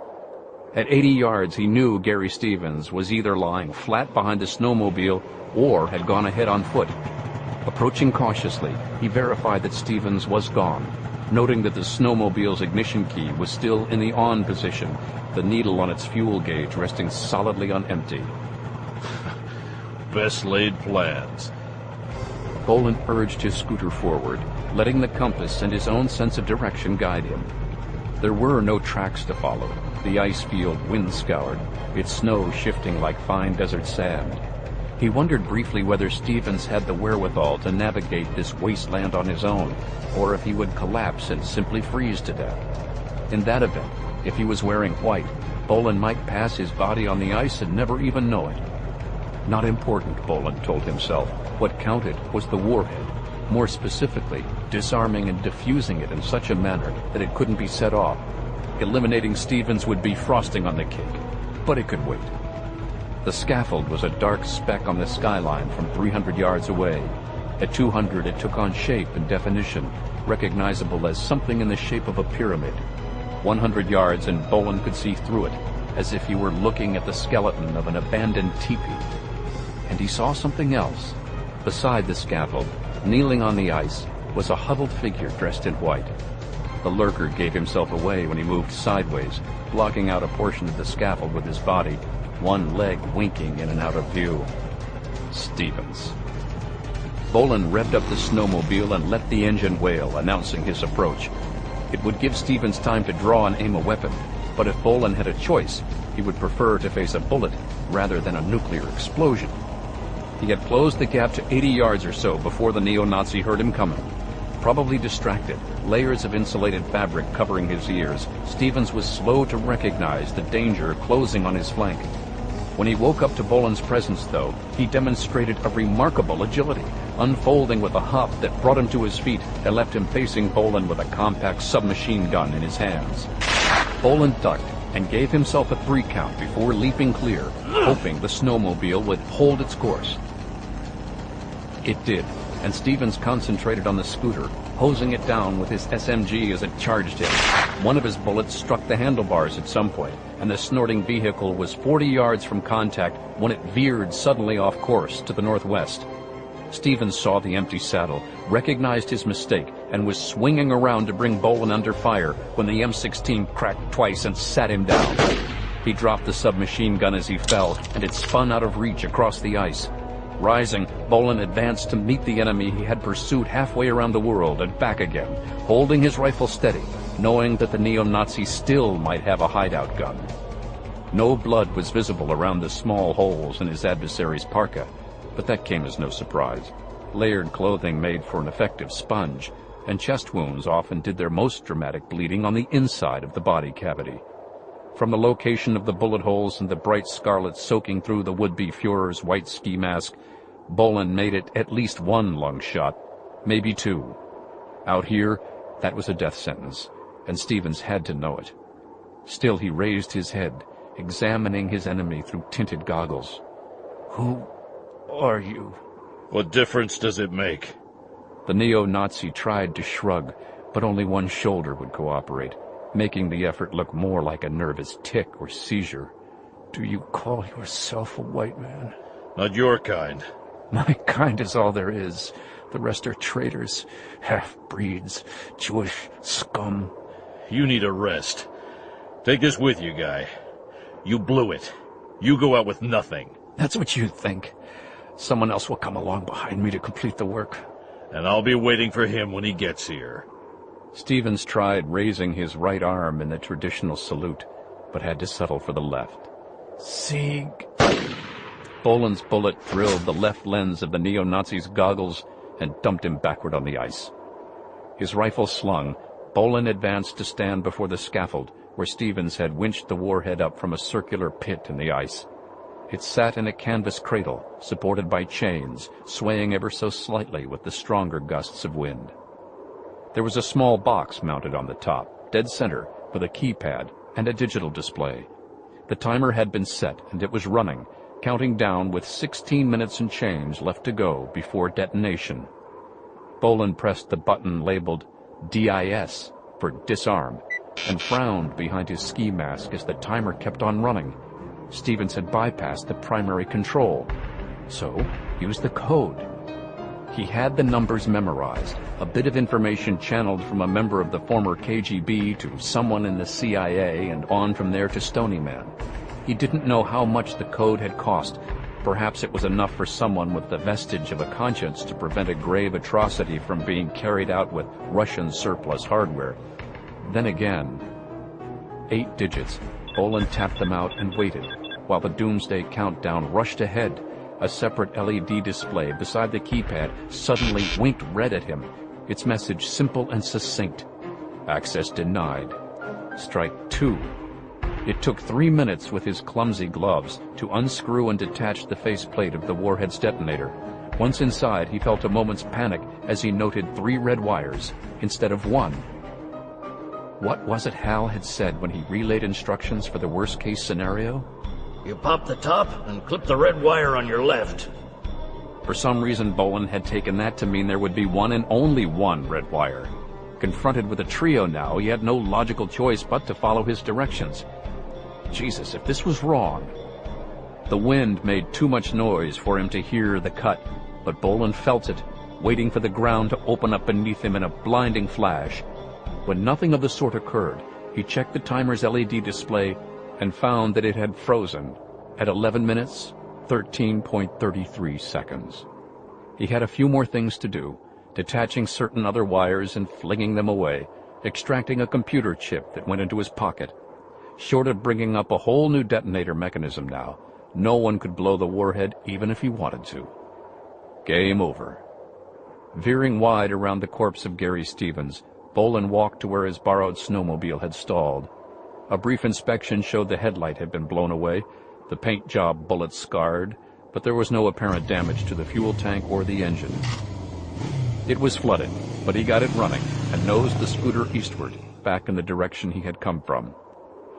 At 80 yards, he knew Gary Stevens was either lying flat behind the snowmobile or had gone ahead on foot. Approaching cautiously, he verified that Stevens was gone, noting that the snowmobile's ignition key was still in the on position, the needle on its fuel gauge resting solidly on empty. Best laid plans. Bolan urged his scooter forward, letting the compass and his own sense of direction guide him. There were no tracks to follow, the ice field wind-scoured, its snow shifting like fine desert sand. He wondered briefly whether Stevens had the wherewithal to navigate this wasteland on his own, or if he would collapse and simply freeze to death. In that event, if he was wearing white, Bolan might pass his body on the ice and never even know it. Not important, Bolan told himself. What counted was the warhead. More specifically, disarming and defusing it in such a manner that it couldn't be set off. Eliminating Stevens would be frosting on the cake, but it could wait. The scaffold was a dark speck on the skyline from 300 yards away. At 200, it took on shape and definition, recognizable as something in the shape of a pyramid. 100 yards and Bolan could see through it, as if he were looking at the skeleton of an abandoned teepee. And he saw something else. Beside the scaffold, kneeling on the ice, was a huddled figure dressed in white. The lurker gave himself away when he moved sideways, blocking out a portion of the scaffold with his body, one leg winking in and out of view. Stevens. Bolan revved up the snowmobile and let the engine wail, announcing his approach. It would give Stevens time to draw and aim a weapon, but if Bolan had a choice, he would prefer to face a bullet rather than a nuclear explosion. He had closed the gap to 80 yards or so before the neo-Nazi heard him coming. Probably distracted, layers of insulated fabric covering his ears, Stevens was slow to recognize the danger closing on his flank. When he woke up to Bolan's presence, though, he demonstrated a remarkable agility, unfolding with a hop that brought him to his feet and left him facing Bolan with a compact submachine gun in his hands. Bolan ducked and gave himself a 3 count before leaping clear, hoping the snowmobile would hold its course. It did, and Stevens concentrated on the scooter, hosing it down with his SMG as it charged him. One of his bullets struck the handlebars at some point, and the snorting vehicle was 40 yards from contact when it veered suddenly off course to the northwest. Stevens saw the empty saddle, recognized his mistake, and was swinging around to bring Bolan under fire when the M16 cracked twice and sat him down. He dropped the submachine gun as he fell, and it spun out of reach across the ice. Rising, Bolan advanced to meet the enemy he had pursued halfway around the world and back again, holding his rifle steady, knowing that the neo-Nazi still might have a hideout gun. No blood was visible around the small holes in his adversary's parka, but that came as no surprise. Layered clothing made for an effective sponge, and chest wounds often did their most dramatic bleeding on the inside of the body cavity. From the location of the bullet holes and the bright scarlet soaking through the would-be Fuhrer's white ski mask, Bolan made it at least one lung shot, maybe two. Out here, that was a death sentence, and Stevens had to know it. Still, he raised his head, examining his enemy through tinted goggles. "Who are you?" What difference does it make? The neo-Nazi tried to shrug, but only one shoulder would cooperate, making the effort look more like a nervous tic or seizure. "Do you call yourself a white man?" Not your kind. "My kind is all there is. The rest are traitors, half-breeds, Jewish scum." You need a rest. Take this with you, guy. You blew it. You go out with nothing. That's what you think. Someone else will come along behind me to complete the work. And I'll be waiting for him when he gets here. Stevens tried raising his right arm in the traditional salute, but had to settle for the left. Sieg. Bolan's bullet drilled the left lens of the neo-Nazi's goggles and dumped him backward on the ice. His rifle slung, Bolan advanced to stand before the scaffold, where Stevens had winched the warhead up from a circular pit in the ice. It sat in a canvas cradle, supported by chains, swaying ever so slightly with the stronger gusts of wind. There was a small box mounted on the top, dead center, with a keypad and a digital display. The timer had been set, and it was running, counting down with 16 minutes and change left to go before detonation. Bolan pressed the button labeled DIS for disarm, and frowned behind his ski mask as the timer kept on running. Stevens had bypassed the primary control, so used the code. He had the numbers memorized, a bit of information channeled from a member of the former KGB to someone in the CIA and on from there to Stony Man. He didn't know how much the code had cost. Perhaps it was enough for someone with the vestige of a conscience to prevent a grave atrocity from being carried out with Russian surplus hardware. Then again, 8 digits. Bolan tapped them out and waited, while the doomsday countdown rushed ahead. A separate LED display beside the keypad suddenly winked red at him, its message simple and succinct. Access denied. Strike 2. It took 3 minutes with his clumsy gloves to unscrew and detach the faceplate of the warhead's detonator. Once inside, he felt a moment's panic as he noted 3 red wires instead of 1. What was it Hal had said when he relayed instructions for the worst-case scenario? You pop the top and clip the red wire on your left. For some reason, Bolan had taken that to mean there would be one and only one red wire. Confronted with a trio now, he had no logical choice but to follow his directions. Jesus, if this was wrong. The wind made too much noise for him to hear the cut, but Bolan felt it, waiting for the ground to open up beneath him in a blinding flash. When nothing of the sort occurred, he checked the timer's LED display and found that it had frozen at 11 minutes, 13.33 seconds. He had a few more things to do, detaching certain other wires and flinging them away, extracting a computer chip that went into his pocket. Short of bringing up a whole new detonator mechanism now, no one could blow the warhead even if he wanted to. Game over. Veering wide around the corpse of Gary Stevens, Bolan walked to where his borrowed snowmobile had stalled. A brief inspection showed the headlight had been blown away, the paint job bullets scarred, but there was no apparent damage to the fuel tank or the engine. It was flooded, but he got it running and nosed the scooter eastward, back in the direction he had come from.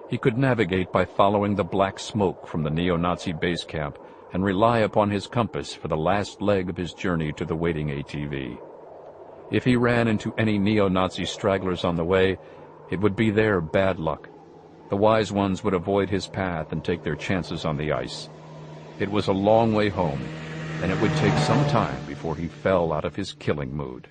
He could navigate by following the black smoke from the neo-Nazi base camp and rely upon his compass for the last leg of his journey to the waiting ATV. If he ran into any neo-Nazi stragglers on the way, it would be their bad luck. The wise ones would avoid his path and take their chances on the ice. It was a long way home, and it would take some time before he fell out of his killing mood.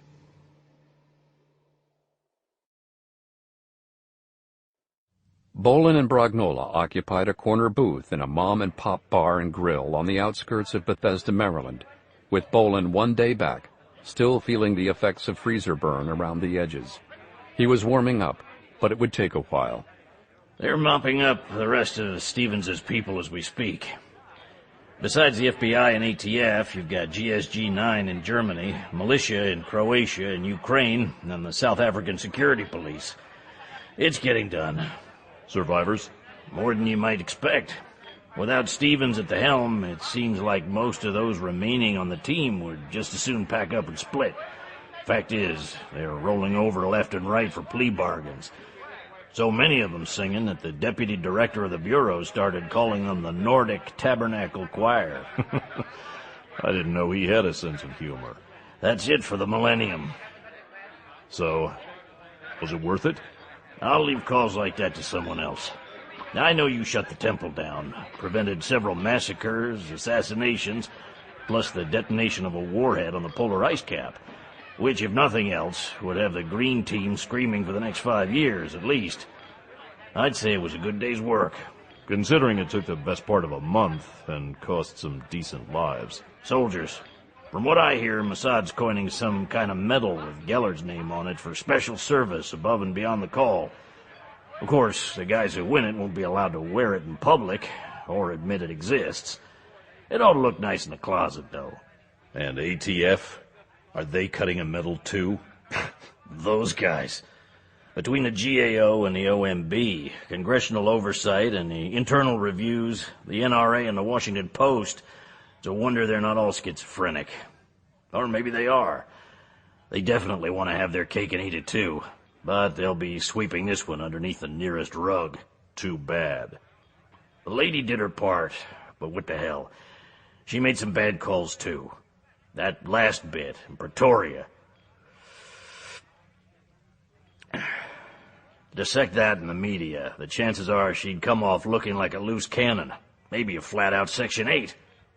Bolan and Brognola occupied a corner booth in a mom-and-pop bar and grill on the outskirts of Bethesda, Maryland, with Bolan 1 day back, still feeling the effects of freezer burn around the edges. He was warming up, but it would take a while. They're mopping up the rest of Stevens's people as we speak. Besides the FBI and ATF, you've got GSG-9 in Germany, militia in Croatia and Ukraine, and the South African Security Police. It's getting done. Survivors? More than you might expect. Without Stevens at the helm, it seems like most of those remaining on the team would just as soon pack up and split. Fact is, they're rolling over left and right for plea bargains. So many of them singing that the deputy director of the bureau started calling them the Nordic Tabernacle Choir. I didn't know he had a sense of humor. That's it for the millennium. So, was it worth it? I'll leave calls like that to someone else. Now, I know you shut the temple down, prevented several massacres, assassinations, plus the detonation of a warhead on the polar ice cap, which, if nothing else, would have the green team screaming for the next 5 years, at least. I'd say it was a good day's work. Considering it took the best part of a month and cost some decent lives. Soldiers. From what I hear, Mossad's coining some kind of medal with Geller's name on it for special service above and beyond the call. Of course, the guys who win it won't be allowed to wear it in public, or admit it exists. It ought to look nice in the closet, though. And ATF? Are they cutting a medal, too? Those guys. Between the GAO and the OMB, congressional oversight and the internal reviews, the NRA and the Washington Post, it's a wonder they're not all schizophrenic. Or maybe they are. They definitely want to have their cake and eat it, too. But they'll be sweeping this one underneath the nearest rug. Too bad. The lady did her part, but what the hell. She made some bad calls, too. That last bit in Pretoria. Dissect that in the media. The chances are she'd come off looking like a loose cannon. Maybe a flat-out Section 8.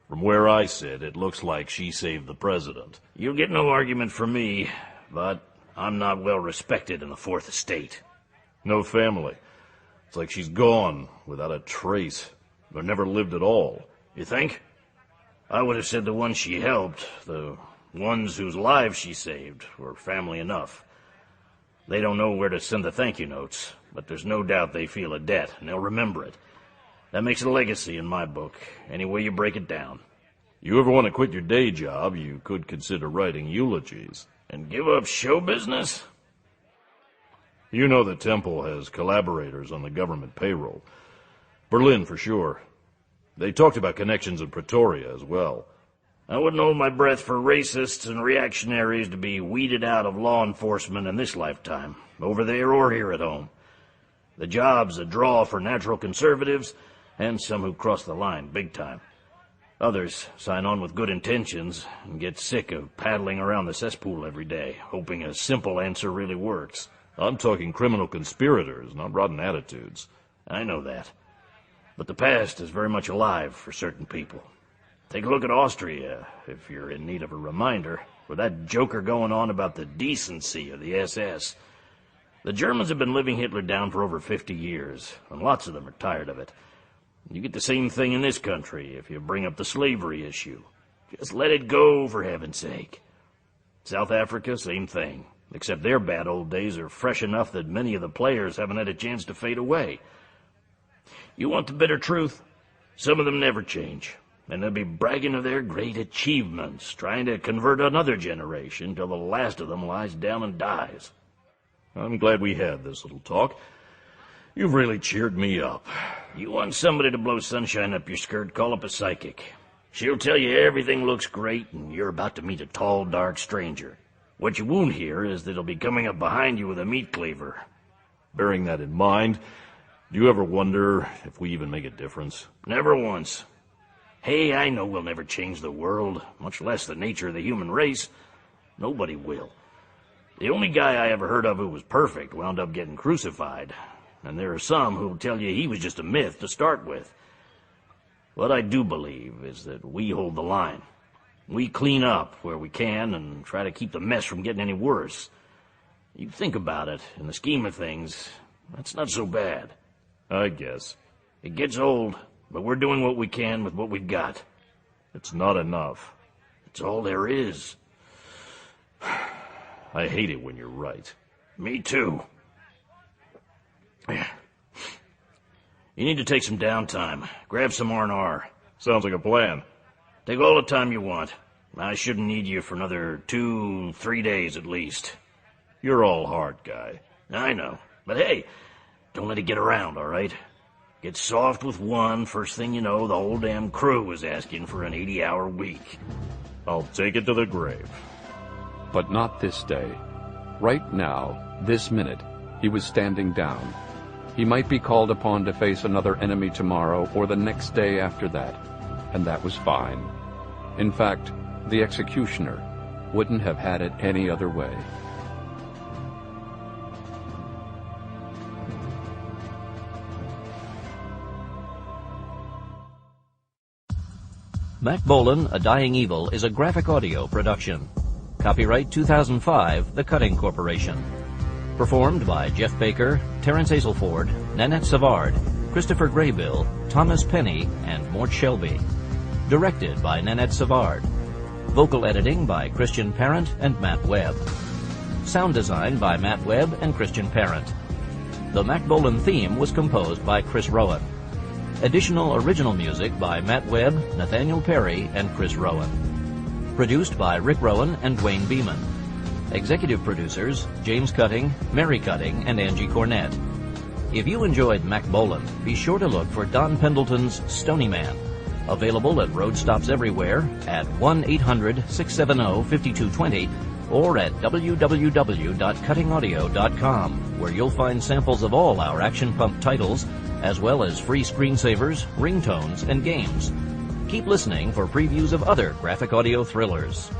From where I sit, it looks like she saved the president. You'll get no argument from me, but I'm not well respected in the Fourth Estate. No family. It's like she's gone without a trace, or never lived at all. You think? I would have said the ones she helped, the ones whose lives she saved, were family enough. They don't know where to send the thank you notes, but there's no doubt they feel a debt, and they'll remember it. That makes a legacy in my book, any way you break it down. You ever want to quit your day job, you could consider writing eulogies. And give up show business? You know the temple has collaborators on the government payroll. Berlin, for sure. They talked about connections in Pretoria as well. I wouldn't hold my breath for racists and reactionaries to be weeded out of law enforcement in this lifetime, over there or here at home. The job's a draw for natural conservatives and some who cross the line big time. Others sign on with good intentions and get sick of paddling around the cesspool every day, hoping a simple answer really works. I'm talking criminal conspirators, not rotten attitudes. I know that. But the past is very much alive for certain people. Take a look at Austria, if you're in need of a reminder, with that joker going on about the decency of the SS. The Germans have been living Hitler down for over 50 years, and lots of them are tired of it. You get the same thing in this country if you bring up the slavery issue. Just let it go, for heaven's sake. South Africa, same thing, except their bad old days are fresh enough that many of the players haven't had a chance to fade away. You want the bitter truth? Some of them never change, and they'll be bragging of their great achievements, trying to convert another generation till the last of them lies down and dies. I'm glad we had this little talk. You've really cheered me up. You want somebody to blow sunshine up your skirt, call up a psychic. She'll tell you everything looks great and you're about to meet a tall, dark stranger. What you won't hear is that he'll be coming up behind you with a meat cleaver. Bearing that in mind, do you ever wonder if we even make a difference? Never once. Hey, I know we'll never change the world, much less the nature of the human race. Nobody will. The only guy I ever heard of who was perfect wound up getting crucified, and there are some who'll tell you he was just a myth to start with. What I do believe is that we hold the line. We clean up where we can and try to keep the mess from getting any worse. You think about it, in the scheme of things, that's not so bad. I guess. It gets old, but we're doing what we can with what we've got. It's not enough. It's all there is. I hate it when you're right. Me too. You need to take some downtime. Grab some R&R. Sounds like a plan. Take all the time you want. I shouldn't need you for another 2-3 days at least. You're all hard, guy. I know. But hey, don't let it get around, all right? Get soft with one, first thing you know, the whole damn crew was asking for an 80-hour week. I'll take it to the grave. But not this day. Right now, this minute, he was standing down. He might be called upon to face another enemy tomorrow or the next day after that, and that was fine. In fact, the executioner wouldn't have had it any other way. Mack Bolan, A Dying Evil is a graphic audio production. Copyright 2005, The Cutting Corporation. Performed by Jeff Baker, Terrence Hazelford, Nanette Savard, Christopher Graybill, Thomas Penny, and Mort Shelby. Directed by Nanette Savard. Vocal editing by Christian Parent and Matt Webb. Sound design by Matt Webb and Christian Parent. The Mack Bolan theme was composed by Chris Rowan. Additional original music by Matt Webb, Nathaniel Perry, and Chris Rowan. Produced by Rick Rowan and Dwayne Beeman. Executive producers, James Cutting, Mary Cutting, and Angie Cornett. If you enjoyed Mack Bolan, be sure to look for Don Pendleton's Stony Man. Available at road stops everywhere at 1-800-670-5220 or at www.cuttingaudio.com, where you'll find samples of all our Action Pump titles, as well as free screensavers, ringtones, and games. Keep listening for previews of other graphic audio thrillers.